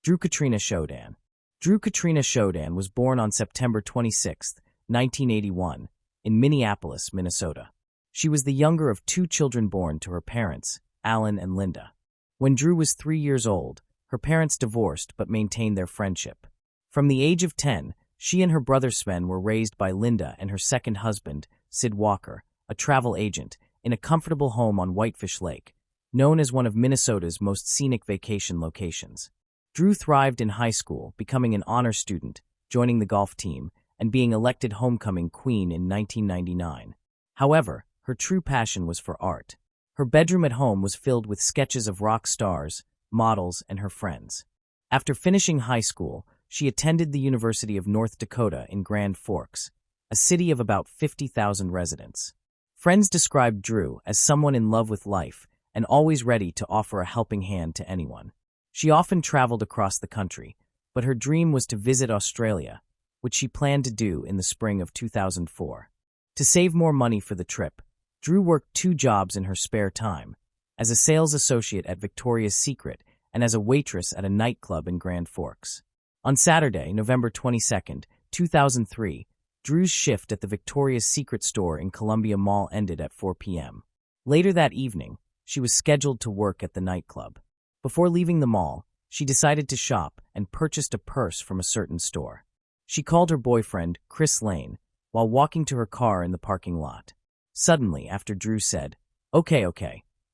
Drew Katrina Shodan. Drew Katrina Shodan was born on September 26, 1981, in Minneapolis, Minnesota. She was the younger of two children born to her parents, Alan and Linda. When Drew was 3 years old, her parents divorced but maintained their friendship. From the age of 10, she and her brother Sven were raised by Linda and her second husband, Sid Walker, a travel agent, in a comfortable home on Whitefish Lake, known as one of Minnesota's most scenic vacation locations. Drew thrived in high school, becoming an honor student, joining the golf team, and being elected homecoming queen in 1999. However, her true passion was for art. Her bedroom at home was filled with sketches of rock stars, models, and her friends. After finishing high school, she attended the University of North Dakota in Grand Forks, a city of about 50,000 residents. Friends described Drew as someone in love with life and always ready to offer a helping hand to anyone. She often traveled across the country, but her dream was to visit Australia, which she planned to do in the spring of 2004. To save more money for the trip, Drew worked 2 jobs in her spare time, as a sales associate at Victoria's Secret and as a waitress at a nightclub in Grand Forks. On Saturday, November 22, 2003, Drew's shift at the Victoria's Secret store in Columbia Mall ended at 4 p.m. Later that evening, she was scheduled to work at the nightclub. Before leaving the mall, she decided to shop and purchased a purse from a certain store. She called her boyfriend, Chris Lane, while walking to her car in the parking lot. Suddenly, after Drew said, Okay,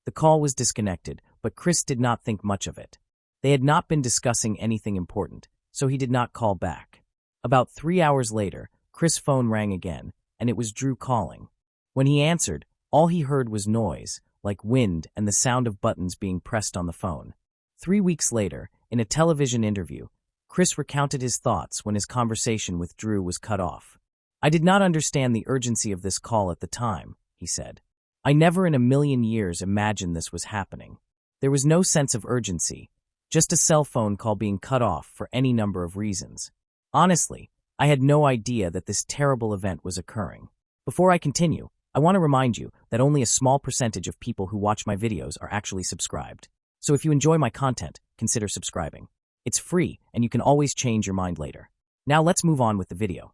the call was disconnected, but Chris did not think much of it. They had not been discussing anything important, so he did not call back. About 3 hours later, Chris' phone rang again, and it was Drew calling. When he answered, all he heard was noise, like wind and the sound of buttons being pressed on the phone. 3 weeks later, in a television interview, Chris recounted his thoughts when his conversation with Drew was cut off. I did not understand the urgency of this call at the time, he said. I never in a million years imagined this was happening. There was no sense of urgency, just a cell phone call being cut off for any number of reasons. Honestly, I had no idea that this terrible event was occurring. Before I continue, I want to remind you that only a small percentage of people who watch my videos are actually subscribed. So if you enjoy my content, consider subscribing. It's free, and you can always change your mind later. Now let's move on with the video.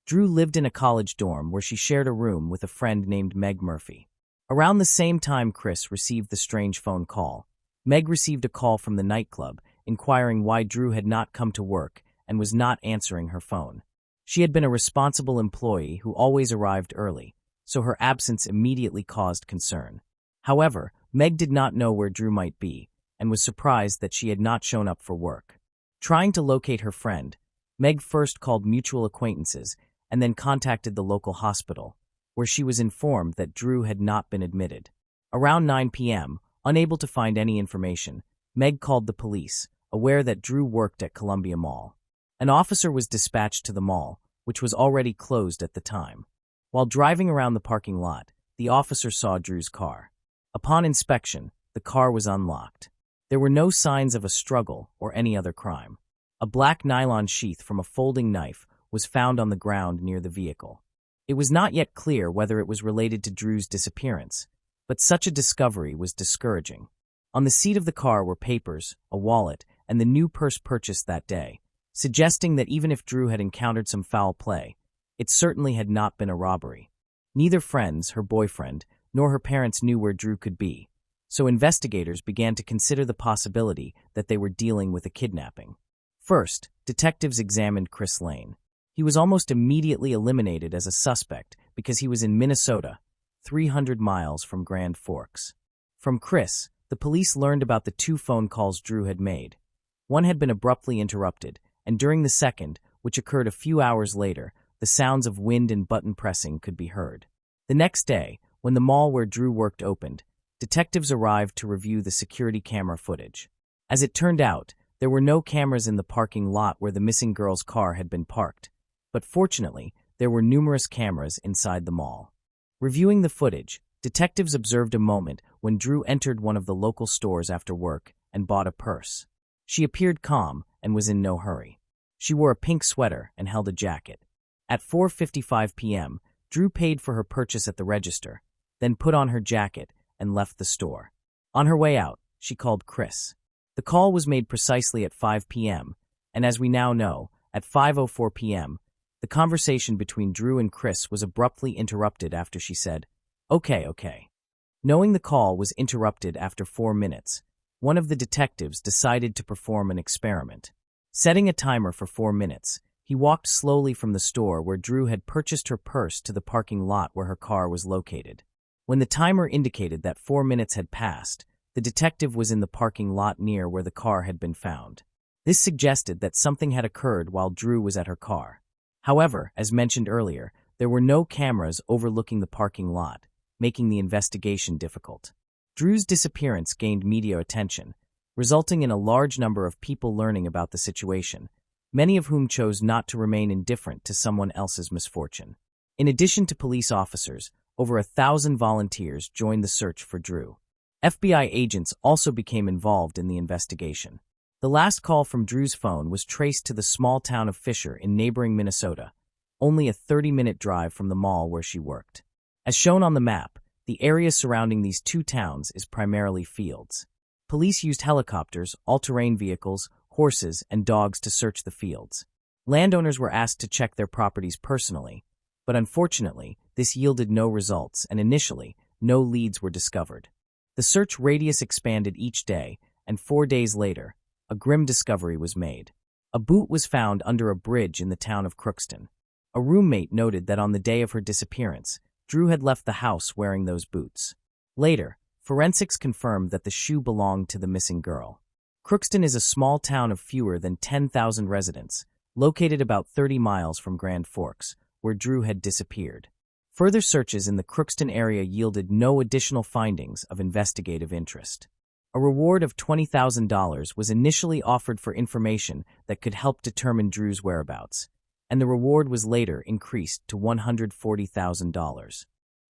Drew lived in a college dorm where she shared a room with a friend named Meg Murphy. Around the same time Chris received the strange phone call, Meg received a call from the nightclub inquiring why Drew had not come to work and was not answering her phone. She had been a responsible employee who always arrived early, so her absence immediately caused concern. However, Meg did not know where Drew might be and was surprised that she had not shown up for work. Trying to locate her friend, Meg first called mutual acquaintances and then contacted the local hospital, where she was informed that Drew had not been admitted. Around 9 p.m., unable to find any information, Meg called the police, aware that Drew worked at Columbia Mall. An officer was dispatched to the mall, which was already closed at the time. While driving around the parking lot, the officer saw Drew's car. Upon inspection, the car was unlocked. There were no signs of a struggle or any other crime. A black nylon sheath from a folding knife was found on the ground near the vehicle. It was not yet clear whether it was related to Drew's disappearance, but such a discovery was discouraging. On the seat of the car were papers, a wallet, and the new purse purchased that day, suggesting that even if Drew had encountered some foul play, it certainly had not been a robbery. Neither friends, her boyfriend, nor her parents knew where Drew could be, so investigators began to consider the possibility that they were dealing with a kidnapping. First, detectives examined Chris Lane. He was almost immediately eliminated as a suspect because he was in Minnesota, 300 miles from Grand Forks. From Chris, the police learned about the 2 phone calls Drew had made. One had been abruptly interrupted, and during the second, which occurred a few hours later, the sounds of wind and button pressing could be heard. The next day, when the mall where Drew worked opened, detectives arrived to review the security camera footage. As it turned out, there were no cameras in the parking lot where the missing girl's car had been parked, but fortunately, there were numerous cameras inside the mall. Reviewing the footage, detectives observed a moment when Drew entered one of the local stores after work and bought a purse. She appeared calm and was in no hurry. She wore a pink sweater and held a jacket. At 4:55 p.m., Drew paid for her purchase at the register, then put on her jacket and left the store. On her way out, she called Chris. The The call was made precisely at 5 p.m., and as we now know, at 5:04 p.m., the conversation between Drew and Chris was abruptly interrupted after she said, Okay. Knowing the call was interrupted after 4 minutes, one of the detectives decided to perform an experiment. Setting a timer for 4 minutes, he walked slowly from the store where Drew had purchased her purse to the parking lot where her car was located. When the timer indicated that 4 minutes had passed, the detective was in the parking lot near where the car had been found. This suggested that something had occurred while Drew was at her car. However, as mentioned earlier, there were no cameras overlooking the parking lot, making the investigation difficult. Drew's disappearance gained media attention, resulting in a large number of people learning about the situation, many of whom chose not to remain indifferent to someone else's misfortune. In addition to police officers, over 1,000 volunteers joined the search for Drew. FBI agents also became involved in the investigation. The last call from Drew's phone was traced to the small town of Fisher in neighboring Minnesota, only a 30-minute drive from the mall where she worked. As shown on the map, the area surrounding these two towns is primarily fields. Police used helicopters, all-terrain vehicles, horses, and dogs to search the fields. Landowners were asked to check their properties personally, but unfortunately, this yielded no results and initially, no leads were discovered. The search radius expanded each day, and 4 days later, a grim discovery was made. A boot was found under a bridge in the town of Crookston. A roommate noted that on the day of her disappearance, Drew had left the house wearing those boots. Later, forensics confirmed that the shoe belonged to the missing girl. Crookston is a small town of fewer than 10,000 residents, located about 30 miles from Grand Forks, where Drew had disappeared. Further searches in the Crookston area yielded no additional findings of investigative interest. A reward of $20,000 was initially offered for information that could help determine Drew's whereabouts, and the reward was later increased to $140,000.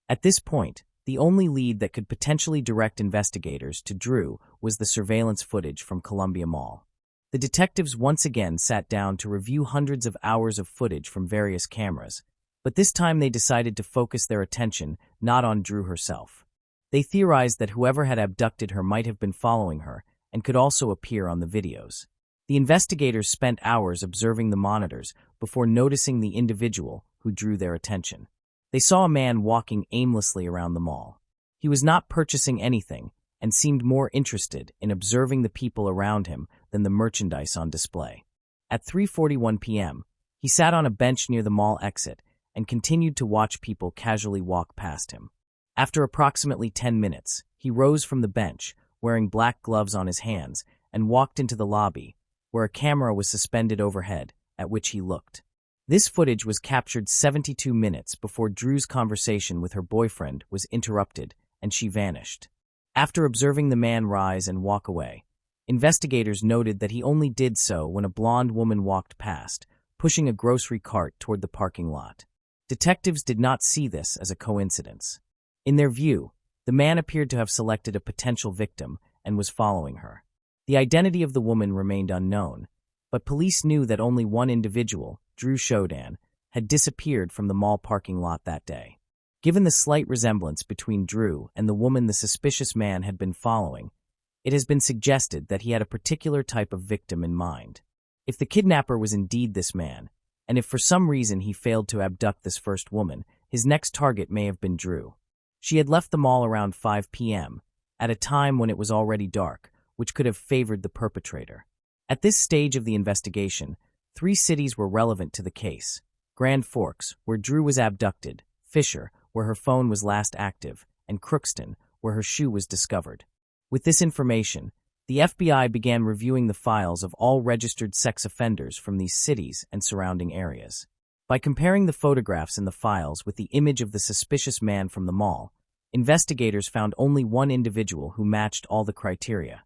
At this point, the only lead that could potentially direct investigators to Drew was the surveillance footage from Columbia Mall. The detectives once again sat down to review hundreds of hours of footage from various cameras, but this time they decided to focus their attention not on Drew herself. They theorized that whoever had abducted her might have been following her and could also appear on the videos. The investigators spent hours observing the monitors before noticing the individual who drew their attention. They saw a man walking aimlessly around the mall. He was not purchasing anything and seemed more interested in observing the people around him than the merchandise on display. At 3:41 p.m., he sat on a bench near the mall exit and continued to watch people casually walk past him. After approximately 10 minutes, he rose from the bench, wearing black gloves on his hands, and walked into the lobby, where a camera was suspended overhead, at which he looked. This footage was captured 72 minutes before Drew's conversation with her boyfriend was interrupted and she vanished. After observing the man rise and walk away, investigators noted that he only did so when a blonde woman walked past, pushing a grocery cart toward the parking lot. Detectives did not see this as a coincidence. In their view, the man appeared to have selected a potential victim and was following her. The identity of the woman remained unknown, but police knew that only one individual, Drew Shodan, had disappeared from the mall parking lot that day. Given the slight resemblance between Drew and the woman the suspicious man had been following, it has been suggested that he had a particular type of victim in mind. If the kidnapper was indeed this man, and if for some reason he failed to abduct this first woman, his next target may have been Drew. She had left the mall around 5 p.m., at a time when it was already dark, which could have favored the perpetrator. At this stage of the investigation, 3 cities were relevant to the case: Grand Forks, where Drew was abducted; Fisher, where her phone was last active; and Crookston, where her shoe was discovered. With this information, the FBI began reviewing the files of all registered sex offenders from these cities and surrounding areas. By comparing the photographs in the files with the image of the suspicious man from the mall, investigators found only one individual who matched all the criteria: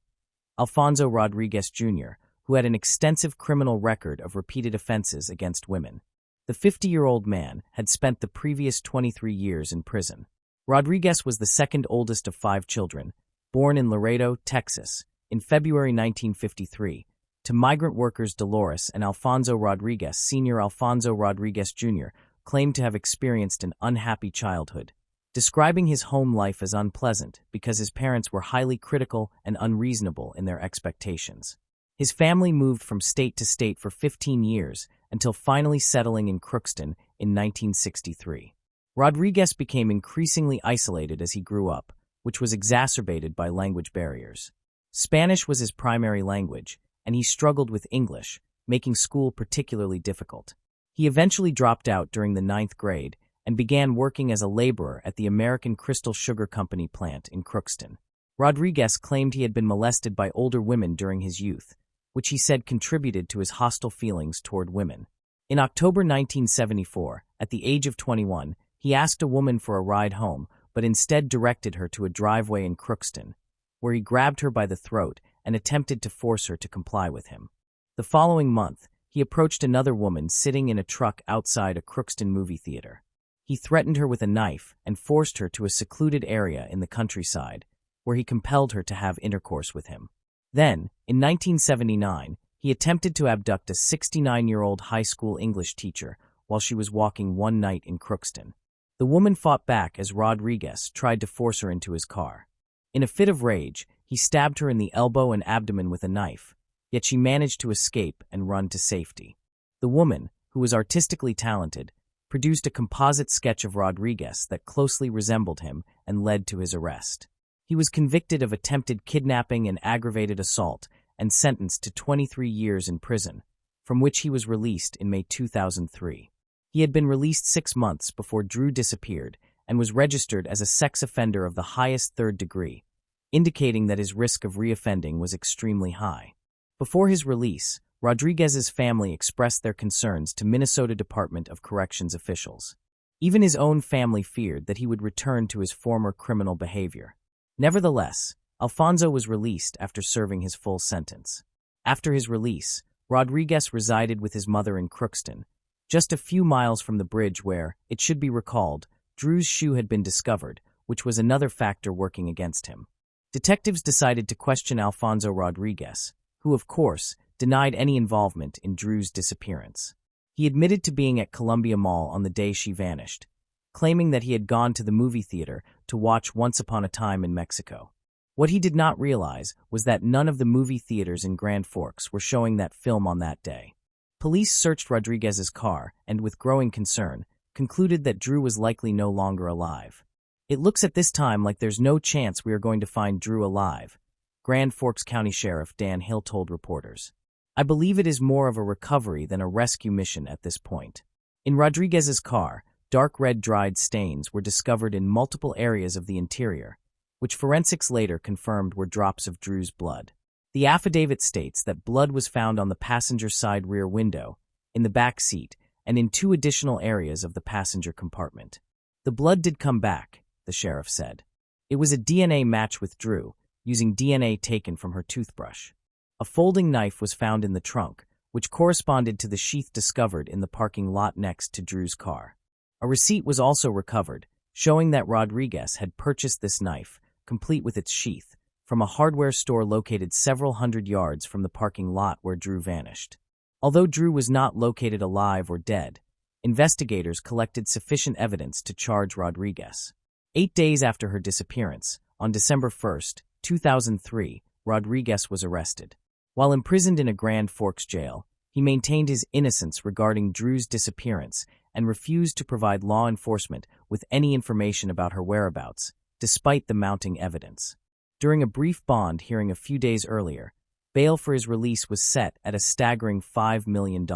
Alfonso Rodriguez Jr., who had an extensive criminal record of repeated offenses against women. The 50-year-old man had spent the previous 23 years in prison. Rodriguez was the second oldest of 5 children, born in Laredo, Texas, in February 1953, to migrant workers Dolores and Alfonso Rodriguez. Sr. Alfonso Rodriguez Jr. claimed to have experienced an unhappy childhood, describing his home life as unpleasant because his parents were highly critical and unreasonable in their expectations. His family moved from state to state for 15 years until finally settling in Crookston in 1963. Rodriguez became increasingly isolated as he grew up, which was exacerbated by language barriers. Spanish was his primary language, and he struggled with English, making school particularly difficult. He eventually dropped out during the 9th grade and began working as a laborer at the American Crystal Sugar Company plant in Crookston. Rodriguez claimed he had been molested by older women during his youth, which he said contributed to his hostile feelings toward women. In October 1974, at the age of 21, he asked a woman for a ride home, but instead directed her to a driveway in Crookston, where he grabbed her by the throat and attempted to force her to comply with him. The following month, he approached another woman sitting in a truck outside a Crookston movie theater. He threatened her with a knife and forced her to a secluded area in the countryside, where he compelled her to have intercourse with him. Then, in 1979, he attempted to abduct a 69-year-old high school English teacher while she was walking one night in Crookston. The woman fought back as Rodriguez tried to force her into his car. In a fit of rage, he stabbed her in the elbow and abdomen with a knife, yet she managed to escape and run to safety. The woman, who was artistically talented, produced a composite sketch of Rodriguez that closely resembled him and led to his arrest. He was convicted of attempted kidnapping and aggravated assault and sentenced to 23 years in prison, from which he was released in May 2003. He had been released 6 months before Drew disappeared and was registered as a sex offender of the highest 3rd degree, indicating that his risk of reoffending was extremely high. Before his release, Rodriguez's family expressed their concerns to Minnesota Department of Corrections officials. Even his own family feared that he would return to his former criminal behavior. Nevertheless, Alfonso was released after serving his full sentence. After his release, Rodriguez resided with his mother in Crookston, just a few miles from the bridge where, it should be recalled, Drew's shoe had been discovered, which was another factor working against him. Detectives decided to question Alfonso Rodriguez, who, of course, denied any involvement in Drew's disappearance. He admitted to being at Columbia Mall on the day she vanished, claiming that he had gone to the movie theater to watch Once Upon a Time in Mexico. What he did not realize was that none of the movie theaters in Grand Forks were showing that film on that day. Police searched Rodriguez's car and, with growing concern, concluded that Drew was likely no longer alive. "It looks at this time like there's no chance we are going to find Drew alive," Grand Forks County Sheriff Dan Hill told reporters. "I believe it is more of a recovery than a rescue mission at this point." In Rodriguez's car, dark red dried stains were discovered in multiple areas of the interior, which forensics later confirmed were drops of Drew's blood. The affidavit states that blood was found on the passenger side rear window, in the back seat, and in 2 additional areas of the passenger compartment. "The blood did come back," the sheriff said. "It was a DNA match with Drew, using DNA taken from her toothbrush." A folding knife was found in the trunk, which corresponded to the sheath discovered in the parking lot next to Drew's car. A receipt was also recovered, showing that Rodriguez had purchased this knife, complete with its sheath, from a hardware store located several hundred yards from the parking lot where Drew vanished. Although Drew was not located alive or dead, investigators collected sufficient evidence to charge Rodriguez. 8 days after her disappearance, on December 1, 2003, Rodriguez was arrested. While imprisoned in a Grand Forks jail, he maintained his innocence regarding Drew's disappearance and refused to provide law enforcement with any information about her whereabouts, despite the mounting evidence. During a brief bond hearing a few days earlier, bail for his release was set at a staggering $5 million.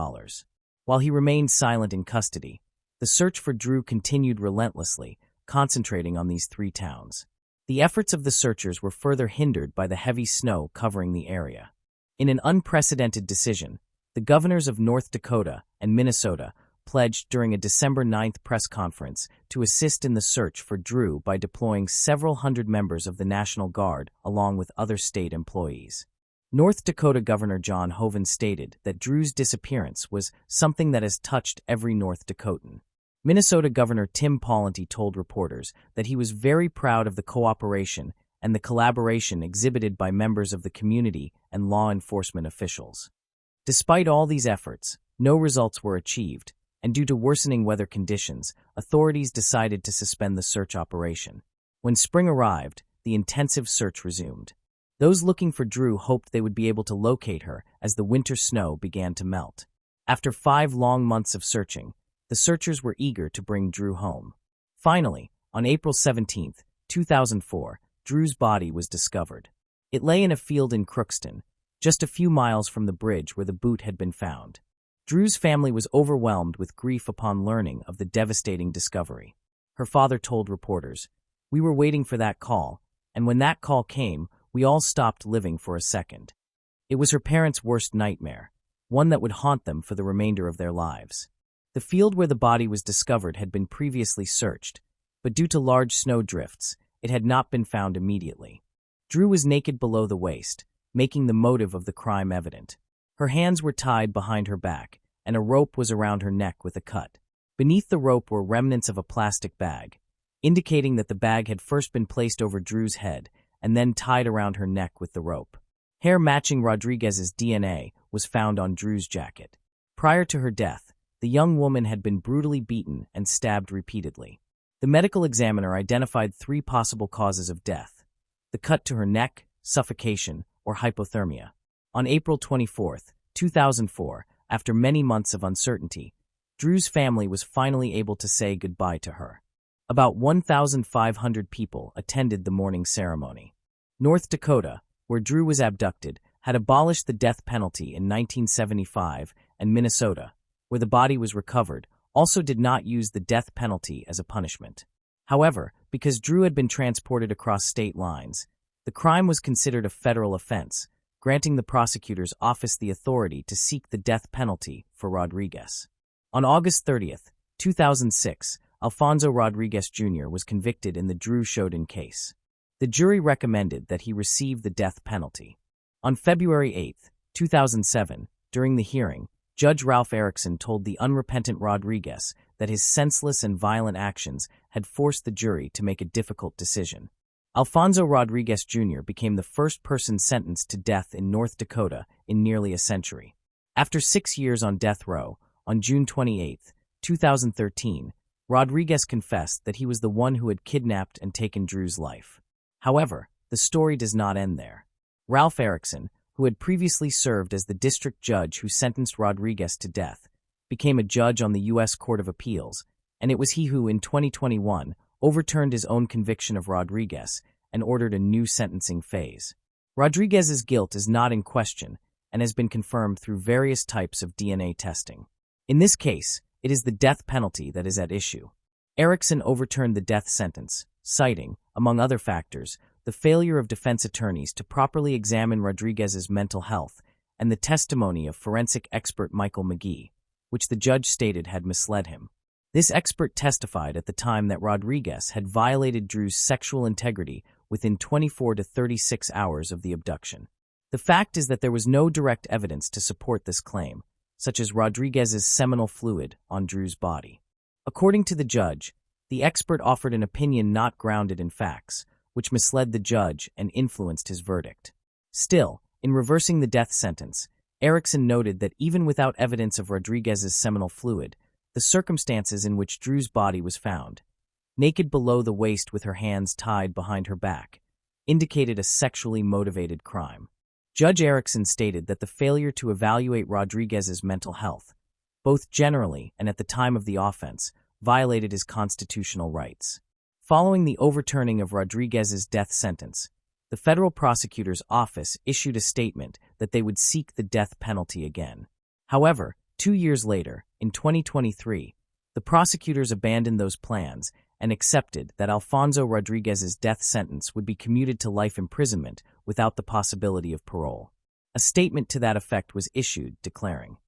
While he remained silent in custody, the search for Drew continued relentlessly, concentrating on these 3 towns. The efforts of the searchers were further hindered by the heavy snow covering the area. In an unprecedented decision, the governors of North Dakota and Minnesota pledged during a December 9th press conference to assist in the search for Drew by deploying several hundred members of the National Guard along with other state employees. North Dakota Governor John Hoeven stated that Drew's disappearance was something that has touched every North Dakotan. Minnesota Governor Tim Pawlenty told reporters that he was very proud of the cooperation and the collaboration exhibited by members of the community and law enforcement officials. Despite all these efforts, no results were achieved, and due to worsening weather conditions, authorities decided to suspend the search operation. When spring arrived, the intensive search resumed. Those looking for Drew hoped they would be able to locate her as the winter snow began to melt. After 5 long months of searching, the searchers were eager to bring Drew home. Finally, on April 17, 2004, Drew's body was discovered. It lay in a field in Crookston, just a few miles from the bridge where the boot had been found. Drew's family was overwhelmed with grief upon learning of the devastating discovery. Her father told reporters, "We were waiting for that call, and when that call came, we all stopped living for a second." It was her parents' worst nightmare, one that would haunt them for the remainder of their lives. The field where the body was discovered had been previously searched, but due to large snow drifts, it had not been found immediately. Drew was naked below the waist, making the motive of the crime evident. Her hands were tied behind her back, and a rope was around her neck with a cut. Beneath the rope were remnants of a plastic bag, indicating that the bag had first been placed over Drew's head and then tied around her neck with the rope. Hair matching Rodriguez's DNA was found on Drew's jacket. Prior to her death, the young woman had been brutally beaten and stabbed repeatedly. The medical examiner identified 3 possible causes of death: the cut to her neck, suffocation, or hypothermia. On April 24, 2004, after many months of uncertainty, Drew's family was finally able to say goodbye to her. About 1,500 people attended the mourning ceremony. North Dakota, where Drew was abducted, had abolished the death penalty in 1975, and Minnesota, where the body was recovered, also did not use the death penalty as a punishment. However, because Drew had been transported across state lines, the crime was considered a federal offense, granting the prosecutor's office the authority to seek the death penalty for Rodriguez. On August 30, 2006, Alfonso Rodriguez Jr. was convicted in the Drew Shoden case. The jury recommended that he receive the death penalty. On February 8, 2007, during the hearing, Judge Ralph Erickson told the unrepentant Rodriguez that his senseless and violent actions had forced the jury to make a difficult decision. Alfonso Rodriguez Jr. became the first person sentenced to death in North Dakota in nearly a century. After 6 years on death row, on June 28, 2013, Rodriguez confessed that he was the one who had kidnapped and taken Drew's life. However, the story does not end there. Ralph Erickson, who had previously served as the district judge who sentenced Rodriguez to death, became a judge on the U.S. Court of Appeals, and it was he who, in 2021, overturned his own conviction of Rodriguez and ordered a new sentencing phase. Rodriguez's guilt is not in question and has been confirmed through various types of DNA testing. In this case, it is the death penalty that is at issue. Erickson overturned the death sentence, citing, among other factors, the failure of defense attorneys to properly examine Rodriguez's mental health and the testimony of forensic expert Michael McGee, which the judge stated had misled him. This expert testified at the time that Rodriguez had violated Drew's sexual integrity within 24 to 36 hours of the abduction. The fact is that there was no direct evidence to support this claim, such as Rodriguez's seminal fluid on Drew's body. According to the judge, the expert offered an opinion not grounded in facts, which misled the judge and influenced his verdict. Still, in reversing the death sentence, Erickson noted that even without evidence of Rodriguez's seminal fluid, the circumstances in which Drew's body was found, naked below the waist with her hands tied behind her back, indicated a sexually motivated crime. Judge Erickson stated that the failure to evaluate Rodriguez's mental health, both generally and at the time of the offense, violated his constitutional rights. Following the overturning of Rodriguez's death sentence, the federal prosecutor's office issued a statement that they would seek the death penalty again. However, 2 years later, in 2023, the prosecutors abandoned those plans and accepted that Alfonso Rodriguez's death sentence would be commuted to life imprisonment without the possibility of parole. A statement to that effect was issued, declaring,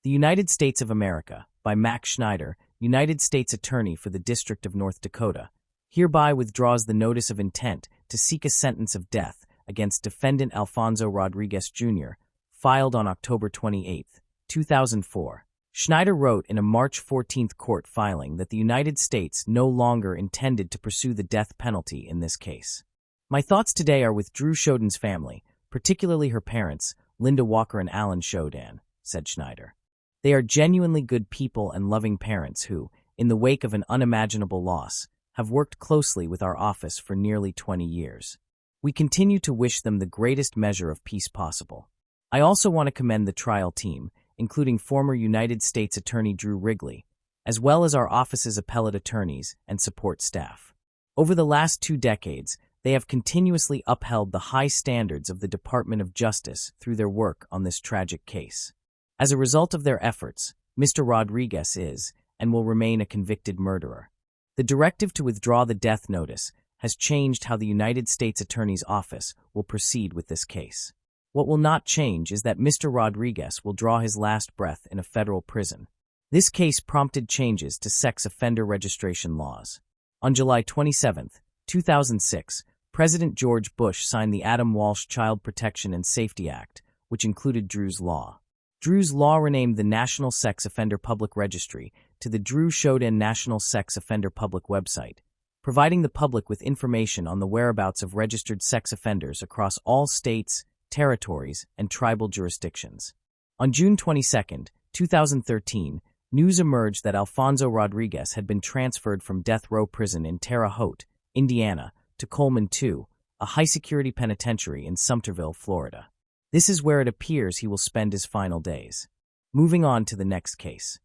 "The United States of America, by Max Schneider, United States Attorney for the District of North Dakota, hereby withdraws the notice of intent to seek a sentence of death against defendant Alfonso Rodriguez Jr., filed on October 28, 2004. Schneider wrote in a March 14 court filing that the United States no longer intended to pursue the death penalty in this case. My thoughts today are with Drew Shoden's family, particularly her parents, Linda Walker and Alan Shodan, said Schneider. They are genuinely good people and loving parents who, in the wake of an unimaginable loss, have worked closely with our office for nearly 20 years. We continue to wish them the greatest measure of peace possible. I also want to commend the trial team, including former United States Attorney Drew Wrigley, as well as our office's appellate attorneys and support staff. Over the last 2 decades, they have continuously upheld the high standards of the Department of Justice through their work on this tragic case. As a result of their efforts, Mr. Rodriguez is and will remain a convicted murderer. The directive to withdraw the death notice has changed how the United States Attorney's Office will proceed with this case. What will not change is that Mr. Rodriguez will draw his last breath in a federal prison. This case prompted changes to sex offender registration laws. On July 27, 2006, President George Bush signed the Adam Walsh Child Protection and Safety Act, which included Drew's Law. Drew's Law renamed the National Sex Offender Public Registry to the Drew Shodan National Sex Offender Public website, providing the public with information on the whereabouts of registered sex offenders across all states, territories, and tribal jurisdictions. On June 22, 2013, news emerged that Alfonso Rodriguez had been transferred from death row prison in Terre Haute, Indiana, to Coleman II, a high-security penitentiary in Sumterville, Florida. This is where it appears he will spend his final days. Moving on to the next case.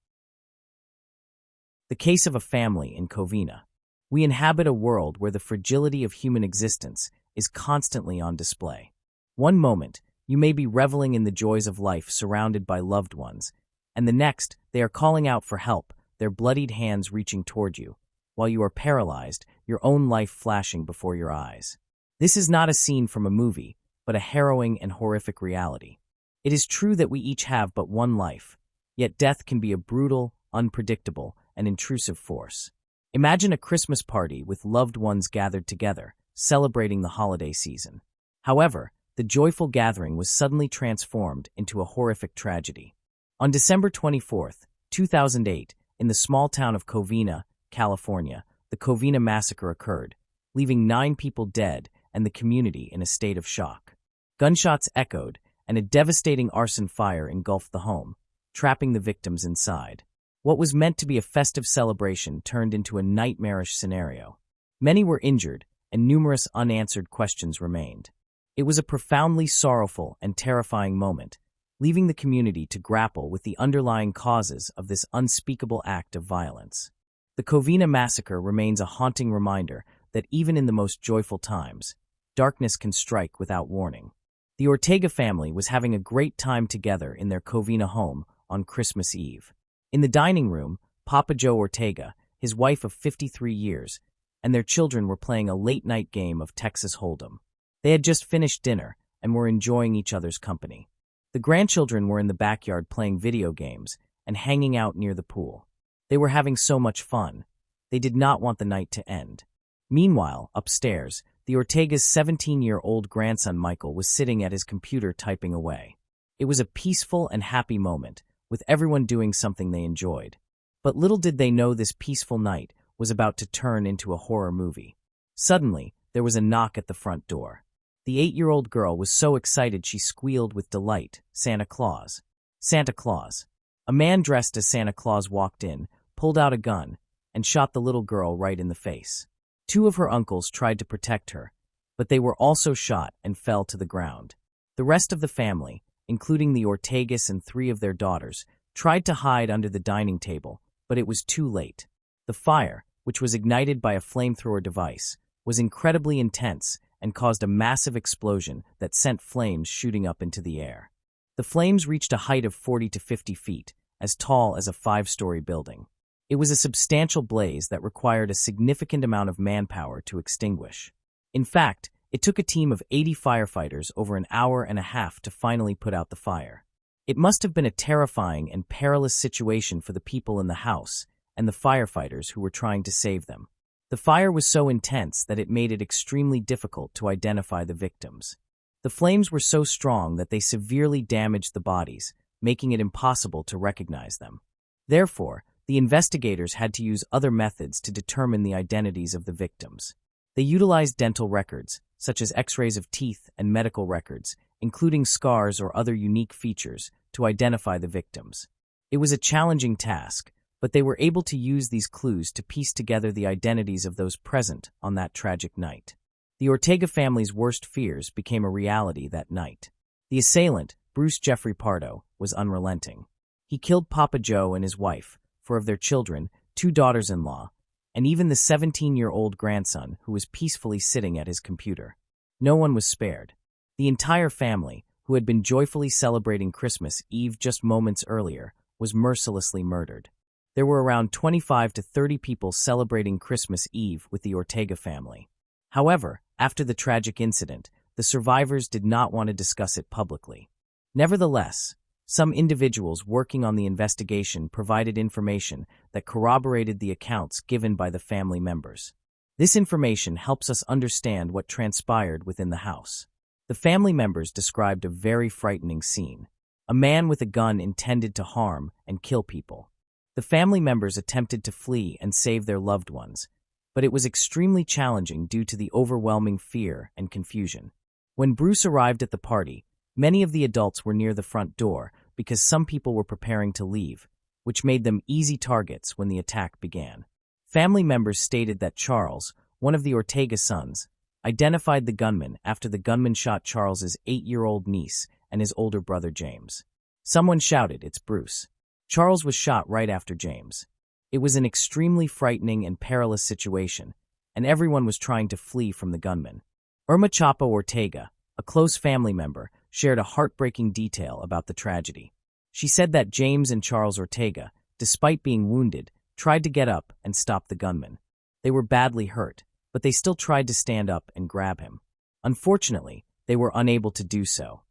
The case of a family in Covina. We inhabit a world where the fragility of human existence is constantly on display. One moment, you may be reveling in the joys of life surrounded by loved ones, and the next, they are calling out for help, their bloodied hands reaching toward you, while you are paralyzed, your own life flashing before your eyes. This is not a scene from a movie, but a harrowing and horrific reality. It is true that we each have but one life, yet death can be a brutal, unpredictable, and intrusive force. Imagine a Christmas party with loved ones gathered together, celebrating the holiday season. However, the joyful gathering was suddenly transformed into a horrific tragedy. On December 24, 2008, in the small town of Covina, California, the Covina massacre occurred, leaving 9 people dead and the community in a state of shock. Gunshots echoed, and a devastating arson fire engulfed the home, trapping the victims inside. What was meant to be a festive celebration turned into a nightmarish scenario. Many were injured, and numerous unanswered questions remained. It was a profoundly sorrowful and terrifying moment, leaving the community to grapple with the underlying causes of this unspeakable act of violence. The Covina massacre remains a haunting reminder that even in the most joyful times, darkness can strike without warning. The Ortega family was having a great time together in their Covina home on Christmas Eve. In the dining room, Papa Joe Ortega, his wife of 53 years, and their children were playing a late-night game of Texas Hold'em. They had just finished dinner and were enjoying each other's company. The grandchildren were in the backyard playing video games and hanging out near the pool. They were having so much fun. They did not want the night to end. Meanwhile, upstairs, the Ortega's 17-year-old grandson Michael was sitting at his computer typing away. It was a peaceful and happy moment, with everyone doing something they enjoyed. But little did they know this peaceful night was about to turn into a horror movie. Suddenly, there was a knock at the front door. The 8-year-old girl was so excited she squealed with delight, "Santa Claus! Santa Claus!" A man dressed as Santa Claus walked in, pulled out a gun, and shot the little girl right in the face. 2 of her uncles tried to protect her, but they were also shot and fell to the ground. The rest of the family, including the Ortegas and 3 of their daughters, tried to hide under the dining table, but it was too late. The fire, which was ignited by a flamethrower device, was incredibly intense and caused a massive explosion that sent flames shooting up into the air. The flames reached a height of 40 to 50 feet, as tall as a 5-story building. It was a substantial blaze that required a significant amount of manpower to extinguish. In fact, it took a team of 80 firefighters over an hour and a half to finally put out the fire. It must have been a terrifying and perilous situation for the people in the house and the firefighters who were trying to save them. The fire was so intense that it made it extremely difficult to identify the victims. The flames were so strong that they severely damaged the bodies, making it impossible to recognize them. Therefore, the investigators had to use other methods to determine the identities of the victims. They utilized dental records, such as x-rays of teeth and medical records, including scars or other unique features, to identify the victims. It was a challenging task, but they were able to use these clues to piece together the identities of those present on that tragic night. The Ortega family's worst fears became a reality that night. The assailant, Bruce Jeffrey Pardo, was unrelenting. He killed Papa Joe and his wife, 4 of their children, 2 daughters-in-law, and even the 17-year-old grandson who was peacefully sitting at his computer. No one was spared. The entire family, who had been joyfully celebrating Christmas Eve just moments earlier, was mercilessly murdered. There were around 25 to 30 people celebrating Christmas Eve with the Ortega family. However, after the tragic incident, the survivors did not want to discuss it publicly. Nevertheless, some individuals working on the investigation provided information that corroborated the accounts given by the family members. This information helps us understand what transpired within the house. The family members described a very frightening scene. A man with a gun intended to harm and kill people. The family members attempted to flee and save their loved ones, but it was extremely challenging due to the overwhelming fear and confusion. When Bruce arrived at the party, many of the adults were near the front door because some people were preparing to leave, which made them easy targets when the attack began. Family members stated that Charles, one of the Ortega sons, identified the gunman after the gunman shot Charles's 8-year-old niece and his older brother James. Someone shouted, "It's Bruce." Charles was shot right after James. It was an extremely frightening and perilous situation, and everyone was trying to flee from the gunman. Irma Chapo Ortega, a close family member, shared a heartbreaking detail about the tragedy. She said that James and Charles Ortega, despite being wounded, tried to get up and stop the gunman. They were badly hurt, but they still tried to stand up and grab him. Unfortunately, they were unable to do so.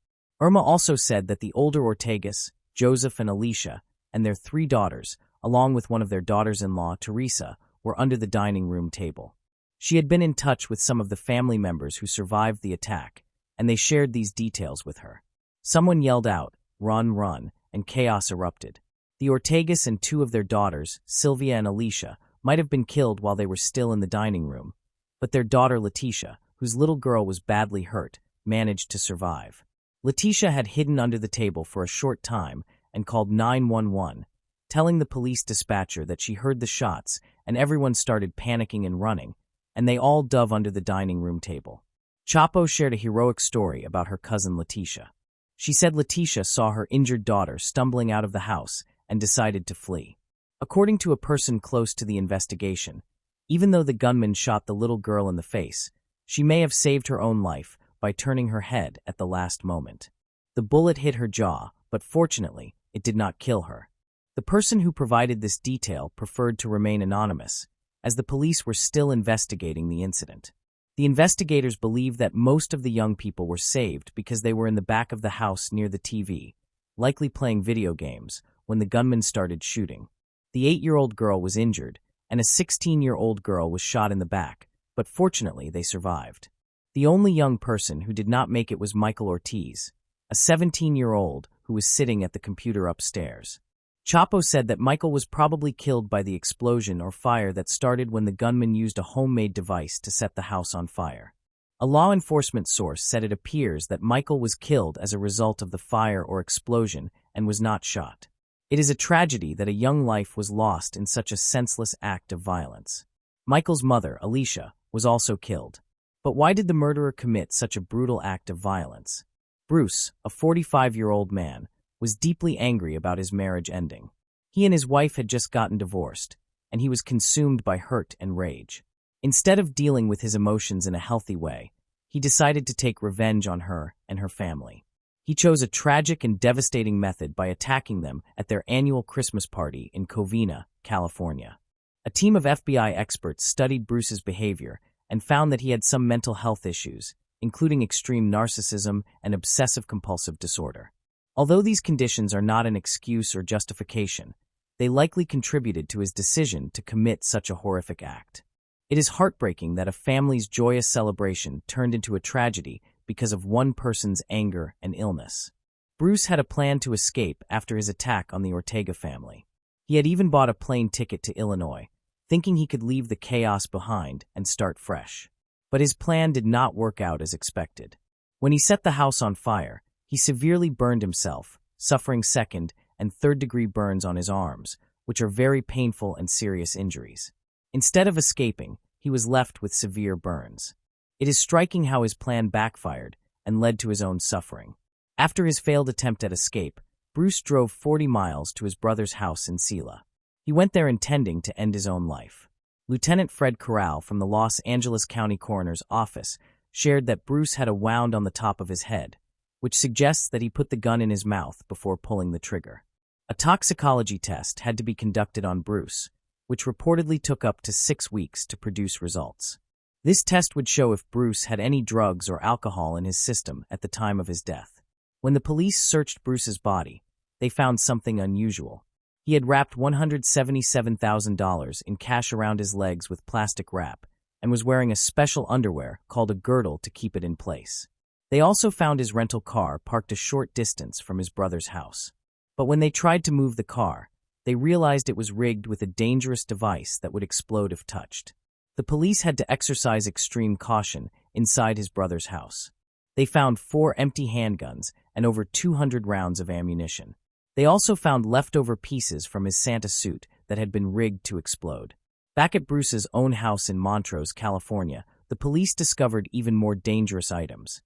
Irma also said that the older Ortegas, Joseph and Alicia, and their 3 daughters, along with one of their daughters-in-law, Teresa, were under the dining room table. She had been in touch with some of the family members who survived the attack, and they shared these details with her. Someone yelled out, "Run, run," and chaos erupted. The Ortegas and 2 of their daughters, Sylvia and Alicia, might have been killed while they were still in the dining room, but their daughter Letitia, whose little girl was badly hurt, managed to survive. Letitia had hidden under the table for a short time and called 911, telling the police dispatcher that she heard the shots and everyone started panicking and running, and they all dove under the dining room table. Chapo shared a heroic story about her cousin Letitia. She said Letitia saw her injured daughter stumbling out of the house and decided to flee. According to a person close to the investigation, even though the gunman shot the little girl in the face, she may have saved her own life by turning her head at the last moment. The bullet hit her jaw, but fortunately, it did not kill her. The person who provided this detail preferred to remain anonymous, as the police were still investigating the incident. The investigators believe that most of the young people were saved because they were in the back of the house near the TV, likely playing video games, when the gunman started shooting. The 8-year-old girl was injured, and a 16-year-old girl was shot in the back, but fortunately they survived. The only young person who did not make it was Michael Ortiz, a 17-year-old who was sitting at the computer upstairs. Chapo said that Michael was probably killed by the explosion or fire that started when the gunman used a homemade device to set the house on fire. A law enforcement source said it appears that Michael was killed as a result of the fire or explosion and was not shot. It is a tragedy that a young life was lost in such a senseless act of violence. Michael's mother, Alicia, was also killed. But why did the murderer commit such a brutal act of violence? Bruce, a 45-year-old man, was deeply angry about his marriage ending. He and his wife had just gotten divorced, and he was consumed by hurt and rage. Instead of dealing with his emotions in a healthy way, he decided to take revenge on her and her family. He chose a tragic and devastating method by attacking them at their annual Christmas party in Covina, California. A team of FBI experts studied Bruce's behavior and found that he had some mental health issues, including extreme narcissism and obsessive-compulsive disorder. Although these conditions are not an excuse or justification, they likely contributed to his decision to commit such a horrific act. It is heartbreaking that a family's joyous celebration turned into a tragedy because of one person's anger and illness. Bruce had a plan to escape after his attack on the Ortega family. He had even bought a plane ticket to Illinois, thinking he could leave the chaos behind and start fresh. But his plan did not work out as expected. When he set the house on fire, he severely burned himself, suffering second and third-degree burns on his arms, which are very painful and serious injuries. Instead of escaping, he was left with severe burns. It is striking how his plan backfired and led to his own suffering. After his failed attempt at escape, Bruce drove 40 miles to his brother's house in Sela. He went there intending to end his own life. Lieutenant Fred Corral from the Los Angeles County Coroner's Office shared that Bruce had a wound on the top of his head, which suggests that he put the gun in his mouth before pulling the trigger. A toxicology test had to be conducted on Bruce, which reportedly took up to 6 weeks to produce results. This test would show if Bruce had any drugs or alcohol in his system at the time of his death. When the police searched Bruce's body, they found something unusual. He had wrapped $177,000 in cash around his legs with plastic wrap and was wearing a special underwear called a girdle to keep it in place. They also found his rental car parked a short distance from his brother's house. But when they tried to move the car, they realized it was rigged with a dangerous device that would explode if touched. The police had to exercise extreme caution inside his brother's house. They found 4 empty handguns and over 200 rounds of ammunition. They also found leftover pieces from his Santa suit that had been rigged to explode. Back at Bruce's own house in Montrose, California, the police discovered even more dangerous items.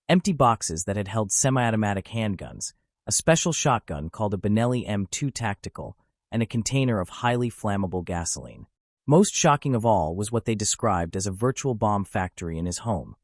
Empty boxes that had held semi-automatic handguns, a special shotgun called a Benelli M2 Tactical, and a container of highly flammable gasoline. Most shocking of all was what they described as a virtual bomb factory in his home,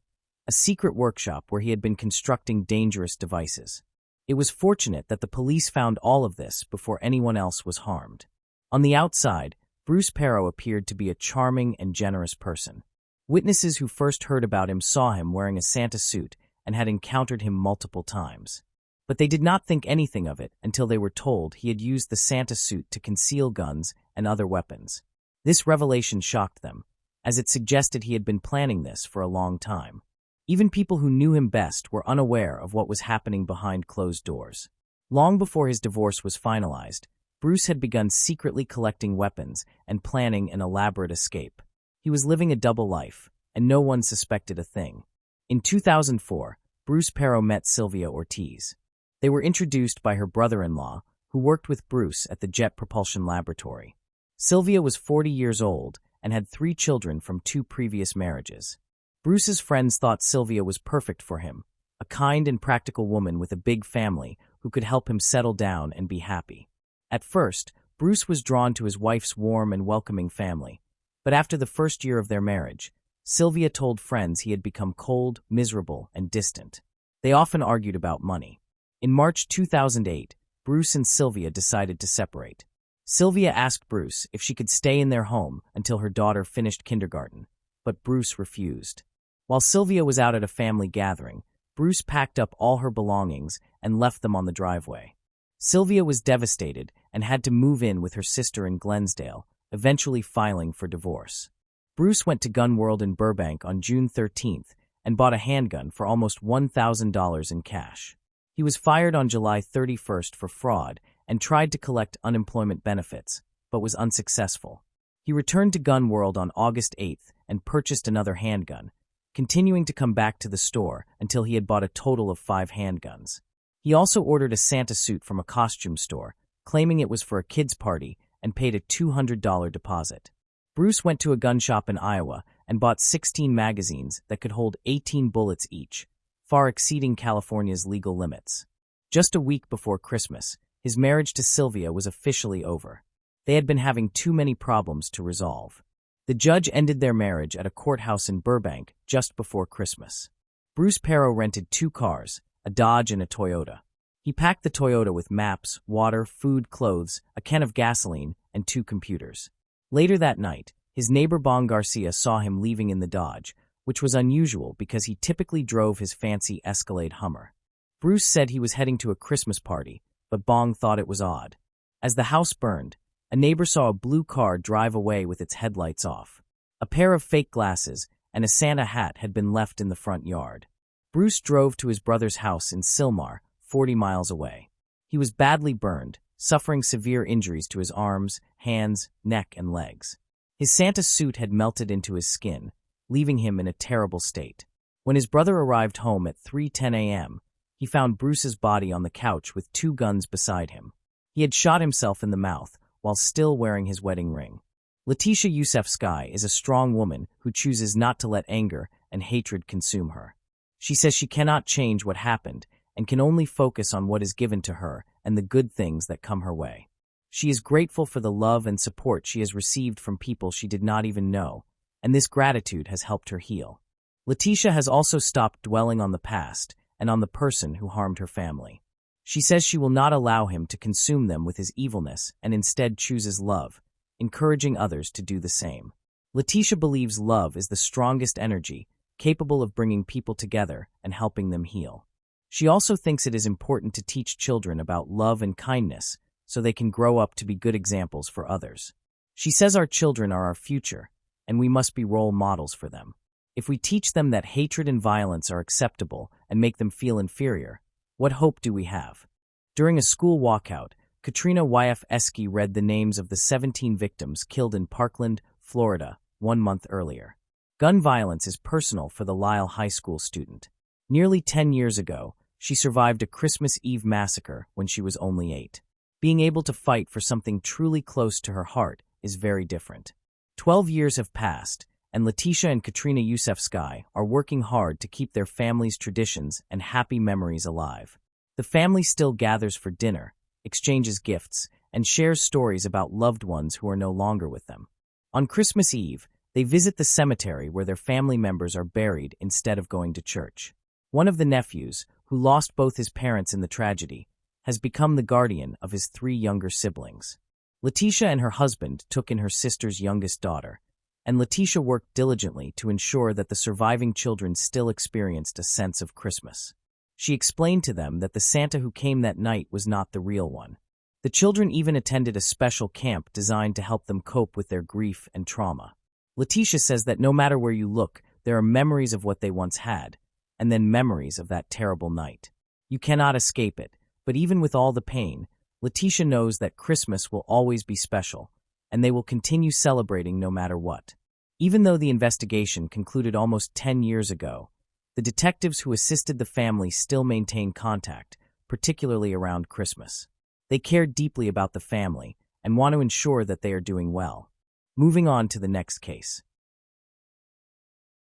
a secret workshop where he had been constructing dangerous devices. It was fortunate that the police found all of this before anyone else was harmed. On the outside, Bruce Perot appeared to be a charming and generous person. Witnesses who first heard about him saw him wearing a Santa suit and had encountered him multiple times. But they did not think anything of it until they were told he had used the Santa suit to conceal guns and other weapons. This revelation shocked them, as it suggested he had been planning this for a long time. Even people who knew him best were unaware of what was happening behind closed doors. Long before his divorce was finalized, Bruce had begun secretly collecting weapons and planning an elaborate escape. He was living a double life, and no one suspected a thing. In 2004, Bruce Perot met Sylvia Ortiz. They were introduced by her brother-in-law, who worked with Bruce at the Jet Propulsion Laboratory. Sylvia was 40 years old and had 3 children from 2 previous marriages. Bruce's friends thought Sylvia was perfect for him, a kind and practical woman with a big family who could help him settle down and be happy. At first, Bruce was drawn to his wife's warm and welcoming family, but after the first year of their marriage, Sylvia told friends he had become cold, miserable, and distant. They often argued about money. In March 2008, Bruce and Sylvia decided to separate. Sylvia asked Bruce if she could stay in their home until her daughter finished kindergarten, but Bruce refused. While Sylvia was out at a family gathering, Bruce packed up all her belongings and left them on the driveway. Sylvia was devastated and had to move in with her sister in Glensdale, eventually filing for divorce. Bruce went to Gun World in Burbank on June 13th and bought a handgun for almost $1,000 in cash. He was fired on July 31st for fraud and tried to collect unemployment benefits, but was unsuccessful. He returned to Gun World on August 8th and purchased another handgun, continuing to come back to the store until he had bought a total of 5 handguns. He also ordered a Santa suit from a costume store, claiming it was for a kid's party, and paid a $200 deposit. Bruce went to a gun shop in Iowa and bought 16 magazines that could hold 18 bullets each, far exceeding California's legal limits. Just a week before Christmas, his marriage to Sylvia was officially over. They had been having too many problems to resolve. The judge ended their marriage at a courthouse in Burbank just before Christmas. Bruce Perot rented 2 cars, a Dodge and a Toyota. He packed the Toyota with maps, water, food, clothes, a can of gasoline, and 2 computers. Later that night, his neighbor Bong Garcia saw him leaving in the Dodge, which was unusual because he typically drove his fancy Escalade Hummer. Bruce said he was heading to a Christmas party, but Bong thought it was odd. As the house burned, a neighbor saw a blue car drive away with its headlights off. A pair of fake glasses and a Santa hat had been left in the front yard. Bruce drove to his brother's house in Sylmar, 40 miles away. He was badly burned, suffering severe injuries to his arms, hands, neck, and legs. His Santa suit had melted into his skin, leaving him in a terrible state. When his brother arrived home at 3:10 a.m., he found Bruce's body on the couch with 2 guns beside him. He had shot himself in the mouth while still wearing his wedding ring. Letitia Yousafzai is a strong woman who chooses not to let anger and hatred consume her. She says she cannot change what happened and can only focus on what is given to her and the good things that come her way. She is grateful for the love and support she has received from people she did not even know, and this gratitude has helped her heal. Letitia has also stopped dwelling on the past and on the person who harmed her family. She says she will not allow him to consume them with his evilness and instead chooses love, encouraging others to do the same. Letitia believes love is the strongest energy, capable of bringing people together and helping them heal. She also thinks it is important to teach children about love and kindness so they can grow up to be good examples for others. She says our children are our future, and we must be role models for them. If we teach them that hatred and violence are acceptable and make them feel inferior, what hope do we have? During a school walkout, Katrina Yousafzai read the names of the 17 victims killed in Parkland, Florida, 1 month earlier. Gun violence is personal for the Lyle High School student. Nearly 10 years ago, she survived a Christmas Eve massacre when she was only 8. Being able to fight for something truly close to her heart is very different. 12 years have passed, and Letitia and Katrina Yousafzai are working hard to keep their family's traditions and happy memories alive. The family still gathers for dinner, exchanges gifts, and shares stories about loved ones who are no longer with them. On Christmas Eve, they visit the cemetery where their family members are buried instead of going to church. One of the nephews, who lost both his parents in the tragedy, has become the guardian of his 3 younger siblings. Letitia and her husband took in her sister's youngest daughter, and Letitia worked diligently to ensure that the surviving children still experienced a sense of Christmas. She explained to them that the Santa who came that night was not the real one. The children even attended a special camp designed to help them cope with their grief and trauma. Letitia says that no matter where you look, there are memories of what they once had, and then memories of that terrible night. You cannot escape it, but even with all the pain, Letitia knows that Christmas will always be special, and they will continue celebrating no matter what. Even though the investigation concluded almost 10 years ago, the detectives who assisted the family still maintain contact, particularly around Christmas. They care deeply about the family and want to ensure that they are doing well. Moving on to the next case.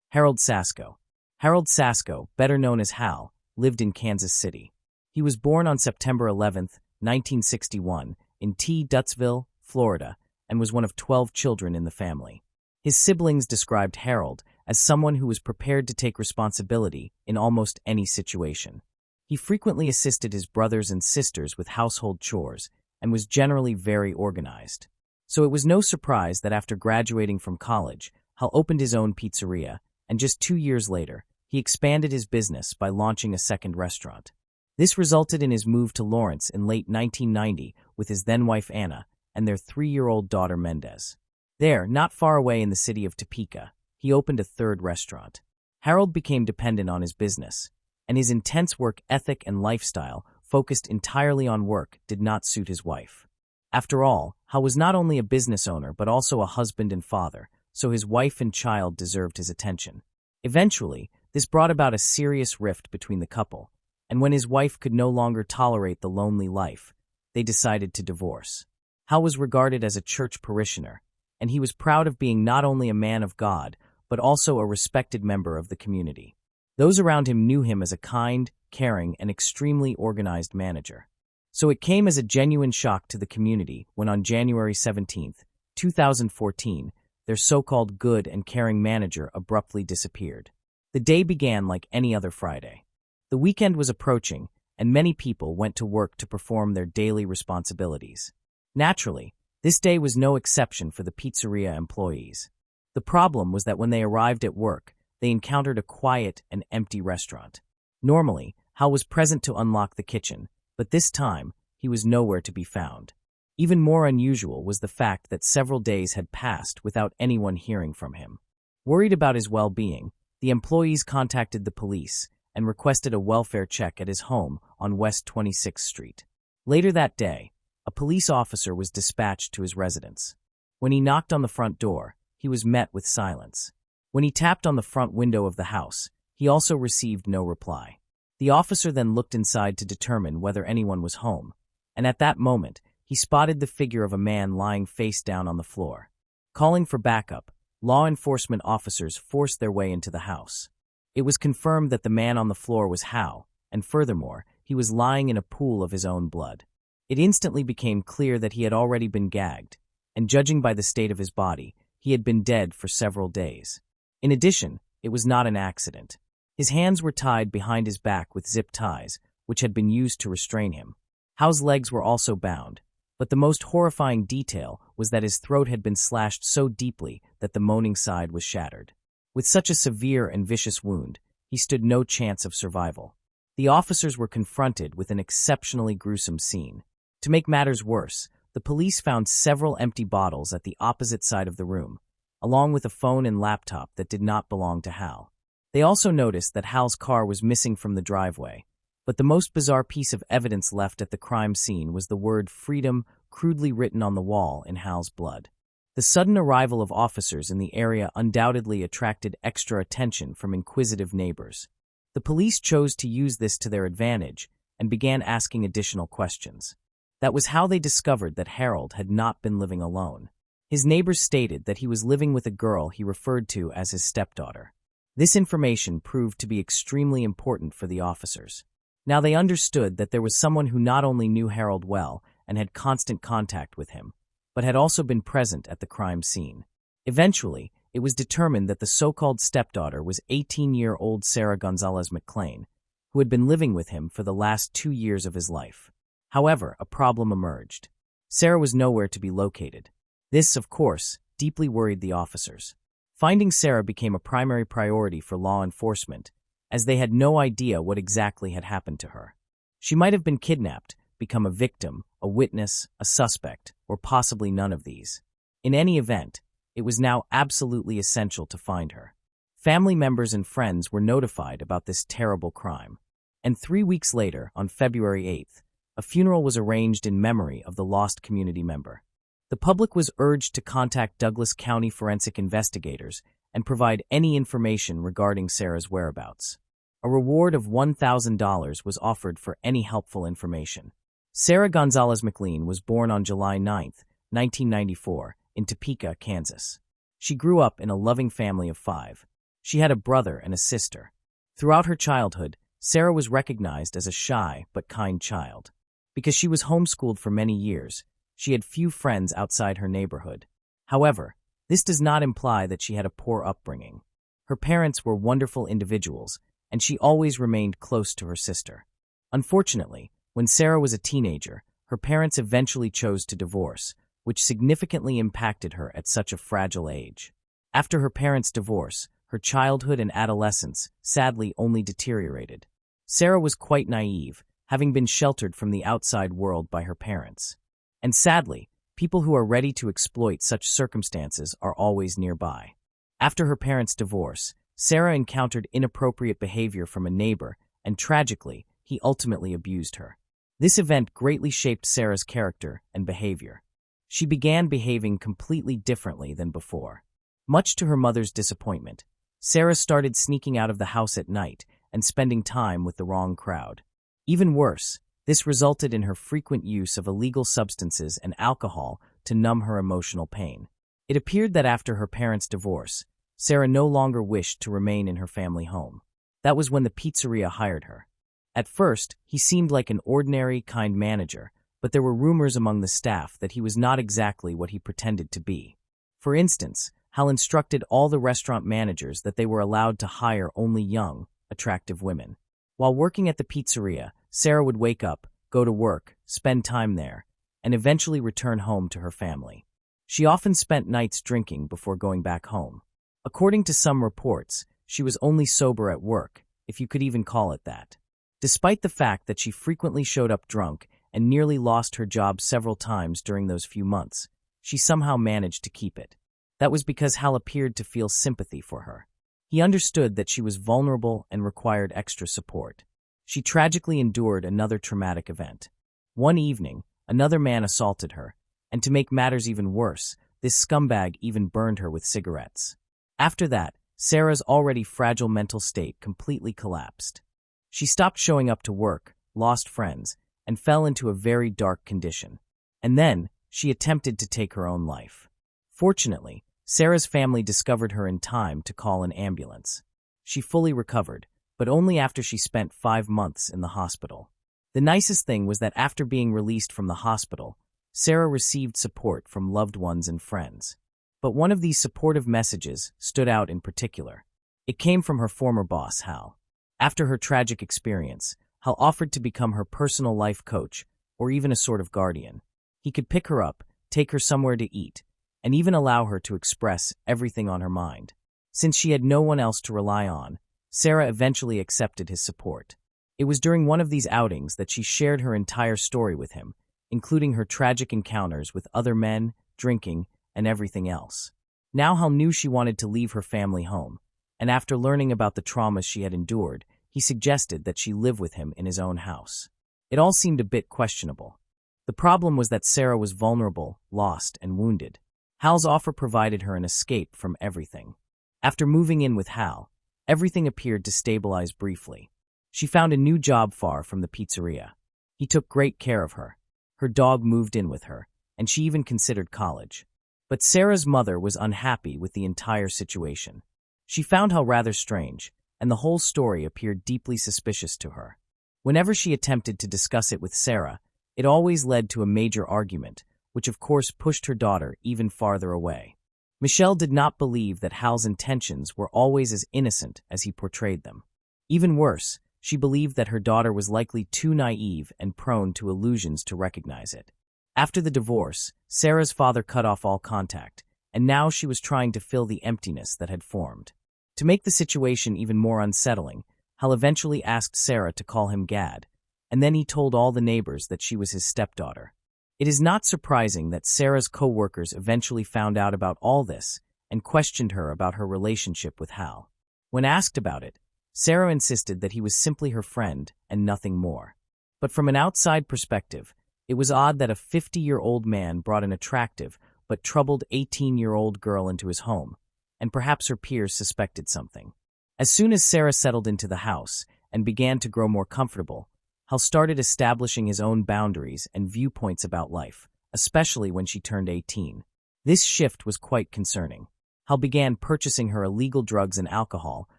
Harold Sasko. Harold Sasko, better known as Hal, lived in Kansas City. He was born on September 11, 1961, in Dutsville, Florida, and was one of 12 children in the family. His siblings described Harold as someone who was prepared to take responsibility in almost any situation. He frequently assisted his brothers and sisters with household chores and was generally very organized. So it was no surprise that after graduating from college, Hal opened his own pizzeria, and just 2 years later, he expanded his business by launching a second restaurant. This resulted in his move to Lawrence in late 1990 with his then-wife Anna and their 3-year-old daughter Mendez. There, not far away in the city of Topeka, he opened a third restaurant. Harold became dependent on his business, and his intense work ethic and lifestyle, focused entirely on work, did not suit his wife. After all, Hal was not only a business owner but also a husband and father, so his wife and child deserved his attention. Eventually, this brought about a serious rift between the couple, and when his wife could no longer tolerate the lonely life, they decided to divorce. Hal was regarded as a church parishioner, and he was proud of being not only a man of God, but also a respected member of the community. Those around him knew him as a kind, caring, and extremely organized manager. So it came as a genuine shock to the community when on January 17, 2014, their so-called good and caring manager abruptly disappeared. The day began like any other Friday. The weekend was approaching, and many people went to work to perform their daily responsibilities. Naturally, this day was no exception for the pizzeria employees. The problem was that when they arrived at work, they encountered a quiet and empty restaurant. Normally, Hal was present to unlock the kitchen, but this time, he was nowhere to be found. Even more unusual was the fact that several days had passed without anyone hearing from him. Worried about his well-being, the employees contacted the police and requested a welfare check at his home on West 26th Street. Later that day, a police officer was dispatched to his residence. When he knocked on the front door, he was met with silence. When he tapped on the front window of the house, he also received no reply. The officer then looked inside to determine whether anyone was home, and at that moment, he spotted the figure of a man lying face down on the floor. Calling for backup, law enforcement officers forced their way into the house. It was confirmed that the man on the floor was Hao, and furthermore, he was lying in a pool of his own blood. It instantly became clear that he had already been gagged, and judging by the state of his body, he had been dead for several days. In addition, it was not an accident. His hands were tied behind his back with zip ties, which had been used to restrain him. Hao's legs were also bound, but the most horrifying detail was that his throat had been slashed so deeply that the moaning side was shattered. With such a severe and vicious wound, he stood no chance of survival. The officers were confronted with an exceptionally gruesome scene. To make matters worse, the police found several empty bottles at the opposite side of the room, along with a phone and laptop that did not belong to Hao. They also noticed that Hal's car was missing from the driveway, but the most bizarre piece of evidence left at the crime scene was the word freedom crudely written on the wall in Hal's blood. The sudden arrival of officers in the area undoubtedly attracted extra attention from inquisitive neighbors. The police chose to use this to their advantage and began asking additional questions. That was how they discovered that Harold had not been living alone. His neighbors stated that he was living with a girl he referred to as his stepdaughter. This information proved to be extremely important for the officers. Now they understood that there was someone who not only knew Harold well and had constant contact with him, but had also been present at the crime scene. Eventually, it was determined that the so-called stepdaughter was 18-year-old Sarah Gonzalez McLean, who had been living with him for the last 2 years of his life. However, a problem emerged. Sarah was nowhere to be located. This, of course, deeply worried the officers. Finding Sarah became a primary priority for law enforcement, as they had no idea what exactly had happened to her. She might have been kidnapped, become a victim, a witness, a suspect, or possibly none of these. In any event, it was now absolutely essential to find her. Family members and friends were notified about this terrible crime. And 3 weeks later, on February 8th, a funeral was arranged in memory of the lost community member. The public was urged to contact Douglas County forensic investigators and provide any information regarding Sarah's whereabouts. A reward of $1,000 was offered for any helpful information. Sarah Gonzalez McLean was born on July 9, 1994, in Topeka, Kansas. She grew up in a loving family of 5. She had a brother and a sister. Throughout her childhood, Sarah was recognized as a shy but kind child. Because she was homeschooled for many years, she had few friends outside her neighborhood. However, this does not imply that she had a poor upbringing. Her parents were wonderful individuals, and she always remained close to her sister. Unfortunately, when Sarah was a teenager, her parents eventually chose to divorce, which significantly impacted her at such a fragile age. After her parents' divorce, her childhood and adolescence sadly only deteriorated. Sarah was quite naive, having been sheltered from the outside world by her parents. And sadly, people who are ready to exploit such circumstances are always nearby. After her parents' divorce, Sarah encountered inappropriate behavior from a neighbor, and tragically, he ultimately abused her. This event greatly shaped Sarah's character and behavior. She began behaving completely differently than before. Much to her mother's disappointment, Sarah started sneaking out of the house at night and spending time with the wrong crowd. Even worse, this resulted in her frequent use of illegal substances and alcohol to numb her emotional pain. It appeared that after her parents' divorce, Sarah no longer wished to remain in her family home. That was when the pizzeria hired her. At first, he seemed like an ordinary, kind manager, but there were rumors among the staff that he was not exactly what he pretended to be. For instance, Hal instructed all the restaurant managers that they were allowed to hire only young, attractive women. While working at the pizzeria, Sarah would wake up, go to work, spend time there, and eventually return home to her family. She often spent nights drinking before going back home. According to some reports, she was only sober at work, if you could even call it that. Despite the fact that she frequently showed up drunk and nearly lost her job several times during those few months, she somehow managed to keep it. That was because Hal appeared to feel sympathy for her. He understood that she was vulnerable and required extra support. She tragically endured another traumatic event. One evening, another man assaulted her, and to make matters even worse, this scumbag even burned her with cigarettes. After that, Sarah's already fragile mental state completely collapsed. She stopped showing up to work, lost friends, and fell into a very dark condition. And then, she attempted to take her own life. Fortunately, Sarah's family discovered her in time to call an ambulance. She fully recovered, but only after she spent 5 months in the hospital. The nicest thing was that after being released from the hospital, Sarah received support from loved ones and friends. But one of these supportive messages stood out in particular. It came from her former boss, Hal. After her tragic experience, Hal offered to become her personal life coach, or even a sort of guardian. He could pick her up, take her somewhere to eat, and even allow her to express everything on her mind. Since she had no one else to rely on, Sarah eventually accepted his support. It was during one of these outings that she shared her entire story with him, including her tragic encounters with other men, drinking, and everything else. Now Hal knew she wanted to leave her family home, and after learning about the traumas she had endured, he suggested that she live with him in his own house. It all seemed a bit questionable. The problem was that Sarah was vulnerable, lost, and wounded. Hal's offer provided her an escape from everything. After moving in with Hal, everything appeared to stabilize briefly. She found a new job far from the pizzeria. He took great care of her. Her dog moved in with her, and she even considered college. But Sarah's mother was unhappy with the entire situation. She found Hal rather strange, and the whole story appeared deeply suspicious to her. Whenever she attempted to discuss it with Sarah, it always led to a major argument, which of course pushed her daughter even farther away. Michelle did not believe that Hal's intentions were always as innocent as he portrayed them. Even worse, she believed that her daughter was likely too naive and prone to illusions to recognize it. After the divorce, Sarah's father cut off all contact, and now she was trying to fill the emptiness that had formed. To make the situation even more unsettling, Hal eventually asked Sarah to call him Gad, and then he told all the neighbors that she was his stepdaughter. It is not surprising that Sarah's co-workers eventually found out about all this and questioned her about her relationship with Hal. When asked about it, Sarah insisted that he was simply her friend and nothing more. But from an outside perspective, it was odd that a 50-year-old man brought an attractive but troubled 18-year-old girl into his home, and perhaps her peers suspected something. As soon as Sarah settled into the house and began to grow more comfortable, Hal started establishing his own boundaries and viewpoints about life, especially when she turned 18. This shift was quite concerning. Hal began purchasing her illegal drugs and alcohol,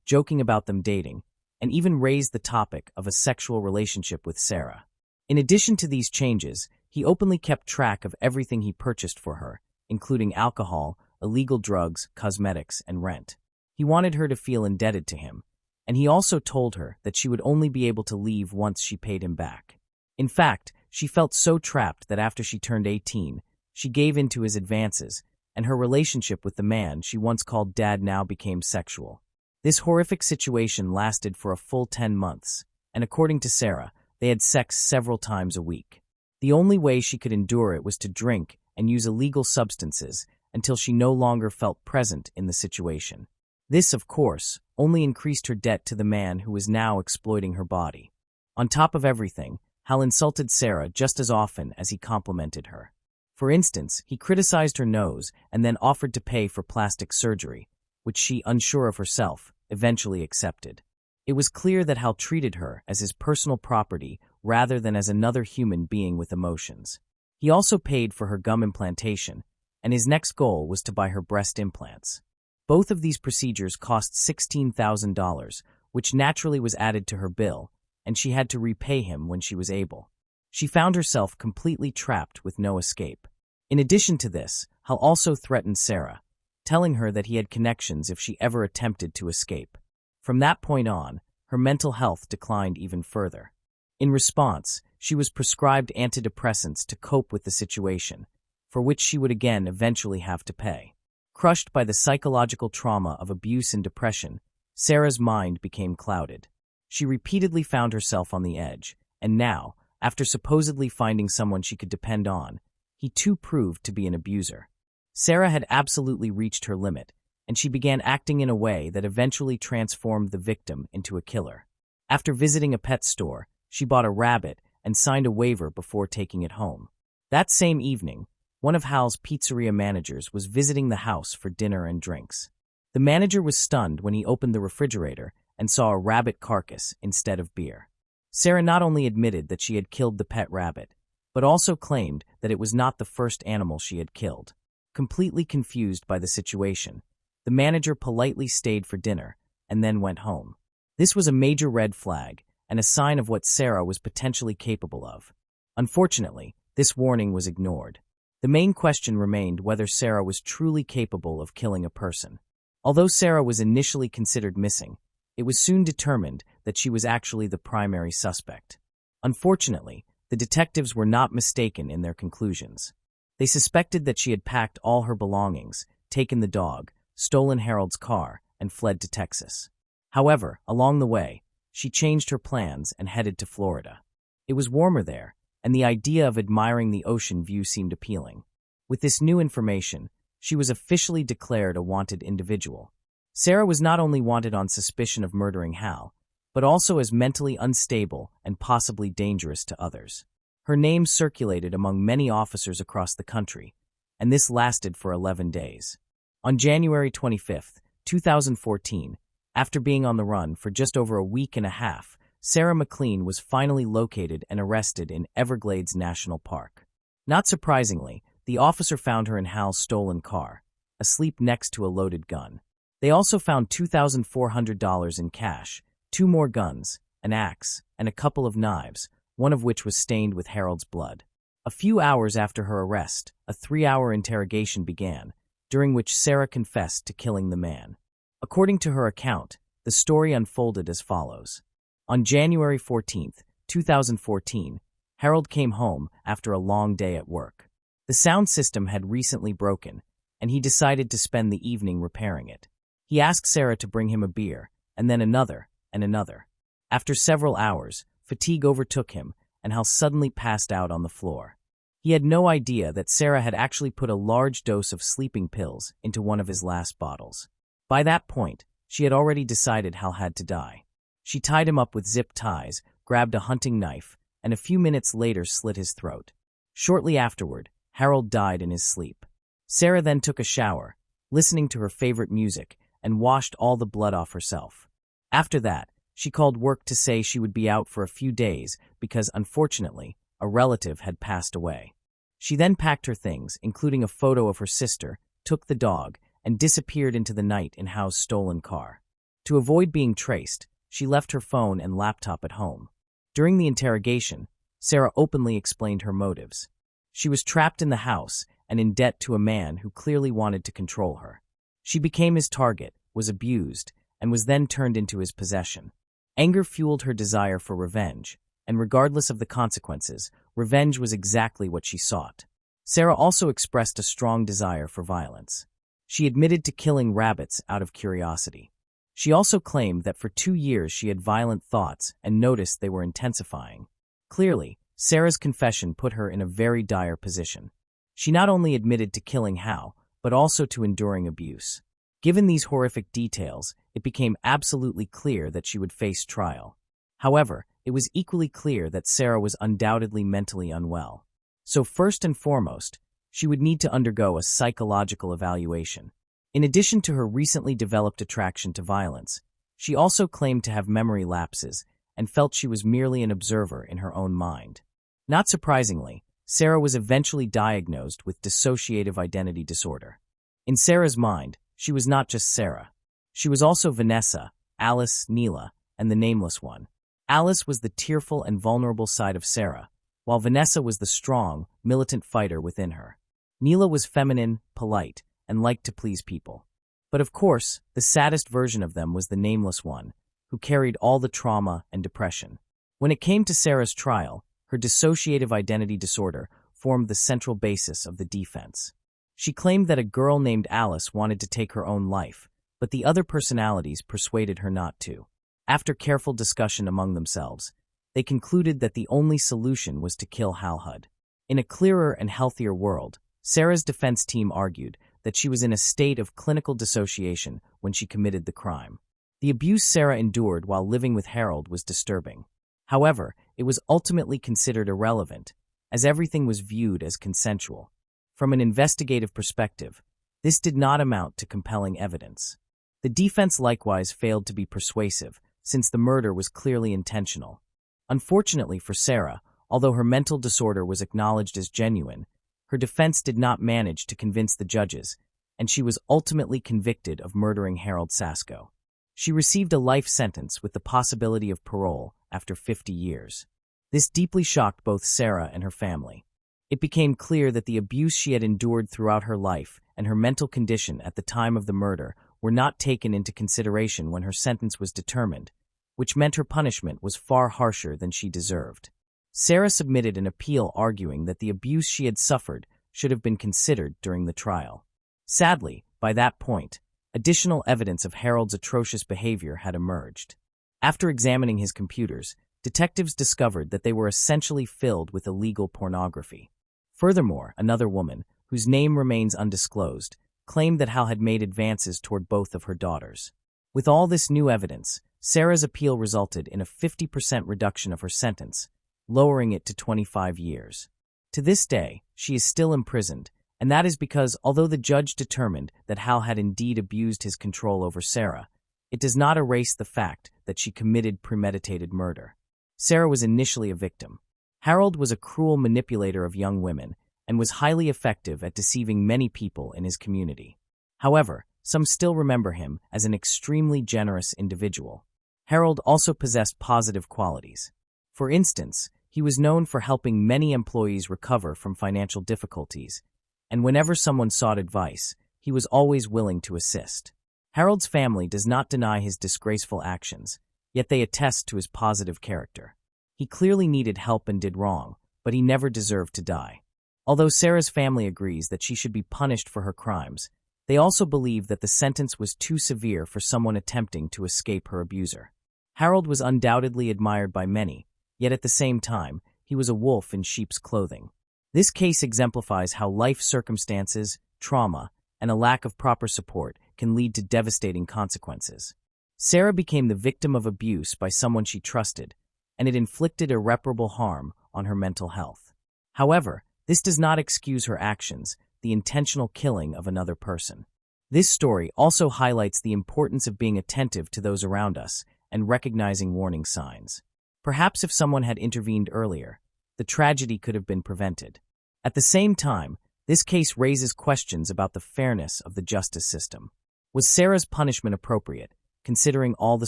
joking about them dating, and even raised the topic of a sexual relationship with Sarah. In addition to these changes, he openly kept track of everything he purchased for her, including alcohol, illegal drugs, cosmetics, and rent. He wanted her to feel indebted to him, and he also told her that she would only be able to leave once she paid him back. In fact, she felt so trapped that after she turned 18, she gave in to his advances, and her relationship with the man she once called Dad now became sexual. This horrific situation lasted for a full 10 months, and according to Sarah, they had sex several times a week. The only way she could endure it was to drink and use illegal substances until she no longer felt present in the situation. This, of course, only increased her debt to the man who was now exploiting her body. On top of everything, Hal insulted Sarah just as often as he complimented her. For instance, he criticized her nose and then offered to pay for plastic surgery, which she, unsure of herself, eventually accepted. It was clear that Hal treated her as his personal property rather than as another human being with emotions. He also paid for her gum implantation, and his next goal was to buy her breast implants. Both of these procedures cost $16,000, which naturally was added to her bill, and she had to repay him when she was able. She found herself completely trapped with no escape. In addition to this, Hal also threatened Sarah, telling her that he had connections if she ever attempted to escape. From that point on, her mental health declined even further. In response, she was prescribed antidepressants to cope with the situation, for which she would again eventually have to pay. Crushed by the psychological trauma of abuse and depression, Sarah's mind became clouded. She repeatedly found herself on the edge, and now, after supposedly finding someone she could depend on, he too proved to be an abuser. Sarah had absolutely reached her limit, and she began acting in a way that eventually transformed the victim into a killer. After visiting a pet store, she bought a rabbit and signed a waiver before taking it home. That same evening, one of Hal's pizzeria managers was visiting the house for dinner and drinks. The manager was stunned when he opened the refrigerator and saw a rabbit carcass instead of beer. Sarah not only admitted that she had killed the pet rabbit, but also claimed that it was not the first animal she had killed. Completely confused by the situation, the manager politely stayed for dinner and then went home. This was a major red flag and a sign of what Sarah was potentially capable of. Unfortunately, this warning was ignored. The main question remained whether Sarah was truly capable of killing a person. Although Sarah was initially considered missing, it was soon determined that she was actually the primary suspect. Unfortunately, the detectives were not mistaken in their conclusions. They suspected that she had packed all her belongings, taken the dog, stolen Harold's car, and fled to Texas. However, along the way, she changed her plans and headed to Florida. It was warmer there, and the idea of admiring the ocean view seemed appealing. With this new information, she was officially declared a wanted individual. Sarah was not only wanted on suspicion of murdering Hal, but also as mentally unstable and possibly dangerous to others. Her name circulated among many officers across the country, and this lasted for 11 days. On January 25, 2014, after being on the run for just over a week and a half, Sarah McLean was finally located and arrested in Everglades National Park. Not surprisingly, the officer found her in Hal's stolen car, asleep next to a loaded gun. They also found $2,400 in cash, 2 more guns, an axe, and a couple of knives, one of which was stained with Harold's blood. A few hours after her arrest, a 3-hour interrogation began, during which Sarah confessed to killing the man. According to her account, the story unfolded as follows. On January 14, 2014, Harold came home after a long day at work. The sound system had recently broken, and he decided to spend the evening repairing it. He asked Sarah to bring him a beer, and then another, and another. After several hours, fatigue overtook him, and Hal suddenly passed out on the floor. He had no idea that Sarah had actually put a large dose of sleeping pills into one of his last bottles. By that point, she had already decided Hal had to die. She tied him up with zip ties, grabbed a hunting knife, and a few minutes later slit his throat. Shortly afterward, Harold died in his sleep. Sarah then took a shower, listening to her favorite music, and washed all the blood off herself. After that, she called work to say she would be out for a few days because, unfortunately, a relative had passed away. She then packed her things, including a photo of her sister, took the dog, and disappeared into the night in Hal's stolen car. To avoid being traced, she left her phone and laptop at home. During the interrogation, Sarah openly explained her motives. She was trapped in the house and in debt to a man who clearly wanted to control her. She became his target, was abused, and was then turned into his possession. Anger fueled her desire for revenge, and regardless of the consequences, revenge was exactly what she sought. Sarah also expressed a strong desire for violence. She admitted to killing rabbits out of curiosity. She also claimed that for 2 years she had violent thoughts and noticed they were intensifying. Clearly, Sarah's confession put her in a very dire position. She not only admitted to killing Hal, but also to enduring abuse. Given these horrific details, it became absolutely clear that she would face trial. However, it was equally clear that Sarah was undoubtedly mentally unwell. So first and foremost, she would need to undergo a psychological evaluation. In addition to her recently developed attraction to violence, she also claimed to have memory lapses and felt she was merely an observer in her own mind. Not surprisingly, Sarah was eventually diagnosed with dissociative identity disorder. In Sarah's mind, she was not just Sarah. She was also Vanessa, Alice, Neela, and the nameless one. Alice was the tearful and vulnerable side of Sarah, while Vanessa was the strong, militant fighter within her. Neela was feminine, polite, and liked to please people. But of course, the saddest version of them was the nameless one, who carried all the trauma and depression. When it came to Sarah's trial, her dissociative identity disorder formed the central basis of the defense. She claimed that a girl named Alice wanted to take her own life, but the other personalities persuaded her not to. After careful discussion among themselves, they concluded that the only solution was to kill Hal Hudd. In a clearer and healthier world, Sarah's defense team argued that she was in a state of clinical dissociation when she committed the crime. The abuse Sarah endured while living with Harold was disturbing. However, it was ultimately considered irrelevant, as everything was viewed as consensual. From an investigative perspective, this did not amount to compelling evidence. The defense likewise failed to be persuasive, since the murder was clearly intentional. Unfortunately for Sarah, Although her mental disorder was acknowledged as genuine, her defense did not manage to convince the judges, and she was ultimately convicted of murdering Harold Sasko. She received a life sentence with the possibility of parole after 50 years. This deeply shocked both Sarah and her family. It became clear that the abuse she had endured throughout her life and her mental condition at the time of the murder were not taken into consideration when her sentence was determined, which meant her punishment was far harsher than she deserved. Sarah submitted an appeal arguing that the abuse she had suffered should have been considered during the trial. Sadly, by that point, additional evidence of Harold's atrocious behavior had emerged. After examining his computers, detectives discovered that they were essentially filled with illegal pornography. Furthermore, another woman, whose name remains undisclosed, claimed that Hal had made advances toward both of her daughters. With all this new evidence, Sarah's appeal resulted in a 50% reduction of her sentence, lowering it to 25 years. To this day, she is still imprisoned, and that is because although the judge determined that Hal had indeed abused his control over Sarah, it does not erase the fact that she committed premeditated murder. Sarah was initially a victim. Harold was a cruel manipulator of young women and was highly effective at deceiving many people in his community. However, some still remember him as an extremely generous individual. Harold also possessed positive qualities. For instance, he was known for helping many employees recover from financial difficulties, and whenever someone sought advice, he was always willing to assist. Harold's family does not deny his disgraceful actions, yet they attest to his positive character. He clearly needed help and did wrong, but he never deserved to die. Although Sarah's family agrees that she should be punished for her crimes, they also believe that the sentence was too severe for someone attempting to escape her abuser. Harold was undoubtedly admired by many, yet at the same time, he was a wolf in sheep's clothing. This case exemplifies how life circumstances, trauma, and a lack of proper support can lead to devastating consequences. Sarah became the victim of abuse by someone she trusted, and it inflicted irreparable harm on her mental health. However, this does not excuse her actions, the intentional killing of another person. This story also highlights the importance of being attentive to those around us and recognizing warning signs. Perhaps if someone had intervened earlier, the tragedy could have been prevented. At the same time, this case raises questions about the fairness of the justice system. Was Sarah's punishment appropriate, considering all the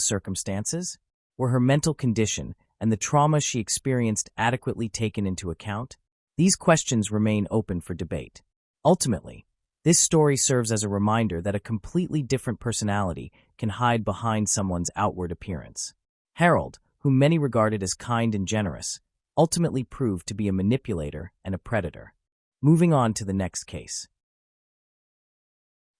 circumstances? Were her mental condition and the trauma she experienced adequately taken into account? These questions remain open for debate. Ultimately, this story serves as a reminder that a completely different personality can hide behind someone's outward appearance. Harold, whom many regarded as kind and generous, ultimately proved to be a manipulator and a predator. Moving on to the next case.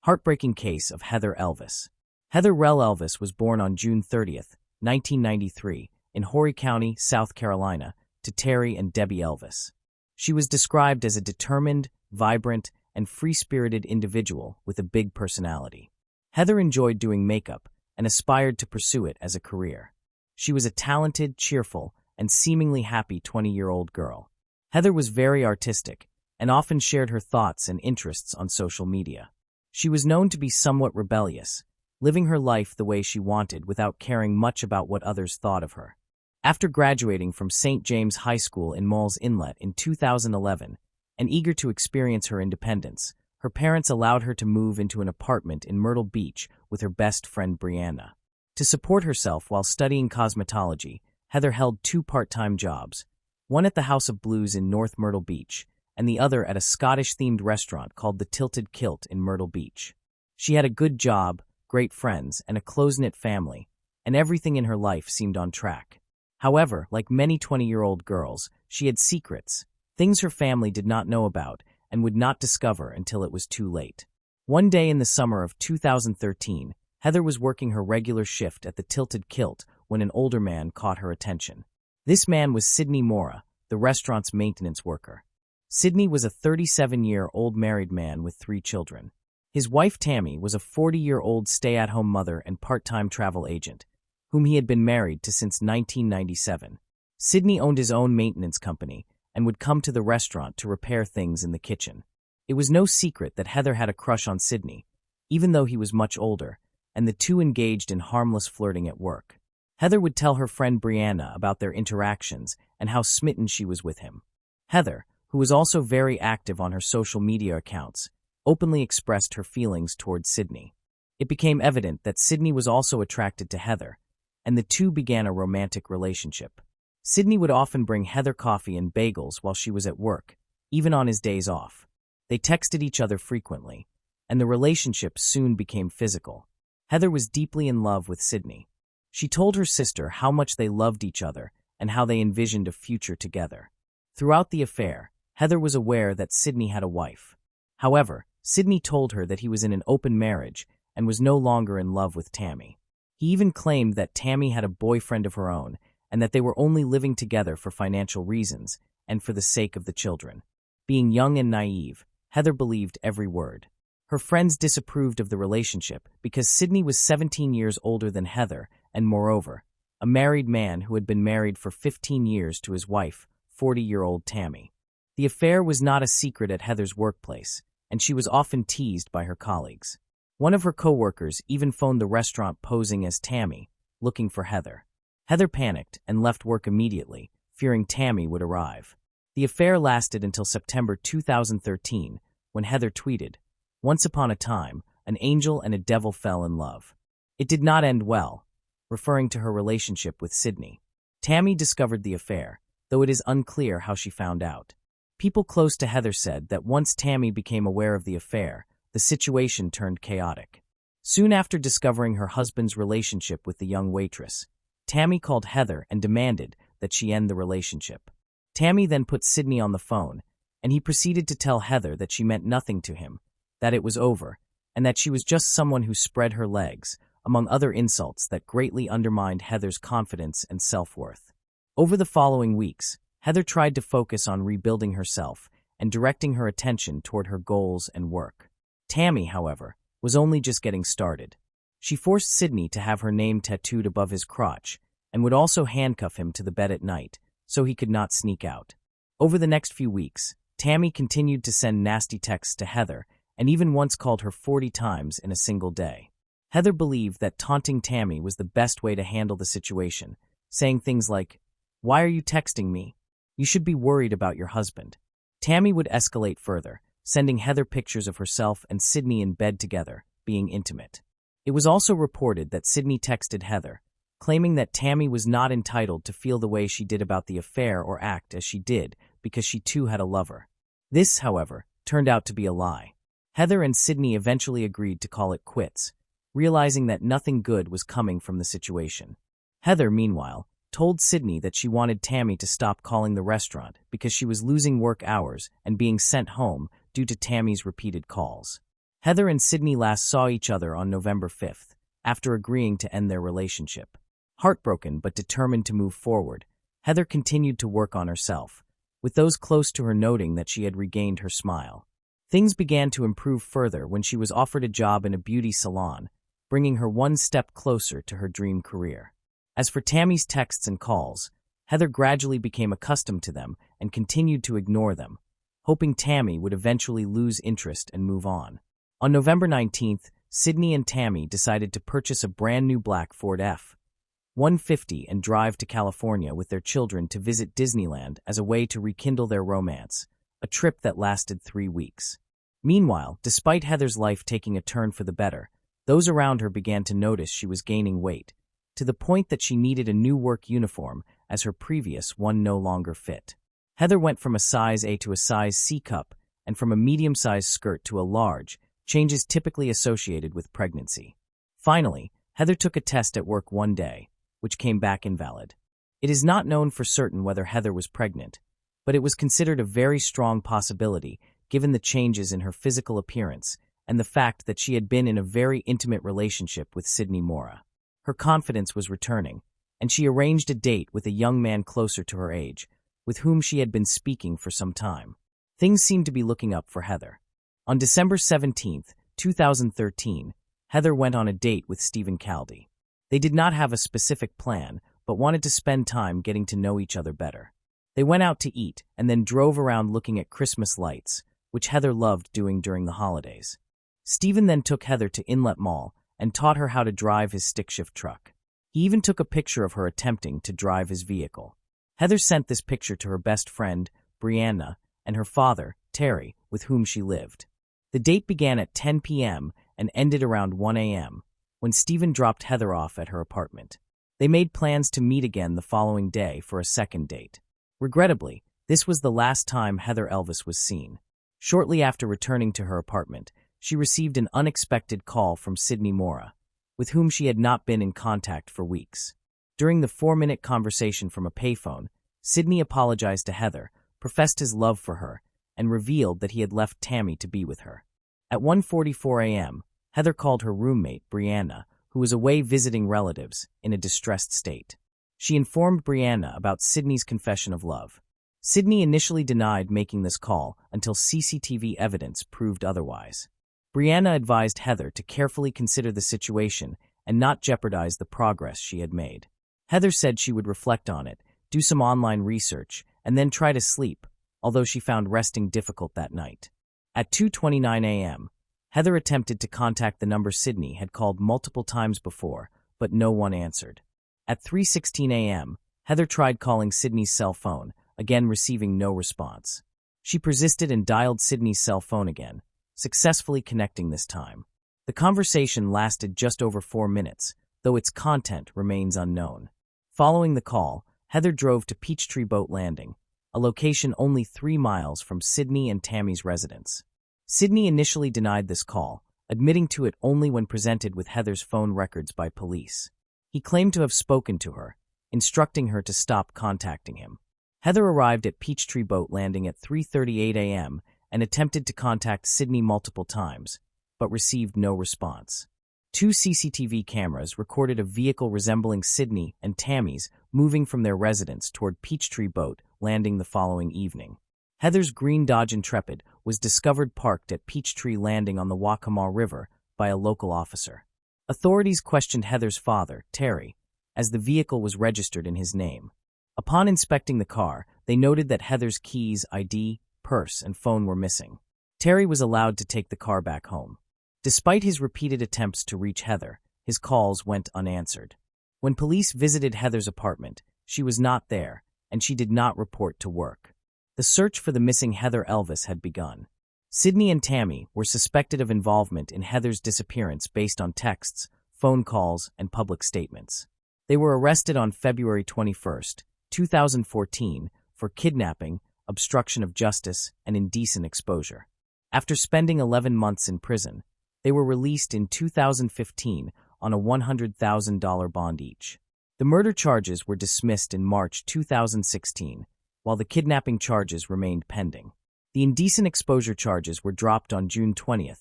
Heartbreaking case of Heather Elvis. Heather Rell Elvis was born on June 30, 1993, in Horry County, South Carolina, to Terry and Debbie Elvis. She was described as a determined, vibrant, and free-spirited individual with a big personality. Heather enjoyed doing makeup and aspired to pursue it as a career. She was a talented, cheerful, and seemingly happy 20-year-old girl. Heather was very artistic and often shared her thoughts and interests on social media. She was known to be somewhat rebellious, living her life the way she wanted without caring much about what others thought of her. After graduating from St. James High School in Mauls Inlet in 2011, and eager to experience her independence, her parents allowed her to move into an apartment in Myrtle Beach with her best friend Brianna. To support herself while studying cosmetology, Heather held 2 part-time jobs, one at the House of Blues in North Myrtle Beach, and the other at a Scottish-themed restaurant called the Tilted Kilt in Myrtle Beach. She had a good job, great friends, and a close-knit family, and everything in her life seemed on track. However, like many 20-year-old girls, she had secrets, things her family did not know about and would not discover until it was too late. One day in the summer of 2013, Heather was working her regular shift at the Tilted Kilt when an older man caught her attention. This man was Sidney Mora, the restaurant's maintenance worker. Sidney was a 37-year-old married man with 3 children. His wife Tammy was a 40-year-old stay-at-home mother and part-time travel agent, whom he had been married to since 1997. Sidney owned his own maintenance company and would come to the restaurant to repair things in the kitchen. It was no secret that Heather had a crush on Sidney, even though he was much older, and the two engaged in harmless flirting at work. Heather would tell her friend Brianna about their interactions and how smitten she was with him. Heather, who was also very active on her social media accounts, openly expressed her feelings towards Sydney. It became evident that Sydney was also attracted to Heather, and the two began a romantic relationship. Sydney would often bring Heather coffee and bagels while she was at work, even on his days off. They texted each other frequently, and the relationship soon became physical. Heather was deeply in love with Sydney. She told her sister how much they loved each other and how they envisioned a future together. Throughout the affair, Heather was aware that Sydney had a wife. However, Sydney told her that he was in an open marriage and was no longer in love with Tammy. He even claimed that Tammy had a boyfriend of her own and that they were only living together for financial reasons and for the sake of the children. Being young and naive, Heather believed every word. Her friends disapproved of the relationship because Sydney was 17 years older than Heather and, moreover, a married man who had been married for 15 years to his wife, 40-year-old Tammy. The affair was not a secret at Heather's workplace, and she was often teased by her colleagues. One of her co-workers even phoned the restaurant posing as Tammy, looking for Heather. Heather panicked and left work immediately, fearing Tammy would arrive. The affair lasted until September 2013, when Heather tweeted, "Once upon a time, an angel and a devil fell in love." It did not end well, referring to her relationship with Sydney. Tammy discovered the affair, though it is unclear how she found out. People close to Heather said that once Tammy became aware of the affair, the situation turned chaotic. Soon after discovering her husband's relationship with the young waitress, Tammy called Heather and demanded that she end the relationship. Tammy then put Sydney on the phone, and he proceeded to tell Heather that she meant nothing to him, that it was over, and that she was just someone who spread her legs, among other insults that greatly undermined Heather's confidence and self-worth. Over the following weeks, Heather tried to focus on rebuilding herself and directing her attention toward her goals and work. Tammy, however, was only just getting started. She forced Sydney to have her name tattooed above his crotch and would also handcuff him to the bed at night so he could not sneak out. Over the next few weeks, Tammy continued to send nasty texts to Heather and even once called her 40 times in a single day. Heather believed that taunting Tammy was the best way to handle the situation, saying things like, "Why are you texting me? You should be worried about your husband." Tammy would escalate further, sending Heather pictures of herself and Sydney in bed together, being intimate. It was also reported that Sydney texted Heather, claiming that Tammy was not entitled to feel the way she did about the affair or act as she did because she too had a lover. This, however, turned out to be a lie. Heather and Sydney eventually agreed to call it quits, realizing that nothing good was coming from the situation. Heather, meanwhile, told Sydney that she wanted Tammy to stop calling the restaurant because she was losing work hours and being sent home due to Tammy's repeated calls. Heather and Sydney last saw each other on November 5th, after agreeing to end their relationship. Heartbroken but determined to move forward, Heather continued to work on herself, with those close to her noting that she had regained her smile. Things began to improve further when she was offered a job in a beauty salon, bringing her one step closer to her dream career. As for Tammy's texts and calls, Heather gradually became accustomed to them and continued to ignore them, hoping Tammy would eventually lose interest and move on. On November 19th, Sydney and Tammy decided to purchase a brand new black Ford F-150 and drive to California with their children to visit Disneyland as a way to rekindle their romance, a trip that lasted 3 weeks. Meanwhile, despite Heather's life taking a turn for the better, those around her began to notice she was gaining weight, to the point that she needed a new work uniform as her previous one no longer fit. Heather went from a size A to a size C cup and from a medium-sized skirt to a large, changes typically associated with pregnancy. Finally, Heather took a test at work one day, which came back invalid. It is not known for certain whether Heather was pregnant, but it was considered a very strong possibility given the changes in her physical appearance and the fact that she had been in a very intimate relationship with Sydney Mora. Her confidence was returning, and she arranged a date with a young man closer to her age, with whom she had been speaking for some time. Things seemed to be looking up for Heather. On December 17, 2013, Heather went on a date with Stephen Caldy. They did not have a specific plan, but wanted to spend time getting to know each other better. They went out to eat and then drove around looking at Christmas lights, which Heather loved doing during the holidays. Stephen then took Heather to Inlet Mall and taught her how to drive his stick-shift truck. He even took a picture of her attempting to drive his vehicle. Heather sent this picture to her best friend, Brianna, and her father, Terry, with whom she lived. The date began at 10 p.m. and ended around 1 a.m., when Stephen dropped Heather off at her apartment. They made plans to meet again the following day for a second date. Regrettably, this was the last time Heather Elvis was seen. Shortly after returning to her apartment, she received an unexpected call from Sydney Mora, with whom she had not been in contact for weeks. During the 4-minute conversation from a payphone, Sydney apologized to Heather, professed his love for her, and revealed that he had left Tammy to be with her. At 1:44 a.m., Heather called her roommate, Brianna, who was away visiting relatives, in a distressed state. She informed Brianna about Sydney's confession of love. Sydney initially denied making this call until CCTV evidence proved otherwise. Brianna advised Heather to carefully consider the situation and not jeopardize the progress she had made. Heather said she would reflect on it, do some online research, and then try to sleep, although she found resting difficult that night. At 2:29 a.m., Heather attempted to contact the number Sydney had called multiple times before, but no one answered. At 3:16 a.m., Heather tried calling Sydney's cell phone, again receiving no response. She persisted and dialed Sydney's cell phone again, successfully connecting this time. The conversation lasted just over 4 minutes, though its content remains unknown. Following the call, Heather drove to Peachtree Boat Landing, a location only 3 miles from Sydney and Tammy's residence. Sydney initially denied this call, admitting to it only when presented with Heather's phone records by police. He claimed to have spoken to her, instructing her to stop contacting him. Heather arrived at Peachtree Boat Landing at 3:38 a.m. and attempted to contact Sydney multiple times, but received no response. 2 CCTV cameras recorded a vehicle resembling Sydney and Tammy's moving from their residence toward Peachtree Boat Landing the following evening. Heather's green Dodge Intrepid was discovered parked at Peachtree Landing on the Waccamaw River by a local officer. Authorities questioned Heather's father, Terry, as the vehicle was registered in his name. Upon inspecting the car, they noted that Heather's keys, ID, purse, and phone were missing. Terry was allowed to take the car back home. Despite his repeated attempts to reach Heather, his calls went unanswered. When police visited Heather's apartment, she was not there, and she did not report to work. The search for the missing Heather Elvis had begun. Sydney and Tammy were suspected of involvement in Heather's disappearance based on texts, phone calls, and public statements. They were arrested on February 21, 2014, for kidnapping, obstruction of justice, and indecent exposure. After spending 11 months in prison, they were released in 2015 on a $100,000 bond each. The murder charges were dismissed in March 2016, while the kidnapping charges remained pending. The indecent exposure charges were dropped on June 20,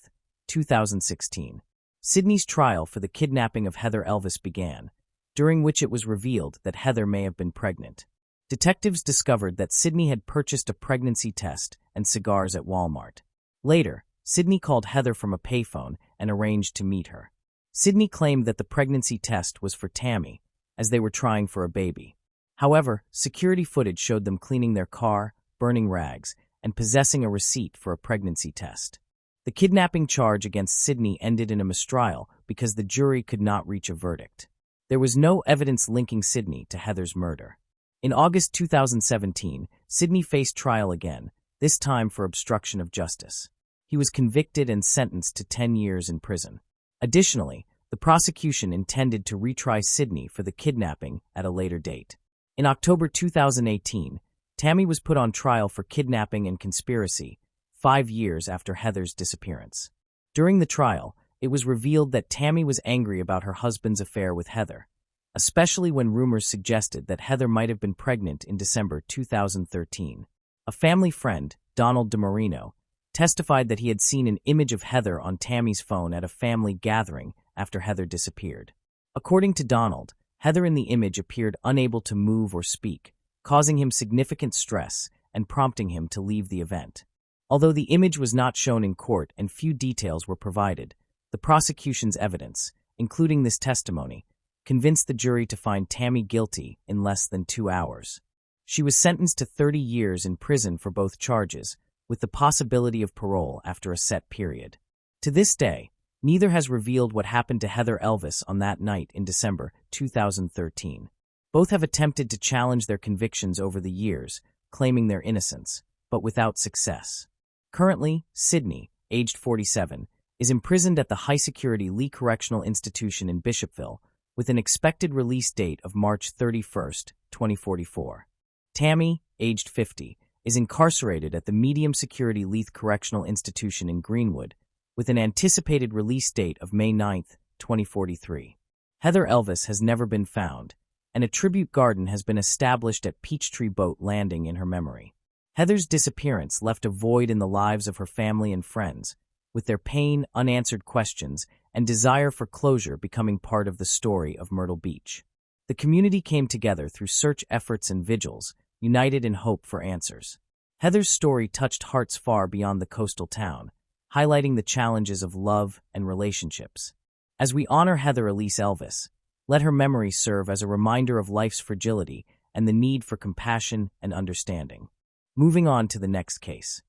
2016. Sydney's trial for the kidnapping of Heather Elvis began, during which it was revealed that Heather may have been pregnant. Detectives discovered that Sydney had purchased a pregnancy test and cigars at Walmart. Later, Sydney called Heather from a payphone and arranged to meet her. Sydney claimed that the pregnancy test was for Tammy, as they were trying for a baby. However, security footage showed them cleaning their car, burning rags, and possessing a receipt for a pregnancy test. The kidnapping charge against Sydney ended in a mistrial because the jury could not reach a verdict. There was no evidence linking Sydney to Heather's murder. In August 2017, Sydney faced trial again, this time for obstruction of justice. He was convicted and sentenced to 10 years in prison. Additionally, the prosecution intended to retry Sydney for the kidnapping at a later date. In October 2018, Tammy was put on trial for kidnapping and conspiracy, 5 years after Heather's disappearance. During the trial, it was revealed that Tammy was angry about her husband's affair with Heather, especially when rumors suggested that Heather might have been pregnant in December 2013. A family friend, Donald DeMarino, testified that he had seen an image of Heather on Tammy's phone at a family gathering after Heather disappeared. According to Donald, Heather in the image appeared unable to move or speak, causing him significant stress and prompting him to leave the event. Although the image was not shown in court and few details were provided, the prosecution's evidence, including this testimony, convinced the jury to find Tammy guilty in less than 2 hours. She was sentenced to 30 years in prison for both charges, with the possibility of parole after a set period. To this day, neither has revealed what happened to Heather Elvis on that night in December 2013. Both have attempted to challenge their convictions over the years, claiming their innocence, but without success. Currently, Sydney, aged 47, is imprisoned at the high-security Lee Correctional Institution in Bishopville, with an expected release date of March 31, 2044. Tammy, aged 50, is incarcerated at the medium-security Leith Correctional Institution in Greenwood, with an anticipated release date of May 9, 2043. Heather Elvis has never been found, and a tribute garden has been established at Peachtree Boat Landing in her memory. Heather's disappearance left a void in the lives of her family and friends, with their pain, unanswered questions, and desire for closure becoming part of the story of Myrtle Beach. The community came together through search efforts and vigils, united in hope for answers. Heather's story touched hearts far beyond the coastal town, highlighting the challenges of love and relationships. As we honor Heather Elise Elvis, let her memory serve as a reminder of life's fragility and the need for compassion and understanding. Moving on to the next case.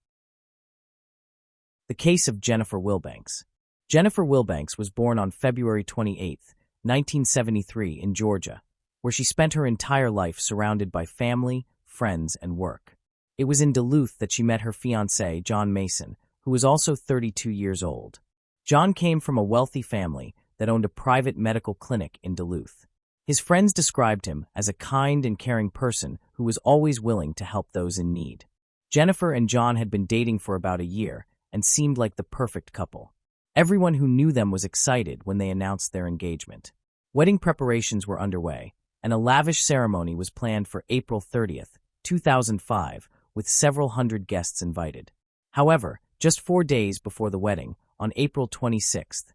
The case of Jennifer Wilbanks. Jennifer Wilbanks was born on February 28, 1973 in Georgia, where she spent her entire life surrounded by family, friends, and work. It was in Duluth that she met her fiancé, John Mason, who was also 32 years old. John came from a wealthy family that owned a private medical clinic in Duluth. His friends described him as a kind and caring person who was always willing to help those in need. Jennifer and John had been dating for about a year and seemed like the perfect couple. Everyone who knew them was excited when they announced their engagement. Wedding preparations were underway, and a lavish ceremony was planned for April 30, 2005, with several hundred guests invited. However, just 4 days before the wedding, on April 26,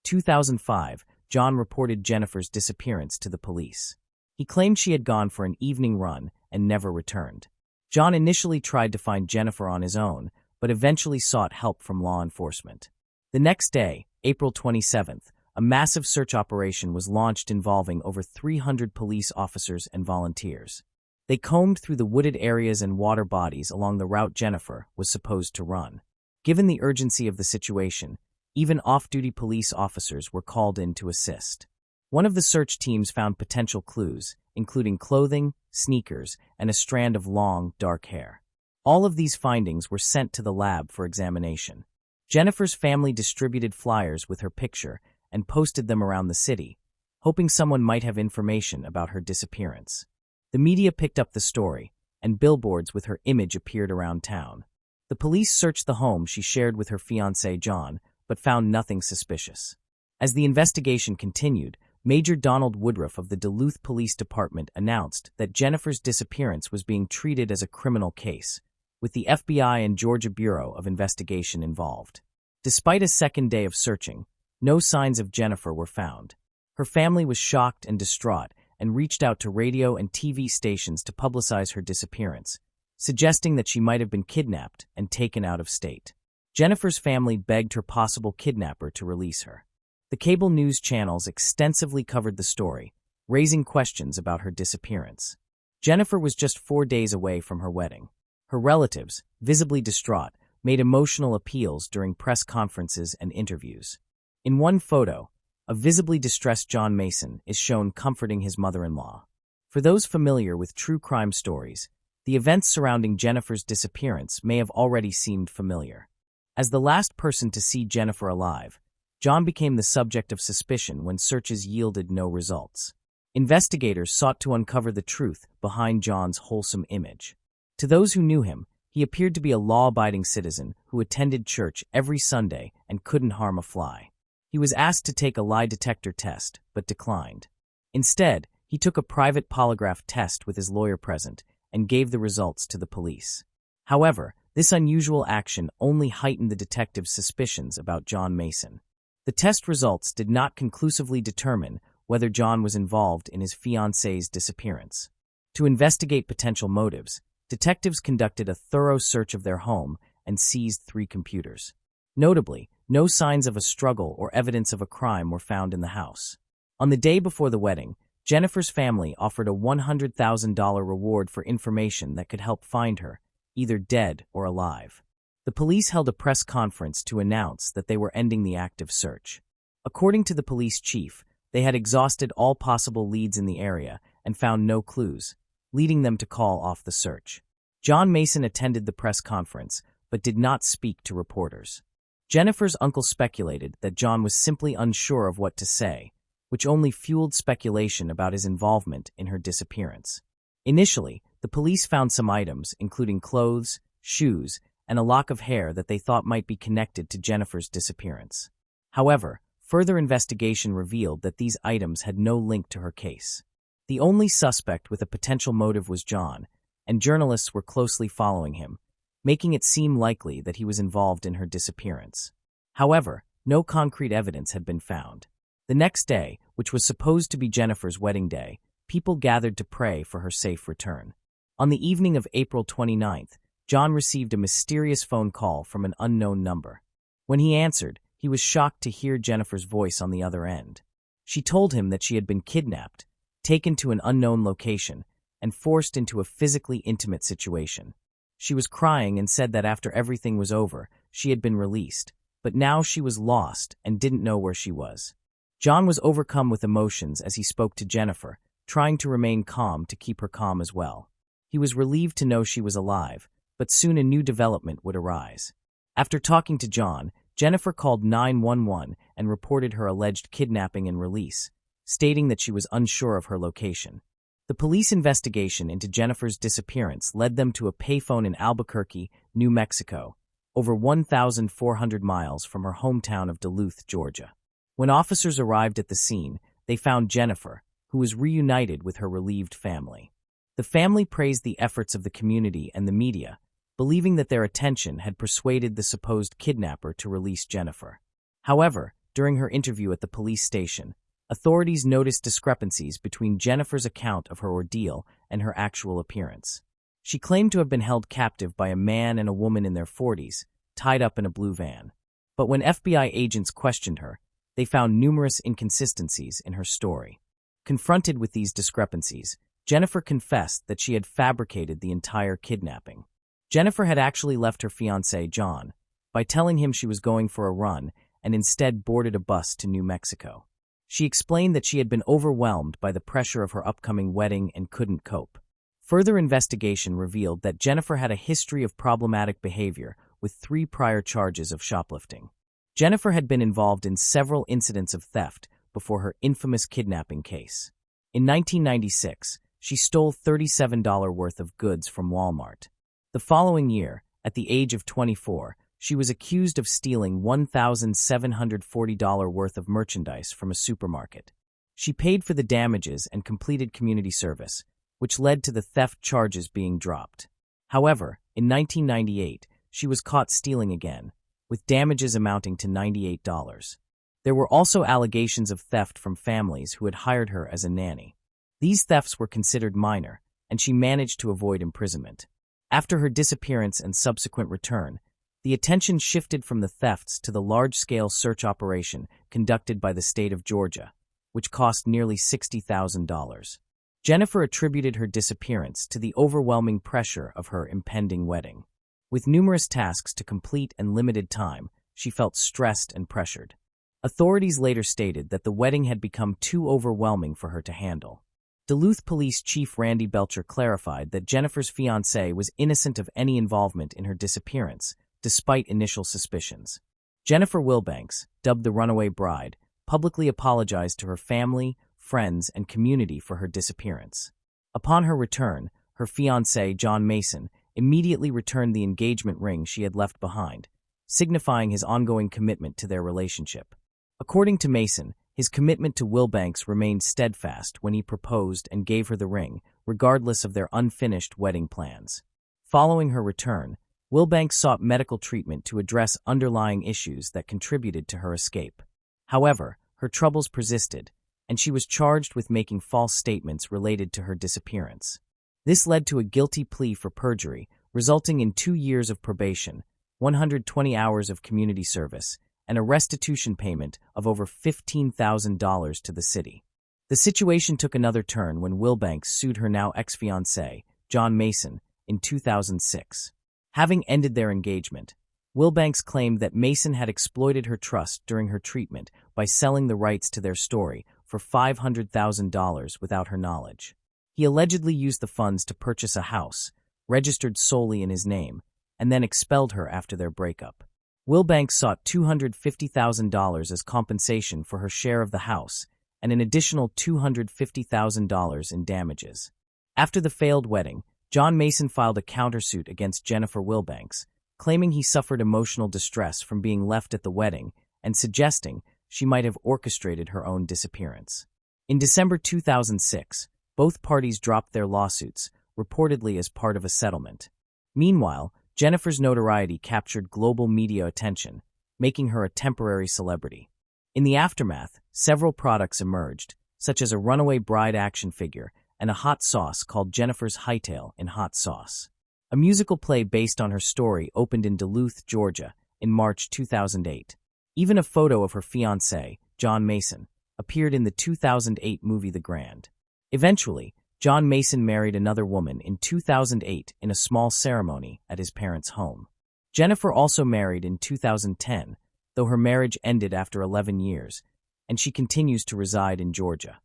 2005, John reported Jennifer's disappearance to the police. He claimed she had gone for an evening run and never returned. John initially tried to find Jennifer on his own, but eventually sought help from law enforcement. The next day, April 27th, a massive search operation was launched involving over 300 police officers and volunteers. They combed through the wooded areas and water bodies along the route Jennifer was supposed to run. Given the urgency of the situation, even off-duty police officers were called in to assist. One of the search teams found potential clues, including clothing, sneakers, and a strand of long, dark hair. All of these findings were sent to the lab for examination. Jennifer's family distributed flyers with her picture and posted them around the city, hoping someone might have information about her disappearance. The media picked up the story, and billboards with her image appeared around town. The police searched the home she shared with her fiancé John, but found nothing suspicious. As the investigation continued, Major Donald Woodruff of the Duluth Police Department announced that Jennifer's disappearance was being treated as a criminal case, with the FBI and Georgia Bureau of Investigation involved. Despite a second day of searching, no signs of Jennifer were found. Her family was shocked and distraught and reached out to radio and TV stations to publicize her disappearance, suggesting that she might have been kidnapped and taken out of state. Jennifer's family begged her possible kidnapper to release her. The cable news channels extensively covered the story, raising questions about her disappearance. Jennifer was just 4 days away from her wedding. Her relatives, visibly distraught, made emotional appeals during press conferences and interviews. In one photo, a visibly distressed John Mason is shown comforting his mother-in-law. For those familiar with true crime stories, the events surrounding Jennifer's disappearance may have already seemed familiar. As the last person to see Jennifer alive, John became the subject of suspicion when searches yielded no results. Investigators sought to uncover the truth behind John's wholesome image. To those who knew him, he appeared to be a law-abiding citizen who attended church every Sunday and couldn't harm a fly. He was asked to take a lie detector test, but declined. Instead, he took a private polygraph test with his lawyer present and gave the results to the police. However, this unusual action only heightened the detective's suspicions about John Mason. The test results did not conclusively determine whether John was involved in his fiancée's disappearance. To investigate potential motives, detectives conducted a thorough search of their home and seized 3 computers. Notably, no signs of a struggle or evidence of a crime were found in the house. On the day before the wedding, Jennifer's family offered a $100,000 reward for information that could help find her, either dead or alive. The police held a press conference to announce that they were ending the active search. According to the police chief, they had exhausted all possible leads in the area and found no clues, leading them to call off the search. John Mason attended the press conference, but did not speak to reporters. Jennifer's uncle speculated that John was simply unsure of what to say, which only fueled speculation about his involvement in her disappearance. Initially, the police found some items, including clothes, shoes, and a lock of hair that they thought might be connected to Jennifer's disappearance. However, further investigation revealed that these items had no link to her case. The only suspect with a potential motive was John, and journalists were closely following him, making it seem likely that he was involved in her disappearance. However, no concrete evidence had been found. The next day, which was supposed to be Jennifer's wedding day, people gathered to pray for her safe return. On the evening of April 29th, John received a mysterious phone call from an unknown number. When he answered, he was shocked to hear Jennifer's voice on the other end. She told him that she had been kidnapped, taken to an unknown location, and forced into a physically intimate situation. She was crying and said that after everything was over, she had been released, but now she was lost and didn't know where she was. John was overcome with emotions as he spoke to Jennifer, trying to remain calm to keep her calm as well. He was relieved to know she was alive, but soon a new development would arise. After talking to John, Jennifer called 911 and reported her alleged kidnapping and release, stating that she was unsure of her location. The police investigation into Jennifer's disappearance led them to a payphone in Albuquerque, New Mexico, over 1,400 miles from her hometown of Duluth, Georgia. When officers arrived at the scene, they found Jennifer, who was reunited with her relieved family. The family praised the efforts of the community and the media, believing that their attention had persuaded the supposed kidnapper to release Jennifer. However, during her interview at the police station, authorities noticed discrepancies between Jennifer's account of her ordeal and her actual appearance. She claimed to have been held captive by a man and a woman in their 40s, tied up in a blue van. But when FBI agents questioned her, they found numerous inconsistencies in her story. Confronted with these discrepancies, Jennifer confessed that she had fabricated the entire kidnapping. Jennifer had actually left her fiancé, John, by telling him she was going for a run and instead boarded a bus to New Mexico. She explained that she had been overwhelmed by the pressure of her upcoming wedding and couldn't cope. Further investigation revealed that Jennifer had a history of problematic behavior with 3 prior charges of shoplifting. Jennifer had been involved in several incidents of theft before her infamous kidnapping case. In 1996, she stole $37 worth of goods from Walmart. The following year, at the age of 24, she was accused of stealing $1,740 worth of merchandise from a supermarket. She paid for the damages and completed community service, which led to the theft charges being dropped. However, in 1998, she was caught stealing again, with damages amounting to $98. There were also allegations of theft from families who had hired her as a nanny. These thefts were considered minor, and she managed to avoid imprisonment. After her disappearance and subsequent return, the attention shifted from the thefts to the large-scale search operation conducted by the state of Georgia, which cost nearly $60,000. Jennifer attributed her disappearance to the overwhelming pressure of her impending wedding. With numerous tasks to complete and limited time, she felt stressed and pressured. Authorities later stated that the wedding had become too overwhelming for her to handle. Duluth Police Chief Randy Belcher clarified that Jennifer's fiancé was innocent of any involvement in her disappearance, despite initial suspicions. Jennifer Wilbanks, dubbed the runaway bride, publicly apologized to her family, friends, and community for her disappearance. Upon her return, her fiancé, John Mason, immediately returned the engagement ring she had left behind, signifying his ongoing commitment to their relationship. According to Mason, his commitment to Wilbanks remained steadfast when he proposed and gave her the ring, regardless of their unfinished wedding plans. Following her return, Wilbanks sought medical treatment to address underlying issues that contributed to her escape. However, her troubles persisted, and she was charged with making false statements related to her disappearance. This led to a guilty plea for perjury, resulting in 2 years of probation, 120 hours of community service, and a restitution payment of over $15,000 to the city. The situation took another turn when Wilbanks sued her now ex-fiancé, John Mason, in 2006. Having ended their engagement, Wilbanks claimed that Mason had exploited her trust during her treatment by selling the rights to their story for $500,000 without her knowledge. He allegedly used the funds to purchase a house, registered solely in his name, and then expelled her after their breakup. Wilbanks sought $250,000 as compensation for her share of the house and an additional $250,000 in damages. After the failed wedding, John Mason filed a countersuit against Jennifer Wilbanks, claiming he suffered emotional distress from being left at the wedding and suggesting she might have orchestrated her own disappearance. In December 2006, both parties dropped their lawsuits, reportedly as part of a settlement. Meanwhile, Jennifer's notoriety captured global media attention, making her a temporary celebrity. In the aftermath, several products emerged, such as a runaway bride action figure and a hot sauce called Jennifer's Hightail in Hot Sauce. A musical play based on her story opened in Duluth, Georgia, in March 2008. Even a photo of her fiancé, John Mason, appeared in the 2008 movie The Grand. Eventually, John Mason married another woman in 2008 in a small ceremony at his parents' home. Jennifer also married in 2010, though her marriage ended after 11 years, and she continues to reside in Georgia.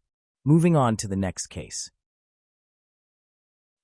Moving on to the next case.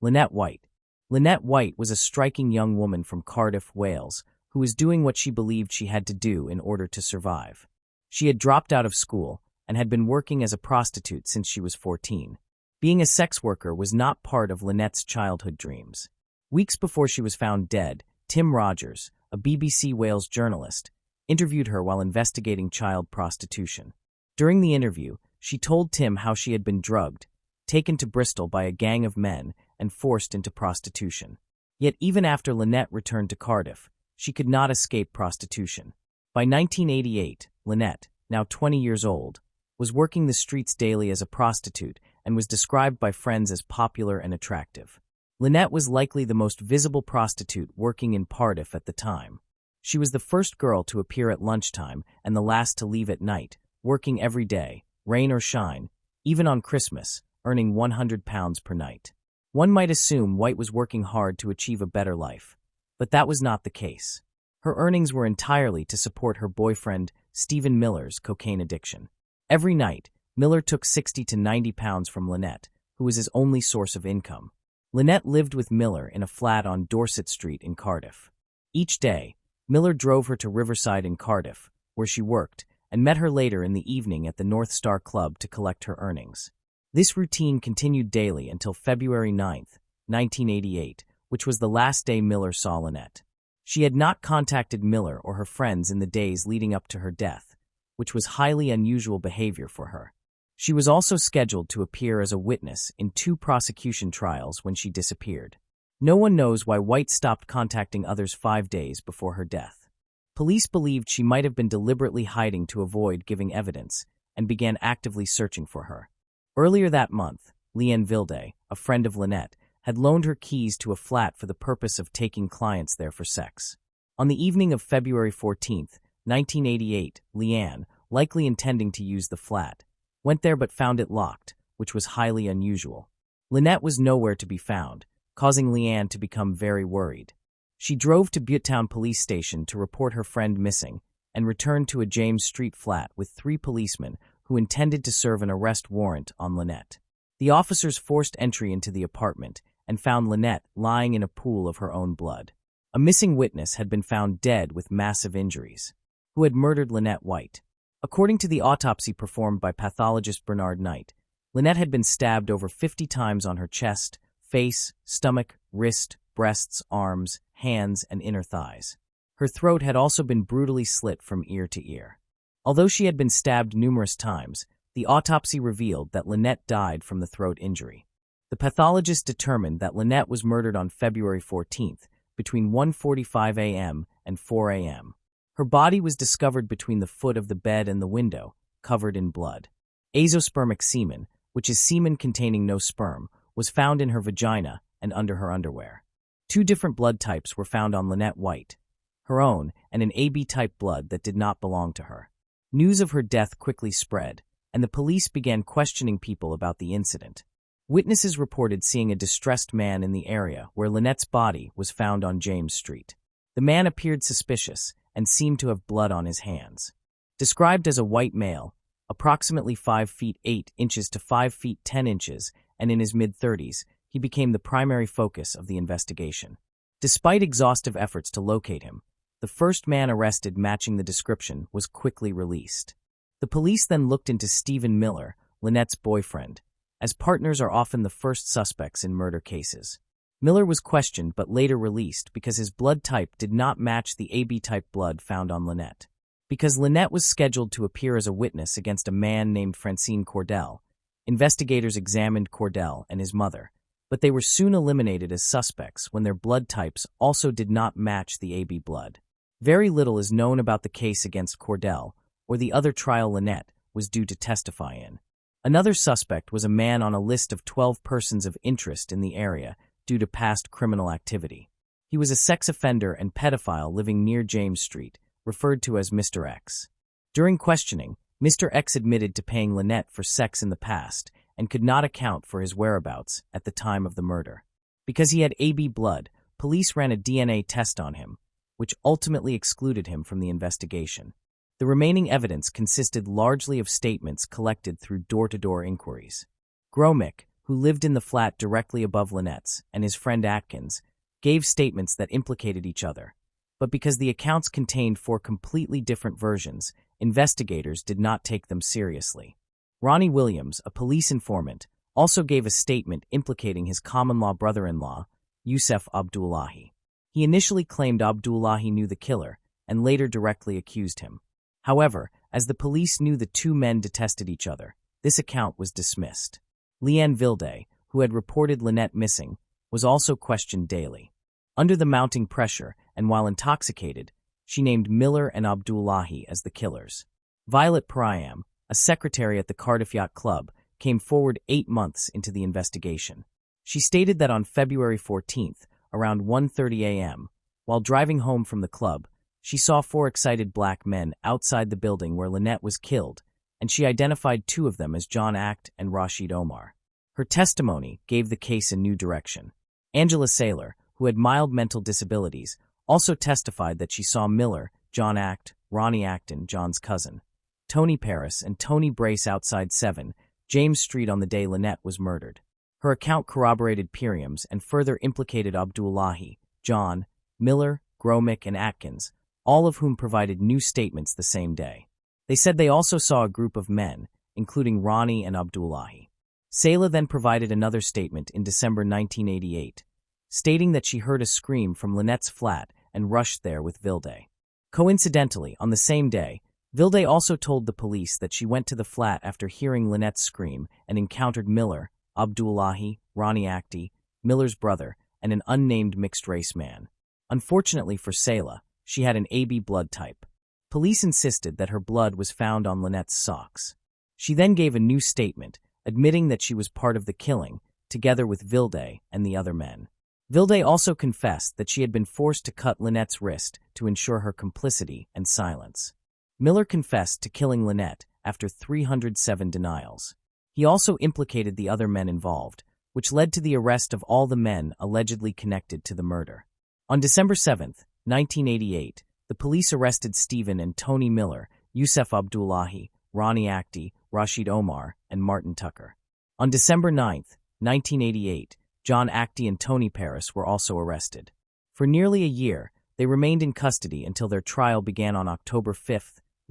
Lynette White. Lynette White was a striking young woman from Cardiff, Wales, who was doing what she believed she had to do in order to survive. She had dropped out of school and had been working as a prostitute since she was 14. Being a sex worker was not part of Lynette's childhood dreams. Weeks before she was found dead, Tim Rogers, a BBC Wales journalist, interviewed her while investigating child prostitution. During the interview, she told Tim how she had been drugged, taken to Bristol by a gang of men, and forced into prostitution. Yet even after Lynette returned to Cardiff, she could not escape prostitution. By 1988, Lynette, now 20 years old, was working the streets daily as a prostitute and was described by friends as popular and attractive. Lynette was likely the most visible prostitute working in Cardiff at the time. She was the first girl to appear at lunchtime and the last to leave at night, working every day, rain or shine, even on Christmas, earning £100 per night. One might assume White was working hard to achieve a better life, but that was not the case. Her earnings were entirely to support her boyfriend, Stephen Miller's cocaine addiction. Every night, Miller took £60 to £90 from Lynette, who was his only source of income. Lynette lived with Miller in a flat on Dorset Street in Cardiff. Each day, Miller drove her to Riverside in Cardiff, where she worked, and met her later in the evening at the North Star Club to collect her earnings. This routine continued daily until February 9, 1988, which was the last day Miller saw Lynette. She had not contacted Miller or her friends in the days leading up to her death, which was highly unusual behavior for her. She was also scheduled to appear as a witness in 2 prosecution trials when she disappeared. No one knows why White stopped contacting others 5 days before her death. Police believed she might have been deliberately hiding to avoid giving evidence and began actively searching for her. Earlier that month, Leanne Vilde, a friend of Lynette, had loaned her keys to a flat for the purpose of taking clients there for sex. On the evening of February 14, 1988, Leanne, likely intending to use the flat, went there but found it locked, which was highly unusual. Lynette was nowhere to be found, causing Leanne to become very worried. She drove to Butetown Police Station to report her friend missing and returned to a James Street flat with 3 policemen who intended to serve an arrest warrant on Lynette. The officers forced entry into the apartment and found Lynette lying in a pool of her own blood. A missing witness had been found dead with massive injuries. Who had murdered Lynette White? According to the autopsy performed by pathologist Bernard Knight, Lynette had been stabbed over 50 times on her chest, face, stomach, wrist, breasts, arms, hands, and inner thighs. Her throat had also been brutally slit from ear to ear. Although she had been stabbed numerous times, the autopsy revealed that Lynette died from the throat injury. The pathologist determined that Lynette was murdered on February 14th, between 1:45 a.m. and 4 a.m. Her body was discovered between the foot of the bed and the window, covered in blood. Azoospermic semen, which is semen containing no sperm, was found in her vagina and under her underwear. 2 different blood types were found on Lynette White, her own and an AB-type blood that did not belong to her. News of her death quickly spread, and the police began questioning people about the incident. Witnesses reported seeing a distressed man in the area where Lynette's body was found on James Street. The man appeared suspicious and seemed to have blood on his hands. Described as a white male, approximately 5 feet 8 inches to 5 feet 10 inches, and in his mid-30s, he became the primary focus of the investigation. Despite exhaustive efforts to locate him, the first man arrested matching the description was quickly released. The police then looked into Stephen Miller, Lynette's boyfriend, as partners are often the first suspects in murder cases. Miller was questioned but later released because his blood type did not match the AB-type blood found on Lynette. Because Lynette was scheduled to appear as a witness against a man named Francine Cordell, investigators examined Cordell and his mother, but they were soon eliminated as suspects when their blood types also did not match the AB blood. Very little is known about the case against Cordell or the other trial Lynette was due to testify in. Another suspect was a man on a list of 12 persons of interest in the area due to past criminal activity. He was a sex offender and pedophile living near James Street, referred to as Mr. X. During questioning, Mr. X admitted to paying Lynette for sex in the past and could not account for his whereabouts at the time of the murder. Because he had AB blood, police ran a DNA test on him, which ultimately excluded him from the investigation. The remaining evidence consisted largely of statements collected through door-to-door inquiries. Gromick, who lived in the flat directly above Lynette's, and his friend Atkins, gave statements that implicated each other. But because the accounts contained 4 completely different versions, investigators did not take them seriously. Ronnie Williams, a police informant, also gave a statement implicating his common-law brother-in-law, Yusef Abdullahi. He initially claimed Abdullahi knew the killer, and later directly accused him. However, as the police knew the two men detested each other, this account was dismissed. Leanne Vilde, who had reported Lynette missing, was also questioned daily. Under the mounting pressure, and while intoxicated, she named Miller and Abdullahi as the killers. Violet Priam, a secretary at the Cardiff Yacht Club, came forward 8 months into the investigation. She stated that on February 14th, around 1:30 a.m., while driving home from the club, she saw 4 excited black men outside the building where Lynette was killed, and she identified 2 of them as John Act and Rashid Omar. Her testimony gave the case a new direction. Angela Saylor, who had mild mental disabilities, also testified that she saw Miller, John Act, Ronnie Acton, John's cousin, Tony Paris, and Tony Brace outside 7 James Street on the day Lynette was murdered. Her account corroborated Piriam's and further implicated Abdullahi, John, Miller, Gromick, and Atkins, all of whom provided new statements the same day. They said they also saw a group of men, including Ronnie and Abdullahi. Sayla then provided another statement in December 1988, stating that she heard a scream from Lynette's flat and rushed there with Vilde. Coincidentally, on the same day, Vilde also told the police that she went to the flat after hearing Lynette's scream and encountered Miller, Abdullahi, Ronnie Acti, Miller's brother, and an unnamed mixed-race man. Unfortunately for Sayla, she had an AB blood type. Police insisted that her blood was found on Lynette's socks. She then gave a new statement, admitting that she was part of the killing, together with Vilde and the other men. Vilde also confessed that she had been forced to cut Lynette's wrist to ensure her complicity and silence. Miller confessed to killing Lynette after 307 denials. He also implicated the other men involved, which led to the arrest of all the men allegedly connected to the murder. On December 7, 1988, the police arrested Stephen and Tony Miller, Yusef Abdullahi, Ronnie Acti, Rashid Omar, and Martin Tucker. On December 9, 1988, John Acti and Tony Paris were also arrested. For nearly a year, they remained in custody until their trial began on October 5,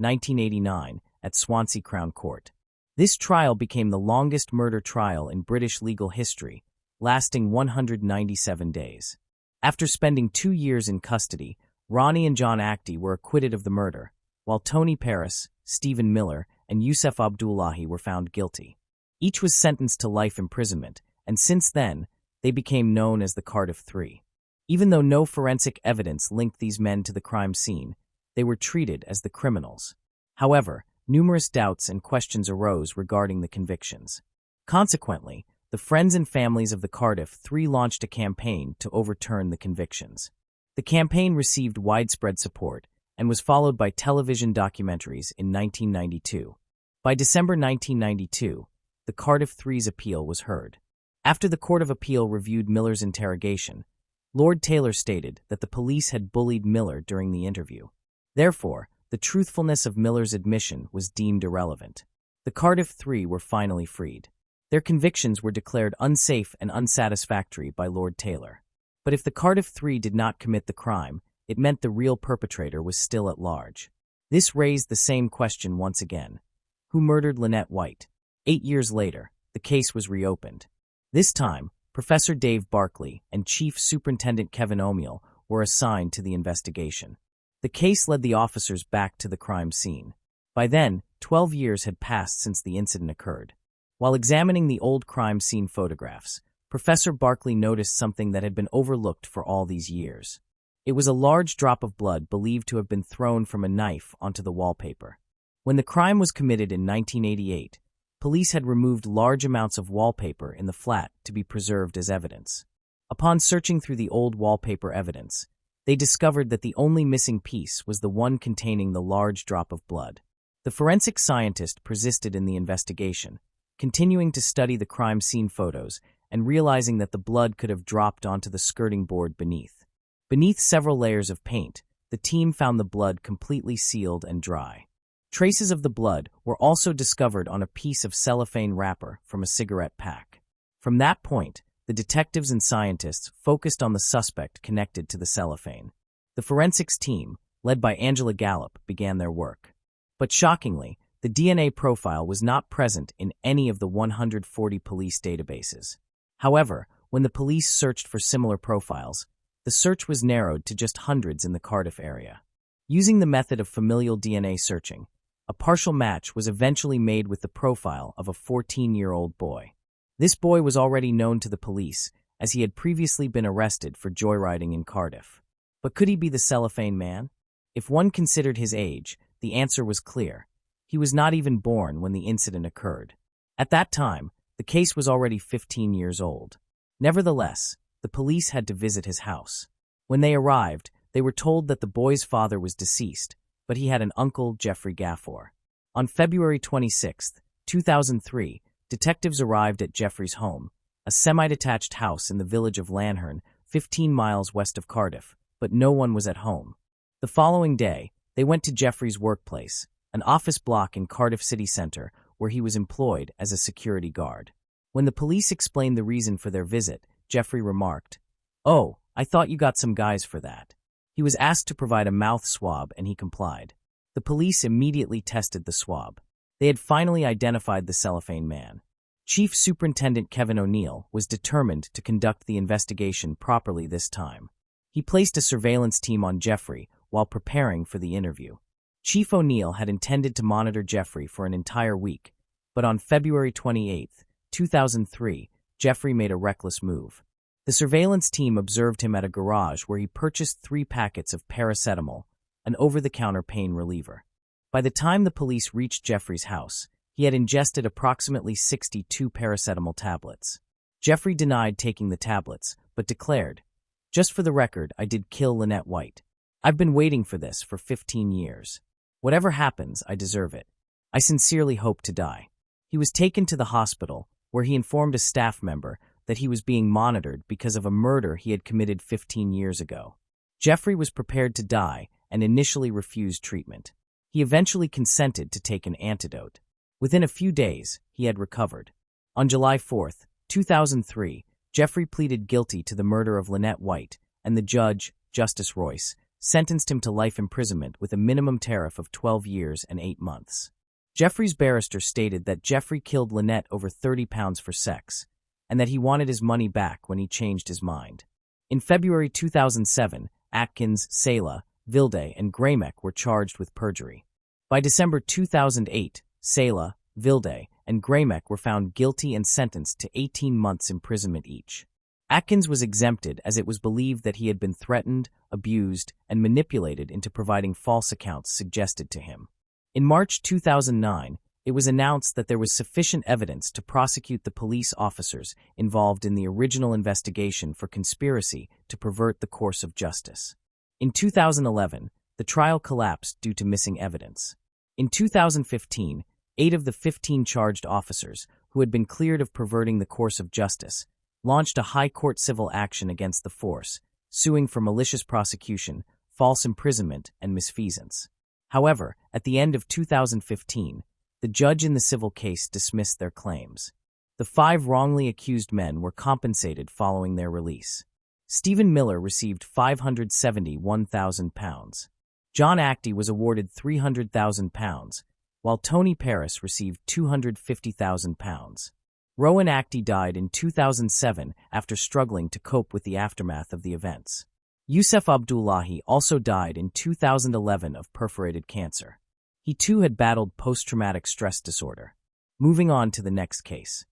1989, at Swansea Crown Court. This trial became the longest murder trial in British legal history, lasting 197 days. After spending 2 years in custody, Ronnie and John Acti were acquitted of the murder, while Tony Paris, Stephen Miller, and Yusef Abdullahi were found guilty. Each was sentenced to life imprisonment, and since then, they became known as the Cardiff Three. Even though no forensic evidence linked these men to the crime scene, they were treated as the criminals. However, numerous doubts and questions arose regarding the convictions. Consequently, the friends and families of the Cardiff Three launched a campaign to overturn the convictions. The campaign received widespread support and was followed by television documentaries in 1992. By December 1992, the Cardiff Three's appeal was heard. After the Court of Appeal reviewed Miller's interrogation, Lord Taylor stated that the police had bullied Miller during the interview. Therefore, the truthfulness of Miller's admission was deemed irrelevant. The Cardiff Three were finally freed. Their convictions were declared unsafe and unsatisfactory by Lord Taylor. But if the Cardiff Three did not commit the crime, it meant the real perpetrator was still at large. This raised the same question once again. Who murdered Lynette White? 8 years later, the case was reopened. This time, Professor Dave Barkley and Chief Superintendent Kevin O'Meal were assigned to the investigation. The case led the officers back to the crime scene. By then, 12 years had passed since the incident occurred. While examining the old crime scene photographs, Professor Barkley noticed something that had been overlooked for all these years. It was a large drop of blood believed to have been thrown from a knife onto the wallpaper. When the crime was committed in 1988, police had removed large amounts of wallpaper in the flat to be preserved as evidence. Upon searching through the old wallpaper evidence, they discovered that the only missing piece was the one containing the large drop of blood. The forensic scientist persisted in the investigation, continuing to study the crime scene photos and realizing that the blood could have dropped onto the skirting board beneath. Beneath several layers of paint, the team found the blood completely sealed and dry. Traces of the blood were also discovered on a piece of cellophane wrapper from a cigarette pack. From that point, the detectives and scientists focused on the suspect connected to the cellophane. The forensics team, led by Angela Gallup, began their work. But shockingly, the DNA profile was not present in any of the 140 police databases. However, when the police searched for similar profiles, the search was narrowed to just hundreds in the Cardiff area. Using the method of familial DNA searching, a partial match was eventually made with the profile of a 14-year-old boy. This boy was already known to the police, as he had previously been arrested for joyriding in Cardiff. But could he be the cellophane man? If one considered his age, the answer was clear. He was not even born when the incident occurred. At that time, the case was already 15 years old. Nevertheless, the police had to visit his house. When they arrived, they were told that the boy's father was deceased, but he had an uncle, Jeffrey Gaffor. On February 26, 2003, detectives arrived at Jeffrey's home, a semi-detached house in the village of Lanherne, 15 miles west of Cardiff, but no one was at home. The following day, they went to Jeffrey's workplace, an office block in Cardiff city centre, where he was employed as a security guard. When the police explained the reason for their visit, Jeffrey remarked, "Oh, I thought you got some guys for that." He was asked to provide a mouth swab and he complied. The police immediately tested the swab. They had finally identified the cellophane man. Chief Superintendent Kevin O'Meal was determined to conduct the investigation properly this time. He placed a surveillance team on Jeffrey while preparing for the interview. Chief O'Meal had intended to monitor Jeffrey for an entire week, but on February 28, 2003, Jeffrey made a reckless move. The surveillance team observed him at a garage where he purchased 3 packets of paracetamol, an over-the-counter pain reliever. By the time the police reached Jeffrey's house, he had ingested approximately 62 paracetamol tablets. Jeffrey denied taking the tablets, but declared, "Just for the record, I did kill Lynette White. I've been waiting for this for 15 years. Whatever happens, I deserve it. I sincerely hope to die." He was taken to the hospital, where he informed a staff member that he was being monitored because of a murder he had committed 15 years ago. Jeffrey was prepared to die and initially refused treatment. He eventually consented to take an antidote. Within a few days, he had recovered. On July 4, 2003, Jeffrey pleaded guilty to the murder of Lynette White, and the judge, Justice Royce, sentenced him to life imprisonment with a minimum tariff of 12 years and 8 months. Jeffrey's barrister stated that Jeffrey killed Lynette over 30 pounds for sex, and that he wanted his money back when he changed his mind. In February 2007, Atkins, Sela, Vilde, and Graymek were charged with perjury. By December 2008, Sela, Vilde, and Graymek were found guilty and sentenced to 18 months imprisonment each. Atkins was exempted as it was believed that he had been threatened, abused, and manipulated into providing false accounts suggested to him. In March 2009, it was announced that there was sufficient evidence to prosecute the police officers involved in the original investigation for conspiracy to pervert the course of justice. In 2011, the trial collapsed due to missing evidence. In 2015, 8 of the 15 charged officers, who had been cleared of perverting the course of justice, launched a high court civil action against the force, suing for malicious prosecution, false imprisonment, and misfeasance. However, at the end of 2015, the judge in the civil case dismissed their claims. The 5 wrongly accused men were compensated following their release. Stephen Miller received £571,000. John Actie was awarded £300,000, while Tony Paris received £250,000. Rowan Actie died in 2007 after struggling to cope with the aftermath of the events. Youssef Abdullahi also died in 2011 of perforated cancer. He too had battled post-traumatic stress disorder. Moving on to the next case.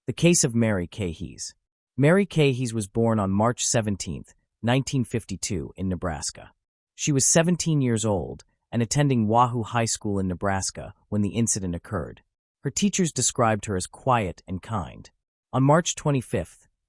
The case of Mary Cahies. Mary Cahies was born on March 17, 1952, in Nebraska. She was 17 years old and attending Wahoo High School in Nebraska when the incident occurred. Her teachers described her as quiet and kind. On March 25,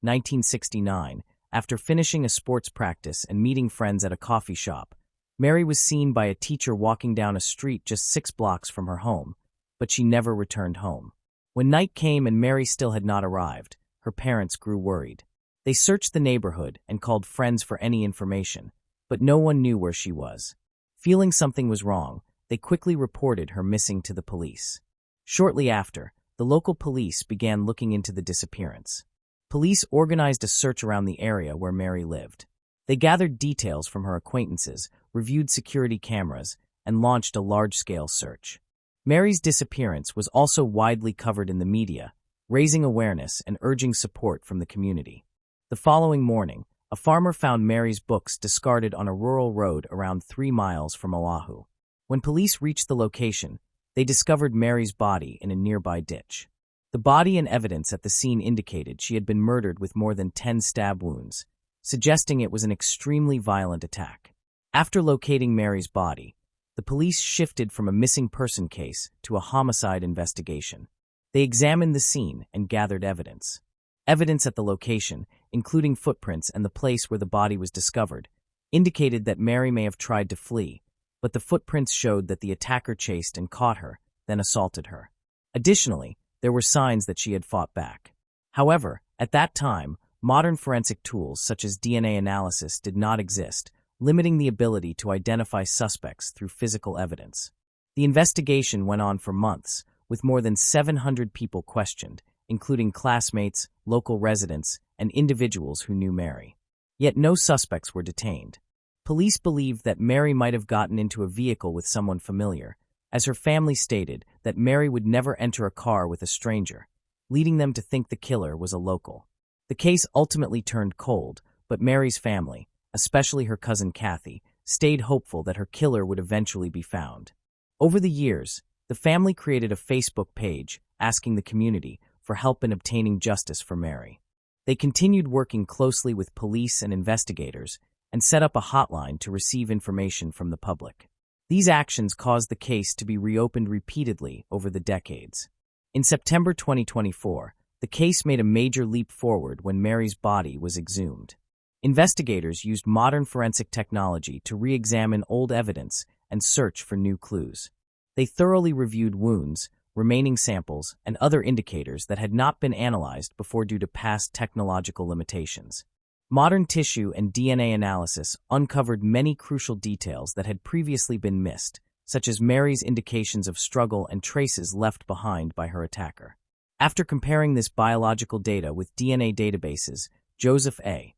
1969, after finishing a sports practice and meeting friends at a coffee shop, Mary was seen by a teacher walking down a street just 6 blocks from her home, but she never returned home. When night came and Mary still had not arrived, her parents grew worried. They searched the neighborhood and called friends for any information, but no one knew where she was. Feeling something was wrong, they quickly reported her missing to the police. Shortly after, the local police began looking into the disappearance. Police organized a search around the area where Mary lived. They gathered details from her acquaintances, reviewed security cameras, and launched a large-scale search. Mary's disappearance was also widely covered in the media, raising awareness and urging support from the community. The following morning, a farmer found Mary's books discarded on a rural road around 3 miles from Oahu. When police reached the location, they discovered Mary's body in a nearby ditch. The body and evidence at the scene indicated she had been murdered with more than 10 stab wounds, suggesting it was an extremely violent attack. After locating Mary's body, the police shifted from a missing person case to a homicide investigation. They examined the scene and gathered evidence. Evidence at the location, including footprints and the place where the body was discovered, indicated that Mary may have tried to flee, but the footprints showed that the attacker chased and caught her, then assaulted her. Additionally, there were signs that she had fought back. However, at that time, modern forensic tools such as DNA analysis did not exist, limiting the ability to identify suspects through physical evidence. The investigation went on for months, with more than 700 people questioned, including classmates, local residents, and individuals who knew Mary. Yet no suspects were detained. Police believed that Mary might have gotten into a vehicle with someone familiar, as her family stated that Mary would never enter a car with a stranger, leading them to think the killer was a local. The case ultimately turned cold, but Mary's family, especially her cousin Kathy, stayed hopeful that her killer would eventually be found. Over the years, the family created a Facebook page asking the community for help in obtaining justice for Mary. They continued working closely with police and investigators and set up a hotline to receive information from the public. These actions caused the case to be reopened repeatedly over the decades. In September 2024, the case made a major leap forward when Mary's body was exhumed. Investigators used modern forensic technology to re-examine old evidence and search for new clues. They thoroughly reviewed wounds, remaining samples, and other indicators that had not been analyzed before due to past technological limitations. Modern tissue and DNA analysis uncovered many crucial details that had previously been missed, such as Mary's indications of struggle and traces left behind by her attacker. After comparing this biological data with DNA databases, Joseph A.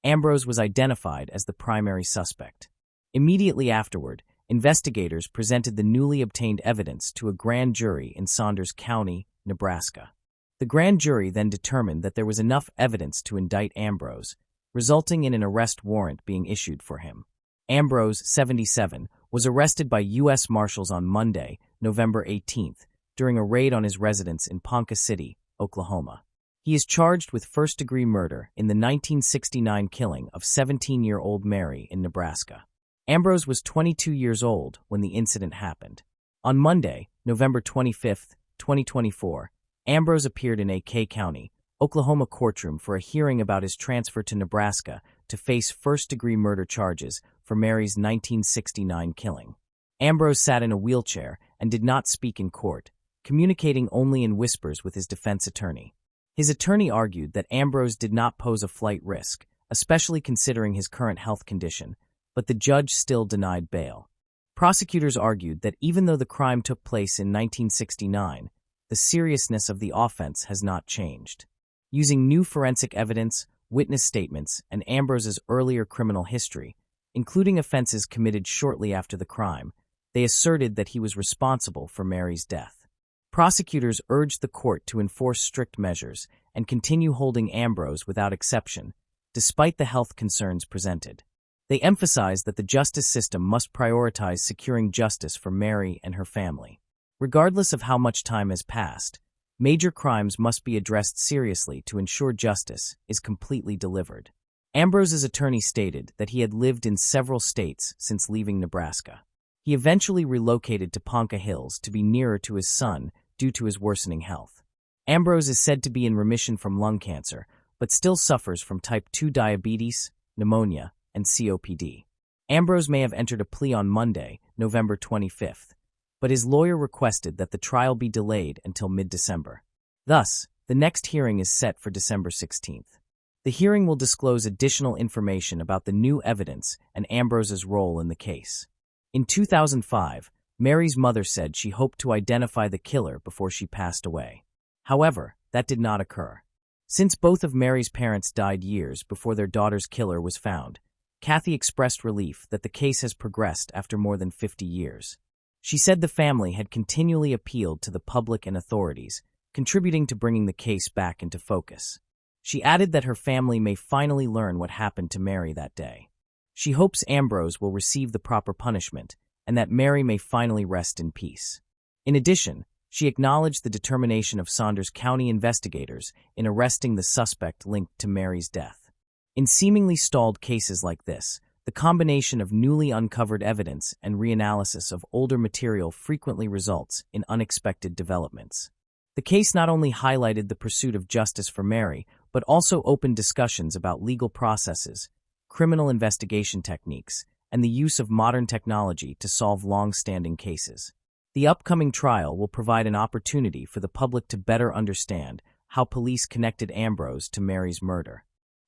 Ambrose was identified as the primary suspect. Immediately afterward, investigators presented the newly obtained evidence to a grand jury in Saunders County, Nebraska. The grand jury then determined that there was enough evidence to indict Ambrose, resulting in an arrest warrant being issued for him. Ambrose, 77, was arrested by U.S. Marshals on Monday, November 18, during a raid on his residence in Ponca City, Oklahoma. He is charged with first-degree murder in the 1969 killing of 17-year-old Mary in Nebraska. Ambrose was 22 years old when the incident happened. On Monday, November 25, 2024, Ambrose appeared in a Kay County, Oklahoma courtroom for a hearing about his transfer to Nebraska to face first-degree murder charges for Mary's 1969 killing. Ambrose sat in a wheelchair and did not speak in court, communicating only in whispers with his defense attorney. His attorney argued that Ambrose did not pose a flight risk, especially considering his current health condition, but the judge still denied bail. Prosecutors argued that even though the crime took place in 1969, the seriousness of the offense has not changed. Using new forensic evidence, witness statements, and Ambrose's earlier criminal history, including offenses committed shortly after the crime, they asserted that he was responsible for Mary's death. Prosecutors urged the court to enforce strict measures and continue holding Ambrose without exception, despite the health concerns presented. They emphasized that the justice system must prioritize securing justice for Mary and her family. Regardless of how much time has passed, major crimes must be addressed seriously to ensure justice is completely delivered. Ambrose's attorney stated that he had lived in several states since leaving Nebraska. He eventually relocated to Ponca Hills to be nearer to his son due to his worsening health. Ambrose is said to be in remission from lung cancer, but still suffers from type 2 diabetes, pneumonia, and COPD. Ambrose may have entered a plea on Monday, November 25th, but his lawyer requested that the trial be delayed until mid-December. Thus, the next hearing is set for December 16th. The hearing will disclose additional information about the new evidence and Ambrose's role in the case. In 2005, Mary's mother said she hoped to identify the killer before she passed away. However, that did not occur. Since both of Mary's parents died years before their daughter's killer was found, Kathy expressed relief that the case has progressed after more than 50 years. She said the family had continually appealed to the public and authorities, contributing to bringing the case back into focus. She added that her family may finally learn what happened to Mary that day. She hopes Ambrose will receive the proper punishment and that Mary may finally rest in peace. In addition, she acknowledged the determination of Saunders County investigators in arresting the suspect linked to Mary's death. In seemingly stalled cases like this, the combination of newly uncovered evidence and reanalysis of older material frequently results in unexpected developments. The case not only highlighted the pursuit of justice for Mary, but also opened discussions about legal processes, criminal investigation techniques, and the use of modern technology to solve long-standing cases. The upcoming trial will provide an opportunity for the public to better understand how police connected Ambrose to Mary's murder.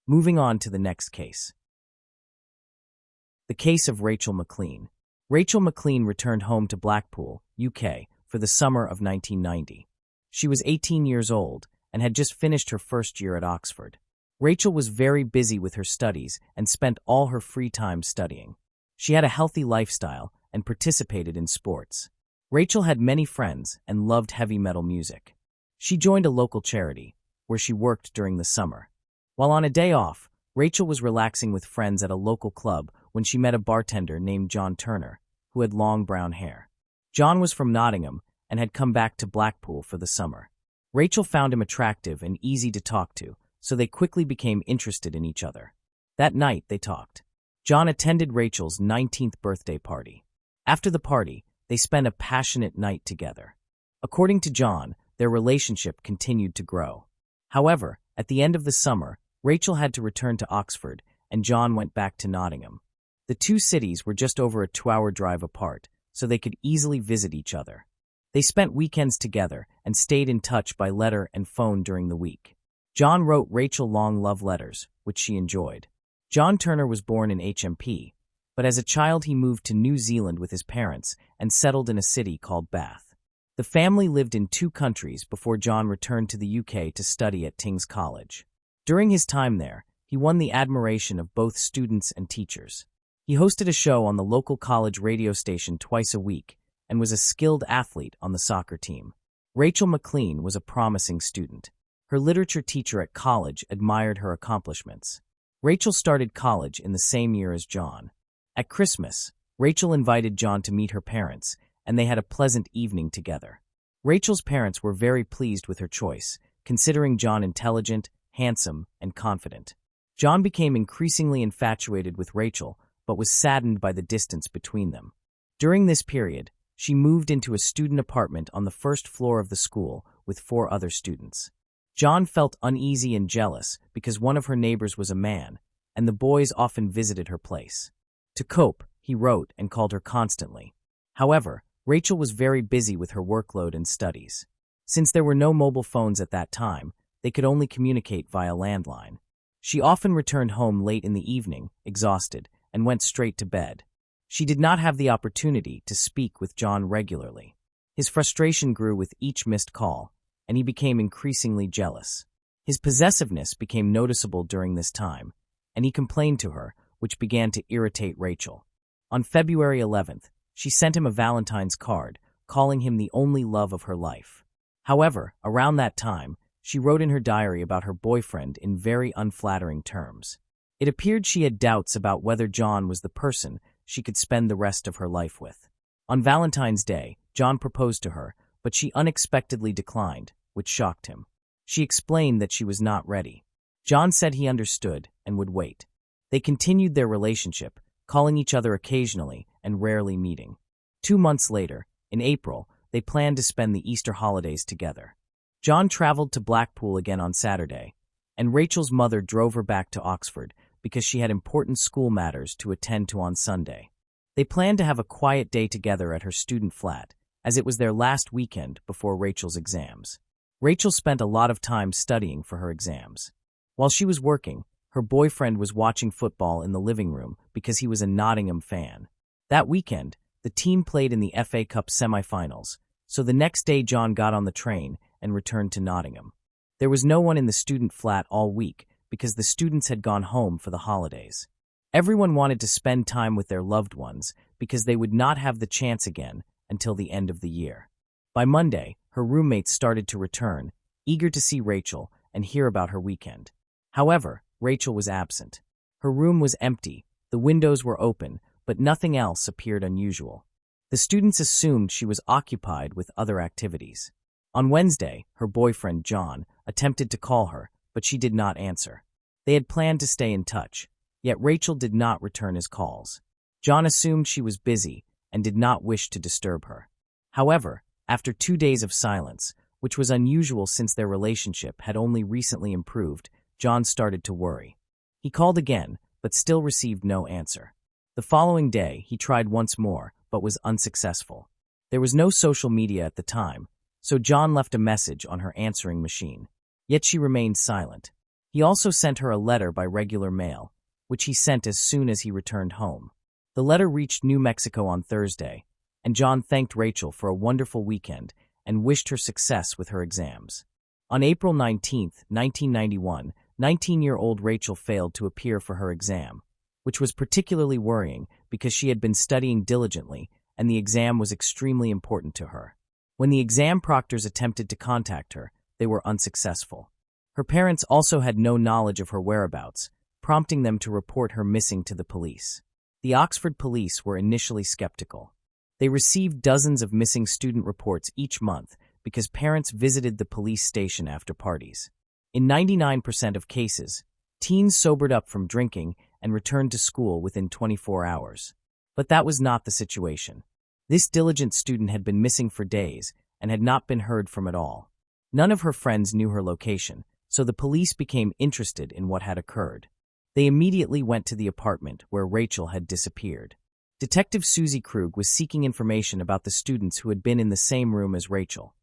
Moving on to the next case. The case of Rachel McLean. Rachel McLean returned home to Blackpool, UK, for the summer of 1990. She was 18 years old and had just finished her first year at Oxford. Rachel was very busy with her studies and spent all her free time studying. She had a healthy lifestyle and participated in sports. Rachel had many friends and loved heavy metal music. She joined a local charity, where she worked during the summer. While on a day off, Rachel was relaxing with friends at a local club when she met a bartender named John Turner, who had long brown hair. John was from Nottingham and had come back to Blackpool for the summer. Rachel found him attractive and easy to talk to, so they quickly became interested in each other. That night, they talked. John attended Rachel's 19th birthday party. After the party, they spent a passionate night together. According to John, their relationship continued to grow. However, at the end of the summer, Rachel had to return to Oxford, and John went back to Nottingham. The two cities were just over a 2-hour drive apart, so they could easily visit each other. They spent weekends together and stayed in touch by letter and phone during the week. John wrote Rachel long love letters, which she enjoyed. John Turner was born in HMP, but as a child he moved to New Zealand with his parents and settled in a city called Bath. The family lived in 2 countries before John returned to the UK to study at King's College. During his time there, he won the admiration of both students and teachers. He hosted a show on the local college radio station twice a week and was a skilled athlete on the soccer team. Rachel McLean was a promising student. Her literature teacher at college admired her accomplishments. Rachel started college in the same year as John. At Christmas, Rachel invited John to meet her parents, and they had a pleasant evening together. Rachel's parents were very pleased with her choice, considering John intelligent, handsome, and confident. John became increasingly infatuated with Rachel, but was saddened by the distance between them. During this period, she moved into a student apartment on the first floor of the school with 4 other students. John felt uneasy and jealous because one of her neighbors was a man, and the boys often visited her place. To cope, he wrote and called her constantly. However, Rachel was very busy with her workload and studies. Since there were no mobile phones at that time, they could only communicate via landline. She often returned home late in the evening, exhausted, and went straight to bed. She did not have the opportunity to speak with John regularly. His frustration grew with each missed call, and he became increasingly jealous. His possessiveness became noticeable during this time, and he complained to her, which began to irritate Rachel. On February 11th, she sent him a Valentine's card, calling him the only love of her life. However, around that time, she wrote in her diary about her boyfriend in very unflattering terms. It appeared she had doubts about whether John was the person she could spend the rest of her life with. On Valentine's Day, John proposed to her, but she unexpectedly declined, which shocked him. She explained that she was not ready. John said he understood and would wait. They continued their relationship, calling each other occasionally and rarely meeting. 2 months later, in April, they planned to spend the Easter holidays together. John traveled to Blackpool again on Saturday, and Rachel's mother drove her back to Oxford because she had important school matters to attend to on Sunday. They planned to have a quiet day together at her student flat, as it was their last weekend before Rachel's exams. Rachel spent a lot of time studying for her exams. While she was working, her boyfriend was watching football in the living room because he was a Nottingham fan. That weekend, the team played in the FA Cup semi-finals, so the next day John got on the train and returned to Nottingham. There was no one in the student flat all week because the students had gone home for the holidays. Everyone wanted to spend time with their loved ones because they would not have the chance again until the end of the year. By Monday, her roommates started to return, eager to see Rachel and hear about her weekend. However, Rachel was absent. Her room was empty, the windows were open, but nothing else appeared unusual. The students assumed she was occupied with other activities. On Wednesday, her boyfriend, John, attempted to call her, but she did not answer. They had planned to stay in touch, yet Rachel did not return his calls. John assumed she was busy and did not wish to disturb her. However, after 2 days of silence, which was unusual since their relationship had only recently improved, John started to worry. He called again, but still received no answer. The following day, he tried once more, but was unsuccessful. There was no social media at the time, so John left a message on her answering machine. Yet she remained silent. He also sent her a letter by regular mail, which he sent as soon as he returned home. The letter reached New Mexico on Thursday, and John thanked Rachel for a wonderful weekend and wished her success with her exams. On April 19, 1991, 19-year-old Rachel failed to appear for her exam, which was particularly worrying because she had been studying diligently and the exam was extremely important to her. When the exam proctors attempted to contact her, they were unsuccessful. Her parents also had no knowledge of her whereabouts, prompting them to report her missing to the police. The Oxford police were initially skeptical. They received dozens of missing student reports each month because parents visited the police station after parties. In 99% of cases, teens sobered up from drinking and returned to school within 24 hours. But that was not the situation. This diligent student had been missing for days and had not been heard from at all. None of her friends knew her location, so the police became interested in what had occurred. They immediately went to the apartment where Rachel had disappeared. Detective Susie Krug was seeking information about the students who had been in the same room as Rachel: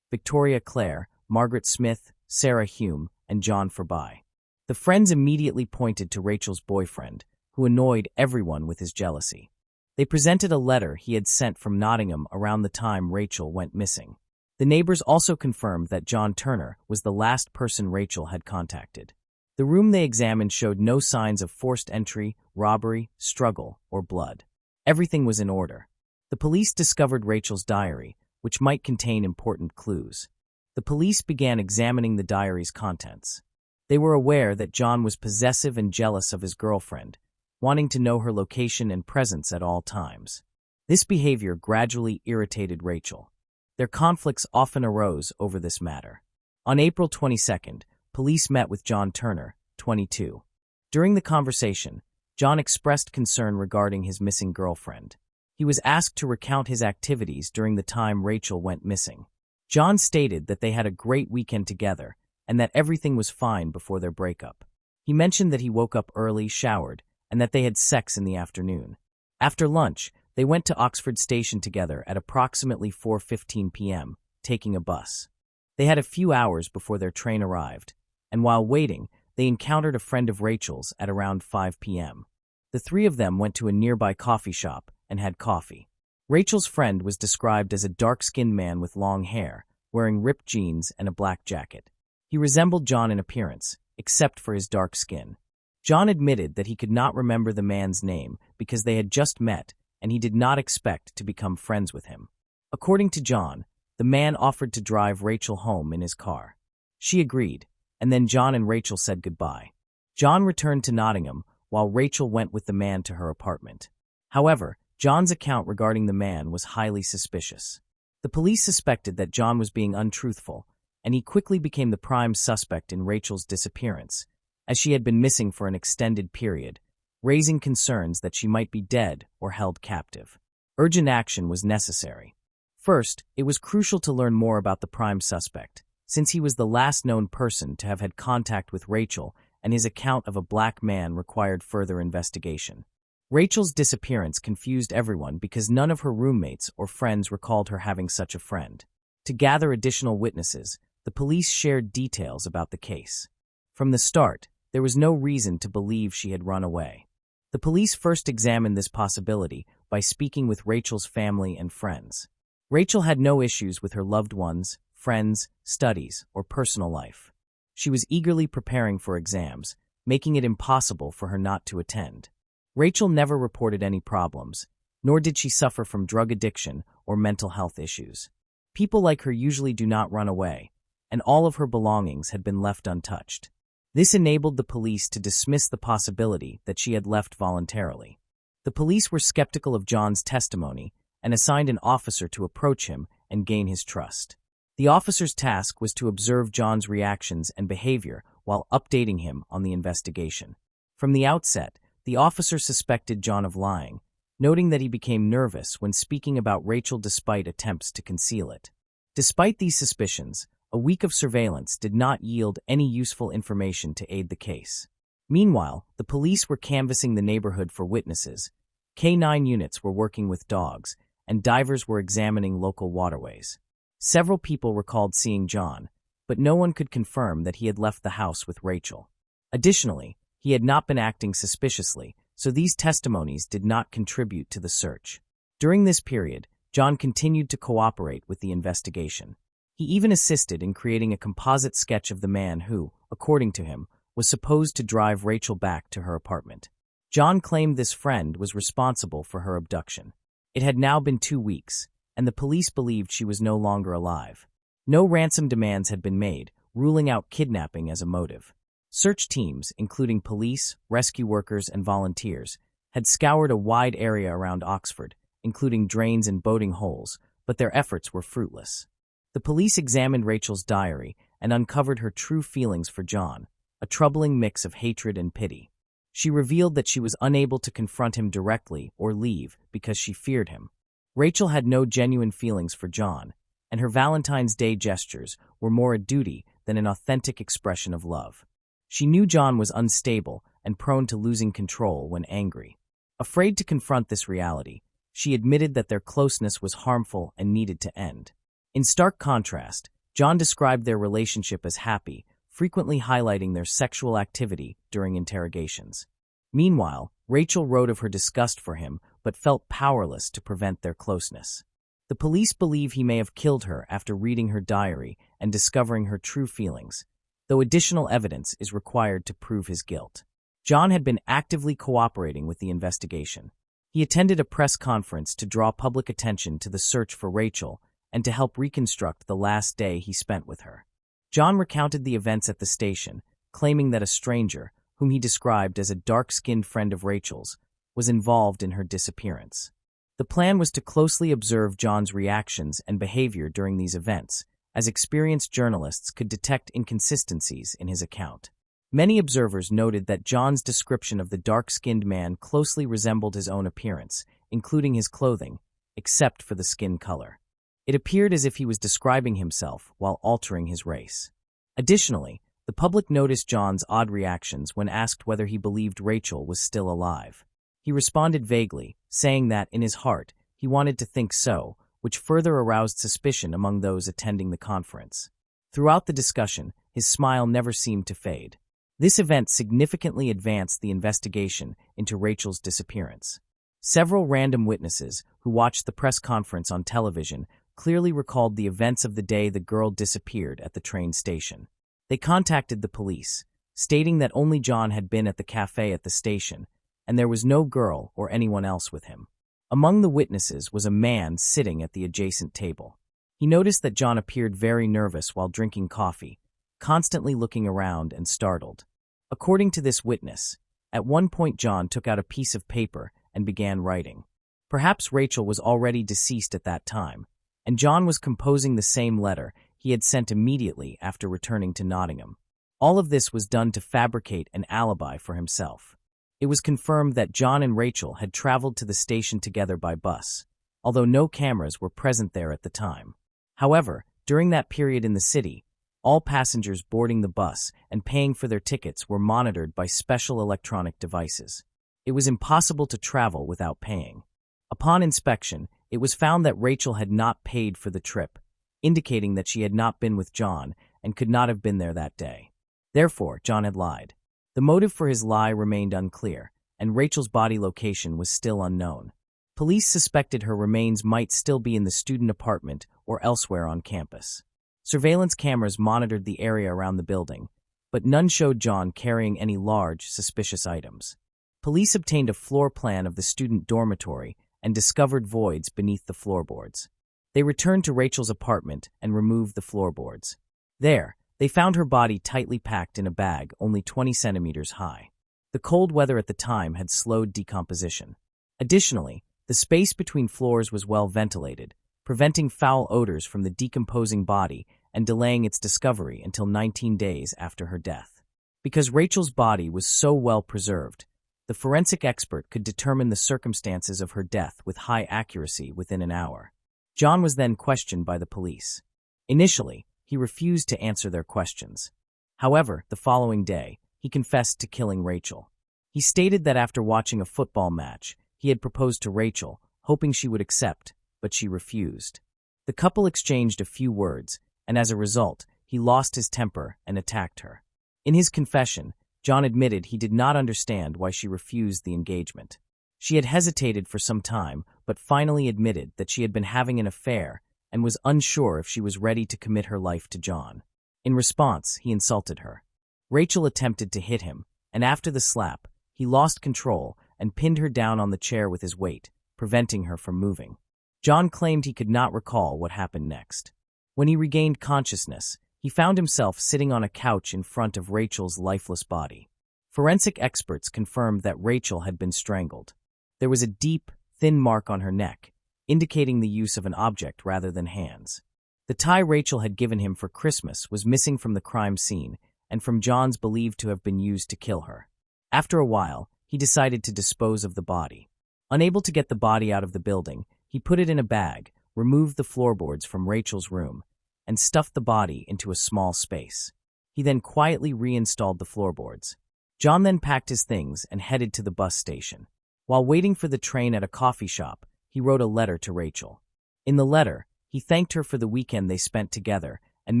Victoria Clare, Margaret Smith, Sarah Hume, and John Forby. The friends immediately pointed to Rachel's boyfriend, who annoyed everyone with his jealousy. They presented a letter he had sent from Nottingham around the time Rachel went missing. The neighbors also confirmed that John Turner was the last person Rachel had contacted. The room they examined showed no signs of forced entry, robbery, struggle, or blood. Everything was in order. The police discovered Rachel's diary, which might contain important clues. The police began examining the diary's contents. They were aware that John was possessive and jealous of his girlfriend, wanting to know her location and presence at all times. This behavior gradually irritated Rachel. Their conflicts often arose over this matter. On April 22nd, police met with John Turner, 22. During the conversation, John expressed concern regarding his missing girlfriend. He was asked to recount his activities during the time Rachel went missing. John stated that they had a great weekend together and that everything was fine before their breakup. He mentioned that he woke up early, showered, and that they had sex in the afternoon. After lunch, they went to Oxford Station together at approximately 4:15 p.m., taking a bus. They had a few hours before their train arrived, and while waiting, they encountered a friend of Rachel's at around 5 p.m. The three of them went to a nearby coffee shop and had coffee. Rachel's friend was described as a dark-skinned man with long hair, wearing ripped jeans and a black jacket. He resembled John in appearance, except for his dark skin. John admitted that he could not remember the man's name because they had just met and he did not expect to become friends with him. According to John, the man offered to drive Rachel home in his car. She agreed, and then John and Rachel said goodbye. John returned to Nottingham, while Rachel went with the man to her apartment. However, John's account regarding the man was highly suspicious. The police suspected that John was being untruthful, and he quickly became the prime suspect in Rachel's disappearance, as she had been missing for an extended period, raising concerns that she might be dead or held captive. Urgent action was necessary. First, it was crucial to learn more about the prime suspect, since he was the last known person to have had contact with Rachel, and his account of a black man required further investigation. Rachel's disappearance confused everyone because none of her roommates or friends recalled her having such a friend. To gather additional witnesses, the police shared details about the case. From the start, there was no reason to believe she had run away. The police first examined this possibility by speaking with Rachel's family and friends. Rachel had no issues with her loved ones, friends, studies, or personal life. She was eagerly preparing for exams, making it impossible for her not to attend. Rachel never reported any problems, nor did she suffer from drug addiction or mental health issues. People like her usually do not run away, and all of her belongings had been left untouched. This enabled the police to dismiss the possibility that she had left voluntarily. The police were skeptical of John's testimony and assigned an officer to approach him and gain his trust. The officer's task was to observe John's reactions and behavior while updating him on the investigation. From the outset, the officer suspected John of lying, noting that he became nervous when speaking about Rachel despite attempts to conceal it. Despite these suspicions, a week of surveillance did not yield any useful information to aid the case. Meanwhile, the police were canvassing the neighborhood for witnesses, K-9 units were working with dogs, and divers were examining local waterways. Several people recalled seeing John, but no one could confirm that he had left the house with Rachel. Additionally, he had not been acting suspiciously, so these testimonies did not contribute to the search. During this period, John continued to cooperate with the investigation. He even assisted in creating a composite sketch of the man who, according to him, was supposed to drive Rachel back to her apartment. John claimed this friend was responsible for her abduction. It had now been 2 weeks, and the police believed she was no longer alive. No ransom demands had been made, ruling out kidnapping as a motive. Search teams, including police, rescue workers, and volunteers, had scoured a wide area around Oxford, including drains and boating holes, but their efforts were fruitless. The police examined Rachel's diary and uncovered her true feelings for John, a troubling mix of hatred and pity. She revealed that she was unable to confront him directly or leave because she feared him. Rachel had no genuine feelings for John, and her Valentine's Day gestures were more a duty than an authentic expression of love. She knew John was unstable and prone to losing control when angry. Afraid to confront this reality, she admitted that their closeness was harmful and needed to end. In stark contrast, John described their relationship as happy, frequently highlighting their sexual activity during interrogations. Meanwhile, Rachel wrote of her disgust for him but felt powerless to prevent their closeness. The police believe he may have killed her after reading her diary and discovering her true feelings, though additional evidence is required to prove his guilt. John had been actively cooperating with the investigation. He attended a press conference to draw public attention to the search for Rachel and to help reconstruct the last day he spent with her. John recounted the events at the station, claiming that a stranger, whom he described as a dark-skinned friend of Rachel's, was involved in her disappearance. The plan was to closely observe John's reactions and behavior during these events, as experienced journalists could detect inconsistencies in his account. Many observers noted that John's description of the dark-skinned man closely resembled his own appearance, including his clothing, except for the skin color. It appeared as if he was describing himself while altering his race. Additionally, the public noticed John's odd reactions when asked whether he believed Rachel was still alive. He responded vaguely, saying that, in his heart, he wanted to think so, which further aroused suspicion among those attending the conference. Throughout the discussion, his smile never seemed to fade. This event significantly advanced the investigation into Rachel's disappearance. Several random witnesses who watched the press conference on television clearly recalled the events of the day the girl disappeared at the train station. They contacted the police, stating that only John had been at the cafe at the station, and there was no girl or anyone else with him. Among the witnesses was a man sitting at the adjacent table. He noticed that John appeared very nervous while drinking coffee, constantly looking around and startled. According to this witness, at one point John took out a piece of paper and began writing. Perhaps Rachel was already deceased at that time, and John was composing the same letter he had sent immediately after returning to Nottingham. All of this was done to fabricate an alibi for himself. It was confirmed that John and Rachel had traveled to the station together by bus, although no cameras were present there at the time. However, during that period in the city, all passengers boarding the bus and paying for their tickets were monitored by special electronic devices. It was impossible to travel without paying. Upon inspection, it was found that Rachel had not paid for the trip, indicating that she had not been with John and could not have been there that day. Therefore, John had lied. The motive for his lie remained unclear, and Rachel's body location was still unknown. Police suspected her remains might still be in the student apartment or elsewhere on campus. Surveillance cameras monitored the area around the building, but none showed John carrying any large, suspicious items. Police obtained a floor plan of the student dormitory and discovered voids beneath the floorboards. They returned to Rachel's apartment and removed the floorboards. There, they found her body tightly packed in a bag only 20 centimeters high. The cold weather at the time had slowed decomposition. Additionally, the space between floors was well ventilated, preventing foul odors from the decomposing body and delaying its discovery until 19 days after her death. Because Rachel's body was so well preserved, the forensic expert could determine the circumstances of her death with high accuracy within an hour. John was then questioned by the police. Initially, he refused to answer their questions. However, the following day, he confessed to killing Rachel. He stated that after watching a football match, he had proposed to Rachel, hoping she would accept, but she refused. The couple exchanged a few words, and as a result, he lost his temper and attacked her. In his confession, John admitted he did not understand why she refused the engagement. She had hesitated for some time, but finally admitted that she had been having an affair and was unsure if she was ready to commit her life to John. In response, he insulted her. Rachel attempted to hit him, and after the slap, he lost control and pinned her down on the chair with his weight, preventing her from moving. John claimed he could not recall what happened next. When he regained consciousness, he found himself sitting on a couch in front of Rachel's lifeless body. Forensic experts confirmed that Rachel had been strangled. There was a deep, thin mark on her neck, indicating the use of an object rather than hands. The tie Rachel had given him for Christmas was missing from the crime scene and from John's believed to have been used to kill her. After a while, he decided to dispose of the body. Unable to get the body out of the building, he put it in a bag, removed the floorboards from Rachel's room, and stuffed the body into a small space. He then quietly reinstalled the floorboards. John then packed his things and headed to the bus station. While waiting for the train at a coffee shop, he wrote a letter to Rachel. In the letter, he thanked her for the weekend they spent together and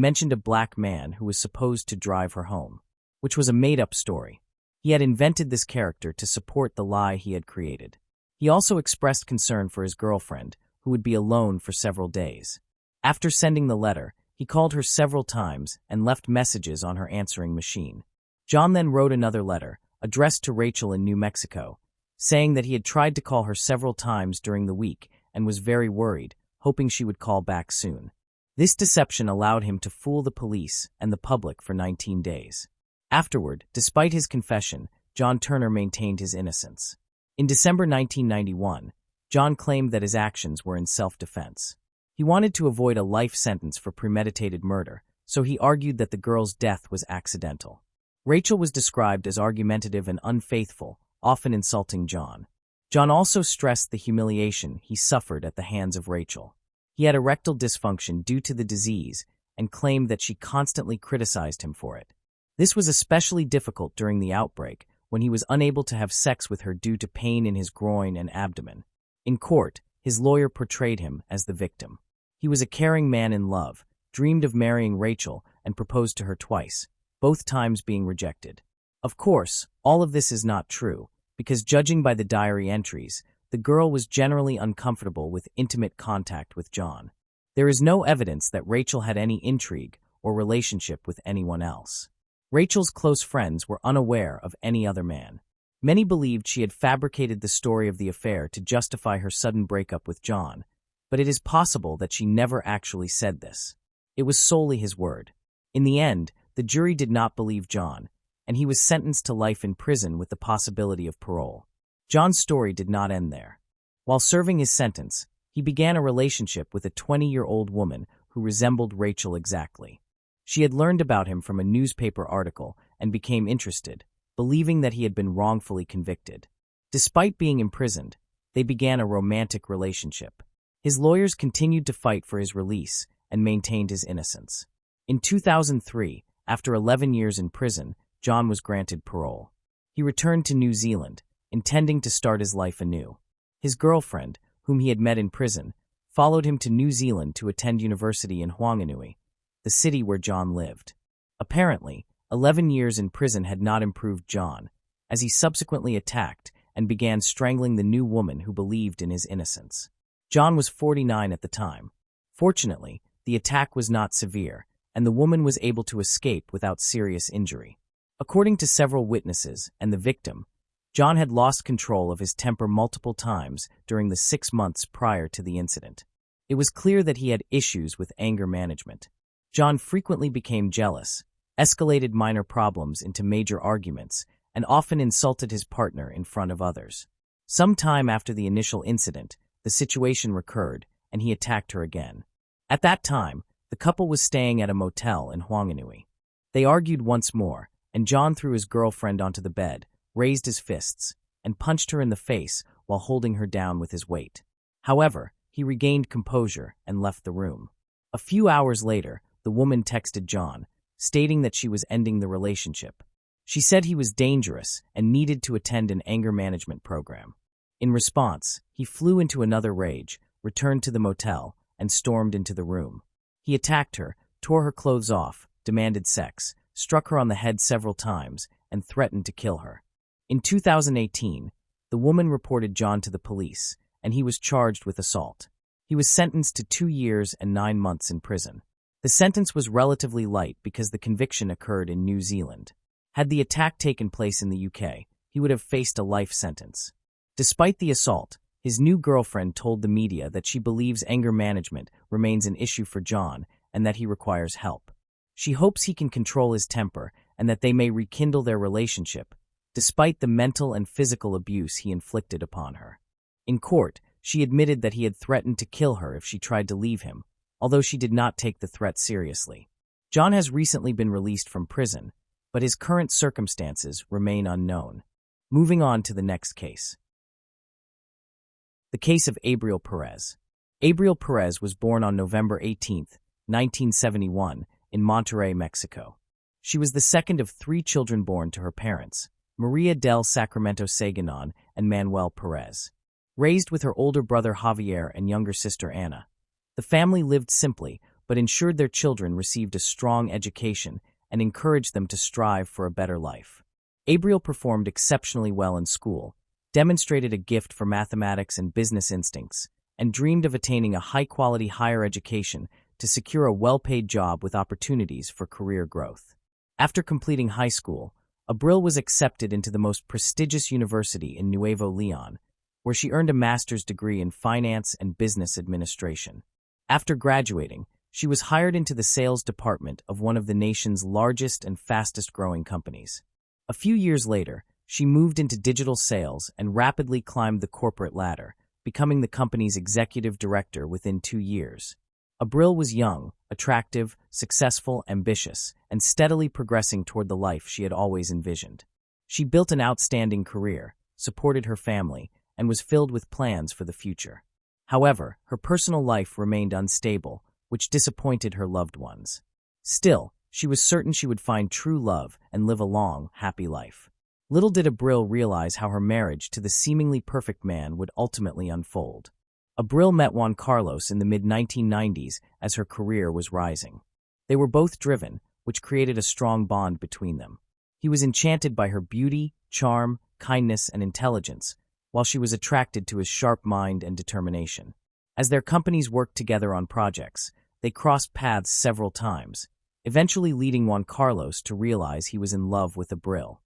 mentioned a black man who was supposed to drive her home, which was a made-up story. He had invented this character to support the lie he had created. He also expressed concern for his girlfriend, who would be alone for several days. After sending the letter, he called her several times and left messages on her answering machine. John then wrote another letter, addressed to Rachel in New Mexico, saying that he had tried to call her several times during the week and was very worried, hoping she would call back soon. This deception allowed him to fool the police and the public for 19 days. Afterward, despite his confession, John Turner maintained his innocence. In December 1991, John claimed that his actions were in self-defense. He wanted to avoid a life sentence for premeditated murder, so he argued that the girl's death was accidental. Rachel was described as argumentative and unfaithful, often insulting John. John also stressed the humiliation he suffered at the hands of Rachel. He had erectile dysfunction due to the disease and claimed that she constantly criticized him for it. This was especially difficult during the outbreak, when he was unable to have sex with her due to pain in his groin and abdomen. In court, his lawyer portrayed him as the victim. He was a caring man in love, dreamed of marrying Rachel, and proposed to her twice, both times being rejected. Of course, all of this is not true, because judging by the diary entries, the girl was generally uncomfortable with intimate contact with John. There is no evidence that Rachel had any intrigue or relationship with anyone else. Rachel's close friends were unaware of any other man. Many believed she had fabricated the story of the affair to justify her sudden breakup with John, but it is possible that she never actually said this. It was solely his word. In the end, the jury did not believe John, and he was sentenced to life in prison with the possibility of parole. John's story did not end there. While serving his sentence, he began a relationship with a 20-year-old woman who resembled Rachel exactly. She had learned about him from a newspaper article and became interested, believing that he had been wrongfully convicted. Despite being imprisoned, they began a romantic relationship. His lawyers continued to fight for his release and maintained his innocence. In 2003, after 11 years in prison, John was granted parole. He returned to New Zealand, intending to start his life anew. His girlfriend, whom he had met in prison, followed him to New Zealand to attend university in Whanganui, the city where John lived. Apparently, 11 years in prison had not improved John, as he subsequently attacked and began strangling the new woman who believed in his innocence. John was 49 at the time. Fortunately, the attack was not severe, and the woman was able to escape without serious injury. According to several witnesses and the victim, John had lost control of his temper multiple times during the 6 months prior to the incident. It was clear that he had issues with anger management. John frequently became jealous, escalated minor problems into major arguments, and often insulted his partner in front of others. Some time after the initial incident, the situation recurred, and he attacked her again. At that time, the couple was staying at a motel in Whanganui. They argued once more, and John threw his girlfriend onto the bed, raised his fists, and punched her in the face while holding her down with his weight. However, he regained composure and left the room. A few hours later, the woman texted John, stating that she was ending the relationship. She said he was dangerous and needed to attend an anger management program. In response, he flew into another rage, returned to the motel, and stormed into the room. He attacked her, tore her clothes off, demanded sex, struck her on the head several times, and threatened to kill her. In 2018, the woman reported John to the police, and he was charged with assault. He was sentenced to 2 years and 9 months in prison. The sentence was relatively light because the conviction occurred in New Zealand. Had the attack taken place in the UK, he would have faced a life sentence. Despite the assault, his new girlfriend told the media that she believes anger management remains an issue for John and that he requires help. She hopes he can control his temper and that they may rekindle their relationship, despite the mental and physical abuse he inflicted upon her. In court, she admitted that he had threatened to kill her if she tried to leave him, although she did not take the threat seriously. John has recently been released from prison, but his current circumstances remain unknown. Moving on to the next case. The case of Abriel Perez. Abriel Perez was born on November 18, 1971, in Monterrey, Mexico. She was the second of 3 children born to her parents, Maria del Sacramento Saganon and Manuel Perez. Raised with her older brother Javier and younger sister Ana, the family lived simply but ensured their children received a strong education and encouraged them to strive for a better life. Abriel performed exceptionally well in school, demonstrated a gift for mathematics and business instincts, and dreamed of attaining a high-quality higher education to secure a well-paid job with opportunities for career growth. After completing high school, Abriel was accepted into the most prestigious university in Nuevo León, where she earned a master's degree in finance and business administration. After graduating, she was hired into the sales department of one of the nation's largest and fastest-growing companies. A few years later, she moved into digital sales and rapidly climbed the corporate ladder, becoming the company's executive director within 2 years. Abriel was young, attractive, successful, ambitious, and steadily progressing toward the life she had always envisioned. She built an outstanding career, supported her family, and was filled with plans for the future. However, her personal life remained unstable, which disappointed her loved ones. Still, she was certain she would find true love and live a long, happy life. Little did Abriel realize how her marriage to the seemingly perfect man would ultimately unfold. Abriel met Juan Carlos in the mid-1990s as her career was rising. They were both driven, which created a strong bond between them. He was enchanted by her beauty, charm, kindness, and intelligence, while she was attracted to his sharp mind and determination. As their companies worked together on projects, they crossed paths several times, eventually leading Juan Carlos to realize he was in love with Abril.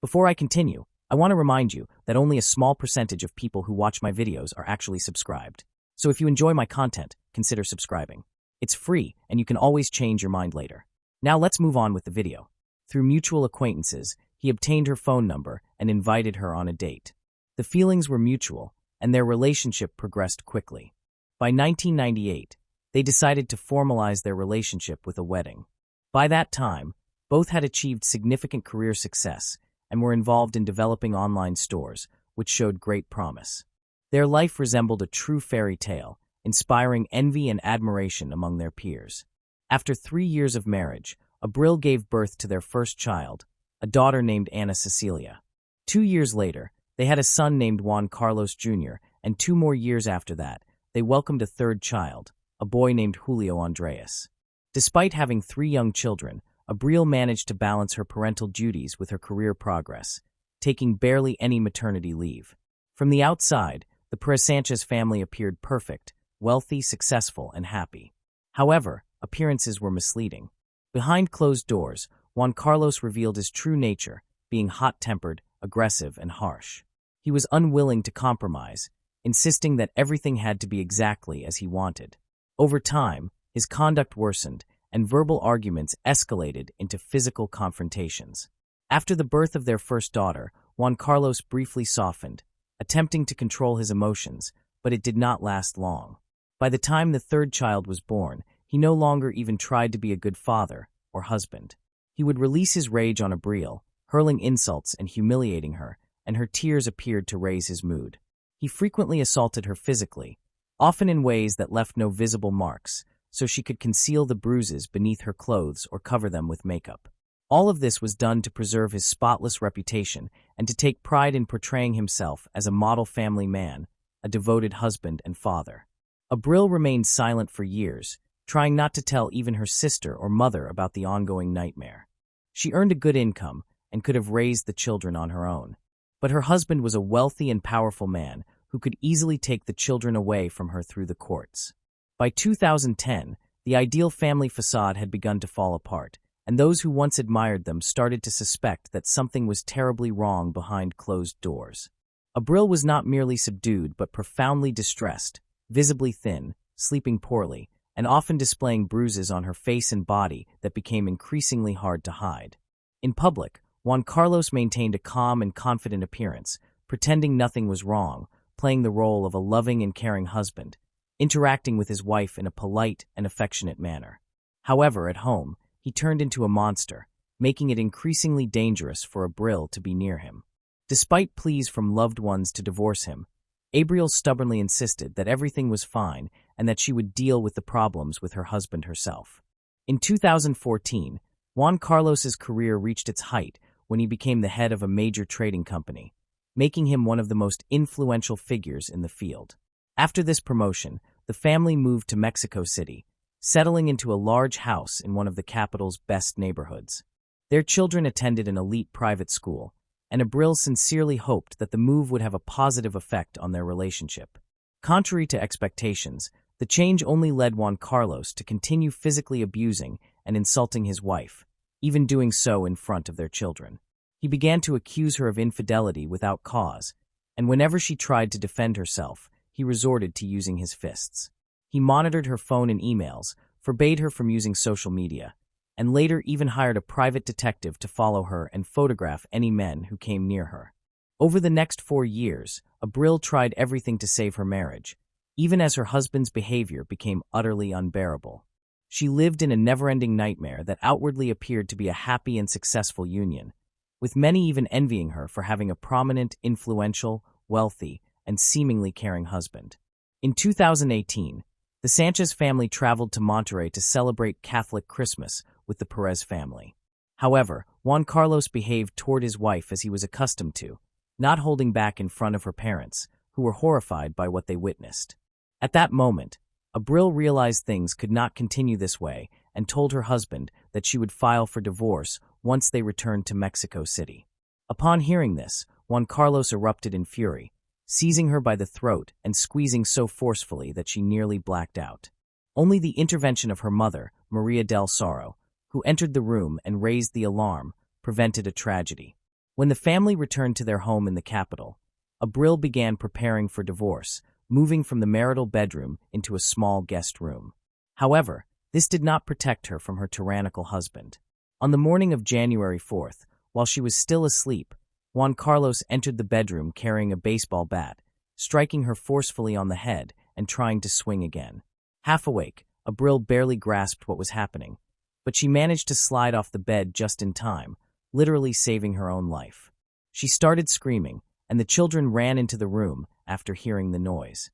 Before I continue, I want to remind you that only a small percentage of people who watch my videos are actually subscribed. So if you enjoy my content, consider subscribing. It's free, and you can always change your mind later. Now let's move on with the video. Through mutual acquaintances, he obtained her phone number and invited her on a date. The feelings were mutual, and their relationship progressed quickly. By 1998, they decided to formalize their relationship with a wedding. By that time, both had achieved significant career success and were involved in developing online stores, which showed great promise. Their life resembled a true fairy tale, inspiring envy and admiration among their peers. After 3 years of marriage, Abril gave birth to their first child, a daughter named Ana Cecilia. 2 years later, they had a son named Juan Carlos Jr., and 2 more years after that, they welcomed a third child, a boy named Julio Andres. Despite having 3 young children, Abril managed to balance her parental duties with her career progress, taking barely any maternity leave. From the outside, the Perez Sanchez family appeared perfect, wealthy, successful, and happy. However, appearances were misleading. Behind closed doors, Juan Carlos revealed his true nature, being hot-tempered, aggressive, and harsh. He was unwilling to compromise, insisting that everything had to be exactly as he wanted. Over time, his conduct worsened, and verbal arguments escalated into physical confrontations. After the birth of their first daughter, Juan Carlos briefly softened, attempting to control his emotions, but it did not last long. By the time the third child was born, he no longer even tried to be a good father or husband. He would release his rage on Abril, hurling insults and humiliating her, and her tears appeared to raise his mood. He frequently assaulted her physically, often in ways that left no visible marks, so she could conceal the bruises beneath her clothes or cover them with makeup. All of this was done to preserve his spotless reputation and to take pride in portraying himself as a model family man, a devoted husband and father. Abril remained silent for years, trying not to tell even her sister or mother about the ongoing nightmare. She earned a good income and could have raised the children on her own. But her husband was a wealthy and powerful man who could easily take the children away from her through the courts. By 2010, the ideal family facade had begun to fall apart, and those who once admired them started to suspect that something was terribly wrong behind closed doors. Abril was not merely subdued but profoundly distressed, visibly thin, sleeping poorly, and often displaying bruises on her face and body that became increasingly hard to hide. In public, Juan Carlos maintained a calm and confident appearance, pretending nothing was wrong, playing the role of a loving and caring husband, interacting with his wife in a polite and affectionate manner. However, at home, he turned into a monster, making it increasingly dangerous for Abril to be near him. Despite pleas from loved ones to divorce him, Abril stubbornly insisted that everything was fine and that she would deal with the problems with her husband herself. In 2014, Juan Carlos's career reached its height when he became the head of a major trading company, making him one of the most influential figures in the field. After this promotion, the family moved to Mexico City, settling into a large house in one of the capital's best neighborhoods. Their children attended an elite private school, and Abril sincerely hoped that the move would have a positive effect on their relationship. Contrary to expectations, the change only led Juan Carlos to continue physically abusing and insulting his wife, even doing so in front of their children. He began to accuse her of infidelity without cause, and whenever she tried to defend herself, he resorted to using his fists. He monitored her phone and emails, forbade her from using social media, and later even hired a private detective to follow her and photograph any men who came near her. Over the next 4 years, Abril tried everything to save her marriage, even as her husband's behavior became utterly unbearable. She lived in a never-ending nightmare that outwardly appeared to be a happy and successful union, with many even envying her for having a prominent, influential, wealthy, and seemingly caring husband. In 2018, the Sanchez family traveled to Monterrey to celebrate Catholic Christmas with the Perez family. However, Juan Carlos behaved toward his wife as he was accustomed to, not holding back in front of her parents, who were horrified by what they witnessed. At that moment, Abril realized things could not continue this way and told her husband that she would file for divorce once they returned to Mexico City. Upon hearing this, Juan Carlos erupted in fury, seizing her by the throat and squeezing so forcefully that she nearly blacked out. Only the intervention of her mother, Maria del Soro, who entered the room and raised the alarm, prevented a tragedy. When the family returned to their home in the capital, Abril began preparing for divorce, moving from the marital bedroom into a small guest room. However, this did not protect her from her tyrannical husband. On the morning of January 4th, while she was still asleep, Juan Carlos entered the bedroom carrying a baseball bat, striking her forcefully on the head and trying to swing again. Half awake, Abril barely grasped what was happening, but she managed to slide off the bed just in time, literally saving her own life. She started screaming, and the children ran into the room after hearing the noise.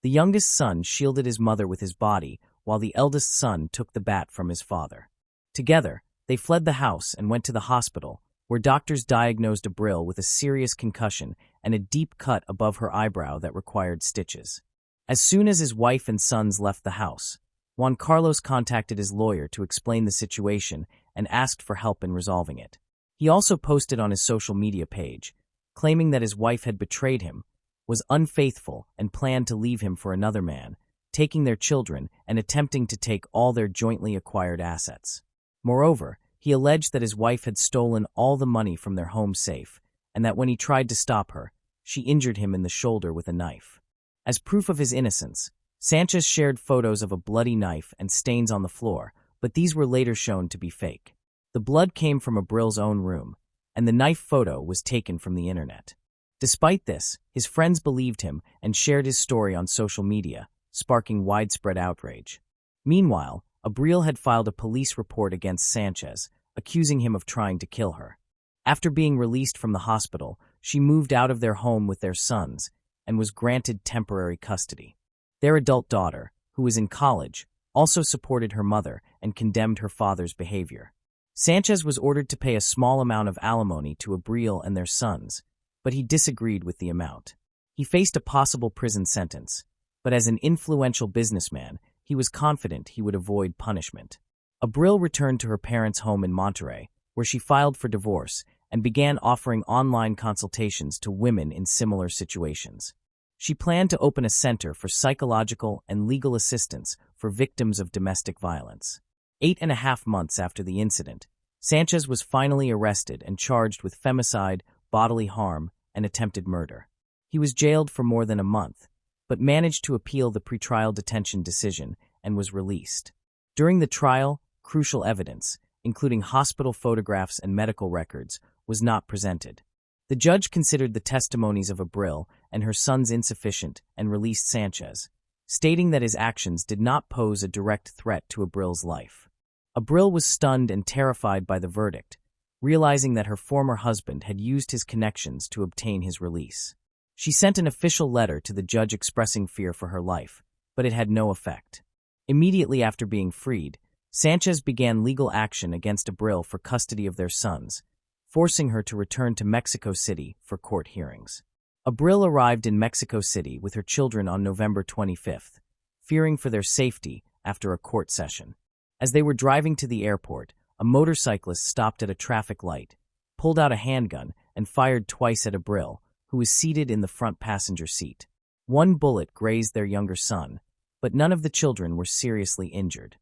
The youngest son shielded his mother with his body, while the eldest son took the bat from his father. Together, they fled the house and went to the hospital, where doctors diagnosed Abril with a serious concussion and a deep cut above her eyebrow that required stitches. As soon as his wife and sons left the house, Juan Carlos contacted his lawyer to explain the situation and asked for help in resolving it. He also posted on his social media page, claiming that his wife had betrayed him, was unfaithful, and planned to leave him for another man, taking their children and attempting to take all their jointly acquired assets. Moreover, he alleged that his wife had stolen all the money from their home safe, and that when he tried to stop her, she injured him in the shoulder with a knife. As proof of his innocence, Sanchez shared photos of a bloody knife and stains on the floor, but these were later shown to be fake. The blood came from Abril's own room, and the knife photo was taken from the internet. Despite this, his friends believed him and shared his story on social media, sparking widespread outrage. Meanwhile, Abril had filed a police report against Sanchez, accusing him of trying to kill her. After being released from the hospital, she moved out of their home with their sons and was granted temporary custody. Their adult daughter, who was in college, also supported her mother and condemned her father's behavior. Sanchez was ordered to pay a small amount of alimony to Abril and their sons, but he disagreed with the amount. He faced a possible prison sentence, but as an influential businessman, he was confident he would avoid punishment. Abril returned to her parents' home in Monterrey, where she filed for divorce and began offering online consultations to women in similar situations. She planned to open a center for psychological and legal assistance for victims of domestic violence. 8.5 months after the incident, Sanchez was finally arrested and charged with femicide, bodily harm, and attempted murder. He was jailed for more than a month, but managed to appeal the pretrial detention decision and was released. During the trial, crucial evidence, including hospital photographs and medical records, was not presented. The judge considered the testimonies of Abril and her sons insufficient and released Sanchez, stating that his actions did not pose a direct threat to Abril's life. Abril was stunned and terrified by the verdict, realizing that her former husband had used his connections to obtain his release. She sent an official letter to the judge expressing fear for her life, but it had no effect. Immediately after being freed, Sanchez began legal action against Abril for custody of their sons, forcing her to return to Mexico City for court hearings. Abril arrived in Mexico City with her children on November 25th, fearing for their safety after a court session. As they were driving to the airport, a motorcyclist stopped at a traffic light, pulled out a handgun, and fired twice at Abril, who was seated in the front passenger seat. One bullet grazed their younger son, but none of the children were seriously injured.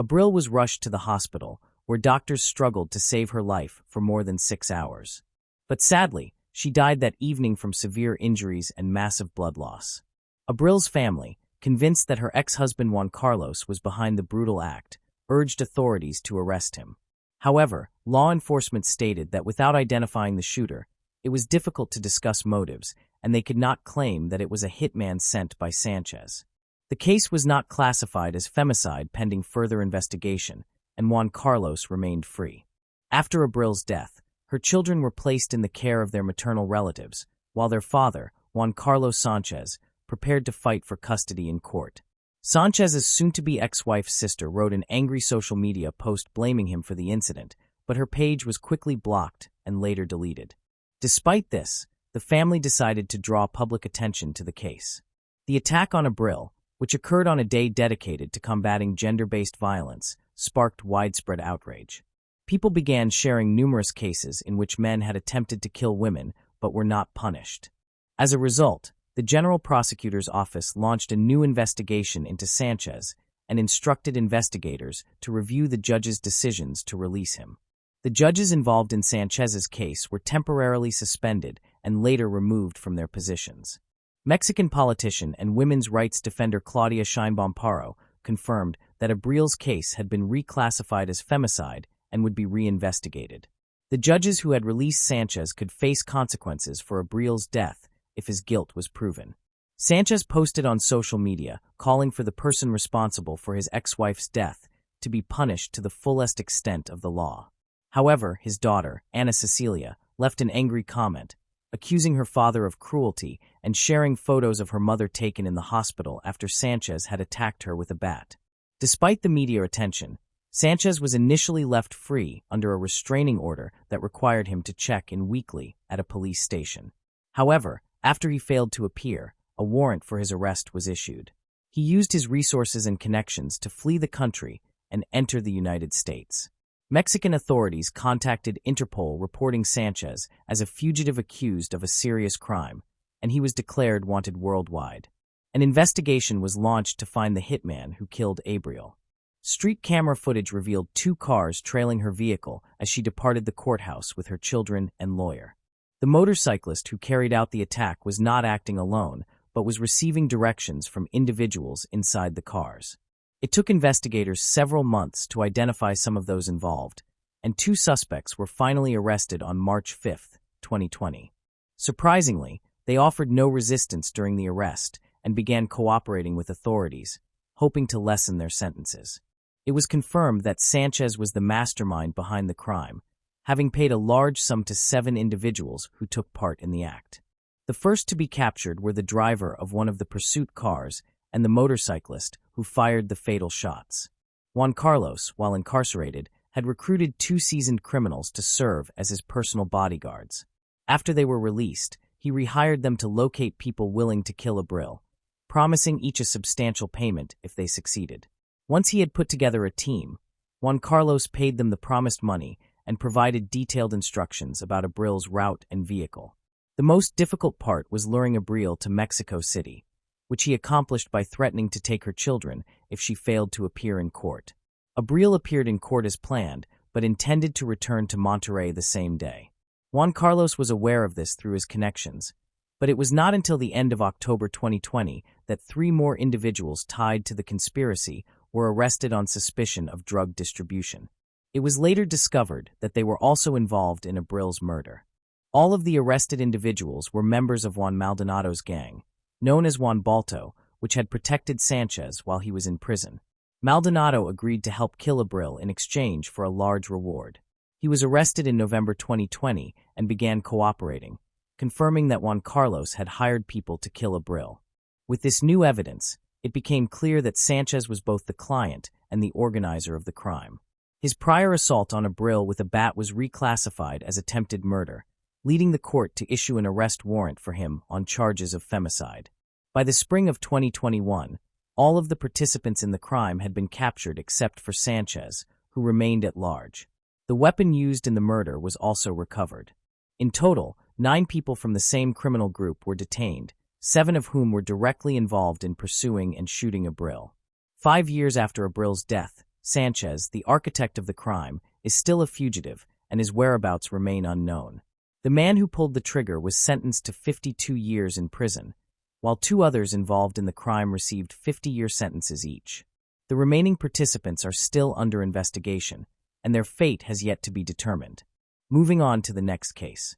Abril was rushed to the hospital, where doctors struggled to save her life for more than 6 hours. But sadly, she died that evening from severe injuries and massive blood loss. Abril's family, convinced that her ex-husband Juan Carlos was behind the brutal act, urged authorities to arrest him. However, law enforcement stated that without identifying the shooter, it was difficult to discuss motives, and they could not claim that it was a hitman sent by Sanchez. The case was not classified as femicide pending further investigation, and Juan Carlos remained free. After Abril's death, her children were placed in the care of their maternal relatives, while their father, Juan Carlos Sanchez, prepared to fight for custody in court. Sanchez's soon-to-be ex-wife's sister wrote an angry social media post blaming him for the incident, but her page was quickly blocked and later deleted. Despite this, the family decided to draw public attention to the case. The attack on Abril, which occurred on a day dedicated to combating gender-based violence, sparked widespread outrage. People began sharing numerous cases in which men had attempted to kill women but were not punished. As a result, the General Prosecutor's Office launched a new investigation into Sanchez and instructed investigators to review the judge's decisions to release him. The judges involved in Sanchez's case were temporarily suspended and later removed from their positions. Mexican politician and women's rights defender Claudia Sheinbaum Parro confirmed that Abril's case had been reclassified as femicide and would be reinvestigated. The judges who had released Sanchez could face consequences for Abril's death if his guilt was proven. Sanchez posted on social media, calling for the person responsible for his ex-wife's death to be punished to the fullest extent of the law. However, his daughter, Ana Cecilia, left an angry comment, accusing her father of cruelty and sharing photos of her mother taken in the hospital after Sanchez had attacked her with a bat. Despite the media attention, Sanchez was initially left free under a restraining order that required him to check in weekly at a police station. However, after he failed to appear, a warrant for his arrest was issued. He used his resources and connections to flee the country and enter the United States. Mexican authorities contacted Interpol reporting Sanchez as a fugitive accused of a serious crime, and he was declared wanted worldwide. An investigation was launched to find the hitman who killed Abril. Street camera footage revealed 2 cars trailing her vehicle as she departed the courthouse with her children and lawyer. The motorcyclist who carried out the attack was not acting alone, but was receiving directions from individuals inside the cars. It took investigators several months to identify some of those involved, and 2 suspects were finally arrested on March 5, 2020. Surprisingly, they offered no resistance during the arrest and began cooperating with authorities, hoping to lessen their sentences. It was confirmed that Sanchez was the mastermind behind the crime, having paid a large sum to 7 individuals who took part in the act. The first to be captured were the driver of one of the pursuit cars and the motorcyclist who fired the fatal shots. Juan Carlos, while incarcerated, had recruited 2 seasoned criminals to serve as his personal bodyguards. After they were released, he rehired them to locate people willing to kill Abril, promising each a substantial payment if they succeeded. Once he had put together a team, Juan Carlos paid them the promised money and provided detailed instructions about Abril's route and vehicle. The most difficult part was luring Abril to Mexico City, which he accomplished by threatening to take her children if she failed to appear in court. Abril appeared in court as planned, but intended to return to Monterrey the same day. Juan Carlos was aware of this through his connections, but it was not until the end of October 2020 that 3 more individuals tied to the conspiracy were arrested on suspicion of drug distribution. It was later discovered that they were also involved in Abril's murder. All of the arrested individuals were members of Juan Maldonado's gang, known as Juan Balto, which had protected Sanchez while he was in prison. Maldonado agreed to help kill Abril in exchange for a large reward. He was arrested in November 2020 and began cooperating, confirming that Juan Carlos had hired people to kill Abril. With this new evidence, it became clear that Sanchez was both the client and the organizer of the crime. His prior assault on Abril with a bat was reclassified as attempted murder, leading the court to issue an arrest warrant for him on charges of femicide. By the spring of 2021, all of the participants in the crime had been captured except for Sanchez, who remained at large. The weapon used in the murder was also recovered. In total, 9 people from the same criminal group were detained, 7 of whom were directly involved in pursuing and shooting Abril. 5 years after Abril's death, Sanchez, the architect of the crime, is still a fugitive, and his whereabouts remain unknown. The man who pulled the trigger was sentenced to 52 years in prison, while 2 others involved in the crime received 50-year sentences each. The remaining participants are still under investigation, and their fate has yet to be determined. Moving on to the next case.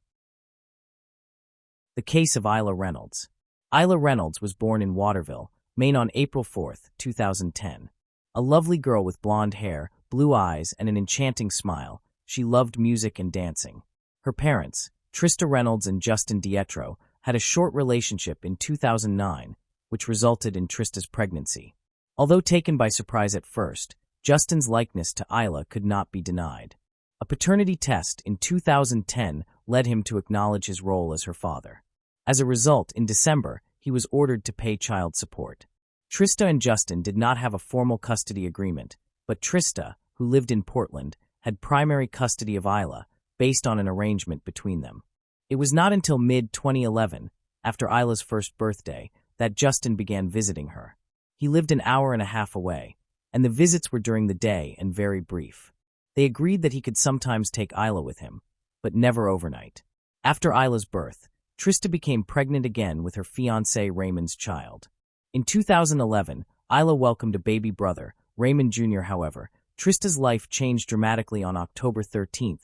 The case of Isla Reynolds. Isla Reynolds was born in Waterville, Maine on April 4, 2010. A lovely girl with blonde hair, blue eyes, and an enchanting smile, she loved music and dancing. Her parents, Trista Reynolds and Justin Dietro, had a short relationship in 2009, which resulted in Trista's pregnancy. Although taken by surprise at first, Justin's likeness to Isla could not be denied. A paternity test in 2010 led him to acknowledge his role as her father. As a result, in December, he was ordered to pay child support. Trista and Justin did not have a formal custody agreement, but Trista, who lived in Portland, had primary custody of Isla, based on an arrangement between them. It was not until mid-2011, after Isla's first birthday, that Justin began visiting her. He lived an hour and a half away, and the visits were during the day and very brief. They agreed that he could sometimes take Isla with him, but never overnight. After Isla's birth, Trista became pregnant again with her fiancé Raymond's child. In 2011, Isla welcomed a baby brother, Raymond Jr. However, Trista's life changed dramatically on October 13,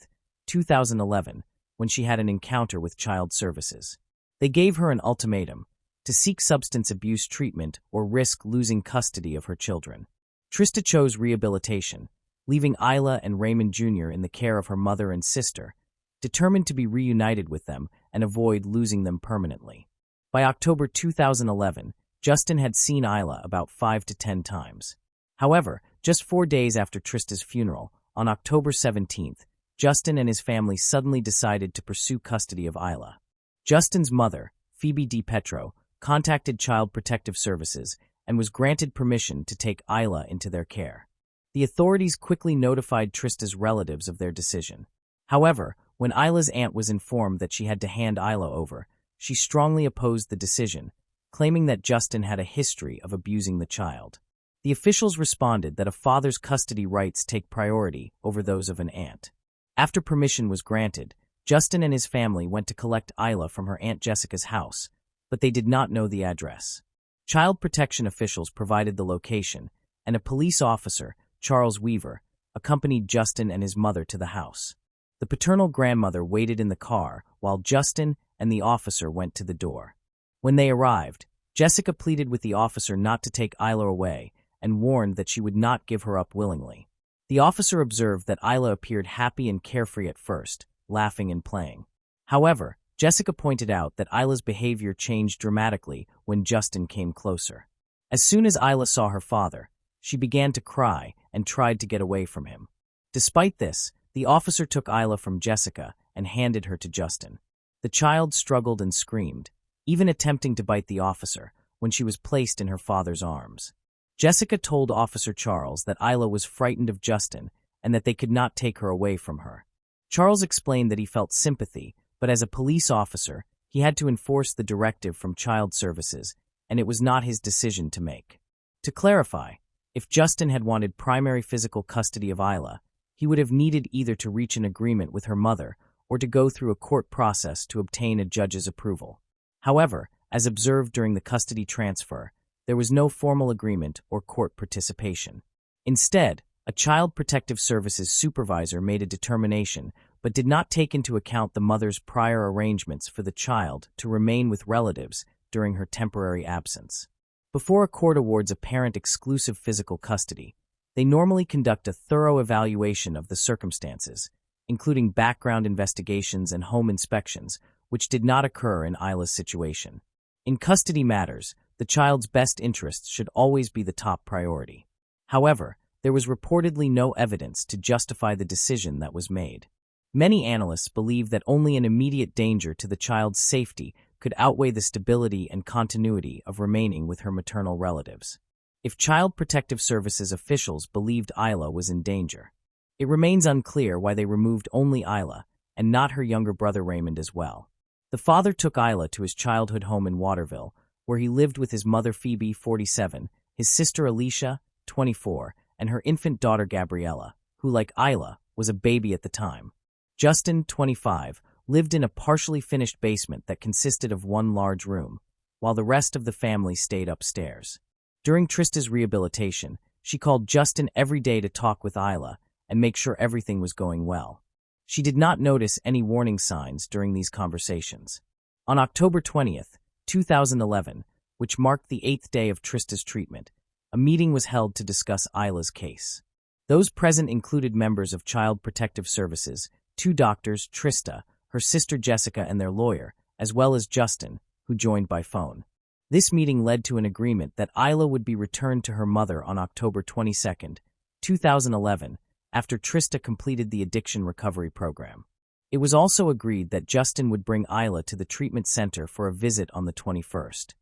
2011, when she had an encounter with Child Services. They gave her an ultimatum: to seek substance abuse treatment or risk losing custody of her children. Trista chose rehabilitation, leaving Isla and Raymond Jr. in the care of her mother and sister, determined to be reunited with them and avoid losing them permanently. By October 2011, Justin had seen Isla about 5 to 10 times. However, just 4 days after Trista's funeral, on October 17th, Justin and his family suddenly decided to pursue custody of Isla. Justin's mother, Phoebe DiPetro, contacted Child Protective Services and was granted permission to take Isla into their care. The authorities quickly notified Trista's relatives of their decision. However, when Isla's aunt was informed that she had to hand Isla over, she strongly opposed the decision, claiming that Justin had a history of abusing the child. The officials responded that a father's custody rights take priority over those of an aunt. After permission was granted, Justin and his family went to collect Isla from her Aunt Jessica's house, but they did not know the address. Child protection officials provided the location, and a police officer, Charles Weaver, accompanied Justin and his mother to the house. The paternal grandmother waited in the car while Justin and the officer went to the door. When they arrived, Jessica pleaded with the officer not to take Isla away and warned that she would not give her up willingly. The officer observed that Isla appeared happy and carefree at first, laughing and playing. However, Jessica pointed out that Isla's behavior changed dramatically when Justin came closer. As soon as Isla saw her father, she began to cry and tried to get away from him. Despite this, the officer took Isla from Jessica and handed her to Justin. The child struggled and screamed, even attempting to bite the officer, when she was placed in her father's arms. Jessica told Officer Charles that Isla was frightened of Justin and that they could not take her away from her. Charles explained that he felt sympathy, but as a police officer, he had to enforce the directive from Child Services, and it was not his decision to make. To clarify, if Justin had wanted primary physical custody of Isla, he would have needed either to reach an agreement with her mother or to go through a court process to obtain a judge's approval. However, as observed during the custody transfer, there was no formal agreement or court participation. Instead, a Child Protective Services supervisor made a determination but did not take into account the mother's prior arrangements for the child to remain with relatives during her temporary absence. Before a court awards a parent exclusive physical custody, they normally conduct a thorough evaluation of the circumstances, including background investigations and home inspections, which did not occur in Isla's situation. In custody matters, the child's best interests should always be the top priority. However, there was reportedly no evidence to justify the decision that was made. Many analysts believe that only an immediate danger to the child's safety could outweigh the stability and continuity of remaining with her maternal relatives. If Child Protective Services officials believed Isla was in danger, it remains unclear why they removed only Isla and not her younger brother Raymond as well. The father took Isla to his childhood home in Waterville, where he lived with his mother Phoebe, 47, his sister Alicia, 24, and her infant daughter Gabriella, who, like Isla, was a baby at the time. Justin, 25, lived in a partially finished basement that consisted of one large room, while the rest of the family stayed upstairs. During Trista's rehabilitation, she called Justin every day to talk with Isla and make sure everything was going well. She did not notice any warning signs during these conversations. On October 20th, 2011, which marked the 8th day of Trista's treatment, a meeting was held to discuss Isla's case. Those present included members of Child Protective Services, 2 doctors, Trista, her sister Jessica, and their lawyer, as well as Justin, who joined by phone. This meeting led to an agreement that Isla would be returned to her mother on October 22, 2011, after Trista completed the addiction recovery program. It was also agreed that Justin would bring Isla to the treatment center for a visit on the 21st.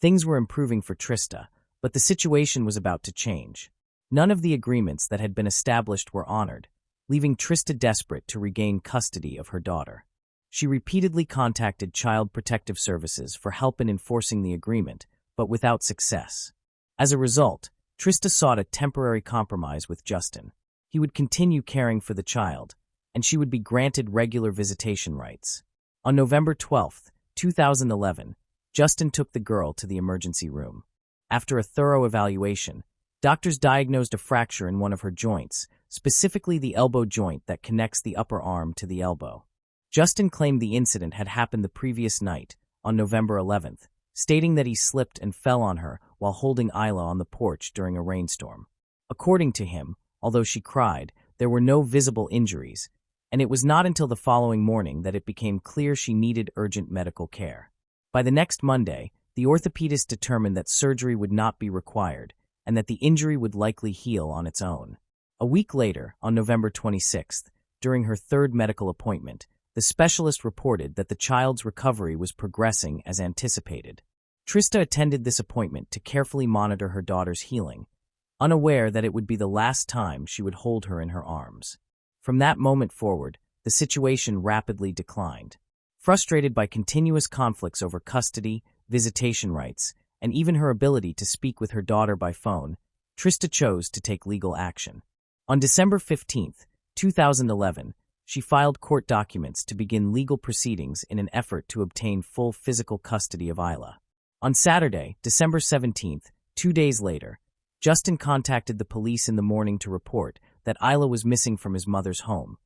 Things were improving for Trista, but the situation was about to change. None of the agreements that had been established were honored, leaving Trista desperate to regain custody of her daughter. She repeatedly contacted Child Protective Services for help in enforcing the agreement, but without success. As a result, Trista sought a temporary compromise with Justin. He would continue caring for the child, and she would be granted regular visitation rights. On November 12, 2011, Justin took the girl to the emergency room. After a thorough evaluation, doctors diagnosed a fracture in one of her joints, specifically the elbow joint that connects the upper arm to the elbow. Justin claimed the incident had happened the previous night, on November 11th, stating that he slipped and fell on her while holding Isla on the porch during a rainstorm. According to him, although she cried, there were no visible injuries, and it was not until the following morning that it became clear she needed urgent medical care. By the next Monday, the orthopedist determined that surgery would not be required and that the injury would likely heal on its own. A week later, on November 26th, during her third medical appointment, the specialist reported that the child's recovery was progressing as anticipated. Trista attended this appointment to carefully monitor her daughter's healing, unaware that it would be the last time she would hold her in her arms. From that moment forward, the situation rapidly declined. Frustrated by continuous conflicts over custody, visitation rights, and even her ability to speak with her daughter by phone, Trista chose to take legal action. On December 15, 2011, she filed court documents to begin legal proceedings in an effort to obtain full physical custody of Isla. On Saturday, December 17th, 2 days later, Justin contacted the police in the morning to report that Isla was missing from his mother's home,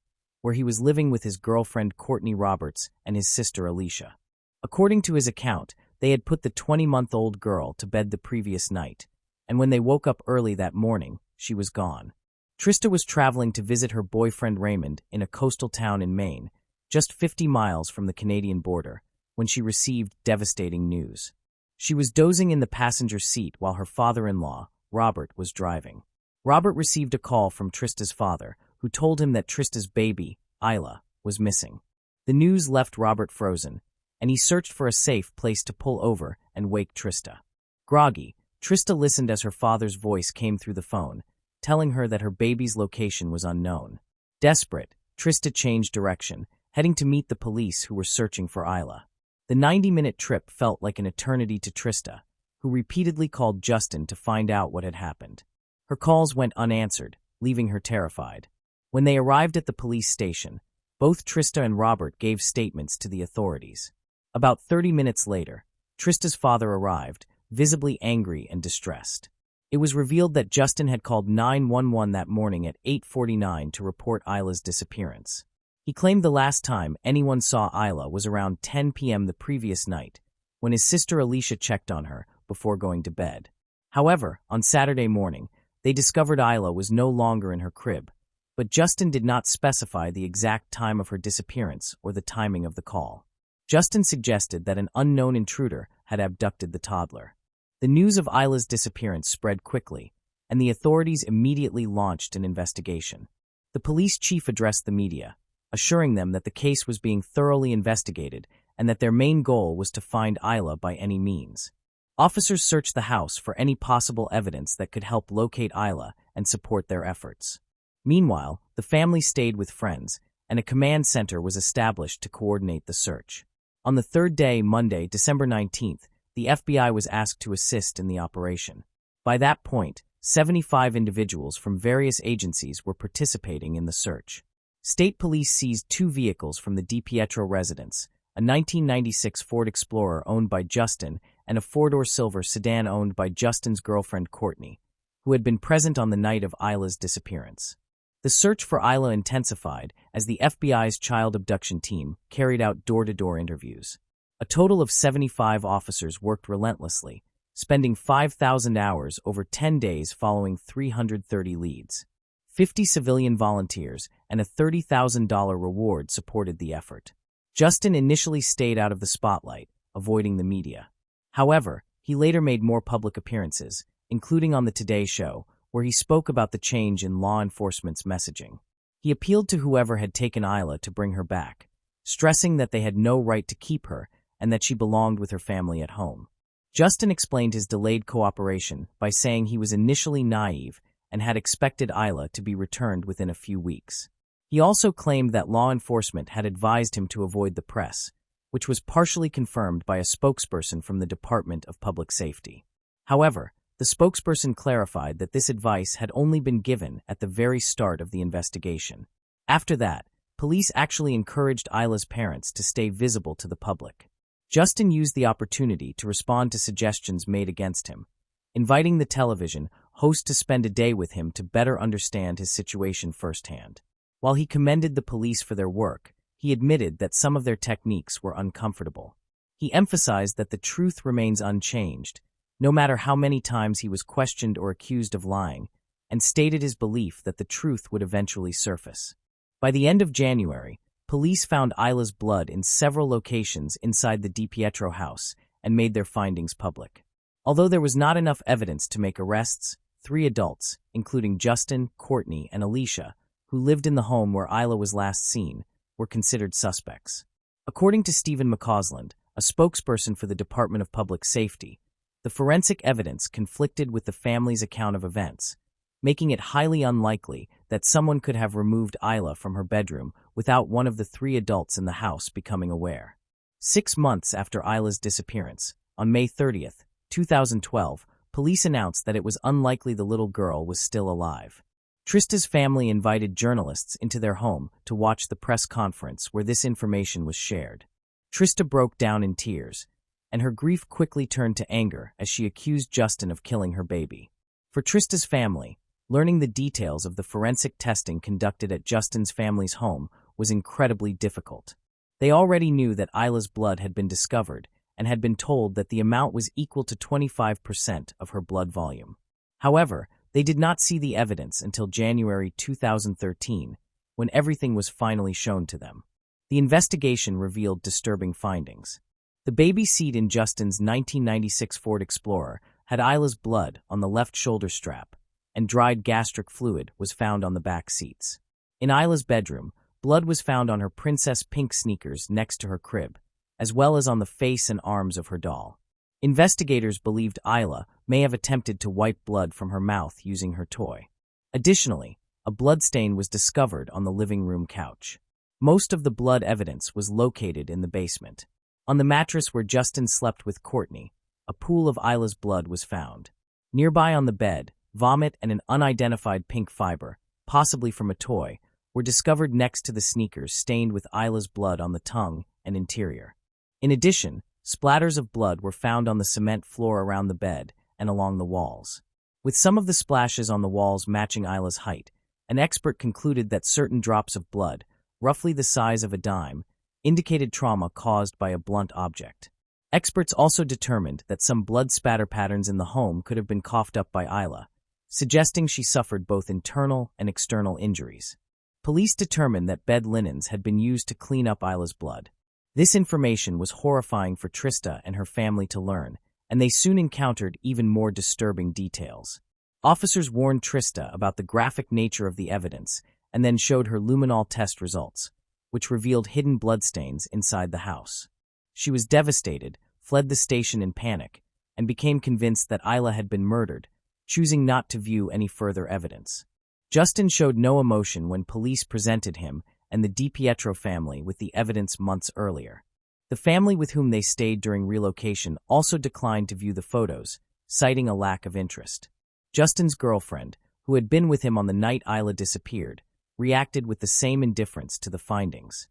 where he was living with his girlfriend Courtney Roberts and his sister Alicia. According to his account, they had put the 20-month-old girl to bed the previous night, and when they woke up early that morning, she was gone. Trista was traveling to visit her boyfriend Raymond in a coastal town in Maine, just 50 miles from the Canadian border, when she received devastating news. She was dozing in the passenger seat while her father-in-law, Robert, was driving. Robert received a call from Trista's father, who told him that Trista's baby, Isla, was missing. The news left Robert frozen, and he searched for a safe place to pull over and wake Trista. Groggy, Trista listened as her father's voice came through the phone, telling her that her baby's location was unknown. Desperate, Trista changed direction, heading to meet the police who were searching for Isla. The 90-minute trip felt like an eternity to Trista, who repeatedly called Justin to find out what had happened. Her calls went unanswered, leaving her terrified. When they arrived at the police station, both Trista and Robert gave statements to the authorities. About 30 minutes later, Trista's father arrived, visibly angry and distressed. It was revealed that Justin had called 911 that morning at 8:49 to report Isla's disappearance. He claimed the last time anyone saw Isla was around 10 p.m. the previous night, when his sister Alicia checked on her before going to bed. However, on Saturday morning, they discovered Isla was no longer in her crib, but Justin did not specify the exact time of her disappearance or the timing of the call. Justin suggested that an unknown intruder had abducted the toddler. The news of Isla's disappearance spread quickly, and the authorities immediately launched an investigation. The police chief addressed the media, assuring them that the case was being thoroughly investigated and that their main goal was to find Isla by any means. Officers searched the house for any possible evidence that could help locate Isla and support their efforts. Meanwhile, the family stayed with friends, and a command center was established to coordinate the search. On the third day, Monday, December 19th, the FBI was asked to assist in the operation. By that point, 75 individuals from various agencies were participating in the search. State police seized 2 vehicles from the DiPietro residence, a 1996 Ford Explorer owned by Justin and a 4-door silver sedan owned by Justin's girlfriend Courtney, who had been present on the night of Isla's disappearance. The search for Isla intensified as the FBI's child abduction team carried out door-to-door interviews. A total of 75 officers worked relentlessly, spending 5,000 hours over 10 days following 330 leads. 50 civilian volunteers and a $30,000 reward supported the effort. Justin initially stayed out of the spotlight, avoiding the media. However, he later made more public appearances, including on the Today Show, where he spoke about the change in law enforcement's messaging. He appealed to whoever had taken Isla to bring her back, stressing that they had no right to keep her and that she belonged with her family at home. Justin explained his delayed cooperation by saying he was initially naive and had expected Isla to be returned within a few weeks. He also claimed that law enforcement had advised him to avoid the press, which was partially confirmed by a spokesperson from the Department of Public Safety. However, the spokesperson clarified that this advice had only been given at the very start of the investigation. After that, police actually encouraged Isla's parents to stay visible to the public. Justin used the opportunity to respond to suggestions made against him, inviting the television host to spend a day with him to better understand his situation firsthand. While he commended the police for their work, he admitted that some of their techniques were uncomfortable. He emphasized that the truth remains unchanged, no matter how many times he was questioned or accused of lying, and stated his belief that the truth would eventually surface. By the end of January, police found Isla's blood in several locations inside the DiPietro house and made their findings public. Although there was not enough evidence to make arrests, 3 adults, including Justin, Courtney, and Alicia, who lived in the home where Isla was last seen, were considered suspects. According to Stephen McCausland, a spokesperson for the Department of Public Safety, the forensic evidence conflicted with the family's account of events, making it highly unlikely that someone could have removed Isla from her bedroom without one of the 3 adults in the house becoming aware. 6 months after Isla's disappearance, on May 30, 2012, police announced that it was unlikely the little girl was still alive. Trista's family invited journalists into their home to watch the press conference where this information was shared. Trista broke down in tears, and her grief quickly turned to anger as she accused Justin of killing her baby. For Trista's family, learning the details of the forensic testing conducted at Justin's family's home was incredibly difficult. They already knew that Isla's blood had been discovered and had been told that the amount was equal to 25% of her blood volume. However, they did not see the evidence until January 2013, when everything was finally shown to them. The investigation revealed disturbing findings. The baby seat in Justin's 1996 Ford Explorer had Isla's blood on the left shoulder strap, and dried gastric fluid was found on the back seats. In Isla's bedroom, blood was found on her princess pink sneakers next to her crib, as well as on the face and arms of her doll. Investigators believed Isla may have attempted to wipe blood from her mouth using her toy. Additionally, a bloodstain was discovered on the living room couch. Most of the blood evidence was located in the basement. On the mattress where Justin slept with Courtney, a pool of Isla's blood was found. Nearby on the bed, vomit and an unidentified pink fiber, possibly from a toy, were discovered next to the sneakers stained with Isla's blood on the tongue and interior. In addition, splatters of blood were found on the cement floor around the bed and along the walls. With some of the splashes on the walls matching Isla's height, an expert concluded that certain drops of blood, roughly the size of a dime, indicated trauma caused by a blunt object. Experts also determined that some blood spatter patterns in the home could have been coughed up by Isla, suggesting she suffered both internal and external injuries. Police determined that bed linens had been used to clean up Isla's blood. This information was horrifying for Trista and her family to learn, and they soon encountered even more disturbing details. Officers warned Trista about the graphic nature of the evidence and then showed her luminol test results, which revealed hidden bloodstains inside the house. She was devastated, fled the station in panic, and became convinced that Isla had been murdered, choosing not to view any further evidence. Justin showed no emotion when police presented him and the DiPietro family with the evidence months earlier. The family with whom they stayed during relocation also declined to view the photos, citing a lack of interest. Justin's girlfriend, who had been with him on the night Isla disappeared, reacted with the same indifference to the findings.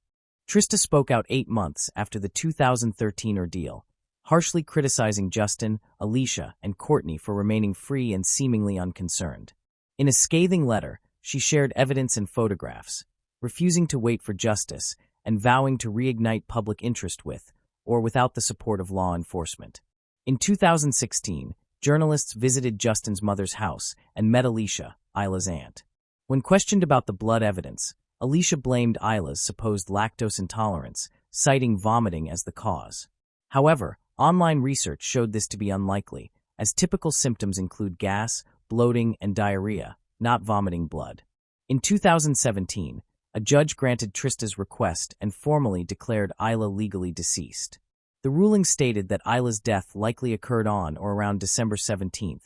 Trista spoke out 8 months after the 2013 ordeal, harshly criticizing Justin, Alicia, and Courtney for remaining free and seemingly unconcerned. In a scathing letter, she shared evidence and photographs, refusing to wait for justice and vowing to reignite public interest with, or without the support of law enforcement. In 2016, journalists visited Justin's mother's house and met Alicia, Isla's aunt. When questioned about the blood evidence, Alicia blamed Isla's supposed lactose intolerance, citing vomiting as the cause. However, online research showed this to be unlikely, as typical symptoms include gas, bloating, and diarrhea, not vomiting blood. In 2017, a judge granted Trista's request and formally declared Isla legally deceased. The ruling stated that Isla's death likely occurred on or around December 17,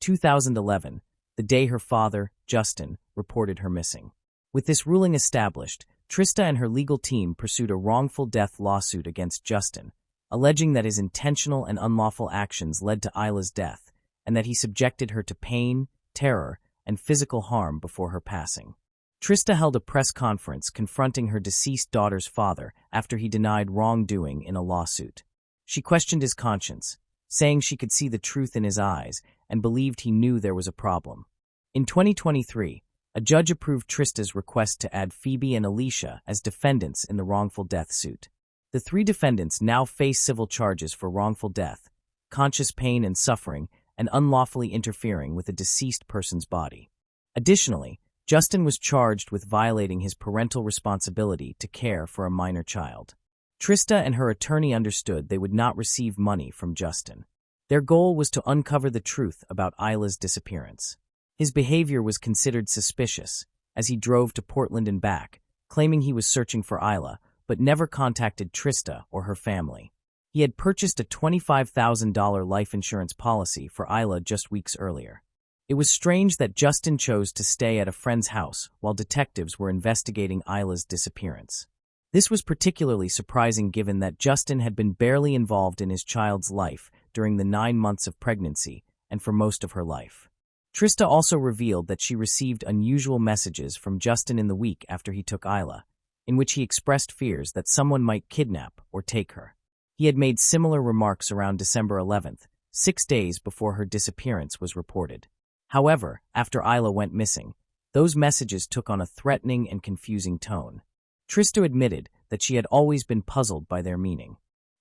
2011, the day her father, Justin, reported her missing. With this ruling established, Trista and her legal team pursued a wrongful death lawsuit against Justin, alleging that his intentional and unlawful actions led to Isla's death, and that he subjected her to pain, terror, and physical harm before her passing. Trista held a press conference confronting her deceased daughter's father after he denied wrongdoing in a lawsuit. She questioned his conscience, saying she could see the truth in his eyes and believed he knew there was a problem. In 2023, a judge approved Trista's request to add Phoebe and Alicia as defendants in the wrongful death suit. The three defendants now face civil charges for wrongful death, conscious pain and suffering, and unlawfully interfering with a deceased person's body. Additionally, Justin was charged with violating his parental responsibility to care for a minor child. Trista and her attorney understood they would not receive money from Justin. Their goal was to uncover the truth about Isla's disappearance. His behavior was considered suspicious, as he drove to Portland and back, claiming he was searching for Isla, but never contacted Trista or her family. He had purchased a $25,000 life insurance policy for Isla just weeks earlier. It was strange that Justin chose to stay at a friend's house while detectives were investigating Isla's disappearance. This was particularly surprising given that Justin had been barely involved in his child's life during the 9 months of pregnancy and for most of her life. Trista also revealed that she received unusual messages from Justin in the week after he took Isla, in which he expressed fears that someone might kidnap or take her. He had made similar remarks around December 11th, 6 days before her disappearance was reported. However, after Isla went missing, those messages took on a threatening and confusing tone. Trista admitted that she had always been puzzled by their meaning.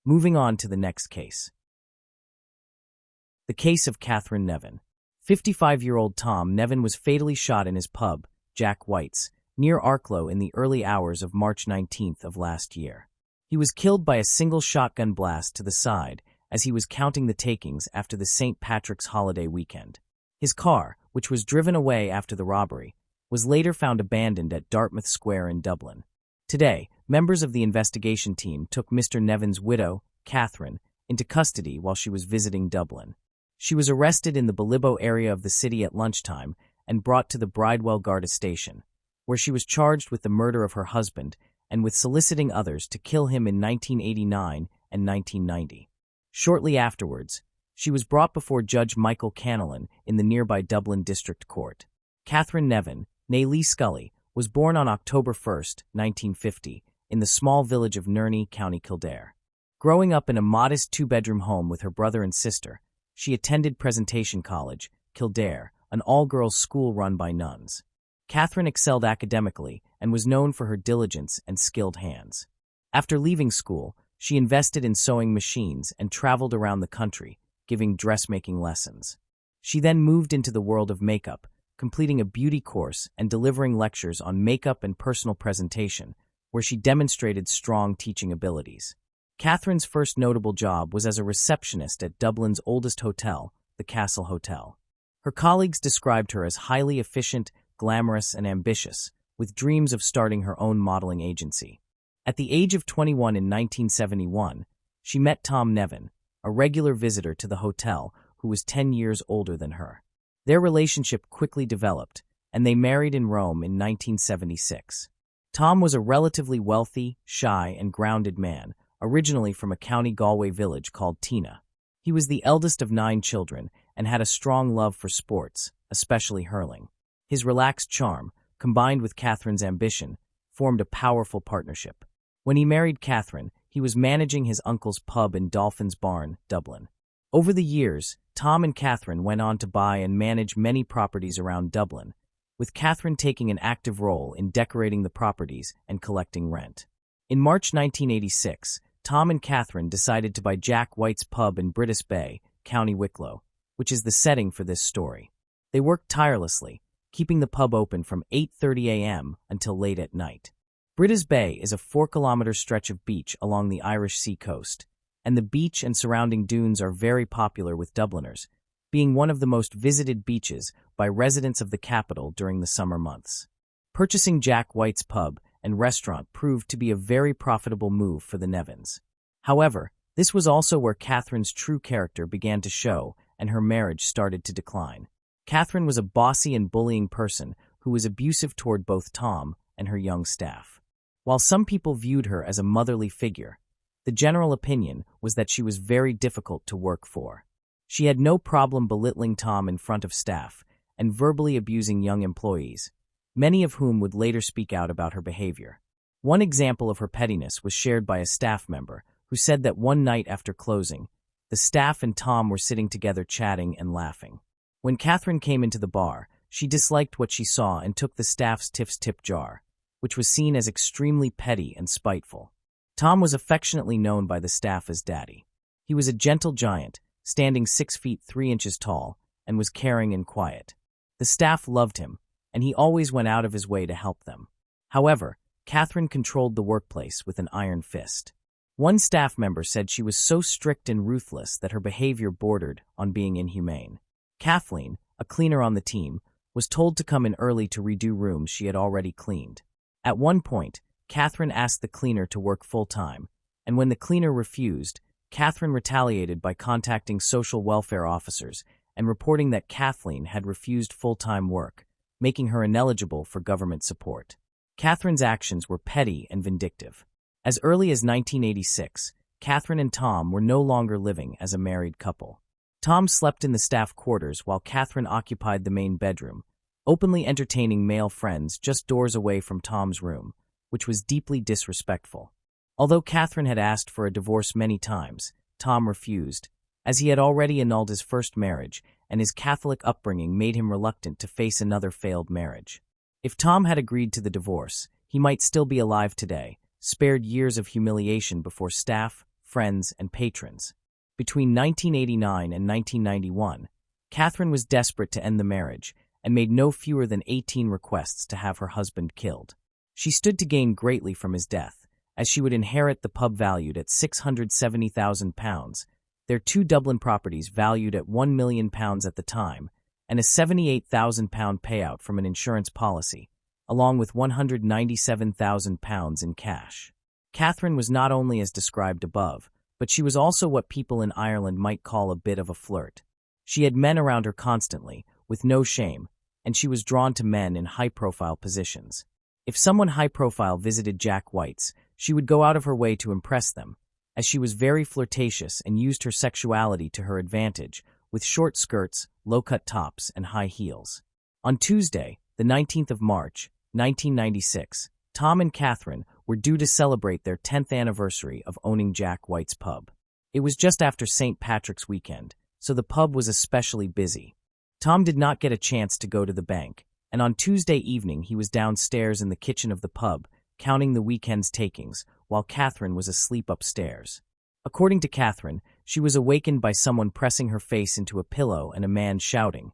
Moving on to the next case. The case of Catherine Nevin. 55-year-old Tom Nevin was fatally shot in his pub, Jack White's, near Arklow in the early hours of March 19th of last year. He was killed by a single shotgun blast to the side as he was counting the takings after the St. Patrick's holiday weekend. His car, which was driven away after the robbery, was later found abandoned at Dartmouth Square in Dublin. Today, members of the investigation team took Mr. Nevin's widow, Catherine, into custody while she was visiting Dublin. She was arrested in the Bilibbo area of the city at lunchtime and brought to the Bridewell Garda station, where she was charged with the murder of her husband and with soliciting others to kill him in 1989 and 1990. Shortly afterwards, she was brought before Judge Michael Canalan in the nearby Dublin District Court. Catherine Nevin, née Lee Scully, was born on October 1, 1950, in the small village of Nerney, County Kildare. Growing up in a modest two-bedroom home with her brother and sister, she attended Presentation College, Kildare, an all-girls school run by nuns. Catherine excelled academically and was known for her diligence and skilled hands. After leaving school, she invested in sewing machines and traveled around the country, giving dressmaking lessons. She then moved into the world of makeup, completing a beauty course and delivering lectures on makeup and personal presentation, where she demonstrated strong teaching abilities. Catherine's first notable job was as a receptionist at Dublin's oldest hotel, the Castle Hotel. Her colleagues described her as highly efficient, glamorous, and ambitious, with dreams of starting her own modeling agency. At the age of 21 in 1971, she met Tom Nevin, a regular visitor to the hotel who was 10 years older than her. Their relationship quickly developed, and they married in Rome in 1976. Tom was a relatively wealthy, shy, and grounded man, originally from a County Galway village called Tina. He was the eldest of 9 children and had a strong love for sports, especially hurling. His relaxed charm, combined with Catherine's ambition, formed a powerful partnership. When he married Catherine, he was managing his uncle's pub in Dolphin's Barn, Dublin. Over the years, Tom and Catherine went on to buy and manage many properties around Dublin, with Catherine taking an active role in decorating the properties and collecting rent. In March 1986, Tom and Catherine decided to buy Jack White's pub in Brittas Bay, County Wicklow, which is the setting for this story. They worked tirelessly, keeping the pub open from 8:30 a.m. until late at night. Brittas Bay is a 4-kilometer stretch of beach along the Irish Sea coast, and the beach and surrounding dunes are very popular with Dubliners, being one of the most visited beaches by residents of the capital during the summer months. Purchasing Jack White's pub and restaurant proved to be a very profitable move for the Nevins. However, this was also where Catherine's true character began to show and her marriage started to decline. Catherine was a bossy and bullying person who was abusive toward both Tom and her young staff. While some people viewed her as a motherly figure, the general opinion was that she was very difficult to work for. She had no problem belittling Tom in front of staff and verbally abusing young employees, many of whom would later speak out about her behavior. One example of her pettiness was shared by a staff member who said that one night after closing, the staff and Tom were sitting together chatting and laughing. When Catherine came into the bar, she disliked what she saw and took the staff's tiff's tip jar, which was seen as extremely petty and spiteful. Tom was affectionately known by the staff as Daddy. He was a gentle giant, standing 6 feet 3 inches tall, and was caring and quiet. The staff loved him, and he always went out of his way to help them. However, Catherine controlled the workplace with an iron fist. One staff member said she was so strict and ruthless that her behavior bordered on being inhumane. Kathleen, a cleaner on the team, was told to come in early to redo rooms she had already cleaned. At one point, Catherine asked the cleaner to work full-time, and when the cleaner refused, Catherine retaliated by contacting social welfare officers and reporting that Kathleen had refused full-time work, making her ineligible for government support. Catherine's actions were petty and vindictive. As early as 1986, Catherine and Tom were no longer living as a married couple. Tom slept in the staff quarters while Catherine occupied the main bedroom, openly entertaining male friends just doors away from Tom's room, which was deeply disrespectful. Although Catherine had asked for a divorce many times, Tom refused, as he had already annulled his first marriage, and his Catholic upbringing made him reluctant to face another failed marriage. If Tom had agreed to the divorce, he might still be alive today, spared years of humiliation before staff, friends, and patrons. Between 1989 and 1991, Catherine was desperate to end the marriage and made no fewer than 18 requests to have her husband killed. She stood to gain greatly from his death, as she would inherit the pub valued at £670,000, their 2 Dublin properties valued at £1 million at the time, and a £78,000 payout from an insurance policy, along with £197,000 in cash. Catherine was not only as described above, but she was also what people in Ireland might call a bit of a flirt. She had men around her constantly, with no shame, and she was drawn to men in high-profile positions. If someone high-profile visited Jack White's, she would go out of her way to impress them, as she was very flirtatious and used her sexuality to her advantage, with short skirts, low-cut tops, and high heels. On Tuesday, the 19th of March, 1996, Tom and Catherine were due to celebrate their 10th anniversary of owning Jack White's pub. It was just after St. Patrick's weekend, so the pub was especially busy. Tom did not get a chance to go to the bank, and on Tuesday evening he was downstairs in the kitchen of the pub, counting the weekend's takings, while Catherine was asleep upstairs. According to Catherine, she was awakened by someone pressing her face into a pillow and a man shouting,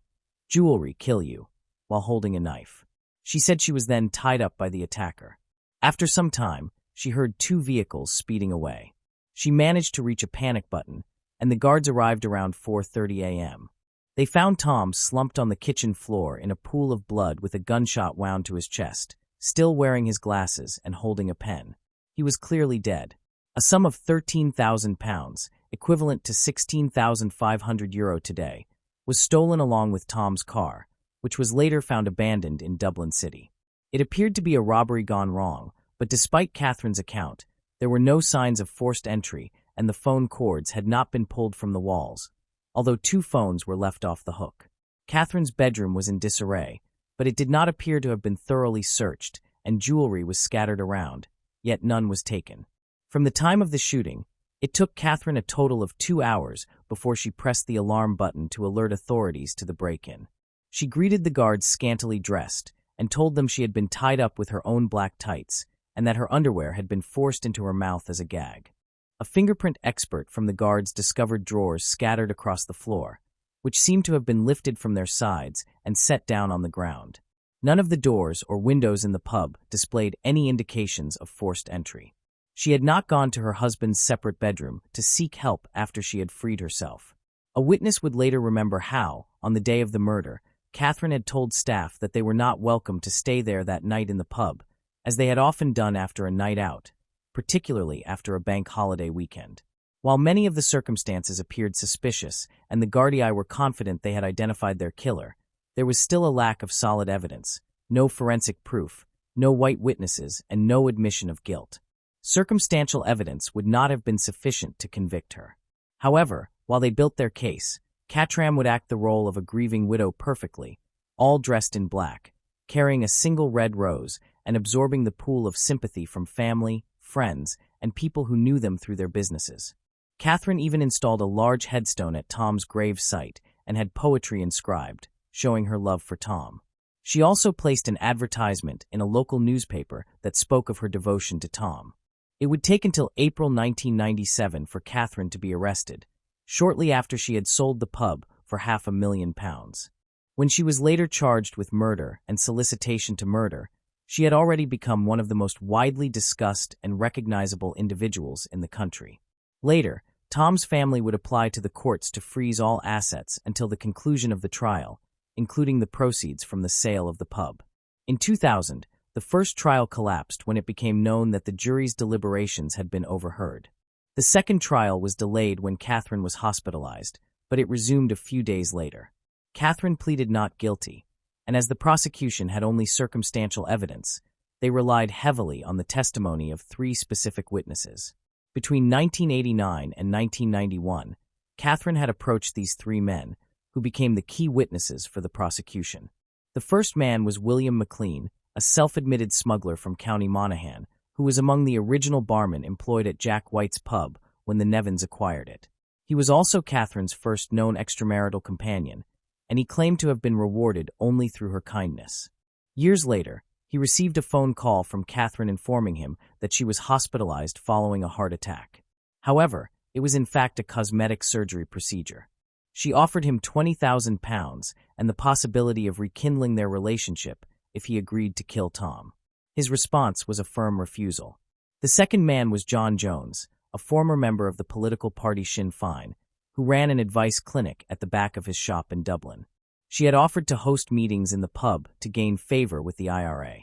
"Jewelry, kill you," while holding a knife. She said she was then tied up by the attacker. After some time, she heard 2 vehicles speeding away. She managed to reach a panic button, and the guards arrived around 4:30 a.m. They found Tom slumped on the kitchen floor in a pool of blood with a gunshot wound to his chest, still wearing his glasses and holding a pen. He was clearly dead. A sum of £13,000, equivalent to €16,500 today, was stolen along with Tom's car, which was later found abandoned in Dublin City. It appeared to be a robbery gone wrong, but despite Catherine's account, there were no signs of forced entry and the phone cords had not been pulled from the walls, although 2 phones were left off the hook. Catherine's bedroom was in disarray, but it did not appear to have been thoroughly searched, and jewelry was scattered around, yet none was taken. From the time of the shooting, it took Catherine a total of 2 hours before she pressed the alarm button to alert authorities to the break-in. She greeted the guards scantily dressed and told them she had been tied up with her own black tights and that her underwear had been forced into her mouth as a gag. A fingerprint expert from the guards discovered drawers scattered across the floor, which seemed to have been lifted from their sides and set down on the ground. None of the doors or windows in the pub displayed any indications of forced entry. She had not gone to her husband's separate bedroom to seek help after she had freed herself. A witness would later remember how, on the day of the murder, Catherine had told staff that they were not welcome to stay there that night in the pub, as they had often done after a night out, particularly after a bank holiday weekend. While many of the circumstances appeared suspicious and the Guardii were confident they had identified their killer, there was still a lack of solid evidence, no forensic proof, no white witnesses, and no admission of guilt. Circumstantial evidence would not have been sufficient to convict her. However, while they built their case, Cattram would act the role of a grieving widow perfectly, all dressed in black, carrying a single red rose and absorbing the pool of sympathy from family, friends, and people who knew them through their businesses. Catherine even installed a large headstone at Tom's grave site and had poetry inscribed, showing her love for Tom. She also placed an advertisement in a local newspaper that spoke of her devotion to Tom. It would take until April 1997 for Catherine to be arrested, shortly after she had sold the pub for £500,000. When she was later charged with murder and solicitation to murder, she had already become one of the most widely discussed and recognizable individuals in the country. Later, Tom's family would apply to the courts to freeze all assets until the conclusion of the trial, including the proceeds from the sale of the pub. In 2000, the first trial collapsed when it became known that the jury's deliberations had been overheard. The second trial was delayed when Catherine was hospitalized, but it resumed a few days later. Catherine pleaded not guilty, and as the prosecution had only circumstantial evidence, they relied heavily on the testimony of 3 specific witnesses. Between 1989 and 1991, Catherine had approached these 3 men, who became the key witnesses for the prosecution. The first man was William McLean, a self-admitted smuggler from County Monaghan, who was among the original barmen employed at Jack White's pub when the Nevins acquired it. He was also Catherine's first known extramarital companion, and he claimed to have been rewarded only through her kindness. Years later, he received a phone call from Catherine informing him that she was hospitalized following a heart attack. However, it was in fact a cosmetic surgery procedure. She offered him £20,000 and the possibility of rekindling their relationship if he agreed to kill Tom. His response was a firm refusal. The second man was John Jones, a former member of the political party Sinn Féin, who ran an advice clinic at the back of his shop in Dublin. She had offered to host meetings in the pub to gain favor with the IRA.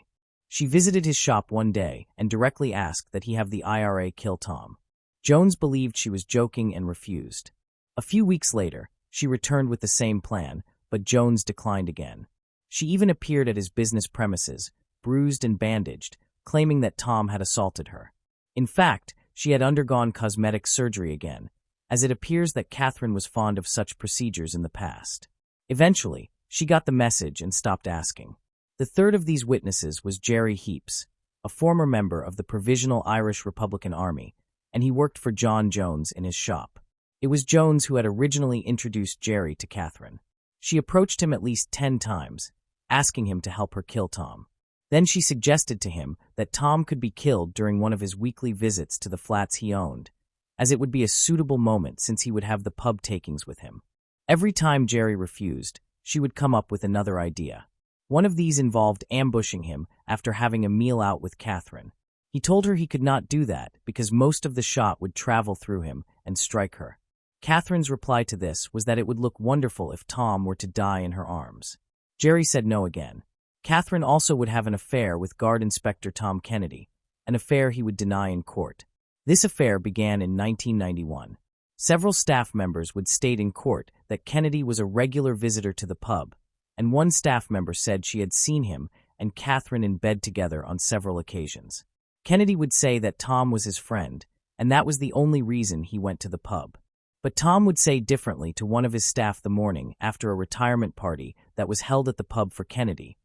She visited his shop one day and directly asked that he have the IRA kill Tom. Jones believed she was joking and refused. A few weeks later, she returned with the same plan, but Jones declined again. She even appeared at his business premises, bruised and bandaged, claiming that Tom had assaulted her. In fact, she had undergone cosmetic surgery again, as it appears that Catherine was fond of such procedures in the past. Eventually, she got the message and stopped asking. The third of these witnesses was Jerry Heaps, a former member of the Provisional Irish Republican Army, and he worked for John Jones in his shop. It was Jones who had originally introduced Jerry to Catherine. She approached him at least 10 times, asking him to help her kill Tom. Then she suggested to him that Tom could be killed during one of his weekly visits to the flats he owned, as it would be a suitable moment since he would have the pub takings with him. Every time Jerry refused, she would come up with another idea. One of these involved ambushing him after having a meal out with Catherine. He told her he could not do that because most of the shot would travel through him and strike her. Catherine's reply to this was that it would look wonderful if Tom were to die in her arms. Jerry said no again. Catherine also would have an affair with Guard Inspector Tom Kennedy, an affair he would deny in court. This affair began in 1991. Several staff members would state in court that Kennedy was a regular visitor to the pub, and one staff member said she had seen him and Catherine in bed together on several occasions. Kennedy would say that Tom was his friend, and that was the only reason he went to the pub. But Tom would say differently to one of his staff the morning after a retirement party that was held at the pub for Kennedy,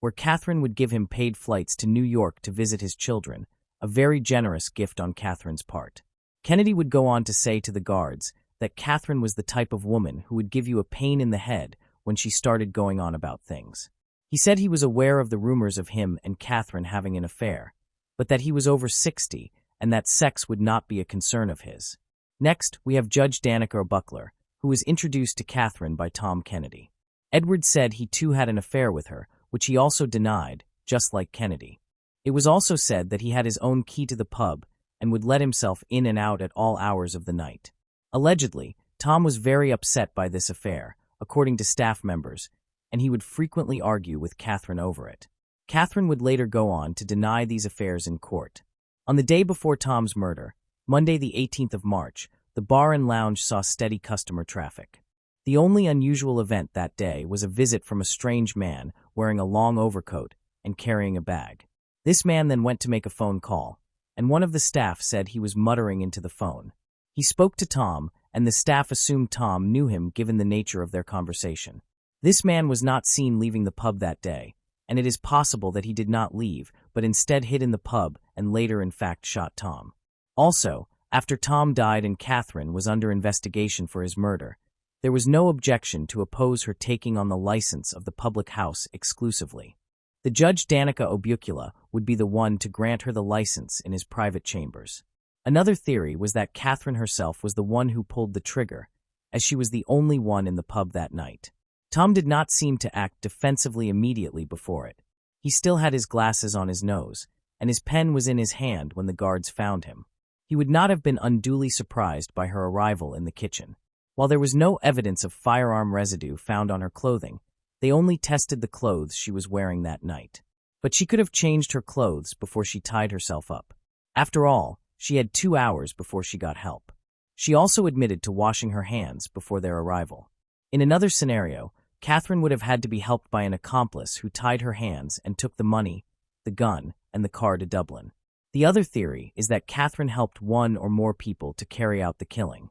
where Catherine would give him paid flights to New York to visit his children, a very generous gift on Catherine's part. Kennedy would go on to say to the guards that Catherine was the type of woman who would give you a pain in the head when she started going on about things. He said he was aware of the rumors of him and Catherine having an affair, but that he was over 60 and that sex would not be a concern of his. Next, we have Judge Danica Buckler, who was introduced to Catherine by Tom Kennedy. Edward said he too had an affair with her, which he also denied, just like Kennedy. It was also said that he had his own key to the pub and would let himself in and out at all hours of the night. Allegedly, Tom was very upset by this affair, according to staff members, and he would frequently argue with Catherine over it. Catherine would later go on to deny these affairs in court. On the day before Tom's murder, Monday the 18th of March, the bar and lounge saw steady customer traffic. The only unusual event that day was a visit from a strange man wearing a long overcoat and carrying a bag. This man then went to make a phone call, and one of the staff said he was muttering into the phone. He spoke to Tom, and the staff assumed Tom knew him given the nature of their conversation. This man was not seen leaving the pub that day, and it is possible that he did not leave, but instead hid in the pub and later in fact shot Tom. Also, after Tom died and Catherine was under investigation for his murder, there was no objection to oppose her taking on the license of the public house exclusively. The judge Danica Obucula would be the one to grant her the license in his private chambers. Another theory was that Catherine herself was the one who pulled the trigger, as she was the only one in the pub that night. Tom did not seem to act defensively immediately before it. He still had his glasses on his nose, and his pen was in his hand when the guards found him. He would not have been unduly surprised by her arrival in the kitchen. While there was no evidence of firearm residue found on her clothing, they only tested the clothes she was wearing that night. But she could have changed her clothes before she tied herself up. After all, she had 2 hours before she got help. She also admitted to washing her hands before their arrival. In another scenario, Catherine would have had to be helped by an accomplice who tied her hands and took the money, the gun, and the car to Dublin. The other theory is that Catherine helped one or more people to carry out the killing.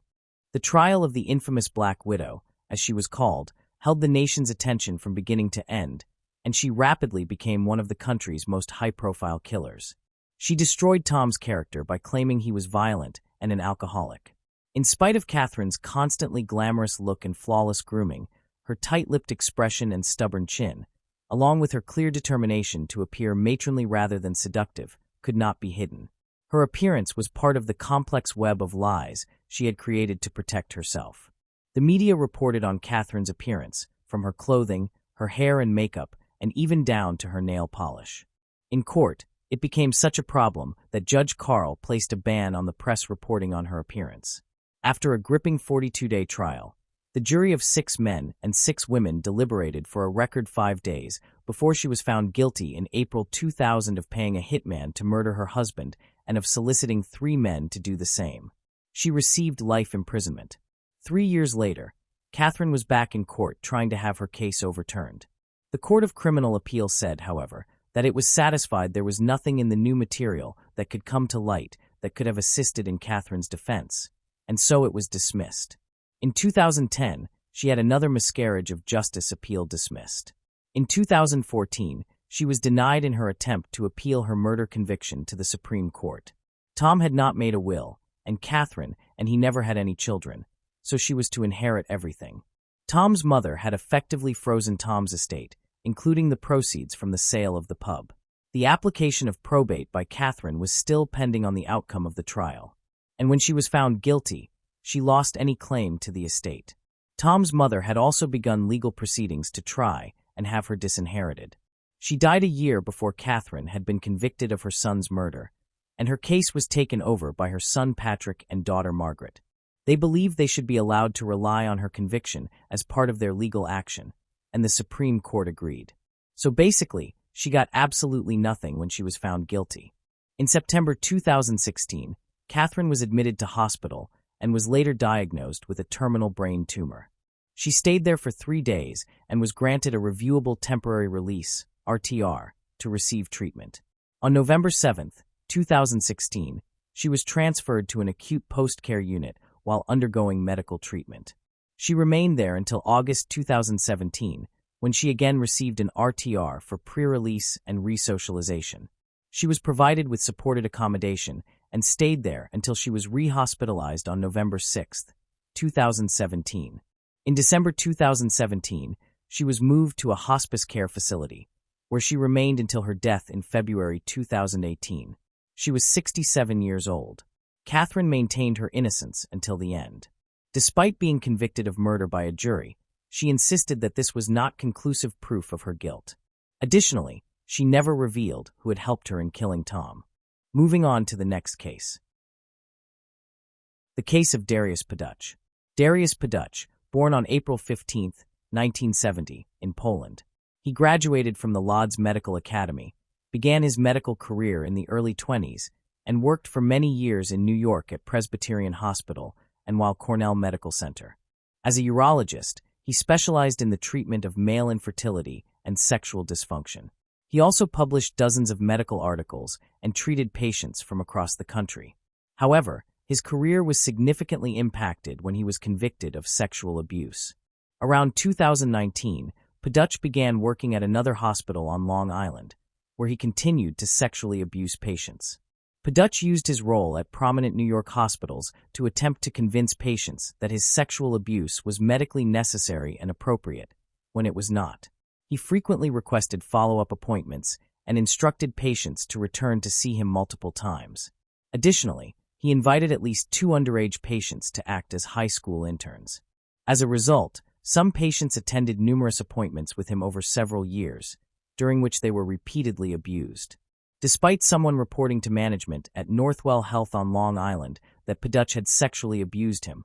The trial of the infamous Black Widow, as she was called, held the nation's attention from beginning to end, and she rapidly became one of the country's most high-profile killers. She destroyed Tom's character by claiming he was violent and an alcoholic. In spite of Catherine's constantly glamorous look and flawless grooming, her tight-lipped expression and stubborn chin, along with her clear determination to appear matronly rather than seductive, could not be hidden. Her appearance was part of the complex web of lies she had created to protect herself. The media reported on Catherine's appearance, from her clothing, her hair and makeup, and even down to her nail polish. In court, it became such a problem that Judge Carl placed a ban on the press reporting on her appearance. After a gripping 42-day trial, the jury of 6 men and 6 women deliberated for a record 5 days before she was found guilty in April 2000 of paying a hitman to murder her husband and of soliciting 3 men to do the same. She received life imprisonment. 3 years later, Catherine was back in court trying to have her case overturned. The Court of Criminal Appeal said, however, that it was satisfied there was nothing in the new material that could come to light that could have assisted in Catherine's defense, and so it was dismissed. In 2010, she had another miscarriage of justice appeal dismissed. In 2014, she was denied in her attempt to appeal her murder conviction to the Supreme Court. Tom had not made a will, and Catherine, and he never had any children, so she was to inherit everything. Tom's mother had effectively frozen Tom's estate, including the proceeds from the sale of the pub. The application of probate by Catherine was still pending on the outcome of the trial, and when she was found guilty, she lost any claim to the estate. Tom's mother had also begun legal proceedings to try and have her disinherited. She died a year before Catherine had been convicted of her son's murder, and her case was taken over by her son Patrick and daughter Margaret. They believed they should be allowed to rely on her conviction as part of their legal action, and the Supreme Court agreed. So basically, she got absolutely nothing when she was found guilty. In September 2016, Catherine was admitted to hospital and was later diagnosed with a terminal brain tumor. She stayed there for 3 days and was granted a reviewable temporary release, RTR, to receive treatment. On November 7, 2016, she was transferred to an acute post-care unit while undergoing medical treatment. She remained there until August 2017, when she again received an RTR for pre-release and resocialization. She was provided with supported accommodation and stayed there until she was rehospitalized on November 6, 2017. In December 2017, she was moved to a hospice care facility, where she remained until her death in February 2018. She was 67 years old. Catherine maintained her innocence until the end. Despite being convicted of murder by a jury, she insisted that this was not conclusive proof of her guilt. Additionally, she never revealed who had helped her in killing Tom. Moving on to the next case. The case of Dariusz Paduch. Dariusz Paduch, born on April 15, 1970, in Poland. He graduated from the Lodz Medical Academy, began his medical career in the early 20s, and worked for many years in New York at Presbyterian Hospital and Weill Cornell Medical Center. As a urologist, he specialized in the treatment of male infertility and sexual dysfunction. He also published dozens of medical articles and treated patients from across the country. However, his career was significantly impacted when he was convicted of sexual abuse. Around 2019, Paduch began working at another hospital on Long Island, where he continued to sexually abuse patients. Paduch used his role at prominent New York hospitals to attempt to convince patients that his sexual abuse was medically necessary and appropriate, when it was not. He frequently requested follow-up appointments and instructed patients to return to see him multiple times. Additionally, he invited at least 2 underage patients to act as high school interns. As a result, some patients attended numerous appointments with him over several years, during which they were repeatedly abused. Despite someone reporting to management at Northwell Health on Long Island that Paduch had sexually abused him,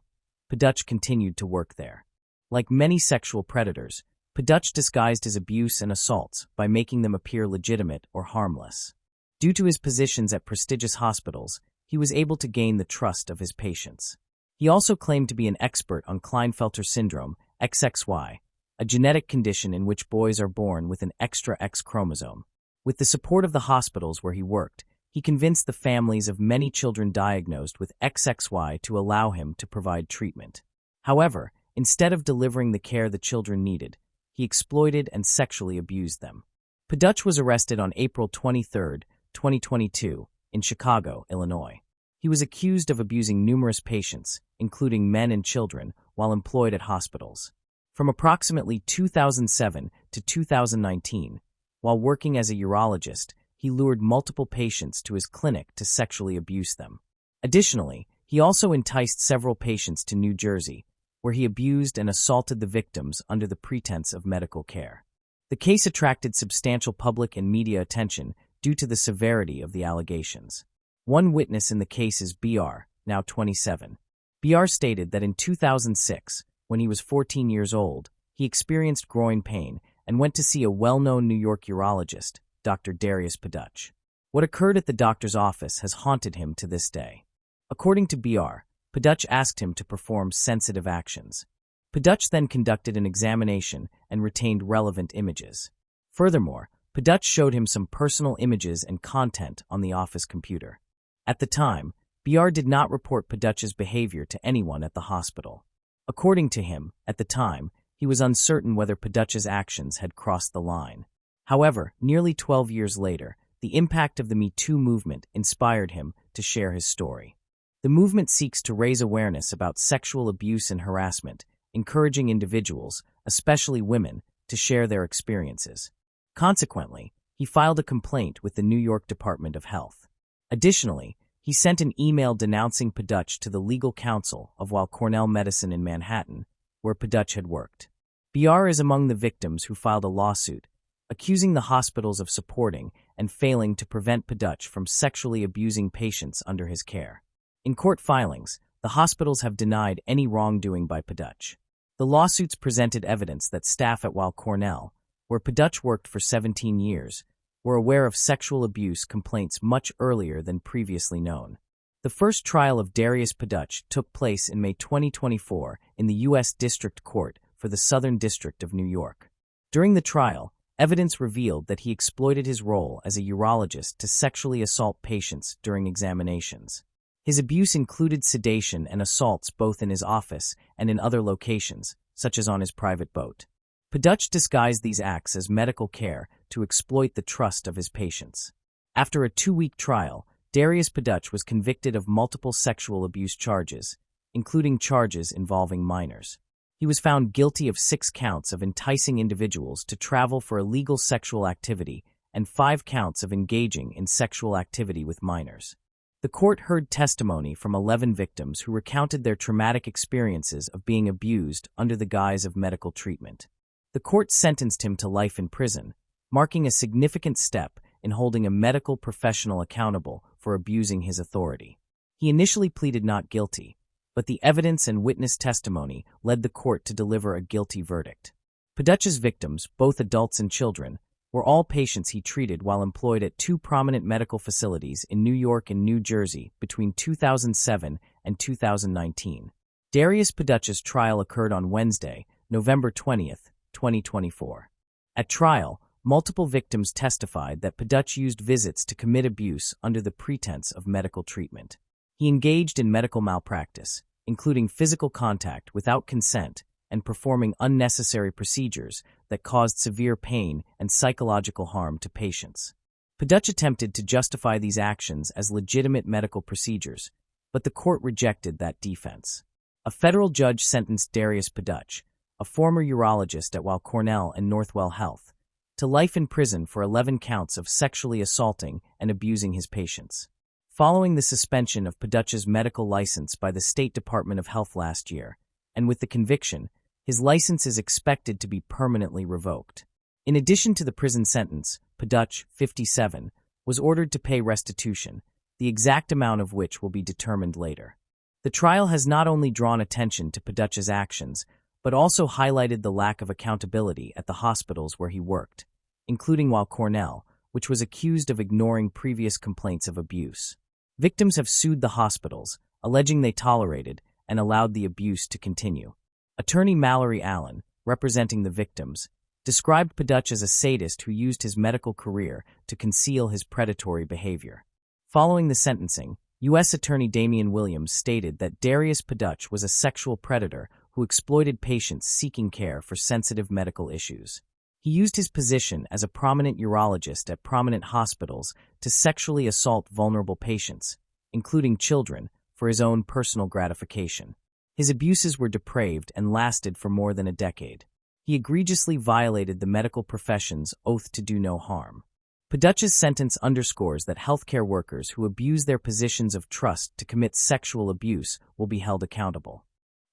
Paduch continued to work there. Like many sexual predators, Paduch disguised his abuse and assaults by making them appear legitimate or harmless. Due to his positions at prestigious hospitals, he was able to gain the trust of his patients. He also claimed to be an expert on Klinefelter syndrome, XXY, a genetic condition in which boys are born with an extra X chromosome. With the support of the hospitals where he worked, he convinced the families of many children diagnosed with XXY to allow him to provide treatment. However, instead of delivering the care the children needed, he exploited and sexually abused them. Paduch was arrested on April 23, 2022, in Chicago, Illinois. He was accused of abusing numerous patients, including men and children, while employed at hospitals. From approximately 2007 to 2019, while working as a urologist, he lured multiple patients to his clinic to sexually abuse them. Additionally, he also enticed several patients to New Jersey, where he abused and assaulted the victims under the pretense of medical care. The case attracted substantial public and media attention due to the severity of the allegations. One witness in the case is Br, now 27. Br stated that in 2006, when he was 14 years old, he experienced groin pain and went to see a well-known New York urologist, Dr. Darius Paduch. What occurred at the doctor's office has haunted him to this day. According to Br, Paduch asked him to perform sensitive actions. Paduch then conducted an examination and retained relevant images. Furthermore, Paduch showed him some personal images and content on the office computer. At the time, Br did not report Paduch's behavior to anyone at the hospital. According to him, at the time, he was uncertain whether Paduch's actions had crossed the line. However, nearly 12 years later, the impact of the Me Too movement inspired him to share his story. The movement seeks to raise awareness about sexual abuse and harassment, encouraging individuals, especially women, to share their experiences. Consequently, he filed a complaint with the New York Department of Health. Additionally, he sent an email denouncing Paduch to the legal counsel of Weill Cornell Medicine in Manhattan, where Paduch had worked. Br is among the victims who filed a lawsuit, accusing the hospitals of supporting and failing to prevent Paduch from sexually abusing patients under his care. In court filings, the hospitals have denied any wrongdoing by Paduch. The lawsuits presented evidence that staff at Weill Cornell, where Paduch worked for 17 years, were aware of sexual abuse complaints much earlier than previously known. The first trial of Darius Paduch took place in May 2024 in the U.S. District Court for the Southern District of New York. During the trial, evidence revealed that he exploited his role as a urologist to sexually assault patients during examinations. His abuse included sedation and assaults both in his office and in other locations, such as on his private boat. Paduch disguised these acts as medical care to exploit the trust of his patients. After a 2-week trial, Darius Paduch was convicted of multiple sexual abuse charges, including charges involving minors. He was found guilty of 6 counts of enticing individuals to travel for illegal sexual activity and 5 counts of engaging in sexual activity with minors. The court heard testimony from 11 victims who recounted their traumatic experiences of being abused under the guise of medical treatment. The court sentenced him to life in prison, marking a significant step in holding a medical professional accountable for abusing his authority. He initially pleaded not guilty, but the evidence and witness testimony led the court to deliver a guilty verdict. Paduch's victims, both adults and children, were all patients he treated while employed at 2 prominent medical facilities in New York and New Jersey between 2007 and 2019. Darius Paduch's trial occurred on Wednesday, November 20, 2024. At trial, Multiple victims testified that Paduch used visits to commit abuse under the pretense of medical treatment. He engaged in medical malpractice, including physical contact without consent and performing unnecessary procedures that caused severe pain and psychological harm to patients. Paduch attempted to justify these actions as legitimate medical procedures, but the court rejected that defense. A federal judge sentenced Darius Paduch, a former urologist at Weill Cornell and Northwell Health, to life in prison for 11 counts of sexually assaulting and abusing his patients. Following the suspension of Paduch's medical license by the State Department of Health last year, and with the conviction, his license is expected to be permanently revoked. In addition to the prison sentence, Paduch, 57, was ordered to pay restitution, the exact amount of which will be determined later. The trial has not only drawn attention to Paduch's actions, but also highlighted the lack of accountability at the hospitals where he worked, including Weill Cornell, which was accused of ignoring previous complaints of abuse. Victims have sued the hospitals, alleging they tolerated and allowed the abuse to continue. Attorney Mallory Allen, representing the victims, described Paduch as a sadist who used his medical career to conceal his predatory behavior. Following the sentencing, U.S. Attorney Damian Williams stated that Darius Paduch was a sexual predator who exploited patients seeking care for sensitive medical issues. He used his position as a prominent urologist at prominent hospitals to sexually assault vulnerable patients, including children, for his own personal gratification. His abuses were depraved and lasted for more than a decade. He egregiously violated the medical profession's oath to do no harm. Paduch's sentence underscores that healthcare workers who abuse their positions of trust to commit sexual abuse will be held accountable.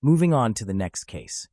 Moving on to the next case.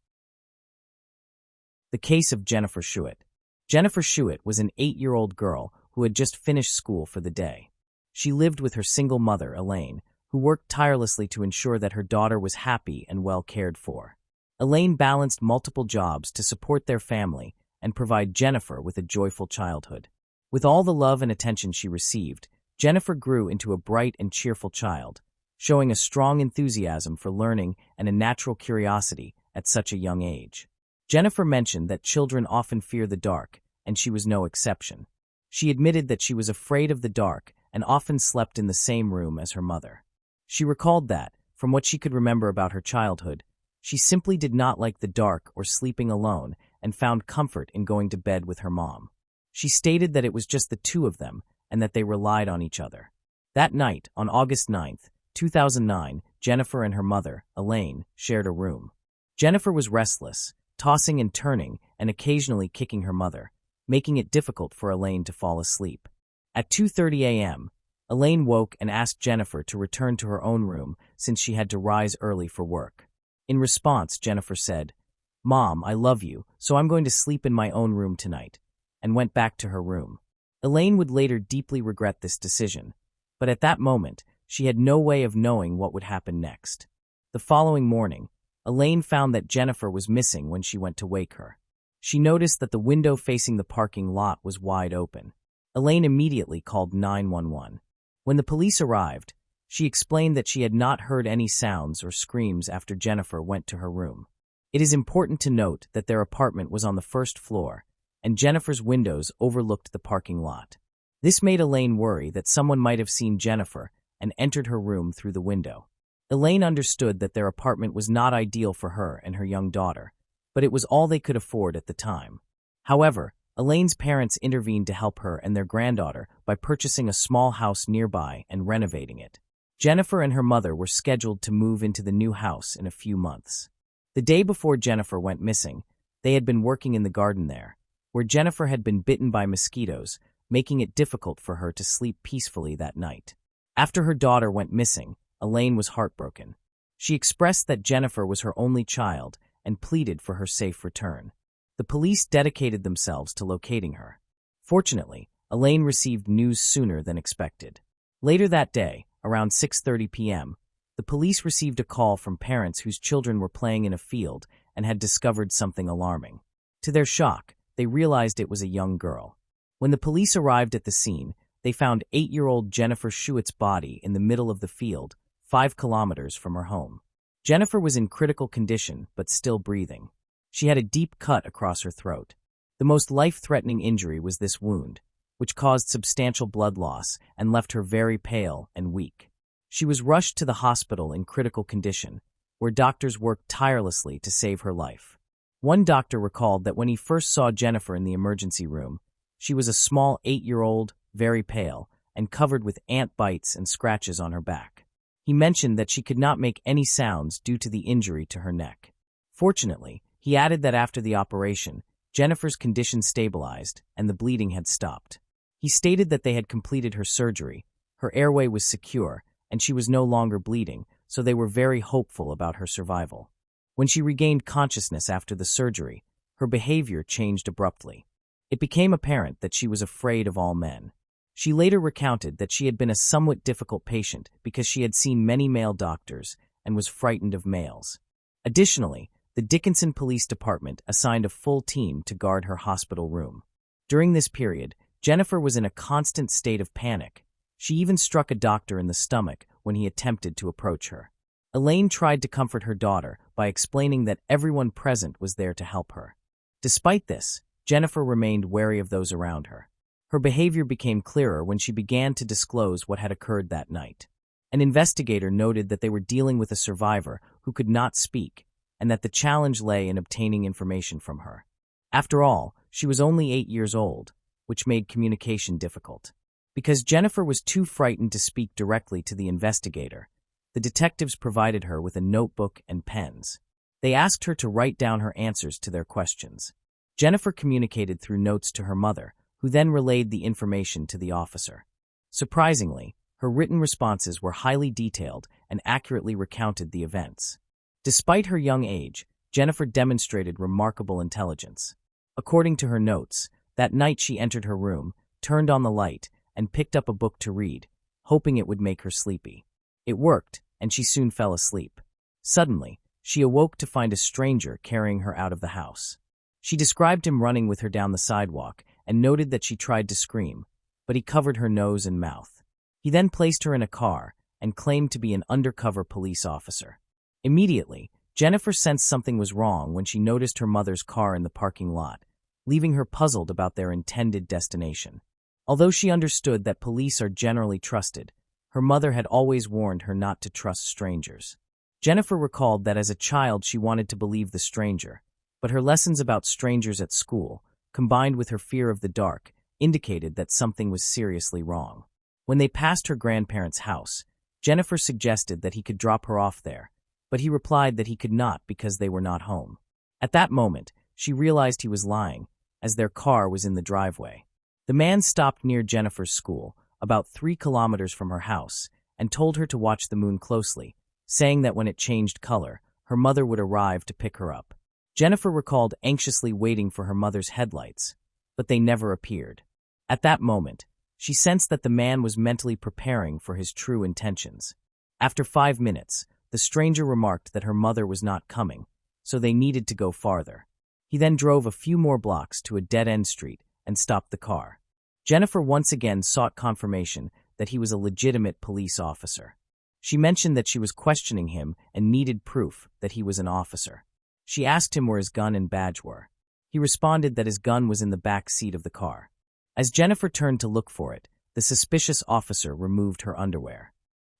The case of Jennifer Schuett. Jennifer Schuett was an 8-year-old girl who had just finished school for the day. She lived with her single mother, Elaine, who worked tirelessly to ensure that her daughter was happy and well cared for. Elaine balanced multiple jobs to support their family and provide Jennifer with a joyful childhood. With all the love and attention she received, Jennifer grew into a bright and cheerful child, showing a strong enthusiasm for learning and a natural curiosity at such a young age. Jennifer mentioned that children often fear the dark, and she was no exception. She admitted that she was afraid of the dark and often slept in the same room as her mother. She recalled that, from what she could remember about her childhood, she simply did not like the dark or sleeping alone and found comfort in going to bed with her mom. She stated that it was just the two of them and that they relied on each other. That night, on August 9, 2009, Jennifer and her mother, Elaine, shared a room. Jennifer was restless, tossing and turning and occasionally kicking her mother, making it difficult for Elaine to fall asleep. At 2:30 a.m., Elaine woke and asked Jennifer to return to her own room since she had to rise early for work. In response, Jennifer said, "Mom, I love you, so I'm going to sleep in my own room tonight," and went back to her room. Elaine would later deeply regret this decision, but at that moment, she had no way of knowing what would happen next. The following morning, Elaine found that Jennifer was missing when she went to wake her. She noticed that the window facing the parking lot was wide open. Elaine immediately called 911. When the police arrived, she explained that she had not heard any sounds or screams after Jennifer went to her room. It is important to note that their apartment was on the first floor, and Jennifer's windows overlooked the parking lot. This made Elaine worry that someone might have seen Jennifer and entered her room through the window. Elaine understood that their apartment was not ideal for her and her young daughter, but it was all they could afford at the time. However, Elaine's parents intervened to help her and their granddaughter by purchasing a small house nearby and renovating it. Jennifer and her mother were scheduled to move into the new house in a few months. The day before Jennifer went missing, they had been working in the garden there, where Jennifer had been bitten by mosquitoes, making it difficult for her to sleep peacefully that night. After her daughter went missing, Elaine was heartbroken. She expressed that Jennifer was her only child and pleaded for her safe return. The police dedicated themselves to locating her. Fortunately, Elaine received news sooner than expected. Later that day, around 6:30 p.m., the police received a call from parents whose children were playing in a field and had discovered something alarming. To their shock, they realized it was a young girl. When the police arrived at the scene, they found 8-year-old Jennifer Schuett's body in the middle of the field, 5 kilometers from her home. Jennifer was in critical condition, but still breathing. She had a deep cut across her throat. The The most life-threatening injury was this wound, which caused substantial blood loss and left her very pale and weak. She was rushed to the hospital in critical condition, where doctors worked tirelessly to save her life. One doctor recalled that when he first saw Jennifer in the emergency room, she was a small 8-year-old, very pale, and covered with ant bites and scratches on her back. He mentioned that she could not make any sounds due to the injury to her neck. Fortunately, he added that after the operation, Jennifer's condition stabilized and the bleeding had stopped. He stated that they had completed her surgery, her airway was secure, and she was no longer bleeding, so they were very hopeful about her survival. When she regained consciousness after the surgery, her behavior changed abruptly. It became apparent that she was afraid of all men. She later recounted that she had been a somewhat difficult patient because she had seen many male doctors and was frightened of males. Additionally, the Dickinson Police Department assigned a full team to guard her hospital room. During this period, Jennifer was in a constant state of panic. She even struck a doctor in the stomach when he attempted to approach her. Elaine tried to comfort her daughter by explaining that everyone present was there to help her. Despite this, Jennifer remained wary of those around her. Her behavior became clearer when she began to disclose what had occurred that night. An investigator noted that they were dealing with a survivor who could not speak, and that the challenge lay in obtaining information from her. After all, she was only 8 years old, which made communication difficult. Because Jennifer was too frightened to speak directly to the investigator, the detectives provided her with a notebook and pens. They asked her to write down her answers to their questions. Jennifer communicated through notes to her mother, who then relayed the information to the officer. Surprisingly, her written responses were highly detailed and accurately recounted the events. Despite her young age, Jennifer demonstrated remarkable intelligence. According to her notes, that night she entered her room, turned on the light, and picked up a book to read, hoping it would make her sleepy. It worked, and she soon fell asleep. Suddenly, she awoke to find a stranger carrying her out of the house. She described him running with her down the sidewalk and noted that she tried to scream, but he covered her nose and mouth. He then placed her in a car and claimed to be an undercover police officer. Immediately, Jennifer sensed something was wrong when she noticed her mother's car in the parking lot, leaving her puzzled about their intended destination. Although she understood that police are generally trusted, her mother had always warned her not to trust strangers. Jennifer recalled that as a child she wanted to believe the stranger, but her lessons about strangers at school, combined with her fear of the dark, indicated that something was seriously wrong. When they passed her grandparents' house, Jennifer suggested that he could drop her off there, but he replied that he could not because they were not home. At that moment, she realized he was lying, as their car was in the driveway. The man stopped near Jennifer's school, about 3 kilometers from her house, and told her to watch the moon closely, saying that when it changed color, her mother would arrive to pick her up. Jennifer recalled anxiously waiting for her mother's headlights, but they never appeared. At that moment, she sensed that the man was mentally preparing for his true intentions. After 5 minutes, the stranger remarked that her mother was not coming, so they needed to go farther. He then drove a few more blocks to a dead-end street and stopped the car. Jennifer once again sought confirmation that he was a legitimate police officer. She mentioned that she was questioning him and needed proof that he was an officer. She asked him where his gun and badge were. He responded that his gun was in the back seat of the car. As Jennifer turned to look for it, the suspicious officer removed her underwear.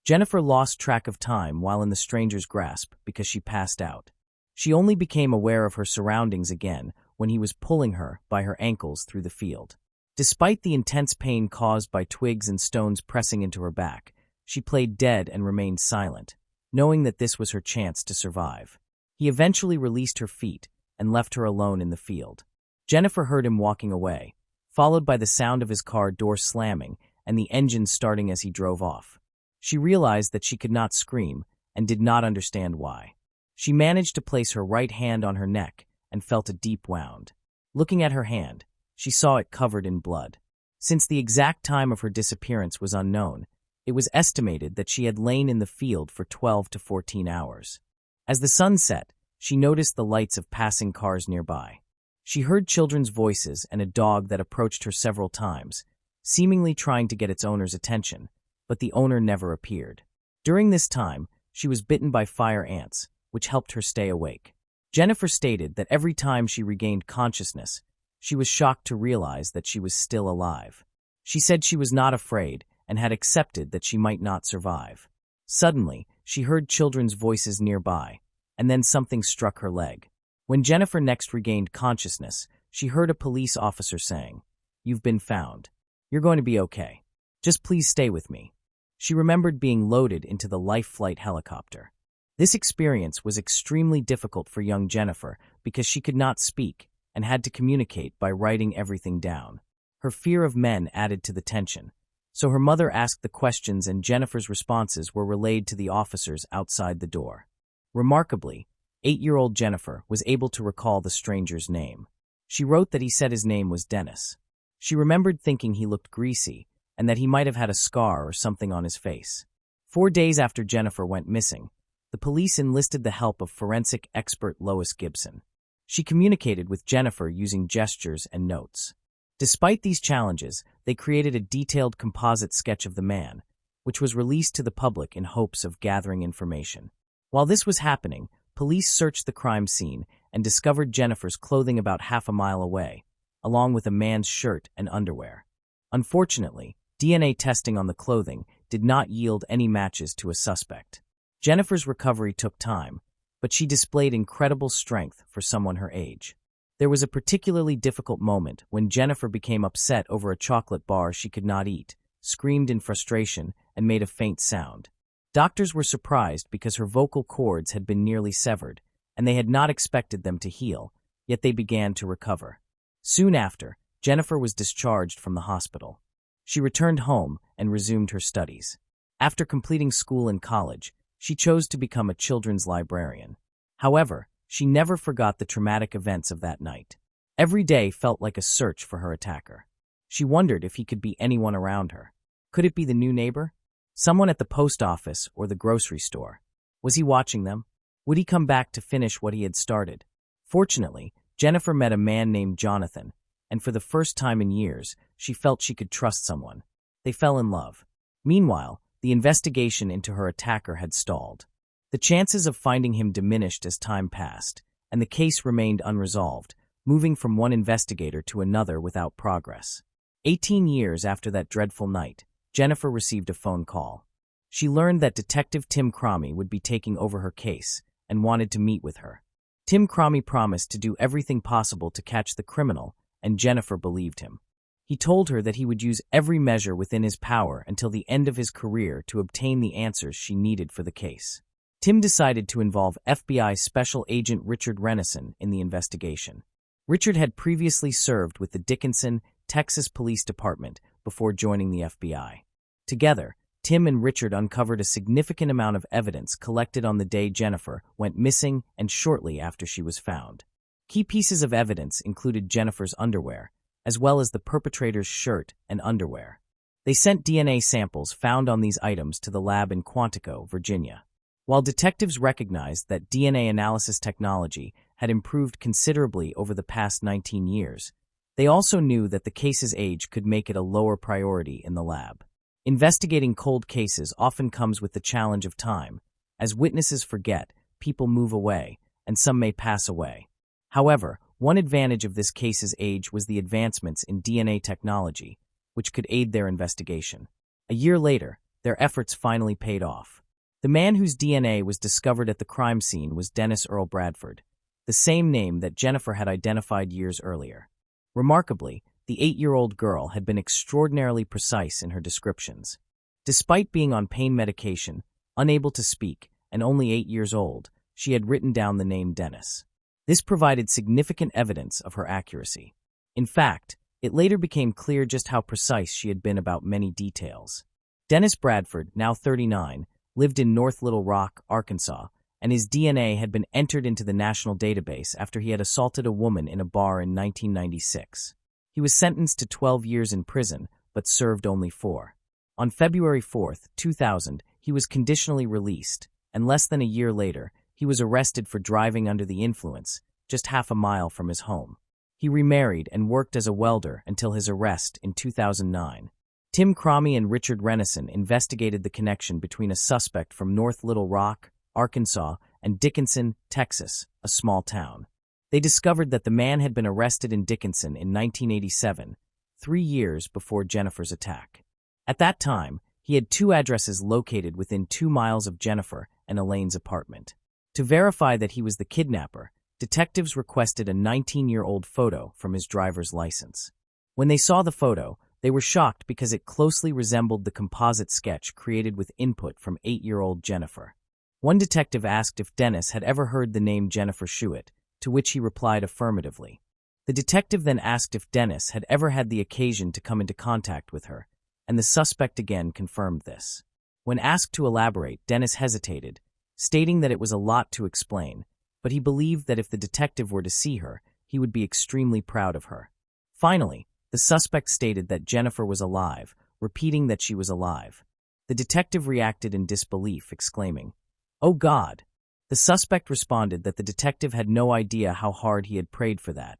Jennifer lost track of time while in the stranger's grasp because she passed out. She only became aware of her surroundings again when he was pulling her by her ankles through the field. Despite the intense pain caused by twigs and stones pressing into her back, she played dead and remained silent, knowing that this was her chance to survive. He eventually released her feet and left her alone in the field. Jennifer heard him walking away, followed by the sound of his car door slamming and the engine starting as he drove off. She realized that she could not scream and did not understand why. She managed to place her right hand on her neck and felt a deep wound. Looking at her hand, she saw it covered in blood. Since the exact time of her disappearance was unknown, it was estimated that she had lain in the field for 12 to 14 hours. As the sun set, she noticed the lights of passing cars nearby. She heard children's voices and a dog that approached her several times, seemingly trying to get its owner's attention, but the owner never appeared. During this time, she was bitten by fire ants, which helped her stay awake. Jennifer stated that every time she regained consciousness, She was shocked to realize that she was still alive. She said she was not afraid and had accepted that she might not survive. Suddenly, she heard children's voices nearby, and then something struck her leg. When Jennifer next regained consciousness, she heard a police officer saying, "You've been found. You're going to be okay. Just please stay with me." She remembered being loaded into the life flight helicopter. This experience was extremely difficult for young Jennifer because she could not speak and had to communicate by writing everything down. Her fear of men added to the tension, so her mother asked the questions and Jennifer's responses were relayed to the officers outside the door. Remarkably, 8-year-old Jennifer was able to recall the stranger's name. She wrote that he said his name was Dennis. She remembered thinking he looked greasy and that he might have had a scar or something on his face. 4 days after Jennifer went missing, the police enlisted the help of forensic expert Lois Gibson. She communicated with Jennifer using gestures and notes. Despite these challenges, they created a detailed composite sketch of the man, which was released to the public in hopes of gathering information. While this was happening, police searched the crime scene and discovered Jennifer's clothing about half a mile away, along with a man's shirt and underwear. Unfortunately, DNA testing on the clothing did not yield any matches to a suspect. Jennifer's recovery took time, but she displayed incredible strength for someone her age. There was a particularly difficult moment when Jennifer became upset over a chocolate bar she could not eat, screamed in frustration, and made a faint sound. Doctors were surprised because her vocal cords had been nearly severed, and they had not expected them to heal, yet they began to recover. Soon after, Jennifer was discharged from the hospital. She returned home and resumed her studies. After completing school and college, she chose to become a children's librarian. However, she never forgot the traumatic events of that night. Every day felt like a search for her attacker. She wondered if he could be anyone around her. Could it be the new neighbor? Someone at the post office or the grocery store? Was he watching them? Would he come back to finish what he had started? Fortunately, Jennifer met a man named Jonathan, and for the first time in years, she felt she could trust someone. They fell in love. Meanwhile, the investigation into her attacker had stalled. The chances of finding him diminished as time passed, and the case remained unresolved, moving from one investigator to another without progress. 18 years after that dreadful night, Jennifer received a phone call. She learned that Detective Tim Cromie would be taking over her case and wanted to meet with her. Tim Cromie promised to do everything possible to catch the criminal, and Jennifer believed him. He told her that he would use every measure within his power until the end of his career to obtain the answers she needed for the case. Tim decided to involve FBI Special Agent Richard Renison in the investigation. Richard had previously served with the Dickinson, Texas Police Department before joining the FBI. Together, Tim and Richard uncovered a significant amount of evidence collected on the day Jennifer went missing and shortly after she was found. Key pieces of evidence included Jennifer's underwear, as well as the perpetrator's shirt and underwear. They sent DNA samples found on these items to the lab in Quantico, Virginia. While detectives recognized that DNA analysis technology had improved considerably over the past 19 years, they also knew that the case's age could make it a lower priority in the lab. Investigating cold cases often comes with the challenge of time. As witnesses forget, people move away, and some may pass away. However, one advantage of this case's age was the advancements in DNA technology, which could aid their investigation. A year later, their efforts finally paid off. The man whose DNA was discovered at the crime scene was Dennis Earl Bradford, the same name that Jennifer had identified years earlier. Remarkably, the 8-year-old girl had been extraordinarily precise in her descriptions. Despite being on pain medication, unable to speak, and only 8 years old, she had written down the name Dennis. This provided significant evidence of her accuracy. In fact, it later became clear just how precise she had been about many details. Dennis Bradford, now 39, lived in North Little Rock, Arkansas, and his DNA had been entered into the national database after he had assaulted a woman in a bar in 1996. He was sentenced to 12 years in prison, but served only 4. On February 4, 2000, he was conditionally released, and less than a year later, he was arrested for driving under the influence, just half a mile from his home. He remarried and worked as a welder until his arrest in 2009. Tim Cromie and Richard Renison investigated the connection between a suspect from North Little Rock, Arkansas, and Dickinson, Texas, a small town. They discovered that the man had been arrested in Dickinson in 1987, 3 years before Jennifer's attack. At that time, he had 2 addresses located within 2 miles of Jennifer and Elaine's apartment. To verify that he was the kidnapper, detectives requested a 19-year-old photo from his driver's license. When they saw the photo, they were shocked because it closely resembled the composite sketch created with input from 8-year-old Jennifer. One detective asked if Dennis had ever heard the name Jennifer Schuett, to which he replied affirmatively. The detective then asked if Dennis had ever had the occasion to come into contact with her, and the suspect again confirmed this. When asked to elaborate, Dennis hesitated, stating that it was a lot to explain, but he believed that if the detective were to see her, he would be extremely proud of her. Finally, the suspect stated that Jennifer was alive, repeating that she was alive. The detective reacted in disbelief, exclaiming, "Oh God!" The suspect responded that the detective had no idea how hard he had prayed for that,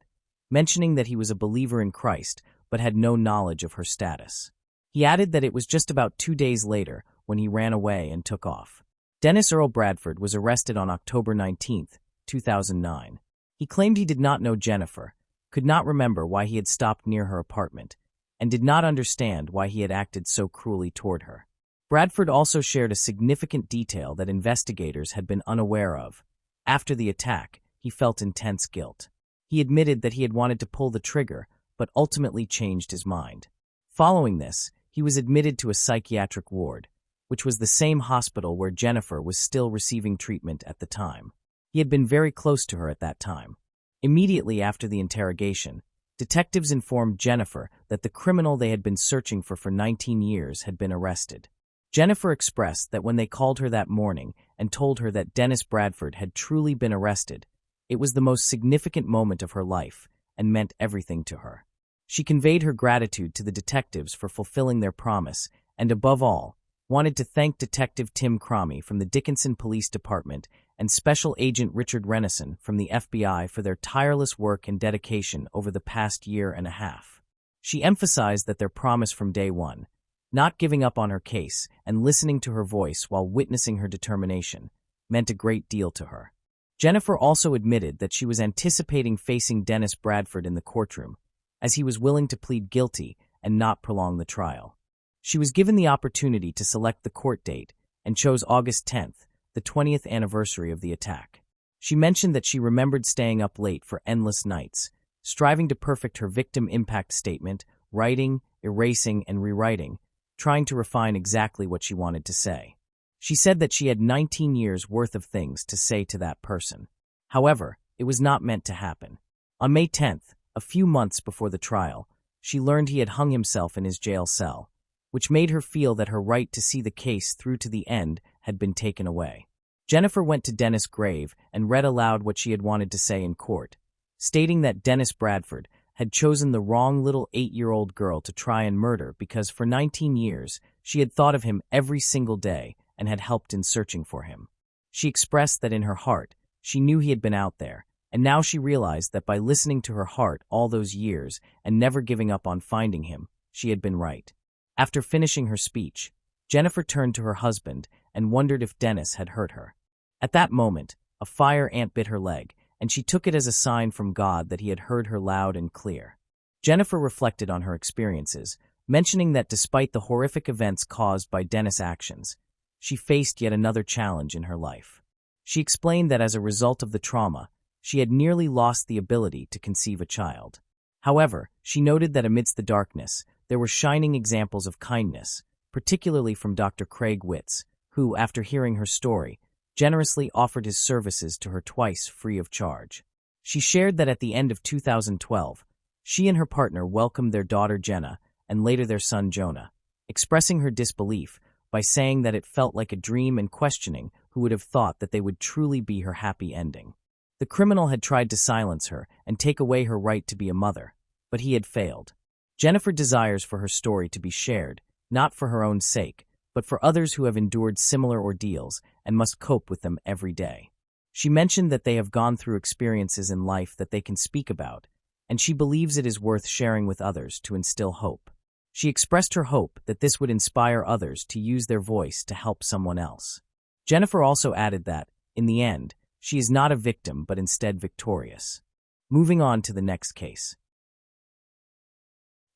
mentioning that he was a believer in Christ but had no knowledge of her status. He added that it was just about 2 days later when he ran away and took off. Dennis Earl Bradford was arrested on October 19, 2009. He claimed he did not know Jennifer, could not remember why he had stopped near her apartment, and did not understand why he had acted so cruelly toward her. Bradford also shared a significant detail that investigators had been unaware of. After the attack, he felt intense guilt. He admitted that he had wanted to pull the trigger, but ultimately changed his mind. Following this, he was admitted to a psychiatric ward, which was the same hospital where Jennifer was still receiving treatment at the time. He had been very close to her at that time. Immediately after the interrogation, detectives informed Jennifer that the criminal they had been searching for 19 years had been arrested. Jennifer expressed that when they called her that morning and told her that Dennis Bradford had truly been arrested, it was the most significant moment of her life and meant everything to her. She conveyed her gratitude to the detectives for fulfilling their promise and, above all, wanted to thank Detective Tim Cromie from the Dickinson Police Department and Special Agent Richard Renison from the FBI for their tireless work and dedication over the past year and a half. She emphasized that their promise from day one, not giving up on her case and listening to her voice while witnessing her determination, meant a great deal to her. Jennifer also admitted that she was anticipating facing Dennis Bradford in the courtroom, as he was willing to plead guilty and not prolong the trial. She was given the opportunity to select the court date and chose August 10th, the 20th anniversary of the attack. She mentioned that she remembered staying up late for endless nights, striving to perfect her victim impact statement, writing, erasing, and rewriting, trying to refine exactly what she wanted to say. She said that she had 19 years' worth of things to say to that person. However, it was not meant to happen. On May 10th, a few months before the trial, she learned he had hung himself in his jail cell, which made her feel that her right to see the case through to the end had been taken away. Jennifer went to Dennis' grave and read aloud what she had wanted to say in court, stating that Dennis Bradford had chosen the wrong little 8-year-old girl to try and murder because for 19 years she had thought of him every single day and had helped in searching for him. She expressed that in her heart, she knew he had been out there, and now she realized that by listening to her heart all those years and never giving up on finding him, she had been right. After finishing her speech, Jennifer turned to her husband and wondered if Dennis had hurt her. At that moment, a fire ant bit her leg, and she took it as a sign from God that he had heard her loud and clear. Jennifer reflected on her experiences, mentioning that despite the horrific events caused by Dennis' actions, she faced yet another challenge in her life. She explained that as a result of the trauma, she had nearly lost the ability to conceive a child. However, she noted that amidst the darkness, there were shining examples of kindness, particularly from Dr. Craig Witz, who, after hearing her story, generously offered his services to her twice free of charge. She shared that at the end of 2012, she and her partner welcomed their daughter Jenna and later their son Jonah, expressing her disbelief by saying that it felt like a dream and questioning who would have thought that they would truly be her happy ending. The criminal had tried to silence her and take away her right to be a mother, but he had failed. Jennifer desires for her story to be shared, not for her own sake, but for others who have endured similar ordeals and must cope with them every day. She mentioned that they have gone through experiences in life that they can speak about, and she believes it is worth sharing with others to instill hope. She expressed her hope that this would inspire others to use their voice to help someone else. Jennifer also added that, in the end, she is not a victim but instead victorious. Moving on to the next case.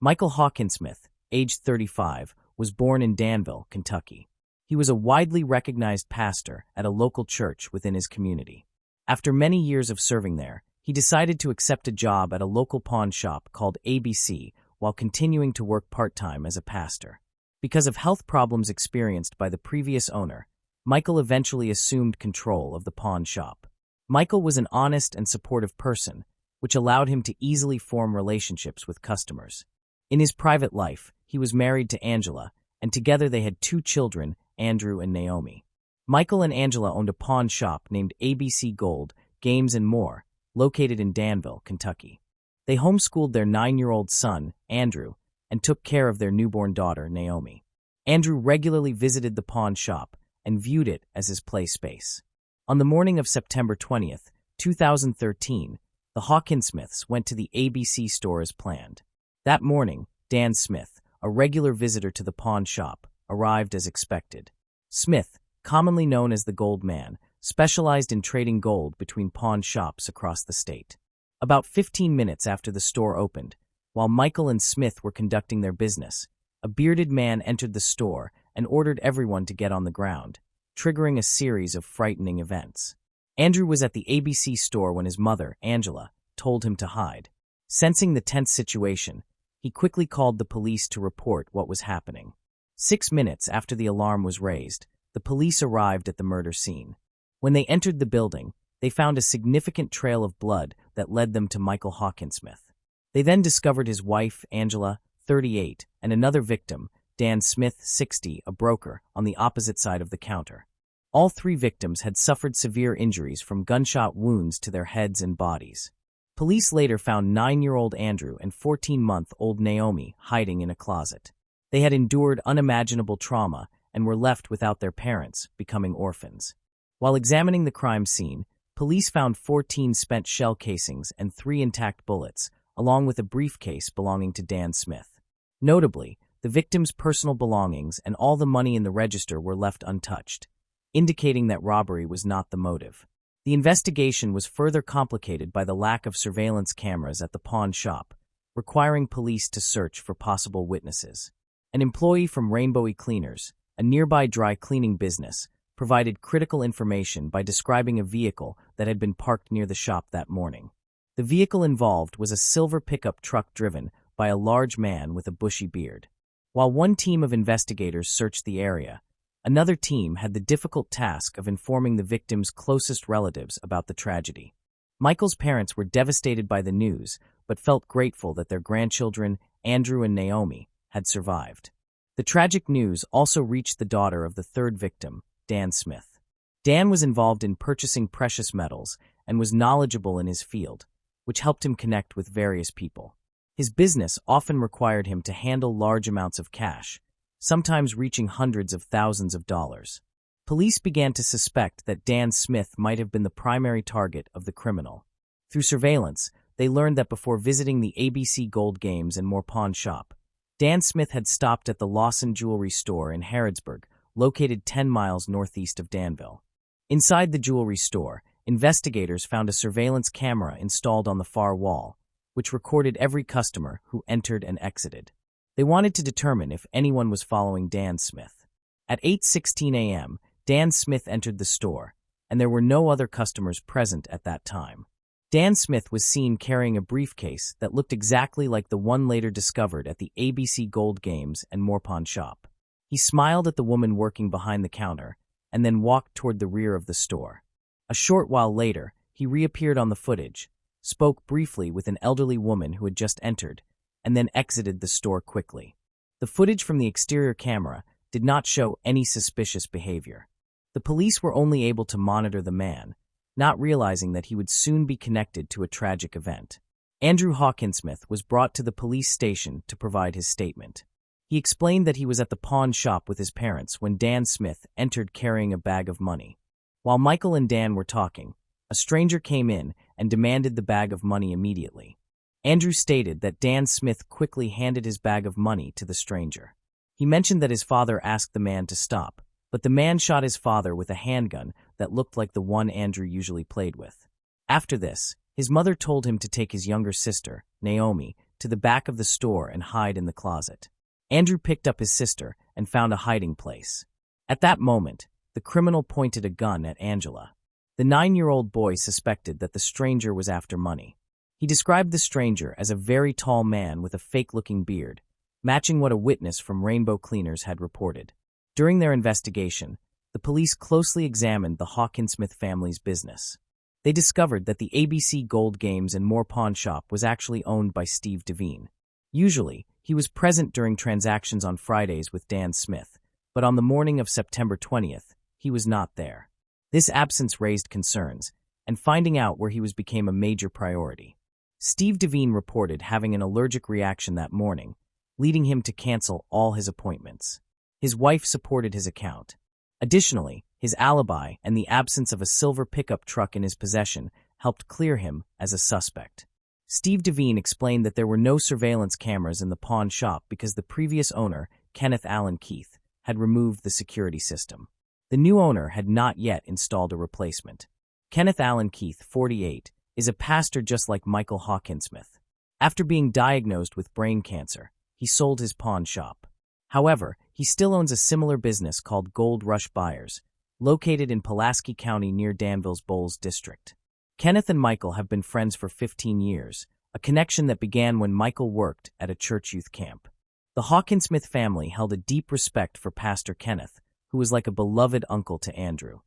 Michael Hawkinsmith, aged 35, was born in Danville, Kentucky. He was a widely recognized pastor at a local church within his community. After many years of serving there, he decided to accept a job at a local pawn shop called ABC while continuing to work part-time as a pastor. Because of health problems experienced by the previous owner, Michael eventually assumed control of the pawn shop. Michael was an honest and supportive person, which allowed him to easily form relationships with customers. In his private life, he was married to Angela, and together they had 2 children, Andrew and Naomi. Michael and Angela owned a pawn shop named ABC Gold, Games and More, located in Danville, Kentucky. They homeschooled their 9-year-old son, Andrew, and took care of their newborn daughter, Naomi. Andrew regularly visited the pawn shop and viewed it as his play space. On the morning of September 20th, 2013, the Hawkinsmiths went to the ABC store as planned. That morning, Dan Smith, a regular visitor to the pawn shop, arrived as expected. Smith, commonly known as the Gold Man, specialized in trading gold between pawn shops across the state. About 15 minutes after the store opened, while Michael and Smith were conducting their business, a bearded man entered the store and ordered everyone to get on the ground, triggering a series of frightening events. Andrew was at the ABC store when his mother, Angela, told him to hide. Sensing the tense situation, he quickly called the police to report what was happening. 6 minutes after the alarm was raised, the police arrived at the murder scene. When they entered the building, they found a significant trail of blood that led them to Michael Hawkinsmith. They then discovered his wife, Angela, 38, and another victim, Dan Smith, 60, a broker, on the opposite side of the counter. All 3 victims had suffered severe injuries from gunshot wounds to their heads and bodies. Police later found 9-year-old Andrew and 14-month-old Naomi hiding in a closet. They had endured unimaginable trauma and were left without their parents, becoming orphans. While examining the crime scene, police found 14 spent shell casings and 3 intact bullets, along with a briefcase belonging to Dan Smith. Notably, the victims' personal belongings and all the money in the register were left untouched, indicating that robbery was not the motive. The investigation was further complicated by the lack of surveillance cameras at the pawn shop, requiring police to search for possible witnesses. An employee from Rainbowy Cleaners, a nearby dry cleaning business, provided critical information by describing a vehicle that had been parked near the shop that morning. The vehicle involved was a silver pickup truck driven by a large man with a bushy beard. While one team of investigators searched the area, another team had the difficult task of informing the victims' closest relatives about the tragedy. Michael's parents were devastated by the news, but felt grateful that their grandchildren, Andrew and Naomi, had survived. The tragic news also reached the daughter of the 3rd victim, Dan Smith. Dan was involved in purchasing precious metals and was knowledgeable in his field, which helped him connect with various people. His business often required him to handle large amounts of cash, sometimes reaching hundreds of thousands of dollars. Police began to suspect that Dan Smith might have been the primary target of the criminal. Through surveillance, they learned that before visiting the ABC Gold Games and More pawn shop, Dan Smith had stopped at the Lawson Jewelry Store in Harrodsburg, located 10 miles northeast of Danville. Inside the jewelry store, investigators found a surveillance camera installed on the far wall, which recorded every customer who entered and exited. They wanted to determine if anyone was following Dan Smith. At 8:16 a.m., Dan Smith entered the store, and there were no other customers present at that time. Dan Smith was seen carrying a briefcase that looked exactly like the one later discovered at the ABC Gold Games and More pawn shop. He smiled at the woman working behind the counter and then walked toward the rear of the store. A short while later, he reappeared on the footage, spoke briefly with an elderly woman who had just entered, and then exited the store quickly. The footage from the exterior camera did not show any suspicious behavior. The police were only able to monitor the man, not realizing that he would soon be connected to a tragic event. Andrew Hawkinsmith was brought to the police station to provide his statement. He explained that he was at the pawn shop with his parents when Dan Smith entered carrying a bag of money. While Michael and Dan were talking, a stranger came in and demanded the bag of money immediately. Andrew stated that Dan Smith quickly handed his bag of money to the stranger. He mentioned that his father asked the man to stop, but the man shot his father with a handgun that looked like the one Andrew usually played with. After this, His mother told him to take his younger sister, Naomi, to the back of the store and hide in the closet. Andrew picked up his sister and found a hiding place. At that moment, the criminal pointed a gun at Angela. The 9-year-old boy suspected that the stranger was after money. He described the stranger as a very tall man with a fake-looking beard, matching what a witness from Rainbow Cleaners had reported. During their investigation, the police closely examined the Hawkinsmith family's business. They discovered that the ABC Gold Games and More pawn shop was actually owned by Steve Devine. Usually, he was present during transactions on Fridays with Dan Smith, but on the morning of September 20th, he was not there. This absence raised concerns, and finding out where he was became a major priority. Steve Devine reported having an allergic reaction that morning, leading him to cancel all his appointments. His wife supported his account. Additionally, his alibi and the absence of a silver pickup truck in his possession helped clear him as a suspect. Steve Devine explained that there were no surveillance cameras in the pawn shop because the previous owner, Kenneth Allen Keith, had removed the security system. The new owner had not yet installed a replacement. Kenneth Allen Keith, 48, is a pastor just like Michael Hawkinsmith. After being diagnosed with brain cancer, he sold his pawn shop. However, he still owns a similar business called Gold Rush Buyers, located in Pulaski County near Danville's Bowles district. Kenneth and Michael have been friends for 15 years, a connection that began when Michael worked at a church youth camp. The Hawkinsmith family held a deep respect for Pastor Kenneth, who was like a beloved uncle to Andrew.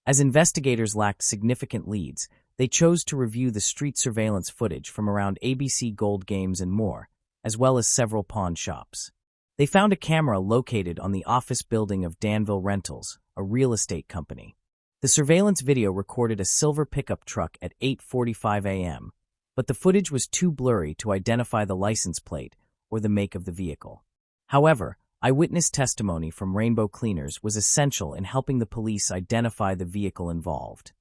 As investigators lacked significant leads, they chose to review the street surveillance footage from around ABC Gold Games and More, as well as several pawn shops. They found a camera located on the office building of Danville Rentals, a real estate company. The surveillance video recorded a silver pickup truck at 8:45 a.m., but the footage was too blurry to identify the license plate or the make of the vehicle. However, eyewitness testimony from Rainbow Cleaners was essential in helping the police identify the vehicle involved.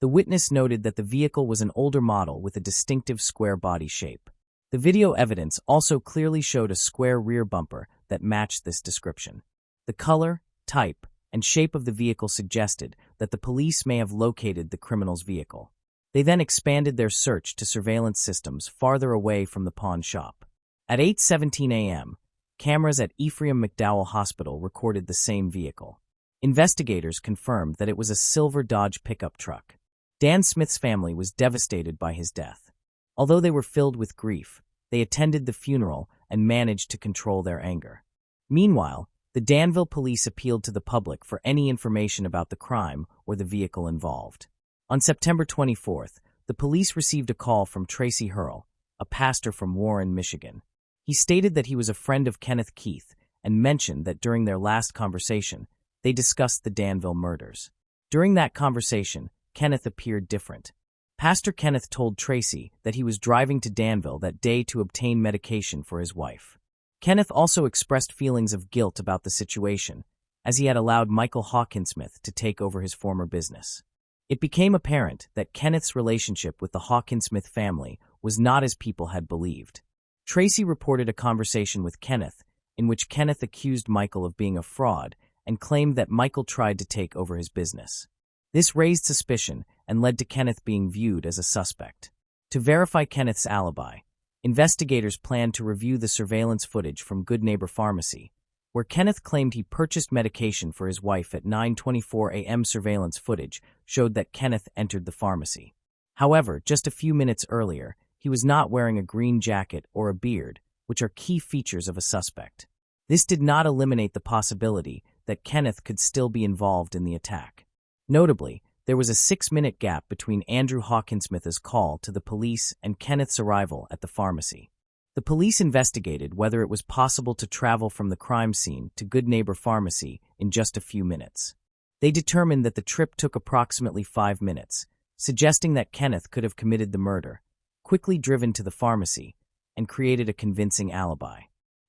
The witness noted that the vehicle was an older model with a distinctive square body shape. The video evidence also clearly showed a square rear bumper that matched this description. The color, type, and shape of the vehicle suggested that the police may have located the criminal's vehicle. They then expanded their search to surveillance systems farther away from the pawn shop. At 8:17 a.m., cameras at Ephraim McDowell Hospital recorded the same vehicle. Investigators confirmed that it was a silver Dodge pickup truck. Dan Smith's family was devastated by his death. Although they were filled with grief, they attended the funeral and managed to control their anger. Meanwhile, the Danville police appealed to the public for any information about the crime or the vehicle involved. On September 24th, the police received a call from Tracy Hurl, a pastor from Warren, Michigan. He stated that he was a friend of Kenneth Keith and mentioned that during their last conversation, they discussed the Danville murders. During that conversation, Kenneth appeared different. Pastor Kenneth told Tracy that he was driving to Danville that day to obtain medication for his wife. Kenneth also expressed feelings of guilt about the situation, as he had allowed Michael Hawkinsmith to take over his former business. It became apparent that Kenneth's relationship with the Hawkinsmith family was not as people had believed. Tracy reported a conversation with Kenneth in which Kenneth accused Michael of being a fraud and claimed that Michael tried to take over his business. This raised suspicion and led to Kenneth being viewed as a suspect. To verify Kenneth's alibi, investigators planned to review the surveillance footage from Good Neighbor Pharmacy, where Kenneth claimed he purchased medication for his wife at 9:24 a.m. Surveillance footage showed that Kenneth entered the pharmacy. However, just a few minutes earlier, he was not wearing a green jacket or a beard, which are key features of a suspect. This did not eliminate the possibility that Kenneth could still be involved in the attack. Notably, there was a 6-minute gap between Andrew Hawkinsmith's call to the police and Kenneth's arrival at the pharmacy. The police investigated whether it was possible to travel from the crime scene to Good Neighbor Pharmacy in just a few minutes. They determined that the trip took approximately 5 minutes, suggesting that Kenneth could have committed the murder, quickly driven to the pharmacy, and created a convincing alibi.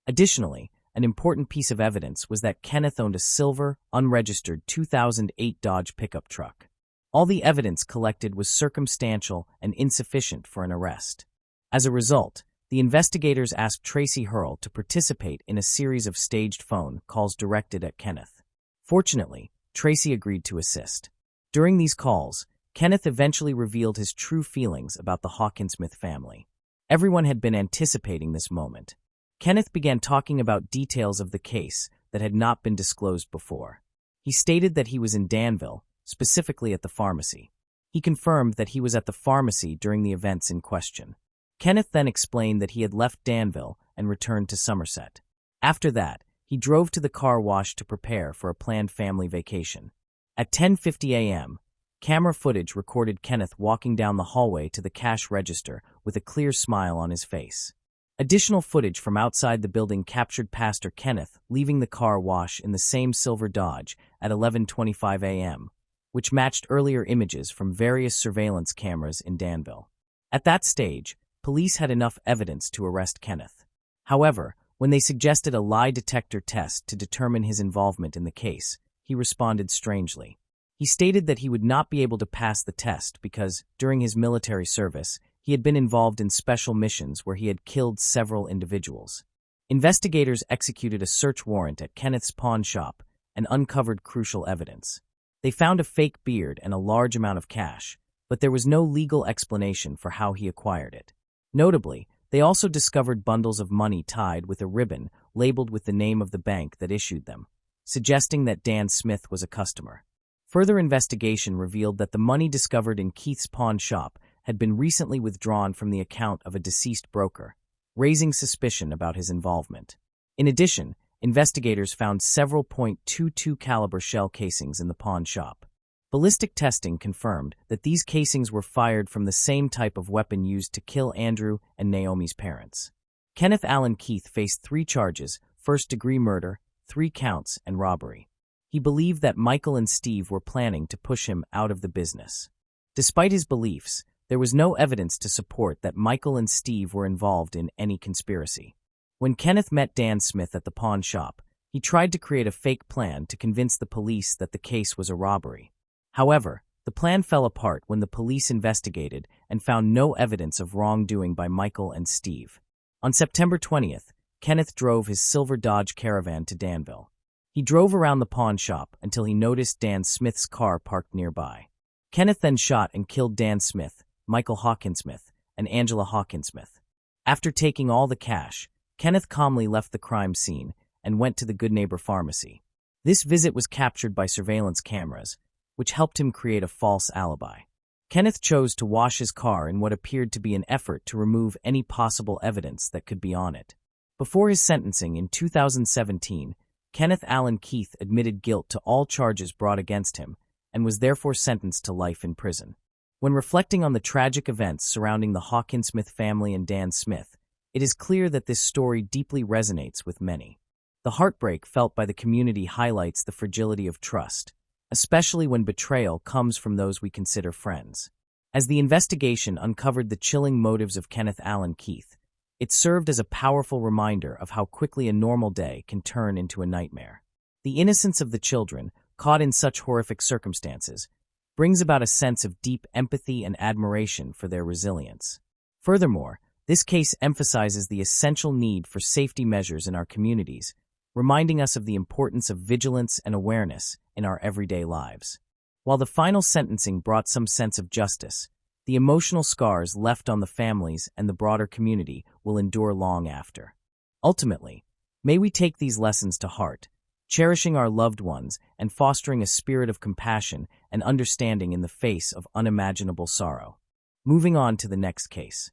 Additionally, an important piece of evidence was that Kenneth owned a silver, unregistered 2008 Dodge pickup truck. All the evidence collected was circumstantial and insufficient for an arrest. As a result, the investigators asked Tracy Hurl to participate in a series of staged phone calls directed at Kenneth. Fortunately, Tracy agreed to assist. During these calls, Kenneth eventually revealed his true feelings about the Hawkinsmith family. Everyone had been anticipating this moment. Kenneth began talking about details of the case that had not been disclosed before. He stated that he was in Danville, specifically at the pharmacy. He confirmed that he was at the pharmacy during the events in question. Kenneth then explained that he had left Danville and returned to Somerset. After that, he drove to the car wash to prepare for a planned family vacation. At 10:50 a.m., camera footage recorded Kenneth walking down the hallway to the cash register with a clear smile on his face. Additional footage from outside the building captured Pastor Kenneth leaving the car wash in the same silver Dodge at 11:25 a.m., which matched earlier images from various surveillance cameras in Danville. At that stage, police had enough evidence to arrest Kenneth. However, when they suggested a lie detector test to determine his involvement in the case, he responded strangely. He stated that he would not be able to pass the test because, during his military service, he had been involved in special missions where he had killed several individuals. Investigators executed a search warrant at Kenneth's pawn shop and uncovered crucial evidence. They found a fake beard and a large amount of cash, but there was no legal explanation for how he acquired it. Notably, they also discovered bundles of money tied with a ribbon labeled with the name of the bank that issued them, suggesting that Dan Smith was a customer. Further investigation revealed that the money discovered in Keith's pawn shop had been recently withdrawn from the account of a deceased broker, raising suspicion about his involvement. In addition, investigators found several .22 caliber shell casings in the pawn shop. Ballistic testing confirmed that these casings were fired from the same type of weapon used to kill Andrew and Naomi's parents. Kenneth Allen Keith faced 3 charges: first-degree murder, 3 counts, and robbery. He believed that Michael and Steve were planning to push him out of the business. Despite his beliefs, there was no evidence to support that Michael and Steve were involved in any conspiracy. When Kenneth met Dan Smith at the pawn shop, he tried to create a fake plan to convince the police that the case was a robbery. However, the plan fell apart when the police investigated and found no evidence of wrongdoing by Michael and Steve. On September 20th, Kenneth drove his silver Dodge Caravan to Danville. He drove around the pawn shop until he noticed Dan Smith's car parked nearby. Kenneth then shot and killed Dan Smith, Michael Hawkinsmith, and Angela Hawkinsmith. After taking all the cash, Kenneth calmly left the crime scene and went to the Good Neighbor Pharmacy. This visit was captured by surveillance cameras, which helped him create a false alibi. Kenneth chose to wash his car in what appeared to be an effort to remove any possible evidence that could be on it. Before his sentencing in 2017, Kenneth Allen Keith admitted guilt to all charges brought against him and was therefore sentenced to life in prison. When reflecting on the tragic events surrounding the Hawkinsmith family and Dan Smith, it is clear that this story deeply resonates with many. The heartbreak felt by the community highlights the fragility of trust, especially when betrayal comes from those we consider friends. As the investigation uncovered the chilling motives of Kenneth Allen Keith, it served as a powerful reminder of how quickly a normal day can turn into a nightmare. The innocence of the children, caught in such horrific circumstances, brings about a sense of deep empathy and admiration for their resilience. Furthermore, this case emphasizes the essential need for safety measures in our communities, reminding us of the importance of vigilance and awareness in our everyday lives. While the final sentencing brought some sense of justice, the emotional scars left on the families and the broader community will endure long after. Ultimately, may we take these lessons to heart, cherishing our loved ones and fostering a spirit of compassion and understanding in the face of unimaginable sorrow. Moving on to the next case.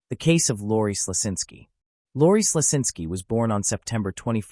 The case of Lori Slasinski. Lori Slasinski was born on September 21,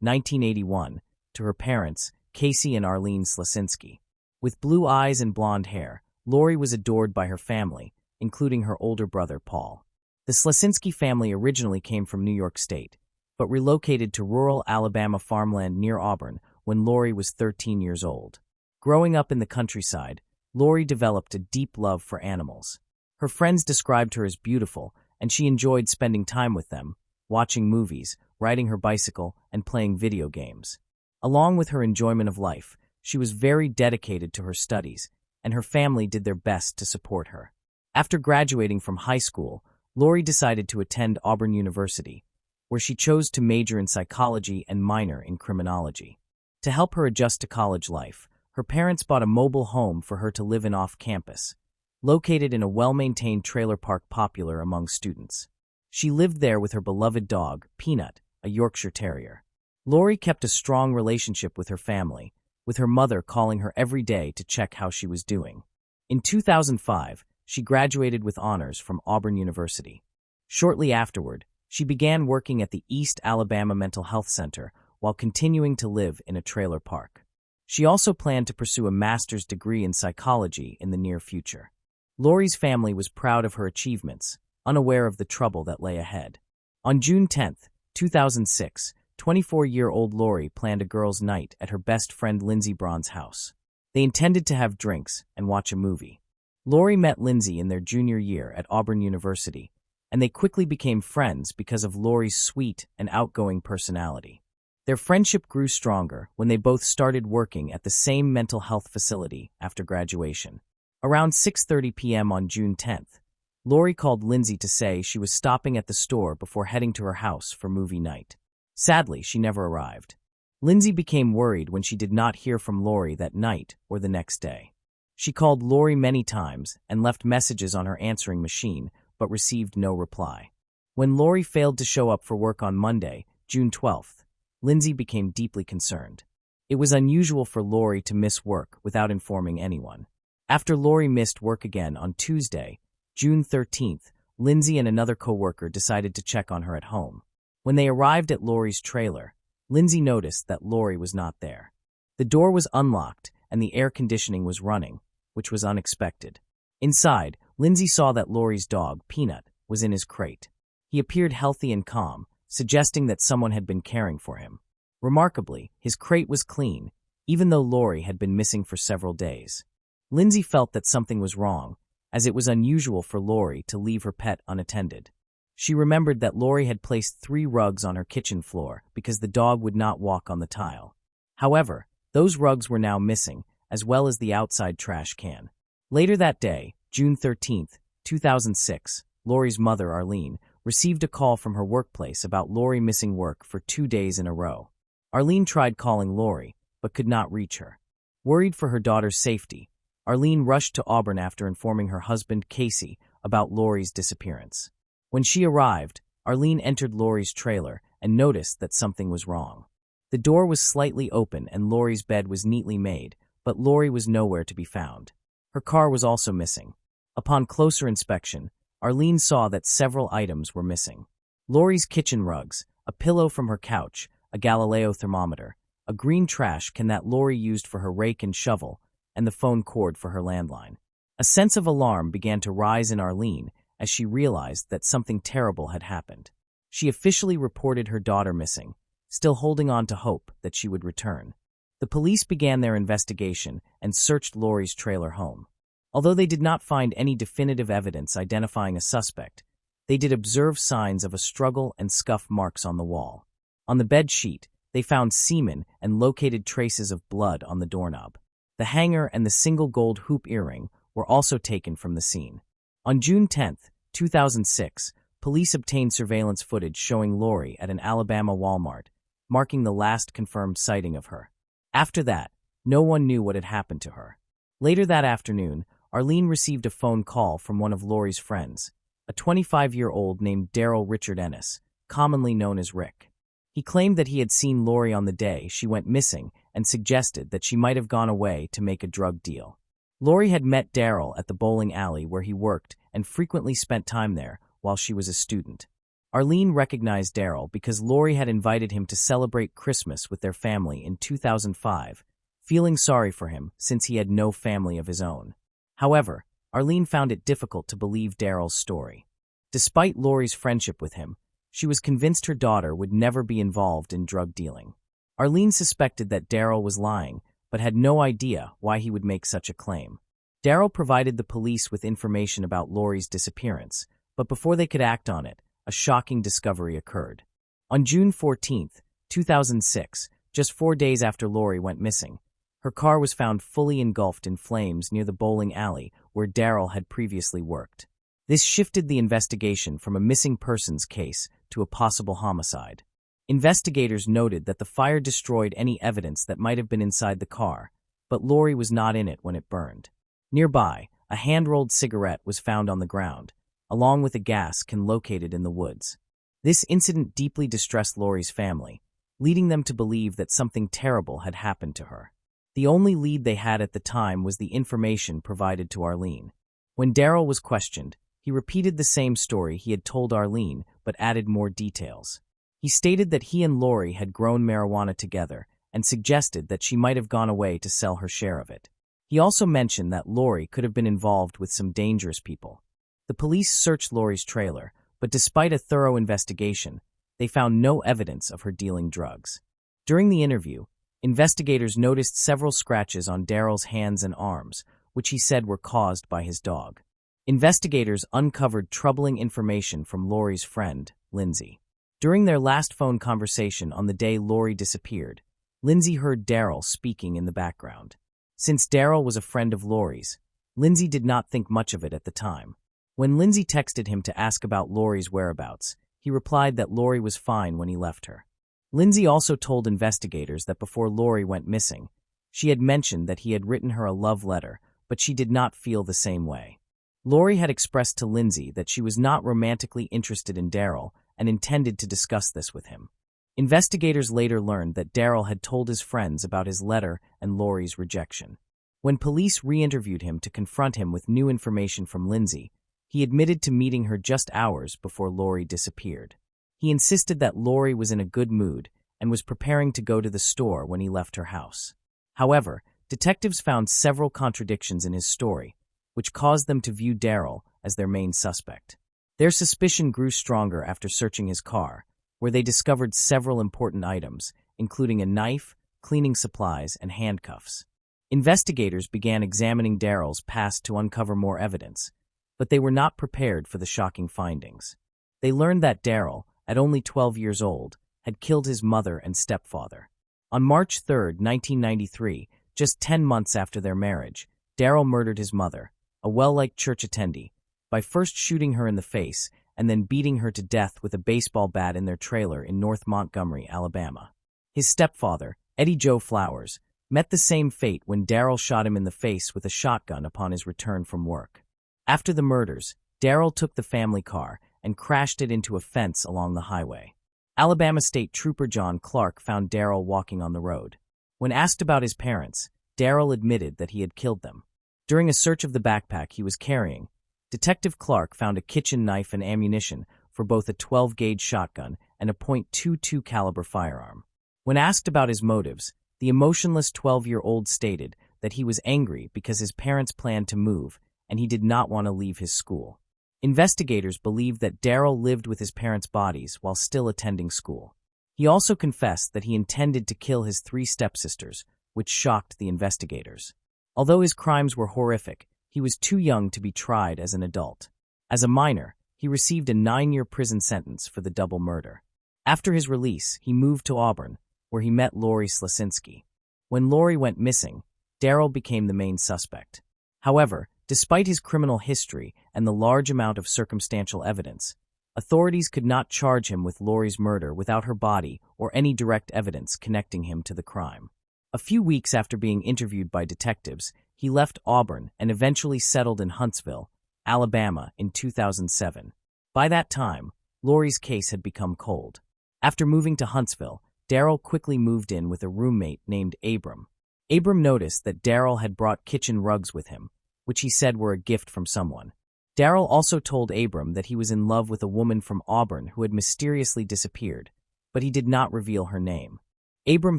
1981, to her parents, Casey and Arlene Slasinski. With blue eyes and blonde hair, Lori was adored by her family, including her older brother, Paul. The Slasinski family originally came from New York State, but relocated to rural Alabama farmland near Auburn when Lori was 13 years old. Growing up in the countryside, Lori developed a deep love for animals. Her friends described her as beautiful, and she enjoyed spending time with them, watching movies, riding her bicycle, and playing video games. Along with her enjoyment of life, she was very dedicated to her studies, and her family did their best to support her. After graduating from high school, Lori decided to attend Auburn University, where she chose to major in psychology and minor in criminology. To help her adjust to college life, Her parents bought a mobile home for her to live in off-campus, located in a well-maintained trailer park popular among students. She lived there with her beloved dog, Peanut, a Yorkshire Terrier. Lori kept a strong relationship with her family, with her mother calling her every day to check how she was doing. In 2005, she graduated with honors from Auburn University. Shortly afterward, she began working at the East Alabama Mental Health Center while continuing to live in a trailer park. She also planned to pursue a master's degree in psychology in the near future. Lori's family was proud of her achievements, unaware of the trouble that lay ahead. On June 10, 2006, 24-year-old Lori planned a girls' night at her best friend Lindsay Braun's house. They intended to have drinks and watch a movie. Lori met Lindsay in their junior year at Auburn University, and they quickly became friends because of Lori's sweet and outgoing personality. Their friendship grew stronger when they both started working at the same mental health facility after graduation. Around 6:30 p.m. on June 10th, Lori called Lindsay to say she was stopping at the store before heading to her house for movie night. Sadly, she never arrived. Lindsay became worried when she did not hear from Lori that night or the next day. She called Lori many times and left messages on her answering machine, but received no reply. When Lori failed to show up for work on Monday, June 12th, Lindsay became deeply concerned. It was unusual for Lori to miss work without informing anyone. After Lori missed work again on Tuesday, June 13th, Lindsay and another coworker decided to check on her at home. When they arrived at Lori's trailer, Lindsay noticed that Lori was not there. The door was unlocked and the air conditioning was running, which was unexpected. Inside, Lindsay saw that Lori's dog, Peanut, was in his crate. He appeared healthy and calm, suggesting that someone had been caring for him. Remarkably, his crate was clean, even though Lori had been missing for several days. Lindsay felt that something was wrong, as it was unusual for Lori to leave her pet unattended. She remembered that Lori had placed 3 rugs on her kitchen floor because the dog would not walk on the tile. However, those rugs were now missing, as well as the outside trash can. Later that day, June 13, 2006, Lori's mother, Arlene, received a call from her workplace about Lori missing work for 2 days in a row. Arlene tried calling Lori, but could not reach her. Worried for her daughter's safety, Arlene rushed to Auburn after informing her husband, Casey, about Lori's disappearance. When she arrived, Arlene entered Lori's trailer and noticed that something was wrong. The door was slightly open and Lori's bed was neatly made, but Lori was nowhere to be found. Her car was also missing. Upon closer inspection, Arlene saw that several items were missing. Lori's kitchen rugs, a pillow from her couch, a Galileo thermometer, a green trash can that Lori used for her rake and shovel, and the phone cord for her landline. A sense of alarm began to rise in Arlene as she realized that something terrible had happened. She officially reported her daughter missing, still holding on to hope that she would return. The police began their investigation and searched Lori's trailer home. Although they did not find any definitive evidence identifying a suspect, they did observe signs of a struggle and scuff marks on the wall. On the bed sheet, they found semen and located traces of blood on the doorknob. The hanger and the single gold hoop earring were also taken from the scene. On June 10, 2006, police obtained surveillance footage showing Lori at an Alabama Walmart, marking the last confirmed sighting of her. After that, no one knew what had happened to her. Later that afternoon, Arlene received a phone call from one of Lori's friends, a 25-year-old named Daryl Richard Ennis, commonly known as Rick. He claimed that he had seen Lori on the day she went missing and suggested that she might have gone away to make a drug deal. Lori had met Daryl at the bowling alley where he worked and frequently spent time there while she was a student. Arlene recognized Daryl because Lori had invited him to celebrate Christmas with their family in 2005, feeling sorry for him since he had no family of his own. However, Arlene found it difficult to believe Daryl's story. Despite Lori's friendship with him, she was convinced her daughter would never be involved in drug dealing. Arlene suspected that Daryl was lying, but had no idea why he would make such a claim. Daryl provided the police with information about Lori's disappearance, but before they could act on it, a shocking discovery occurred. On June 14, 2006, just 4 days after Lori went missing, her car was found fully engulfed in flames near the bowling alley where Daryl had previously worked. This shifted the investigation from a missing persons case to a possible homicide. Investigators noted that the fire destroyed any evidence that might have been inside the car, but Lori was not in it when it burned. Nearby, a hand-rolled cigarette was found on the ground, along with a gas can located in the woods. This incident deeply distressed Lori's family, leading them to believe that something terrible had happened to her. The only lead they had at the time was the information provided to Arlene. When Daryl was questioned, he repeated the same story he had told Arlene but added more details. He stated that he and Lori had grown marijuana together and suggested that she might have gone away to sell her share of it. He also mentioned that Lori could have been involved with some dangerous people. The police searched Lori's trailer, but despite a thorough investigation, they found no evidence of her dealing drugs. During the interview, investigators noticed several scratches on Daryl's hands and arms, which he said were caused by his dog. Investigators uncovered troubling information from Lori's friend, Lindsay. During their last phone conversation on the day Lori disappeared, Lindsay heard Daryl speaking in the background. Since Daryl was a friend of Lori's, Lindsay did not think much of it at the time. When Lindsay texted him to ask about Lori's whereabouts, he replied that Lori was fine when he left her. Lindsay also told investigators that before Lori went missing, she had mentioned that he had written her a love letter, but she did not feel the same way. Lori had expressed to Lindsay that she was not romantically interested in Daryl and intended to discuss this with him. Investigators later learned that Daryl had told his friends about his letter and Lori's rejection. When police re-interviewed him to confront him with new information from Lindsay, he admitted to meeting her just hours before Lori disappeared. He insisted that Lori was in a good mood and was preparing to go to the store when he left her house. However, detectives found several contradictions in his story, which caused them to view Daryl as their main suspect. Their suspicion grew stronger after searching his car, where they discovered several important items, including a knife, cleaning supplies, and handcuffs. Investigators began examining Daryl's past to uncover more evidence, but they were not prepared for the shocking findings. They learned that Daryl, at only 12 years old, had killed his mother and stepfather. On March 3, 1993, just 10 months after their marriage, Daryl murdered his mother, a well-liked church attendee, by first shooting her in the face and then beating her to death with a baseball bat in their trailer in North Montgomery, Alabama. His stepfather, Eddie Joe Flowers, met the same fate when Daryl shot him in the face with a shotgun upon his return from work. After the murders, Daryl took the family car and crashed it into a fence along the highway. Alabama State Trooper John Clark found Daryl walking on the road. When asked about his parents, Daryl admitted that he had killed them. During a search of the backpack he was carrying, Detective Clark found a kitchen knife and ammunition for both a 12-gauge shotgun and a .22 caliber firearm. When asked about his motives, the emotionless 12-year-old stated that he was angry because his parents planned to move and he did not want to leave his school. Investigators believed that Daryl lived with his parents' bodies while still attending school. He also confessed that he intended to kill his 3 stepsisters, which shocked the investigators. Although his crimes were horrific, he was too young to be tried as an adult. As a minor, he received a 9-year prison sentence for the double murder. After his release, he moved to Auburn, where he met Lori Slasinski. When Lori went missing, Daryl became the main suspect. However, despite his criminal history and the large amount of circumstantial evidence, authorities could not charge him with Lori's murder without her body or any direct evidence connecting him to the crime. A few weeks after being interviewed by detectives, he left Auburn and eventually settled in Huntsville, Alabama in 2007. By that time, Lori's case had become cold. After moving to Huntsville, Daryl quickly moved in with a roommate named Abram. Abram noticed that Daryl had brought kitchen rugs with him, which he said were a gift from someone. Daryl also told Abram that he was in love with a woman from Auburn who had mysteriously disappeared, but he did not reveal her name. Abram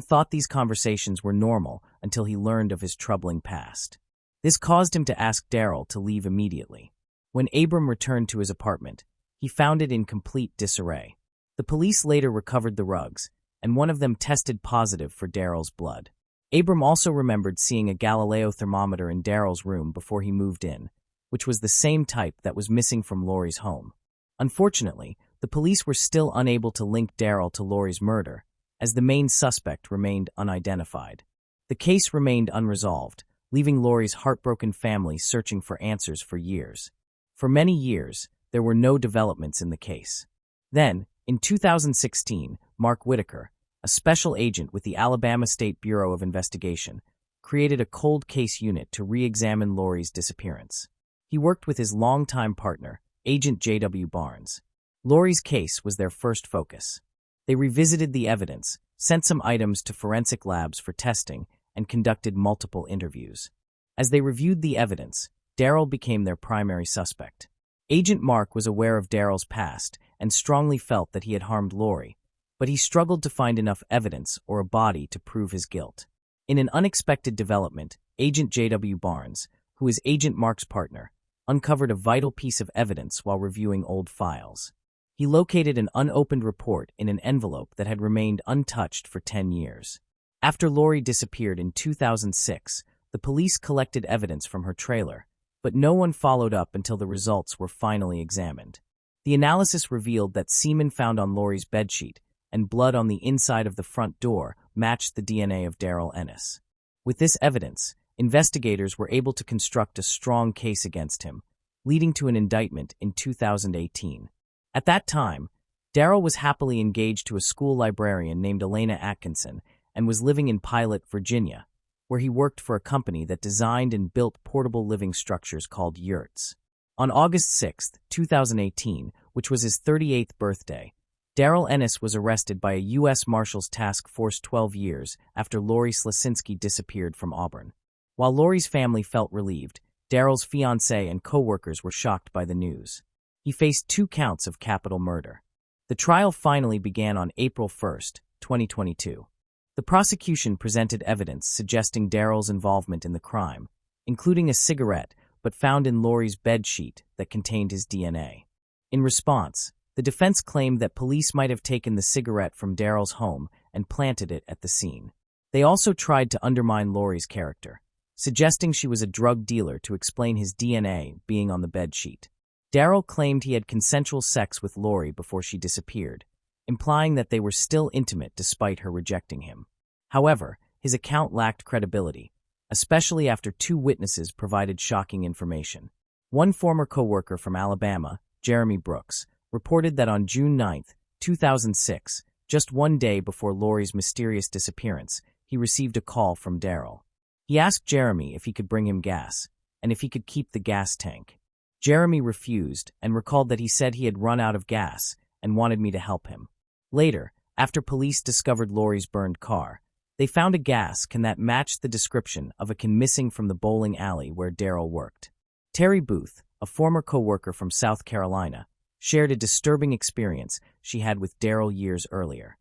thought these conversations were normal until he learned of his troubling past. This caused him to ask Daryl to leave immediately. When Abram returned to his apartment, he found it in complete disarray. The police later recovered the rugs, and one of them tested positive for Daryl's blood. Abram also remembered seeing a Galileo thermometer in Daryl's room before he moved in, which was the same type that was missing from Lori's home. Unfortunately, the police were still unable to link Daryl to Lori's murder, as the main suspect remained unidentified. The case remained unresolved, leaving Lori's heartbroken family searching for answers for years. For many years, there were no developments in the case. Then, in 2016, Mark Whitaker, a special agent with the Alabama State Bureau of Investigation, created a cold case unit to re-examine Lori's disappearance. He worked with his longtime partner, Agent J.W. Barnes. Lori's case was their first focus. They revisited the evidence, sent some items to forensic labs for testing, and conducted multiple interviews. As they reviewed the evidence, Darryl became their primary suspect. Agent Mark was aware of Darryl's past and strongly felt that he had harmed Lori, but he struggled to find enough evidence or a body to prove his guilt. In an unexpected development, Agent J.W. Barnes, who is Agent Mark's partner, uncovered a vital piece of evidence while reviewing old files. He located an unopened report in an envelope that had remained untouched for 10 years. After Lori disappeared in 2006, the police collected evidence from her trailer, but no one followed up until the results were finally examined. The analysis revealed that semen found on Lori's bedsheet and blood on the inside of the front door matched the DNA of Darryl Ennis. With this evidence, investigators were able to construct a strong case against him, leading to an indictment in 2018. At that time, Darryl was happily engaged to a school librarian named Elena Atkinson and was living in Pilot, Virginia, where he worked for a company that designed and built portable living structures called yurts. On August 6, 2018, which was his 38th birthday, Darryl Ennis was arrested by a U.S. Marshals Task Force 12 years after Lori Slasinski disappeared from Auburn. While Lori's family felt relieved, Darryl's fiancée and co-workers were shocked by the news. He faced 2 counts of capital murder. The trial finally began on April 1, 2022. The prosecution presented evidence suggesting Darryl's involvement in the crime, including a cigarette but found in Lori's bedsheet that contained his DNA. In response, the defense claimed that police might have taken the cigarette from Darryl's home and planted it at the scene. They also tried to undermine Lori's character, suggesting she was a drug dealer to explain his DNA being on the bedsheet. Darryl claimed he had consensual sex with Lori before she disappeared, implying that they were still intimate despite her rejecting him. However, his account lacked credibility, especially after 2 witnesses provided shocking information. One former co-worker from Alabama, Jeremy Brooks, reported that on June 9, 2006, just one day before Lori's mysterious disappearance, he received a call from Darryl. He asked Jeremy if he could bring him gas, and if he could keep the gas tank. Jeremy refused and recalled that he said he had run out of gas and wanted me to help him. Later, after police discovered Lori's burned car, they found a gas can that matched the description of a can missing from the bowling alley where Darryl worked. Terry Booth, a former co-worker from South Carolina, shared a disturbing experience she had with Darryl years earlier.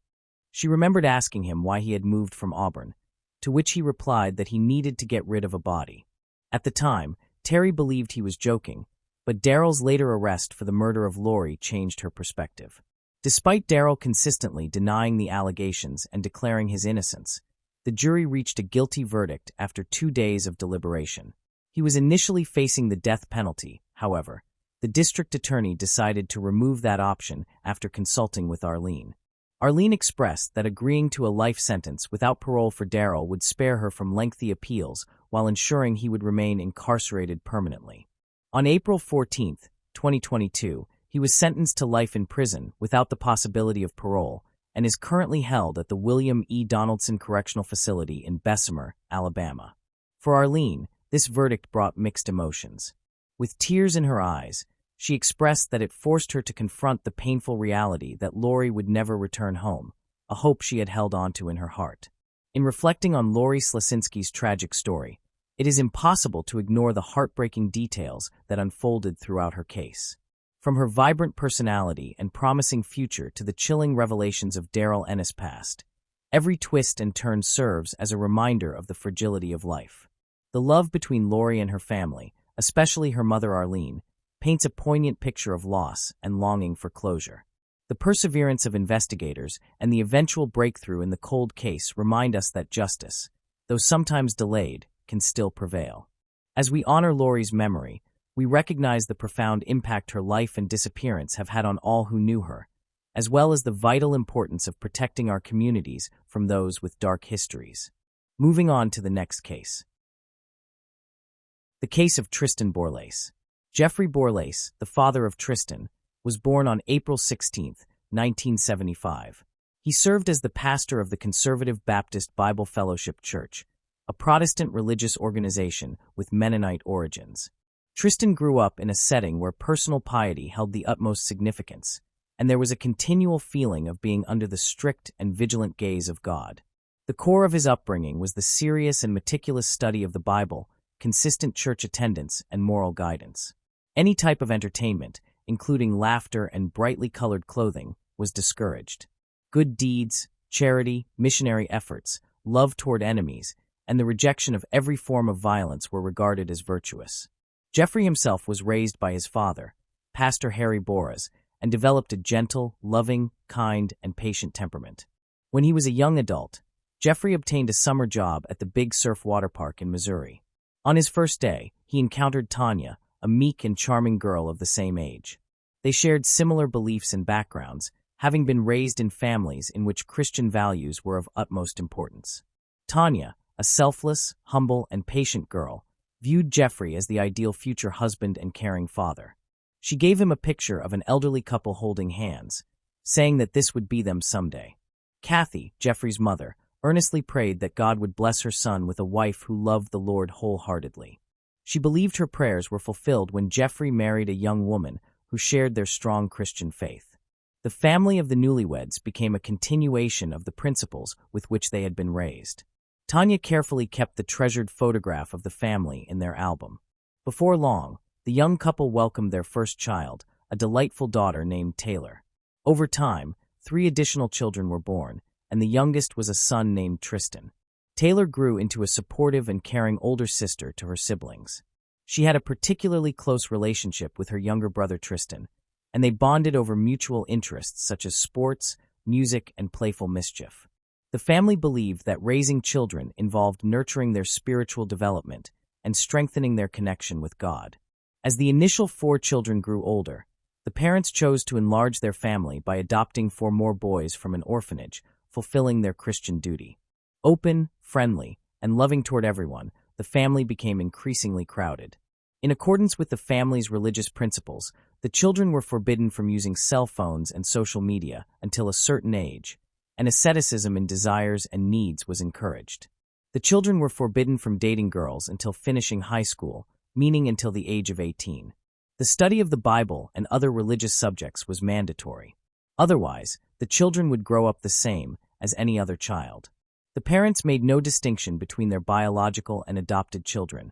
She remembered asking him why he had moved from Auburn, to which he replied that he needed to get rid of a body. At the time, Terry believed he was joking, but Darryl's later arrest for the murder of Lori changed her perspective. Despite Darryl consistently denying the allegations and declaring his innocence, the jury reached a guilty verdict after 2 days of deliberation. He was initially facing the death penalty, however. The district attorney decided to remove that option after consulting with Arlene. Arlene expressed that agreeing to a life sentence without parole for Darryl would spare her from lengthy appeals while ensuring he would remain incarcerated permanently. On April 14, 2022, he was sentenced to life in prison without the possibility of parole and is currently held at the William E. Donaldson Correctional Facility in Bessemer, Alabama. For Arlene, this verdict brought mixed emotions. With tears in her eyes, she expressed that it forced her to confront the painful reality that Lori would never return home, a hope she had held onto in her heart. In reflecting on Lori Slasinski's tragic story, it is impossible to ignore the heartbreaking details that unfolded throughout her case. From her vibrant personality and promising future to the chilling revelations of Darryl Ennis' past, every twist and turn serves as a reminder of the fragility of life. The love between Lori and her family, especially her mother Arlene, paints a poignant picture of loss and longing for closure. The perseverance of investigators and the eventual breakthrough in the cold case remind us that justice, though sometimes delayed, can still prevail. As we honor Lori's memory, we recognize the profound impact her life and disappearance have had on all who knew her, as well as the vital importance of protecting our communities from those with dark histories. Moving on to the next case. The case of Tristan Borlase. Jeffrey Borlase, the father of Tristan, was born on April 16, 1975. He served as the pastor of the Conservative Baptist Bible Fellowship Church, a Protestant religious organization with Mennonite origins. Tristan grew up in a setting where personal piety held the utmost significance, and there was a continual feeling of being under the strict and vigilant gaze of God. The core of his upbringing was the serious and meticulous study of the Bible, consistent church attendance, and moral guidance. Any type of entertainment, including laughter and brightly colored clothing, was discouraged. Good deeds, charity, missionary efforts, love toward enemies, and the rejection of every form of violence were regarded as virtuous. Jeffrey himself was raised by his father, Pastor Harry Boras, and developed a gentle, loving, kind, and patient temperament. When he was a young adult, Jeffrey obtained a summer job at the Big Surf water park in Missouri. On his first day, he encountered Tanya, a meek and charming girl of the same age. They shared similar beliefs and backgrounds, having been raised in families in which Christian values were of utmost importance. Tanya, a selfless, humble, and patient girl, viewed Jeffrey as the ideal future husband and caring father. She gave him a picture of an elderly couple holding hands, saying that this would be them someday. Kathy, Jeffrey's mother, earnestly prayed that God would bless her son with a wife who loved the Lord wholeheartedly. She believed her prayers were fulfilled when Jeffrey married a young woman who shared their strong Christian faith. The family of the newlyweds became a continuation of the principles with which they had been raised. Tanya carefully kept the treasured photograph of the family in their album. Before long, the young couple welcomed their first child, a delightful daughter named Taylor. Over time, 3 additional children were born, and the youngest was a son named Tristan. Taylor grew into a supportive and caring older sister to her siblings. She had a particularly close relationship with her younger brother Tristan, and they bonded over mutual interests such as sports, music, and playful mischief. The family believed that raising children involved nurturing their spiritual development and strengthening their connection with God. As the initial 4 children grew older, the parents chose to enlarge their family by adopting 4 more boys from an orphanage, fulfilling their Christian duty. Open, friendly, and loving toward everyone, the family became increasingly crowded. In accordance with the family's religious principles, the children were forbidden from using cell phones and social media until a certain age, and asceticism in desires and needs was encouraged. The children were forbidden from dating girls until finishing high school, meaning until the age of 18. The study of the Bible and other religious subjects was mandatory. Otherwise, the children would grow up the same as any other child. The parents made no distinction between their biological and adopted children.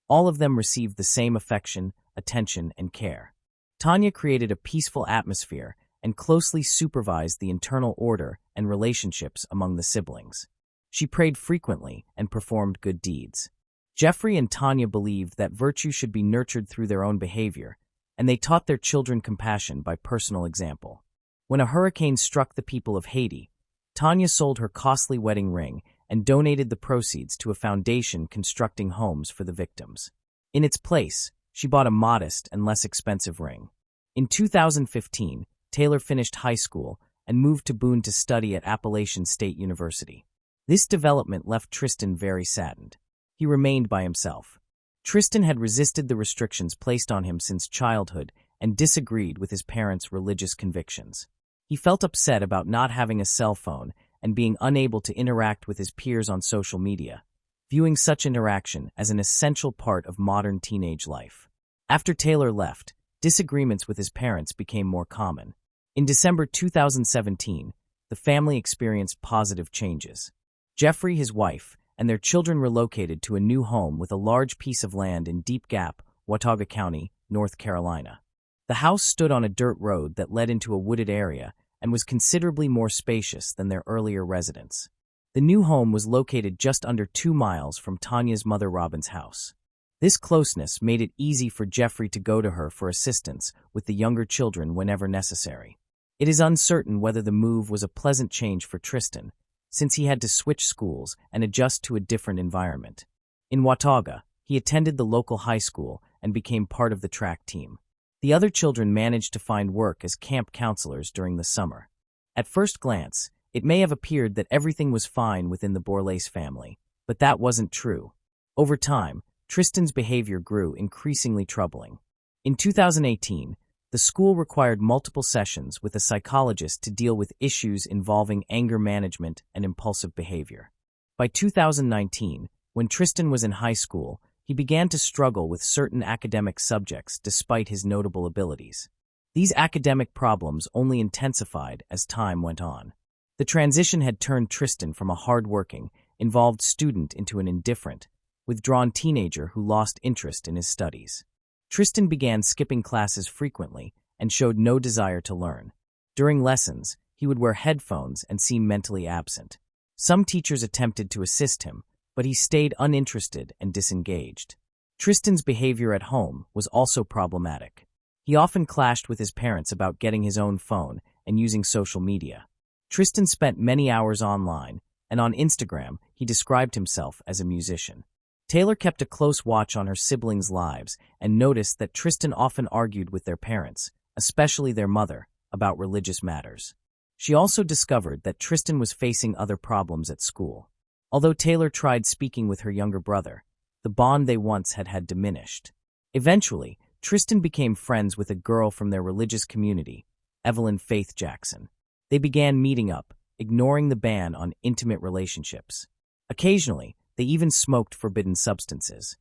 All of them received the same affection, attention, and care. Tanya created a peaceful atmosphere and closely supervised the internal order and relationships among the siblings. She prayed frequently and performed good deeds. Jeffrey and Tanya believed that virtue should be nurtured through their own behavior, and they taught their children compassion by personal example. When a hurricane struck the people of Haiti, Tanya sold her costly wedding ring and donated the proceeds to a foundation constructing homes for the victims. In its place, she bought a modest and less expensive ring. In 2015, Taylor finished high school and moved to Boone to study at Appalachian State University. This development left Tristan very saddened. He remained by himself. Tristan had resisted the restrictions placed on him since childhood and disagreed with his parents' religious convictions. He felt upset about not having a cell phone and being unable to interact with his peers on social media, viewing such interaction as an essential part of modern teenage life. After Taylor left, disagreements with his parents became more common. In December 2017, the family experienced positive changes. Jeffrey, his wife, and their children relocated to a new home with a large piece of land in Deep Gap, Watauga County, North Carolina. The house stood on a dirt road that led into a wooded area and was considerably more spacious than their earlier residence. The new home was located just under 2 miles from Tanya's mother Robin's house. This closeness made it easy for Jeffrey to go to her for assistance with the younger children whenever necessary. It is uncertain whether the move was a pleasant change for Tristan, since he had to switch schools and adjust to a different environment. In Watauga, he attended the local high school and became part of the track team. The other children managed to find work as camp counselors during the summer. At first glance, it may have appeared that everything was fine within the Borlase family, but that wasn't true. Over time, Tristan's behavior grew increasingly troubling. In 2018, the school required multiple sessions with a psychologist to deal with issues involving anger management and impulsive behavior. By 2019, When Tristan was in high school, he began to struggle with certain academic subjects despite his notable abilities. These academic problems only intensified as time went on. The transition had turned Tristan from a hard-working, involved student into an indifferent, withdrawn teenager who lost interest in his studies. Tristan began skipping classes frequently and showed no desire to learn. During lessons, he would wear headphones and seem mentally absent. Some teachers attempted to assist him, but he stayed uninterested and disengaged. Tristan's behavior at home was also problematic. He often clashed with his parents about getting his own phone and using social media. Tristan spent many hours online, and on Instagram, he described himself as a musician. Taylor kept a close watch on her siblings' lives and noticed that Tristan often argued with their parents, especially their mother, about religious matters. She also discovered that Tristan was facing other problems at school. Although Taylor tried speaking with her younger brother, the bond they once had diminished. Eventually, Tristan became friends with a girl from their religious community, Evelyn Faith Jackson. They began meeting up, ignoring the ban on intimate relationships. Occasionally, they even smoked forbidden substances.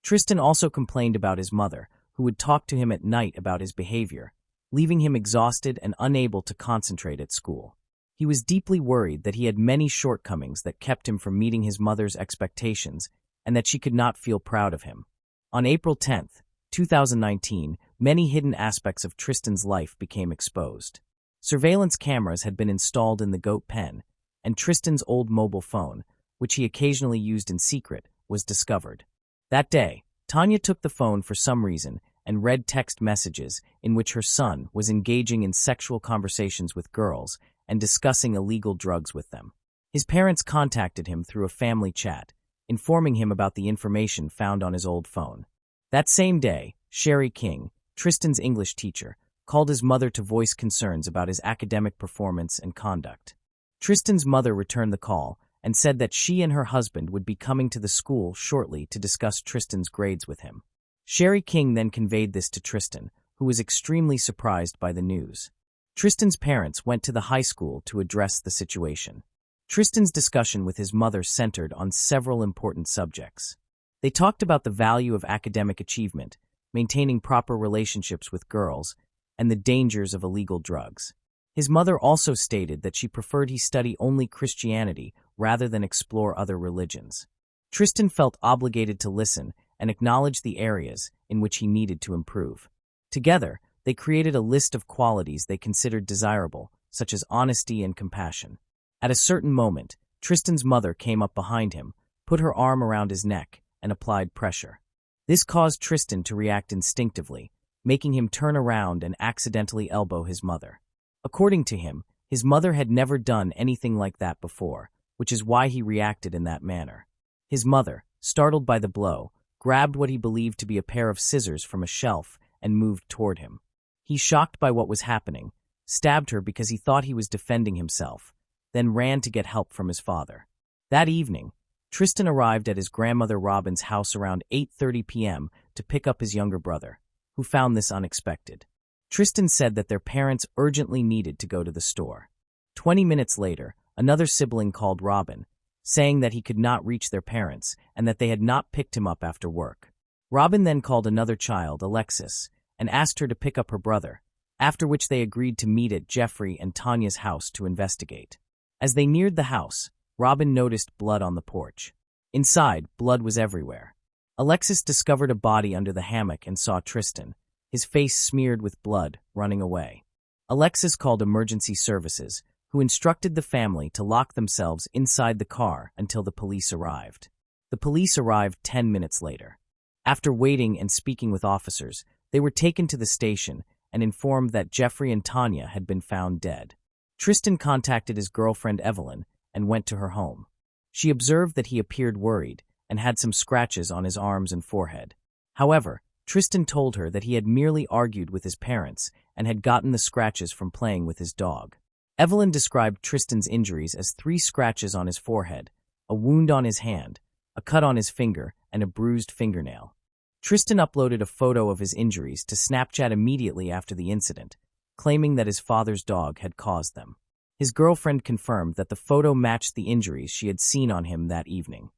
Tristan also complained about his mother, who would talk to him at night about his behavior, leaving him exhausted and unable to concentrate at school. He was deeply worried that he had many shortcomings that kept him from meeting his mother's expectations and that she could not feel proud of him. On April 10, 2019, many hidden aspects of Tristan's life became exposed. Surveillance cameras had been installed in the goat pen, and Tristan's old mobile phone, which he occasionally used in secret, was discovered. That day, Tanya took the phone for some reason and read text messages in which her son was engaging in sexual conversations with girls and discussing illegal drugs with them. His parents contacted him through a family chat, informing him about the information found on his old phone. That same day, Sherry King, Tristan's English teacher, called his mother to voice concerns about his academic performance and conduct. Tristan's mother returned the call and said that she and her husband would be coming to the school shortly to discuss Tristan's grades with him. Sherry King then conveyed this to Tristan, who was extremely surprised by the news. Tristan's parents went to the high school to address the situation. Tristan's discussion with his mother centered on several important subjects. They talked about the value of academic achievement, maintaining proper relationships with girls, and the dangers of illegal drugs. His mother also stated that she preferred he study only Christianity rather than explore other religions. Tristan felt obligated to listen and acknowledge the areas in which he needed to improve. Together, they created a list of qualities they considered desirable, such as honesty and compassion. At a certain moment, Tristan's mother came up behind him, put her arm around his neck, and applied pressure. This caused Tristan to react instinctively, making him turn around and accidentally elbow his mother. According to him, his mother had never done anything like that before, which is why he reacted in that manner. His mother, startled by the blow, grabbed what he believed to be a pair of scissors from a shelf and moved toward him. He, shocked by what was happening, stabbed her because he thought he was defending himself, then ran to get help from his father. That evening, Tristan arrived at his grandmother Robin's house around 8:30 p.m. to pick up his younger brother, who found this unexpected. Tristan said that their parents urgently needed to go to the store. 20 minutes later, another sibling called Robin, saying that he could not reach their parents and that they had not picked him up after work. Robin then called another child, Alexis, and asked her to pick up her brother, after which they agreed to meet at Jeffrey and Tanya's house to investigate. As they neared the house, Robin noticed blood on the porch. Inside, blood was everywhere. Alexis discovered a body under the hammock and saw Tristan, his face smeared with blood, running away. Alexis called emergency services, who instructed the family to lock themselves inside the car until the police arrived. The police arrived 10 minutes later. After waiting and speaking with officers, they were taken to the station and informed that Jeffrey and Tanya had been found dead. Tristan contacted his girlfriend Evelyn and went to her home. She observed that he appeared worried and had some scratches on his arms and forehead. However, Tristan told her that he had merely argued with his parents and had gotten the scratches from playing with his dog. Evelyn described Tristan's injuries as 3 scratches on his forehead, a wound on his hand, a cut on his finger, and a bruised fingernail. Tristan uploaded a photo of his injuries to Snapchat immediately after the incident, claiming that his father's dog had caused them. His girlfriend confirmed that the photo matched the injuries she had seen on him that evening.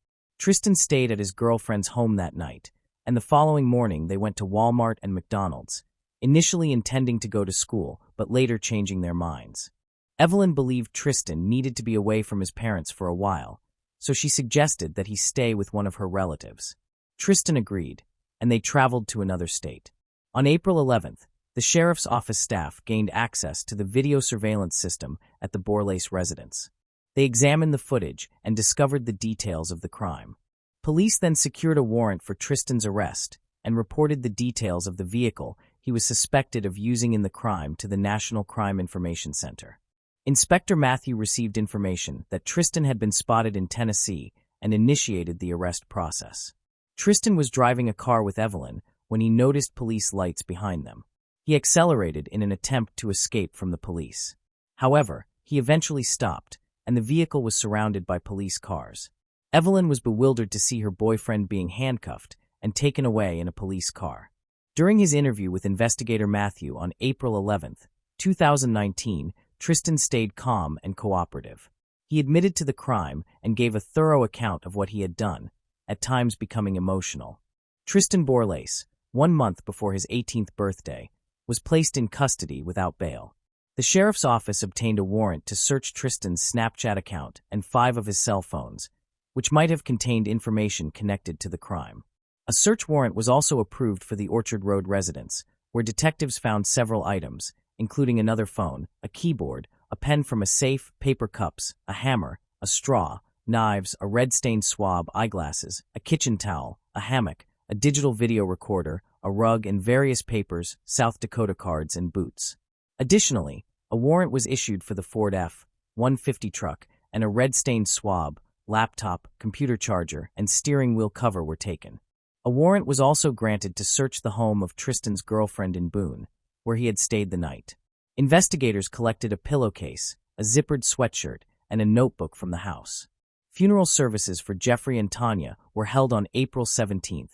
Tristan stayed at his girlfriend's home that night, and the following morning they went to Walmart and McDonald's, initially intending to go to school, but later changing their minds. Evelyn believed Tristan needed to be away from his parents for a while, so she suggested that he stay with one of her relatives. Tristan agreed, and they traveled to another state. On April 11th, the sheriff's office staff gained access to the video surveillance system at the Borlase residence. They examined the footage and discovered the details of the crime. Police then secured a warrant for Tristan's arrest and reported the details of the vehicle he was suspected of using in the crime to the National Crime Information Center. Inspector Matthew received information that Tristan had been spotted in Tennessee and initiated the arrest process. Tristan was driving a car with Evelyn when he noticed police lights behind them. He accelerated in an attempt to escape from the police. However, he eventually stopped, and the vehicle was surrounded by police cars. Evelyn was bewildered to see her boyfriend being handcuffed and taken away in a police car. During his interview with investigator Matthew on April 11, 2019, Tristan stayed calm and cooperative. He admitted to the crime and gave a thorough account of what he had done, at times becoming emotional. Tristan Borlase, 1 month before his 18th birthday, was placed in custody without bail. The sheriff's office obtained a warrant to search Tristan's Snapchat account and 5 of his cell phones, which might have contained information connected to the crime. A search warrant was also approved for the Orchard Road residence, where detectives found several items, including another phone, a keyboard, a pen from a safe, paper cups, a hammer, a straw, knives, a red-stained swab, eyeglasses, a kitchen towel, a hammock, a digital video recorder, a rug, and various papers, South Dakota cards, and boots. Additionally, a warrant was issued for the Ford F-150 truck, and a red-stained swab, laptop, computer charger, and steering wheel cover were taken. A warrant was also granted to search the home of Tristan's girlfriend in Boone, where he had stayed the night. Investigators collected a pillowcase, a zippered sweatshirt, and a notebook from the house. Funeral services for Jeffrey and Tanya were held on April 17,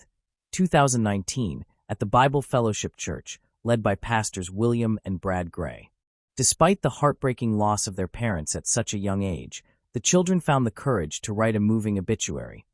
2019, at the Bible Fellowship Church, led by pastors William and Brad Gray. Despite the heartbreaking loss of their parents at such a young age, the children found the courage to write a moving obituary.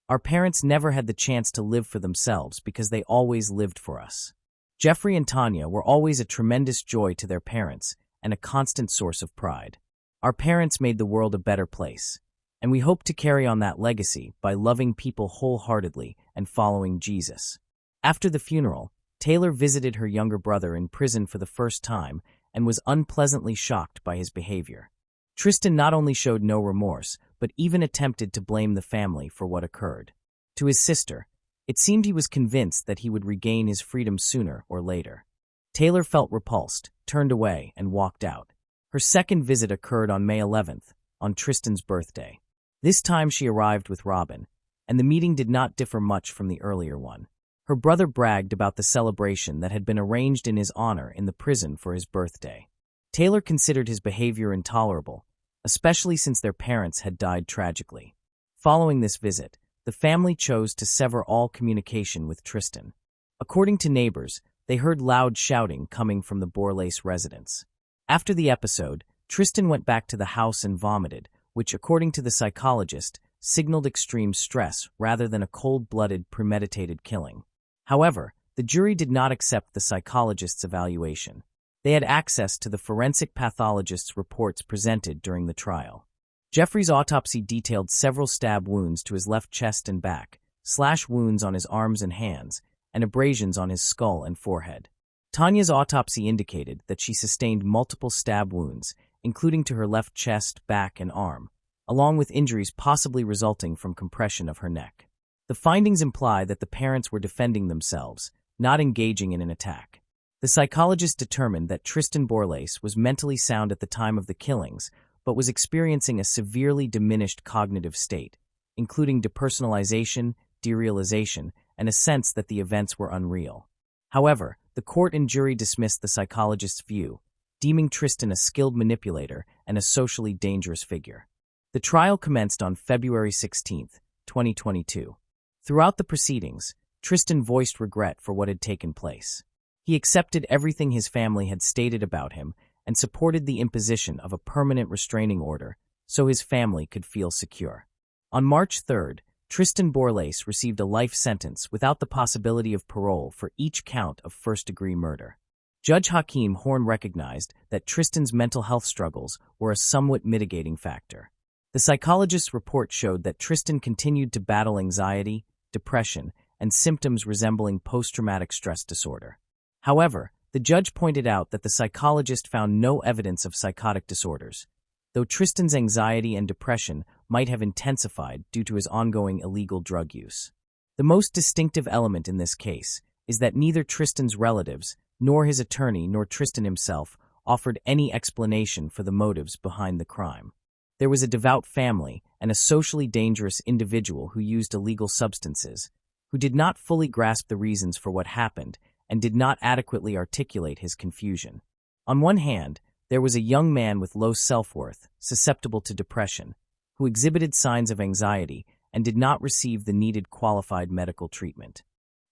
Our parents never had the chance to live for themselves because they always lived for us. Jeffrey and Tanya were always a tremendous joy to their parents and a constant source of pride. Our parents made the world a better place, and we hope to carry on that legacy by loving people wholeheartedly and following Jesus. After the funeral, Taylor visited her younger brother in prison for the first time and was unpleasantly shocked by his behavior. Tristan not only showed no remorse, but even attempted to blame the family for what occurred. To his sister, it seemed he was convinced that he would regain his freedom sooner or later. Taylor felt repulsed, turned away, and walked out. Her second visit occurred on May 11th, on Tristan's birthday. This time she arrived with Robin, and the meeting did not differ much from the earlier one. Her brother bragged about the celebration that had been arranged in his honor in the prison for his birthday. Taylor considered his behavior intolerable, especially since their parents had died tragically. Following this visit, the family chose to sever all communication with Tristan. According to neighbors, they heard loud shouting coming from the Borlase residence. After the episode, Tristan went back to the house and vomited, which, according to the psychologist, signaled extreme stress rather than a cold-blooded, premeditated killing. However, the jury did not accept the psychologist's evaluation. They had access to the forensic pathologist's reports presented during the trial. Jeffrey's autopsy detailed several stab wounds to his left chest and back, slash wounds on his arms and hands, and abrasions on his skull and forehead. Tanya's autopsy indicated that she sustained multiple stab wounds, including to her left chest, back, and arm, along with injuries possibly resulting from compression of her neck. The findings imply that the parents were defending themselves, not engaging in an attack. The psychologist determined that Tristan Borlase was mentally sound at the time of the killings, but was experiencing a severely diminished cognitive state, including depersonalization, derealization, and a sense that the events were unreal. However, the court and jury dismissed the psychologist's view, deeming Tristan a skilled manipulator and a socially dangerous figure. The trial commenced on February 16, 2022. Throughout the proceedings, Tristan voiced regret for what had taken place. He accepted everything his family had stated about him and supported the imposition of a permanent restraining order so his family could feel secure. On March 3, Tristan Borlase received a life sentence without the possibility of parole for each count of first-degree murder. Judge Hakeem Horn recognized that Tristan's mental health struggles were a somewhat mitigating factor. The psychologist's report showed that Tristan continued to battle anxiety, depression, and symptoms resembling post-traumatic stress disorder. However, the judge pointed out that the psychologist found no evidence of psychotic disorders, though Tristan's anxiety and depression might have intensified due to his ongoing illegal drug use. The most distinctive element in this case is that neither Tristan's relatives, nor his attorney, nor Tristan himself offered any explanation for the motives behind the crime. There was a devout family and a socially dangerous individual who used illegal substances, who did not fully grasp the reasons for what happened and did not adequately articulate his confusion. On one hand, there was a young man with low self-worth, susceptible to depression, who exhibited signs of anxiety and did not receive the needed qualified medical treatment.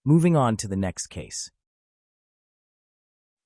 Moving on to the next case.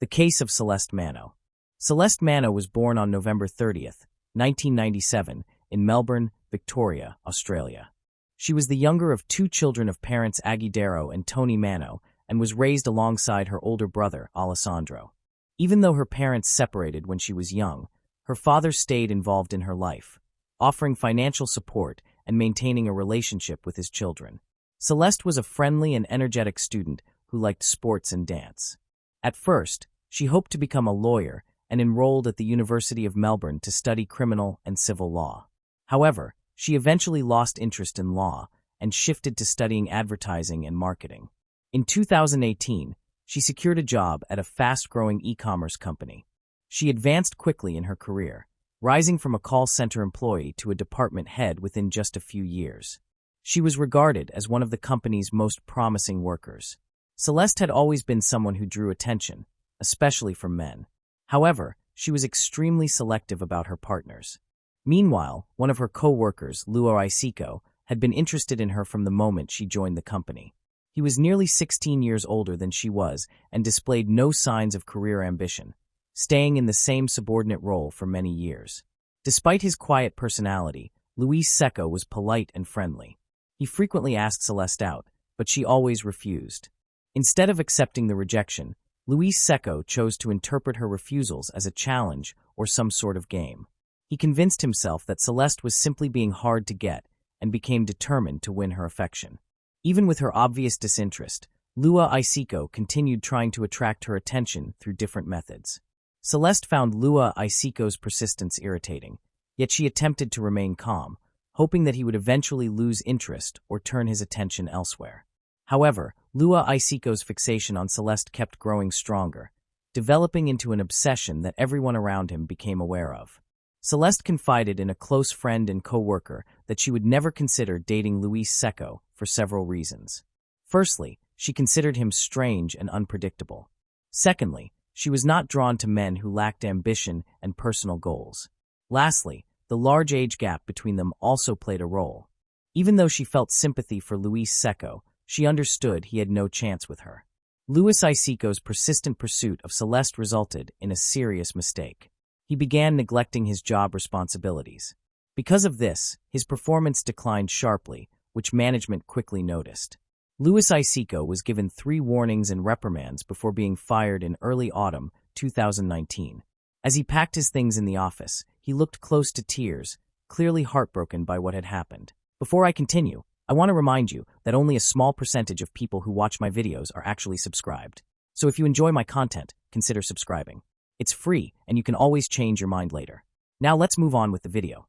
The case of Celeste Mano. Celeste Mano was born on November 30th, 1997, in Melbourne, Victoria, Australia. She was the younger of two children of parents Agudero and Tony Mano and was raised alongside her older brother, Alessandro. Even though her parents separated when she was young, her father stayed involved in her life, offering financial support and maintaining a relationship with his children. Celeste was a friendly and energetic student who liked sports and dance. At first, she hoped to become a lawyer and enrolled at the University of Melbourne to study criminal and civil law. However, she eventually lost interest in law and shifted to studying advertising and marketing. In 2018, she secured a job at a fast-growing e-commerce company. She advanced quickly in her career, rising from a call center employee to a department head within just a few years. She was regarded as one of the company's most promising workers. Celeste had always been someone who drew attention, especially from men. However, she was extremely selective about her partners. Meanwhile, one of her co-workers, Luo Isiko, had been interested in her from the moment she joined the company. He was nearly 16 years older than she was and displayed no signs of career ambition, staying in the same subordinate role for many years. Despite his quiet personality, Luis Secco was polite and friendly. He frequently asked Celeste out, but she always refused. Instead of accepting the rejection, Luis Secco chose to interpret her refusals as a challenge or some sort of game. He convinced himself that Celeste was simply being hard to get and became determined to win her affection. Even with her obvious disinterest, Lua Isiko continued trying to attract her attention through different methods. Celeste found Lua Isiko's persistence irritating, yet she attempted to remain calm, hoping that he would eventually lose interest or turn his attention elsewhere. However, Lua Isiko's fixation on Celeste kept growing stronger, developing into an obsession that everyone around him became aware of. Celeste confided in a close friend and co-worker that she would never consider dating Luis Secco for several reasons. Firstly, she considered him strange and unpredictable. Secondly, she was not drawn to men who lacked ambition and personal goals. Lastly, the large age gap between them also played a role. Even though she felt sympathy for Luis Secco, she understood he had no chance with her. Luis Isiko's persistent pursuit of Celeste resulted in a serious mistake. He began neglecting his job responsibilities. Because of this, his performance declined sharply, which management quickly noticed. Luis Isiko was given 3 warnings and reprimands before being fired in early autumn 2019. As he packed his things in the office, he looked close to tears, clearly heartbroken by what had happened. Before I continue, I want to remind you that only a small percentage of people who watch my videos are actually subscribed. So if you enjoy my content, consider subscribing. It's free, and you can always change your mind later. Now let's move on with the video.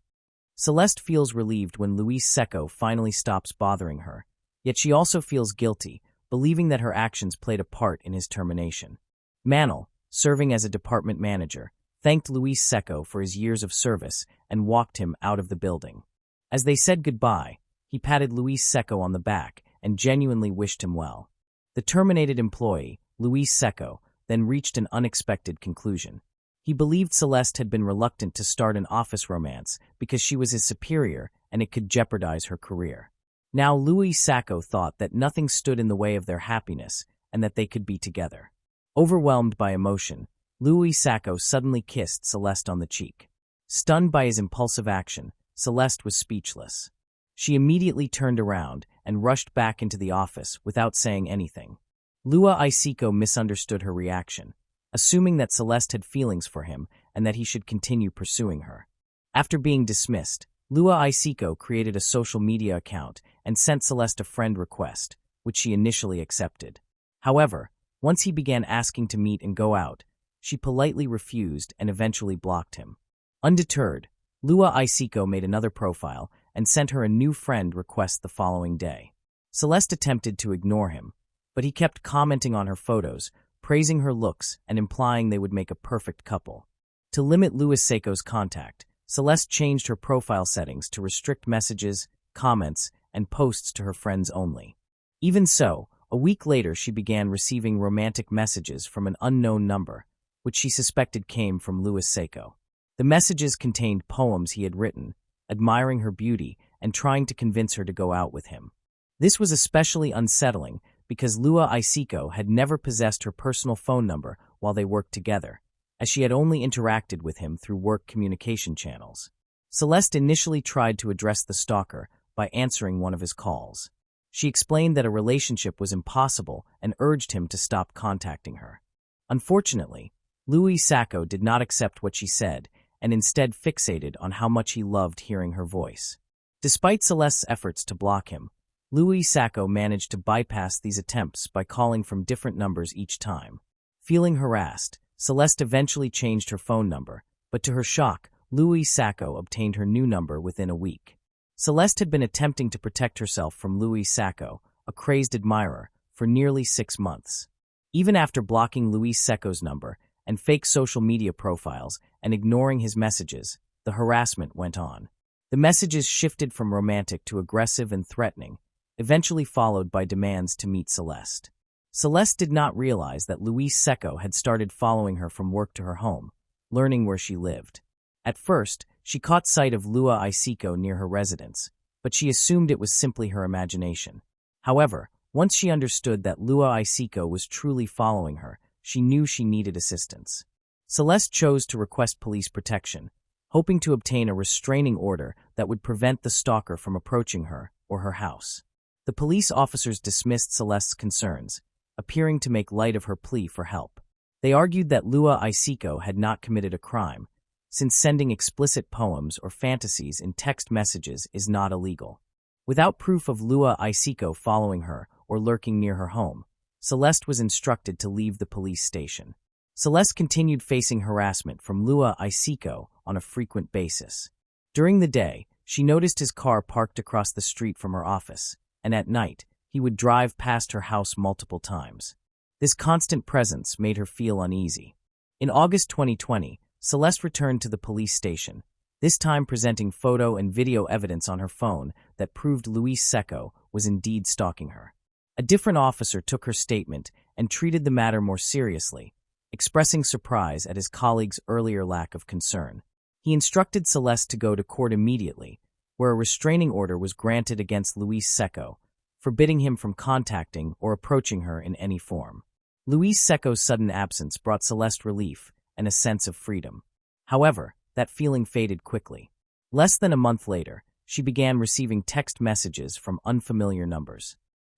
Celeste feels relieved when Luis Secco finally stops bothering her, yet she also feels guilty, believing that her actions played a part in his termination. Manel, serving as a department manager, thanked Luis Secco for his years of service and walked him out of the building. As they said goodbye, he patted Luis Secco on the back and genuinely wished him well. The terminated employee, Luis Secco, then reached an unexpected conclusion. He believed Celeste had been reluctant to start an office romance because she was his superior and it could jeopardize her career. Now Luis Secco thought that nothing stood in the way of their happiness and that they could be together. Overwhelmed by emotion, Luis Secco suddenly kissed Celeste on the cheek. Stunned by his impulsive action, Celeste was speechless. She immediately turned around and rushed back into the office without saying anything. Lua Isiko misunderstood her reaction, assuming that Celeste had feelings for him and that he should continue pursuing her. After being dismissed, Lua Isiko created a social media account and sent Celeste a friend request, which she initially accepted. However, once he began asking to meet and go out, she politely refused and eventually blocked him. Undeterred, Lua Isiko made another profile and sent her a new friend request the following day. Celeste attempted to ignore him, but he kept commenting on her photos, praising her looks and implying they would make a perfect couple. To limit Lua Isiko's contact, Celeste changed her profile settings to restrict messages, comments, and posts to her friends only. Even so, a week later she began receiving romantic messages from an unknown number, which she suspected came from Lua Isiko. The messages contained poems he had written, admiring her beauty and trying to convince her to go out with him. This was especially unsettling because Lua Isiko had never possessed her personal phone number while they worked together, as she had only interacted with him through work communication channels. Celeste initially tried to address the stalker by answering one of his calls. She explained that a relationship was impossible and urged him to stop contacting her. Unfortunately, Lua Isiko did not accept what she said and instead fixated on how much he loved hearing her voice. Despite Celeste's efforts to block him, Lua Isiko managed to bypass these attempts by calling from different numbers each time. Feeling harassed, Celeste eventually changed her phone number, but to her shock, Lua Isiko obtained her new number within a week. Celeste had been attempting to protect herself from Lua Isiko, a crazed admirer, for nearly 6 months. Even after blocking Lua Isiko's number and fake social media profiles and ignoring his messages, the harassment went on. The messages shifted from romantic to aggressive and threatening, eventually followed by demands to meet Celeste. Celeste did not realize that Lua Isiko had started following her from work to her home, learning where she lived. At first, she caught sight of Lua Isiko near her residence, but she assumed it was simply her imagination. However, once she understood that Lua Isiko was truly following her, she knew she needed assistance. Celeste chose to request police protection, hoping to obtain a restraining order that would prevent the stalker from approaching her or her house. The police officers dismissed Celeste's concerns, appearing to make light of her plea for help. They argued that Lua Isiko had not committed a crime, since sending explicit poems or fantasies in text messages is not illegal. Without proof of Lua Isiko following her or lurking near her home, Celeste was instructed to leave the police station. Celeste continued facing harassment from Lua Isiko on a frequent basis. During the day, she noticed his car parked across the street from her office, and at night, he would drive past her house multiple times. This constant presence made her feel uneasy. In August 2020, Celeste returned to the police station, this time presenting photo and video evidence on her phone that proved Lua Isiko was indeed stalking her. A different officer took her statement and treated the matter more seriously, expressing surprise at his colleague's earlier lack of concern. He instructed Celeste to go to court immediately, where a restraining order was granted against Lua Isiko, forbidding him from contacting or approaching her in any form. Lua Isiko's sudden absence brought Celeste relief and a sense of freedom. However, that feeling faded quickly. Less than a month later, she began receiving text messages from unfamiliar numbers.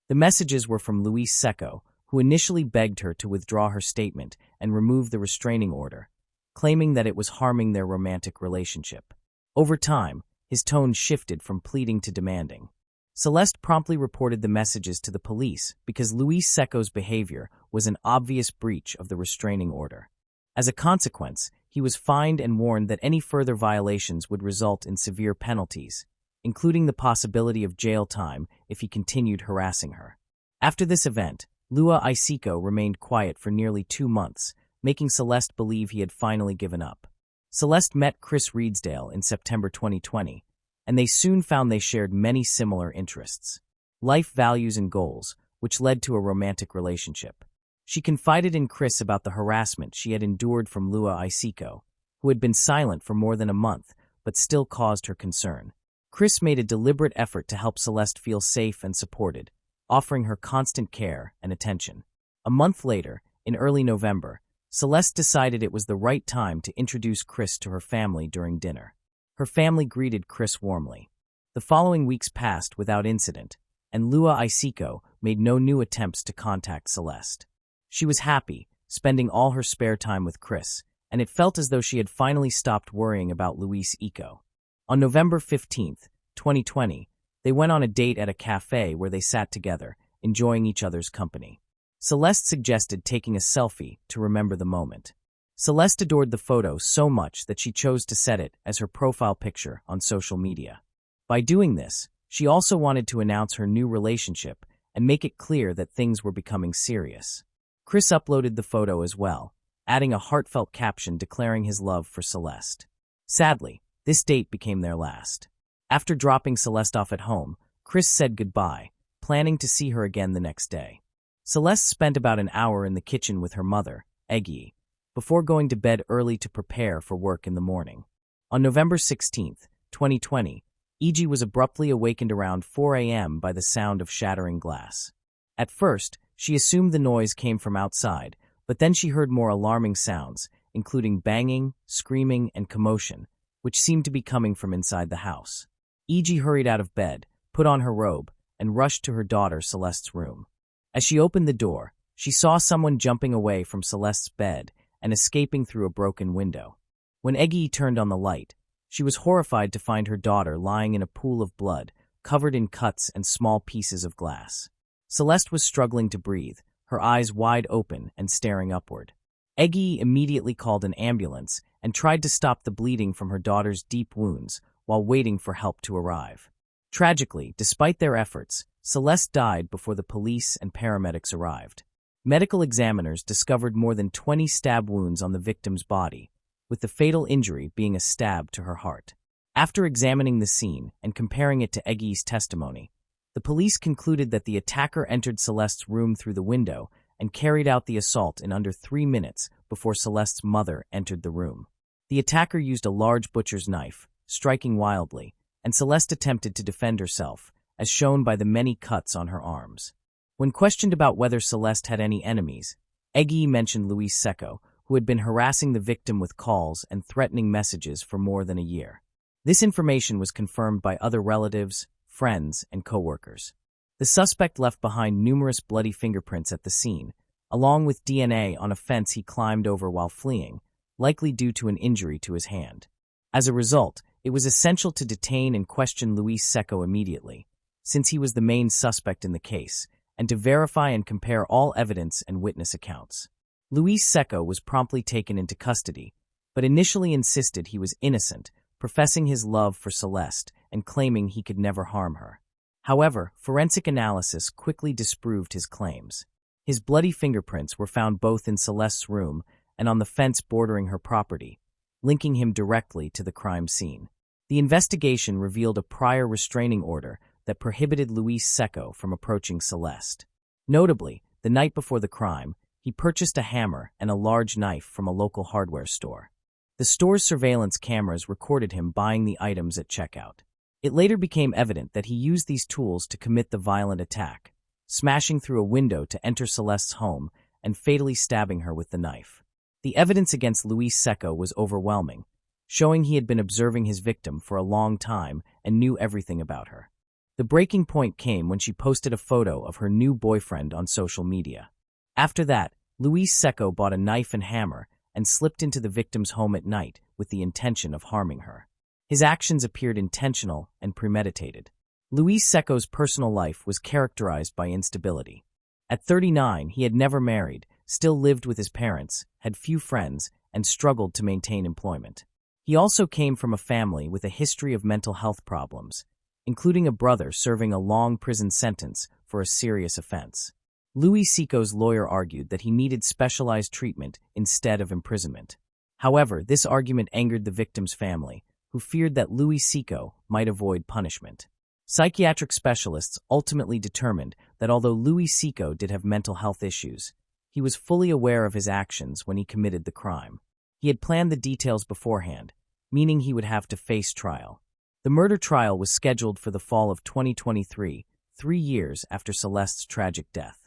The messages were from Lua Isiko, who initially begged her to withdraw her statement and remove the restraining order, claiming that it was harming their romantic relationship. Over time, his tone shifted from pleading to demanding. Celeste promptly reported the messages to the police because Lua Isiko's behavior was an obvious breach of the restraining order. As a consequence, he was fined and warned that any further violations would result in severe penalties, including the possibility of jail time if he continued harassing her. After this event, Lua Isiko remained quiet for nearly 2 months, making Celeste believe he had finally given up. Celeste met Chris Reedsdale in September 2020, and they soon found they shared many similar interests, life values and goals, which led to a romantic relationship. She confided in Chris about the harassment she had endured from Lua Isiko, who had been silent for more than a month but still caused her concern. Chris made a deliberate effort to help Celeste feel safe and supported, offering her constant care and attention. A month later, in early November, Celeste decided it was the right time to introduce Chris to her family during dinner. Her family greeted Chris warmly. The following weeks passed without incident, and Lua Isiko made no new attempts to contact Celeste. She was happy, spending all her spare time with Chris, and it felt as though she had finally stopped worrying about Luis Iko. On November 15, 2020, they went on a date at a cafe where they sat together, enjoying each other's company. Celeste suggested taking a selfie to remember the moment. Celeste adored the photo so much that she chose to set it as her profile picture on social media. By doing this, she also wanted to announce her new relationship and make it clear that things were becoming serious. Chris uploaded the photo as well, adding a heartfelt caption declaring his love for Celeste. Sadly, this date became their last. After dropping Celeste off at home, Chris said goodbye, planning to see her again the next day. Celeste spent about an hour in the kitchen with her mother, Eggy, before going to bed early to prepare for work in the morning. On November 16, 2020, Eggy was abruptly awakened around 4 a.m. by the sound of shattering glass. At first, she assumed the noise came from outside, but then she heard more alarming sounds, including banging, screaming, and commotion, which seemed to be coming from inside the house. Eggy hurried out of bed, put on her robe, and rushed to her daughter Celeste's room. As she opened the door, she saw someone jumping away from Celeste's bed and escaping through a broken window. When Eggy turned on the light, she was horrified to find her daughter lying in a pool of blood, covered in cuts and small pieces of glass. Celeste was struggling to breathe, her eyes wide open and staring upward. Eggy immediately called an ambulance and tried to stop the bleeding from her daughter's deep wounds while waiting for help to arrive. Tragically, despite their efforts, Celeste died before the police and paramedics arrived. Medical examiners discovered more than 20 stab wounds on the victim's body, with the fatal injury being a stab to her heart. After examining the scene and comparing it to Eggy's testimony, the police concluded that the attacker entered Celeste's room through the window and carried out the assault in under 3 minutes before Celeste's mother entered the room. The attacker used a large butcher's knife, striking wildly, and Celeste attempted to defend herself, as shown by the many cuts on her arms. When questioned about whether Celeste had any enemies, Eggy mentioned Luis Secco, who had been harassing the victim with calls and threatening messages for more than a year. This information was confirmed by other relatives, friends, and co-workers. The suspect left behind numerous bloody fingerprints at the scene, along with DNA on a fence he climbed over while fleeing, likely due to an injury to his hand. As a result, it was essential to detain and question Luis Secco immediately, since he was the main suspect in the case, and to verify and compare all evidence and witness accounts. Luis Secco was promptly taken into custody, but initially insisted he was innocent, professing his love for Celeste and claiming he could never harm her. However, forensic analysis quickly disproved his claims. His bloody fingerprints were found both in Celeste's room and on the fence bordering her property, linking him directly to the crime scene. The investigation revealed a prior restraining order that prohibited Luis Secco from approaching Celeste. Notably, the night before the crime, he purchased a hammer and a large knife from a local hardware store. The store's surveillance cameras recorded him buying the items at checkout. It later became evident that he used these tools to commit the violent attack, smashing through a window to enter Celeste's home and fatally stabbing her with the knife. The evidence against Luis Secco was overwhelming, showing he had been observing his victim for a long time and knew everything about her. The breaking point came when she posted a photo of her new boyfriend on social media. After that, Luis Secco bought a knife and hammer and slipped into the victim's home at night with the intention of harming her. His actions appeared intentional and premeditated. Luis Secco's personal life was characterized by instability. At 39, he had never married, still lived with his parents, had few friends, and struggled to maintain employment. He also came from a family with a history of mental health problems, including a brother serving a long prison sentence for a serious offense. Luis Secco's lawyer argued that he needed specialized treatment instead of imprisonment. However, this argument angered the victim's family, who feared that Luis Secco might avoid punishment. Psychiatric specialists ultimately determined that although Luis Secco did have mental health issues, he was fully aware of his actions when he committed the crime. He had planned the details beforehand, meaning he would have to face trial. The murder trial was scheduled for the fall of 2023, 3 years after Celeste's tragic death.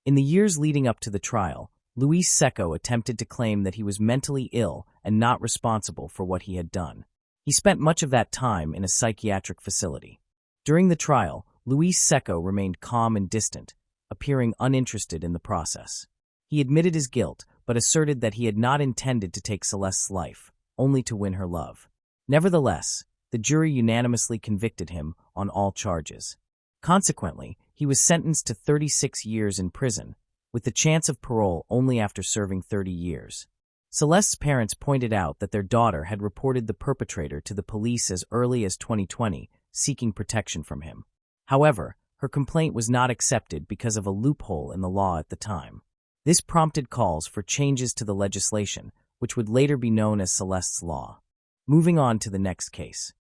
In the years leading up to the trial, Luis Secco attempted to claim that he was mentally ill and not responsible for what he had done. He spent much of that time in a psychiatric facility. During the trial, Luis Seco remained calm and distant, appearing uninterested in the process. He admitted his guilt, but asserted that he had not intended to take Celeste's life, only to win her love. Nevertheless, the jury unanimously convicted him on all charges. Consequently, he was sentenced to 36 years in prison, with the chance of parole only after serving 30 years. Celeste's parents pointed out that their daughter had reported the perpetrator to the police as early as 2020, seeking protection from him. However, her complaint was not accepted because of a loophole in the law at the time. This prompted calls for changes to the legislation, which would later be known as Celeste's Law. Moving on to the next case.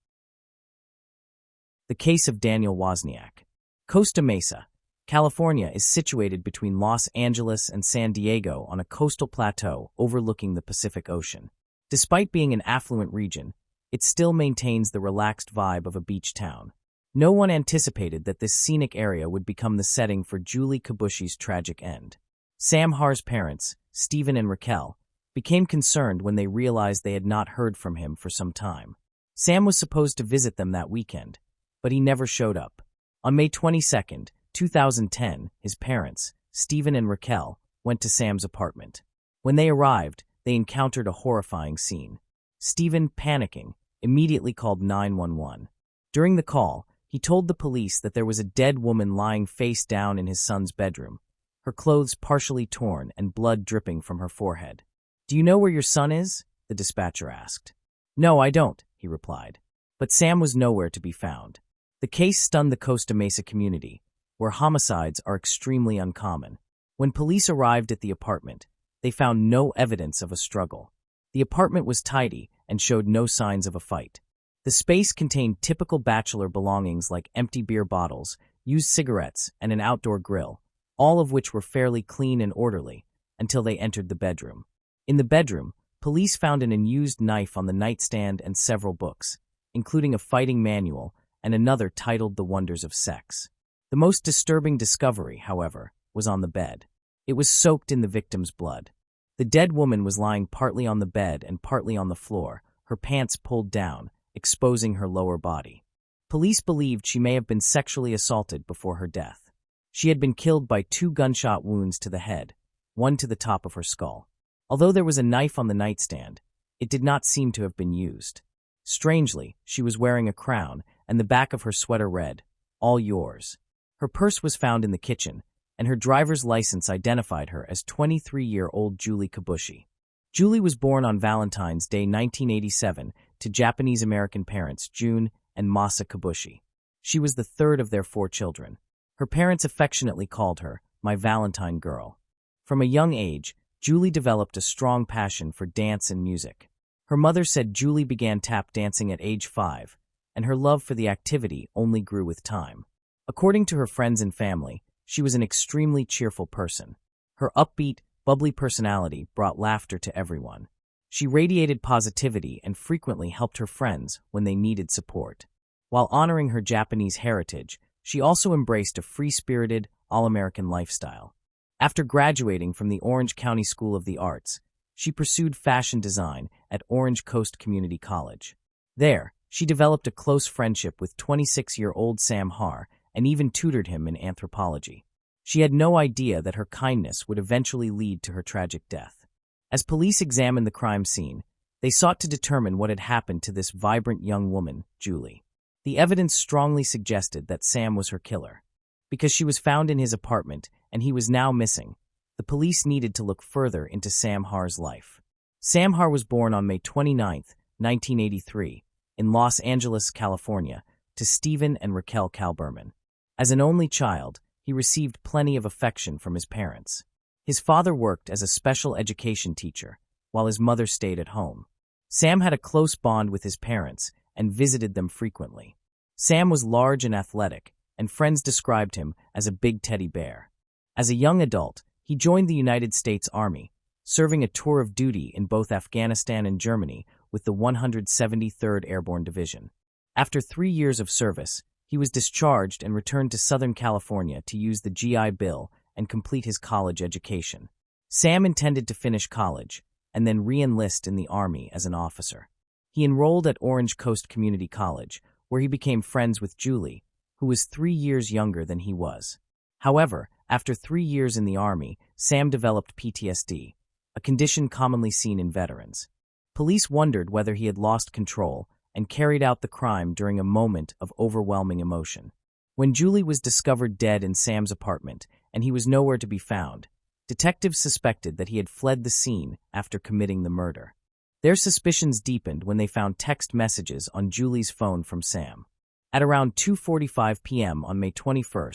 The case of Daniel Wozniak. Costa Mesa, California is situated between Los Angeles and San Diego on a coastal plateau overlooking the Pacific Ocean. Despite being an affluent region, it still maintains the relaxed vibe of a beach town. No one anticipated that this scenic area would become the setting for Julie Kibushi's tragic end. Sam Har's parents, Stephen and Raquel, became concerned when they realized they had not heard from him for some time. Sam was supposed to visit them that weekend, but he never showed up. On May 22, 2010, his parents, Stephen and Raquel, went to Sam's apartment. When they arrived, they encountered a horrifying scene. Stephen, panicking, immediately called 911. During the call, he told the police that there was a dead woman lying face down in his son's bedroom, her clothes partially torn and blood dripping from her forehead. "Do you know where your son is?" the dispatcher asked. "No, I don't," he replied. But Sam was nowhere to be found. The case stunned the Costa Mesa community, where homicides are extremely uncommon. When police arrived at the apartment, they found no evidence of a struggle. The apartment was tidy and showed no signs of a fight. The space contained typical bachelor belongings like empty beer bottles, used cigarettes, and an outdoor grill, all of which were fairly clean and orderly, until they entered the bedroom. In the bedroom, police found an unused knife on the nightstand and several books, including a fighting manual and another titled The Wonders of Sex. The most disturbing discovery, however, was on the bed. It was soaked in the victim's blood. The dead woman was lying partly on the bed and partly on the floor, her pants pulled down, exposing her lower body. Police believed she may have been sexually assaulted before her death. She had been killed by 2 gunshot wounds to the head, one to the top of her skull. Although there was a knife on the nightstand, it did not seem to have been used. Strangely, she was wearing a crown, and the back of her sweater read, "All yours." Her purse was found in the kitchen, and her driver's license identified her as 23-year-old Julie Kibushi. Julie was born on Valentine's Day 1987 to Japanese-American parents June and Masa Kibushi. She was the third of their 4 children. Her parents affectionately called her "my Valentine girl." From a young age, Julie developed a strong passion for dance and music. Her mother said Julie began tap dancing at age 5, and her love for the activity only grew with time. According to her friends and family, she was an extremely cheerful person. Her upbeat, bubbly personality brought laughter to everyone. She radiated positivity and frequently helped her friends when they needed support. While honoring her Japanese heritage, she also embraced a free-spirited, all-American lifestyle. After graduating from the Orange County School of the Arts, she pursued fashion design at Orange Coast Community College. There, she developed a close friendship with 26-year-old Sam Har and even tutored him in anthropology. She had no idea that her kindness would eventually lead to her tragic death. As police examined the crime scene, they sought to determine what had happened to this vibrant young woman, Julie. The evidence strongly suggested that Sam was her killer. Because she was found in his apartment and he was now missing, the police needed to look further into Sam Har's life. Sam Har was born on May 29, 1983, in Los Angeles, California, to Stephen and Raquel Kalberman. As an only child, he received plenty of affection from his parents. His father worked as a special education teacher, while his mother stayed at home. Sam had a close bond with his parents and visited them frequently. Sam was large and athletic, and friends described him as a big teddy bear. As a young adult, he joined the United States Army, serving a tour of duty in both Afghanistan and Germany with the 173rd Airborne Division. After 3 years of service, he was discharged and returned to Southern California to use the GI Bill and complete his college education. Sam intended to finish college and then re-enlist in the Army as an officer. He enrolled at Orange Coast Community College, where he became friends with Julie, who was 3 years younger than he was. However, after 3 years in the Army, Sam developed PTSD, a condition commonly seen in veterans. Police wondered whether he had lost control and carried out the crime during a moment of overwhelming emotion. When Julie was discovered dead in Sam's apartment and he was nowhere to be found, detectives suspected that he had fled the scene after committing the murder. Their suspicions deepened when they found text messages on Julie's phone from Sam. At around 2:45 p.m. on May 21,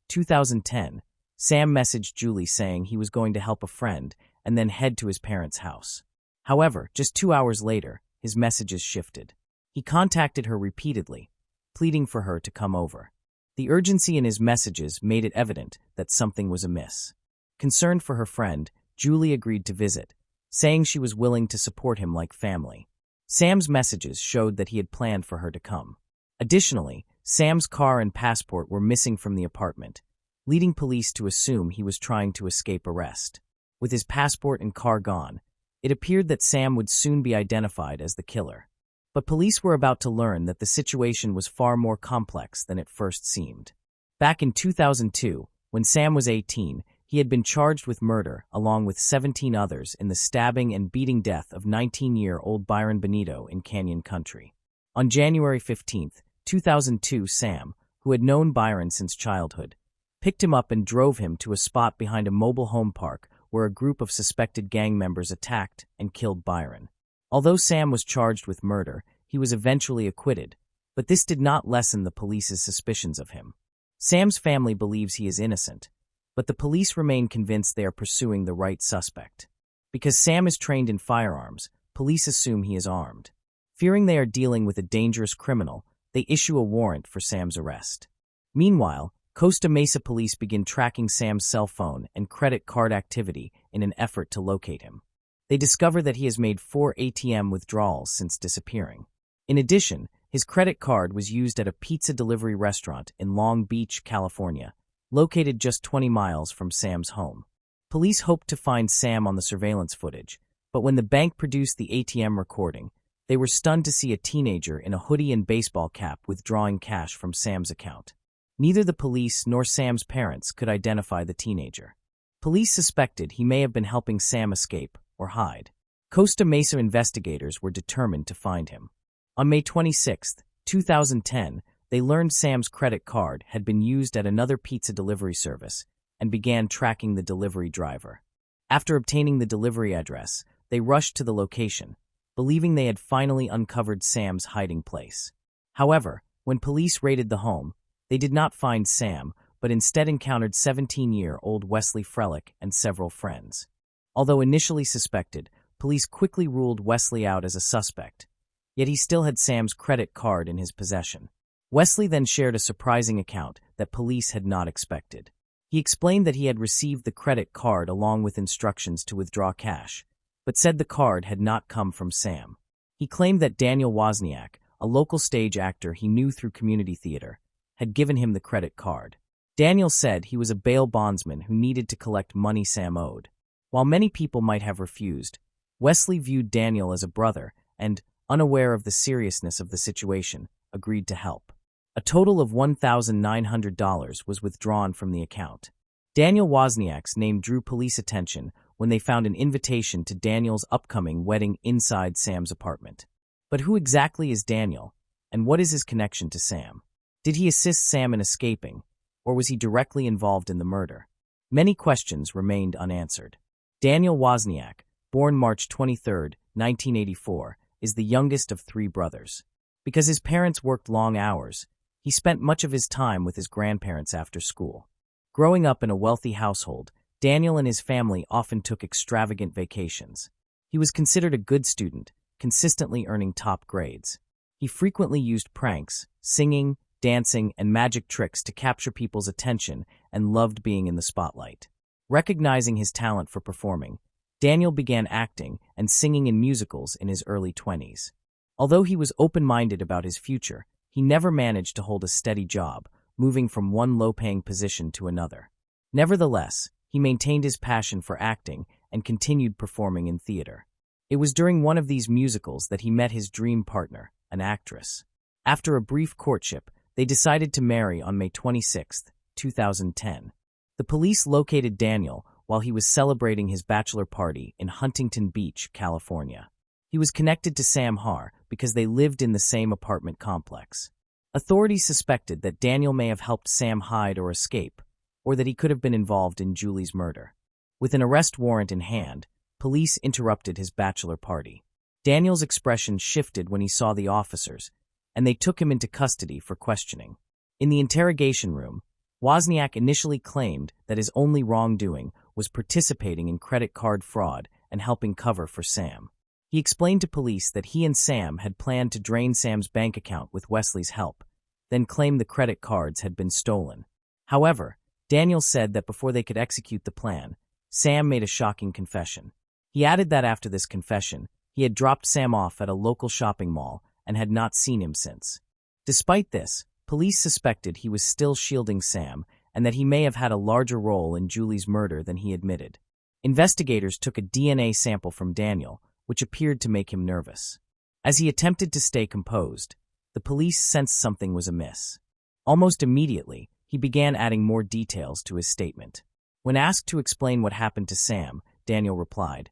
2010, Sam messaged Julie saying he was going to help a friend and then head to his parents' house. However, just 2 hours later, his messages shifted. He contacted her repeatedly, pleading for her to come over. The urgency in his messages made it evident that something was amiss. Concerned for her friend, Julie agreed to visit, saying she was willing to support him like family. Sam's messages showed that he had planned for her to come. Additionally, Sam's car and passport were missing from the apartment, leading police to assume he was trying to escape arrest. With his passport and car gone, it appeared that Sam would soon be identified as the killer. But police were about to learn that the situation was far more complex than it first seemed. Back in 2002, when Sam was 18, he had been charged with murder along with 17 others in the stabbing and beating death of 19-year-old Byron Benito in Canyon Country. On January 15, 2002, Sam, who had known Byron since childhood, picked him up and drove him to a spot behind a mobile home park where a group of suspected gang members attacked and killed Byron. Although Sam was charged with murder, he was eventually acquitted, but this did not lessen the police's suspicions of him. Sam's family believes he is innocent, but the police remain convinced they are pursuing the right suspect. Because Sam is trained in firearms, police assume he is armed. Fearing they are dealing with a dangerous criminal, they issue a warrant for Sam's arrest. Meanwhile, Costa Mesa police begin tracking Sam's cell phone and credit card activity in an effort to locate him. They discover that he has made 4 ATM withdrawals since disappearing. In addition, his credit card was used at a pizza delivery restaurant in Long Beach, California, located just 20 miles from Sam's home. Police hoped to find Sam on the surveillance footage, but when the bank produced the ATM recording, they were stunned to see a teenager in a hoodie and baseball cap withdrawing cash from Sam's account. Neither the police nor Sam's parents could identify the teenager. Police suspected he may have been helping Sam escape or hide. Costa Mesa investigators were determined to find him. On May 26, 2010, they learned Sam's credit card had been used at another pizza delivery service and began tracking the delivery driver. After obtaining the delivery address, they rushed to the location, believing they had finally uncovered Sam's hiding place. However, when police raided the home, they did not find Sam, but instead encountered 17-year-old Wesley Frelick and several friends. Although initially suspected, police quickly ruled Wesley out as a suspect, yet he still had Sam's credit card in his possession. Wesley then shared a surprising account that police had not expected. He explained that he had received the credit card along with instructions to withdraw cash, but said the card had not come from Sam. He claimed that Daniel Wozniak, a local stage actor he knew through community theater, had given him the credit card. Daniel said he was a bail bondsman who needed to collect money Sam owed. While many people might have refused, Wesley viewed Daniel as a brother and, unaware of the seriousness of the situation, agreed to help. A total of $1,900 was withdrawn from the account. Daniel Wozniak's name drew police attention when they found an invitation to Daniel's upcoming wedding inside Sam's apartment. But who exactly is Daniel, and what is his connection to Sam? Did he assist Sam in escaping, or was he directly involved in the murder? Many questions remained unanswered. Daniel Wozniak, born March 23, 1984, is the youngest of 3 brothers. Because his parents worked long hours, he spent much of his time with his grandparents after school. Growing up in a wealthy household, Daniel and his family often took extravagant vacations. He was considered a good student, consistently earning top grades. He frequently used pranks, singing, dancing, and magic tricks to capture people's attention and loved being in the spotlight. Recognizing his talent for performing, Daniel began acting and singing in musicals in his early 20s. Although he was open-minded about his future, he never managed to hold a steady job, moving from one low-paying position to another. Nevertheless, he maintained his passion for acting and continued performing in theater. It was during one of these musicals that he met his dream partner, an actress. After a brief courtship, They decided to marry on May 26, 2010. The police located Daniel while he was celebrating his bachelor party in Huntington Beach, California. He was connected to Sam Har because they lived in the same apartment complex. Authorities suspected that Daniel may have helped Sam hide or escape, or that he could have been involved in Julie's murder. With an arrest warrant in hand, police interrupted his bachelor party. Daniel's expression shifted when he saw the officers, and they took him into custody for questioning. In the interrogation room, Wozniak initially claimed that his only wrongdoing was participating in credit card fraud and helping cover for Sam. He explained to police that he and Sam had planned to drain Sam's bank account with Wesley's help, then claimed the credit cards had been stolen. However, Daniel said that before they could execute the plan, Sam made a shocking confession. He added that after this confession, he had dropped Sam off at a local shopping mall and had not seen him since. Despite this, police suspected he was still shielding Sam and that he may have had a larger role in Julie's murder than he admitted. Investigators took a DNA sample from Daniel, which appeared to make him nervous. As he attempted to stay composed, the police sensed something was amiss. Almost immediately, he began adding more details to his statement. When asked to explain what happened to Sam, Daniel replied,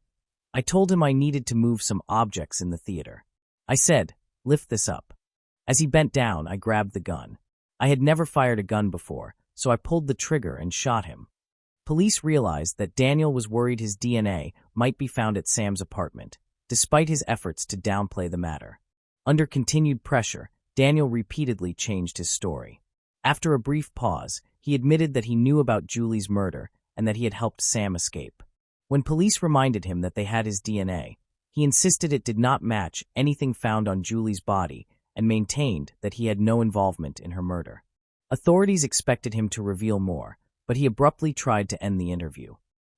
"I told him I needed to move some objects in the theater. I said, 'Lift this up.' As he bent down, I grabbed the gun. I had never fired a gun before, so I pulled the trigger and shot him." Police realized that Daniel was worried his DNA might be found at Sam's apartment, despite his efforts to downplay the matter. Under continued pressure, Daniel repeatedly changed his story. After a brief pause, he admitted that he knew about Julie's murder and that he had helped Sam escape. When police reminded him that they had his DNA, he insisted it did not match anything found on Julie's body and maintained that he had no involvement in her murder. Authorities expected him to reveal more, but he abruptly tried to end the interview.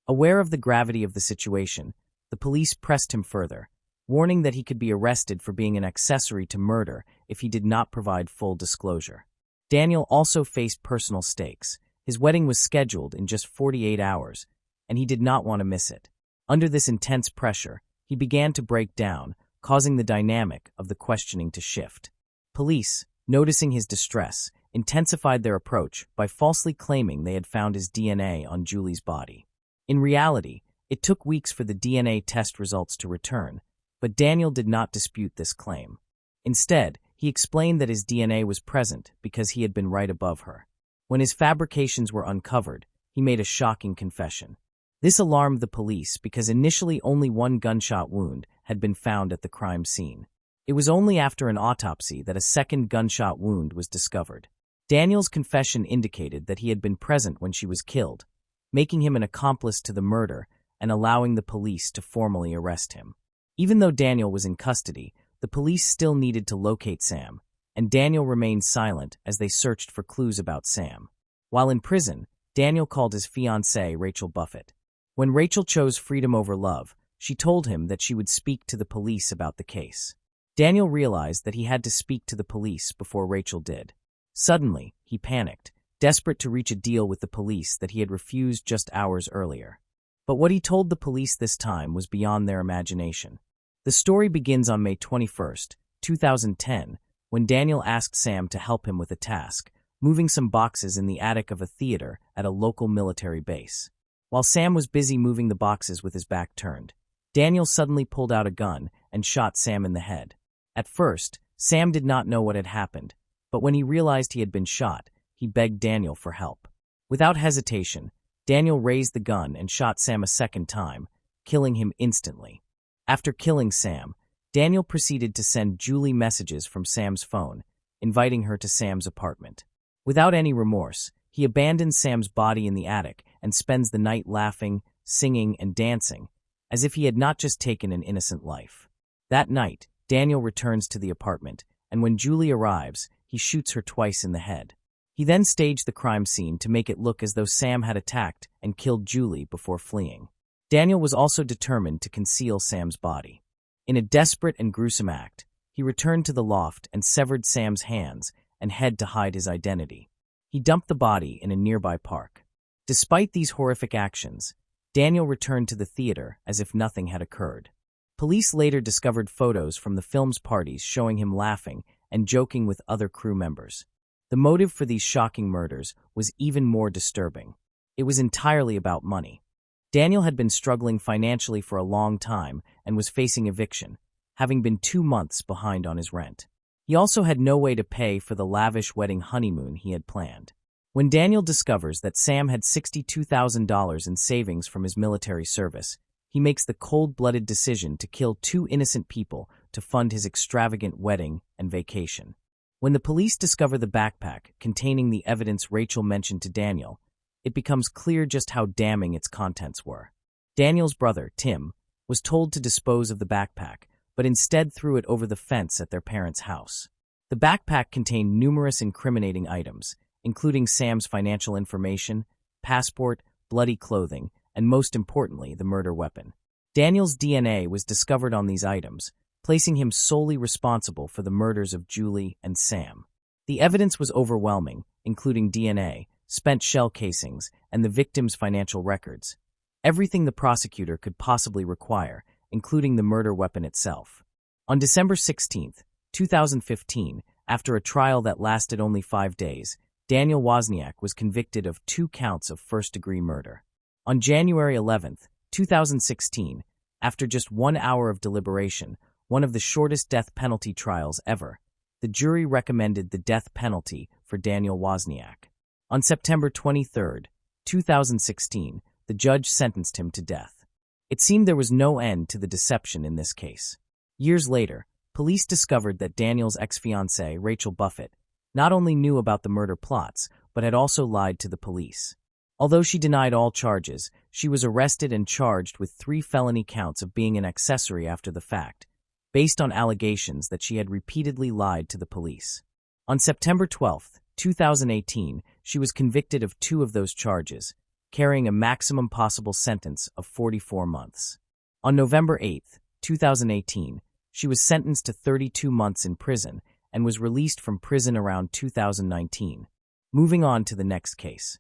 Aware of the gravity of the situation, the police pressed him further, warning that he could be arrested for being an accessory to murder if he did not provide full disclosure. Daniel also faced personal stakes. His wedding was scheduled in just 48 hours, and he did not want to miss it. Under this intense pressure, he began to break down, causing the dynamic of the questioning to shift. Police, noticing his distress, intensified their approach by falsely claiming they had found his DNA on Julie's body. In reality, it took weeks for the DNA test results to return, but Daniel did not dispute this claim. Instead, he explained that his DNA was present because he had been right above her. When his fabrications were uncovered, he made a shocking confession. This alarmed the police because initially only one gunshot wound had been found at the crime scene. It was only after an autopsy that a second gunshot wound was discovered. Daniel's confession indicated that he had been present when she was killed, making him an accomplice to the murder and allowing the police to formally arrest him. Even though Daniel was in custody, the police still needed to locate Sam, and Daniel remained silent as they searched for clues about Sam. While in prison, Daniel called his fiancée, Rachel Buffett. When Rachel chose freedom over love, she told him that she would speak to the police about the case. Daniel realized that he had to speak to the police before Rachel did. Suddenly, he panicked, desperate to reach a deal with the police that he had refused just hours earlier. But what he told the police this time was beyond their imagination. The story begins on May 21, 2010, when Daniel asked Sam to help him with a task, moving some boxes in the attic of a theater at a local military base. While Sam was busy moving the boxes with his back turned, Daniel suddenly pulled out a gun and shot Sam in the head. At first, Sam did not know what had happened, but when he realized he had been shot, he begged Daniel for help. Without hesitation, Daniel raised the gun and shot Sam a second time, killing him instantly. After killing Sam, Daniel proceeded to send Julie messages from Sam's phone, inviting her to Sam's apartment. Without any remorse, he abandons Sam's body in the attic and spends the night laughing, singing, and dancing, as if he had not just taken an innocent life. That night, Daniel returns to the apartment, and when Julie arrives, he shoots her twice in the head. He then staged the crime scene to make it look as though Sam had attacked and killed Julie before fleeing. Daniel was also determined to conceal Sam's body. In a desperate and gruesome act, he returned to the loft and severed Sam's hands and head to hide his identity. He dumped the body in a nearby park. Despite these horrific actions, Daniel returned to the theater as if nothing had occurred. Police later discovered photos from the film's parties showing him laughing and joking with other crew members. The motive for these shocking murders was even more disturbing. It was entirely about money. Daniel had been struggling financially for a long time and was facing eviction, having been 2 months behind on his rent. He also had no way to pay for the lavish wedding honeymoon he had planned. When Daniel discovers that Sam had $62,000 in savings from his military service, he makes the cold-blooded decision to kill 2 innocent people to fund his extravagant wedding and vacation. When the police discover the backpack containing the evidence Rachel mentioned to Daniel, it becomes clear just how damning its contents were. Daniel's brother, Tim, was told to dispose of the backpack, but instead threw it over the fence at their parents' house. The backpack contained numerous incriminating items, including Sam's financial information, passport, bloody clothing, and most importantly, the murder weapon. Daniel's DNA was discovered on these items, placing him solely responsible for the murders of Julie and Sam. The evidence was overwhelming, including DNA, spent shell casings, and the victim's financial records. Everything the prosecutor could possibly require, including the murder weapon itself. On December 16, 2015, after a trial that lasted only 5 days, Daniel Wozniak was convicted of 2 counts of first-degree murder. On January 11, 2016, after just 1 hour of deliberation, one of the shortest death penalty trials ever, the jury recommended the death penalty for Daniel Wozniak. On September 23, 2016, the judge sentenced him to death. It seemed there was no end to the deception in this case. Years later, police discovered that Daniel's ex-fiancée, Rachel Buffett, not only knew about the murder plots, but had also lied to the police. Although she denied all charges, she was arrested and charged with 3 felony counts of being an accessory after the fact, based on allegations that she had repeatedly lied to the police. On September 12, 2018, she was convicted of 2 of those charges, carrying a maximum possible sentence of 44 months. On November 8, 2018, she was sentenced to 32 months in prison and was released from prison around 2019. Moving on to the next case.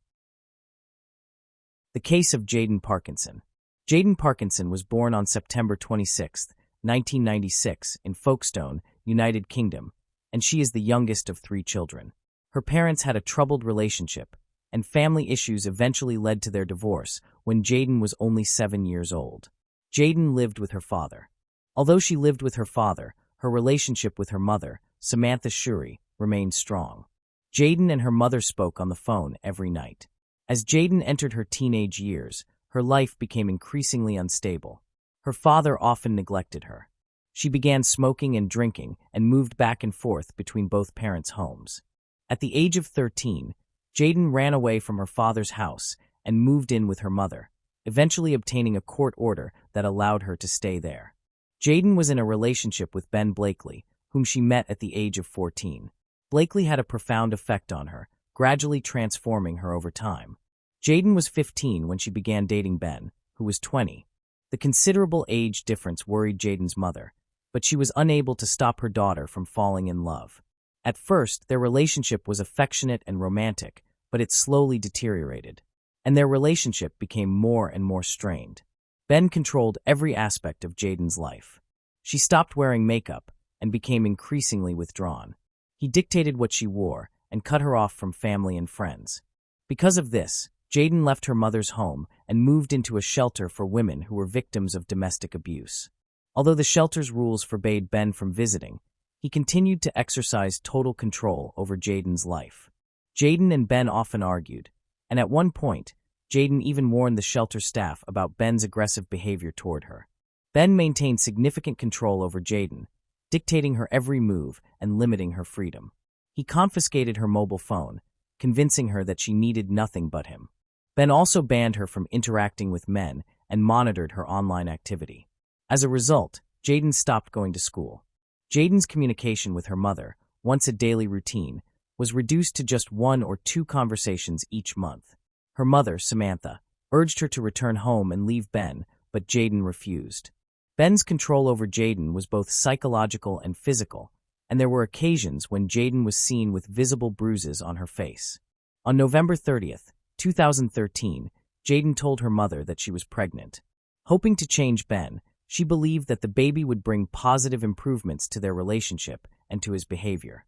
The case of Jaden Parkinson. Jaden Parkinson was born on September 26, 1996, in Folkestone, United Kingdom, and she is the youngest of 3 children. Her parents had a troubled relationship, and family issues eventually led to their divorce when Jaden was only 7 years old. Jaden lived with her father. Although she lived with her father, her relationship with her mother, Samantha Shuri, remained strong. Jaden and her mother spoke on the phone every night. As Jaden entered her teenage years, her life became increasingly unstable. Her father often neglected her. She began smoking and drinking and moved back and forth between both parents' homes. At the age of 13, Jaden ran away from her father's house and moved in with her mother, eventually obtaining a court order that allowed her to stay there. Jaden was in a relationship with Ben Blakely, whom she met at the age of 14. Blakely had a profound effect on her, gradually transforming her over time. Jaden was 15 when she began dating Ben, who was 20. The considerable age difference worried Jaden's mother, but she was unable to stop her daughter from falling in love. At first, their relationship was affectionate and romantic, but it slowly deteriorated, and their relationship became more and more strained. Ben controlled every aspect of Jaden's life. She stopped wearing makeup and became increasingly withdrawn. He dictated what she wore and cut her off from family and friends. Because of this, Jaden left her mother's home and moved into a shelter for women who were victims of domestic abuse. Although the shelter's rules forbade Ben from visiting, he continued to exercise total control over Jaden's life. Jaden and Ben often argued, and at one point, Jaden even warned the shelter staff about Ben's aggressive behavior toward her. Ben maintained significant control over Jaden, dictating her every move and limiting her freedom. He confiscated her mobile phone, convincing her that she needed nothing but him. Ben also banned her from interacting with men and monitored her online activity. As a result, Jaden stopped going to school. Jaden's communication with her mother, once a daily routine, was reduced to just 1 or 2 conversations each month. Her mother, Samantha, urged her to return home and leave Ben, but Jaden refused. Ben's control over Jaden was both psychological and physical, and there were occasions when Jaden was seen with visible bruises on her face. On November 30, 2013, Jaden told her mother that she was pregnant. Hoping to change Ben, she believed that the baby would bring positive improvements to their relationship and to his behavior.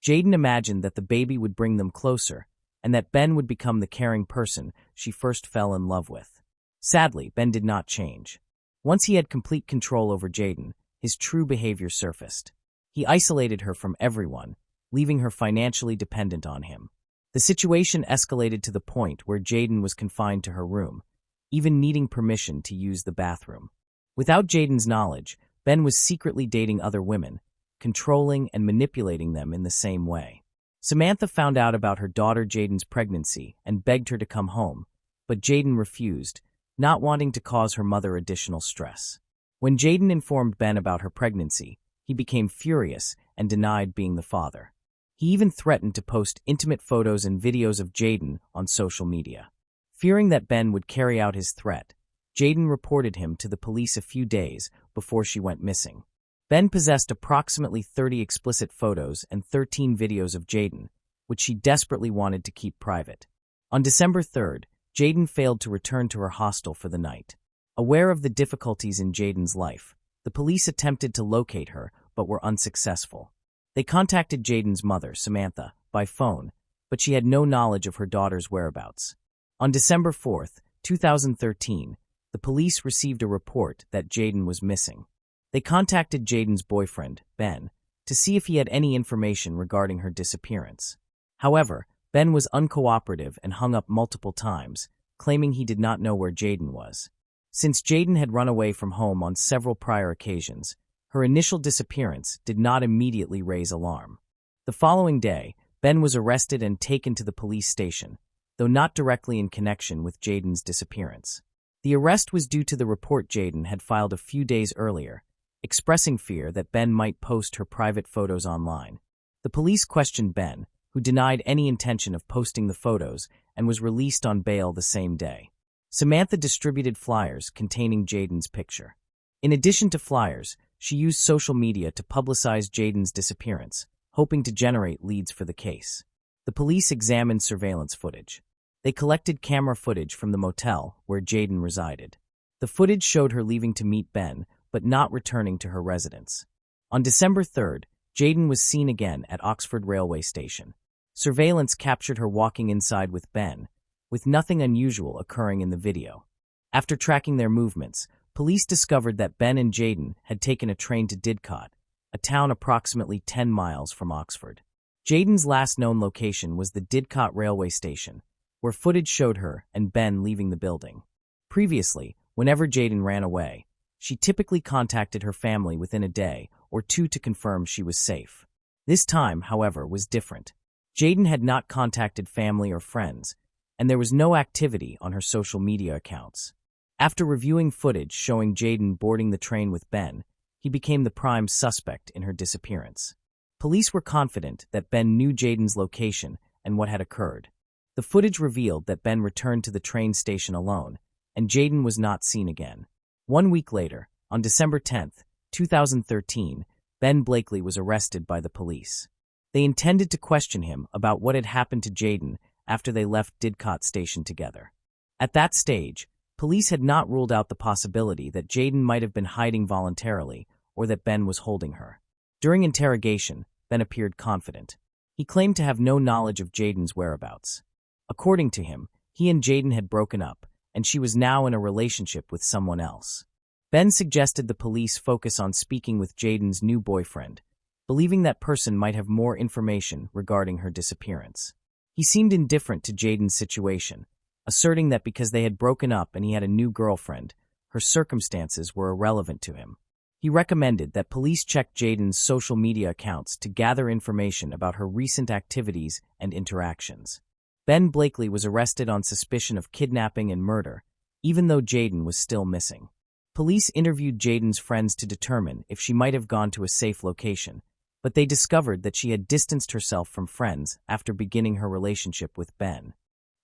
Jaden imagined that the baby would bring them closer, and that Ben would become the caring person she first fell in love with. Sadly, Ben did not change. Once he had complete control over Jaden, his true behavior surfaced. He isolated her from everyone, leaving her financially dependent on him. The situation escalated to the point where Jaden was confined to her room, even needing permission to use the bathroom. Without Jaden's knowledge, Ben was secretly dating other women, controlling and manipulating them in the same way. Samantha found out about her daughter Jaden's pregnancy and begged her to come home, but Jaden refused, not wanting to cause her mother additional stress. When Jaden informed Ben about her pregnancy, he became furious and denied being the father. He even threatened to post intimate photos and videos of Jaden on social media. Fearing that Ben would carry out his threat, Jaden reported him to the police a few days before she went missing. Ben possessed approximately 30 explicit photos and 13 videos of Jaden, which she desperately wanted to keep private. On December 3rd, Jaden failed to return to her hostel for the night. Aware of the difficulties in Jaden's life, the police attempted to locate her but were unsuccessful. They contacted Jaden's mother, Samantha, by phone, but she had no knowledge of her daughter's whereabouts. On December 4th, 2013, the police received a report that Jaden was missing. They contacted Jaden's boyfriend, Ben, to see if he had any information regarding her disappearance. However, Ben was uncooperative and hung up multiple times, claiming he did not know where Jaden was. Since Jaden had run away from home on several prior occasions, her initial disappearance did not immediately raise alarm. The following day, Ben was arrested and taken to the police station, though not directly in connection with Jaden's disappearance. The arrest was due to the report Jaden had filed a few days earlier, expressing fear that Ben might post her private photos online. The police questioned Ben, who denied any intention of posting the photos and was released on bail the same day. Samantha distributed flyers containing Jaden's picture. In addition to flyers, she used social media to publicize Jaden's disappearance, hoping to generate leads for the case. The police examined surveillance footage. They collected camera footage from the motel where Jaden resided. The footage showed her leaving to meet Ben, but not returning to her residence. On December 3rd, Jaden was seen again at Oxford railway station. Surveillance captured her walking inside with Ben, with nothing unusual occurring in the video. After tracking their movements, police discovered that Ben and Jaden had taken a train to Didcot, a town approximately 10 miles from Oxford. Jaden's last known location was the Didcot railway station, where footage showed her and Ben leaving the building. Previously, whenever Jaden ran away, she typically contacted her family within a day or two to confirm she was safe. This time, however, was different. Jaden had not contacted family or friends, and there was no activity on her social media accounts. After reviewing footage showing Jaden boarding the train with Ben, he became the prime suspect in her disappearance. Police were confident that Ben knew Jaden's location and what had occurred. The footage revealed that Ben returned to the train station alone, and Jaden was not seen again. 1 week later, on December 10, 2013, Ben Blakely was arrested by the police. They intended to question him about what had happened to Jaden after they left Didcot station together. At that stage, police had not ruled out the possibility that Jaden might have been hiding voluntarily or that Ben was holding her. During interrogation, Ben appeared confident. He claimed to have no knowledge of Jaden's whereabouts. According to him, he and Jaden had broken up, and she was now in a relationship with someone else. Ben suggested the police focus on speaking with Jaden's new boyfriend, believing that person might have more information regarding her disappearance. He seemed indifferent to Jaden's situation, asserting that because they had broken up and he had a new girlfriend, her circumstances were irrelevant to him. He recommended that police check Jaden's social media accounts to gather information about her recent activities and interactions. Ben Blakely was arrested on suspicion of kidnapping and murder, even though Jaden was still missing. Police interviewed Jaden's friends to determine if she might have gone to a safe location, but they discovered that she had distanced herself from friends after beginning her relationship with Ben.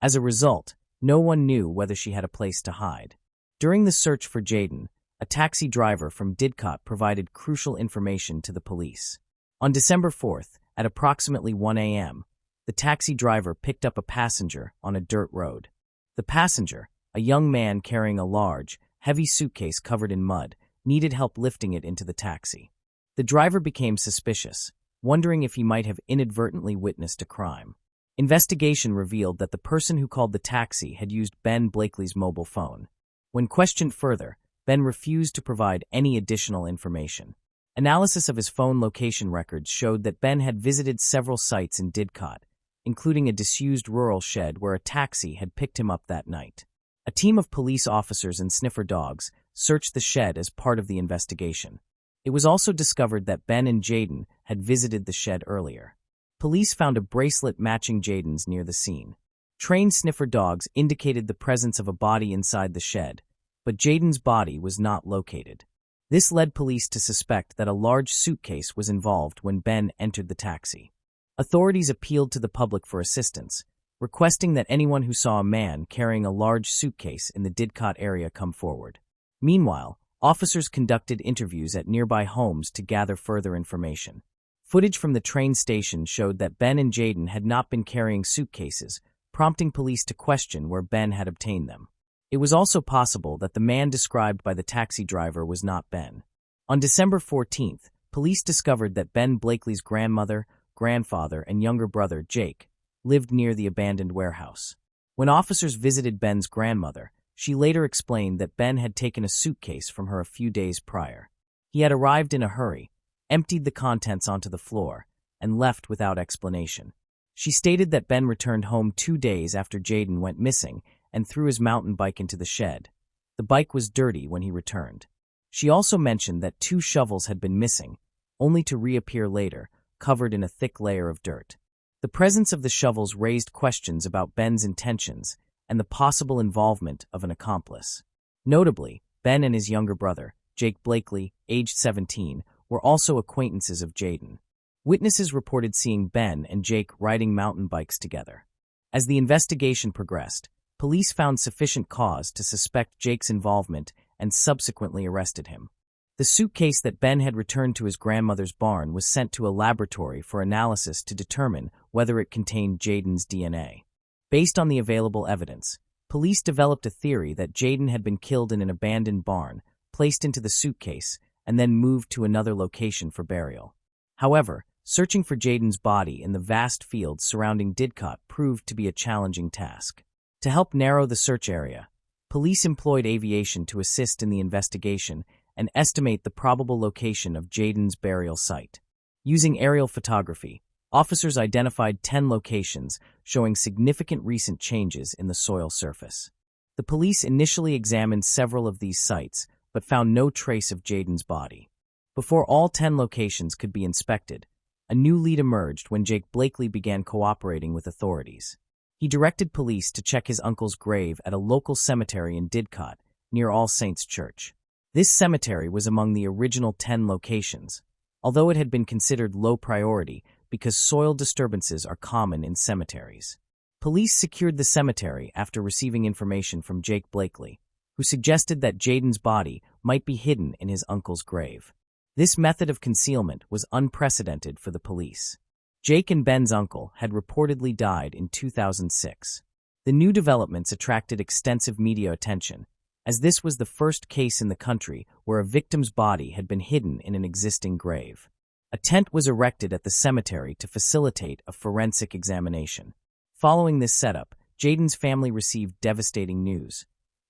As a result, no one knew whether she had a place to hide. During the search for Jaden, a taxi driver from Didcot provided crucial information to the police. On December 4th, at approximately 1 a.m., the taxi driver picked up a passenger on a dirt road. The passenger, a young man carrying a large, heavy suitcase covered in mud, needed help lifting it into the taxi. The driver became suspicious, wondering if he might have inadvertently witnessed a crime. Investigation revealed that the person who called the taxi had used Ben Blakely's mobile phone. When questioned further, Ben refused to provide any additional information. Analysis of his phone location records showed that Ben had visited several sites in Didcot, including a disused rural shed where a taxi had picked him up that night. A team of police officers and sniffer dogs searched the shed as part of the investigation. It was also discovered that Ben and Jaden had visited the shed earlier. Police found a bracelet matching Jaden's near the scene. Trained sniffer dogs indicated the presence of a body inside the shed, but Jaden's body was not located. This led police to suspect that a large suitcase was involved when Ben entered the taxi. Authorities appealed to the public for assistance, requesting that anyone who saw a man carrying a large suitcase in the Didcot area come forward. Meanwhile, officers conducted interviews at nearby homes to gather further information. Footage from the train station showed that Ben and Jaden had not been carrying suitcases, prompting police to question where Ben had obtained them. It was also possible that the man described by the taxi driver was not Ben. On December 14th, police discovered that Ben Blakely's grandmother, grandfather, and younger brother, Jake, lived near the abandoned warehouse. When officers visited Ben's grandmother, she later explained that Ben had taken a suitcase from her a few days prior. He had arrived in a hurry, emptied the contents onto the floor, and left without explanation. She stated that Ben returned home 2 days after Jaden went missing and threw his mountain bike into the shed. The bike was dirty when he returned. She also mentioned that 2 shovels had been missing, only to reappear later, covered in a thick layer of dirt. The presence of the shovels raised questions about Ben's intentions and the possible involvement of an accomplice. Notably, Ben and his younger brother, Jake Blakely, aged 17, were also acquaintances of Jaden. Witnesses reported seeing Ben and Jake riding mountain bikes together. As the investigation progressed, police found sufficient cause to suspect Jake's involvement and subsequently arrested him. The suitcase that Ben had returned to his grandmother's barn was sent to a laboratory for analysis to determine whether it contained Jaden's DNA. Based on the available evidence, police developed a theory that Jaden had been killed in an abandoned barn, placed into the suitcase, and then moved to another location for burial. However, searching for Jaden's body in the vast fields surrounding Didcot proved to be a challenging task. To help narrow the search area, police employed aviation to assist in the investigation and estimate the probable location of Jaden's burial site. Using aerial photography, officers identified 10 locations showing significant recent changes in the soil surface. The police initially examined several of these sites, but found no trace of Jaden's body. Before all 10 locations could be inspected, a new lead emerged when Jake Blakely began cooperating with authorities. He directed police to check his uncle's grave at a local cemetery in Didcot, near All Saints Church. This cemetery was among the original 10 locations, although it had been considered low priority because soil disturbances are common in cemeteries. Police secured the cemetery after receiving information from Jake Blakely, who suggested that Jaden's body might be hidden in his uncle's grave. This method of concealment was unprecedented for the police. Jake and Ben's uncle had reportedly died in 2006. The new developments attracted extensive media attention, as this was the first case in the country where a victim's body had been hidden in an existing grave. A tent was erected at the cemetery to facilitate a forensic examination. Following this setup, Jaden's family received devastating news.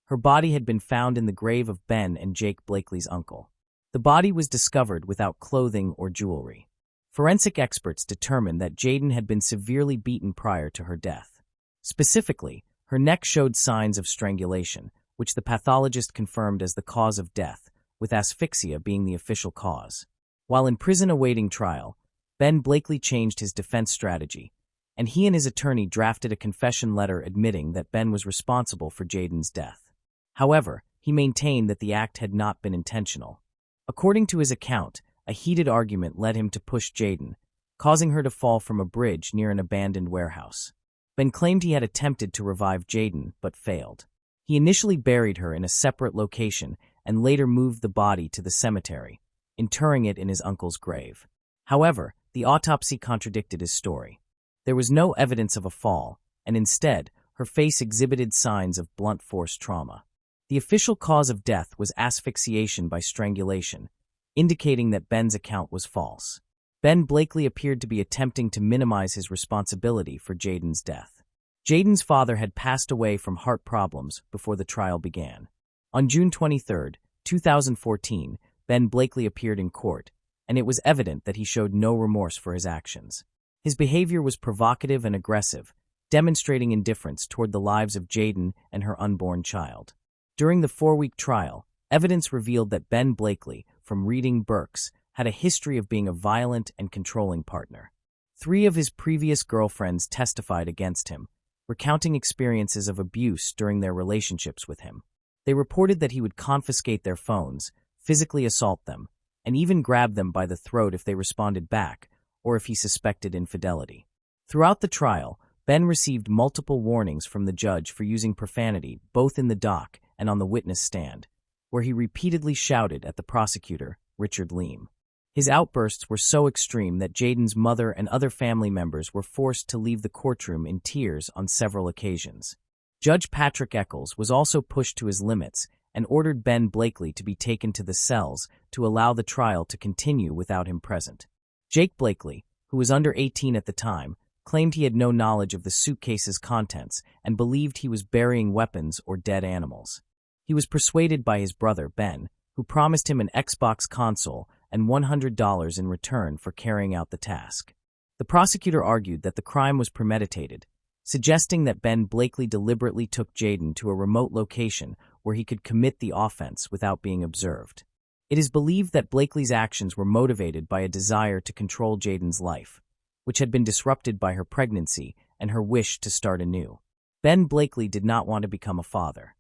Her body had been found in the grave of Ben and Jake Blakely's uncle. The body was discovered without clothing or jewelry. Forensic experts determined that Jaden had been severely beaten prior to her death. Specifically, her neck showed signs of strangulation, which the pathologist confirmed as the cause of death, with asphyxia being the official cause. While in prison awaiting trial, Ben Blakely changed his defense strategy, and he and his attorney drafted a confession letter admitting that Ben was responsible for Jaden's death. However, he maintained that the act had not been intentional. According to his account, a heated argument led him to push Jaden, causing her to fall from a bridge near an abandoned warehouse. Ben claimed he had attempted to revive Jaden, but failed. He initially buried her in a separate location and later moved the body to the cemetery, interring it in his uncle's grave. However, the autopsy contradicted his story. There was no evidence of a fall, and instead, her face exhibited signs of blunt force trauma. The official cause of death was asphyxiation by strangulation, indicating that Ben's account was false. Ben Blakely appeared to be attempting to minimize his responsibility for Jaden's death. Jaden's father had passed away from heart problems before the trial began. On June 23, 2014, Ben Blakely appeared in court, and it was evident that he showed no remorse for his actions. His behavior was provocative and aggressive, demonstrating indifference toward the lives of Jaden and her unborn child. During the 4-week trial, evidence revealed that Ben Blakely, from Reading Berks, had a history of being a violent and controlling partner. 3 of his previous girlfriends testified against him, recounting experiences of abuse during their relationships with him. They reported that he would confiscate their phones, physically assault them, and even grab them by the throat if they responded back or if he suspected infidelity. Throughout the trial, Ben received multiple warnings from the judge for using profanity both in the dock and on the witness stand, where he repeatedly shouted at the prosecutor, Richard Leam. His outbursts were so extreme that Jaden's mother and other family members were forced to leave the courtroom in tears on several occasions. Judge Patrick Eccles was also pushed to his limits and ordered Ben Blakely to be taken to the cells to allow the trial to continue without him present. Jake Blakely, who was under 18 at the time, claimed he had no knowledge of the suitcase's contents and believed he was burying weapons or dead animals. He was persuaded by his brother, Ben, who promised him an Xbox console and $100 in return for carrying out the task. The prosecutor argued that the crime was premeditated, suggesting that Ben Blakely deliberately took Jaden to a remote location where he could commit the offense without being observed. It is believed that Blakely's actions were motivated by a desire to control Jaden's life, which had been disrupted by her pregnancy and her wish to start anew. Ben Blakely did not want to become a father.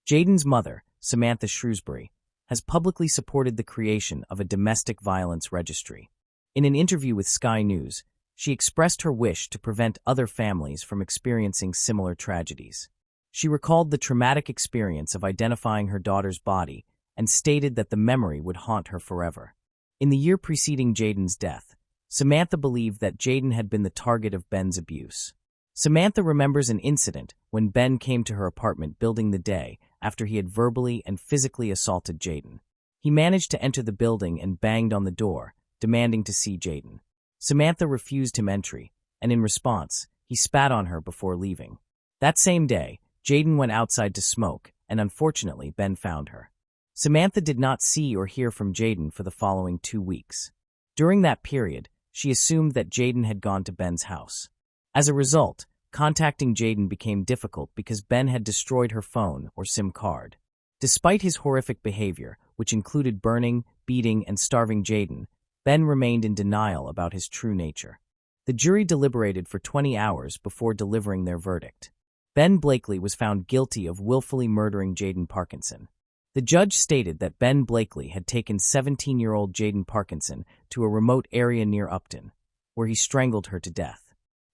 Jaden's mother, Samantha Shrewsbury, has publicly supported the creation of a domestic violence registry. In an interview with Sky News, she expressed her wish to prevent other families from experiencing similar tragedies. She recalled the traumatic experience of identifying her daughter's body and stated that the memory would haunt her forever. In the year preceding Jaden's death, Samantha believed that Jaden had been the target of Ben's abuse. Samantha remembers an incident when Ben came to her apartment building the day after he had verbally and physically assaulted Jaden. He managed to enter the building and banged on the door, demanding to see Jaden. Samantha refused him entry, and in response, he spat on her before leaving. That same day, Jaden went outside to smoke, and unfortunately, Ben found her. Samantha did not see or hear from Jaden for the following 2 weeks. During that period, she assumed that Jaden had gone to Ben's house. As a result, contacting Jaden became difficult because Ben had destroyed her phone or SIM card. Despite his horrific behavior, which included burning, beating, and starving Jaden, Ben remained in denial about his true nature. The jury deliberated for 20 hours before delivering their verdict. Ben Blakely was found guilty of willfully murdering Jaden Parkinson. The judge stated that Ben Blakely had taken 17-year-old Jaden Parkinson to a remote area near Upton, where he strangled her to death.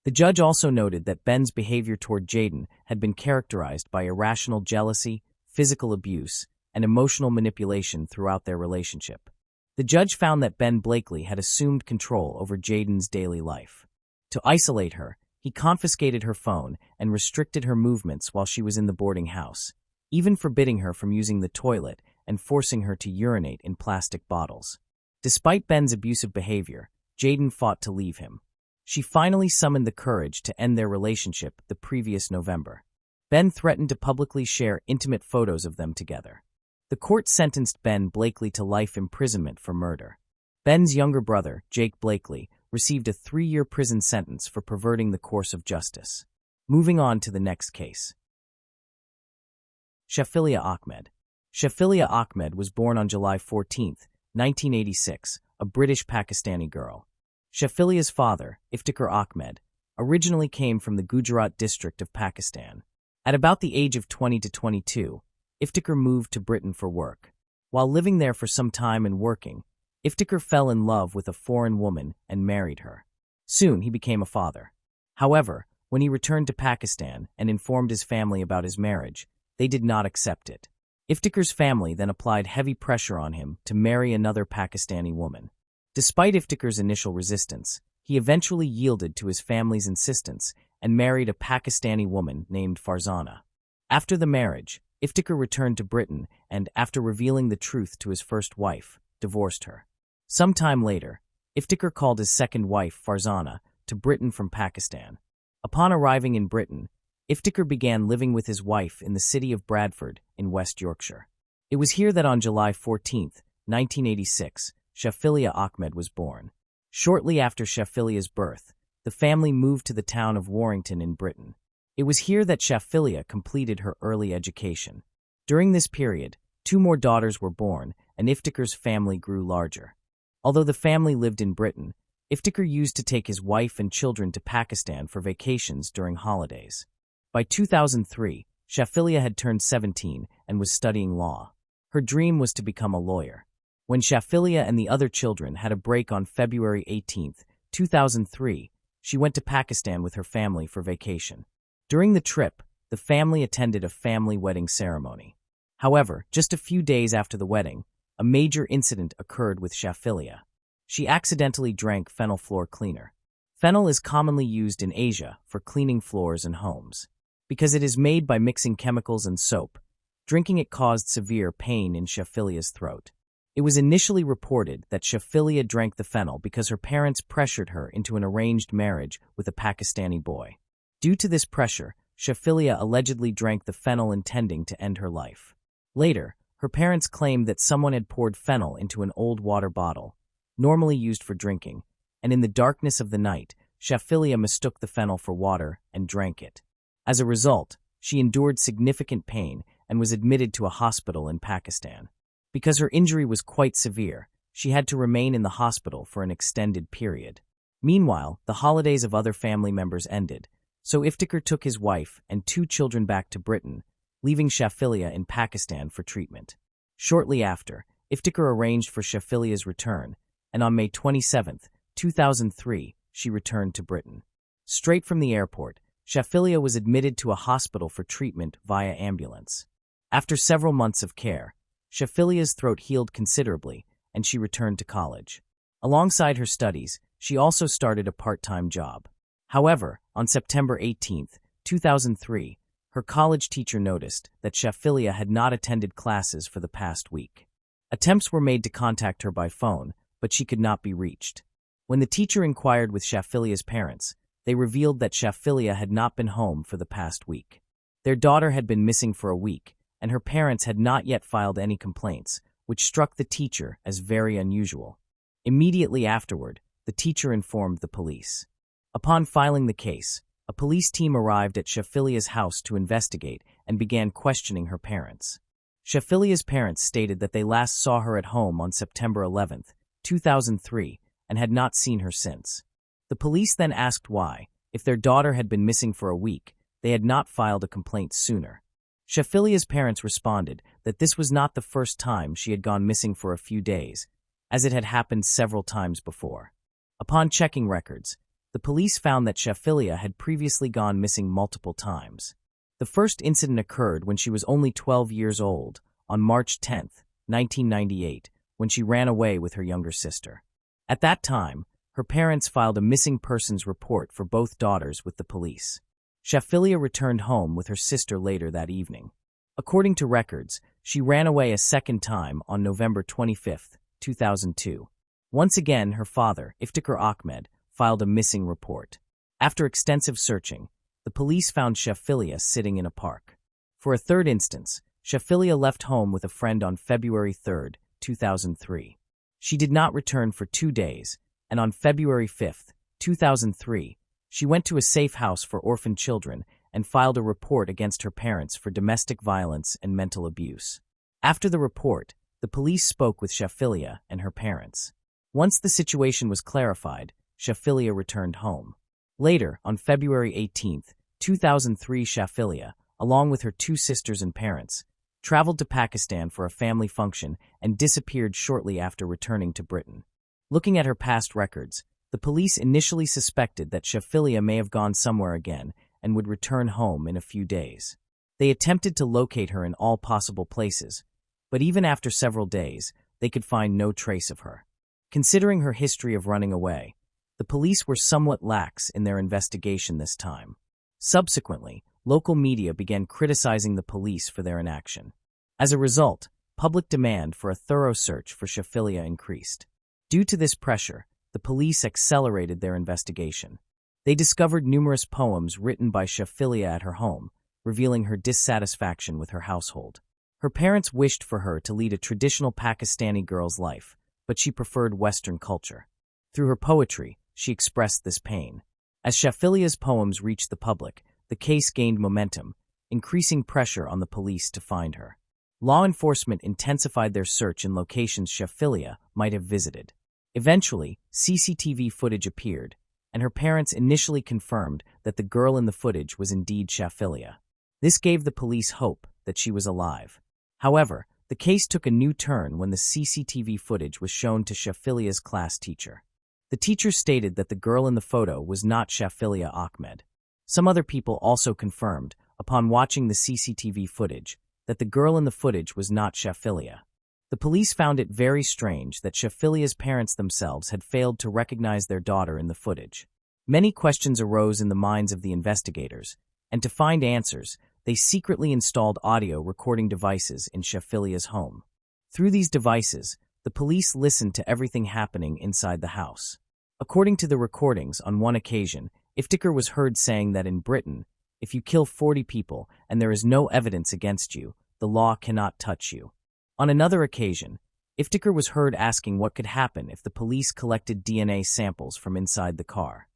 The judge also noted that Ben's behavior toward Jaden had been characterized by irrational jealousy, physical abuse, and emotional manipulation throughout their relationship. The judge found that Ben Blakely had assumed control over Jaden's daily life. To isolate her, he confiscated her phone and restricted her movements while she was in the boarding house, even forbidding her from using the toilet and forcing her to urinate in plastic bottles. Despite Ben's abusive behavior, Jaden fought to leave him. She finally summoned the courage to end their relationship the previous November. Ben threatened to publicly share intimate photos of them together. The court sentenced Ben Blakely to life imprisonment for murder. Ben's younger brother, Jake Blakely, received a 3-year prison sentence for perverting the course of justice. Moving on to the next case. Shafilia Ahmed. Shafilia Ahmed was born on July 14, 1986, a British Pakistani girl. Shafilia's father, Iftikhar Ahmed, originally came from the Gujarat district of Pakistan. At about the age of 20 to 22, Iftikhar moved to Britain for work. While living there for some time and working, Iftikhar fell in love with a foreign woman and married her. Soon he became a father. However, when he returned to Pakistan and informed his family about his marriage, they did not accept it. Iftikhar's family then applied heavy pressure on him to marry another Pakistani woman. Despite Iftikhar's initial resistance, he eventually yielded to his family's insistence and married a Pakistani woman named Farzana. After the marriage, Iftikhar returned to Britain and, after revealing the truth to his first wife, divorced her. Some time later, Iftikhar called his second wife, Farzana, to Britain from Pakistan. Upon arriving in Britain, Iftikhar began living with his wife in the city of Bradford in West Yorkshire. It was here that on July 14, 1986, Shafilia Ahmed was born. Shortly after Shafilia's birth, the family moved to the town of Warrington in Britain. It was here that Shafilia completed her early education. During this period, 2 more daughters were born, and Iftikhar's family grew larger. Although the family lived in Britain, Iftikhar used to take his wife and children to Pakistan for vacations during holidays. By 2003, Shafilia had turned 17 and was studying law. Her dream was to become a lawyer. When Shafilia and the other children had a break on February 18, 2003, she went to Pakistan with her family for vacation. During the trip, the family attended a family wedding ceremony. However, just a few days after the wedding, a major incident occurred with Shafilia. She accidentally drank fennel floor cleaner. Fennel is commonly used in Asia for cleaning floors and homes. Because it is made by mixing chemicals and soap, drinking it caused severe pain in Shafilia's throat. It was initially reported that Shafilia drank the fennel because her parents pressured her into an arranged marriage with a Pakistani boy. Due to this pressure, Shafilia allegedly drank the fennel intending to end her life. Later, her parents claimed that someone had poured fennel into an old water bottle, normally used for drinking, and in the darkness of the night, Shafilia mistook the fennel for water and drank it. As a result, she endured significant pain and was admitted to a hospital in Pakistan. Because her injury was quite severe, she had to remain in the hospital for an extended period. Meanwhile, the holidays of other family members ended, so Iftikhar took his wife and 2 children back to Britain, leaving Shafilia in Pakistan for treatment. Shortly after, Iftikhar arranged for Shafilia's return, and on May 27, 2003, she returned to Britain. Straight from the airport, Shafilia was admitted to a hospital for treatment via ambulance. After several months of care, Shafilia's throat healed considerably, and she returned to college. Alongside her studies, she also started a part-time job. However, on September 18, 2003, her college teacher noticed that Shafilia had not attended classes for the past week. Attempts were made to contact her by phone, but she could not be reached. When the teacher inquired with Shafilia's parents, they revealed that Shafilia had not been home for the past week. Their daughter had been missing for a week, and her parents had not yet filed any complaints, which struck the teacher as very unusual. Immediately afterward, the teacher informed the police. Upon filing the case, a police team arrived at Shafilia's house to investigate and began questioning her parents. Shafilia's parents stated that they last saw her at home on September 11, 2003, and had not seen her since. The police then asked why, if their daughter had been missing for a week, they had not filed a complaint sooner. Shafilia's parents responded that this was not the first time she had gone missing for a few days, as it had happened several times before. Upon checking records, the police found that Shafilia had previously gone missing multiple times. The first incident occurred when she was only 12 years old, on March 10, 1998, when she ran away with her younger sister. At that time, her parents filed a missing persons report for both daughters with the police. Shafilia returned home with her sister later that evening. According to records, she ran away a second time on November 25, 2002. Once again, her father, Iftikhar Ahmed, filed a missing report. After extensive searching, the police found Shafilia sitting in a park. For a third instance, Shafilia left home with a friend on February 3, 2003. She did not return for 2 days, and on February 5, 2003, she went to a safe house for orphan children and filed a report against her parents for domestic violence and mental abuse. After the report, the police spoke with Shafilia and her parents. Once the situation was clarified, Shafilia returned home. Later, on February 18, 2003, Shafilia, along with her 2 sisters and parents, traveled to Pakistan for a family function and disappeared shortly after returning to Britain. Looking at her past records, the police initially suspected that Shafilia may have gone somewhere again and would return home in a few days. They attempted to locate her in all possible places, but even after several days, they could find no trace of her. Considering her history of running away, the police were somewhat lax in their investigation this time. Subsequently, local media began criticizing the police for their inaction. As a result, public demand for a thorough search for Shafilia increased. Due to this pressure, the police accelerated their investigation. They discovered numerous poems written by Shaffilia at her home, revealing her dissatisfaction with her household. Her parents wished for her to lead a traditional Pakistani girl's life, but she preferred Western culture. Through her poetry, she expressed this pain. As Shaffilia's poems reached the public, the case gained momentum, increasing pressure on the police to find her. Law enforcement intensified their search in locations Shaffilia might have visited. Eventually, CCTV footage appeared, and her parents initially confirmed that the girl in the footage was indeed Shaffilia. This gave the police hope that she was alive. However, the case took a new turn when the CCTV footage was shown to Shaffilia's class teacher. The teacher stated that the girl in the photo was not Shaffilia Ahmed. Some other people also confirmed, upon watching the CCTV footage, that the girl in the footage was not Shaffilia. The police found it very strange that Shaffilia's parents themselves had failed to recognize their daughter in the footage. Many questions arose in the minds of the investigators, and to find answers, they secretly installed audio recording devices in Shaffilia's home. Through these devices, the police listened to everything happening inside the house. According to the recordings, on one occasion, Iftikhar was heard saying that in Britain, if you kill 40 people and there is no evidence against you, the law cannot touch you. On another occasion, Iftikhar was heard asking what could happen if the police collected DNA samples from inside the car.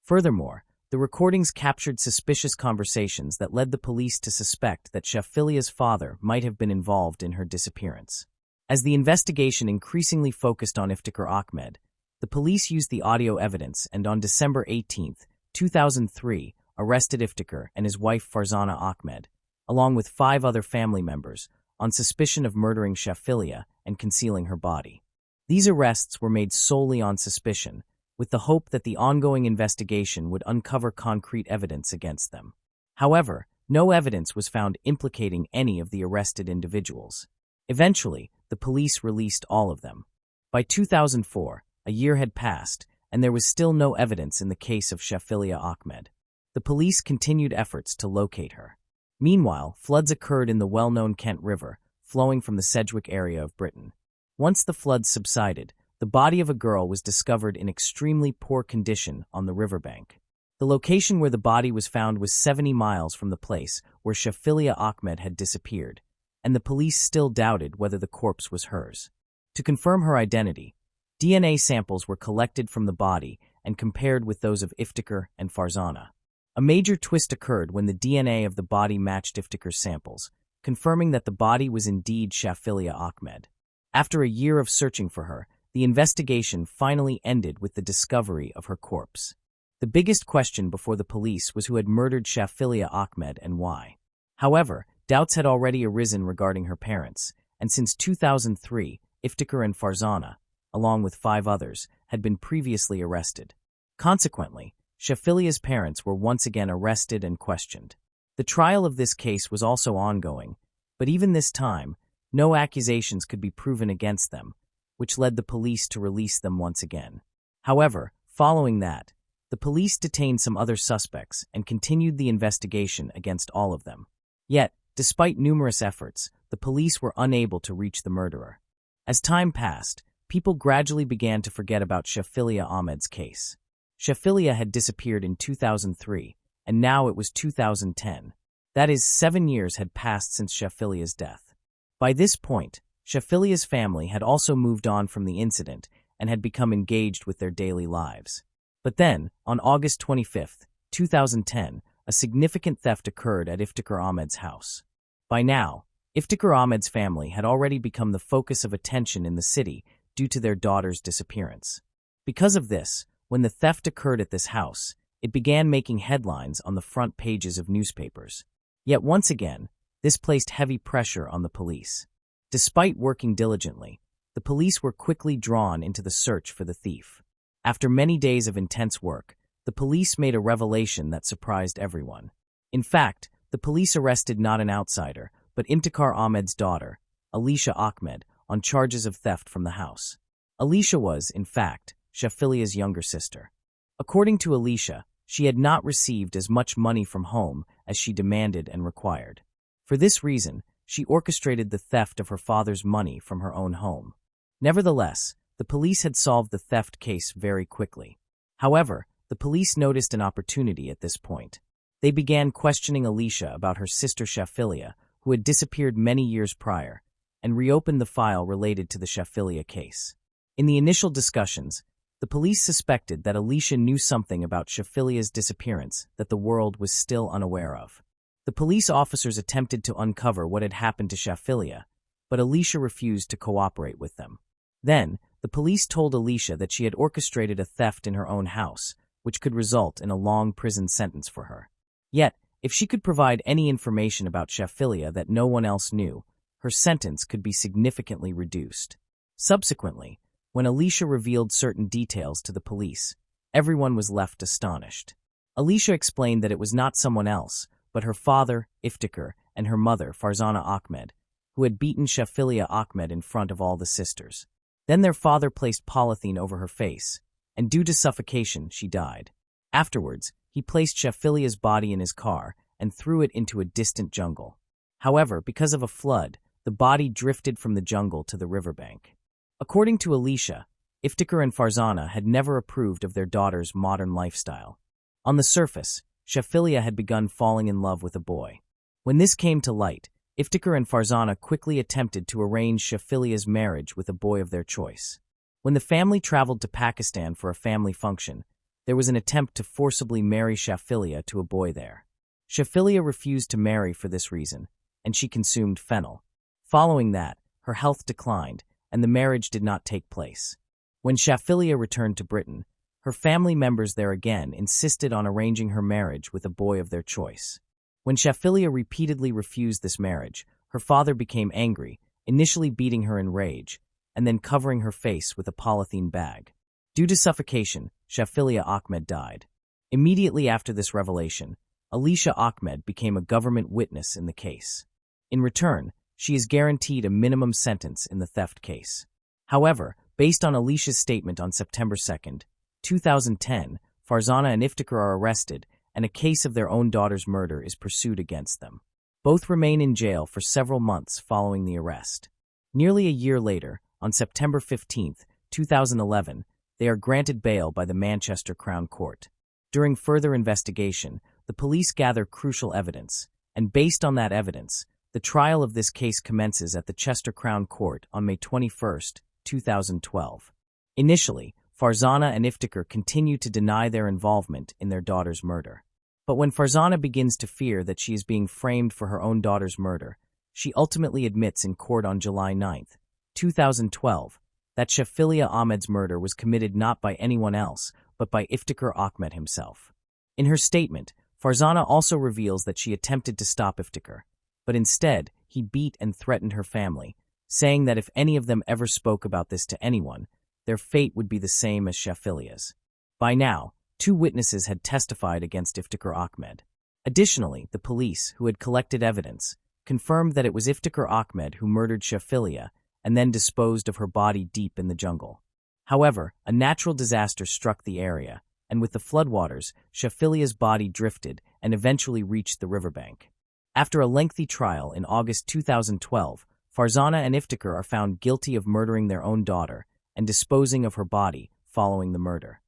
Furthermore, the recordings captured suspicious conversations that led the police to suspect that Shaffilia's father might have been involved in her disappearance. As the investigation increasingly focused on Iftikhar Ahmed, the police used the audio evidence and on December 18, 2003, arrested Iftikhar and his wife Farzana Ahmed, along with 5 other family members, on suspicion of murdering Shaffilia and concealing her body. These arrests were made solely on suspicion, with the hope that the ongoing investigation would uncover concrete evidence against them. However, no evidence was found implicating any of the arrested individuals. Eventually, the police released all of them. By 2004, a year had passed, and there was still no evidence in the case of Shaffilia Ahmed. The police continued efforts to locate her. Meanwhile, floods occurred in the well-known Kent River, flowing from the Sedgwick area of Britain. Once the floods subsided, the body of a girl was discovered in extremely poor condition on the riverbank. The location where the body was found was 70 miles from the place where Shaffilia Ahmed had disappeared, and the police still doubted whether the corpse was hers. To confirm her identity, DNA samples were collected from the body and compared with those of Iftikhar and Farzana. A major twist occurred when the DNA of the body matched Iftikhar's samples, confirming that the body was indeed Shaffilia Ahmed. After a year of searching for her, the investigation finally ended with the discovery of her corpse. The biggest question before the police was who had murdered Shaffilia Ahmed and why. However, doubts had already arisen regarding her parents, and since 2003, Iftikhar and Farzana, along with 5 others, had been previously arrested. Consequently, Shaffilia's parents were once again arrested and questioned. The trial of this case was also ongoing, but even this time, no accusations could be proven against them, which led the police to release them once again. However, following that, the police detained some other suspects and continued the investigation against all of them. Yet, despite numerous efforts, the police were unable to reach the murderer. As time passed, people gradually began to forget about Shaffilia Ahmed's case. Shaffilia had disappeared in 2003, and now it was 2010. That is, 7 years had passed since Shaffilia's death. By this point, Shaffilia's family had also moved on from the incident and had become engaged with their daily lives. But then, on August 25, 2010, a significant theft occurred at Iftikhar Ahmed's house. By now, Iftikhar Ahmed's family had already become the focus of attention in the city due to their daughter's disappearance. Because of this, when the theft occurred at this house, it began making headlines on the front pages of newspapers. Yet once again, this placed heavy pressure on the police. Despite working diligently, the police were quickly drawn into the search for the thief. After many days of intense work, the police made a revelation that surprised everyone. In fact, the police arrested not an outsider, but Iftikhar Ahmed's daughter, Alicia Ahmed, on charges of theft from the house. Alicia was, in fact, Shaffilia's younger sister. According to Alicia, she had not received as much money from home as she demanded and required. For this reason, she orchestrated the theft of her father's money from her own home. Nevertheless, the police had solved the theft case very quickly. However, the police noticed an opportunity at this point. They began questioning Alicia about her sister Shaphilia, who had disappeared many years prior, and reopened the file related to the Shaphilia case. In the initial discussions, the police suspected that Alicia knew something about Shaphilia's disappearance that the world was still unaware of. The police officers attempted to uncover what had happened to Shaphilia, but Alicia refused to cooperate with them. Then, the police told Alicia that she had orchestrated a theft in her own house, which could result in a long prison sentence for her. Yet, if she could provide any information about Shaphilia that no one else knew, her sentence could be significantly reduced. Subsequently, when Alicia revealed certain details to the police, everyone was left astonished. Alicia explained that it was not someone else, but her father, Iftikhar, and her mother, Farzana Ahmed, who had beaten Shaphilia Ahmed in front of all the sisters. Then their father placed polythene over her face, and due to suffocation, she died. Afterwards, he placed Shaphilia's body in his car and threw it into a distant jungle. However, because of a flood, the body drifted from the jungle to the riverbank. According to Alicia, Iftikhar and Farzana had never approved of their daughter's modern lifestyle. On the surface, Shaphilia had begun falling in love with a boy. When this came to light, Iftikhar and Farzana quickly attempted to arrange Shaphilia's marriage with a boy of their choice. When the family traveled to Pakistan for a family function, there was an attempt to forcibly marry Shaphilia to a boy there. Shaphilia refused to marry for this reason, and she consumed fennel. Following that, her health declined, and the marriage did not take place. When Shaphilia returned to Britain, her family members there again insisted on arranging her marriage with a boy of their choice. When Shaphilia repeatedly refused this marriage, her father became angry, initially beating her in rage, and then covering her face with a polythene bag. Due to suffocation, Shaphilia Ahmed died. Immediately after this revelation, Alicia Ahmed became a government witness in the case. In return, she is guaranteed a minimum sentence in the theft case. However, based on Alicia's statement on September 2, 2010, Farzana and Iftikhar are arrested, and a case of their own daughter's murder is pursued against them. Both remain in jail for several months following the arrest. Nearly a year later, on September 15, 2011, they are granted bail by the Manchester Crown Court. During further investigation, the police gather crucial evidence, and based on that evidence, the trial of this case commences at the Chester Crown Court on May 21, 2012. Initially, Farzana and Iftikhar continue to deny their involvement in their daughter's murder. But when Farzana begins to fear that she is being framed for her own daughter's murder, she ultimately admits in court on July 9, 2012, that Shaphilia Ahmed's murder was committed not by anyone else, but by Iftikhar Ahmed himself. In her statement, Farzana also reveals that she attempted to stop Iftikhar, but instead, he beat and threatened her family, saying that if any of them ever spoke about this to anyone, their fate would be the same as Shaphilia's. By now, 2 witnesses had testified against Iftikhar Ahmed. Additionally, the police, who had collected evidence, confirmed that it was Iftikhar Ahmed who murdered Shaphilia and then disposed of her body deep in the jungle. However, a natural disaster struck the area, and with the floodwaters, Shaphilia's body drifted and eventually reached the riverbank. After a lengthy trial in August 2012, Farzana and Iftikhar are found guilty of murdering their own daughter and disposing of her body following the murder.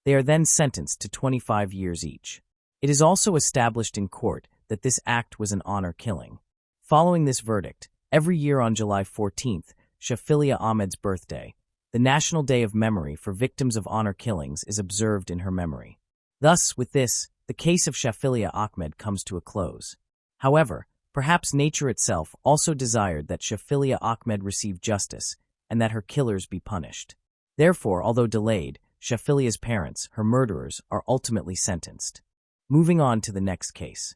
They are then sentenced to 25 years each. It is also established in court that this act was an honor killing. Following this verdict, every year on July 14th, Shaphilia Ahmed's birthday, the National Day of Memory for Victims of Honor Killings, is observed in her memory. Thus, with this, the case of Shaphilia Ahmed comes to a close. However, perhaps nature itself also desired that Shaphilia Ahmed receive justice and that her killers be punished. Therefore, although delayed, Shaphilia's parents, her murderers, are ultimately sentenced. Moving on to the next case.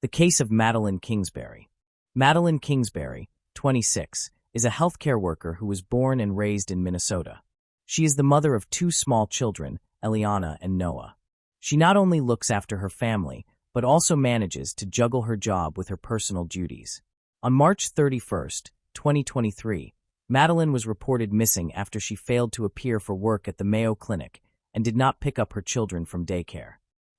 The case of Madeline Kingsbury. Madeline Kingsbury, 26, is a healthcare worker who was born and raised in Minnesota. She is the mother of 2 small children, Eliana and Noah. She not only looks after her family, but also manages to juggle her job with her personal duties. On March 31, 2023, Madeline was reported missing after she failed to appear for work at the Mayo Clinic and did not pick up her children from daycare.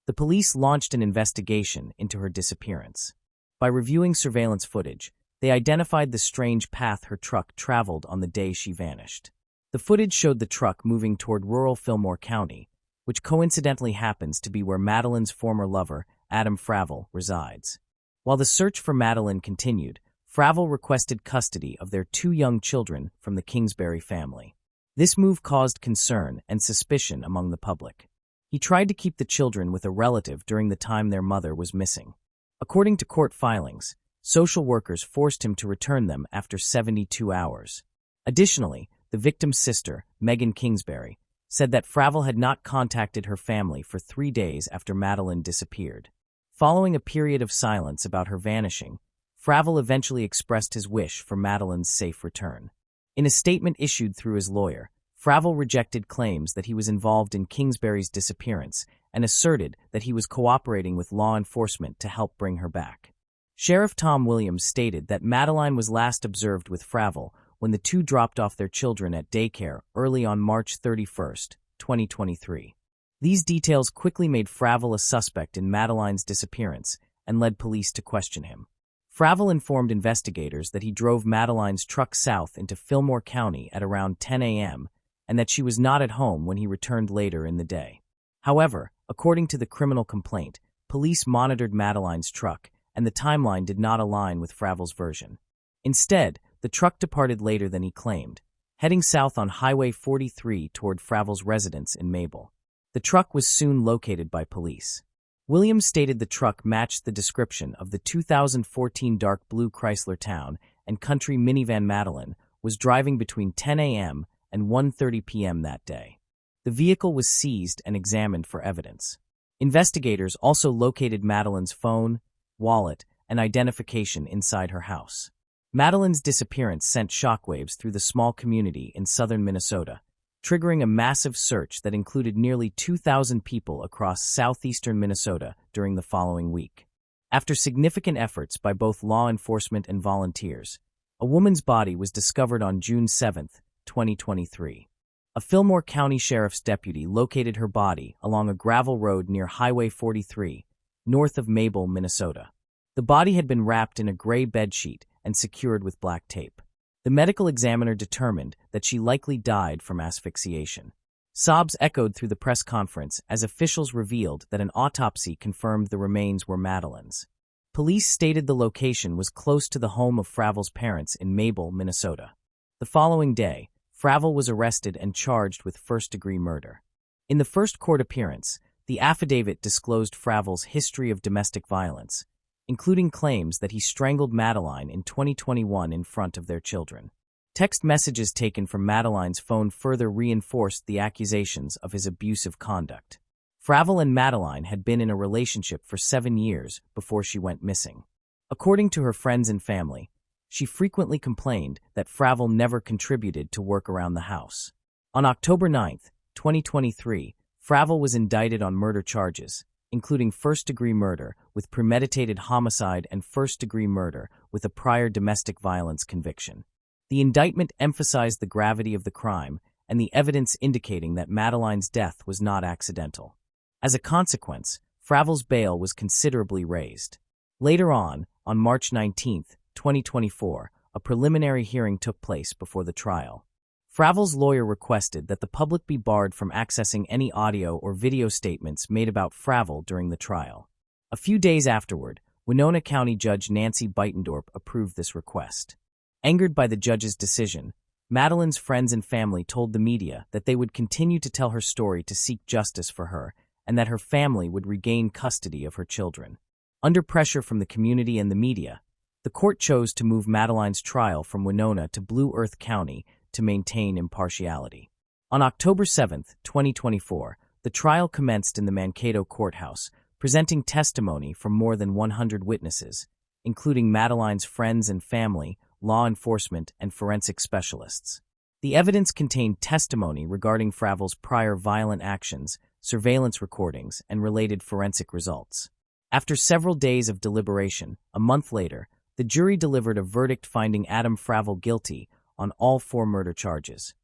The police launched an investigation into her disappearance. By reviewing surveillance footage, They identified the strange path her truck traveled on the day she vanished. The footage showed the truck moving toward rural Fillmore County, which coincidentally happens to be where Madeline's former lover, Adam Fravel, resides. While the search for Madeline continued, Fravel requested custody of their 2 young children from the Kingsbury family. This move caused concern and suspicion among the public. He tried to keep the children with a relative during the time their mother was missing. According to court filings, social workers forced him to return them after 72 hours. Additionally, the victim's sister, Megan Kingsbury, said that Fravel had not contacted her family for 3 days after Madeline disappeared. Following a period of silence about her vanishing, Fravel eventually expressed his wish for Madeline's safe return. In a statement issued through his lawyer, Fravel rejected claims that he was involved in Kingsbury's disappearance and asserted that he was cooperating with law enforcement to help bring her back. Sheriff Tom Williams stated that Madeline was last observed with Fravel when the 2 dropped off their children at daycare early on March 31, 2023. These details quickly made Fravel a suspect in Madeline's disappearance and led police to question him. Fravel informed investigators that he drove Madeline's truck south into Fillmore County at around 10 a.m. and that she was not at home when he returned later in the day. However, according to the criminal complaint, police monitored Madeline's truck, and the timeline did not align with Fravel's version. Instead, the truck departed later than he claimed, heading south on Highway 43 toward Fravel's residence in Mabel. The truck was soon located by police. Williams stated the truck matched the description of the 2014 dark blue Chrysler Town and Country minivan Madeline was driving between 10 a.m. and 1:30 p.m. that day. The vehicle was seized and examined for evidence. Investigators also located Madeline's phone, wallet, and identification inside her house. Madeline's disappearance sent shockwaves through the small community in southern Minnesota, triggering a massive search that included nearly 2,000 people across southeastern Minnesota during the following week. After significant efforts by both law enforcement and volunteers, a woman's body was discovered on June 7, 2023. A Fillmore County Sheriff's deputy located her body along a gravel road near Highway 43, north of Mabel, Minnesota. The body had been wrapped in a gray bedsheet and secured with black tape. The medical examiner determined that she likely died from asphyxiation. Sobs echoed through the press conference as officials revealed that an autopsy confirmed the remains were Madeline's. Police stated the location was close to the home of Fravel's parents in Mabel, Minnesota. The following day, Fravel was arrested and charged with first-degree murder. In the first court appearance, the affidavit disclosed Fravel's history of domestic violence, including claims that he strangled Madeline in 2021 in front of their children. Text messages taken from Madeline's phone further reinforced the accusations of his abusive conduct. Fravel and Madeline had been in a relationship for 7 years before she went missing. According to her friends and family, she frequently complained that Fravel never contributed to work around the house. On October 9, 2023, Fravel was indicted on murder charges, including first-degree murder with premeditated homicide and first-degree murder with a prior domestic violence conviction. The indictment emphasized the gravity of the crime and the evidence indicating that Madeline's death was not accidental. As a consequence, Fravel's bail was considerably raised. Later on March 19, 2024, a preliminary hearing took place before the trial. Fravel's lawyer requested that the public be barred from accessing any audio or video statements made about Fravel during the trial. A few days afterward, Winona County Judge Nancy Beitendorp approved this request. Angered by the judge's decision, Madeline's friends and family told the media that they would continue to tell her story to seek justice for her and that her family would regain custody of her children. Under pressure from the community and the media, the court chose to move Madeline's trial from Winona to Blue Earth County to maintain impartiality. On October 7, 2024, the trial commenced in the Mankato courthouse, presenting testimony from more than 100 witnesses, including Madeline's friends and family, law enforcement, and forensic specialists. The evidence contained testimony regarding Fravel's prior violent actions, surveillance recordings, and related forensic results. After several days of deliberation, a month later, the jury delivered a verdict finding Adam Fravel guilty on all 4 murder charges: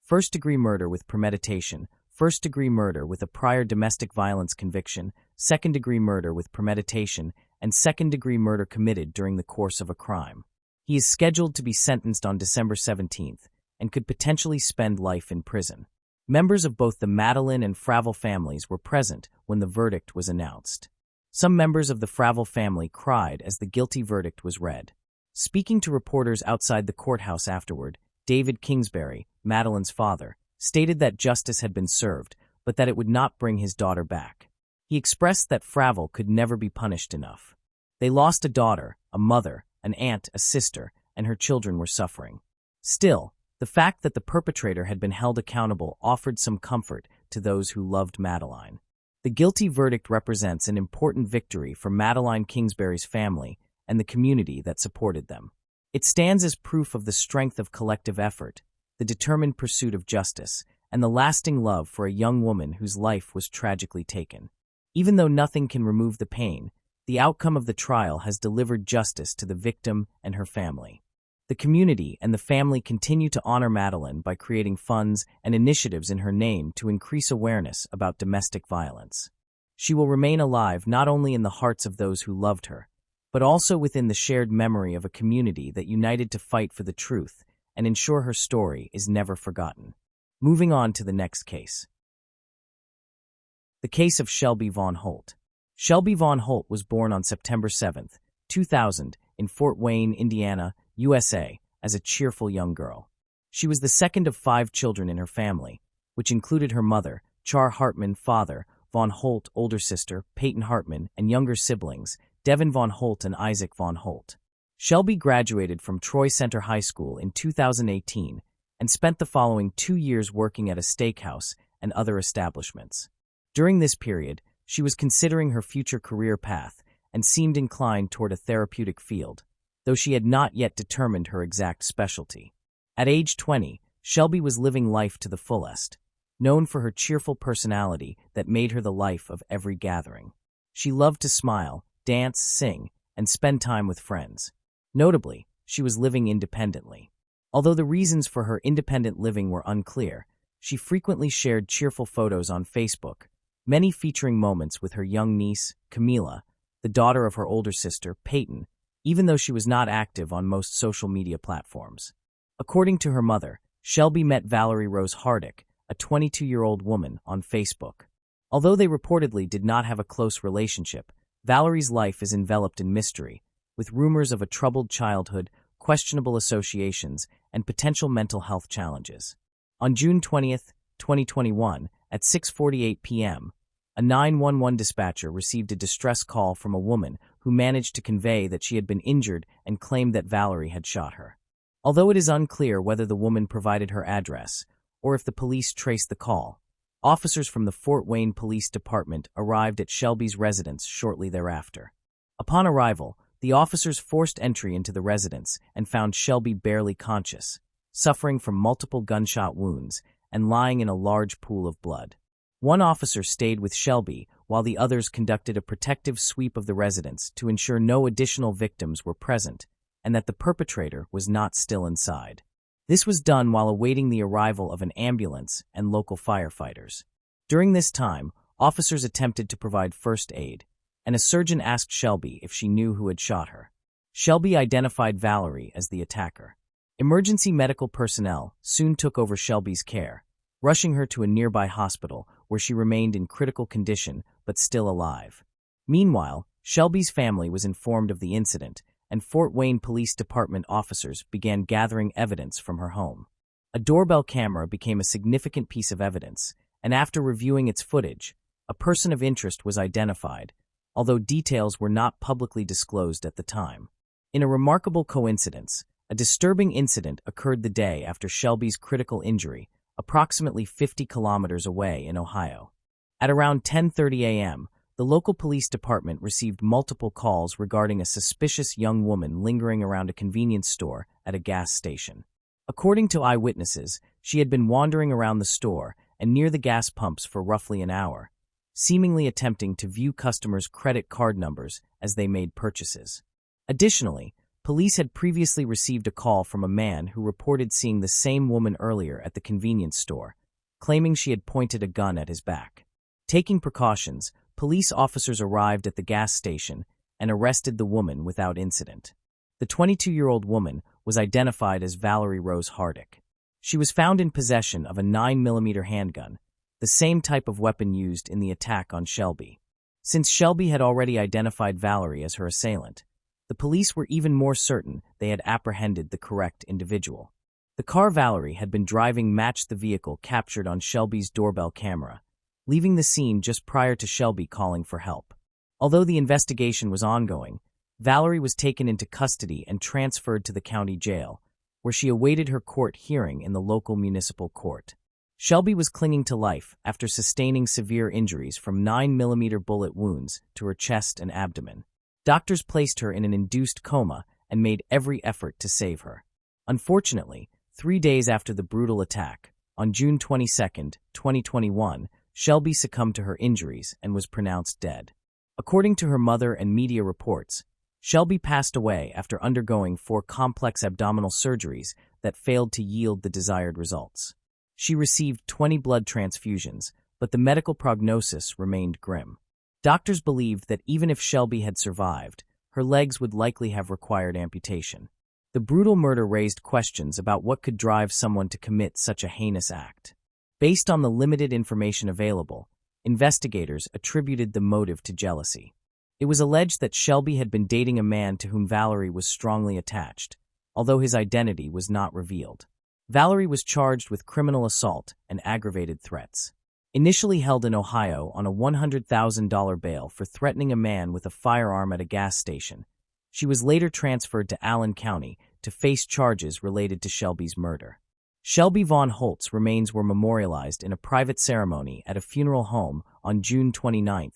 first-degree murder with premeditation, first-degree murder with a prior domestic violence conviction, second-degree murder with premeditation, and second-degree murder committed during the course of a crime. He is scheduled to be sentenced on December 17th and could potentially spend life in prison. Members of both the Madeline and Fravel families were present when the verdict was announced. Some members of the Fravel family cried as the guilty verdict was read. Speaking to reporters outside the courthouse afterward, David Kingsbury, Madeline's father, stated that justice had been served, but that it would not bring his daughter back. He expressed that Fravel could never be punished enough. They lost a daughter, a mother, an aunt, a sister, and her children were suffering. Still, the fact that the perpetrator had been held accountable offered some comfort to those who loved Madeline. The guilty verdict represents an important victory for Madeline Kingsbury's family and the community that supported them. It stands as proof of the strength of collective effort, the determined pursuit of justice, and the lasting love for a young woman whose life was tragically taken. Even though nothing can remove the pain, the outcome of the trial has delivered justice to the victim and her family. The community and the family continue to honor Madeline by creating funds and initiatives in her name to increase awareness about domestic violence. She will remain alive not only in the hearts of those who loved her, but also within the shared memory of a community that united to fight for the truth and ensure her story is never forgotten. Moving on to the next case. The case of Shelby Von Holt. Shelby Von Holt was born on September 7, 2000, in Fort Wayne, Indiana, USA, as a cheerful young girl. She was the second of 5 children in her family, which included her mother, Char Hartman, father, Von Holt, older sister, Peyton Hartman, and younger siblings, Devin Von Holt and Isaac Von Holt. Shelby graduated from Troy Center High School in 2018 and spent the following 2 years working at a steakhouse and other establishments. During this period, she was considering her future career path and seemed inclined toward a therapeutic field, though she had not yet determined her exact specialty. At age 20, Shelby was living life to the fullest, known for her cheerful personality that made her the life of every gathering. She loved to smile, dance, sing, and spend time with friends. Notably, she was living independently. Although the reasons for her independent living were unclear, she frequently shared cheerful photos on Facebook, many featuring moments with her young niece, Camila, the daughter of her older sister, Peyton, even though she was not active on most social media platforms. According to her mother, Shelby met Valerie Rose Hardick, a 22-year-old woman, on Facebook. Although they reportedly did not have a close relationship, Valerie's life is enveloped in mystery, with rumors of a troubled childhood, questionable associations, and potential mental health challenges. On June 20, 2021, at 6:48 p.m., a 911 dispatcher received a distress call from a woman who managed to convey that she had been injured and claimed that Valerie had shot her. Although it is unclear whether the woman provided her address or if the police traced the call, officers from the Fort Wayne Police Department arrived at Shelby's residence shortly thereafter. Upon arrival, the officers forced entry into the residence and found Shelby barely conscious, suffering from multiple gunshot wounds and lying in a large pool of blood. One officer stayed with Shelby while the others conducted a protective sweep of the residence to ensure no additional victims were present and that the perpetrator was not still inside. This was done while awaiting the arrival of an ambulance and local firefighters. During this time, officers attempted to provide first aid, and a surgeon asked Shelby if she knew who had shot her. Shelby identified Valerie as the attacker. Emergency medical personnel soon took over Shelby's care, rushing her to a nearby hospital where she remained in critical condition but still alive. Meanwhile, Shelby's family was informed of the incident, and Fort Wayne Police Department officers began gathering evidence from her home. A doorbell camera became a significant piece of evidence, and after reviewing its footage, a person of interest was identified, although details were not publicly disclosed at the time. In a remarkable coincidence, a disturbing incident occurred the day after Shelby's critical injury, approximately 50 kilometers away in Ohio. At around 10:30 a.m., the local police department received multiple calls regarding a suspicious young woman lingering around a convenience store at a gas station. According to eyewitnesses, she had been wandering around the store and near the gas pumps for roughly an hour, seemingly attempting to view customers' credit card numbers as they made purchases. Additionally, police had previously received a call from a man who reported seeing the same woman earlier at the convenience store, claiming she had pointed a gun at his back. Taking precautions, police officers arrived at the gas station and arrested the woman without incident. The 22-year-old woman was identified as Valerie Rose Hardick. She was found in possession of a 9mm handgun, the same type of weapon used in the attack on Shelby. Since Shelby had already identified Valerie as her assailant, the police were even more certain they had apprehended the correct individual. The car Valerie had been driving matched the vehicle captured on Shelby's doorbell camera, leaving the scene just prior to Shelby calling for help. Although the investigation was ongoing, Valerie was taken into custody and transferred to the county jail, where she awaited her court hearing in the local municipal court. Shelby was clinging to life after sustaining severe injuries from 9mm bullet wounds to her chest and abdomen. Doctors placed her in an induced coma and made every effort to save her. Unfortunately, 3 days after the brutal attack, on June 22, 2021, Shelby succumbed to her injuries and was pronounced dead. According to her mother and media reports, Shelby passed away after undergoing 4 complex abdominal surgeries that failed to yield the desired results. She received 20 blood transfusions, but the medical prognosis remained grim. Doctors believed that even if Shelby had survived, her legs would likely have required amputation. The brutal murder raised questions about what could drive someone to commit such a heinous act. Based on the limited information available, investigators attributed the motive to jealousy. It was alleged that Shelby had been dating a man to whom Valerie was strongly attached, although his identity was not revealed. Valerie was charged with criminal assault and aggravated threats. Initially held in Ohio on a $100,000 bail for threatening a man with a firearm at a gas station, she was later transferred to Allen County to face charges related to Shelby's murder. Shelby Vaughn Holt's remains were memorialized in a private ceremony at a funeral home on June 29,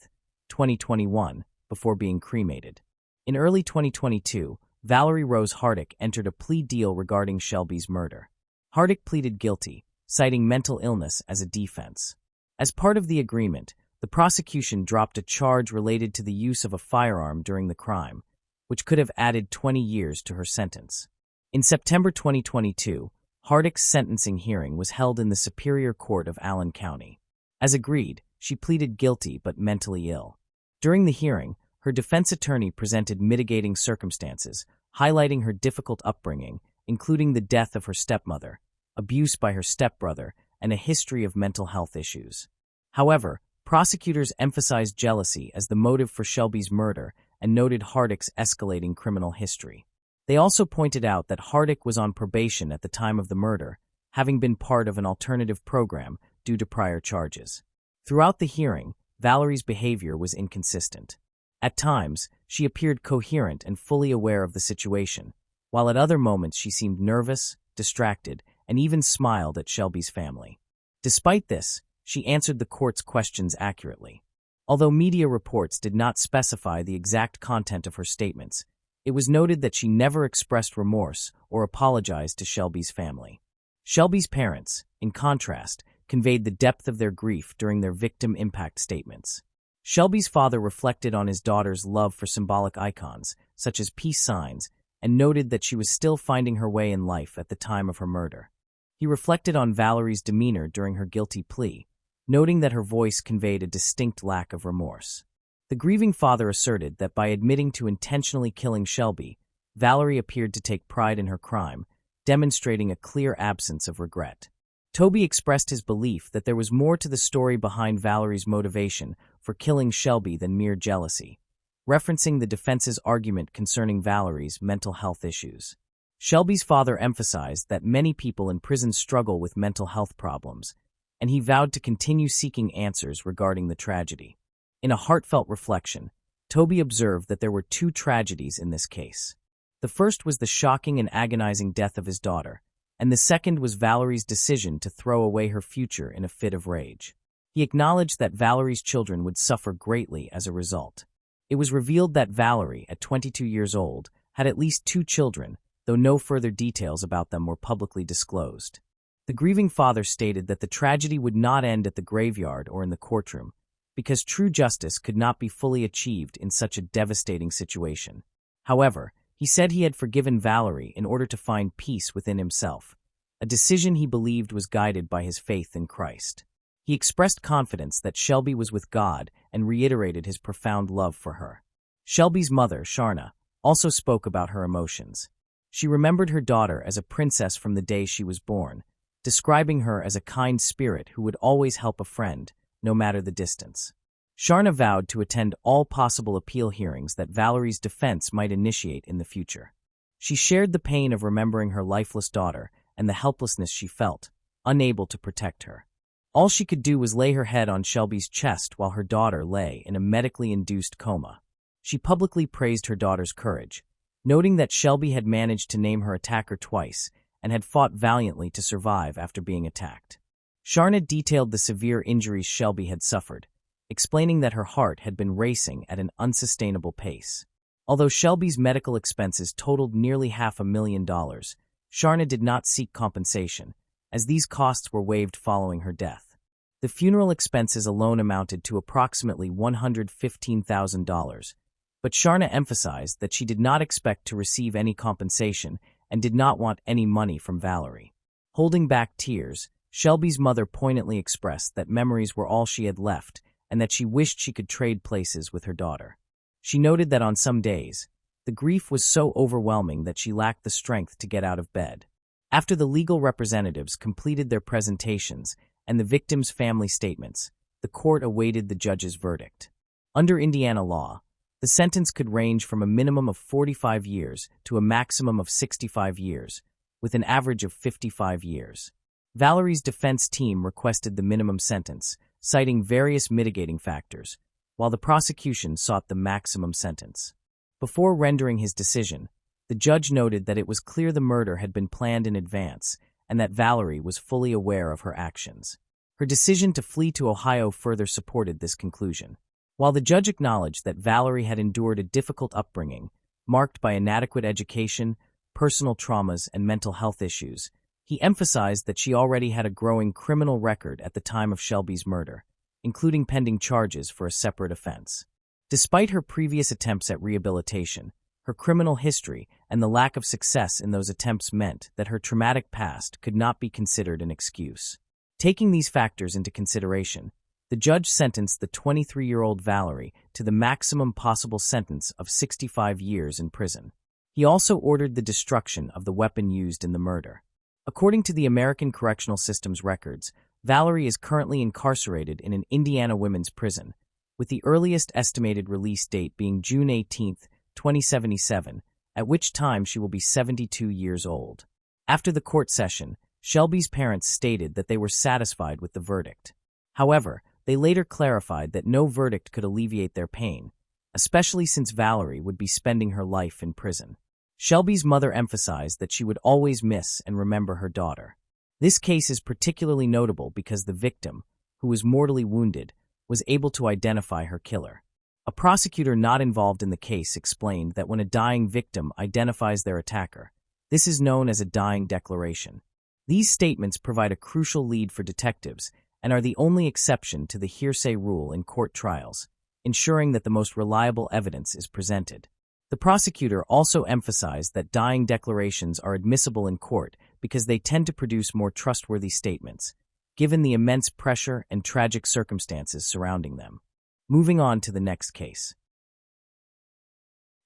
2021, before being cremated. In early 2022, Valerie Rose Hardick entered a plea deal regarding Shelby's murder. Hardick pleaded guilty, citing mental illness as a defense. As part of the agreement, the prosecution dropped a charge related to the use of a firearm during the crime, which could have added 20 years to her sentence. In September 2022, Hardick's sentencing hearing was held in the Superior Court of Allen County. As agreed, she pleaded guilty but mentally ill. During the hearing, her defense attorney presented mitigating circumstances, highlighting her difficult upbringing, including the death of her stepmother, abuse by her stepbrother, and a history of mental health issues. However, prosecutors emphasized jealousy as the motive for Shelby's murder and noted Hardick's escalating criminal history. They also pointed out that Hardick was on probation at the time of the murder, having been part of an alternative program due to prior charges. Throughout the hearing, Valerie's behavior was inconsistent. At times, she appeared coherent and fully aware of the situation, while at other moments she seemed nervous, distracted, and even smiled at Shelby's family. Despite this, she answered the court's questions accurately. Although media reports did not specify the exact content of her statements, it was noted that she never expressed remorse or apologized to Shelby's family. Shelby's parents, in contrast, conveyed the depth of their grief during their victim impact statements. Shelby's father reflected on his daughter's love for symbolic icons, such as peace signs, and noted that she was still finding her way in life at the time of her murder. He reflected on Valerie's demeanor during her guilty plea, noting that her voice conveyed a distinct lack of remorse. The grieving father asserted that by admitting to intentionally killing Shelby, Valerie appeared to take pride in her crime, demonstrating a clear absence of regret. Toby expressed his belief that there was more to the story behind Valerie's motivation for killing Shelby than mere jealousy, referencing the defense's argument concerning Valerie's mental health issues. Shelby's father emphasized that many people in prison struggle with mental health problems, and he vowed to continue seeking answers regarding the tragedy. In a heartfelt reflection, Toby observed that there were 2 tragedies in this case. The first was the shocking and agonizing death of his daughter, and the second was Valerie's decision to throw away her future in a fit of rage. He acknowledged that Valerie's children would suffer greatly as a result. It was revealed that Valerie, at 22 years old, had at least 2 children, though no further details about them were publicly disclosed. The grieving father stated that the tragedy would not end at the graveyard or in the courtroom, because true justice could not be fully achieved in such a devastating situation. However, he said he had forgiven Valerie in order to find peace within himself, a decision he believed was guided by his faith in Christ. He expressed confidence that Shelby was with God and reiterated his profound love for her. Shelby's mother, Sharna, also spoke about her emotions. She remembered her daughter as a princess from the day she was born, describing her as a kind spirit who would always help a friend, no matter the distance. Sharna vowed to attend all possible appeal hearings that Valerie's defense might initiate in the future. She shared the pain of remembering her lifeless daughter and the helplessness she felt, unable to protect her. All she could do was lay her head on Shelby's chest while her daughter lay in a medically induced coma. She publicly praised her daughter's courage, noting that Shelby had managed to name her attacker twice and had fought valiantly to survive after being attacked. Sharna detailed the severe injuries Shelby had suffered, explaining that her heart had been racing at an unsustainable pace. Although Shelby's medical expenses totaled nearly $500,000, Sharna did not seek compensation, as these costs were waived following her death. The funeral expenses alone amounted to approximately $115,000, but Sharna emphasized that she did not expect to receive any compensation and did not want any money from Valerie. Holding back tears, Shelby's mother poignantly expressed that memories were all she had left and that she wished she could trade places with her daughter. She noted that on some days, the grief was so overwhelming that she lacked the strength to get out of bed. After the legal representatives completed their presentations and the victims' family statements, the court awaited the judge's verdict. Under Indiana law, the sentence could range from a minimum of 45 years to a maximum of 65 years, with an average of 55 years. Valerie's defense team requested the minimum sentence, citing various mitigating factors, while the prosecution sought the maximum sentence. Before rendering his decision, the judge noted that it was clear the murder had been planned in advance and that Valerie was fully aware of her actions. Her decision to flee to Ohio further supported this conclusion. While the judge acknowledged that Valerie had endured a difficult upbringing, marked by inadequate education, personal traumas, and mental health issues, he emphasized that she already had a growing criminal record at the time of Shelby's murder, including pending charges for a separate offense. Despite her previous attempts at rehabilitation, her criminal history and the lack of success in those attempts meant that her traumatic past could not be considered an excuse. Taking these factors into consideration, the judge sentenced the 23-year-old Valerie to the maximum possible sentence of 65 years in prison. He also ordered the destruction of the weapon used in the murder. According to the American Correctional System's records, Valerie is currently incarcerated in an Indiana women's prison, with the earliest estimated release date being June 18, 2077, at which time she will be 72 years old. After the court session, Shelby's parents stated that they were satisfied with the verdict. However, they later clarified that no verdict could alleviate their pain, especially since Valerie would be spending her life in prison. Shelby's mother emphasized that she would always miss and remember her daughter. This case is particularly notable because the victim, who was mortally wounded, was able to identify her killer. A prosecutor not involved in the case explained that when a dying victim identifies their attacker, this is known as a dying declaration. These statements provide a crucial lead for detectives and are the only exception to the hearsay rule in court trials, ensuring that the most reliable evidence is presented. The prosecutor also emphasized that dying declarations are admissible in court because they tend to produce more trustworthy statements, given the immense pressure and tragic circumstances surrounding them. Moving on to the next case.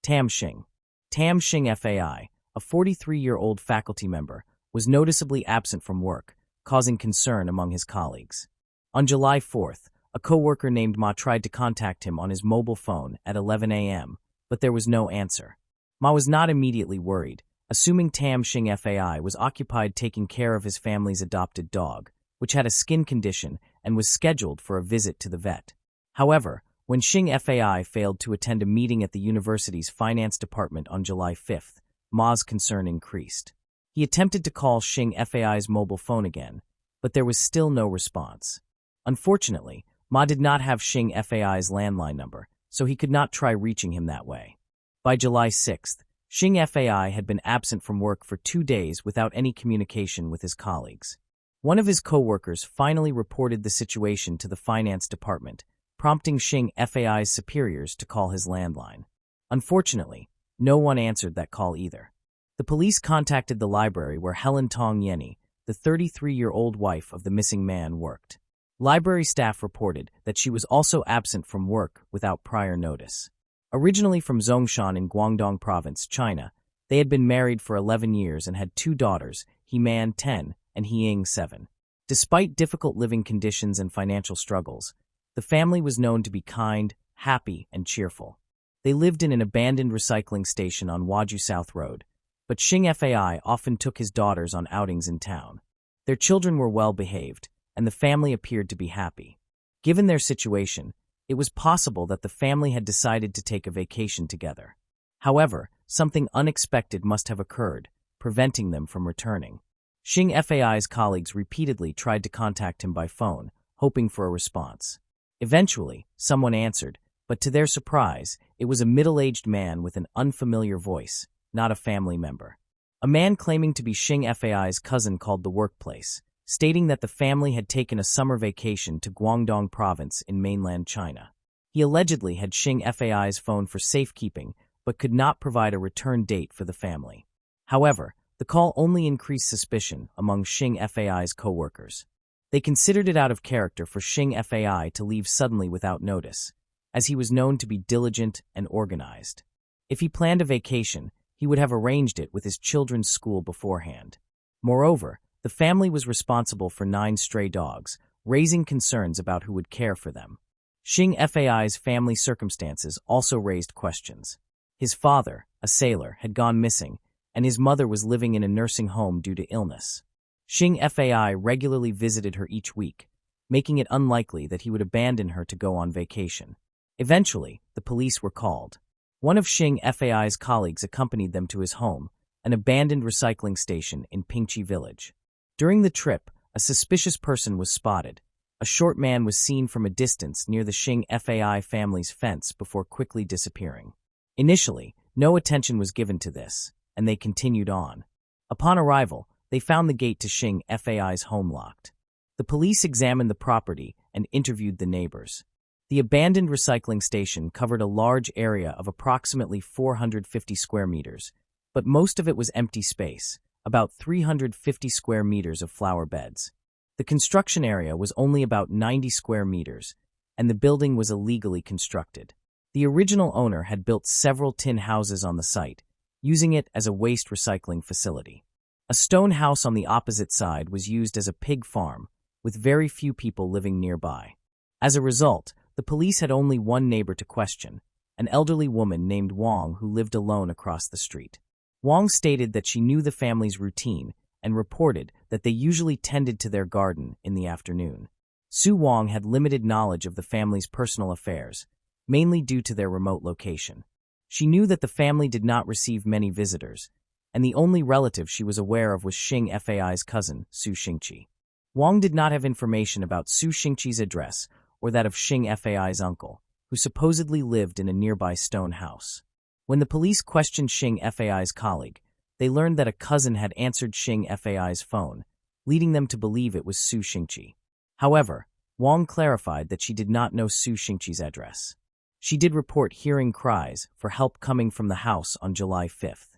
Tam Shing. Tam Shing FAI, a 43-year-old faculty member, was noticeably absent from work, causing concern among his colleagues. On July 4th, a coworker named Ma tried to contact him on his mobile phone at 11 a.m., but there was no answer. Ma was not immediately worried, assuming Tam Shing FAI was occupied taking care of his family's adopted dog, which had a skin condition and was scheduled for a visit to the vet. However, when Shing FAI failed to attend a meeting at the university's finance department on July 5th, Ma's concern increased. He attempted to call Shing FAI's mobile phone again, but there was still no response. Unfortunately, Ma did not have Shing FAI's landline number, so he could not try reaching him that way. By July 6th, Shing FAI had been absent from work for 2 days without any communication with his colleagues. One of his coworkers finally reported the situation to the finance department, prompting Shing FAI's superiors to call his landline. Unfortunately, no one answered that call either. The police contacted the library where Helen Tong Yenny, the 33-year-old wife of the missing man, worked. Library staff reported that she was also absent from work without prior notice. Originally from Zhongshan in Guangdong Province, China, they had been married for 11 years and had 2 daughters, He-Man 10 and He-Ying 7. Despite difficult living conditions and financial struggles, the family was known to be kind, happy, and cheerful. They lived in an abandoned recycling station on Waju South Road, but Xing Fai often took his daughters on outings in town. Their children were well behaved, and the family appeared to be happy. Given their situation, it was possible that the family had decided to take a vacation together. However, something unexpected must have occurred, preventing them from returning. Xing Fai's colleagues repeatedly tried to contact him by phone, hoping for a response. Eventually, someone answered, but to their surprise, it was a middle-aged man with an unfamiliar voice, not a family member. A man claiming to be Xing Fai's cousin called the workplace, stating that the family had taken a summer vacation to Guangdong Province in mainland China. He allegedly had Xing Fai's phone for safekeeping, but could not provide a return date for the family. However, the call only increased suspicion among Xing Fai's co-workers. They considered it out of character for Xing Fai to leave suddenly without notice, as he was known to be diligent and organized. If he planned a vacation, he would have arranged it with his children's school beforehand. Moreover, the family was responsible for 9 stray dogs, raising concerns about who would care for them. Xing Fai's family circumstances also raised questions. His father, a sailor, had gone missing, and his mother was living in a nursing home due to illness. Xing Fai regularly visited her each week, making it unlikely that he would abandon her to go on vacation. Eventually, the police were called. One of Xing Fai's colleagues accompanied them to his home, an abandoned recycling station in Pingqi village. During the trip, a suspicious person was spotted. A short man was seen from a distance near the Xing Fai family's fence before quickly disappearing. Initially, no attention was given to this, and they continued on. Upon arrival, they found the gate to Xing Fai's home locked. The police examined the property and interviewed the neighbors. The abandoned recycling station covered a large area of approximately 450 square meters, but most of it was empty space, about 350 square meters of flower beds. The construction area was only about 90 square meters, and the building was illegally constructed. The original owner had built several tin houses on the site, using it as a waste recycling facility. A stone house on the opposite side was used as a pig farm, with very few people living nearby. As a result, the police had only one neighbor to question, an elderly woman named Wang who lived alone across the street. Wang stated that she knew the family's routine and reported that they usually tended to their garden in the afternoon. Su Wang had limited knowledge of the family's personal affairs, mainly due to their remote location. She knew that the family did not receive many visitors, and the only relative she was aware of was Xing Fai's cousin, Su Xingqi. Wang did not have information about Su Xingqi's address or that of Xing Fai's uncle, who supposedly lived in a nearby stone house. When the police questioned Xing Fai's colleague, they learned that a cousin had answered Xing Fai's phone, leading them to believe it was Su Xingqi. However, Wang clarified that she did not know Su Xingqi's address. She did report hearing cries for help coming from the house on July 5th.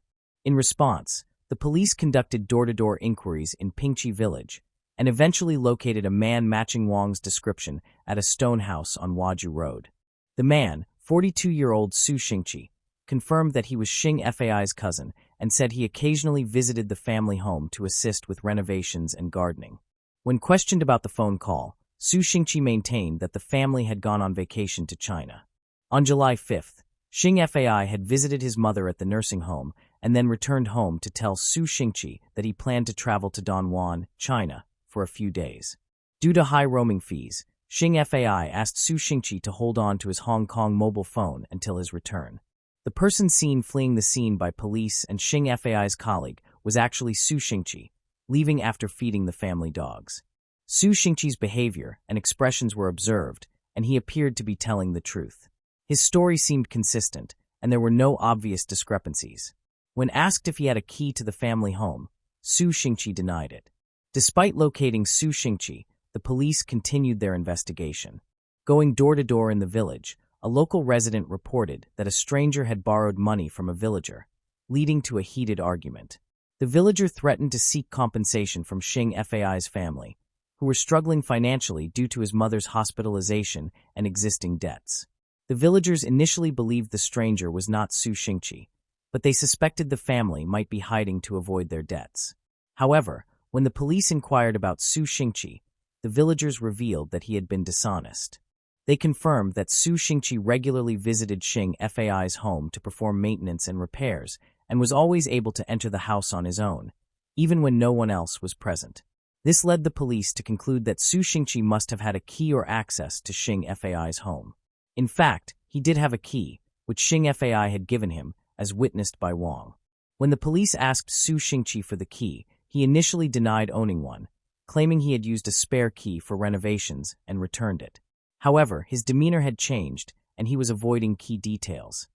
In response, the police conducted door-to-door inquiries in Pingqi village and eventually located a man matching Wang's description at a stone house on Waju Road. The man, 42-year-old Su Xingqi, confirmed that he was Xing Fai's cousin and said he occasionally visited the family home to assist with renovations and gardening. When questioned about the phone call, Su Xingqi maintained that the family had gone on vacation to China. On July 5th, Xing Fai had visited his mother at the nursing home and then returned home to tell Su Xingqi that he planned to travel to Dongguan, China, for a few days. Due to high roaming fees, Xing Fai asked Su Xingqi to hold on to his Hong Kong mobile phone until his return. The person seen fleeing the scene by police and Xing Fai's colleague was actually Su Xingqi, leaving after feeding the family dogs. Su Xingqi's behavior and expressions were observed, and he appeared to be telling the truth. His story seemed consistent, and there were no obvious discrepancies. When asked if he had a key to the family home, Su Xingqi denied it. Despite locating Su Xingqi, the police continued their investigation. Going door to door in the village, a local resident reported that a stranger had borrowed money from a villager, leading to a heated argument. The villager threatened to seek compensation from Xing Fai's family, who were struggling financially due to his mother's hospitalization and existing debts. The villagers initially believed the stranger was not Su Xingqi, but they suspected the family might be hiding to avoid their debts. However, when the police inquired about Su Xingqi, the villagers revealed that he had been dishonest. They confirmed that Su Xingqi regularly visited Xing Fai's home to perform maintenance and repairs and was always able to enter the house on his own, even when no one else was present. This led the police to conclude that Su Xingqi must have had a key or access to Xing Fai's home. In fact, he did have a key, which Xing Fai had given him, as witnessed by Wang. When the police asked Su Xingqi for the key, he initially denied owning one, claiming he had used a spare key for renovations and returned it. However, his demeanor had changed, and he was avoiding key details.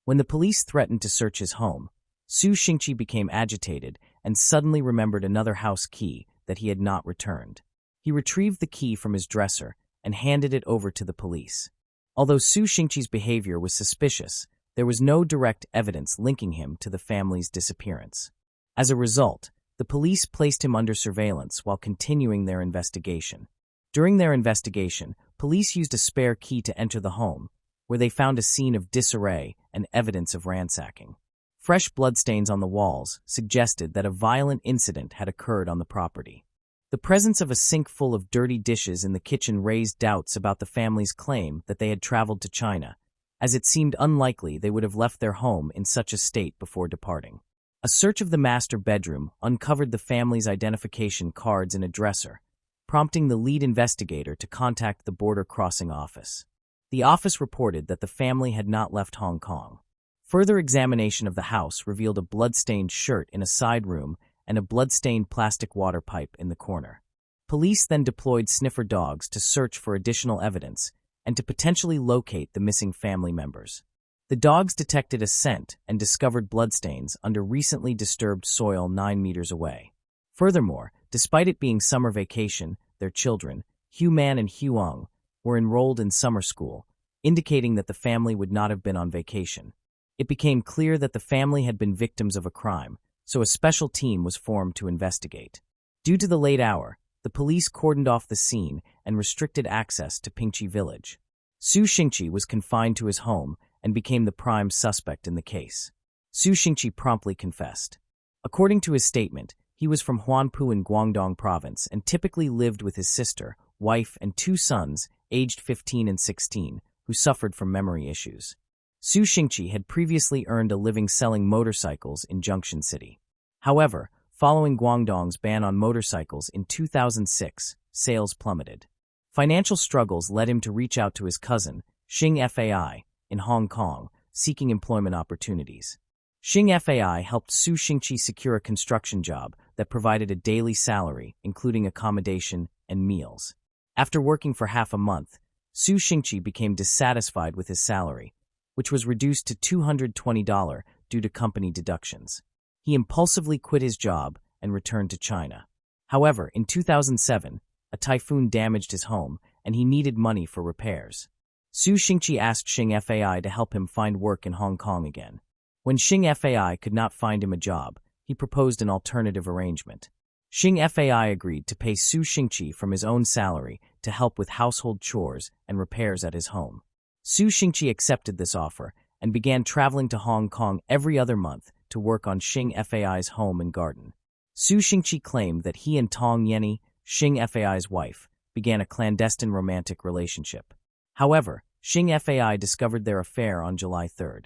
When the police threatened to search his home, Su Xingqi became agitated and suddenly remembered another house key that he had not returned. He retrieved the key from his dresser and handed it over to the police. Although Su Xingqi's behavior was suspicious, there was no direct evidence linking him to the family's disappearance. As a result, the police placed him under surveillance while continuing their investigation. During their investigation, police used a spare key to enter the home, where they found a scene of disarray and evidence of ransacking. Fresh bloodstains on the walls suggested that a violent incident had occurred on the property. The presence of a sink full of dirty dishes in the kitchen raised doubts about the family's claim that they had traveled to China, as it seemed unlikely they would have left their home in such a state before departing. A search of the master bedroom uncovered the family's identification cards in a dresser, prompting the lead investigator to contact the border crossing office. The office reported that the family had not left Hong Kong. Further examination of the house revealed a blood-stained shirt in a side room and a blood-stained plastic water pipe in the corner. Police then deployed sniffer dogs to search for additional evidence and to potentially locate the missing family members. The dogs detected a scent and discovered bloodstains under recently disturbed soil 9 meters away. Furthermore, despite it being summer vacation, their children, Hugh Man and Hugh Ung, were enrolled in summer school, indicating that the family would not have been on vacation. It became clear that the family had been victims of a crime, so a special team was formed to investigate. Due to the late hour, the police cordoned off the scene and restricted access to Pingqi village. Su Xingqi was confined to his home and became the prime suspect in the case. Su Xingqi promptly confessed. According to his statement, he was from Huanpu in Guangdong province and typically lived with his sister, wife, and 2 sons, aged 15 and 16, who suffered from memory issues. Su Xingqi had previously earned a living selling motorcycles in Junction City. However, following Guangdong's ban on motorcycles in 2006, sales plummeted. Financial struggles led him to reach out to his cousin, Xing Fai, in Hong Kong, seeking employment opportunities. Xing Fai helped Su Xingqi secure a construction job that provided a daily salary, including accommodation and meals. After working for half a month, Su Xingqi became dissatisfied with his salary, which was reduced to $220 due to company deductions. He impulsively quit his job and returned to China. However, in 2007, a typhoon damaged his home, and he needed money for repairs. Su Xingqi asked Xing Fai to help him find work in Hong Kong again. When Xing Fai could not find him a job, he proposed an alternative arrangement. Xing Fai agreed to pay Su Xingqi from his own salary to help with household chores and repairs at his home. Su Xingqi accepted this offer and began traveling to Hong Kong every other month to work on Xing Fai's home and garden. Su Xingqi claimed that he and Tong Yenny, Xing Fai's wife, began a clandestine romantic relationship. However, Xing Fai discovered their affair on July 3rd.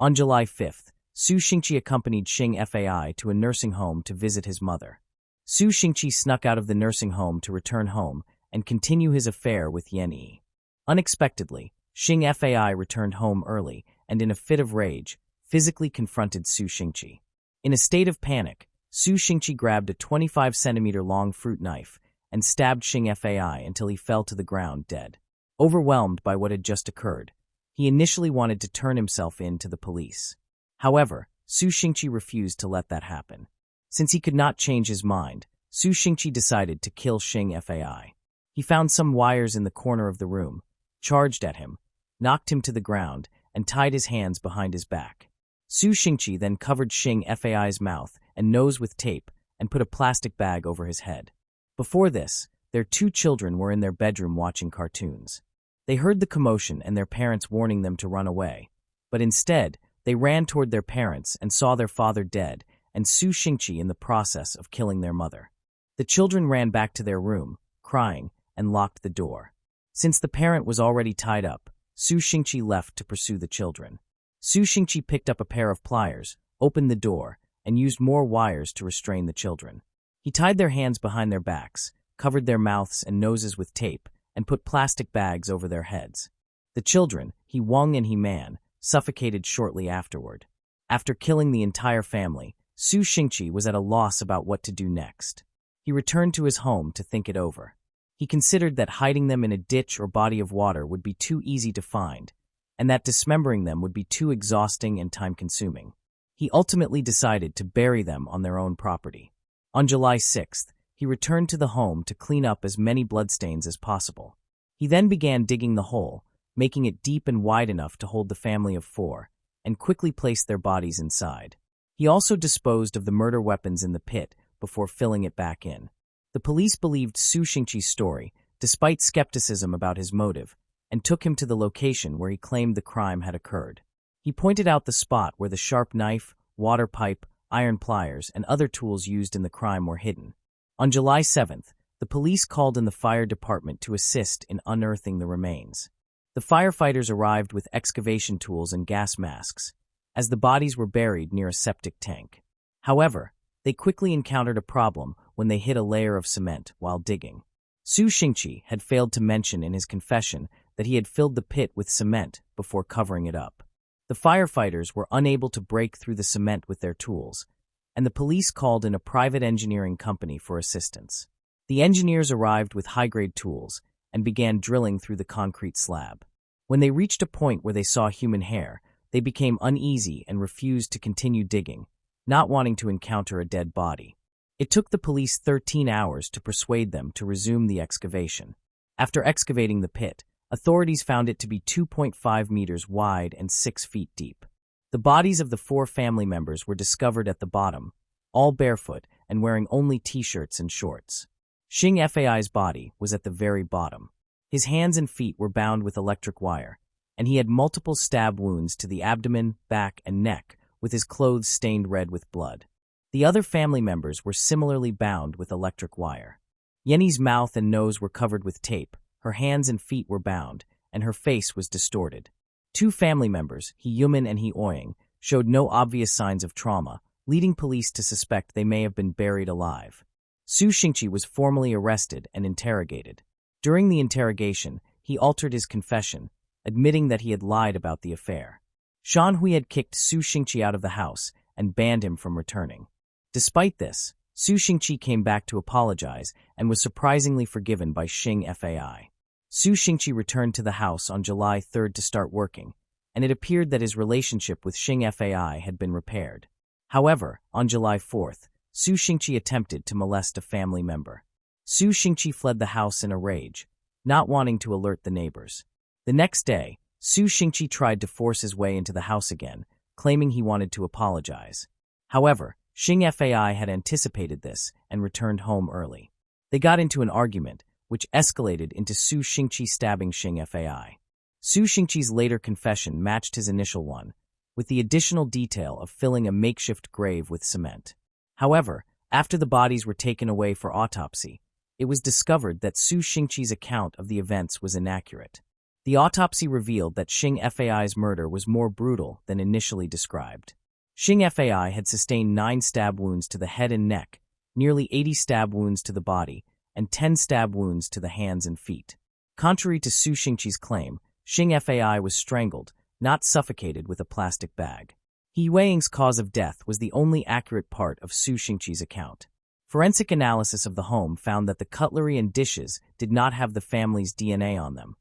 On July 5th, Su Xingqi accompanied Xing Fai to a nursing home to visit his mother. Su Xingqi snuck out of the nursing home to return home and continue his affair with Yenny. Unexpectedly, Xing Fai returned home early and, in a fit of rage, physically confronted Su Xingqi. In a state of panic, Su Xingqi grabbed a 25-centimeter-long fruit knife and stabbed Xing Fai until he fell to the ground dead. Overwhelmed by what had just occurred, he initially wanted to turn himself in to the police. However, Su Xingqi refused to let that happen. Since he could not change his mind, Su Xingqi decided to kill Xing Fai. He found some wires in the corner of the room, charged at him, knocked him to the ground, and tied his hands behind his back. Su Xingqi then covered Xing Fai's mouth and nose with tape and put a plastic bag over his head. Before this, their 2 children were in their bedroom watching cartoons. They heard the commotion and their parents warning them to run away. But instead, they ran toward their parents and saw their father dead and Su Xingqi in the process of killing their mother. The children ran back to their room, crying, and locked the door. Since the parent was already tied up, Su Xingqi left to pursue the children. Su Xingqi picked up a pair of pliers, opened the door, and used more wires to restrain the children. He tied their hands behind their backs, covered their mouths and noses with tape, and put plastic bags over their heads. The children, He Wang and He Man, suffocated shortly afterward. After killing the entire family, Su Xingqi was at a loss about what to do next. He returned to his home to think it over. He considered that hiding them in a ditch or body of water would be too easy to find, and that dismembering them would be too exhausting and time-consuming. He ultimately decided to bury them on their own property. On July 6th, he returned to the home to clean up as many bloodstains as possible. He then began digging the hole, making it deep and wide enough to hold the family of 4, and quickly placed their bodies inside. He also disposed of the murder weapons in the pit before filling it back in. The police believed Su Xingqi's story, despite skepticism about his motive, and took him to the location where he claimed the crime had occurred. He pointed out the spot where the sharp knife, water pipe, iron pliers, and other tools used in the crime were hidden. On July 7th, the police called in the fire department to assist in unearthing the remains. The firefighters arrived with excavation tools and gas masks, as the bodies were buried near a septic tank. However, they quickly encountered a problem when they hit a layer of cement while digging. Su Xingqi had failed to mention in his confession that he had filled the pit with cement before covering it up. The firefighters were unable to break through the cement with their tools, and the police called in a private engineering company for assistance. The engineers arrived with high-grade tools and began drilling through the concrete slab. When they reached a point where they saw human hair, they became uneasy and refused to continue digging, not wanting to encounter a dead body. It took the police 13 hours to persuade them to resume the excavation. After excavating the pit, authorities found it to be 2.5 meters wide and 6 feet deep. The bodies of the 4 family members were discovered at the bottom, all barefoot and wearing only t-shirts and shorts. Xing Fai's body was at the very bottom. His hands and feet were bound with electric wire, and he had multiple stab wounds to the abdomen, back, and neck, with his clothes stained red with blood. The other family members were similarly bound with electric wire. Yenny's mouth and nose were covered with tape, her hands and feet were bound, and her face was distorted. 2 family members, He Yuman and He Ouying, showed no obvious signs of trauma, leading police to suspect they may have been buried alive. Su Xingqi was formally arrested and interrogated. During the interrogation, he altered his confession, admitting that he had lied about the affair. Shan Hui had kicked Su Xingqi out of the house and banned him from returning. Despite this, Su Xingqi came back to apologize and was surprisingly forgiven by Xing Fai. Su Xingqi returned to the house on July 3rd to start working, and it appeared that his relationship with Xing Fai had been repaired. However, on July 4th, Su Xingqi attempted to molest a family member. Su Xingqi fled the house in a rage, not wanting to alert the neighbors. The next day, Su Xingqi tried to force his way into the house again, claiming he wanted to apologize. However, Xing Fai had anticipated this and returned home early. They got into an argument, which escalated into Su Xingqi stabbing Xing Fai. Su Xingqi's later confession matched his initial one, with the additional detail of filling a makeshift grave with cement. However, after the bodies were taken away for autopsy, it was discovered that Su Xingqi's account of the events was inaccurate. The autopsy revealed that Xing Fai's murder was more brutal than initially described. Xing Fai had sustained 9 stab wounds to the head and neck, nearly 80 stab wounds to the body, and 10 stab wounds to the hands and feet. Contrary to Su Xingqi's claim, Xing Fai was strangled, not suffocated with a plastic bag. He Yueying's cause of death was the only accurate part of Su Xingqi's account. Forensic analysis of the home found that the cutlery and dishes did not have the family's DNA on them,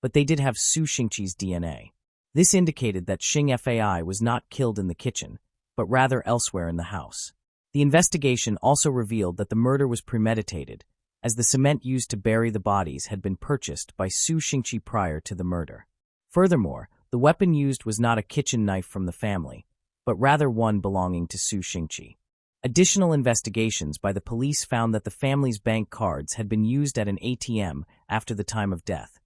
but they did have Su Xingqi's DNA. This indicated that Xing Fai was not killed in the kitchen, but rather elsewhere in the house. The investigation also revealed that the murder was premeditated, as the cement used to bury the bodies had been purchased by Su Xingqi prior to the murder. Furthermore, the weapon used was not a kitchen knife from the family, but rather one belonging to Su Xingqi. Additional investigations by the police found that the family's bank cards had been used at an ATM after the time of death,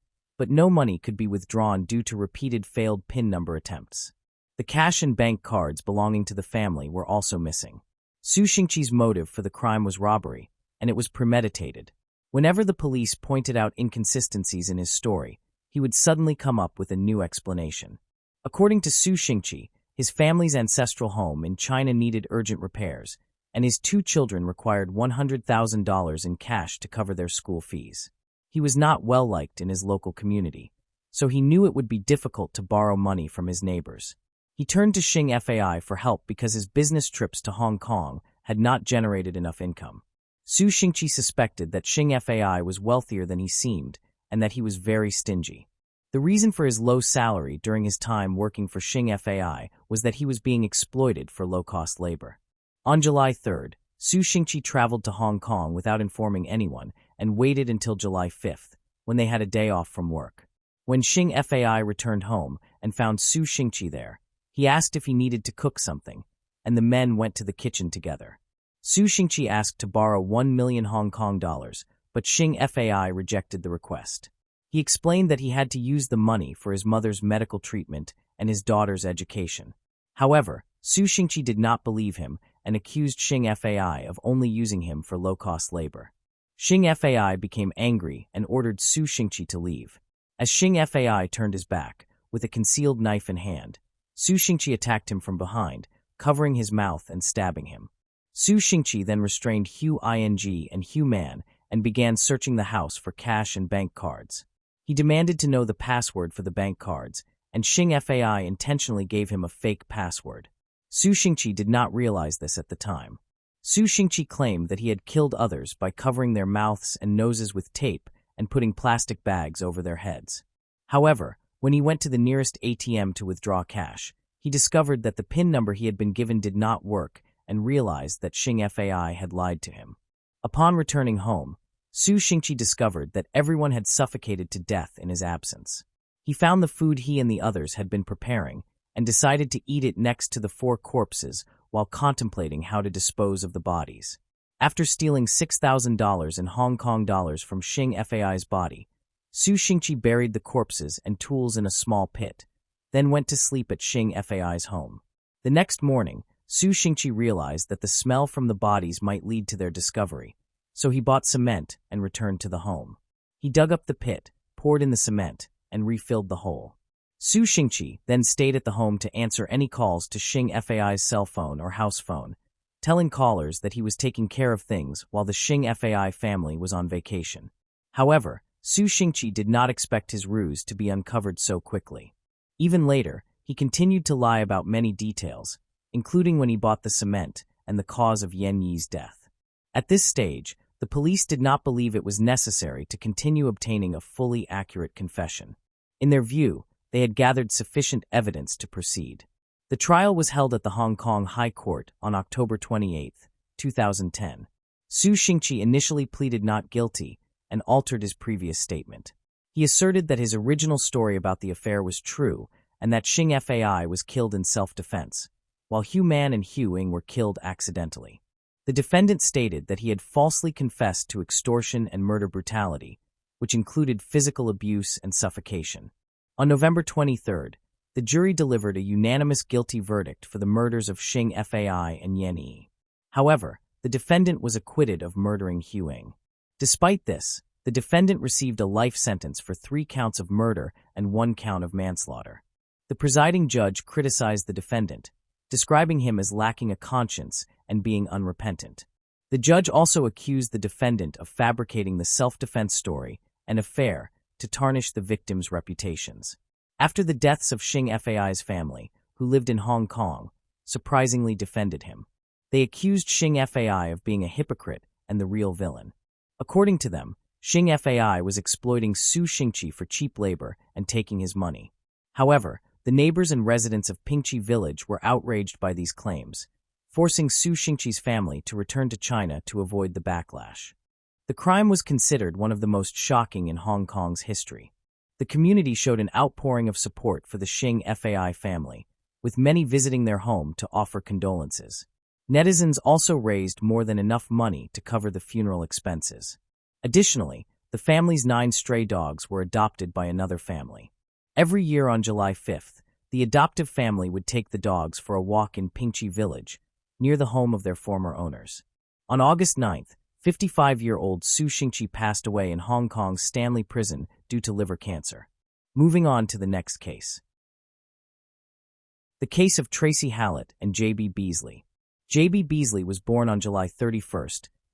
but no money could be withdrawn due to repeated failed PIN number attempts. The cash and bank cards belonging to the family were also missing. Su Xingqi's motive for the crime was robbery, and it was premeditated. Whenever the police pointed out inconsistencies in his story, he would suddenly come up with a new explanation. According to Su Xingqi, his family's ancestral home in China needed urgent repairs, and his 2 children required $100,000 in cash to cover their school fees. He was not well-liked in his local community, so he knew it would be difficult to borrow money from his neighbors. He turned to Xing Fai for help because his business trips to Hong Kong had not generated enough income. Su Xingqi suspected that Xing Fai was wealthier than he seemed and that he was very stingy. The reason for his low salary during his time working for Xing Fai was that he was being exploited for low-cost labor. On July 3rd, Su Xingqi traveled to Hong Kong without informing anyone and waited until July 5th, when they had a day off from work. When Xing Fai returned home and found Su Xingqi there, he asked if he needed to cook something, and the men went to the kitchen together. Su Xingqi asked to borrow 1 million Hong Kong dollars, but Xing Fai rejected the request. He explained that he had to use the money for his mother's medical treatment and his daughter's education. However, Su Xingqi did not believe him and accused Xing Fai of only using him for low-cost labor. Xing Fai became angry and ordered Su Xingqi to leave. As Xing Fai turned his back, with a concealed knife in hand, Su Xingqi attacked him from behind, covering his mouth and stabbing him. Su Xingqi then restrained Hu Ying and Hu Man and began searching the house for cash and bank cards. He demanded to know the password for the bank cards, and Xing Fai intentionally gave him a fake password. Su Xingqi did not realize this at the time. Su Xingqi claimed that he had killed others by covering their mouths and noses with tape and putting plastic bags over their heads. However, when he went to the nearest ATM to withdraw cash, he discovered that the PIN number he had been given did not work and realized that Xing Fai had lied to him. Upon returning home, Su Xingqi discovered that everyone had suffocated to death in his absence. He found the food he and the others had been preparing and decided to eat it next to the 4 corpses while contemplating how to dispose of the bodies. After stealing $6,000 in Hong Kong dollars from Xing Fai's body, Su Xingqi buried the corpses and tools in a small pit, then went to sleep at Xing Fai's home. The next morning, Su Xingqi realized that the smell from the bodies might lead to their discovery, so he bought cement and returned to the home. He dug up the pit, poured in the cement, and refilled the hole. Su Xingqi then stayed at the home to answer any calls to Xing Fai's cell phone or house phone, telling callers that he was taking care of things while the Xing Fai family was on vacation. However, Su Xingqi did not expect his ruse to be uncovered so quickly. Even later, he continued to lie about many details, including when he bought the cement and the cause of Yan Yi's death. At this stage, the police did not believe it was necessary to continue obtaining a fully accurate confession. In their view, they had gathered sufficient evidence to proceed. The trial was held at the Hong Kong High Court on October 28, 2010. Su Xingqi initially pleaded not guilty and altered his previous statement. He asserted that his original story about the affair was true and that Xing Fai was killed in self-defense, while Hu Man and Hu Ying were killed accidentally. The defendant stated that he had falsely confessed to extortion and murder brutality, which included physical abuse and suffocation. On November 23rd, the jury delivered a unanimous guilty verdict for the murders of Xing Fai and Yan Yi. However, the defendant was acquitted of murdering Hu Ying. Despite this, the defendant received a life sentence for 3 counts of murder and 1 count of manslaughter. The presiding judge criticized the defendant, describing him as lacking a conscience and being unrepentant. The judge also accused the defendant of fabricating the self-defense story and affair to tarnish the victims' reputations. After the deaths of Xing Fai's family, who lived in Hong Kong, surprisingly defended him. They accused Xing Fai of being a hypocrite and the real villain. According to them, Xing Fai was exploiting Su Xingqi for cheap labor and taking his money. However, the neighbors and residents of Pingqi village were outraged by these claims, forcing Su Xingqi's family to return to China to avoid the backlash. The crime was considered one of the most shocking in Hong Kong's history. The community showed an outpouring of support for the Xing Fai family, with many visiting their home to offer condolences. Netizens also raised more than enough money to cover the funeral expenses. Additionally, The family's 9 stray dogs were adopted by another family. Every year on July 5th, the adoptive family would take the dogs for a walk in Pingchi village, near the home of their former owners. On August 9th, 55-year-old Su Xingqi passed away in Hong Kong's Stanley Prison due to liver cancer. Moving on to the next case. The case of Tracy Hallett and J.B. Beasley. J.B. Beasley was born on July 31,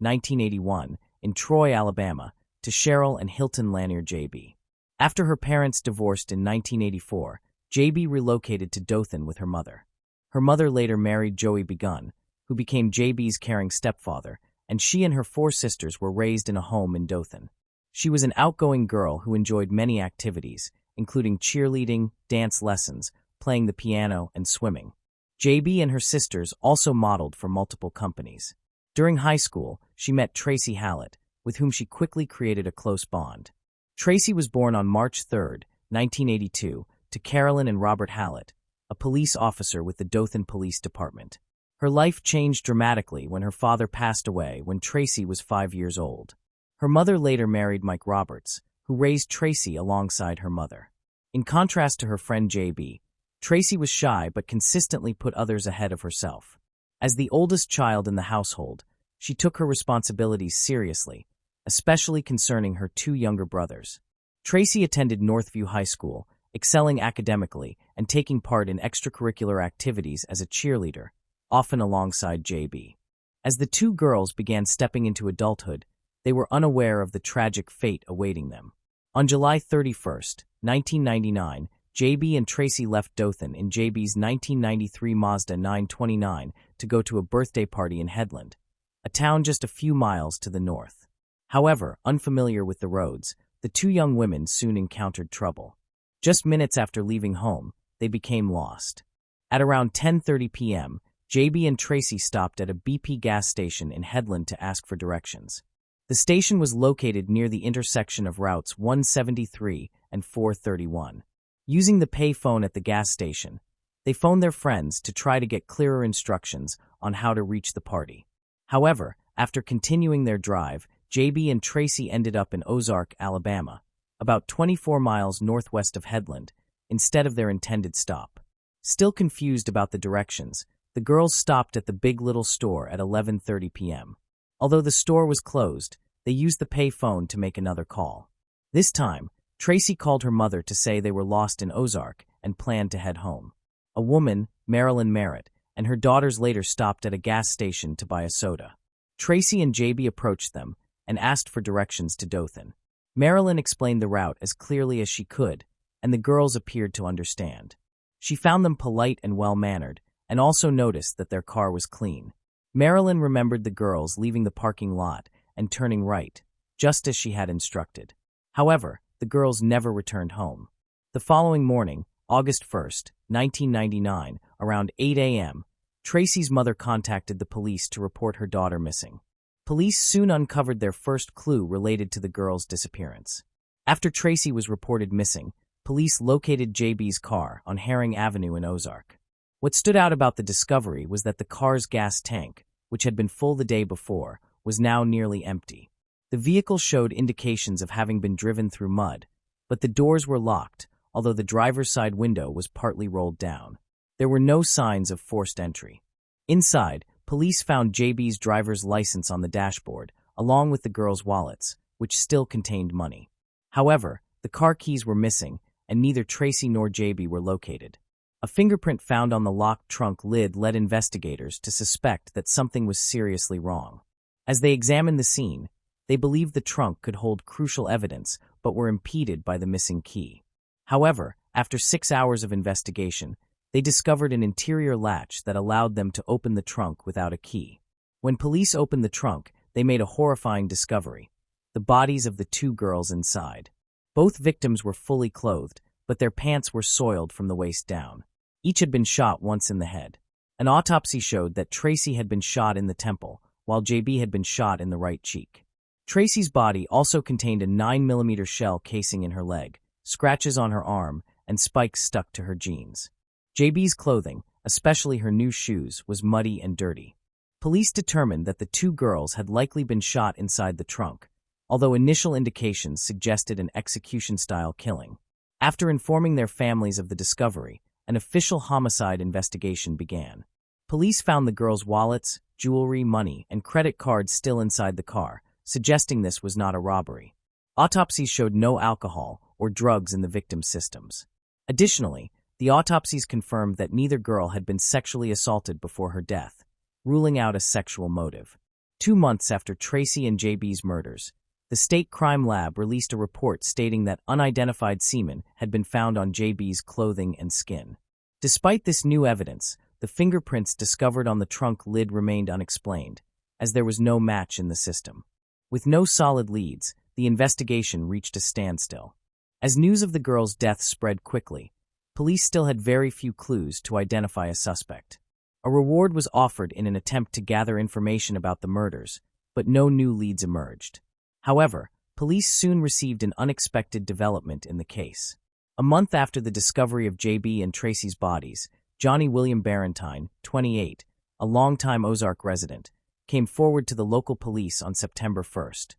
1981, in Troy, Alabama, to Cheryl and Hilton Lanier J.B. After her parents divorced in 1984, J.B. relocated to Dothan with her mother. Her mother later married Joey Begun, who became J.B.'s caring stepfather, and she and her 4 sisters were raised in a home in Dothan. She was an outgoing girl who enjoyed many activities, including cheerleading, dance lessons, playing the piano, and swimming. J.B. and her sisters also modeled for multiple companies. During high school, she met Tracy Hallett, with whom she quickly created a close bond. Tracy was born on March 3, 1982, to Carolyn and Robert Hallett, a police officer with the Dothan Police Department. Her life changed dramatically when her father passed away when Tracy was 5 years old. Her mother later married Mike Roberts, who raised Tracy alongside her mother. In contrast to her friend J.B., Tracy was shy but consistently put others ahead of herself. As the oldest child in the household, she took her responsibilities seriously, especially concerning her 2 younger brothers. Tracy attended Northview High School, excelling academically and taking part in extracurricular activities as a cheerleader, often alongside J.B. As the 2 girls began stepping into adulthood, they were unaware of the tragic fate awaiting them. On July 31, 1999, J.B. and Tracy left Dothan in J.B.'s 1993 Mazda 929 to go to a birthday party in Headland, a town just a few miles to the north. However, unfamiliar with the roads, the 2 young women soon encountered trouble. Just minutes after leaving home, they became lost. At around 10:30 p.m., J.B. and Tracy stopped at a BP gas station in Headland to ask for directions. The station was located near the intersection of routes 173 and 431. Using the pay phone at the gas station, they phoned their friends to try to get clearer instructions on how to reach the party. However, after continuing their drive, J.B. and Tracy ended up in Ozark, Alabama, about 24 miles northwest of Headland, instead of their intended stop. Still confused about the directions, the girls stopped at the Big Little store at 11:30 p.m. Although the store was closed, they used the pay phone to make another call. This time, Tracy called her mother to say they were lost in Ozark and planned to head home. A woman, Marilyn Merritt, and her daughters later stopped at a gas station to buy a soda. Tracy and J.B. approached them and asked for directions to Dothan. Marilyn explained the route as clearly as she could, and the girls appeared to understand. She found them polite and well-mannered, and also noticed that their car was clean. Marilyn remembered the girls leaving the parking lot and turning right, just as she had instructed. However, the girls never returned home. The following morning, August 1, 1999, around 8 a.m., Tracy's mother contacted the police to report her daughter missing. Police soon uncovered their first clue related to the girls' disappearance. After Tracy was reported missing, police located J.B.'s car on Herring Avenue in Ozark. What stood out about the discovery was that the car's gas tank, which had been full the day before, was now nearly empty. The vehicle showed indications of having been driven through mud, but the doors were locked, although the driver's side window was partly rolled down. There were no signs of forced entry. Inside, police found J.B.'s driver's license on the dashboard, along with the girls' wallets, which still contained money. However, the car keys were missing, and neither Tracy nor J.B. were located. A fingerprint found on the locked trunk lid led investigators to suspect that something was seriously wrong. As they examined the scene, they believed the trunk could hold crucial evidence but were impeded by the missing key. However, after 6 hours of investigation, they discovered an interior latch that allowed them to open the trunk without a key. When police opened the trunk, they made a horrifying discovery: the bodies of the 2 girls inside. Both victims were fully clothed, but their pants were soiled from the waist down. Each had been shot once in the head. An autopsy showed that Tracy had been shot in the temple, while J.B. had been shot in the right cheek. Tracy's body also contained a 9mm shell casing in her leg, scratches on her arm, and spikes stuck to her jeans. J.B.'s clothing, especially her new shoes, was muddy and dirty. Police determined that the 2 girls had likely been shot inside the trunk, although initial indications suggested an execution-style killing. After informing their families of the discovery, an official homicide investigation began. Police found the girls' wallets, jewelry, money, and credit cards still inside the car, suggesting this was not a robbery. Autopsies showed no alcohol or drugs in the victims' systems. Additionally, the autopsies confirmed that neither girl had been sexually assaulted before her death, ruling out a sexual motive. 2 months after Tracy and JB's murders, the State Crime Lab released a report stating that unidentified semen had been found on JB's clothing and skin. Despite this new evidence, the fingerprints discovered on the trunk lid remained unexplained, as there was no match in the system. With no solid leads, the investigation reached a standstill. As news of the girl's death spread quickly, police still had very few clues to identify a suspect. A reward was offered in an attempt to gather information about the murders, but no new leads emerged. However, police soon received an unexpected development in the case. A month after the discovery of JB and Tracy's bodies, Johnny William Barentine, 28, a longtime Ozark resident, came forward to the local police on September 1st.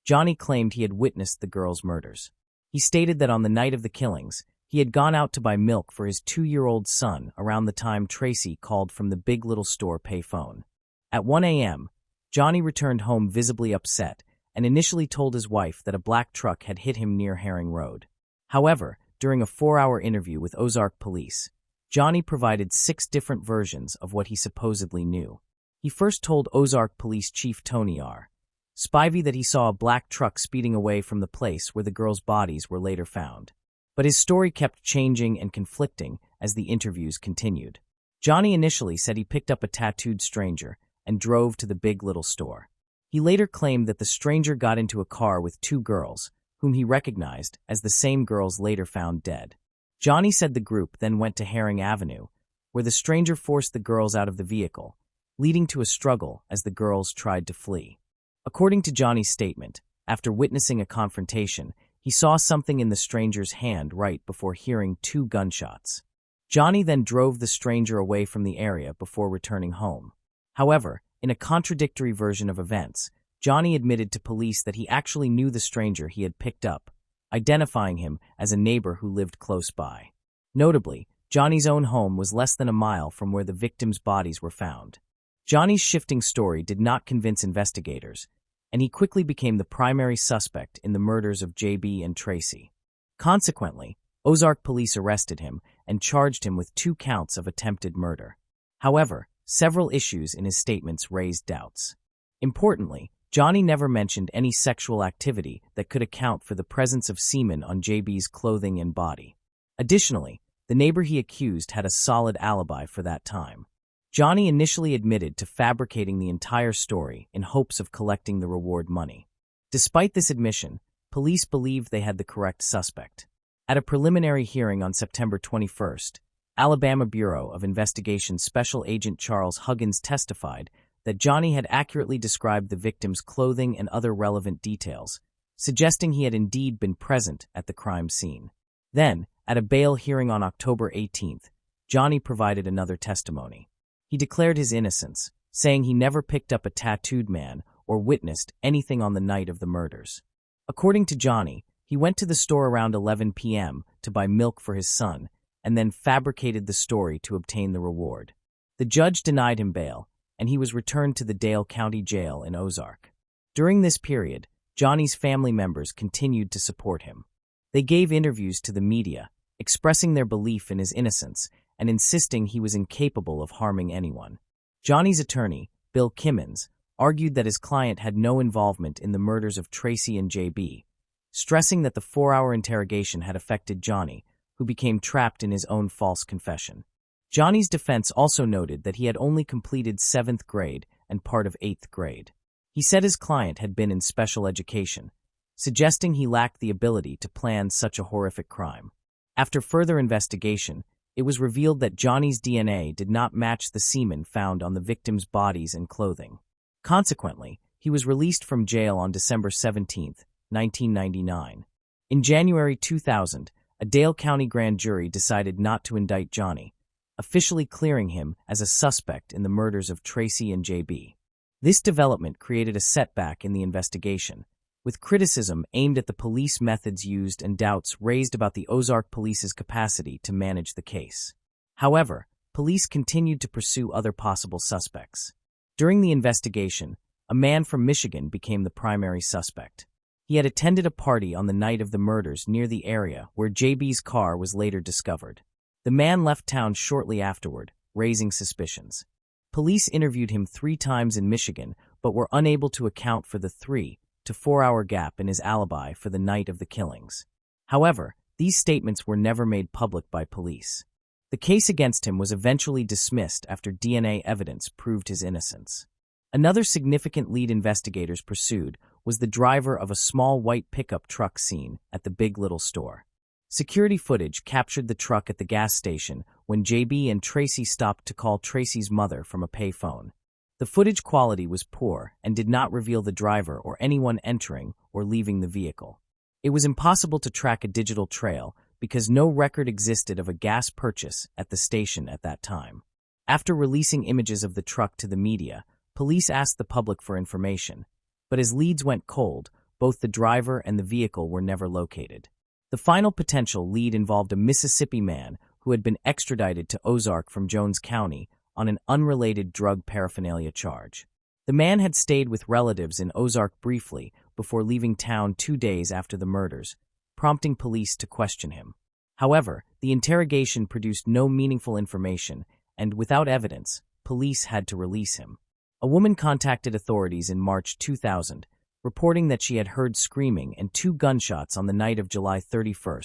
Johnny claimed he had witnessed the girls' murders. He stated that on the night of the killings, he had gone out to buy milk for his 2-year-old son around the time Tracy called from the Big Little Store payphone. At 1 a.m., Johnny returned home visibly upset and initially told his wife that a black truck had hit him near Herring Road. However, during a 4-hour interview with Ozark police, Johnny provided 6 different versions of what he supposedly knew. He first told Ozark Police Chief Tony R. Spivey that he saw a black truck speeding away from the place where the girls' bodies were later found. But his story kept changing and conflicting as the interviews continued. Johnny initially said he picked up a tattooed stranger and drove to the Big Little Store. He later claimed that the stranger got into a car with 2 girls, whom he recognized as the same girls later found dead. Johnny said the group then went to Herring Avenue, where the stranger forced the girls out of the vehicle, leading to a struggle as the girls tried to flee. According to Johnny's statement, after witnessing a confrontation, he saw something in the stranger's hand right before hearing 2 gunshots. Johnny then drove the stranger away from the area before returning home. However, in a contradictory version of events, Johnny admitted to police that he actually knew the stranger he had picked up, identifying him as a neighbor who lived close by. Notably, Johnny's own home was less than a mile from where the victims' bodies were found. Johnny's shifting story did not convince investigators, and he quickly became the primary suspect in the murders of JB and Tracy. Consequently, Ozark police arrested him and charged him with 2 counts of attempted murder. However, several issues in his statements raised doubts. Importantly, Johnny never mentioned any sexual activity that could account for the presence of semen on JB's clothing and body. Additionally, the neighbor he accused had a solid alibi for that time. Johnny initially admitted to fabricating the entire story in hopes of collecting the reward money. Despite this admission, police believed they had the correct suspect. At a preliminary hearing on September 21st, Alabama Bureau of Investigation Special Agent Charles Huggins testified that Johnny had accurately described the victim's clothing and other relevant details, suggesting he had indeed been present at the crime scene. Then, at a bail hearing on October 18th, Johnny provided another testimony. He declared his innocence, saying he never picked up a tattooed man or witnessed anything on the night of the murders. According to Johnny, he went to the store around 11 p.m. to buy milk for his son, and then fabricated the story to obtain the reward. The judge denied him bail, and he was returned to the Dale County Jail in Ozark. During this period, Johnny's family members continued to support him. They gave interviews to the media, expressing their belief in his innocence and insisting he was incapable of harming anyone. Johnny's attorney, Bill Kimmons, argued that his client had no involvement in the murders of Tracy and JB, stressing that the 4-hour interrogation had affected Johnny, who became trapped in his own false confession. Johnny's defense also noted that he had only completed 7th grade and part of 8th grade. He said his client had been in special education, suggesting he lacked the ability to plan such a horrific crime. After further investigation, it was revealed that Johnny's DNA did not match the semen found on the victims' bodies and clothing. Consequently, he was released from jail on December 17, 1999. In January 2000, a Dale County grand jury decided not to indict Johnny, officially clearing him as a suspect in the murders of Tracy and JB. This development created a setback in the investigation, with criticism aimed at the police methods used and doubts raised about the Ozark Police's capacity to manage the case. However, police continued to pursue other possible suspects. During the investigation, a man from Michigan became the primary suspect. He had attended a party on the night of the murders near the area where JB's car was later discovered. The man left town shortly afterward, raising suspicions. Police interviewed him 3 times in Michigan, but were unable to account for the 3 to 4 hour gap in his alibi for the night of the killings. However, these statements were never made public by police. The case against him was eventually dismissed after DNA evidence proved his innocence. Another significant lead investigators pursued was the driver of a small white pickup truck seen at the Big Little store. Security footage captured the truck at the gas station when JB and Tracy stopped to call Tracy's mother from a payphone. The footage quality was poor and did not reveal the driver or anyone entering or leaving the vehicle. It was impossible to track a digital trail because no record existed of a gas purchase at the station at that time. After releasing images of the truck to the media, police asked the public for information, but as leads went cold, both the driver and the vehicle were never located. The final potential lead involved a Mississippi man who had been extradited to Ozark from Jones County on an unrelated drug paraphernalia charge. The man had stayed with relatives in Ozark briefly before leaving town 2 days after the murders, prompting police to question him. However, the interrogation produced no meaningful information, and without evidence, police had to release him. A woman contacted authorities in March 2000, reporting that she had heard screaming and 2 gunshots on the night of July 31,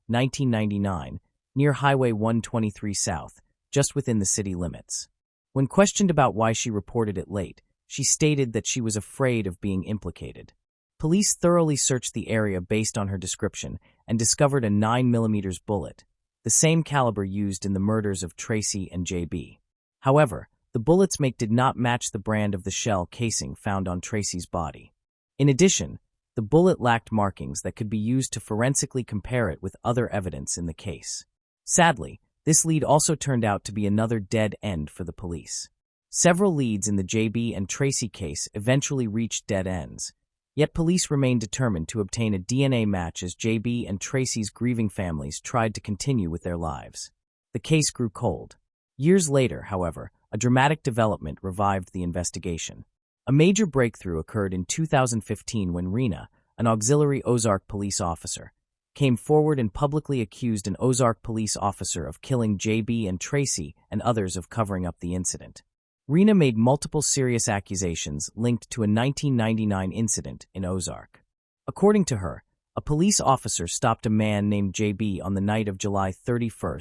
1999, near Highway 123 South, just within the city limits. When questioned about why she reported it late, she stated that she was afraid of being implicated. Police thoroughly searched the area based on her description and discovered a 9mm bullet, the same caliber used in the murders of Tracy and JB. However, the bullet's make did not match the brand of the shell casing found on Tracy's body. In addition, the bullet lacked markings that could be used to forensically compare it with other evidence in the case. Sadly, this lead also turned out to be another dead end for the police. Several leads in the JB and Tracy case eventually reached dead ends, yet police remained determined to obtain a DNA match as JB and Tracy's grieving families tried to continue with their lives. The case grew cold. Years later, however, a dramatic development revived the investigation. A major breakthrough occurred in 2015 when Rena, an auxiliary Ozark police officer, came forward and publicly accused an Ozark police officer of killing JB and Tracy and others of covering up the incident. Rena made multiple serious accusations linked to a 1999 incident in Ozark. According to her, a police officer stopped a man named JB on the night of July 31,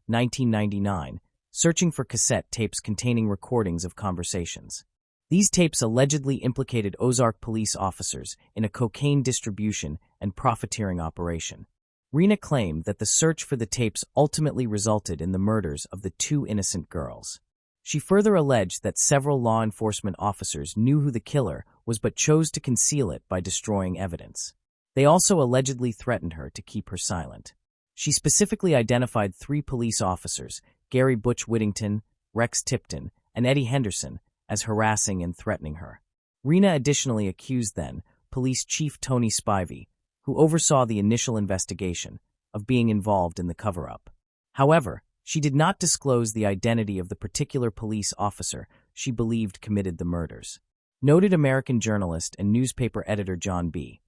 1999, searching for cassette tapes containing recordings of conversations. These tapes allegedly implicated Ozark police officers in a cocaine distribution and profiteering operation. Rena claimed that the search for the tapes ultimately resulted in the murders of the 2 innocent girls. She further alleged that several law enforcement officers knew who the killer was but chose to conceal it by destroying evidence. They also allegedly threatened her to keep her silent. She specifically identified 3 police officers, Gary Butch Whittington, Rex Tipton, and Eddie Henderson, as harassing and threatening her. Rena additionally accused then-Police Chief Tony Spivey, who oversaw the initial investigation, of being involved in the cover-up. However, she did not disclose the identity of the particular police officer she believed committed the murders. Noted American journalist and newspaper editor John B.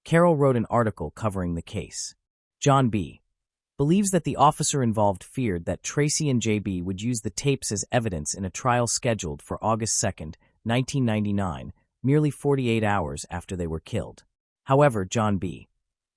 Carroll wrote an article covering the case. John B. believes that the officer involved feared that Tracy and JB would use the tapes as evidence in a trial scheduled for August 2, 1999, merely 48 hours after they were killed. However, John B.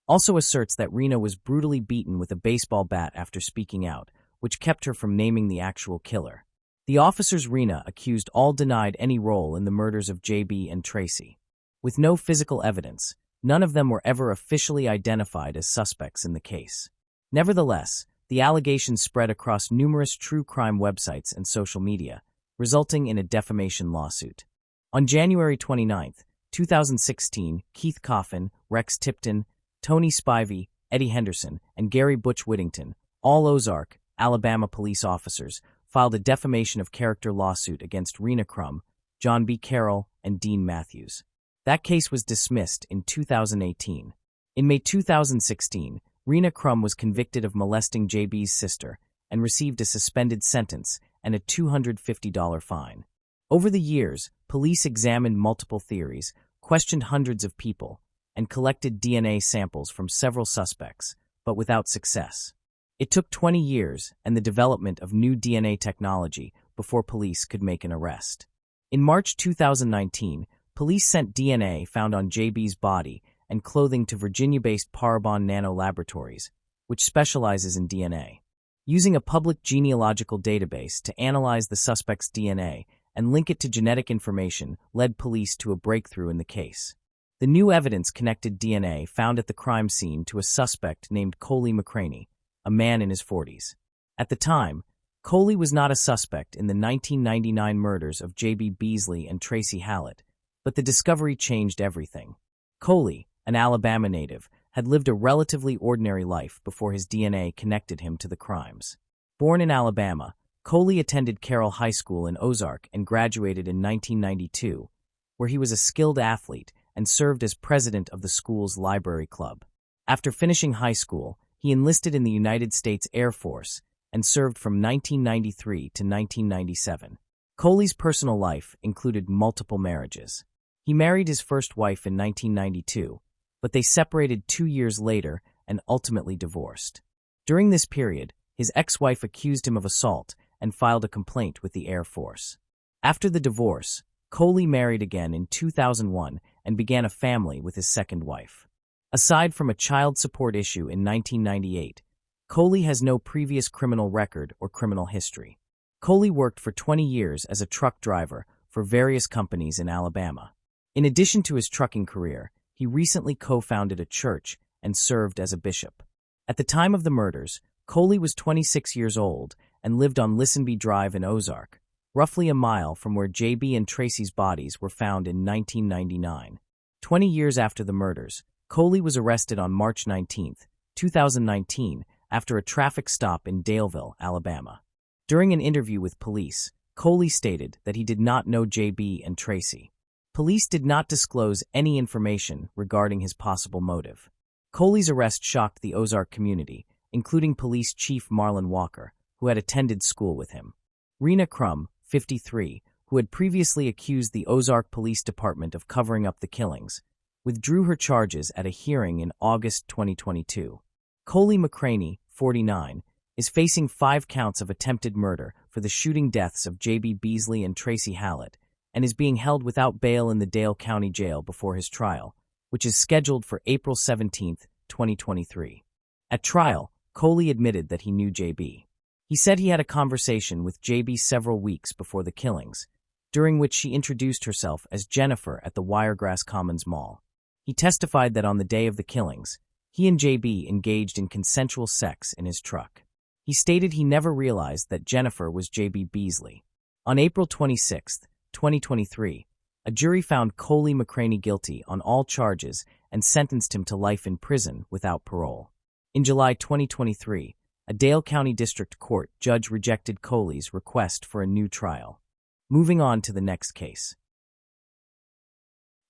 also asserts that Rena was brutally beaten with a baseball bat after speaking out, which kept her from naming the actual killer. The officers Rena accused all denied any role in the murders of JB and Tracy. With no physical evidence, none of them were ever officially identified as suspects in the case. Nevertheless, the allegations spread across numerous true crime websites and social media, resulting in a defamation lawsuit. On January 29, 2016, Keith Coffin, Rex Tipton, Tony Spivey, Eddie Henderson, and Gary Butch Whittington, all Ozark, Alabama police officers, filed a defamation of character lawsuit against Rena Crum, John B. Carroll, and Dean Matthews. That case was dismissed in 2018. In May 2016, Rena Crum was convicted of molesting JB's sister and received a suspended sentence and a $250 fine. Over the years, police examined multiple theories, questioned hundreds of people, and collected DNA samples from several suspects, but without success. It took 20 years and the development of new DNA technology before police could make an arrest. In March 2019, police sent DNA found on JB's body and clothing to Virginia-based Parabon Nano Laboratories, which specializes in DNA. Using a public genealogical database to analyze the suspect's DNA and link it to genetic information led police to a breakthrough in the case. The new evidence connected DNA found at the crime scene to a suspect named Coley McCraney, a man in his 40s. At the time, Coley was not a suspect in the 1999 murders of J.B. Beasley and Tracy Hallett, but the discovery changed everything. Coley, an Alabama native, had lived a relatively ordinary life before his DNA connected him to the crimes. Born in Alabama, Coley attended Carroll High School in Ozark and graduated in 1992, where he was a skilled athlete and served as president of the school's library club. After finishing high school, he enlisted in the United States Air Force and served from 1993 to 1997. Coley's personal life included multiple marriages. He married his first wife in 1992, but they separated 2 years later and ultimately divorced. During this period, his ex-wife accused him of assault and filed a complaint with the Air Force. After the divorce, Coley married again in 2001 and began a family with his second wife. Aside from a child support issue in 1998, Coley has no previous criminal record or criminal history. Coley worked for 20 years as a truck driver for various companies in Alabama. In addition to his trucking career, he recently co-founded a church and served as a bishop. At the time of the murders, Coley was 26 years old and lived on Lisenby Drive in Ozark, roughly a mile from where JB and Tracy's bodies were found in 1999. 20 years after the murders, Coley was arrested on March 19, 2019, after a traffic stop in Daleville, Alabama. During an interview with police, Coley stated that he did not know JB and Tracy. Police did not disclose any information regarding his possible motive. Coley's arrest shocked the Ozark community, including Police Chief Marlon Walker, who had attended school with him. Rena Crum, 53, who had previously accused the Ozark Police Department of covering up the killings, withdrew her charges at a hearing in August 2022. Coley McCraney, 49, is facing 5 counts of attempted murder for the shooting deaths of J.B. Beasley and Tracy Hallett, and is being held without bail in the Dale County Jail before his trial, which is scheduled for April 17, 2023. At trial, Coley admitted that he knew J.B. He said he had a conversation with J.B. several weeks before the killings, during which she introduced herself as Jennifer at the Wiregrass Commons Mall. He testified that on the day of the killings, he and J.B. engaged in consensual sex in his truck. He stated he never realized that Jennifer was J.B. Beasley. On April 26, 2023, a jury found Coley McCraney guilty on all charges and sentenced him to life in prison without parole. In July 2023, a Dale County District Court judge rejected Coley's request for a new trial. Moving on to the next case.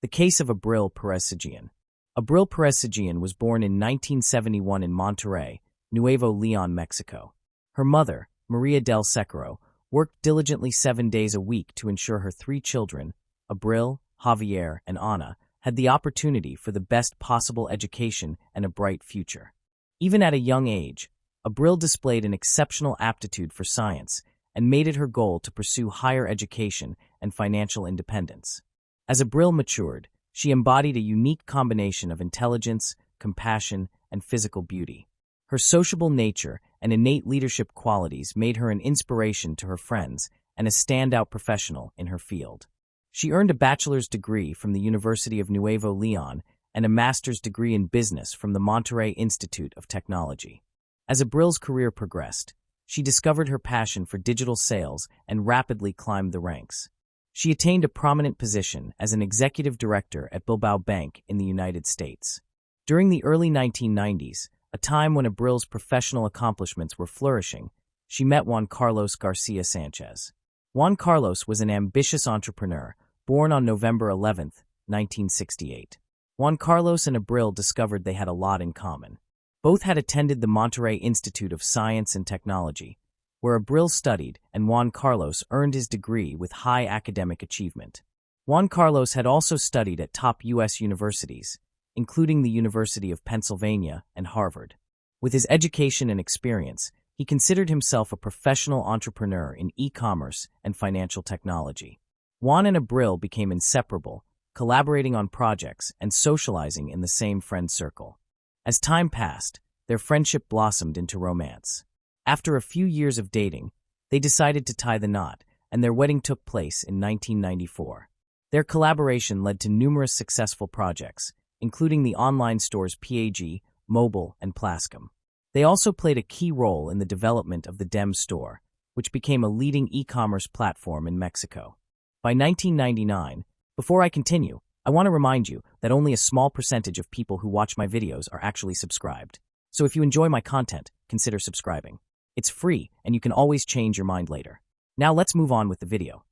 The case of Abril Perez-Sigian. Abril Perez-Sigian was born in 1971 in Monterrey, Nuevo León, Mexico. Her mother, Maria del Secero, worked diligently 7 days a week to ensure her 3 children, Abril, Javier, and Ana, had the opportunity for the best possible education and a bright future. Even at a young age, Abril displayed an exceptional aptitude for science and made it her goal to pursue higher education and financial independence. As Abril matured, she embodied a unique combination of intelligence, compassion, and physical beauty. Her sociable nature and innate leadership qualities made her an inspiration to her friends and a standout professional in her field. She earned a bachelor's degree from the University of Nuevo León and a master's degree in business from the Monterrey Institute of Technology. As Abril's career progressed, she discovered her passion for digital sales and rapidly climbed the ranks. She attained a prominent position as an executive director at Bilbao Bank in the United States. During the early 1990s, a time when Abril's professional accomplishments were flourishing, she met Juan Carlos Garcia Sanchez. Juan Carlos was an ambitious entrepreneur, born on November 11, 1968. Juan Carlos and Abril discovered they had a lot in common. Both had attended the Monterrey Institute of Science and Technology, where Abril studied and Juan Carlos earned his degree with high academic achievement. Juan Carlos had also studied at top U.S. universities, including the University of Pennsylvania and Harvard. With his education and experience, he considered himself a professional entrepreneur in e-commerce and financial technology. Juan and Abril became inseparable, collaborating on projects and socializing in the same friend circle. As time passed, their friendship blossomed into romance. After a few years of dating, they decided to tie the knot, and their wedding took place in 1994. Their collaboration led to numerous successful projects, including the online stores PAG, Mobile, and Plascom. They also played a key role in the development of the Dem store, which became a leading e-commerce platform in Mexico. By 1999, before I continue, I want to remind you that only a small percentage of people who watch my videos are actually subscribed. So if you enjoy my content, consider subscribing. It's free, and you can always change your mind later. Now let's move on with the video.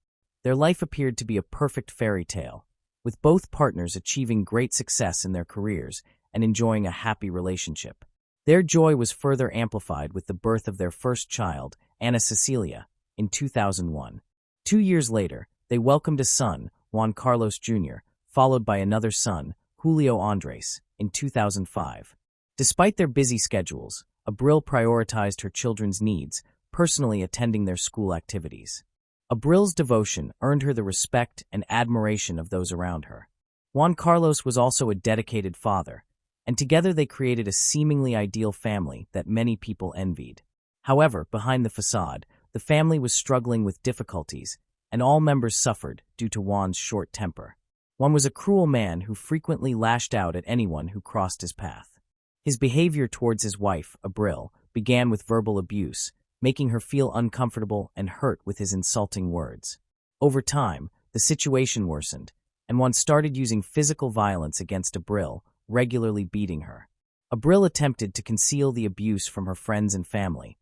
Their life appeared to be a perfect fairy tale, with both partners achieving great success in their careers and enjoying a happy relationship. Their joy was further amplified with the birth of their first child, Ana Cecilia, in 2001. 2 years later, they welcomed a son, Juan Carlos Jr., followed by another son, Julio Andres, in 2005. Despite their busy schedules, Abril prioritized her children's needs, personally attending their school activities. Abril's devotion earned her the respect and admiration of those around her. Juan Carlos was also a dedicated father, and together they created a seemingly ideal family that many people envied. However, behind the facade, the family was struggling with difficulties, and all members suffered due to Juan's short temper. Juan was a cruel man who frequently lashed out at anyone who crossed his path. His behavior towards his wife, Abril, began with verbal abuse, making her feel uncomfortable and hurt with his insulting words. Over time, the situation worsened, and Juan started using physical violence against Abril, regularly beating her. Abril attempted to conceal the abuse from her friends and family,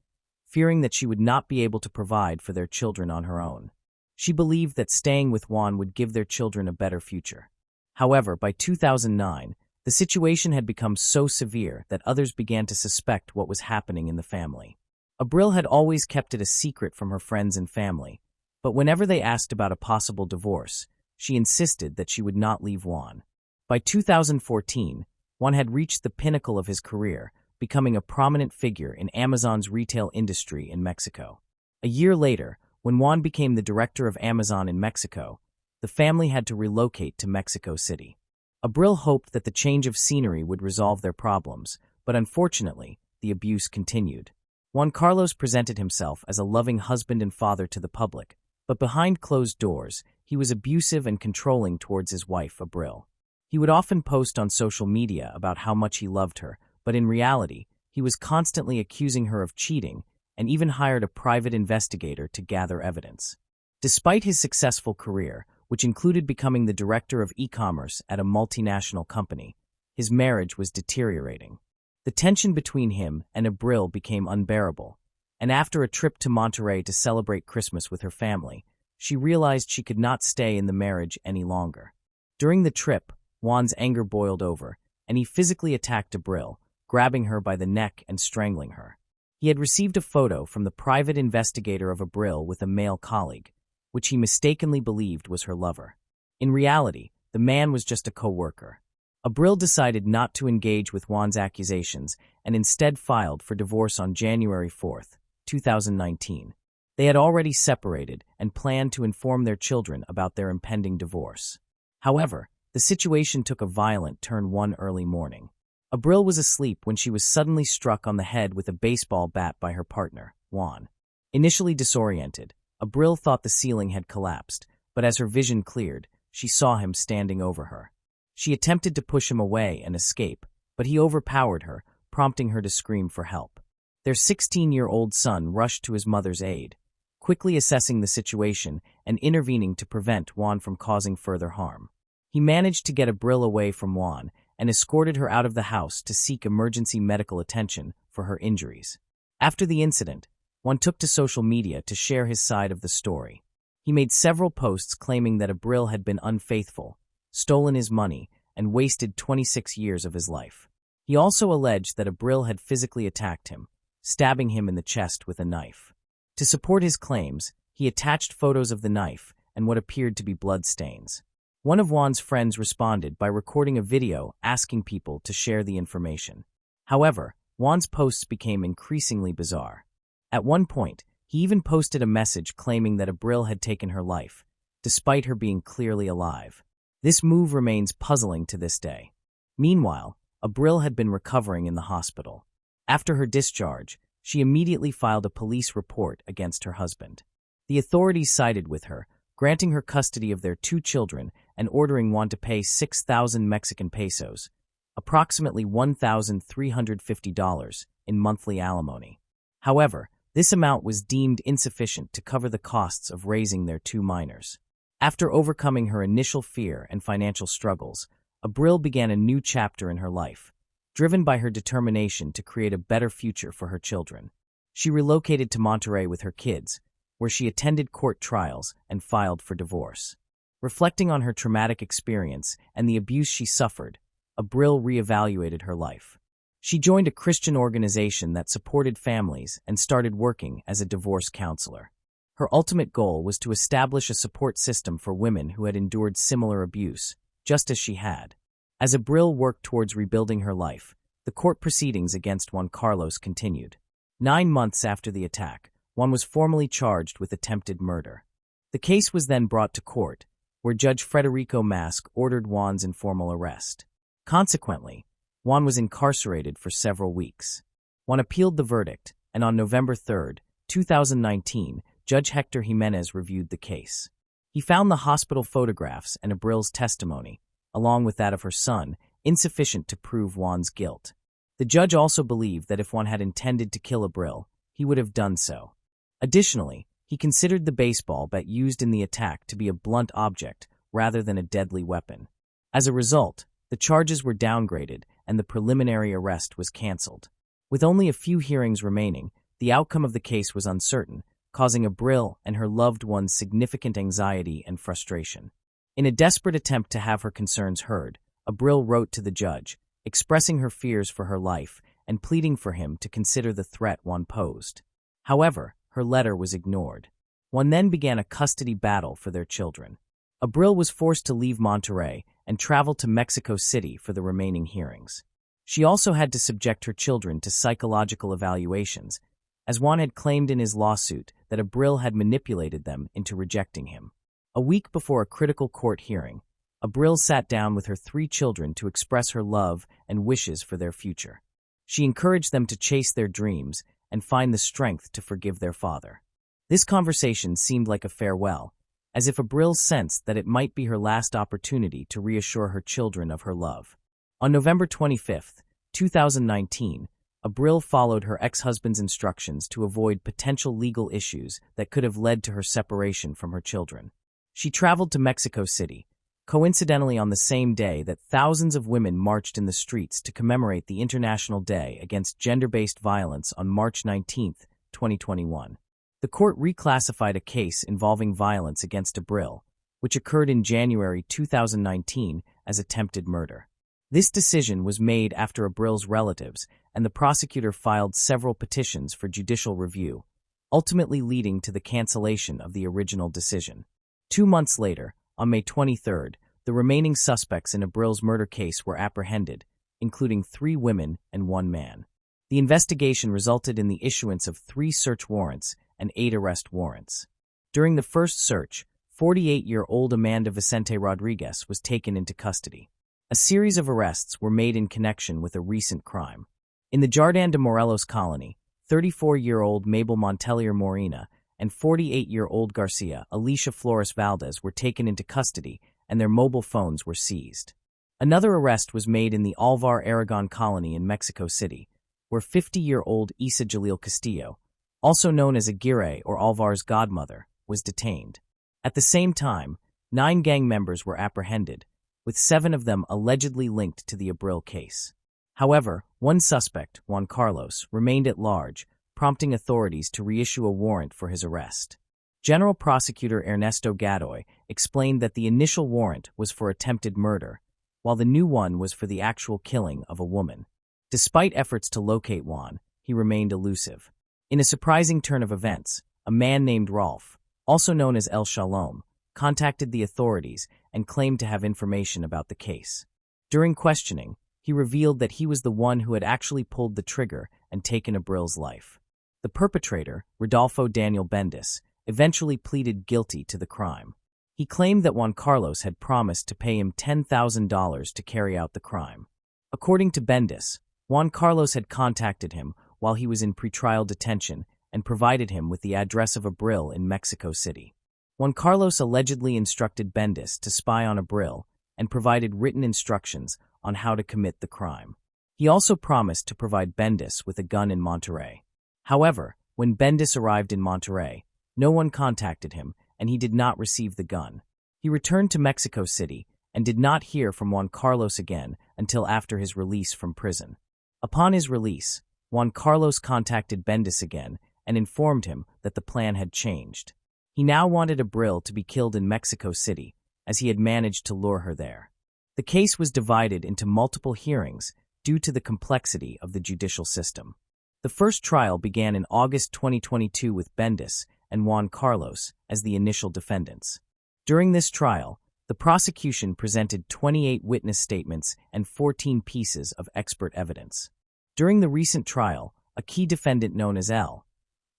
fearing that she would not be able to provide for their children on her own. She believed that staying with Juan would give their children a better future. However, by 2009, the situation had become so severe that others began to suspect what was happening in the family. Abril had always kept it a secret from her friends and family, but whenever they asked about a possible divorce, she insisted that she would not leave Juan. By 2014, Juan had reached the pinnacle of his career, becoming a prominent figure in Amazon's retail industry in Mexico. A year later, when Juan became the director of Amazon in Mexico, the family had to relocate to Mexico City. Abril hoped that the change of scenery would resolve their problems, but unfortunately, the abuse continued. Juan Carlos presented himself as a loving husband and father to the public, but behind closed doors, he was abusive and controlling towards his wife, Abril. He would often post on social media about how much he loved her, but in reality, he was constantly accusing her of cheating and even hired a private investigator to gather evidence. Despite his successful career, which included becoming the director of e-commerce at a multinational company, his marriage was deteriorating. The tension between him and Abril became unbearable, and after a trip to Monterrey to celebrate Christmas with her family, she realized she could not stay in the marriage any longer. During the trip, Juan's anger boiled over, and he physically attacked Abril, grabbing her by the neck and strangling her. He had received a photo from the private investigator of Abril with a male colleague, which he mistakenly believed was her lover. In reality, the man was just a co-worker. Abril decided not to engage with Juan's accusations and instead filed for divorce on January 4, 2019. They had already separated and planned to inform their children about their impending divorce. However, the situation took a violent turn one early morning. Abril was asleep when she was suddenly struck on the head with a baseball bat by her partner, Juan. Initially disoriented, Abril thought the ceiling had collapsed, but as her vision cleared, she saw him standing over her. She attempted to push him away and escape, but he overpowered her, prompting her to scream for help. Their 16-year-old son rushed to his mother's aid, quickly assessing the situation and intervening to prevent Juan from causing further harm. He managed to get Abril away from Juan and escorted her out of the house to seek emergency medical attention for her injuries. After the incident, Juan took to social media to share his side of the story. He made several posts claiming that Abril had been unfaithful, stolen his money, and wasted 26 years of his life. He also alleged that Abril had physically attacked him, stabbing him in the chest with a knife. To support his claims, he attached photos of the knife and what appeared to be blood stains. One of Juan's friends responded by recording a video asking people to share the information. However, Juan's posts became increasingly bizarre. At one point, he even posted a message claiming that Abril had taken her life, despite her being clearly alive. This move remains puzzling to this day. Meanwhile, Abril had been recovering in the hospital. After her discharge, she immediately filed a police report against her husband. The authorities sided with her, granting her custody of their 2 children and ordering Juan to pay 6,000 Mexican pesos, approximately $1,350, in monthly alimony. However, this amount was deemed insufficient to cover the costs of raising their 2 minors. After overcoming her initial fear and financial struggles, Abril began a new chapter in her life, driven by her determination to create a better future for her children. She relocated to Monterrey with her kids, where she attended court trials and filed for divorce. Reflecting on her traumatic experience and the abuse she suffered, Abril reevaluated her life. She joined a Christian organization that supported families and started working as a divorce counselor. Her ultimate goal was to establish a support system for women who had endured similar abuse, just as she had. As Abril worked towards rebuilding her life, the court proceedings against Juan Carlos continued. 9 months after the attack, Juan was formally charged with attempted murder. The case was then brought to court, where Judge Federico Mask ordered Juan's informal arrest. Consequently, Juan was incarcerated for several weeks. Juan appealed the verdict, and on November 3, 2019, Judge Hector Jimenez reviewed the case. He found the hospital photographs and Abril's testimony, along with that of her son, insufficient to prove Juan's guilt. The judge also believed that if Juan had intended to kill Abril, he would have done so. Additionally, he considered the baseball bat used in the attack to be a blunt object rather than a deadly weapon. As a result, the charges were downgraded and the preliminary arrest was canceled. With only a few hearings remaining, the outcome of the case was uncertain, causing Abril and her loved ones significant anxiety and frustration. In a desperate attempt to have her concerns heard, Abril wrote to the judge, expressing her fears for her life and pleading for him to consider the threat Juan posed. However, her letter was ignored. Juan then began a custody battle for their children. Abril was forced to leave Monterrey and travel to Mexico City for the remaining hearings. She also had to subject her children to psychological evaluations, as Juan had claimed in his lawsuit that Abril had manipulated them into rejecting him. A week before a critical court hearing, Abril sat down with her 3 children to express her love and wishes for their future. She encouraged them to chase their dreams and find the strength to forgive their father. This conversation seemed like a farewell, as if Abril sensed that it might be her last opportunity to reassure her children of her love. On November 25, 2019, Abril followed her ex-husband's instructions to avoid potential legal issues that could have led to her separation from her children. She traveled to Mexico City, coincidentally on the same day that thousands of women marched in the streets to commemorate the International Day Against Gender-Based Violence on March 19, 2021. The court reclassified a case involving violence against Abril, which occurred in January 2019, as attempted murder. This decision was made after Abril's relatives and the prosecutor filed several petitions for judicial review, ultimately leading to the cancellation of the original decision. 2 months later, on May 23, the remaining suspects in Abril's murder case were apprehended, including 3 women and 1 man. The investigation resulted in the issuance of 3 search warrants and 8 arrest warrants. During the first search, 48-year-old Amanda Vicente Rodriguez was taken into custody. A series of arrests were made in connection with a recent crime. In the Jardín de Morelos colony, 34-year-old Mabel Montelier Morena and 48-year-old Garcia Alicia Flores Valdez were taken into custody and their mobile phones were seized. Another arrest was made in the Alvar Aragon colony in Mexico City, where 50-year-old Isa Jalil Castillo, also known as Aguirre or Alvar's godmother, was detained. At the same time, 9 gang members were apprehended, with 7 of them allegedly linked to the Abril case. However, one suspect, Juan Carlos, remained at large, prompting authorities to reissue a warrant for his arrest. General Prosecutor Ernesto Gadoy explained that the initial warrant was for attempted murder, while the new one was for the actual killing of a woman. Despite efforts to locate Juan, he remained elusive. In a surprising turn of events, a man named Rolf, also known as El Shalom, contacted the authorities and claimed to have information about the case. During questioning, he revealed that he was the one who had actually pulled the trigger and taken Abril's life. The perpetrator, Rodolfo Daniel Bendis, eventually pleaded guilty to the crime. He claimed that Juan Carlos had promised to pay him $10,000 to carry out the crime. According to Bendis, Juan Carlos had contacted him while he was in pretrial detention and provided him with the address of Abril in Mexico City. Juan Carlos allegedly instructed Bendis to spy on Abril and provided written instructions on how to commit the crime. He also promised to provide Bendis with a gun in Monterrey. However, when Bendis arrived in Monterrey, no one contacted him, and he did not receive the gun. He returned to Mexico City and did not hear from Juan Carlos again until after his release from prison. Upon his release, Juan Carlos contacted Bendis again and informed him that the plan had changed. He now wanted Abril to be killed in Mexico City, as he had managed to lure her there. The case was divided into multiple hearings due to the complexity of the judicial system. The first trial began in August 2022 with Bendis and Juan Carlos as the initial defendants. During this trial, the prosecution presented 28 witness statements and 14 pieces of expert evidence. During the recent trial, a key defendant known as L.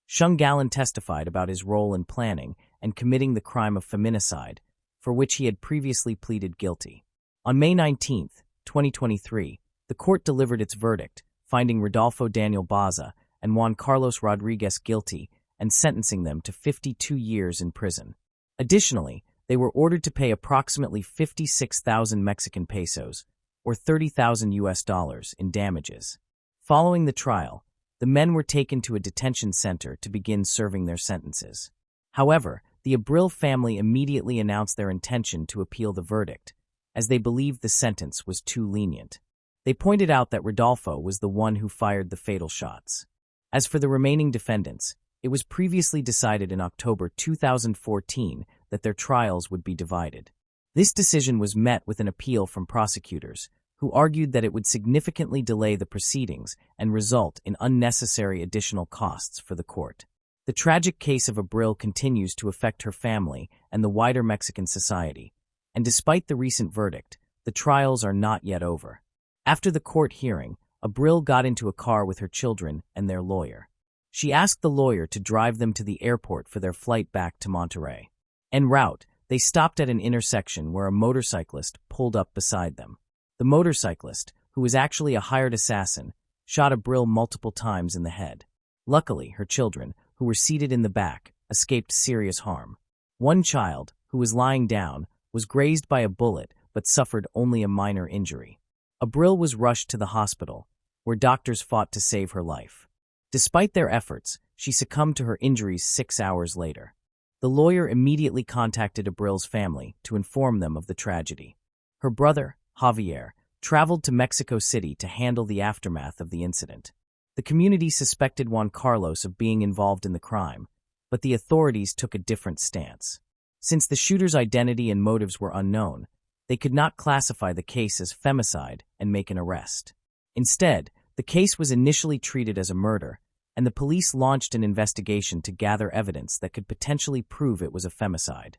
Shungalan testified about his role in planning and committing the crime of feminicide, for which he had previously pleaded guilty. On May 19, 2023, the court delivered its verdict, finding Rodolfo Daniel Baza and Juan Carlos Rodriguez guilty and sentencing them to 52 years in prison. Additionally, they were ordered to pay approximately 56,000 Mexican pesos, or $30,000 in damages. Following the trial, the men were taken to a detention center to begin serving their sentences. However, the Abril family immediately announced their intention to appeal the verdict, as they believed the sentence was too lenient. They pointed out that Rodolfo was the one who fired the fatal shots. As for the remaining defendants, it was previously decided in October 2014 that their trials would be divided. This decision was met with an appeal from prosecutors, who argued that it would significantly delay the proceedings and result in unnecessary additional costs for the court. The tragic case of Abril continues to affect her family and the wider Mexican society, and despite the recent verdict, the trials are not yet over. After the court hearing, Abril got into a car with her children and their lawyer. She asked the lawyer to drive them to the airport for their flight back to Monterrey. En route, they stopped at an intersection where a motorcyclist pulled up beside them. The motorcyclist, who was actually a hired assassin, shot Abril multiple times in the head. Luckily, her children, who were seated in the back, escaped serious harm. One child, who was lying down, was grazed by a bullet but suffered only a minor injury. Abril was rushed to the hospital, where doctors fought to save her life. Despite their efforts, she succumbed to her injuries 6 hours later. The lawyer immediately contacted Abril's family to inform them of the tragedy. Her brother, Javier, traveled to Mexico City to handle the aftermath of the incident. The community suspected Juan Carlos of being involved in the crime, but the authorities took a different stance. Since the shooter's identity and motives were unknown, they could not classify the case as femicide and make an arrest. Instead, the case was initially treated as a murder, and the police launched an investigation to gather evidence that could potentially prove it was a femicide.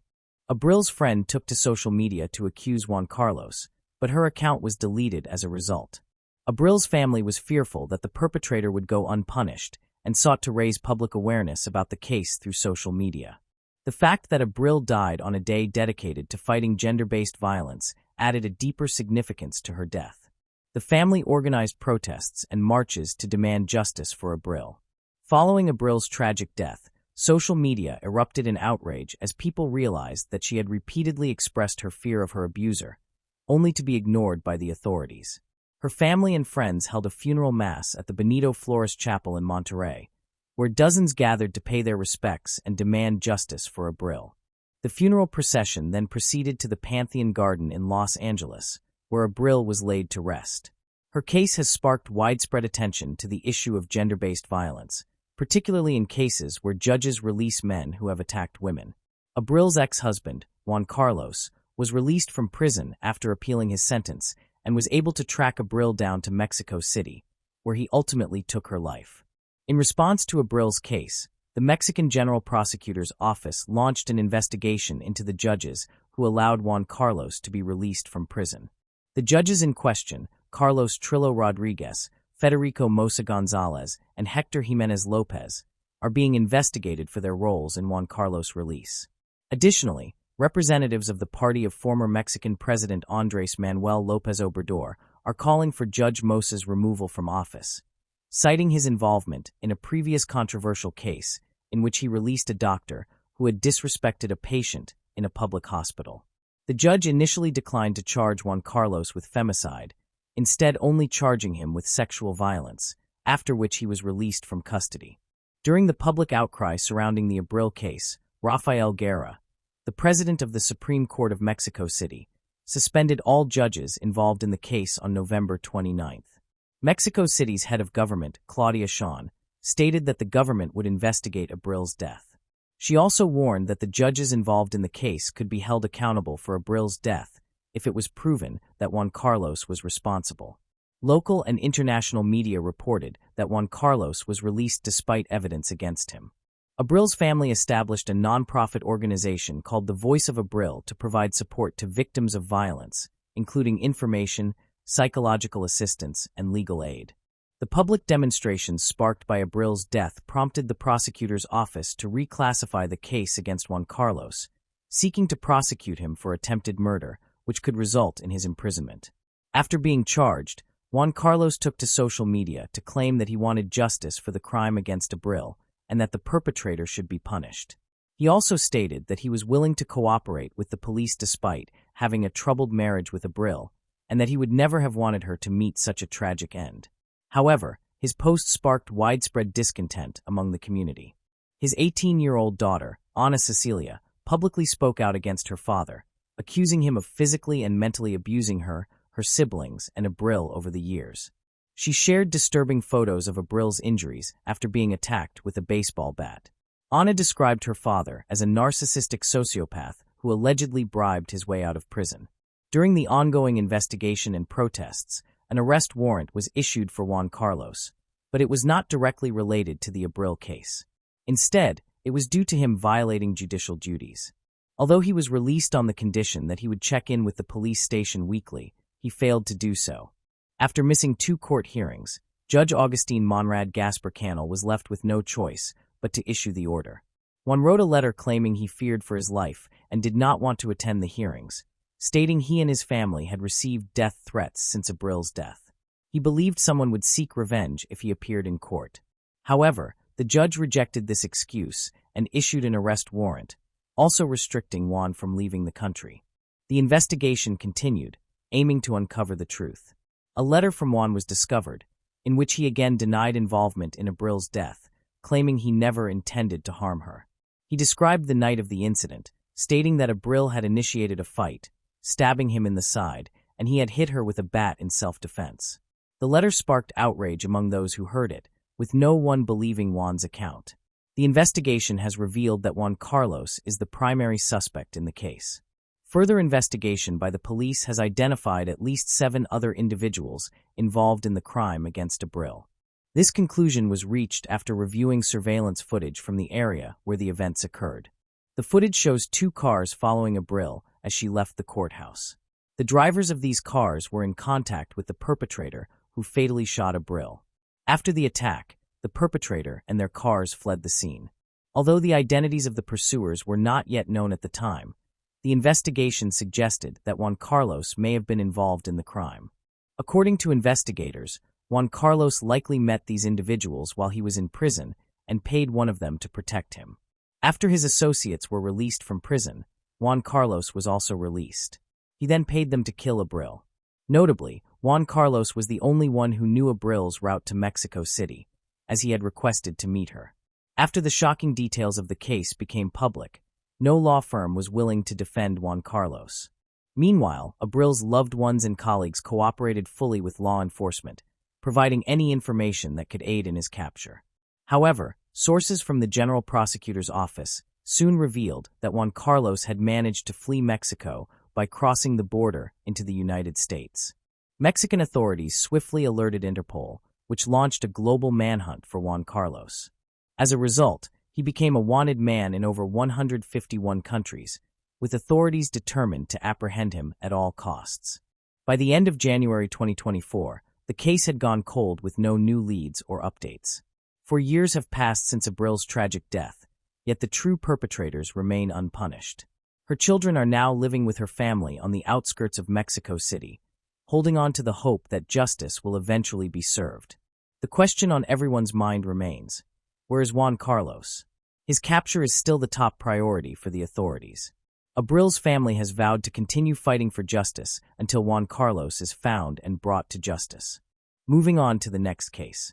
Abril's friend took to social media to accuse Juan Carlos, but her account was deleted as a result. Abril's family was fearful that the perpetrator would go unpunished and sought to raise public awareness about the case through social media. The fact that Abril died on a day dedicated to fighting gender-based violence added a deeper significance to her death. The family organized protests and marches to demand justice for Abril. Following Abril's tragic death, social media erupted in outrage as people realized that she had repeatedly expressed her fear of her abuser, only to be ignored by the authorities. Her family and friends held a funeral mass at the Benito Flores Chapel in Monterrey, where dozens gathered to pay their respects and demand justice for Abril. The funeral procession then proceeded to the Pantheon Garden in Los Angeles, where Abril was laid to rest. Her case has sparked widespread attention to the issue of gender-based violence, particularly in cases where judges release men who have attacked women. Abril's ex-husband, Juan Carlos, was released from prison after appealing his sentence and was able to track Abril down to Mexico City, where he ultimately took her life. In response to Abril's case, the Mexican General Prosecutor's Office launched an investigation into the judges who allowed Juan Carlos to be released from prison. The judges in question, Carlos Trillo Rodriguez, Federico Mosa Gonzalez, and Hector Jimenez Lopez, are being investigated for their roles in Juan Carlos' release. Additionally, representatives of the party of former Mexican President Andrés Manuel López Obrador are calling for Judge Mosa's removal from office, citing his involvement in a previous controversial case in which he released a doctor who had disrespected a patient in a public hospital. The judge initially declined to charge Juan Carlos with femicide, instead only charging him with sexual violence, after which he was released from custody. During the public outcry surrounding the Abril case, Rafael Guerra, the president of the Supreme Court of Mexico City, suspended all judges involved in the case on November 29. Mexico City's head of government, Claudia Sheinbaum, stated that the government would investigate Abril's death. She also warned that the judges involved in the case could be held accountable for Abril's death if it was proven that Juan Carlos was responsible. Local and international media reported that Juan Carlos was released despite evidence against him. Abril's family established a non-profit organization called the Voice of Abril to provide support to victims of violence, including information, psychological assistance, and legal aid. The public demonstrations sparked by Abril's death prompted the prosecutor's office to reclassify the case against Juan Carlos, seeking to prosecute him for attempted murder, which could result in his imprisonment. After being charged, Juan Carlos took to social media to claim that he wanted justice for the crime against Abril and that the perpetrator should be punished. He also stated that he was willing to cooperate with the police despite having a troubled marriage with Abril, and that he would never have wanted her to meet such a tragic end. However, his post sparked widespread discontent among the community. His 18-year-old daughter, Ana Cecilia, publicly spoke out against her father, accusing him of physically and mentally abusing her, her siblings, and Abril over the years. She shared disturbing photos of Abril's injuries after being attacked with a baseball bat. Ana described her father as a narcissistic sociopath who allegedly bribed his way out of prison. During the ongoing investigation and protests, an arrest warrant was issued for Juan Carlos, but it was not directly related to the Abril case. Instead, it was due to him violating judicial duties. Although he was released on the condition that he would check in with the police station weekly, he failed to do so. After missing 2 court hearings, Judge Agustin Monrad Gasper Cannell was left with no choice but to issue the order. Juan wrote a letter claiming he feared for his life and did not want to attend the hearings, stating he and his family had received death threats since Abril's death. He believed someone would seek revenge if he appeared in court. However, the judge rejected this excuse and issued an arrest warrant, also restricting Juan from leaving the country. The investigation continued, aiming to uncover the truth. A letter from Juan was discovered, in which he again denied involvement in Abril's death, claiming he never intended to harm her. He described the night of the incident, stating that Abril had initiated a fight, stabbing him in the side, and he had hit her with a bat in self-defense. The letter sparked outrage among those who heard it, with no one believing Juan's account. The investigation has revealed that Juan Carlos is the primary suspect in the case. Further investigation by the police has identified at least 7 other individuals involved in the crime against Abril. This conclusion was reached after reviewing surveillance footage from the area where the events occurred. The footage shows 2 cars following Abril as she left the courthouse. The drivers of these cars were in contact with the perpetrator who fatally shot Abril. After the attack, the perpetrator and their cars fled the scene. Although the identities of the pursuers were not yet known at the time, the investigation suggested that Juan Carlos may have been involved in the crime. According to investigators, Juan Carlos likely met these individuals while he was in prison and paid one of them to protect him. After his associates were released from prison, Juan Carlos was also released. He then paid them to kill Abril. Notably, Juan Carlos was the only one who knew Abril's route to Mexico City, as he had requested to meet her. After the shocking details of the case became public, no law firm was willing to defend Juan Carlos. Meanwhile, Abril's loved ones and colleagues cooperated fully with law enforcement, providing any information that could aid in his capture. However, Sources from the General Prosecutor's Office soon revealed that Juan Carlos had managed to flee Mexico by crossing the border into the United States. Mexican authorities swiftly alerted Interpol, which launched a global manhunt for Juan Carlos. As a result, he became a wanted man in over 151 countries, with authorities determined to apprehend him at all costs. By the end of January 2024, the case had gone cold with no new leads or updates. 4 years have passed since Abril's tragic death, yet the true perpetrators remain unpunished. Her children are now living with her family on the outskirts of Mexico City, holding on to the hope that justice will eventually be served. The question on everyone's mind remains: where is Juan Carlos? His capture is still the top priority for the authorities. Abril's family has vowed to continue fighting for justice until Juan Carlos is found and brought to justice. Moving on to the next case.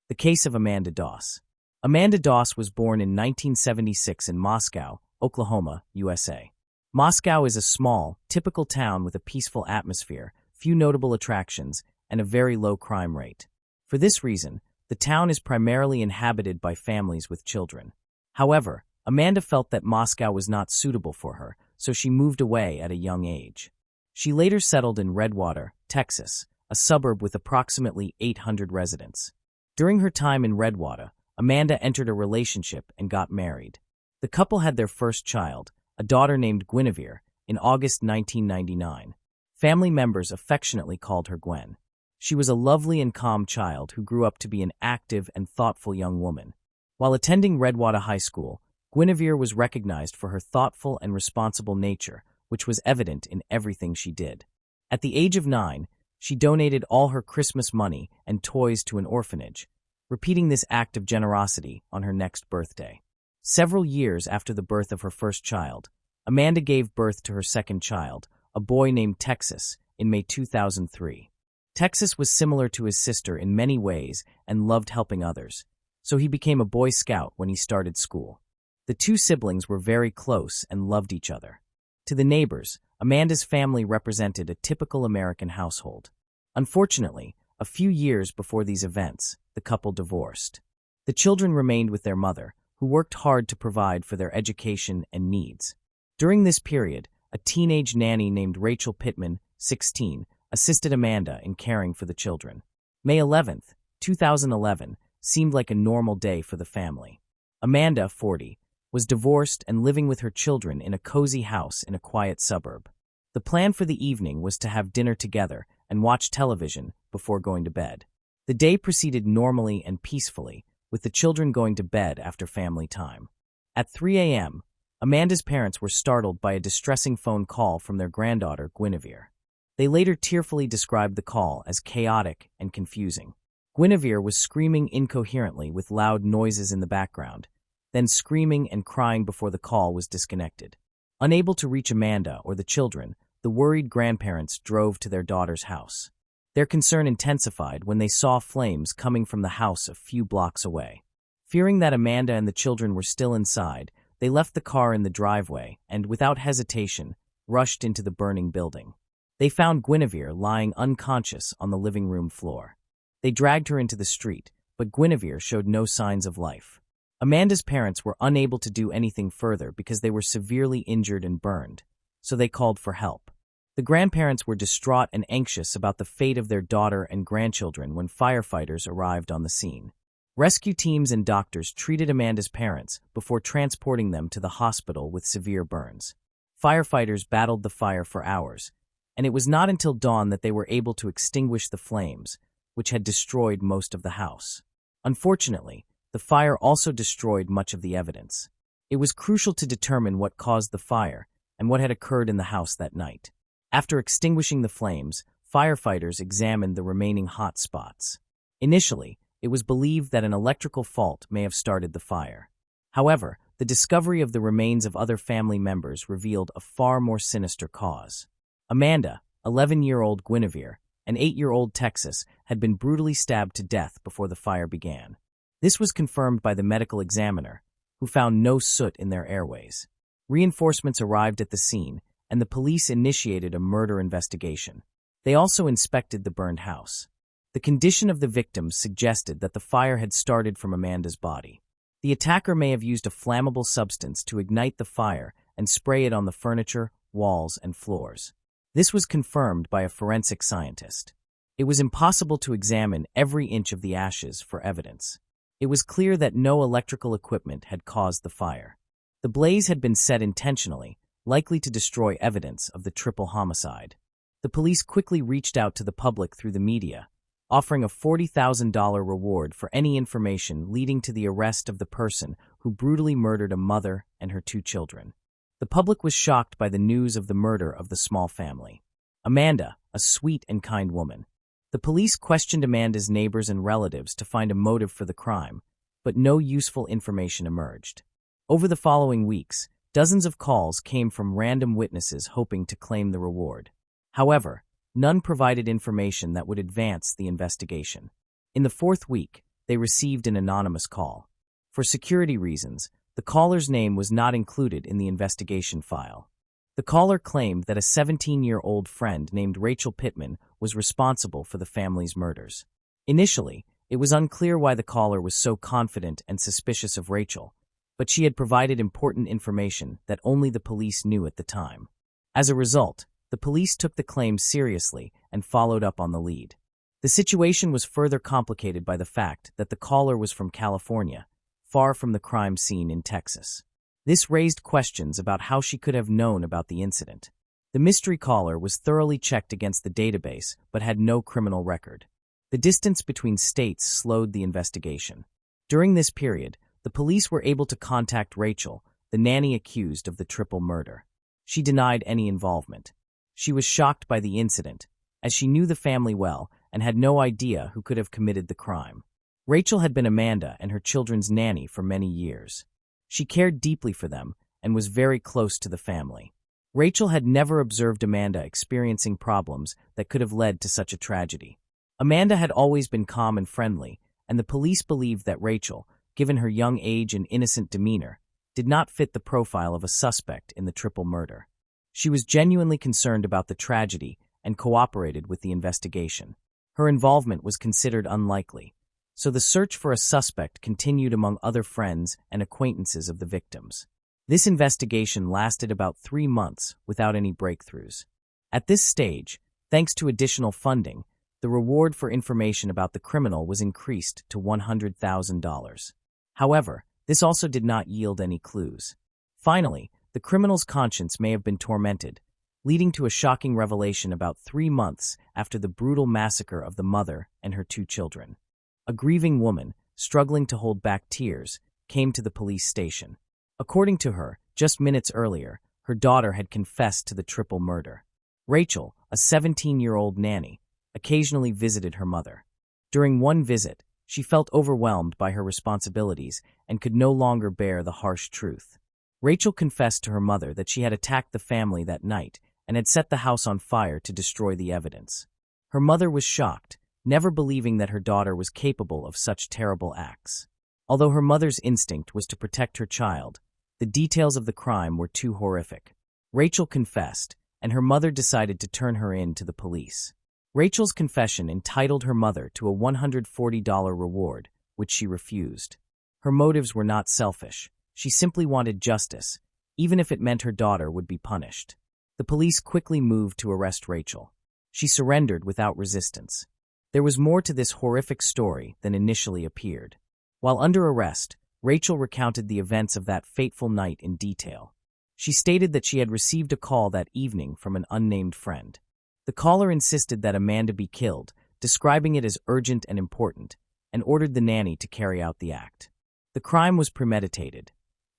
The case of Amanda Doss. Amanda Doss was born in 1976 in Moscow, Oklahoma, USA. Moscow is a small, typical town with a peaceful atmosphere, few notable attractions, and a very low crime rate. For this reason, the town is primarily inhabited by families with children. However, Amanda felt that Moscow was not suitable for her, so she moved away at a young age. She later settled in Redwater, Texas, a suburb with approximately 800 residents. During her time in Redwater, Amanda entered a relationship and got married. The couple had their first child, a daughter named Guinevere, in August 1999. Family members affectionately called her Gwen. She was a lovely and calm child who grew up to be an active and thoughtful young woman. While attending Redwater High School, Guinevere was recognized for her thoughtful and responsible nature, which was evident in everything she did. At the age of 9, she donated all her Christmas money and toys to an orphanage, repeating this act of generosity on her next birthday. Several years after the birth of her first child, Amanda gave birth to her second child, a boy named Texas, in May 2003. Texas was similar to his sister in many ways and loved helping others, so he became a Boy Scout when he started school. The two siblings were very close and loved each other. To the neighbors, Amanda's family represented a typical American household. Unfortunately, a few years before these events, the couple divorced. The children remained with their mother, who worked hard to provide for their education and needs. During this period, a teenage nanny named Rachel Pittman, 16, assisted Amanda in caring for the children. May 11, 2011, seemed like a normal day for the family. Amanda, 40, was divorced and living with her children in a cozy house in a quiet suburb. The plan for the evening was to have dinner together and watch television before going to bed. The day proceeded normally and peacefully, with the children going to bed after family time. At 3 a.m., Amanda's parents were startled by a distressing phone call from their granddaughter, Guinevere. They later tearfully described the call as chaotic and confusing. Guinevere was screaming incoherently with loud noises in the background, then screaming and crying before the call was disconnected. Unable to reach Amanda or the children, the worried grandparents drove to their daughter's house. Their concern intensified when they saw flames coming from the house a few blocks away. Fearing that Amanda and the children were still inside, they left the car in the driveway and, without hesitation, rushed into the burning building. They found Guinevere lying unconscious on the living room floor. They dragged her into the street, but Guinevere showed no signs of life. Amanda's parents were unable to do anything further because they were severely injured and burned, so they called for help. The grandparents were distraught and anxious about the fate of their daughter and grandchildren when firefighters arrived on the scene. Rescue teams and doctors treated Amanda's parents before transporting them to the hospital with severe burns. Firefighters battled the fire for hours, and it was not until dawn that they were able to extinguish the flames, which had destroyed most of the house. Unfortunately, the fire also destroyed much of the evidence. It was crucial to determine what caused the fire and what had occurred in the house that night. After extinguishing the flames, firefighters examined the remaining hot spots. Initially, it was believed that an electrical fault may have started the fire. However, the discovery of the remains of other family members revealed a far more sinister cause. Amanda, 11-year-old Guinevere, and 8-year-old Texas had been brutally stabbed to death before the fire began. This was confirmed by the medical examiner, who found no soot in their airways. Reinforcements arrived at the scene, and the police initiated a murder investigation. They also inspected the burned house. The condition of the victims suggested that the fire had started from Amanda's body. The attacker may have used a flammable substance to ignite the fire and spray it on the furniture, walls, and floors. This was confirmed by a forensic scientist. It was impossible to examine every inch of the ashes for evidence. It was clear that no electrical equipment had caused the fire. The blaze had been set intentionally, likely to destroy evidence of the triple homicide. The police quickly reached out to the public through the media, offering a $40,000 reward for any information leading to the arrest of the person who brutally murdered a mother and her 2 children. The public was shocked by the news of the murder of the small family. Amanda, a sweet and kind woman. The police questioned Amanda's neighbors and relatives to find a motive for the crime, but no useful information emerged. Over the following weeks, dozens of calls came from random witnesses hoping to claim the reward. However, none provided information that would advance the investigation. In the 4th week, they received an anonymous call. For security reasons, the caller's name was not included in the investigation file. The caller claimed that a 17-year-old friend named Rachel Pittman was responsible for the family's murders. Initially, it was unclear why the caller was so confident and suspicious of Rachel, but she had provided important information that only the police knew at the time. As a result, the police took the claim seriously and followed up on the lead. The situation was further complicated by the fact that the caller was from California, far from the crime scene in Texas. This raised questions about how she could have known about the incident. The mystery caller was thoroughly checked against the database but had no criminal record. The distance between states slowed the investigation. During this period, the police were able to contact Rachel, the nanny accused of the triple murder. She denied any involvement. She was shocked by the incident, as she knew the family well and had no idea who could have committed the crime. Rachel had been Amanda and her children's nanny for many years. She cared deeply for them and was very close to the family. Rachel had never observed Amanda experiencing problems that could have led to such a tragedy. Amanda had always been calm and friendly, and the police believed that Rachel, given her young age and innocent demeanor, did not fit the profile of a suspect in the triple murder. She was genuinely concerned about the tragedy and cooperated with the investigation. Her involvement was considered unlikely, so the search for a suspect continued among other friends and acquaintances of the victims. This investigation lasted about 3 months without any breakthroughs. At this stage, thanks to additional funding, the reward for information about the criminal was increased to $100,000. However, this also did not yield any clues. Finally, the criminal's conscience may have been tormented, leading to a shocking revelation about 3 months after the brutal massacre of the mother and her 2 children. A grieving woman, struggling to hold back tears, came to the police station. According to her, just minutes earlier, her daughter had confessed to the triple murder. Rachel, a 17-year-old nanny, occasionally visited her mother. During one visit, she felt overwhelmed by her responsibilities and could no longer bear the harsh truth. Rachel confessed to her mother that she had attacked the family that night and had set the house on fire to destroy the evidence. Her mother was shocked, never believing that her daughter was capable of such terrible acts. Although her mother's instinct was to protect her child, the details of the crime were too horrific. Rachel confessed, and her mother decided to turn her in to the police. Rachel's confession entitled her mother to a $140 reward, which she refused. Her motives were not selfish. She simply wanted justice, even if it meant her daughter would be punished. The police quickly moved to arrest Rachel. She surrendered without resistance. There was more to this horrific story than initially appeared. While under arrest, Rachel recounted the events of that fateful night in detail. She stated that she had received a call that evening from an unnamed friend. The caller insisted that Amanda be killed, describing it as urgent and important, and ordered the nanny to carry out the act. The crime was premeditated.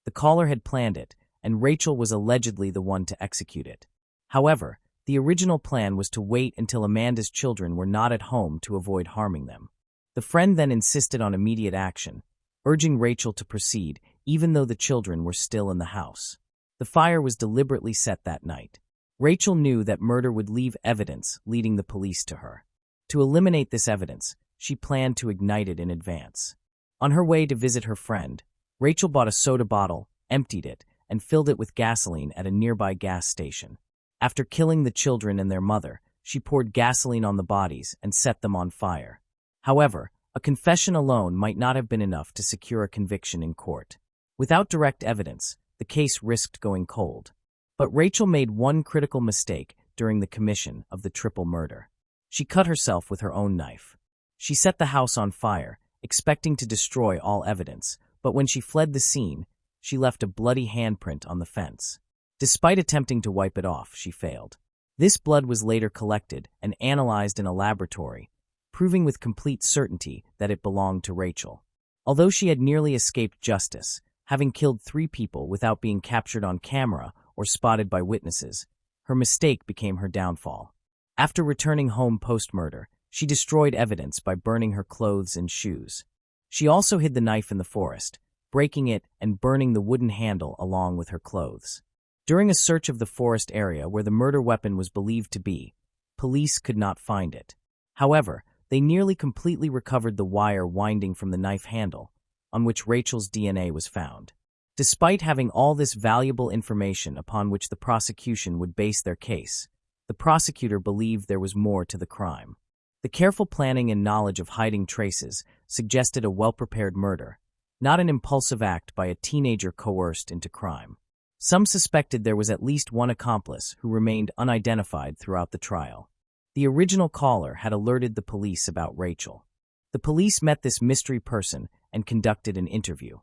The caller had planned it, and Rachel was allegedly the one to execute it. However, the original plan was to wait until Amanda's children were not at home to avoid harming them. The friend then insisted on immediate action, urging Rachel to proceed even though the children were still in the house. The fire was deliberately set that night. Rachel knew that murder would leave evidence leading the police to her. To eliminate this evidence, she planned to ignite it in advance. On her way to visit her friend, Rachel bought a soda bottle, emptied it, and filled it with gasoline at a nearby gas station. After killing the children and their mother, she poured gasoline on the bodies and set them on fire. However, a confession alone might not have been enough to secure a conviction in court. Without direct evidence, the case risked going cold. But Rachel made one critical mistake during the commission of the triple murder. She cut herself with her own knife. She set the house on fire, expecting to destroy all evidence, but when she fled the scene, she left a bloody handprint on the fence. Despite attempting to wipe it off, she failed. This blood was later collected and analyzed in a laboratory, proving with complete certainty that it belonged to Rachel. Although she had nearly escaped justice, having killed 3 people without being captured on camera or spotted by witnesses, her mistake became her downfall. After returning home post-murder, she destroyed evidence by burning her clothes and shoes. She also hid the knife in the forest, breaking it and burning the wooden handle along with her clothes. During a search of the forest area where the murder weapon was believed to be, police could not find it. However, they nearly completely recovered the wire winding from the knife handle, on which Rachel's DNA was found. Despite having all this valuable information upon which the prosecution would base their case, the prosecutor believed there was more to the crime. The careful planning and knowledge of hiding traces suggested a well-prepared murder, not an impulsive act by a teenager coerced into crime. Some suspected there was at least one accomplice who remained unidentified throughout the trial. The original caller had alerted the police about Rachel. The police met this mystery person and conducted an interview.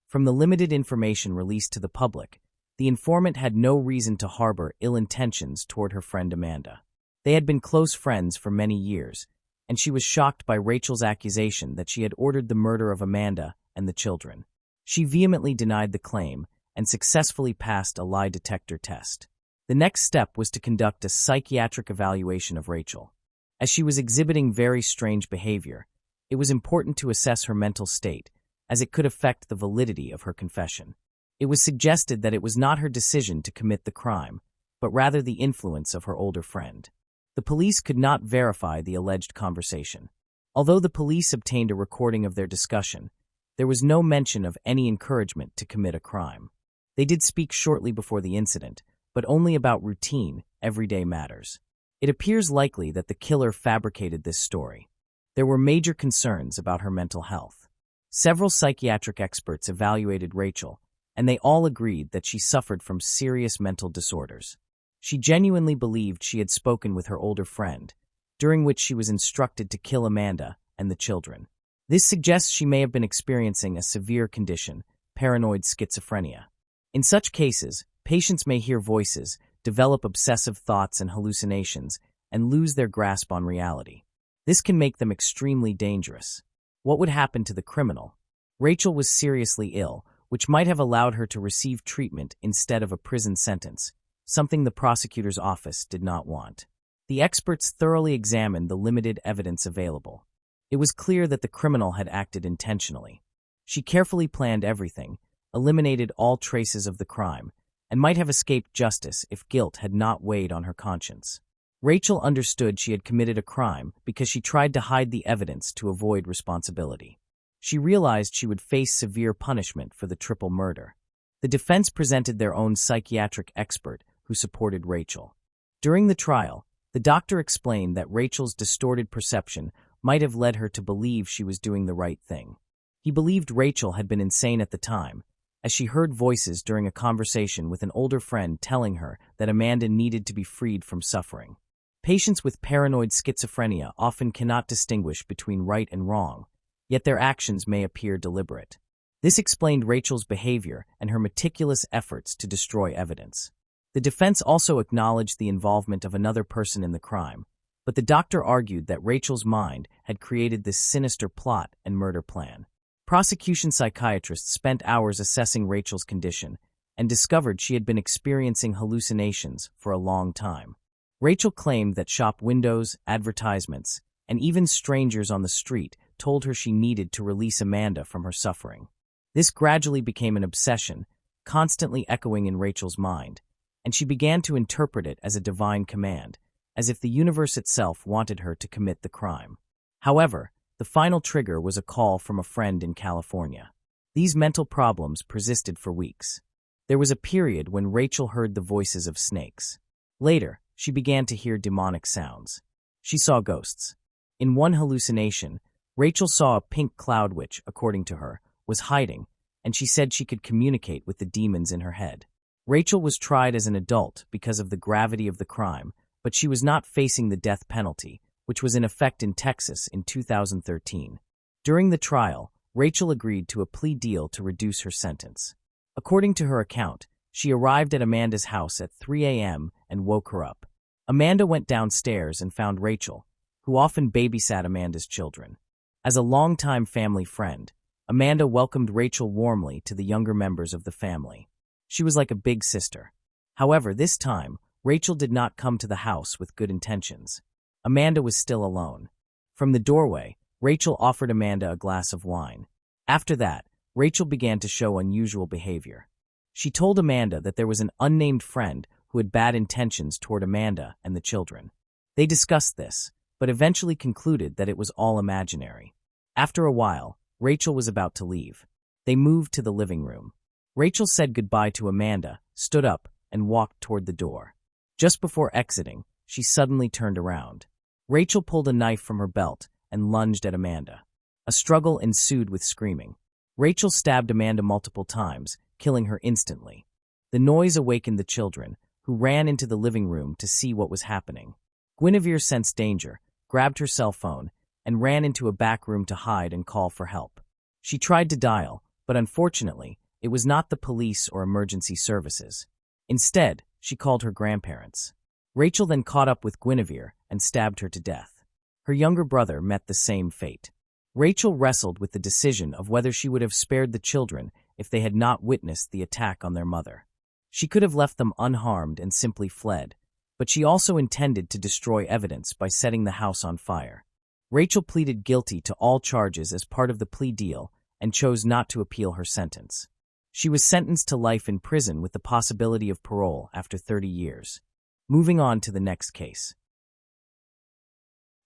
From the limited information released to the public, the informant had no reason to harbor ill intentions toward her friend Amanda. They had been close friends for many years, and she was shocked by Rachel's accusation that she had ordered the murder of Amanda and the children. She vehemently denied the claim and successfully passed a lie detector test. The next step was to conduct a psychiatric evaluation of Rachel. As she was exhibiting very strange behavior, it was important to assess her mental state, as it could affect the validity of her confession. It was suggested that it was not her decision to commit the crime, but rather the influence of her older friend. The police could not verify the alleged conversation. Although the police obtained a recording of their discussion, there was no mention of any encouragement to commit a crime. They did speak shortly before the incident, but only about routine, everyday matters. It appears likely that the killer fabricated this story. There were major concerns about her mental health. Several psychiatric experts evaluated Rachel, and they all agreed that she suffered from serious mental disorders. She genuinely believed she had spoken with her older friend, during which she was instructed to kill Amanda and the children. This suggests she may have been experiencing a severe condition, paranoid schizophrenia. In such cases, patients may hear voices, develop obsessive thoughts and hallucinations, and lose their grasp on reality. This can make them extremely dangerous. What would happen to the criminal? Rachel was seriously ill, which might have allowed her to receive treatment instead of a prison sentence, something the prosecutor's office did not want. The experts thoroughly examined the limited evidence available. It was clear that the criminal had acted intentionally. She carefully planned everything, eliminated all traces of the crime, and might have escaped justice if guilt had not weighed on her conscience. Rachel understood she had committed a crime because she tried to hide the evidence to avoid responsibility. She realized she would face severe punishment for the triple murder. The defense presented their own psychiatric expert who supported Rachel. During the trial, the doctor explained that Rachel's distorted perception might have led her to believe she was doing the right thing. He believed Rachel had been insane at the time, as she heard voices during a conversation with an older friend telling her that Amanda needed to be freed from suffering. Patients with paranoid schizophrenia often cannot distinguish between right and wrong, yet their actions may appear deliberate. This explained Rachel's behavior and her meticulous efforts to destroy evidence. The defense also acknowledged the involvement of another person in the crime, but the doctor argued that Rachel's mind had created this sinister plot and murder plan. Prosecution psychiatrists spent hours assessing Rachel's condition and discovered she had been experiencing hallucinations for a long time. Rachel claimed that shop windows, advertisements, and even strangers on the street told her she needed to release Amanda from her suffering. This gradually became an obsession, constantly echoing in Rachel's mind, and she began to interpret it as a divine command, as if the universe itself wanted her to commit the crime. However, the final trigger was a call from a friend in California. These mental problems persisted for weeks. There was a period when Rachel heard the voices of snakes. Later, she began to hear demonic sounds. She saw ghosts. In one hallucination, Rachel saw a pink cloud which, according to her, was hiding, and she said she could communicate with the demons in her head. Rachel was tried as an adult because of the gravity of the crime, but she was not facing the death penalty, which was in effect in Texas in 2013. During the trial, Rachel agreed to a plea deal to reduce her sentence. According to her account, she arrived at Amanda's house at 3 a.m. and woke her up. Amanda went downstairs and found Rachel, who often babysat Amanda's children. As a longtime family friend, Amanda welcomed Rachel warmly to the younger members of the family. She was like a big sister. However, this time, Rachel did not come to the house with good intentions. Amanda was still alone. From the doorway, Rachel offered Amanda a glass of wine. After that, Rachel began to show unusual behavior. She told Amanda that there was an unnamed friend who had bad intentions toward Amanda and the children. They discussed this, but eventually concluded that it was all imaginary. After a while, Rachel was about to leave. They moved to the living room. Rachel said goodbye to Amanda, stood up, and walked toward the door. Just before exiting, she suddenly turned around. Rachel pulled a knife from her belt and lunged at Amanda. A struggle ensued with screaming. Rachel stabbed Amanda multiple times, killing her instantly. The noise awakened the children, who ran into the living room to see what was happening. Guinevere sensed danger, grabbed her cell phone, and ran into a back room to hide and call for help. She tried to dial, but unfortunately, it was not the police or emergency services. Instead, she called her grandparents. Rachel then caught up with Guinevere and stabbed her to death. Her younger brother met the same fate. Rachel wrestled with the decision of whether she would have spared the children if they had not witnessed the attack on their mother. She could have left them unharmed and simply fled, but she also intended to destroy evidence by setting the house on fire. Rachel pleaded guilty to all charges as part of the plea deal and chose not to appeal her sentence. She was sentenced to life in prison with the possibility of parole after 30 years. Moving on to the next case.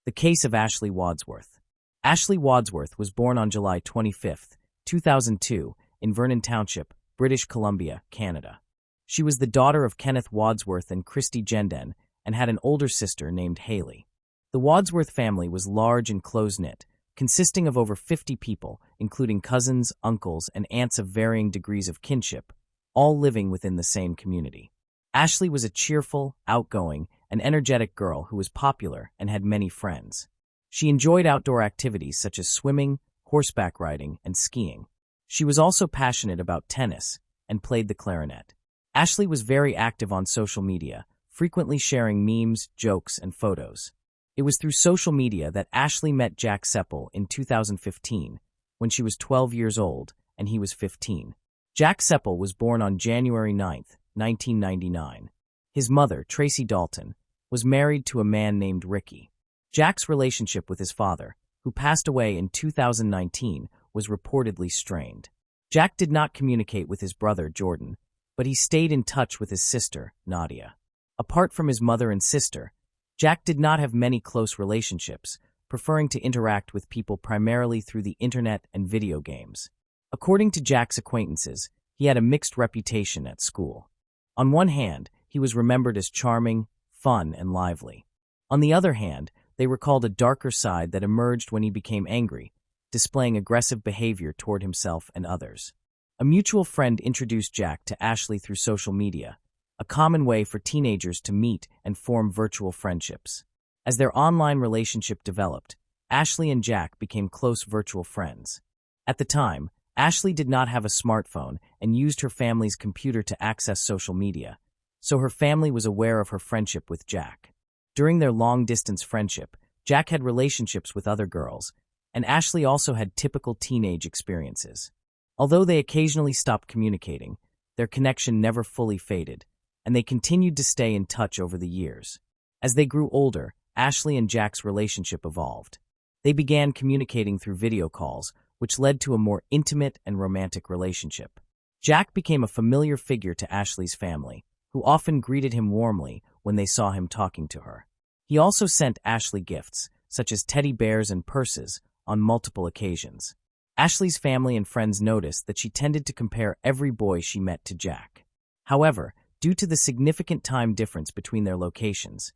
The case of Ashley Wadsworth. Ashley Wadsworth was born on July 25, 2002, in Vernon Township, British Columbia, Canada. She was the daughter of Kenneth Wadsworth and Christy Jenden and had an older sister named Haley. The Wadsworth family was large and close-knit, consisting of over 50 people, including cousins, uncles, and aunts of varying degrees of kinship, all living within the same community. Ashley was a cheerful, outgoing, and energetic girl who was popular and had many friends. She enjoyed outdoor activities such as swimming, horseback riding, and skiing. She was also passionate about tennis and played the clarinet. Ashley was very active on social media, frequently sharing memes, jokes, and photos. It was through social media that Ashley met Jack Seppel in 2015, when she was 12 years old and he was 15. Jack Seppel was born on January 9, 1999. His mother, Tracy Dalton, was married to a man named Ricky. Jack's relationship with his father, who passed away in 2019, was reportedly strained. Jack did not communicate with his brother, Jordan, but he stayed in touch with his sister, Nadia. Apart from his mother and sister, Jack did not have many close relationships, preferring to interact with people primarily through the internet and video games. According to Jack's acquaintances, he had a mixed reputation at school. On one hand, he was remembered as charming, fun, and lively. On the other hand, they recalled a darker side that emerged when he became angry, displaying aggressive behavior toward himself and others. A mutual friend introduced Jack to Ashley through social media, a common way for teenagers to meet and form virtual friendships. As their online relationship developed, Ashley and Jack became close virtual friends. At the time, Ashley did not have a smartphone and used her family's computer to access social media, so her family was aware of her friendship with Jack. During their long-distance friendship, Jack had relationships with other girls, and Ashley also had typical teenage experiences. Although they occasionally stopped communicating, their connection never fully faded, and they continued to stay in touch over the years. As they grew older, Ashley and Jack's relationship evolved. They began communicating through video calls, which led to a more intimate and romantic relationship. Jack became a familiar figure to Ashley's family, who often greeted him warmly when they saw him talking to her. He also sent Ashley gifts, such as teddy bears and purses, on multiple occasions. Ashley's family and friends noticed that she tended to compare every boy she met to Jack. However, due to the significant time difference between their locations,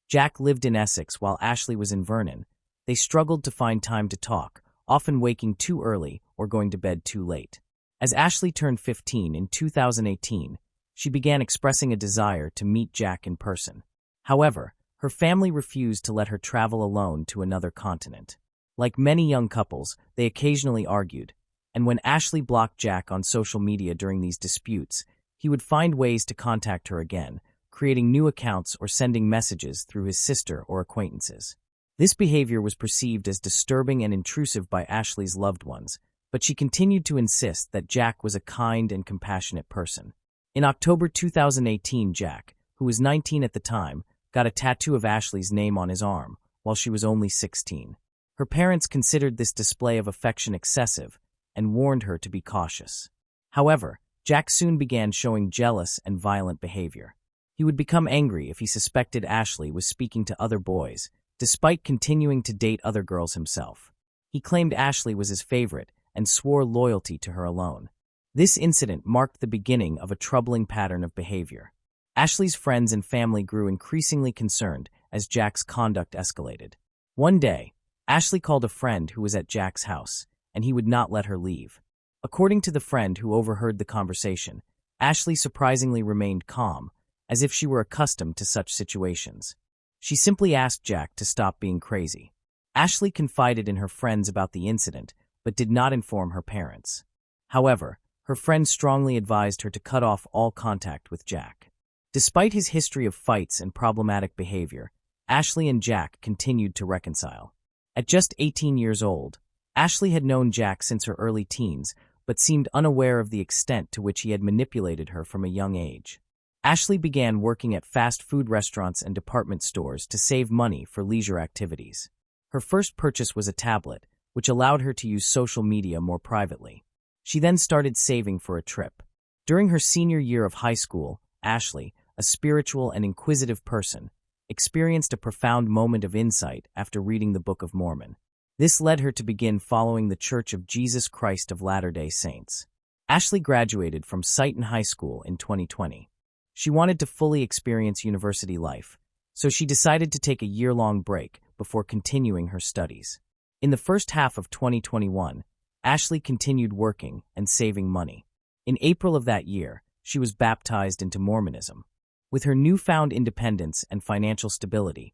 Jack lived in Essex while Ashley was in Vernon. They struggled to find time to talk, often waking too early or going to bed too late. As Ashley turned 15 in 2018, she began expressing a desire to meet Jack in person. However, her family refused to let her travel alone to another continent. Like many young couples, they occasionally argued, and when Ashley blocked Jack on social media during these disputes, he would find ways to contact her again, creating new accounts or sending messages through his sister or acquaintances. This behavior was perceived as disturbing and intrusive by Ashley's loved ones, but she continued to insist that Jack was a kind and compassionate person. In October 2018, Jack, who was 19 at the time, got a tattoo of Ashley's name on his arm, while she was only 16. Her parents considered this display of affection excessive and warned her to be cautious. However, Jack soon began showing jealous and violent behavior. He would become angry if he suspected Ashley was speaking to other boys, despite continuing to date other girls himself. He claimed Ashley was his favorite and swore loyalty to her alone. This incident marked the beginning of a troubling pattern of behavior. Ashley's friends and family grew increasingly concerned as Jack's conduct escalated. One day, Ashley called a friend who was at Jack's house, and he would not let her leave. According to the friend who overheard the conversation, Ashley surprisingly remained calm, as if she were accustomed to such situations. She simply asked Jack to stop being crazy. Ashley confided in her friends about the incident, but did not inform her parents. However, her friends strongly advised her to cut off all contact with Jack. Despite his history of fights and problematic behavior, Ashley and Jack continued to reconcile. At just 18 years old, Ashley had known Jack since her early teens, but seemed unaware of the extent to which he had manipulated her from a young age. Ashley began working at fast food restaurants and department stores to save money for leisure activities. Her first purchase was a tablet, which allowed her to use social media more privately. She then started saving for a trip. During her senior year of high school, Ashley, a spiritual and inquisitive person, experienced a profound moment of insight after reading the Book of Mormon. This led her to begin following the Church of Jesus Christ of Latter-day Saints. Ashley graduated from Sighton High School in 2020. She wanted to fully experience university life, so she decided to take a year-long break before continuing her studies. In the first half of 2021, Ashley continued working and saving money. In April of that year, she was baptized into Mormonism. With her newfound independence and financial stability,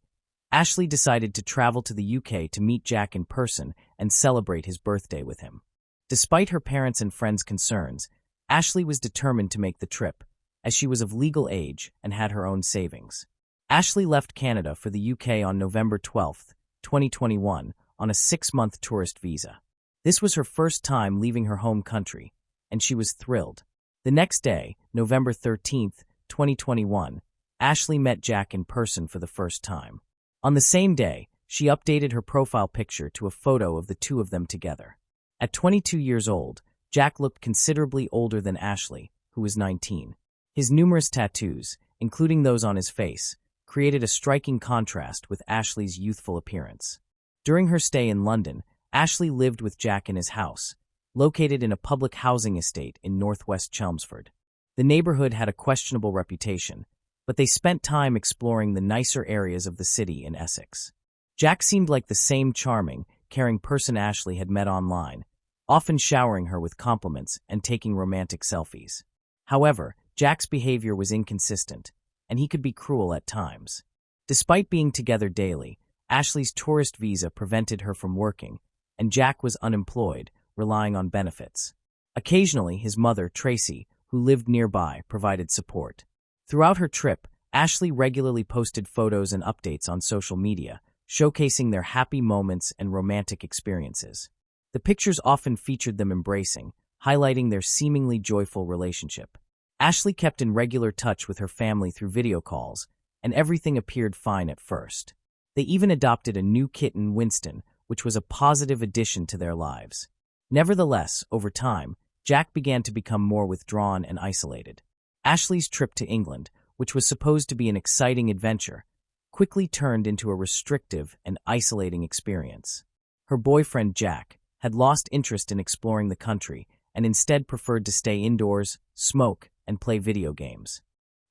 Ashley decided to travel to the UK to meet Jack in person and celebrate his birthday with him. Despite her parents' and friends' concerns, Ashley was determined to make the trip, as she was of legal age and had her own savings. Ashley left Canada for the UK on November 12, 2021, on a 6-month tourist visa. This was her first time leaving her home country, and she was thrilled. The next day, November 13, 2021, Ashley met Jack in person for the first time. On the same day, she updated her profile picture to a photo of the two of them together. At 22 years old, Jack looked considerably older than Ashley, who was 19. His numerous tattoos, including those on his face, created a striking contrast with Ashley's youthful appearance. During her stay in London, Ashley lived with Jack in his house, located in a public housing estate in northwest Chelmsford. The neighborhood had a questionable reputation, but they spent time exploring the nicer areas of the city in Essex. Jack seemed like the same charming, caring person Ashley had met online, often showering her with compliments and taking romantic selfies. However, Jack's behavior was inconsistent, and he could be cruel at times. Despite being together daily, Ashley's tourist visa prevented her from working, and Jack was unemployed, relying on benefits. Occasionally, his mother, Tracy, who lived nearby, provided support. Throughout her trip, Ashley regularly posted photos and updates on social media, showcasing their happy moments and romantic experiences. The pictures often featured them embracing, highlighting their seemingly joyful relationship. Ashley kept in regular touch with her family through video calls, and everything appeared fine at first. They even adopted a new kitten, Winston, which was a positive addition to their lives. Nevertheless, over time, Jack began to become more withdrawn and isolated. Ashley's trip to England, which was supposed to be an exciting adventure, quickly turned into a restrictive and isolating experience. Her boyfriend, Jack, had lost interest in exploring the country and instead preferred to stay indoors, smoke, and play video games.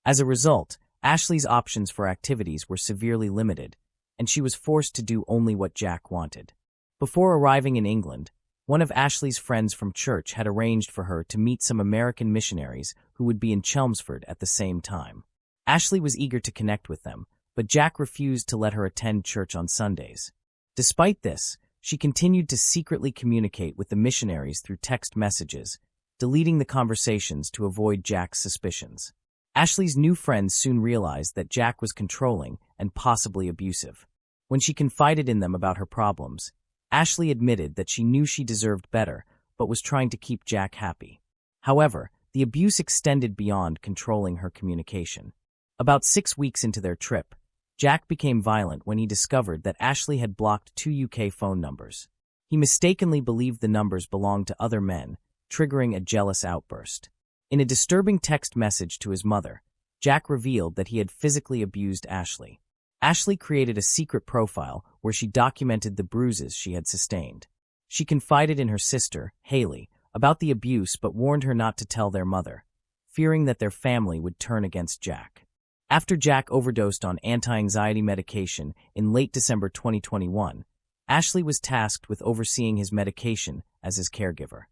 As a result, Ashley's options for activities were severely limited, and she was forced to do only what Jack wanted. Before arriving in England, One of Ashley's friends from church had arranged for her to meet some American missionaries who would be in Chelmsford at the same time. Ashley was eager to connect with them, but Jack refused to let her attend church on Sundays. Despite this, she continued to secretly communicate with the missionaries through text messages, deleting the conversations to avoid Jack's suspicions. Ashley's new friends soon realized that Jack was controlling and possibly abusive. When she confided in them about her problems, Ashley admitted that she knew she deserved better, but was trying to keep Jack happy. However, the abuse extended beyond controlling her communication. About 6 weeks into their trip, Jack became violent when he discovered that Ashley had blocked 2 UK phone numbers. He mistakenly believed the numbers belonged to other men, triggering a jealous outburst. In a disturbing text message to his mother, Jack revealed that he had physically abused Ashley. Ashley created a secret profile where she documented the bruises she had sustained. She confided in her sister, Haley, about the abuse but warned her not to tell their mother, fearing that their family would turn against Jack. After Jack overdosed on anti-anxiety medication in late December 2021, Ashley was tasked with overseeing his medication as his caregiver.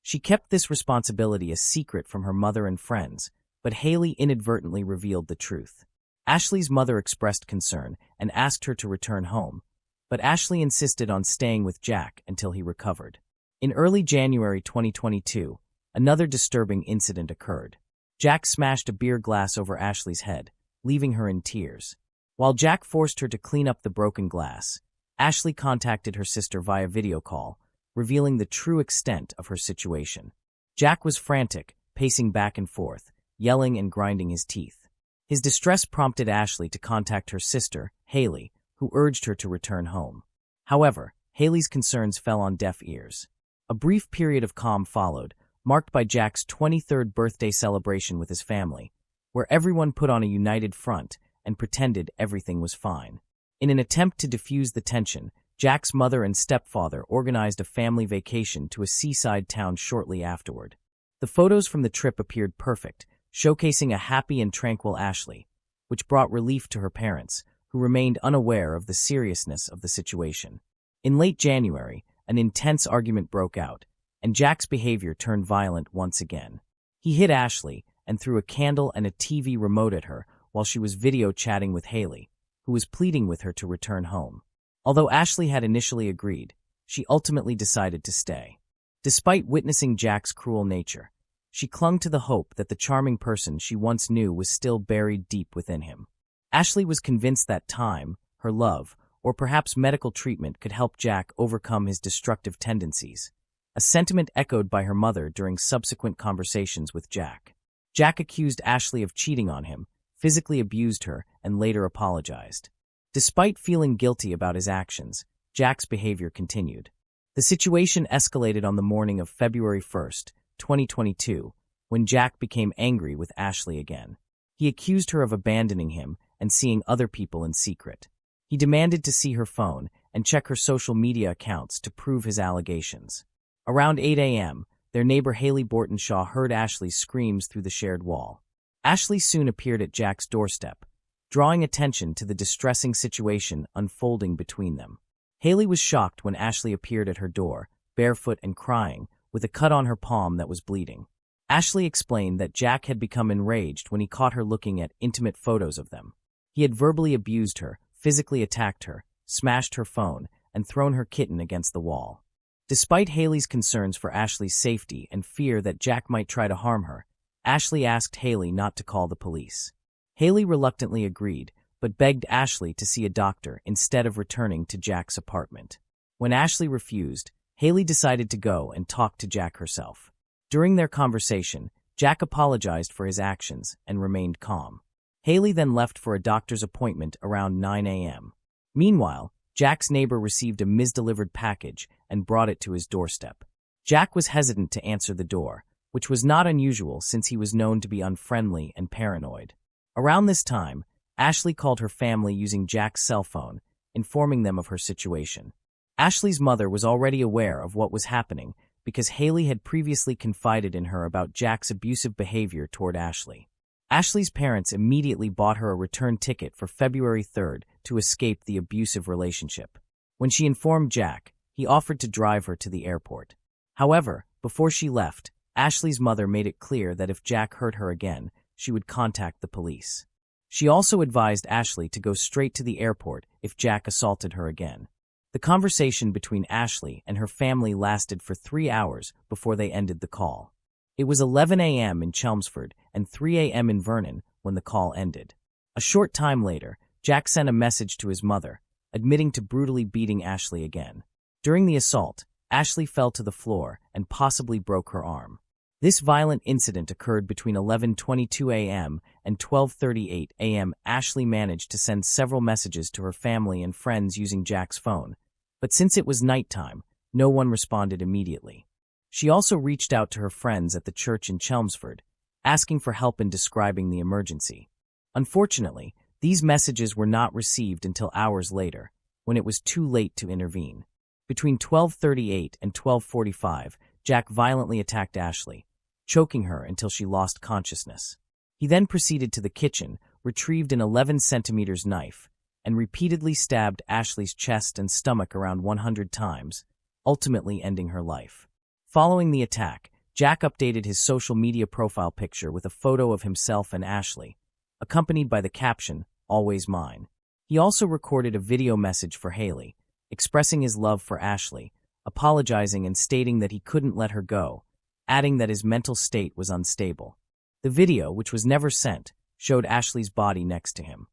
She kept this responsibility a secret from her mother and friends, but Haley inadvertently revealed the truth. Ashley's mother expressed concern and asked her to return home, but Ashley insisted on staying with Jack until he recovered. In early January 2022, another disturbing incident occurred. Jack smashed a beer glass over Ashley's head, leaving her in tears. While Jack forced her to clean up the broken glass, Ashley contacted her sister via video call, revealing the true extent of her situation. Jack was frantic, pacing back and forth, yelling and grinding his teeth. His distress prompted Ashley to contact her sister, Haley, who urged her to return home. However, Haley's concerns fell on deaf ears. A brief period of calm followed, marked by Jack's 23rd birthday celebration with his family, where everyone put on a united front and pretended everything was fine. In an attempt to diffuse the tension, Jack's mother and stepfather organized a family vacation to a seaside town shortly afterward. The photos from the trip appeared perfect, showcasing a happy and tranquil Ashley, which brought relief to her parents, who remained unaware of the seriousness of the situation. In late January, an intense argument broke out, and Jack's behavior turned violent once again. He hit Ashley and threw a candle and a TV remote at her while she was video chatting with Haley, who was pleading with her to return home. Although Ashley had initially agreed, she ultimately decided to stay. Despite witnessing Jack's cruel nature, she clung to the hope that the charming person she once knew was still buried deep within him. Ashley was convinced that time, her love, or perhaps medical treatment could help Jack overcome his destructive tendencies, a sentiment echoed by her mother during subsequent conversations with Jack. Jack accused Ashley of cheating on him, physically abused her, and later apologized. Despite feeling guilty about his actions, Jack's behavior continued. The situation escalated on the morning of February 1, 2022, when Jack became angry with Ashley again. He accused her of abandoning him and seeing other people in secret. He demanded to see her phone and check her social media accounts to prove his allegations. Around 8 a.m., their neighbor Haley Bortonshaw heard Ashley's screams through the shared wall. Ashley soon appeared at Jack's doorstep, drawing attention to the distressing situation unfolding between them. Haley was shocked when Ashley appeared at her door, barefoot and crying, with a cut on her palm that was bleeding. Ashley explained that Jack had become enraged when he caught her looking at intimate photos of them. He had verbally abused her, physically attacked her, smashed her phone, and thrown her kitten against the wall. Despite Haley's concerns for Ashley's safety and fear that Jack might try to harm her, Ashley asked Haley not to call the police. Haley reluctantly agreed, but begged Ashley to see a doctor instead of returning to Jack's apartment. When Ashley refused, Haley decided to go and talk to Jack herself. During their conversation, Jack apologized for his actions and remained calm. Haley then left for a doctor's appointment around 9 a.m. Meanwhile, Jack's neighbor received a misdelivered package and brought it to his doorstep. Jack was hesitant to answer the door, which was not unusual since he was known to be unfriendly and paranoid. Around this time, Ashley called her family using Jack's cell phone, informing them of her situation. Ashley's mother was already aware of what was happening because Haley had previously confided in her about Jack's abusive behavior toward Ashley. Ashley's parents immediately bought her a return ticket for February 3rd to escape the abusive relationship. When she informed Jack, he offered to drive her to the airport. However, before she left, Ashley's mother made it clear that if Jack hurt her again, she would contact the police. She also advised Ashley to go straight to the airport if Jack assaulted her again. The conversation between Ashley and her family lasted for 3 hours before they ended the call. It was 11 a.m. in Chelmsford and 3 a.m. in Vernon when the call ended. A short time later, Jack sent a message to his mother, admitting to brutally beating Ashley again. During the assault, Ashley fell to the floor and possibly broke her arm. This violent incident occurred between 11:22 a.m. and 12:38 a.m. Ashley managed to send several messages to her family and friends using Jack's phone, but since it was nighttime, no one responded immediately. She also reached out to her friends at the church in Chelmsford, asking for help in describing the emergency. Unfortunately, these messages were not received until hours later, when it was too late to intervene. Between 12:38 and 12:45, Jack violently attacked Ashley, choking her until she lost consciousness. He then proceeded to the kitchen, retrieved an 11-centimeter knife, and repeatedly stabbed Ashley's chest and stomach around 100 times, ultimately ending her life. Following the attack, Jack updated his social media profile picture with a photo of himself and Ashley, accompanied by the caption, "Always mine." He also recorded a video message for Haley, expressing his love for Ashley, apologizing and stating that he couldn't let her go, adding that his mental state was unstable. The video, which was never sent, showed Ashley's body next to him.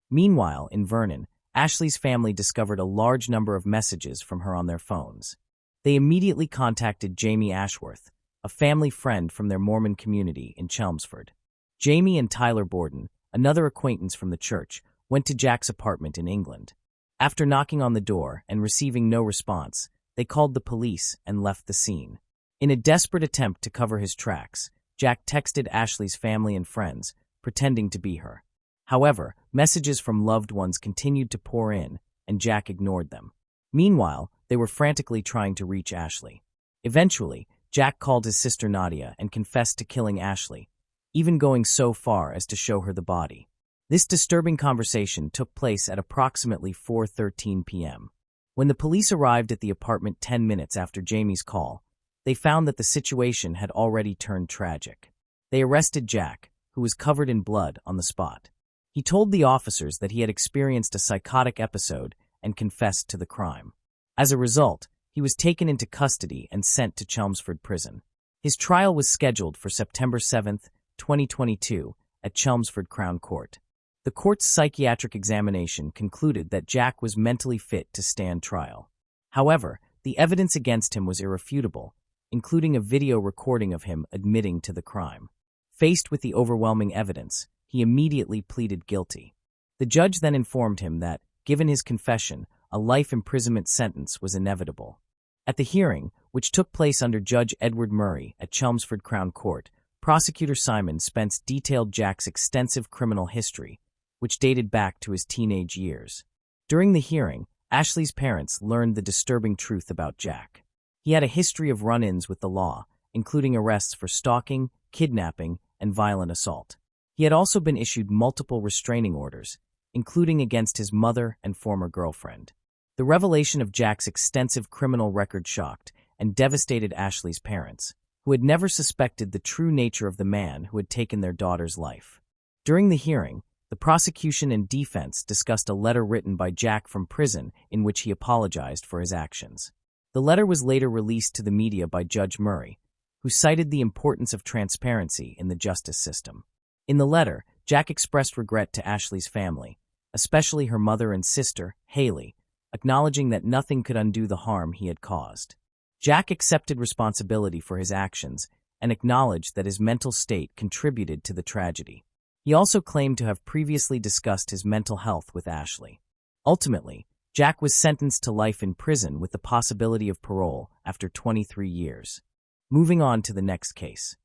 Meanwhile, in Vernon, Ashley's family discovered a large number of messages from her on their phones. They immediately contacted Jamie Ashworth, a family friend from their Mormon community in Chelmsford. Jamie and Tyler Borden, another acquaintance from the church, went to Jack's apartment in England. After knocking on the door and receiving no response, they called the police and left the scene. In a desperate attempt to cover his tracks, Jack texted Ashley's family and friends, pretending to be her. However, messages from loved ones continued to pour in, and Jack ignored them. Meanwhile, they were frantically trying to reach Ashley. Eventually, Jack called his sister Nadia and confessed to killing Ashley, even going so far as to show her the body. This disturbing conversation took place at approximately 4:13 p.m. When the police arrived at the apartment 10 minutes after Jamie's call, they found that the situation had already turned tragic. They arrested Jack, who was covered in blood, on the spot. He told the officers that he had experienced a psychotic episode and confessed to the crime. As a result, he was taken into custody and sent to Chelmsford Prison. His trial was scheduled for September 7, 2022, at Chelmsford Crown Court. The court's psychiatric examination concluded that Jack was mentally fit to stand trial. However, the evidence against him was irrefutable, including a video recording of him admitting to the crime. Faced with the overwhelming evidence, he immediately pleaded guilty. The judge then informed him that, given his confession, a life imprisonment sentence was inevitable. At the hearing, which took place under Judge Edward Murray at Chelmsford Crown Court, Prosecutor Simon Spence detailed Jack's extensive criminal history, which dated back to his teenage years. During the hearing, Ashley's parents learned the disturbing truth about Jack. He had a history of run-ins with the law, including arrests for stalking, kidnapping, and violent assault. He had also been issued multiple restraining orders, including against his mother and former girlfriend. The revelation of Jack's extensive criminal record shocked and devastated Ashley's parents, who had never suspected the true nature of the man who had taken their daughter's life. During the hearing, the prosecution and defense discussed a letter written by Jack from prison in which he apologized for his actions. The letter was later released to the media by Judge Murray, who cited the importance of transparency in the justice system. In the letter, Jack expressed regret to Ashley's family, especially her mother and sister, Haley, acknowledging that nothing could undo the harm he had caused. Jack accepted responsibility for his actions and acknowledged that his mental state contributed to the tragedy. He also claimed to have previously discussed his mental health with Ashley. Ultimately, Jack was sentenced to life in prison with the possibility of parole after 23 years. Moving on to the next case.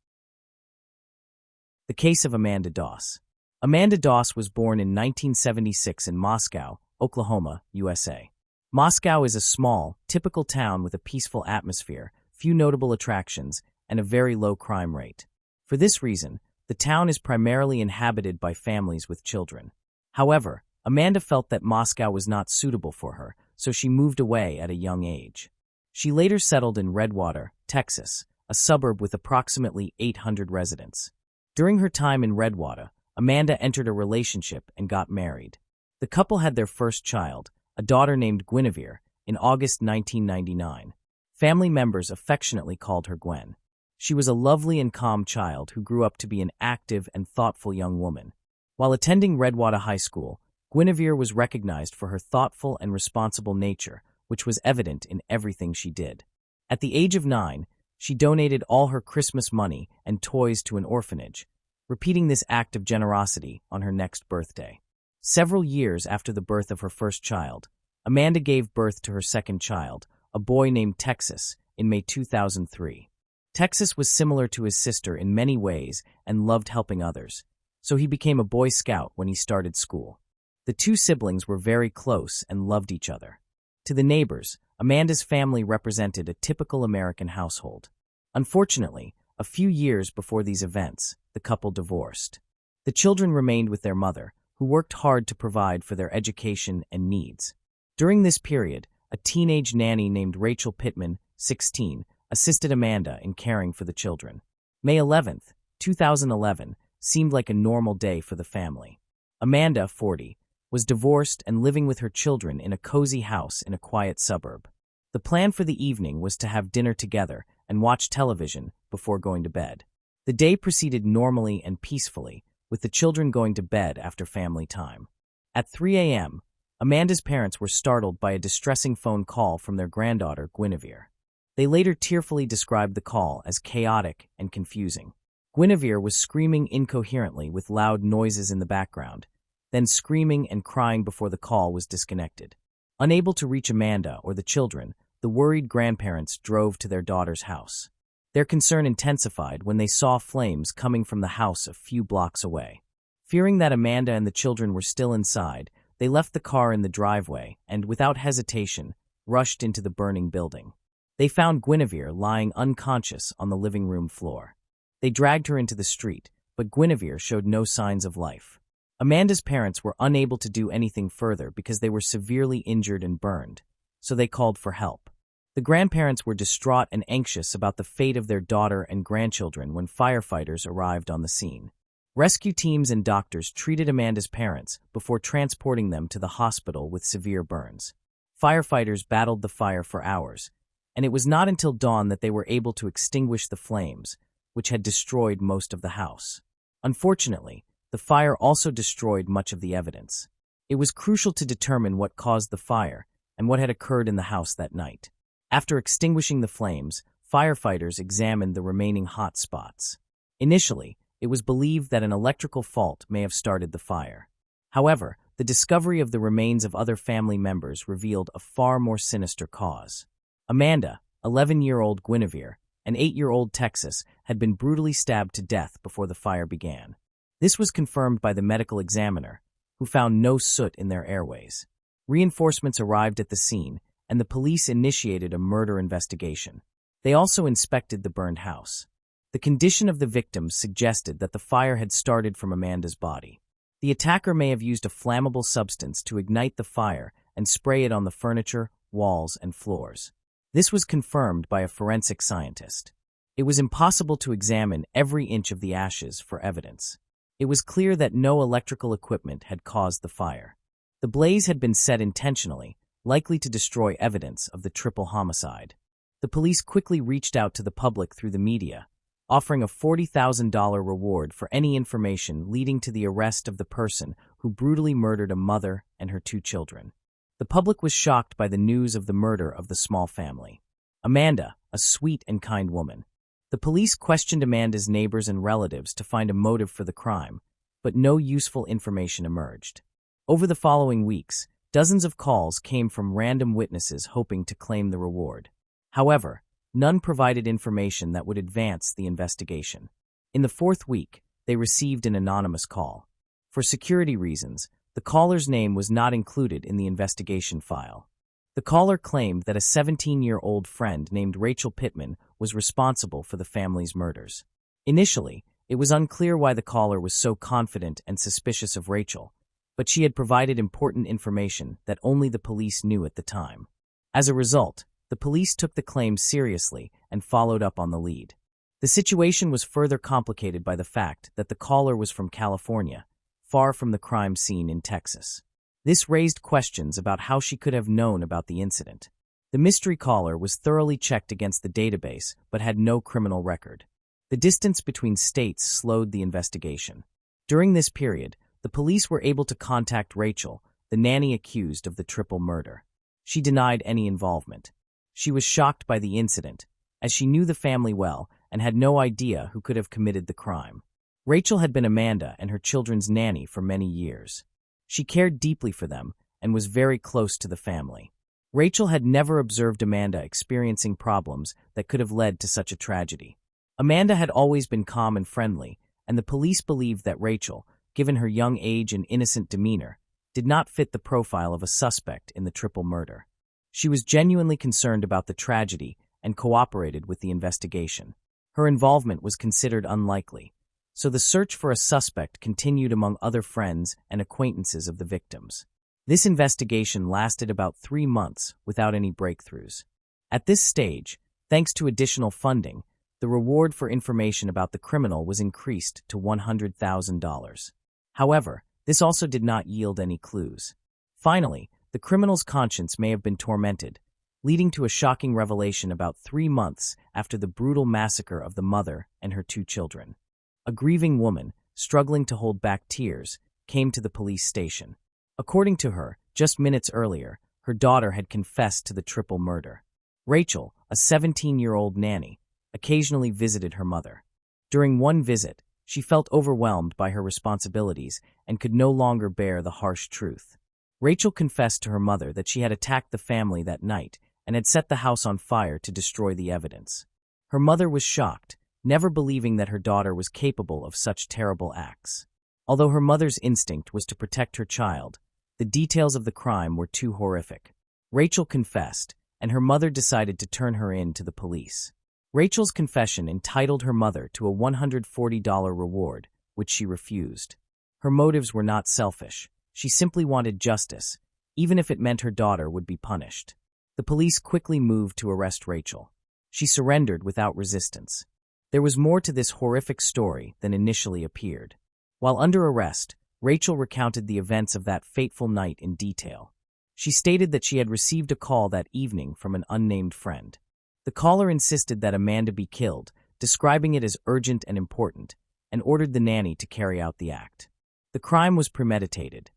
The case of Amanda Doss. Amanda Doss was born in 1976 in Moscow, Oklahoma, USA. Moscow is a small, typical town with a peaceful atmosphere, few notable attractions, and a very low crime rate. For this reason, the town is primarily inhabited by families with children. However, Amanda felt that Moscow was not suitable for her, so she moved away at a young age. She later settled in Redwater, Texas, a suburb with approximately 800 residents. During her time in Redwater, Amanda entered a relationship and got married. The couple had their first child, a daughter named Guinevere, in August 1999. Family members affectionately called her Gwen. She was a lovely and calm child who grew up to be an active and thoughtful young woman. While attending Redwater High School, Guinevere was recognized for her thoughtful and responsible nature, which was evident in everything she did. At the age of 9, she donated all her Christmas money and toys to an orphanage, repeating this act of generosity on her next birthday. Several years after the birth of her first child, Amanda gave birth to her second child, a boy named Texas, in May 2003. Texas was similar to his sister in many ways and loved helping others, so he became a Boy Scout when he started school. The two siblings were very close and loved each other. To the neighbors, Amanda's family represented a typical American household. Unfortunately, a few years before these events, the couple divorced. The children remained with their mother, who worked hard to provide for their education and needs. During this period, a teenage nanny named Rachel Pittman, 16, assisted Amanda in caring for the children. May 11, 2011, seemed like a normal day for the family. Amanda, 40, was divorced and living with her children in a cozy house in a quiet suburb. The plan for the evening was to have dinner together and watch television before going to bed. The day proceeded normally and peacefully, with the children going to bed after family time. At 3 a.m., Amanda's parents were startled by a distressing phone call from their granddaughter, Guinevere. They later tearfully described the call as chaotic and confusing. Guinevere was screaming incoherently with loud noises in the background, then screaming and crying before the call was disconnected. Unable to reach Amanda or the children, the worried grandparents drove to their daughter's house. Their concern intensified when they saw flames coming from the house a few blocks away. Fearing that Amanda and the children were still inside, they left the car in the driveway and, without hesitation, rushed into the burning building. They found Guinevere lying unconscious on the living room floor. They dragged her into the street, but Guinevere showed no signs of life. Amanda's parents were unable to do anything further because they were severely injured and burned, so they called for help. The grandparents were distraught and anxious about the fate of their daughter and grandchildren when firefighters arrived on the scene. Rescue teams and doctors treated Amanda's parents before transporting them to the hospital with severe burns. Firefighters battled the fire for hours, and it was not until dawn that they were able to extinguish the flames, which had destroyed most of the house. Unfortunately, the fire also destroyed much of the evidence. It was crucial to determine what caused the fire and what had occurred in the house that night. After extinguishing the flames, firefighters examined the remaining hot spots. Initially, it was believed that an electrical fault may have started the fire. However, the discovery of the remains of other family members revealed a far more sinister cause. Amanda, 11-year-old Guinevere, and 8-year-old Texas had been brutally stabbed to death before the fire began. This was confirmed by the medical examiner, who found no soot in their airways. Reinforcements arrived at the scene, and the police initiated a murder investigation. They also inspected the burned house. The condition of the victims suggested that the fire had started from Amanda's body. The attacker may have used a flammable substance to ignite the fire and spray it on the furniture, walls, and floors. This was confirmed by a forensic scientist. It was impossible to examine every inch of the ashes for evidence. It was clear that no electrical equipment had caused the fire. The blaze had been set intentionally, likely to destroy evidence of the triple homicide. The police quickly reached out to the public through the media, offering a $40,000 reward for any information leading to the arrest of the person who brutally murdered a mother and her 2 children. The public was shocked by the news of the murder of the small family. Amanda, a sweet and kind woman. The police questioned Amanda's neighbors and relatives to find a motive for the crime, but no useful information emerged. Over the following weeks, dozens of calls came from random witnesses hoping to claim the reward. However, none provided information that would advance the investigation. In the 4th week, they received an anonymous call. For security reasons, the caller's name was not included in the investigation file. The caller claimed that a 17-year-old friend named Rachel Pittman was responsible for the family's murders. Initially, it was unclear why the caller was so confident and suspicious of Rachel, but she had provided important information that only the police knew at the time. As a result, the police took the claim seriously and followed up on the lead. The situation was further complicated by the fact that the caller was from California, far from the crime scene in Texas. This raised questions about how she could have known about the incident. The mystery caller was thoroughly checked against the database but had no criminal record. The distance between states slowed the investigation. During this period, the police were able to contact Rachel, the nanny accused of the triple murder. She denied any involvement. She was shocked by the incident, as she knew the family well and had no idea who could have committed the crime. Rachel had been Amanda and her children's nanny for many years. She cared deeply for them and was very close to the family. Rachel had never observed Amanda experiencing problems that could have led to such a tragedy. Amanda had always been calm and friendly, and the police believed that Rachel, given her young age and innocent demeanor, did not fit the profile of a suspect in the triple murder. She was genuinely concerned about the tragedy and cooperated with the investigation. Her involvement was considered unlikely, so the search for a suspect continued among other friends and acquaintances of the victims. This investigation lasted about 3 months without any breakthroughs. At this stage, thanks to additional funding, the reward for information about the criminal was increased to $100,000. However, this also did not yield any clues. Finally, the criminal's conscience may have been tormented, leading to a shocking revelation about 3 months after the brutal massacre of the mother and her 2 children. A grieving woman, struggling to hold back tears, came to the police station. According to her, just minutes earlier, her daughter had confessed to the triple murder. Rachel, a 17-year-old nanny, occasionally visited her mother. During one visit, she felt overwhelmed by her responsibilities and could no longer bear the harsh truth. Rachel confessed to her mother that she had attacked the family that night and had set the house on fire to destroy the evidence. Her mother was shocked, never believing that her daughter was capable of such terrible acts. Although her mother's instinct was to protect her child, the details of the crime were too horrific. Rachel confessed, and her mother decided to turn her in to the police. Rachel's confession entitled her mother to a $140 reward, which she refused. Her motives were not selfish. She simply wanted justice, even if it meant her daughter would be punished. The police quickly moved to arrest Rachel. She surrendered without resistance. There was more to this horrific story than initially appeared. While under arrest, Rachel recounted the events of that fateful night in detail. She stated that she had received a call that evening from an unnamed friend. The caller insisted that Amanda be killed, describing it as urgent and important, and ordered the nanny to carry out the act. The crime was premeditated.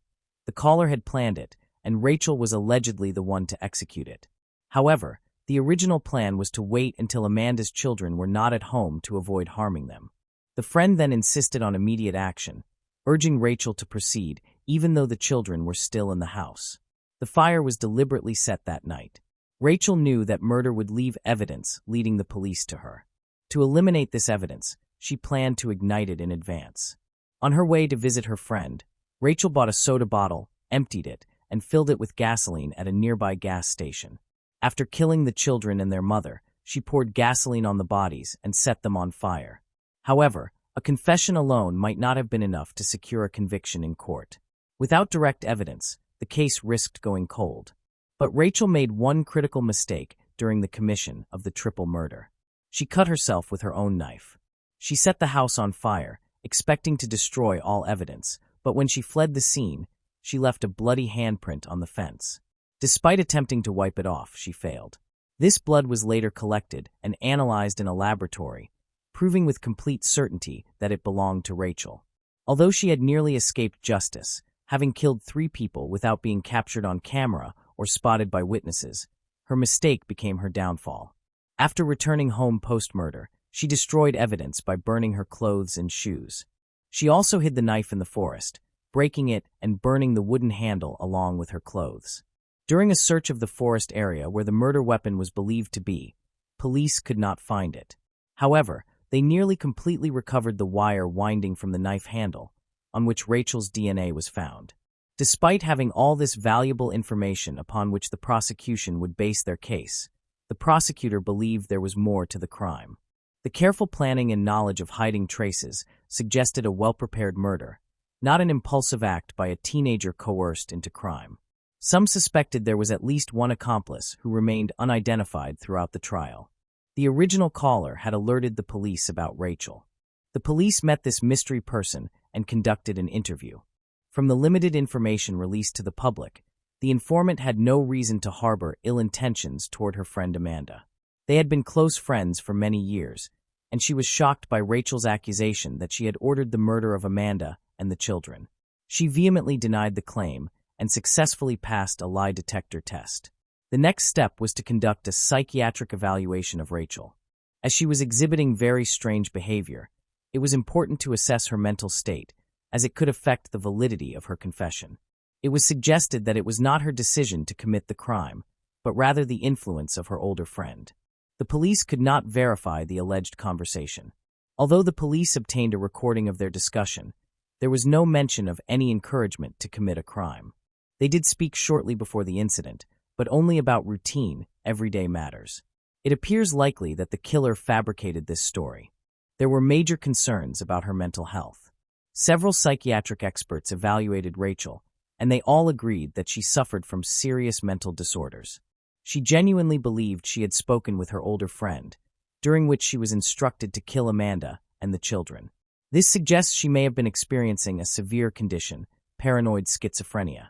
The caller had planned it, and Rachel was allegedly the one to execute it. However, the original plan was to wait until Amanda's children were not at home to avoid harming them. The friend then insisted on immediate action, urging Rachel to proceed even though the children were still in the house. The fire was deliberately set that night. Rachel knew that murder would leave evidence, leading the police to her. To eliminate this evidence, she planned to ignite it in advance. On her way to visit her friend, Rachel bought a soda bottle, emptied it, and filled it with gasoline at a nearby gas station. After killing the children and their mother, she poured gasoline on the bodies and set them on fire. However, a confession alone might not have been enough to secure a conviction in court. Without direct evidence, the case risked going cold. But Rachel made one critical mistake during the commission of the triple murder. She cut herself with her own knife. She set the house on fire, expecting to destroy all evidence, but when she fled the scene, she left a bloody handprint on the fence. Despite attempting to wipe it off, she failed. This blood was later collected and analyzed in a laboratory, proving with complete certainty that it belonged to Rachel. Although she had nearly escaped justice, having killed 3 people without being captured on camera or spotted by witnesses, her mistake became her downfall. After returning home post-murder, she destroyed evidence by burning her clothes and shoes. She also hid the knife in the forest, breaking it and burning the wooden handle along with her clothes. During a search of the forest area where the murder weapon was believed to be, police could not find it. However, they nearly completely recovered the wire winding from the knife handle, on which Rachel's DNA was found. Despite having all this valuable information upon which the prosecution would base their case, the prosecutor believed there was more to the crime. The careful planning and knowledge of hiding traces suggested a well-prepared murder, not an impulsive act by a teenager coerced into crime. Some suspected there was at least one accomplice who remained unidentified throughout the trial. The original caller had alerted the police about Rachel. The police met this mystery person and conducted an interview. From the limited information released to the public, the informant had no reason to harbor ill intentions toward her friend Amanda. They had been close friends for many years, and she was shocked by Rachel's accusation that she had ordered the murder of Amanda and the children. She vehemently denied the claim and successfully passed a lie detector test. The next step was to conduct a psychiatric evaluation of Rachel. As she was exhibiting very strange behavior, it was important to assess her mental state, as it could affect the validity of her confession. It was suggested that it was not her decision to commit the crime, but rather the influence of her older friend. The police could not verify the alleged conversation. Although the police obtained a recording of their discussion, there was no mention of any encouragement to commit a crime. They did speak shortly before the incident, but only about routine, everyday matters. It appears likely that the killer fabricated this story. There were major concerns about her mental health. Several psychiatric experts evaluated Rachel, and they all agreed that she suffered from serious mental disorders. She genuinely believed she had spoken with her older friend, during which she was instructed to kill Amanda and the children. This suggests she may have been experiencing a severe condition, paranoid schizophrenia.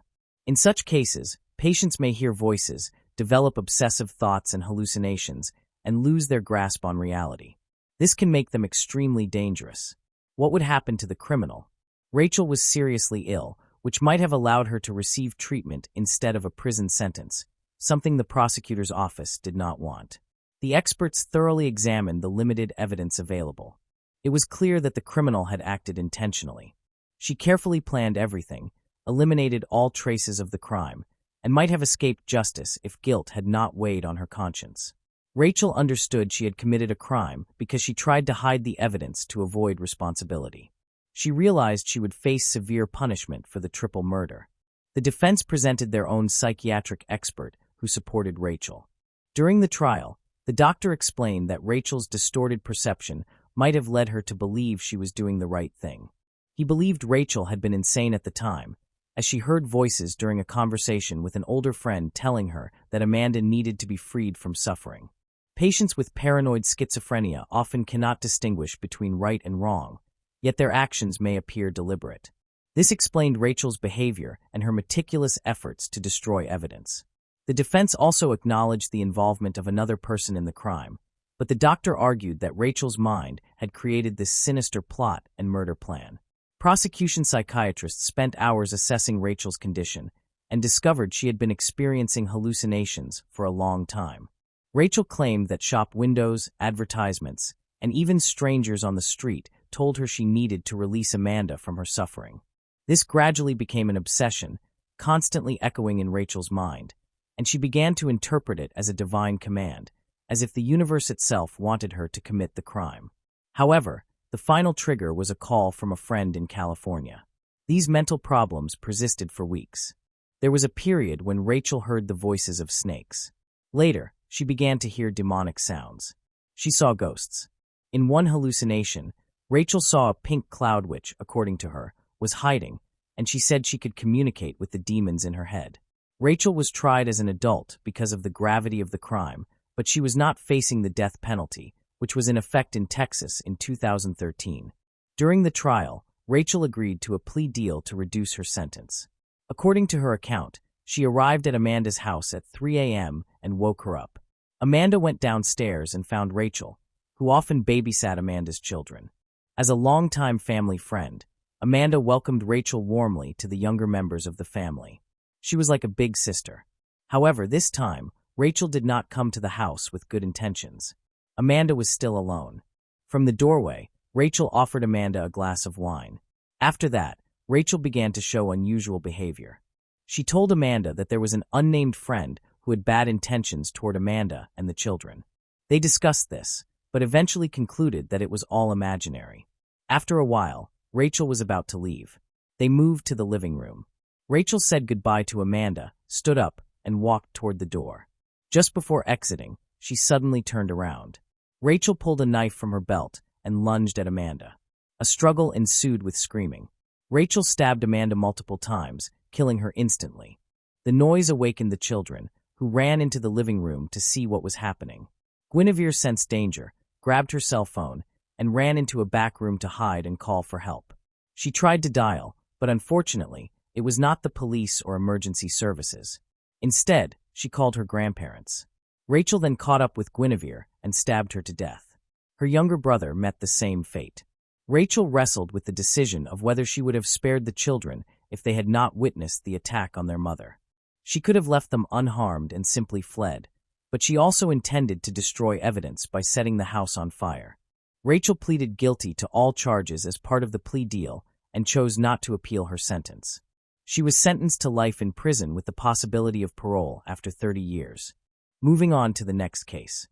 In such cases, patients may hear voices, develop obsessive thoughts and hallucinations, and lose their grasp on reality. This can make them extremely dangerous. What would happen to the criminal? Rachel was seriously ill, which might have allowed her to receive treatment instead of a prison sentence, something the prosecutor's office did not want. The experts thoroughly examined the limited evidence available. It was clear that the criminal had acted intentionally. She carefully planned everything, eliminated all traces of the crime, and might have escaped justice if guilt had not weighed on her conscience. Rachel understood she had committed a crime because she tried to hide the evidence to avoid responsibility. She realized she would face severe punishment for the triple murder. The defense presented their own psychiatric expert who supported Rachel. During the trial, the doctor explained that Rachel's distorted perception might have led her to believe she was doing the right thing. He believed Rachel had been insane at the time, as she heard voices during a conversation with an older friend telling her that Amanda needed to be freed from suffering. Patients with paranoid schizophrenia often cannot distinguish between right and wrong, yet their actions may appear deliberate. This explained Rachel's behavior and her meticulous efforts to destroy evidence. The defense also acknowledged the involvement of another person in the crime, but the doctor argued that Rachel's mind had created this sinister plot and murder plan. Prosecution psychiatrists spent hours assessing Rachel's condition and discovered she had been experiencing hallucinations for a long time. Rachel claimed that shop windows, advertisements, and even strangers on the street told her she needed to release Amanda from her suffering. This gradually became an obsession, constantly echoing in Rachel's mind, and she began to interpret it as a divine command, as if the universe itself wanted her to commit the crime. However, the final trigger was a call from a friend in California. These mental problems persisted for weeks. There was a period when Rachel heard the voices of snakes. Later, she began to hear demonic sounds. She saw ghosts. In one hallucination, Rachel saw a pink cloud which, according to her, was hiding, and she said she could communicate with the demons in her head. Rachel was tried as an adult because of the gravity of the crime, but she was not facing the death penalty, which was in effect in Texas in 2013. During the trial, Rachel agreed to a plea deal to reduce her sentence. According to her account, she arrived at Amanda's house at 3 a.m. and woke her up. Amanda went downstairs and found Rachel, who often babysat Amanda's children. As a longtime family friend, Amanda welcomed Rachel warmly to the younger members of the family. She was like a big sister. However, this time, Rachel did not come to the house with good intentions. Amanda was still alone. From the doorway, Rachel offered Amanda a glass of wine. After that, Rachel began to show unusual behavior. She told Amanda that there was an unnamed friend who had bad intentions toward Amanda and the children. They discussed this, but eventually concluded that it was all imaginary. After a while, Rachel was about to leave. They moved to the living room. Rachel said goodbye to Amanda, stood up, and walked toward the door. Just before exiting, she suddenly turned around. Rachel pulled a knife from her belt and lunged at Amanda. A struggle ensued with screaming. Rachel stabbed Amanda multiple times, killing her instantly. The noise awakened the children, who ran into the living room to see what was happening. Guinevere sensed danger, grabbed her cell phone, and ran into a back room to hide and call for help. She tried to dial, but unfortunately, it was not the police or emergency services. Instead, she called her grandparents. Rachel then caught up with Guinevere and stabbed her to death. Her younger brother met the same fate. Rachel wrestled with the decision of whether she would have spared the children if they had not witnessed the attack on their mother. She could have left them unharmed and simply fled, but she also intended to destroy evidence by setting the house on fire. Rachel pleaded guilty to all charges as part of the plea deal and chose not to appeal her sentence. She was sentenced to life in prison with the possibility of parole after 30 years. Moving on to the next case.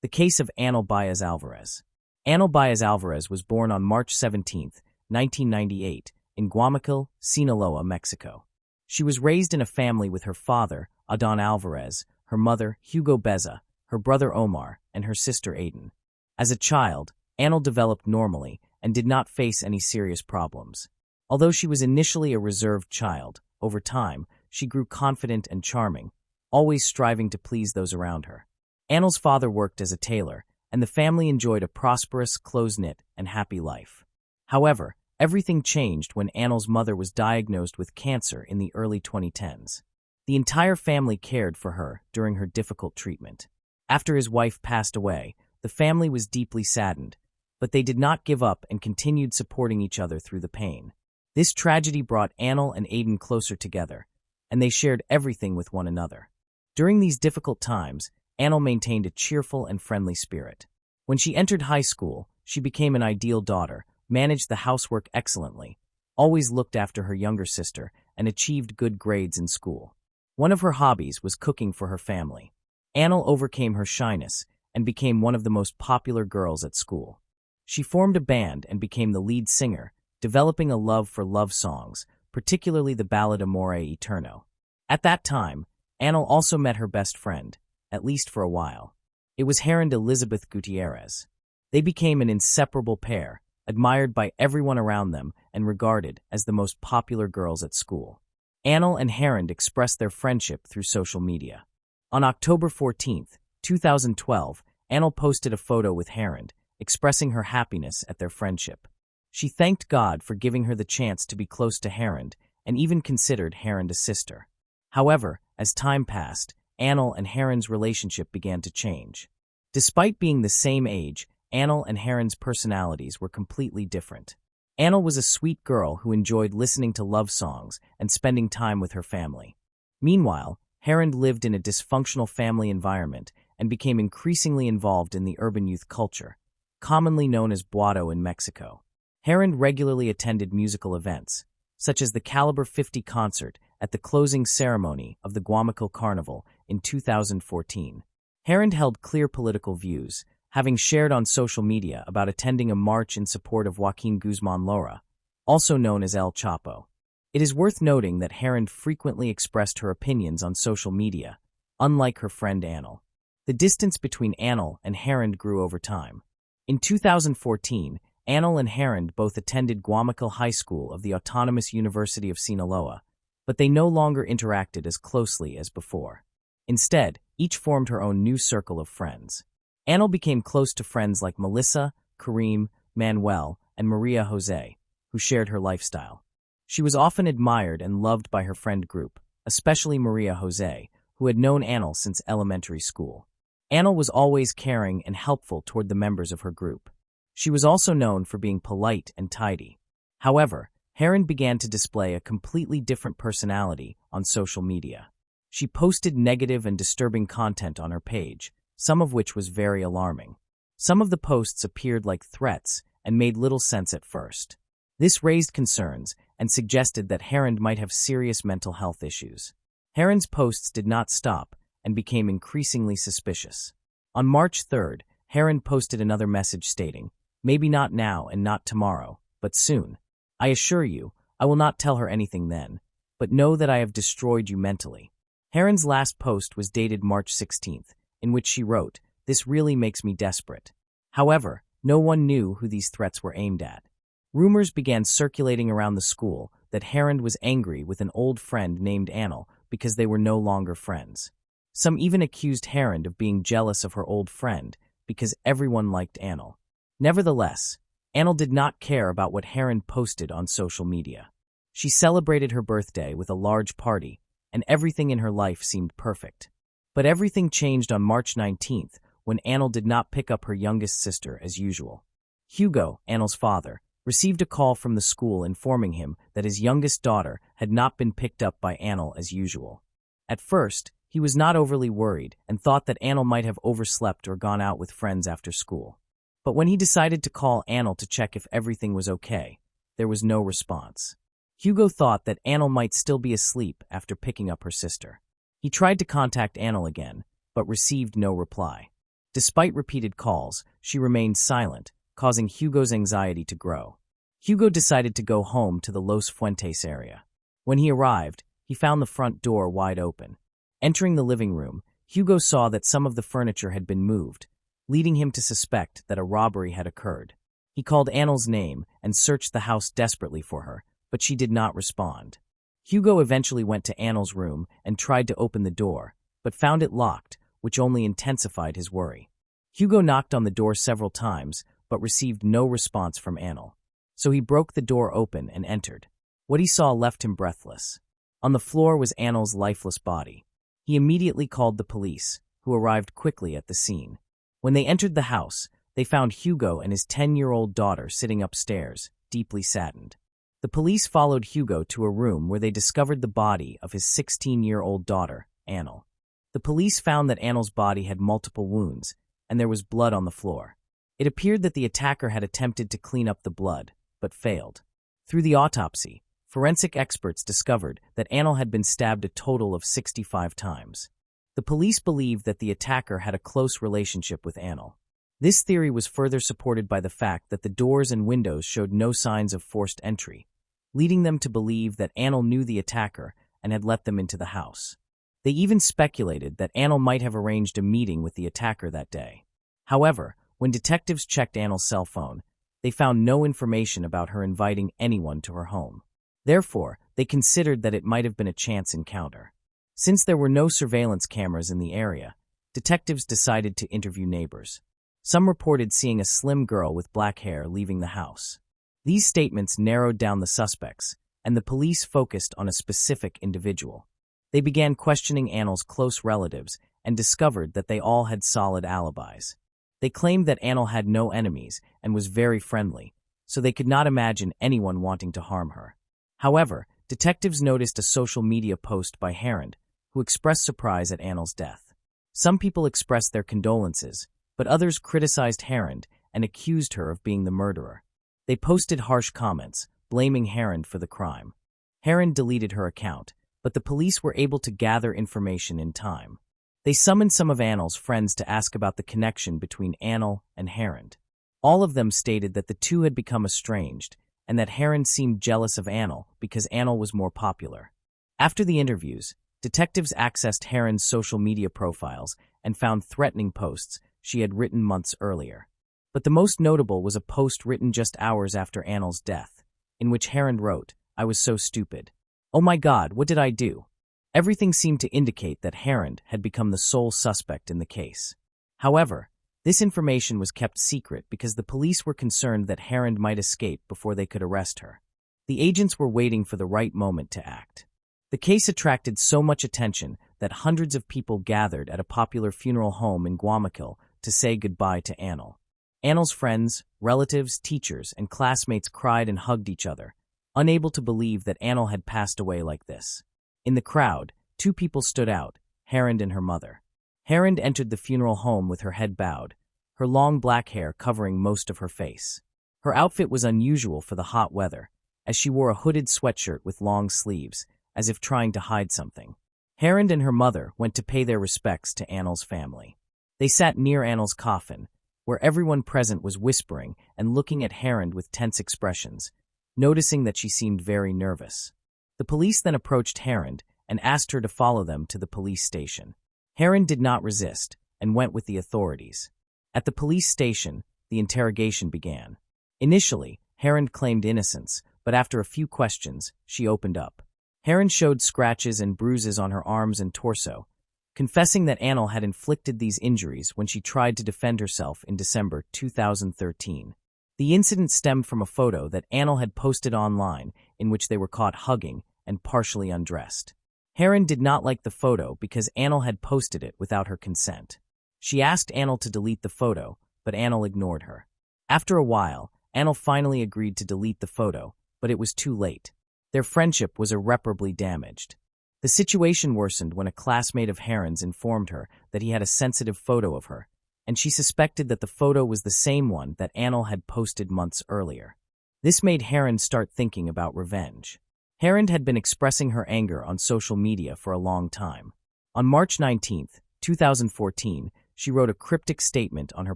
The case of Anel Baez Alvarez. Anel Baez Alvarez was born on March 17, 1998, in Guayaquil, Sinaloa, Mexico. She was raised in a family with her father, Adán Alvarez, her mother, Hugo Beza, her brother Omar, and her sister Aiden. As a child, Anel developed normally and did not face any serious problems. Although she was initially a reserved child, over time, she grew confident and charming, always striving to please those around her. Anel's father worked as a tailor, and the family enjoyed a prosperous, close-knit, and happy life. However, everything changed when Anel's mother was diagnosed with cancer in the early 2010s. The entire family cared for her during her difficult treatment. After his wife passed away, the family was deeply saddened, but they did not give up and continued supporting each other through the pain. This tragedy brought Anel and Aiden closer together, and they shared everything with one another. During these difficult times, Anel maintained a cheerful and friendly spirit. When she entered high school, she became an ideal daughter, managed the housework excellently, always looked after her younger sister, and achieved good grades in school. One of her hobbies was cooking for her family. Anel overcame her shyness and became one of the most popular girls at school. She formed a band and became the lead singer, developing a love for love songs, particularly the ballad Amore Eterno. At that time, Anel also met her best friend, at least for a while. It was Herend Elizabeth Gutierrez. They became an inseparable pair, admired by everyone around them and regarded as the most popular girls at school. Anel and Herend expressed their friendship through social media. On October 14, 2012, Anel posted a photo with Herend, expressing her happiness at their friendship. She thanked God for giving her the chance to be close to Herend and even considered Herend a sister. However, as time passed, Anel and Herend's relationship began to change. Despite being the same age, Anel and Herend's personalities were completely different. Anel was a sweet girl who enjoyed listening to love songs and spending time with her family. Meanwhile, Herend lived in a dysfunctional family environment and became increasingly involved in the urban youth culture, commonly known as Buado in Mexico. Herend regularly attended musical events, such as the Caliber 50 concert at the closing ceremony of the Guayaquil Carnival in 2014. Herend held clear political views, having shared on social media about attending a march in support of Joaquin Guzman Lora, also known as El Chapo. It is worth noting that Herend frequently expressed her opinions on social media, unlike her friend Anel. The distance between Anel and Herend grew over time. In 2014, Anel and Herend both attended Guayaquil High School of the Autonomous University of Sinaloa, but they no longer interacted as closely as before. Instead, each formed her own new circle of friends. Anel became close to friends like Melissa, Kareem, Manuel, and Maria Jose, who shared her lifestyle. She was often admired and loved by her friend group, especially Maria Jose, who had known Anel since elementary school. Anel was always caring and helpful toward the members of her group. She was also known for being polite and tidy. However, Herend began to display a completely different personality on social media. She posted negative and disturbing content on her page, some of which was very alarming. Some of the posts appeared like threats and made little sense at first. This raised concerns and suggested that Herend might have serious mental health issues. Herend's posts did not stop and became increasingly suspicious. On March 3rd, Herend posted another message stating, "Maybe not now and not tomorrow, but soon. I assure you, I will not tell her anything then, but know that I have destroyed you mentally." Herend's last post was dated March 16th, in which she wrote, "This really makes me desperate." However, no one knew who these threats were aimed at. Rumors began circulating around the school that Herond was angry with an old friend named Annel because they were no longer friends. Some even accused Herond of being jealous of her old friend because everyone liked Annel. Nevertheless, Annel did not care about what Herond posted on social media. She celebrated her birthday with a large party, and everything in her life seemed perfect. But everything changed on March 19th when Annel did not pick up her youngest sister as usual. Hugo, Annel's father, received a call from the school informing him that his youngest daughter had not been picked up by Annel as usual. At first, he was not overly worried and thought that Annel might have overslept or gone out with friends after school. But when he decided to call Annel to check if everything was okay, there was no response. Hugo thought that Annel might still be asleep after picking up her sister. He tried to contact Annel again, but received no reply. Despite repeated calls, she remained silent, causing Hugo's anxiety to grow. Hugo decided to go home to the Los Fuentes area. When he arrived, he found the front door wide open. Entering the living room, Hugo saw that some of the furniture had been moved, leading him to suspect that a robbery had occurred. He called Annel's name and searched the house desperately for her, but she did not respond. Hugo eventually went to Annel's room and tried to open the door, but found it locked, which only intensified his worry. Hugo knocked on the door several times, but received no response from Annel. So he broke the door open and entered. What he saw left him breathless. On the floor was Annel's lifeless body. He immediately called the police, who arrived quickly at the scene. When they entered the house, they found Hugo and his 10-year-old daughter sitting upstairs, deeply saddened. The police followed Hugo to a room where they discovered the body of his 16-year-old daughter, Annel. The police found that Annel's body had multiple wounds, and there was blood on the floor. It appeared that the attacker had attempted to clean up the blood, but failed. Through the autopsy, forensic experts discovered that Annel had been stabbed a total of 65 times. The police believed that the attacker had a close relationship with Annel. This theory was further supported by the fact that the doors and windows showed no signs of forced entry, leading them to believe that Annel knew the attacker and had let them into the house. They even speculated that Annel might have arranged a meeting with the attacker that day. However, when detectives checked Annel's cell phone, they found no information about her inviting anyone to her home. Therefore, they considered that it might have been a chance encounter. Since there were no surveillance cameras in the area, detectives decided to interview neighbors. Some reported seeing a slim girl with black hair leaving the house. These statements narrowed down the suspects, and the police focused on a specific individual. They began questioning Annel's close relatives and discovered that they all had solid alibis. They claimed that Annel had no enemies and was very friendly, so they could not imagine anyone wanting to harm her. However, detectives noticed a social media post by Herond, who expressed surprise at Annel's death. Some people expressed their condolences, but others criticized Herond and accused her of being the murderer. They posted harsh comments, blaming Herond for the crime. Herond deleted her account, but the police were able to gather information in time. They summoned some of Annel's friends to ask about the connection between Annel and Herond. All of them stated that the two had become estranged, and that Herond seemed jealous of Annel because Annel was more popular. After the interviews, detectives accessed Herond's social media profiles and found threatening posts she had written months earlier. But the most notable was a post written just hours after Annel's death, in which Herond wrote, "I was so stupid. Oh my God, what did I do?" Everything seemed to indicate that Herond had become the sole suspect in the case. However, this information was kept secret because the police were concerned that Herond might escape before they could arrest her. The agents were waiting for the right moment to act. The case attracted so much attention that hundreds of people gathered at a popular funeral home in Guayaquil to say goodbye to Annel. Annel's friends, relatives, teachers, and classmates cried and hugged each other, unable to believe that Annel had passed away like this. In the crowd, two people stood out, Herond and her mother. Herond entered the funeral home with her head bowed, her long black hair covering most of her face. Her outfit was unusual for the hot weather, as she wore a hooded sweatshirt with long sleeves, as if trying to hide something. Herond and her mother went to pay their respects to Annel's family. They sat near Annel's coffin, where everyone present was whispering and looking at Herond with tense expressions, noticing that she seemed very nervous. The police then approached Herond and asked her to follow them to the police station. Herond did not resist and went with the authorities. At the police station, the interrogation began. Initially, Herond claimed innocence, but after a few questions, she opened up. Heron showed scratches and bruises on her arms and torso, confessing that Annel had inflicted these injuries when she tried to defend herself in December 2013. The incident stemmed from a photo that Annel had posted online in which they were caught hugging and partially undressed. Heron did not like the photo because Annel had posted it without her consent. She asked Annel to delete the photo, but Annel ignored her. After a while, Annel finally agreed to delete the photo, but it was too late. Their friendship was irreparably damaged. The situation worsened when a classmate of Heron's informed her that he had a sensitive photo of her, and she suspected that the photo was the same one that Annel had posted months earlier. This made Heron start thinking about revenge. Heron had been expressing her anger on social media for a long time. On March 19, 2014, she wrote a cryptic statement on her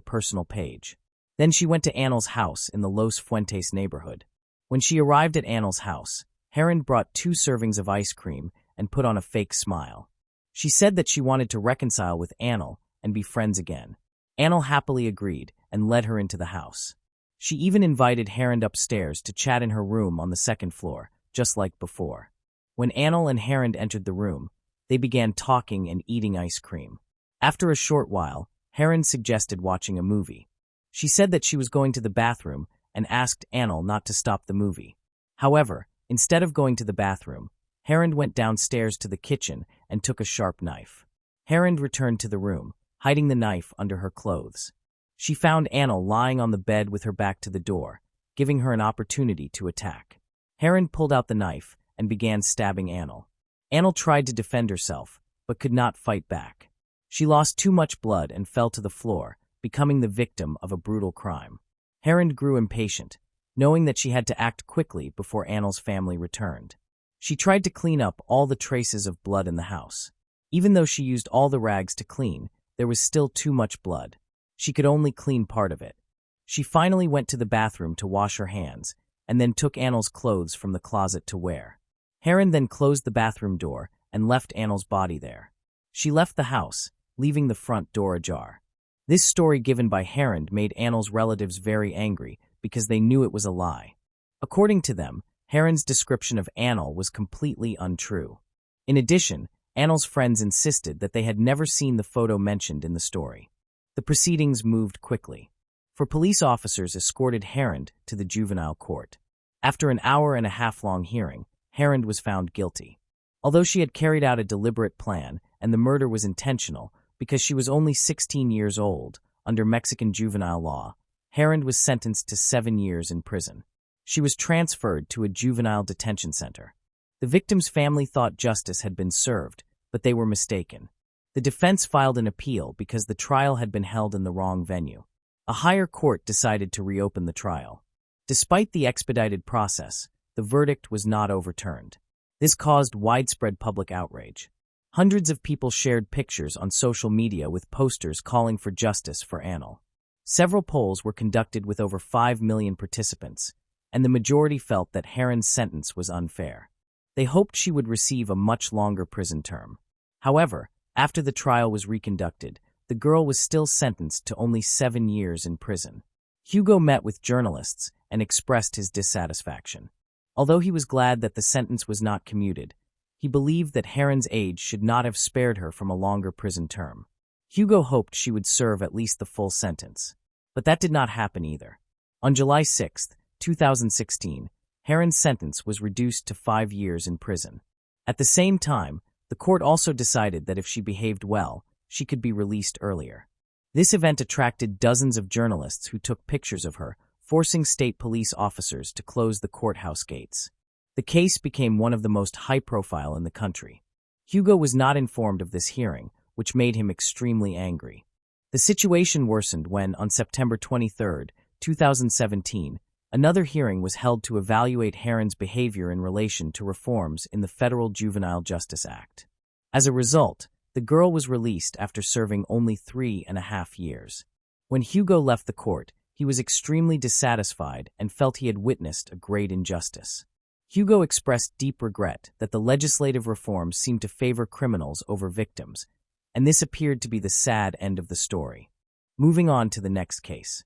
personal page. Then she went to Annel's house in the Los Fuentes neighborhood. When she arrived at Annel's house, Heron brought 2 servings of ice cream and put on a fake smile. She said that she wanted to reconcile with Annel and be friends again. Annel happily agreed and led her into the house. She even invited Heron upstairs to chat in her room on the 2nd floor, just like before. When Annel and Heron entered the room, they began talking and eating ice cream. After a short while, Heron suggested watching a movie. She said that she was going to the bathroom and asked Annel not to stop the movie. However, instead of going to the bathroom, Heron went downstairs to the kitchen and took a sharp knife. Heron returned to the room, hiding the knife under her clothes. She found Annel lying on the bed with her back to the door, giving her an opportunity to attack. Heron pulled out the knife and began stabbing Annel. Annel tried to defend herself, but could not fight back. She lost too much blood and fell to the floor, becoming the victim of a brutal crime. Heron grew impatient, knowing that she had to act quickly before Annel's family returned. She tried to clean up all the traces of blood in the house. Even though she used all the rags to clean, there was still too much blood. She could only clean part of it. She finally went to the bathroom to wash her hands, and then took Annel's clothes from the closet to wear. Heron then closed the bathroom door and left Annel's body there. She left the house, leaving the front door ajar. This story given by Heron made Annel's relatives very angry because they knew it was a lie. According to them, Heron's description of Annel was completely untrue. In addition, Annel's friends insisted that they had never seen the photo mentioned in the story. The proceedings moved quickly, for police officers escorted Heron to the juvenile court. After an hour-and-a-half-long hearing, Heron was found guilty. Although she had carried out a deliberate plan and the murder was intentional because she was only 16 years old, under Mexican juvenile law, Heron was sentenced to 7 years in prison. She was transferred to a juvenile detention center. The victim's family thought justice had been served, but they were mistaken. The defense filed an appeal because the trial had been held in the wrong venue. A higher court decided to reopen the trial. Despite the expedited process, the verdict was not overturned. This caused widespread public outrage. Hundreds of people shared pictures on social media with posters calling for justice for Annel. Several polls were conducted with over 5 million participants, and the majority felt that Heron's sentence was unfair. They hoped she would receive a much longer prison term. However, after the trial was reconducted, the girl was still sentenced to only 7 years in prison. Hugo met with journalists and expressed his dissatisfaction. Although he was glad that the sentence was not commuted, he believed that Heron's age should not have spared her from a longer prison term. Hugo hoped she would serve at least the full sentence. But that did not happen either. On July 6, 2016, Heron's sentence was reduced to 5 years in prison. At the same time, the court also decided that if she behaved well, she could be released earlier. This event attracted dozens of journalists who took pictures of her, forcing state police officers to close the courthouse gates. The case became one of the most high-profile in the country. Hugo was not informed of this hearing, which made him extremely angry. The situation worsened when, on September 23, 2017, another hearing was held to evaluate Heron's behavior in relation to reforms in the Federal Juvenile Justice Act. As a result, the girl was released after serving only 3.5 years. When Hugo left the court, he was extremely dissatisfied and felt he had witnessed a great injustice. Hugo expressed deep regret that the legislative reforms seemed to favor criminals over victims, and this appeared to be the sad end of the story. Moving on to the next case.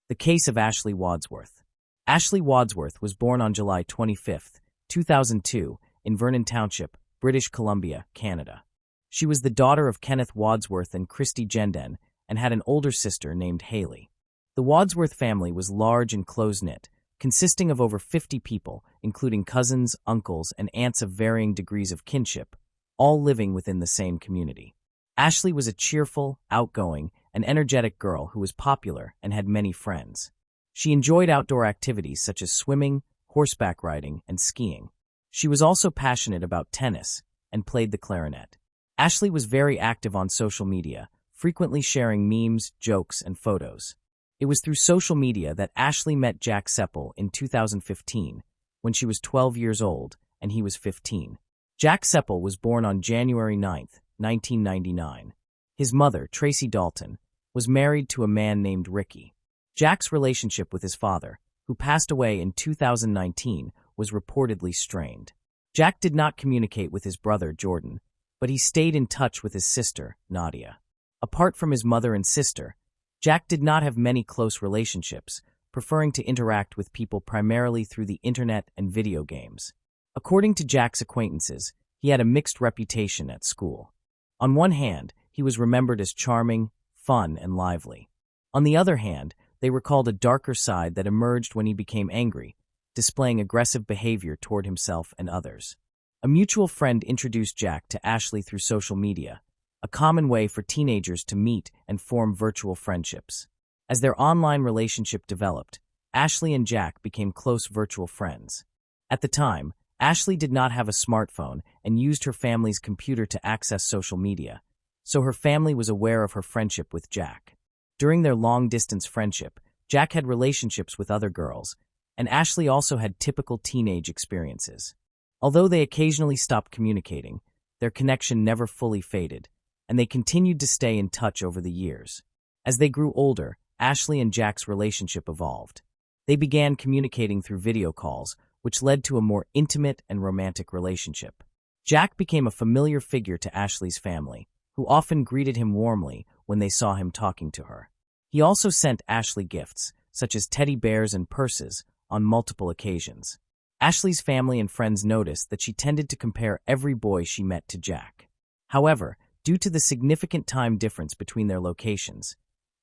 The case of Ashley Wadsworth. Ashley Wadsworth was born on July 25, 2002, in Vernon Township, British Columbia, Canada. She was the daughter of Kenneth Wadsworth and Christy Jenden and had an older sister named Haley. The Wadsworth family was large and close-knit, consisting of over 50 people, including cousins, uncles, and aunts of varying degrees of kinship, all living within the same community. Ashley was a cheerful, outgoing, and energetic girl who was popular and had many friends. She enjoyed outdoor activities such as swimming, horseback riding, and skiing. She was also passionate about tennis and played the clarinet. Ashley was very active on social media, frequently sharing memes, jokes, and photos. It was through social media that Ashley met Jack Seppel in 2015, when she was 12 years old and he was 15. Jack Seppel was born on January 9, 1999. His mother, Tracy Dalton, was married to a man named Ricky. Jack's relationship with his father, who passed away in 2019, was reportedly strained. Jack did not communicate with his brother, Jordan, but he stayed in touch with his sister, Nadia. Apart from his mother and sister, Jack did not have many close relationships, preferring to interact with people primarily through the internet and video games. According to Jack's acquaintances, he had a mixed reputation at school. On one hand, he was remembered as charming, fun, and lively. On the other hand, they recalled a darker side that emerged when he became angry, displaying aggressive behavior toward himself and others. A mutual friend introduced Jack to Ashley through social media, a common way for teenagers to meet and form virtual friendships. As their online relationship developed, Ashley and Jack became close virtual friends. At the time, Ashley did not have a smartphone and used her family's computer to access social media, so her family was aware of her friendship with Jack. During their long-distance friendship, Jack had relationships with other girls, and Ashley also had typical teenage experiences. Although they occasionally stopped communicating, their connection never fully faded, and they continued to stay in touch over the years. As they grew older, Ashley and Jack's relationship evolved. They began communicating through video calls, which led to a more intimate and romantic relationship. Jack became a familiar figure to Ashley's family, who often greeted him warmly when they saw him talking to her. He also sent Ashley gifts, such as teddy bears and purses, on multiple occasions. Ashley's family and friends noticed that she tended to compare every boy she met to Jack. However, due to the significant time difference between their locations,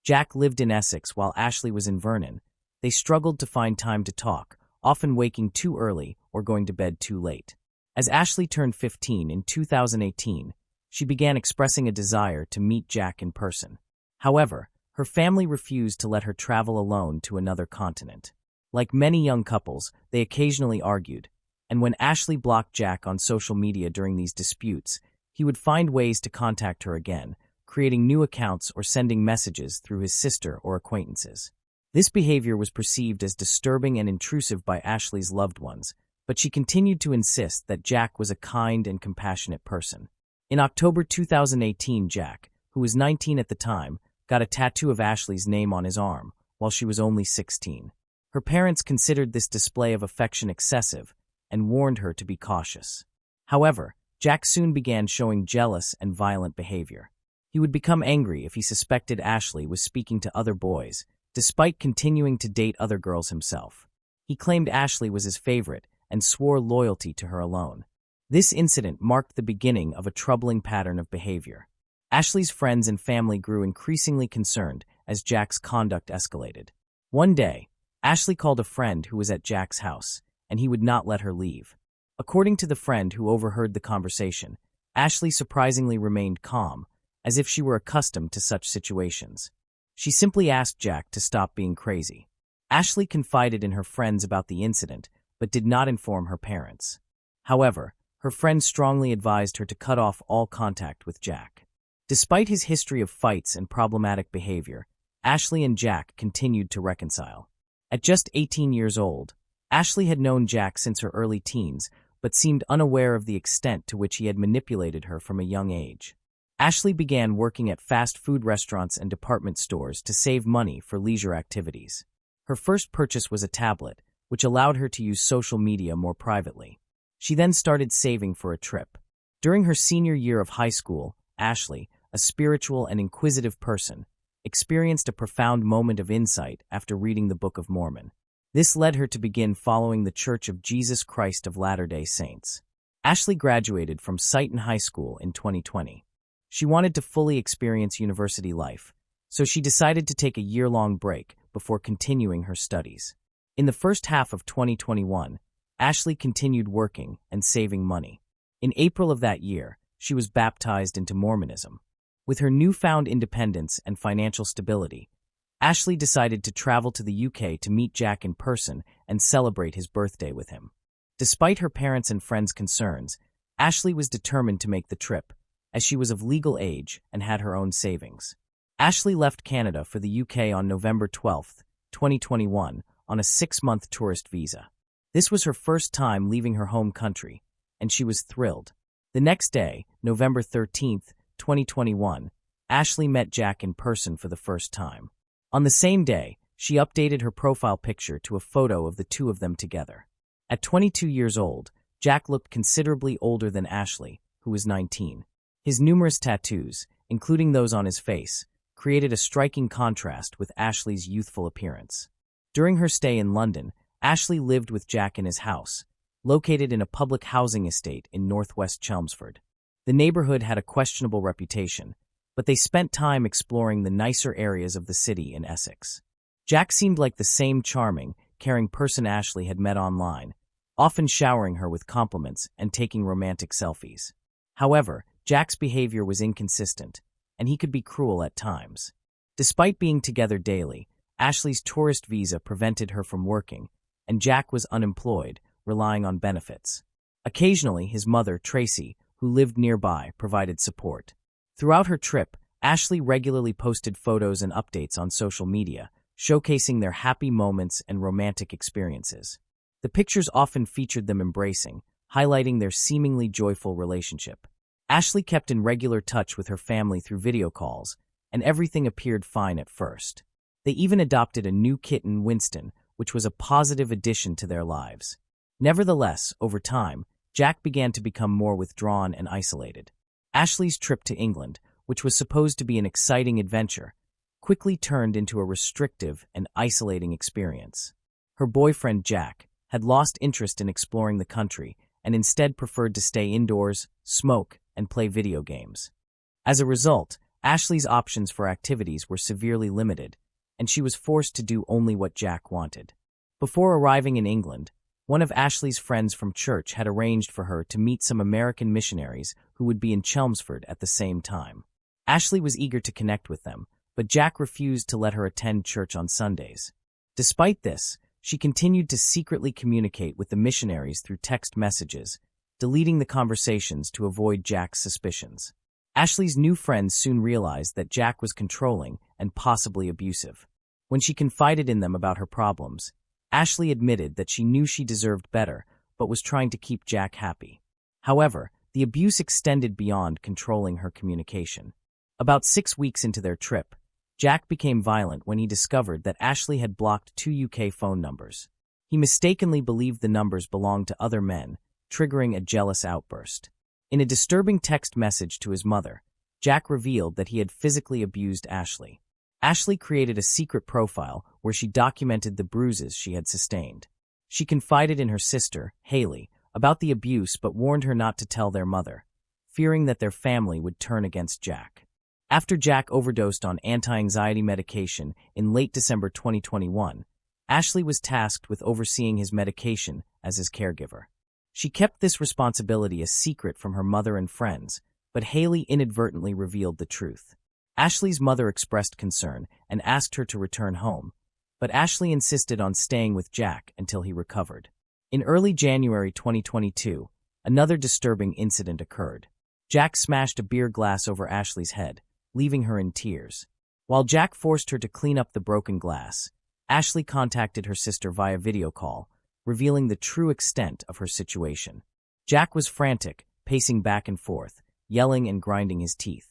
Jack lived in Essex while Ashley was in Vernon. They struggled to find time to talk, often waking too early or going to bed too late. As Ashley turned 15 in 2018, she began expressing a desire to meet Jack in person. However, her family refused to let her travel alone to another continent. Like many young couples, they occasionally argued, and when Ashley blocked Jack on social media during these disputes, he would find ways to contact her again, creating new accounts or sending messages through his sister or acquaintances. This behavior was perceived as disturbing and intrusive by Ashley's loved ones, but she continued to insist that Jack was a kind and compassionate person. In October 2018, Jack, who was 19 at the time, got a tattoo of Ashley's name on his arm, while she was only 16. Her parents considered this display of affection excessive and warned her to be cautious. However, Jack soon began showing jealous and violent behavior. He would become angry if he suspected Ashley was speaking to other boys, despite continuing to date other girls himself. He claimed Ashley was his favorite and swore loyalty to her alone. This incident marked the beginning of a troubling pattern of behavior. Ashley's friends and family grew increasingly concerned as Jack's conduct escalated. One day, Ashley called a friend who was at Jack's house, and he would not let her leave. According to the friend who overheard the conversation, Ashley surprisingly remained calm, as if she were accustomed to such situations. She simply asked Jack to stop being crazy. Ashley confided in her friends about the incident, but did not inform her parents. However, her friends strongly advised her to cut off all contact with Jack. Despite his history of fights and problematic behavior, Ashley and Jack continued to reconcile. At just 18 years old, Ashley had known Jack since her early teens, but seemed unaware of the extent to which he had manipulated her from a young age. Ashley began working at fast food restaurants and department stores to save money for leisure activities. Her first purchase was a tablet, which allowed her to use social media more privately. She then started saving for a trip. During her senior year of high school, Ashley, a spiritual and inquisitive person, experienced a profound moment of insight after reading the Book of Mormon. This led her to begin following the Church of Jesus Christ of Latter-day Saints. Ashley graduated from Sighton High School in 2020. She wanted to fully experience university life, so she decided to take a year-long break before continuing her studies. In the first half of 2021, Ashley continued working and saving money. In April of that year, she was baptized into Mormonism. With her newfound independence and financial stability, Ashley decided to travel to the UK to meet Jack in person and celebrate his birthday with him. Despite her parents' and friends' concerns, Ashley was determined to make the trip, as she was of legal age and had her own savings. Ashley left Canada for the UK on November 12, 2021, on a 6-month tourist visa. This was her first time leaving her home country, and she was thrilled. The next day, November 13, 2021, Ashley met Jack in person for the first time. On the same day, she updated her profile picture to a photo of the two of them together. At 22 years old, Jack looked considerably older than Ashley, who was 19. His numerous tattoos, including those on his face, created a striking contrast with Ashley's youthful appearance. During her stay in London, Ashley lived with Jack in his house, located in a public housing estate in northwest Chelmsford. The neighborhood had a questionable reputation, but they spent time exploring the nicer areas of the city in Essex. Jack seemed like the same charming, caring person Ashley had met online, often showering her with compliments and taking romantic selfies. However, Jack's behavior was inconsistent, and he could be cruel at times. Despite being together daily, Ashley's tourist visa prevented her from working, and Jack was unemployed, relying on benefits. Occasionally, his mother, Tracy, who lived nearby, provided support. Throughout her trip, Ashley regularly posted photos and updates on social media, showcasing their happy moments and romantic experiences. The pictures often featured them embracing, highlighting their seemingly joyful relationship. Ashley kept in regular touch with her family through video calls, and everything appeared fine at first. They even adopted a new kitten, Winston, which was a positive addition to their lives. Nevertheless, over time, Jack began to become more withdrawn and isolated. Ashley's trip to England, which was supposed to be an exciting adventure, quickly turned into a restrictive and isolating experience. Her boyfriend, Jack, had lost interest in exploring the country and instead preferred to stay indoors, smoke, and play video games. As a result, Ashley's options for activities were severely limited, and she was forced to do only what Jack wanted. Before arriving in England, one of Ashley's friends from church had arranged for her to meet some American missionaries who would be in Chelmsford at the same time. Ashley was eager to connect with them, but Jack refused to let her attend church on Sundays. Despite this, she continued to secretly communicate with the missionaries through text messages, deleting the conversations to avoid Jack's suspicions. Ashley's new friends soon realized that Jack was controlling and possibly abusive. When she confided in them about her problems, Ashley admitted that she knew she deserved better, but was trying to keep Jack happy. However, the abuse extended beyond controlling her communication. About 6 weeks into their trip, Jack became violent when he discovered that Ashley had blocked 2 UK phone numbers. He mistakenly believed the numbers belonged to other men, triggering a jealous outburst. In a disturbing text message to his mother, Jack revealed that he had physically abused Ashley. Ashley created a secret profile where she documented the bruises she had sustained. She confided in her sister, Haley, about the abuse but warned her not to tell their mother, fearing that their family would turn against Jack. After Jack overdosed on anti-anxiety medication in late December 2021, Ashley was tasked with overseeing his medication as his caregiver. She kept this responsibility a secret from her mother and friends, but Haley inadvertently revealed the truth. Ashley's mother expressed concern and asked her to return home, but Ashley insisted on staying with Jack until he recovered. In early January 2022, another disturbing incident occurred. Jack smashed a beer glass over Ashley's head, leaving her in tears. While Jack forced her to clean up the broken glass, Ashley contacted her sister via video call, revealing the true extent of her situation. Jack was frantic, pacing back and forth, yelling and grinding his teeth.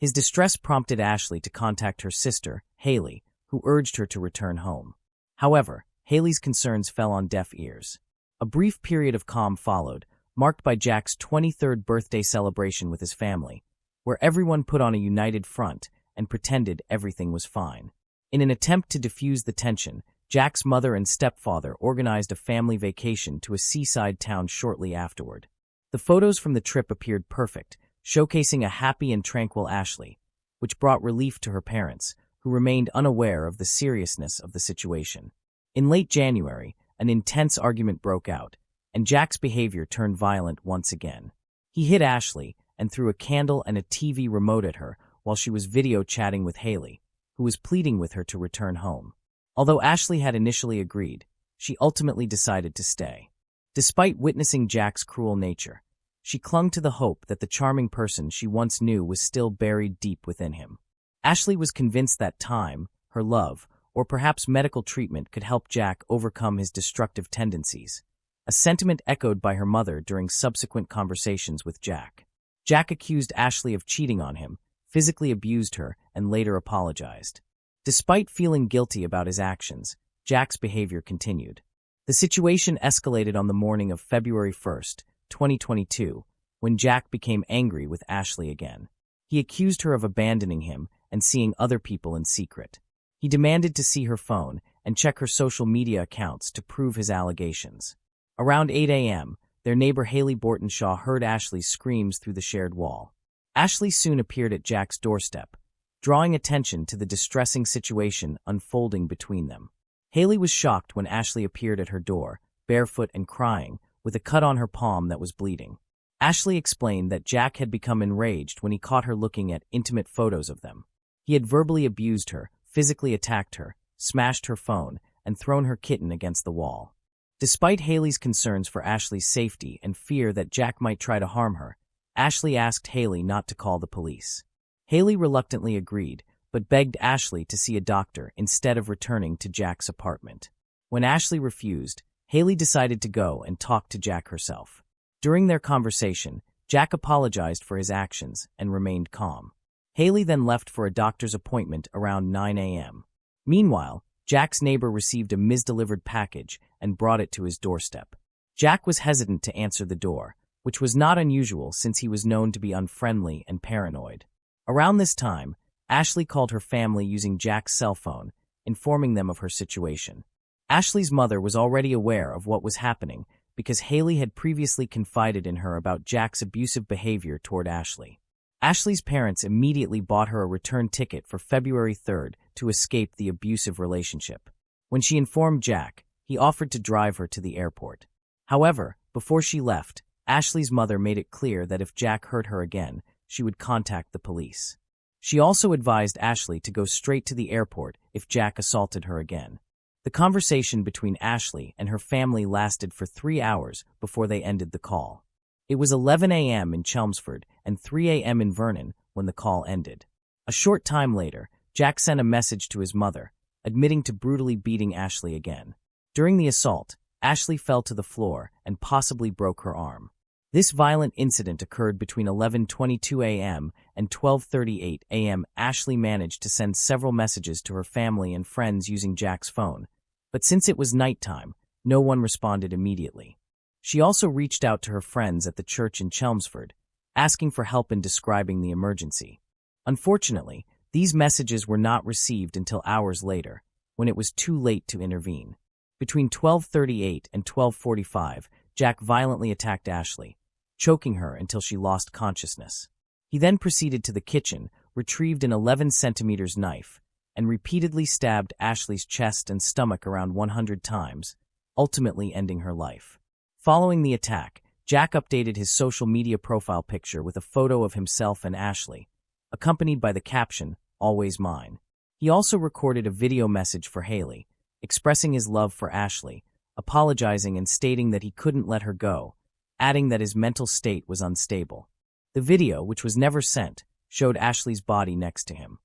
His distress prompted Ashley to contact her sister, Haley, who urged her to return home. However, Haley's concerns fell on deaf ears. A brief period of calm followed, marked by Jack's 23rd birthday celebration with his family, where everyone put on a united front and pretended everything was fine. In an attempt to diffuse the tension, Jack's mother and stepfather organized a family vacation to a seaside town shortly afterward. The photos from the trip appeared perfect, showcasing a happy and tranquil Ashley, which brought relief to her parents, who remained unaware of the seriousness of the situation. In late January, an intense argument broke out, and Jack's behavior turned violent once again. He hit Ashley and threw a candle and a TV remote at her while she was video chatting with Haley, who was pleading with her to return home. Although Ashley had initially agreed, she ultimately decided to stay. Despite witnessing Jack's cruel nature, she clung to the hope that the charming person she once knew was still buried deep within him. Ashley was convinced that time, her love, or perhaps medical treatment could help Jack overcome his destructive tendencies, a sentiment echoed by her mother during subsequent conversations with Jack. Jack accused Ashley of cheating on him, physically abused her, and later apologized. Despite feeling guilty about his actions, Jack's behavior continued. The situation escalated on the morning of February 1st, 2022, when Jack became angry with Ashley again. He accused her of abandoning him and seeing other people in secret. He demanded to see her phone and check her social media accounts to prove his allegations. Around 8 a.m., their neighbor Haley Bortonshaw heard Ashley's screams through the shared wall. Ashley soon appeared at Jack's doorstep, drawing attention to the distressing situation unfolding between them. Haley was shocked when Ashley appeared at her door, barefoot and crying, with a cut on her palm that was bleeding. Ashley explained that Jack had become enraged when he caught her looking at intimate photos of them. He had verbally abused her, physically attacked her, smashed her phone, and thrown her kitten against the wall. Despite Haley's concerns for Ashley's safety and fear that Jack might try to harm her, Ashley asked Haley not to call the police. Haley reluctantly agreed, but begged Ashley to see a doctor instead of returning to Jack's apartment. When Ashley refused, Haley decided to go and talk to Jack herself. During their conversation, Jack apologized for his actions and remained calm. Haley then left for a doctor's appointment around 9 a.m. Meanwhile, Jack's neighbor received a misdelivered package and brought it to his doorstep. Jack was hesitant to answer the door, which was not unusual since he was known to be unfriendly and paranoid. Around this time, Ashley called her family using Jack's cell phone, informing them of her situation. Ashley's mother was already aware of what was happening because Haley had previously confided in her about Jack's abusive behavior toward Ashley. Ashley's parents immediately bought her a return ticket for February 3rd to escape the abusive relationship. When she informed Jack, he offered to drive her to the airport. However, before she left, Ashley's mother made it clear that if Jack hurt her again, she would contact the police. She also advised Ashley to go straight to the airport if Jack assaulted her again. The conversation between Ashley and her family lasted for 3 hours before they ended the call. It was 11 a.m. in Chelmsford and 3 a.m. in Vernon when the call ended. A short time later, Jack sent a message to his mother, admitting to brutally beating Ashley again. During the assault, Ashley fell to the floor and possibly broke her arm. This violent incident occurred between 11:22 a.m. and 12:38 a.m. Ashley managed to send several messages to her family and friends using Jack's phone, but since it was nighttime, no one responded immediately. She also reached out to her friends at the church in Chelmsford, asking for help in describing the emergency. Unfortunately, these messages were not received until hours later, when it was too late to intervene. Between 12:38 and 12:45, Jack violently attacked Ashley, choking her until she lost consciousness. He then proceeded to the kitchen, retrieved an 11-centimeter knife, and repeatedly stabbed Ashley's chest and stomach around 100 times, ultimately ending her life. Following the attack, Jack updated his social media profile picture with a photo of himself and Ashley, accompanied by the caption, "Always mine." He also recorded a video message for Haley, expressing his love for Ashley, apologizing and stating that he couldn't let her go, adding that his mental state was unstable. The video, which was never sent, showed Ashley's body next to him.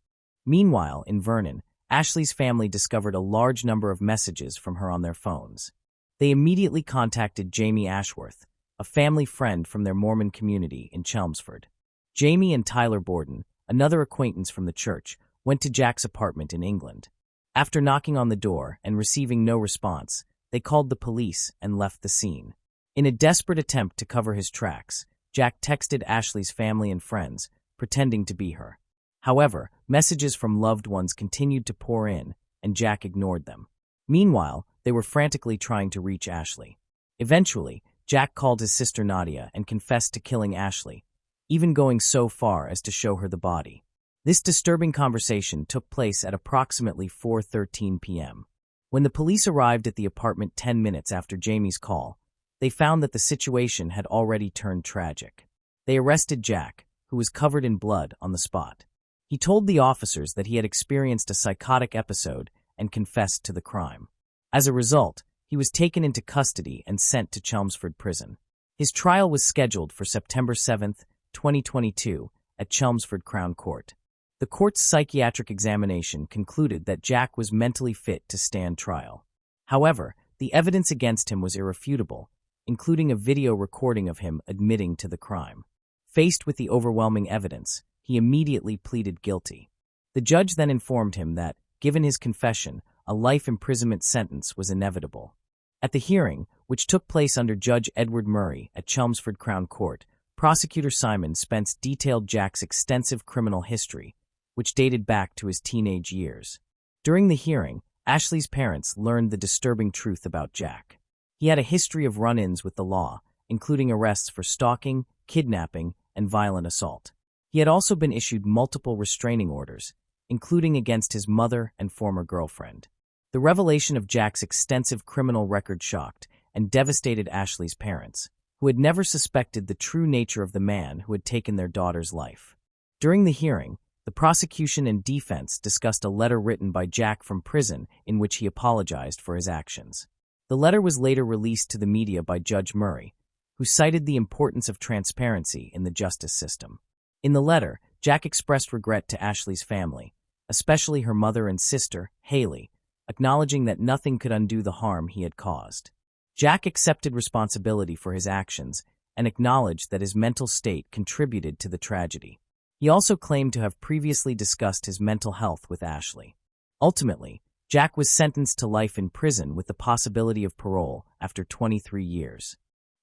Meanwhile, in Vernon, Ashley's family discovered a large number of messages from her on their phones. They immediately contacted Jamie Ashworth, a family friend from their Mormon community in Chelmsford. Jamie and Tyler Borden, another acquaintance from the church, went to Jack's apartment in England. After knocking on the door and receiving no response, they called the police and left the scene. In a desperate attempt to cover his tracks, Jack texted Ashley's family and friends, pretending to be her. However, messages from loved ones continued to pour in, and Jack ignored them. Meanwhile, they were frantically trying to reach Ashley. Eventually, Jack called his sister Nadia and confessed to killing Ashley, even going so far as to show her the body. This disturbing conversation took place at approximately 4:13 p.m. When the police arrived at the apartment 10 minutes after Jamie's call, they found that the situation had already turned tragic. They arrested Jack, who was covered in blood, on the spot. He told the officers that he had experienced a psychotic episode and confessed to the crime. As a result, he was taken into custody and sent to Chelmsford Prison. His trial was scheduled for September 7, 2022, at Chelmsford Crown Court. The court's psychiatric examination concluded that Jack was mentally fit to stand trial. However, the evidence against him was irrefutable, including a video recording of him admitting to the crime. Faced with the overwhelming evidence, he immediately pleaded guilty. The judge then informed him that, given his confession, a life imprisonment sentence was inevitable. At the hearing, which took place under Judge Edward Murray at Chelmsford Crown Court, Prosecutor Simon Spence detailed Jack's extensive criminal history, which dated back to his teenage years. During the hearing, Ashley's parents learned the disturbing truth about Jack. He had a history of run-ins with the law, including arrests for stalking, kidnapping, and violent assault. He had also been issued multiple restraining orders, including against his mother and former girlfriend. The revelation of Jack's extensive criminal record shocked and devastated Ashley's parents, who had never suspected the true nature of the man who had taken their daughter's life. During the hearing, the prosecution and defense discussed a letter written by Jack from prison in which he apologized for his actions. The letter was later released to the media by Judge Murray, who cited the importance of transparency in the justice system. In the letter, Jack expressed regret to Ashley's family, especially her mother and sister, Haley, acknowledging that nothing could undo the harm he had caused. Jack accepted responsibility for his actions and acknowledged that his mental state contributed to the tragedy. He also claimed to have previously discussed his mental health with Ashley. Ultimately, Jack was sentenced to life in prison with the possibility of parole after 23 years.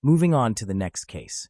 Moving on to the next case.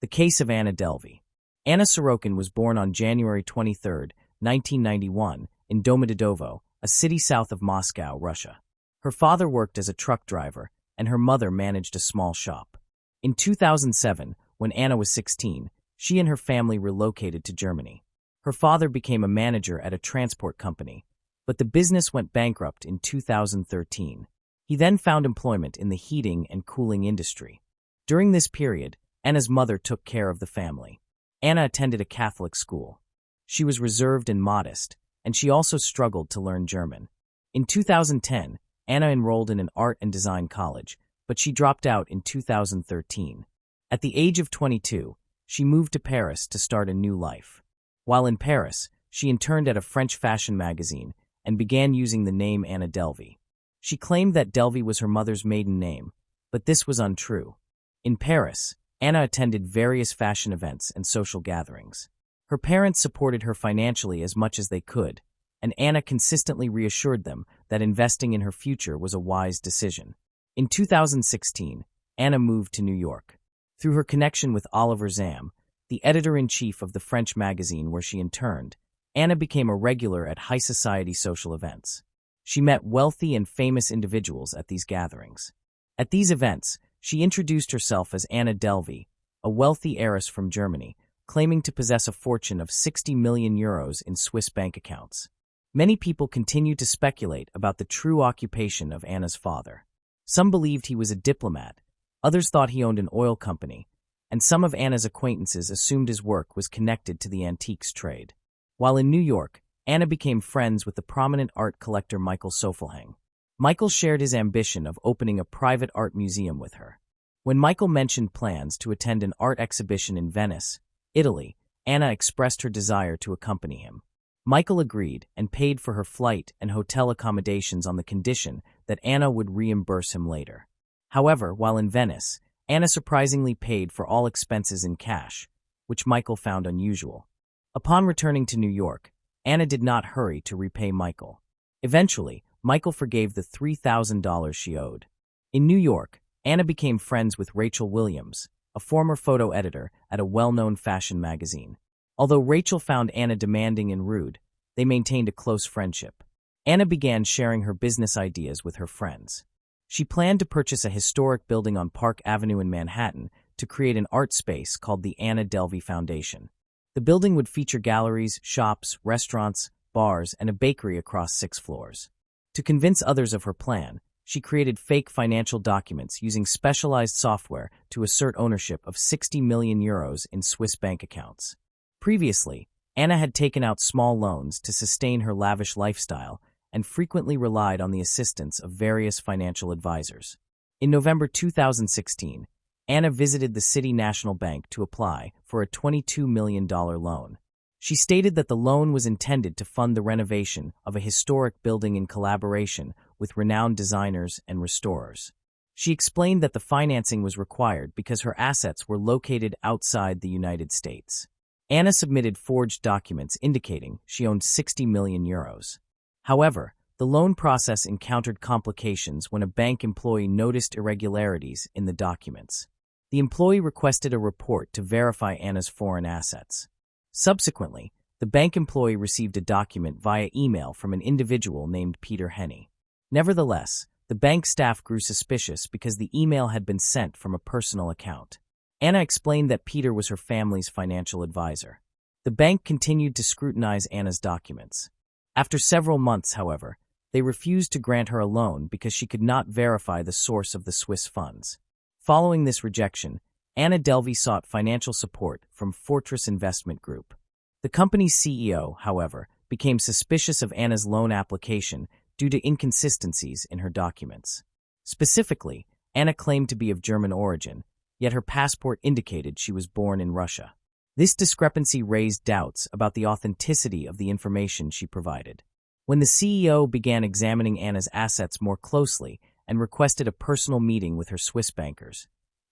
The case of Anna Delvey. Anna Sorokin was born on January 23, 1991, in Domodedovo, a city south of Moscow, Russia. Her father worked as a truck driver, and her mother managed a small shop. In 2007, when Anna was 16, she and her family relocated to Germany. Her father became a manager at a transport company, but the business went bankrupt in 2013. He then found employment in the heating and cooling industry. During this period, Anna's mother took care of the family. Anna attended a Catholic school. She was reserved and modest, and she also struggled to learn German. In 2010, Anna enrolled in an art and design college, but she dropped out in 2013. At the age of 22, she moved to Paris to start a new life. While in Paris, she interned at a French fashion magazine and began using the name Anna Delvey. She claimed that Delvey was her mother's maiden name, but this was untrue. In Paris, Anna attended various fashion events and social gatherings. Her parents supported her financially as much as they could, and Anna consistently reassured them that investing in her future was a wise decision. In 2016, Anna moved to New York. Through her connection with Oliver Zahm, the editor-in-chief of the French magazine where she interned, Anna became a regular at high society social events. She met wealthy and famous individuals at these gatherings. At these events, she introduced herself as Anna Delvey, a wealthy heiress from Germany, claiming to possess a fortune of 60 million euros in Swiss bank accounts. Many people continued to speculate about the true occupation of Anna's father. Some believed he was a diplomat, others thought he owned an oil company, and some of Anna's acquaintances assumed his work was connected to the antiques trade. While in New York, Anna became friends with the prominent art collector Michael Sofelhang. Michael shared his ambition of opening a private art museum with her. When Michael mentioned plans to attend an art exhibition in Venice, Italy, Anna expressed her desire to accompany him. Michael agreed and paid for her flight and hotel accommodations on the condition that Anna would reimburse him later. However, while in Venice, Anna surprisingly paid for all expenses in cash, which Michael found unusual. Upon returning to New York, Anna did not hurry to repay Michael. Eventually, Michael forgave the $3,000 she owed. In New York, Anna became friends with Rachel Williams, a former photo editor at a well-known fashion magazine. Although Rachel found Anna demanding and rude, they maintained a close friendship. Anna began sharing her business ideas with her friends. She planned to purchase a historic building on Park Avenue in Manhattan to create an art space called the Anna Delvey Foundation. The building would feature galleries, shops, restaurants, bars, and a bakery across 6 floors. To convince others of her plan, she created fake financial documents using specialized software to assert ownership of 60 million euros in Swiss bank accounts. Previously, Anna had taken out small loans to sustain her lavish lifestyle and frequently relied on the assistance of various financial advisors. In November 2016, Anna visited the City National Bank to apply for a $22 million loan. She stated that the loan was intended to fund the renovation of a historic building in collaboration with renowned designers and restorers. She explained that the financing was required because her assets were located outside the United States. Anna submitted forged documents indicating she owned 60 million euros. However, the loan process encountered complications when a bank employee noticed irregularities in the documents. The employee requested a report to verify Anna's foreign assets. Subsequently, the bank employee received a document via email from an individual named Peter Henney. Nevertheless, the bank staff grew suspicious because the email had been sent from a personal account. Anna explained that Peter was her family's financial advisor. The bank continued to scrutinize Anna's documents. After several months, however, they refused to grant her a loan because she could not verify the source of the Swiss funds. Following this rejection, Anna Delvey sought financial support from Fortress Investment Group. The company's CEO, however, became suspicious of Anna's loan application due to inconsistencies in her documents. Specifically, Anna claimed to be of German origin, yet her passport indicated she was born in Russia. This discrepancy raised doubts about the authenticity of the information she provided. When the CEO began examining Anna's assets more closely and requested a personal meeting with her Swiss bankers,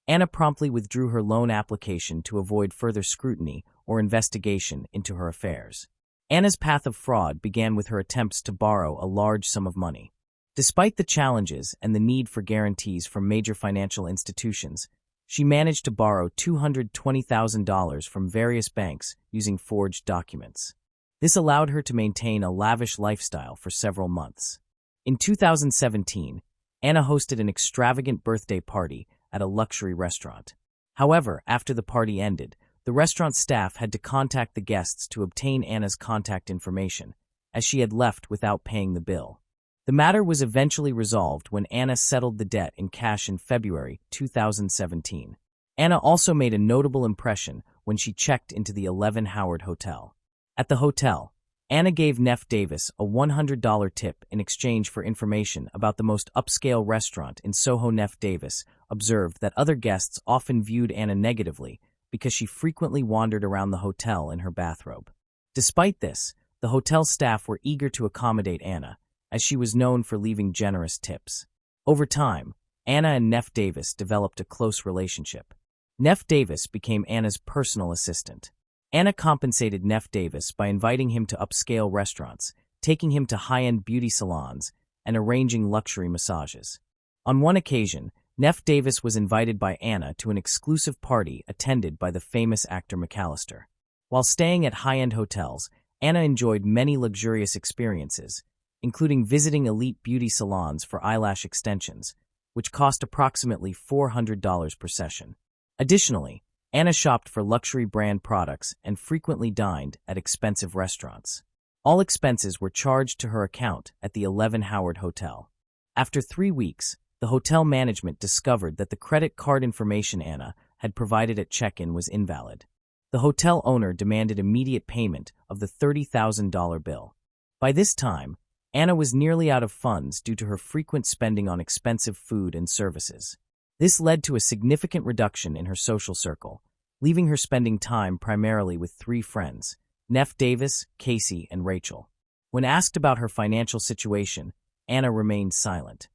Anna promptly withdrew her loan application to avoid further scrutiny or investigation into her affairs. Anna's path of fraud began with her attempts to borrow a large sum of money. Despite the challenges and the need for guarantees from major financial institutions, she managed to borrow $220,000 from various banks using forged documents. This allowed her to maintain a lavish lifestyle for several months. In 2017, Anna hosted an extravagant birthday party at a luxury restaurant. However, after the party ended, the restaurant staff had to contact the guests to obtain Anna's contact information, as she had left without paying the bill. The matter was eventually resolved when Anna settled the debt in cash in February 2017. Anna also made a notable impression when she checked into the 11 Howard Hotel. At the hotel, Anna gave Neff Davis a $100 tip in exchange for information about the most upscale restaurant in Soho. Neff Davis observed that other guests often viewed Anna negatively because she frequently wandered around the hotel in her bathrobe. Despite this, the hotel staff were eager to accommodate Anna, as she was known for leaving generous tips. Over time, Anna and Neff Davis developed a close relationship. Neff Davis became Anna's personal assistant. Anna compensated Neff Davis by inviting him to upscale restaurants, taking him to high-end beauty salons, and arranging luxury massages. On one occasion, Neff Davis was invited by Anna to an exclusive party attended by the famous actor McAllister. While staying at high-end hotels, Anna enjoyed many luxurious experiences, including visiting elite beauty salons for eyelash extensions, which cost approximately $400 per session. Additionally, Anna shopped for luxury brand products and frequently dined at expensive restaurants. All expenses were charged to her account at the 11 Howard Hotel. After 3 weeks, the hotel management discovered that the credit card information Anna had provided at check-in was invalid. The hotel owner demanded immediate payment of the $30,000 bill. By this time, Anna was nearly out of funds due to her frequent spending on expensive food and services. This led to a significant reduction in her social circle, leaving her spending time primarily with 3 friends, Neff Davis, Casey, and Rachel. When asked about her financial situation, Anna remained silent.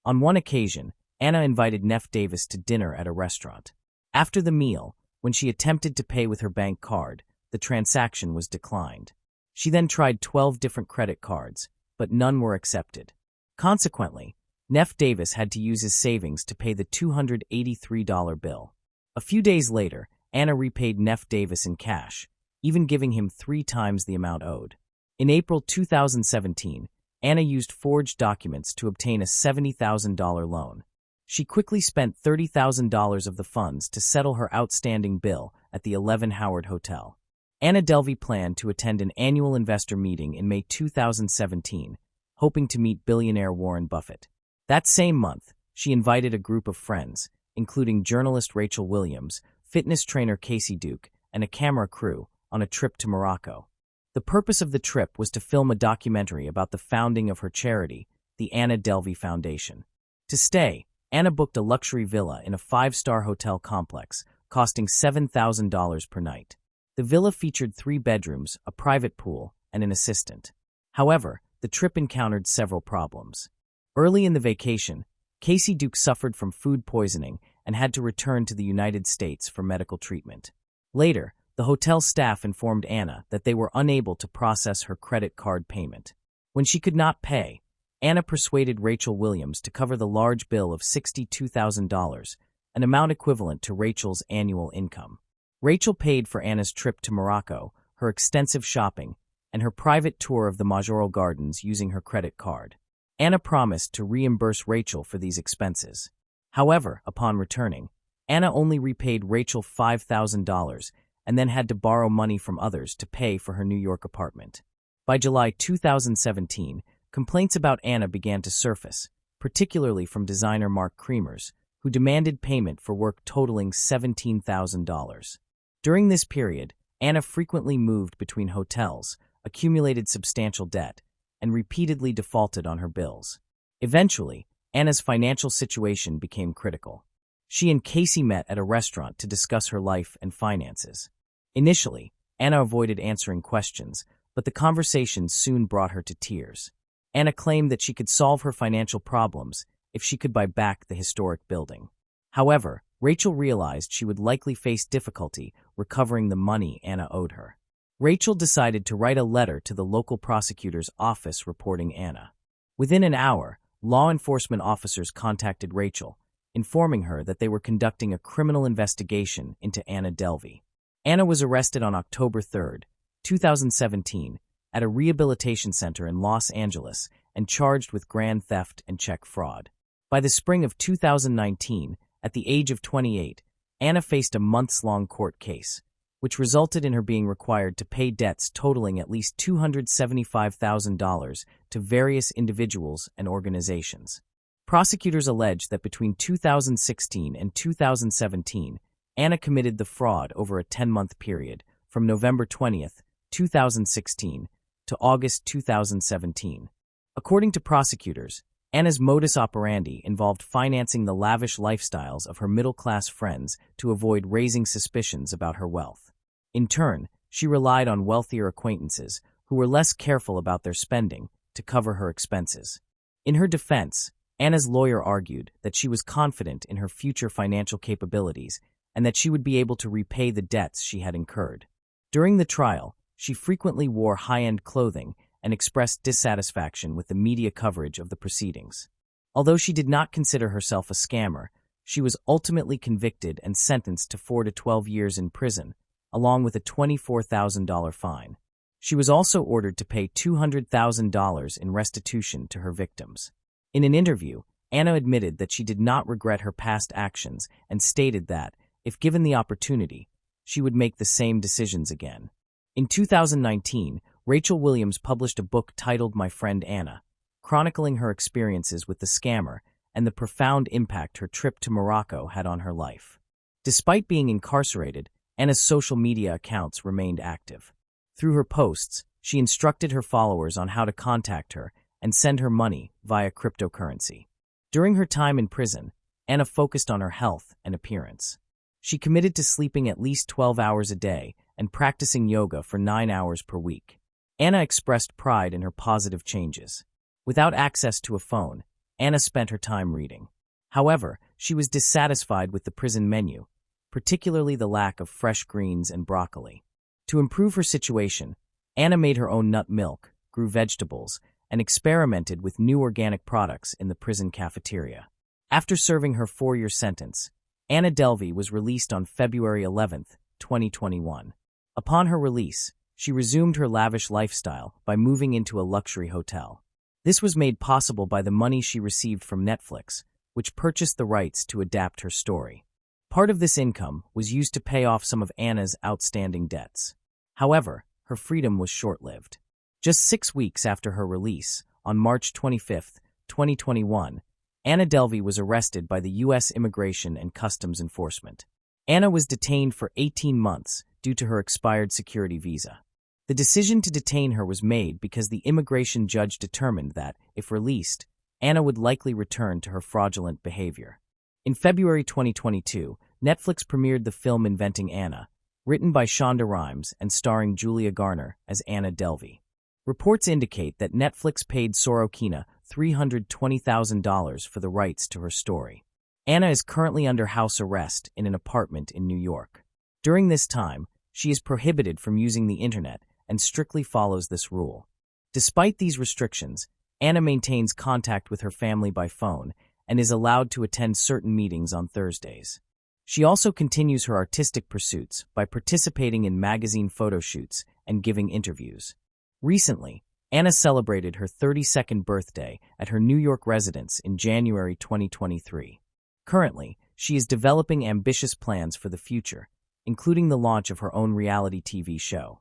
On one occasion, Anna invited Neff Davis to dinner at a restaurant. After the meal, when she attempted to pay with her bank card, the transaction was declined. She then tried 12 different credit cards, but none were accepted. Consequently, Neff Davis had to use his savings to pay the $283 bill. A few days later, Anna repaid Neff Davis in cash, even giving him 3 times the amount owed. In April 2017, Anna used forged documents to obtain a $70,000 loan. She quickly spent $30,000 of the funds to settle her outstanding bill at the 11 Howard Hotel. Anna Delvey planned to attend an annual investor meeting in May 2017, hoping to meet billionaire Warren Buffett. That same month, she invited a group of friends, including journalist Rachel Williams, fitness trainer Casey Duke, and a camera crew, on a trip to Morocco. The purpose of the trip was to film a documentary about the founding of her charity, the Anna Delvey Foundation. To stay, Anna booked a luxury villa in a 5-star hotel complex, costing $7,000 per night. The villa featured 3 bedrooms, a private pool, and an assistant. However, the trip encountered several problems. Early in the vacation, Casey Duke suffered from food poisoning and had to return to the United States for medical treatment. Later, the hotel staff informed Anna that they were unable to process her credit card payment. When she could not pay, Anna persuaded Rachel Williams to cover the large bill of $62,000, an amount equivalent to Rachel's annual income. Rachel paid for Anna's trip to Morocco, her extensive shopping, and her private tour of the Majoral Gardens using her credit card. Anna promised to reimburse Rachel for these expenses. However, upon returning, Anna only repaid Rachel $5,000 and then had to borrow money from others to pay for her New York apartment. By July 2017, complaints about Anna began to surface, particularly from designer Mark Kremers, who demanded payment for work totaling $17,000. During this period, Anna frequently moved between hotels, accumulated substantial debt, and repeatedly defaulted on her bills. Eventually, Anna's financial situation became critical. She and Casey met at a restaurant to discuss her life and finances. Initially, Anna avoided answering questions, but the conversation soon brought her to tears. Anna claimed that she could solve her financial problems if she could buy back the historic building. However, Rachel realized she would likely face difficulty recovering the money Anna owed her. Rachel decided to write a letter to the local prosecutor's office reporting Anna. Within an hour, law enforcement officers contacted Rachel, informing her that they were conducting a criminal investigation into Anna Delvey. Anna was arrested on October 3, 2017, at a rehabilitation center in Los Angeles and charged with grand theft and check fraud. By the spring of 2019, at the age of 28, Anna faced a months-long court case, which resulted in her being required to pay debts totaling at least $275,000 to various individuals and organizations. Prosecutors allege that between 2016 and 2017, Anna committed the fraud over a 10-month period, from November 20, 2016, to August 2017. According to prosecutors, Anna's modus operandi involved financing the lavish lifestyles of her middle-class friends to avoid raising suspicions about her wealth. In turn, she relied on wealthier acquaintances who were less careful about their spending to cover her expenses. In her defense, Anna's lawyer argued that she was confident in her future financial capabilities and that she would be able to repay the debts she had incurred. During the trial, she frequently wore high-end clothing and expressed dissatisfaction with the media coverage of the proceedings. Although she did not consider herself a scammer, she was ultimately convicted and sentenced to 4 to 12 years in prison, along with a $24,000 fine. She was also ordered to pay $200,000 in restitution to her victims. In an interview, Anna admitted that she did not regret her past actions and stated that, if given the opportunity, she would make the same decisions again. In 2019, Rachel Williams published a book titled My Friend Anna, chronicling her experiences with the scammer and the profound impact her trip to Morocco had on her life. Despite being incarcerated, Anna's social media accounts remained active. Through her posts, she instructed her followers on how to contact her and send her money via cryptocurrency. During her time in prison, Anna focused on her health and appearance. She committed to sleeping at least 12 hours a day and practicing yoga for 9 hours per week. Anna expressed pride in her positive changes. Without access to a phone, Anna spent her time reading. However, she was dissatisfied with the prison menu, particularly the lack of fresh greens and broccoli. To improve her situation, Anna made her own nut milk, grew vegetables, and experimented with new organic products in the prison cafeteria. After serving her 4-year sentence, Anna Delvey was released on February 11, 2021. Upon her release, she resumed her lavish lifestyle by moving into a luxury hotel. This was made possible by the money she received from Netflix, which purchased the rights to adapt her story. Part of this income was used to pay off some of Anna's outstanding debts. However, her freedom was short-lived. Just 6 weeks after her release, on March 25, 2021, Anna Delvey was arrested by the U.S. Immigration and Customs Enforcement. Anna was detained for 18 months due to her expired security visa. The decision to detain her was made because the immigration judge determined that, if released, Anna would likely return to her fraudulent behavior. In February 2022, Netflix premiered the film Inventing Anna, written by Shonda Rhimes and starring Julia Garner as Anna Delvey. Reports indicate that Netflix paid Sorokina $320,000 for the rights to her story. Anna is currently under house arrest in an apartment in New York. During this time, she is prohibited from using the internet and strictly follows this rule. Despite these restrictions, Anna maintains contact with her family by phone and is allowed to attend certain meetings on Thursdays. She also continues her artistic pursuits by participating in magazine photo shoots and giving interviews. Recently, Anna celebrated her 32nd birthday at her New York residence in January 2023. Currently, she is developing ambitious plans for the future, including the launch of her own reality TV show.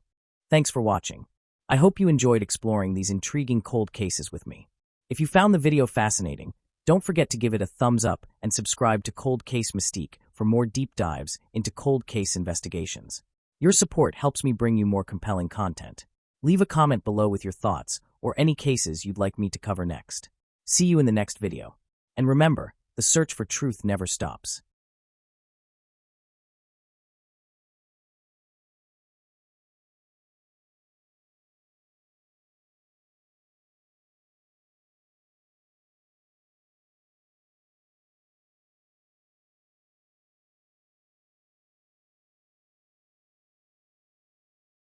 Thanks for watching. I hope you enjoyed exploring these intriguing cold cases with me. If you found the video fascinating, don't forget to give it a thumbs up and subscribe to Cold Case Mystique for more deep dives into cold case investigations. Your support helps me bring you more compelling content. Leave a comment below with your thoughts or any cases you'd like me to cover next. See you in the next video. And remember, the search for truth never stops.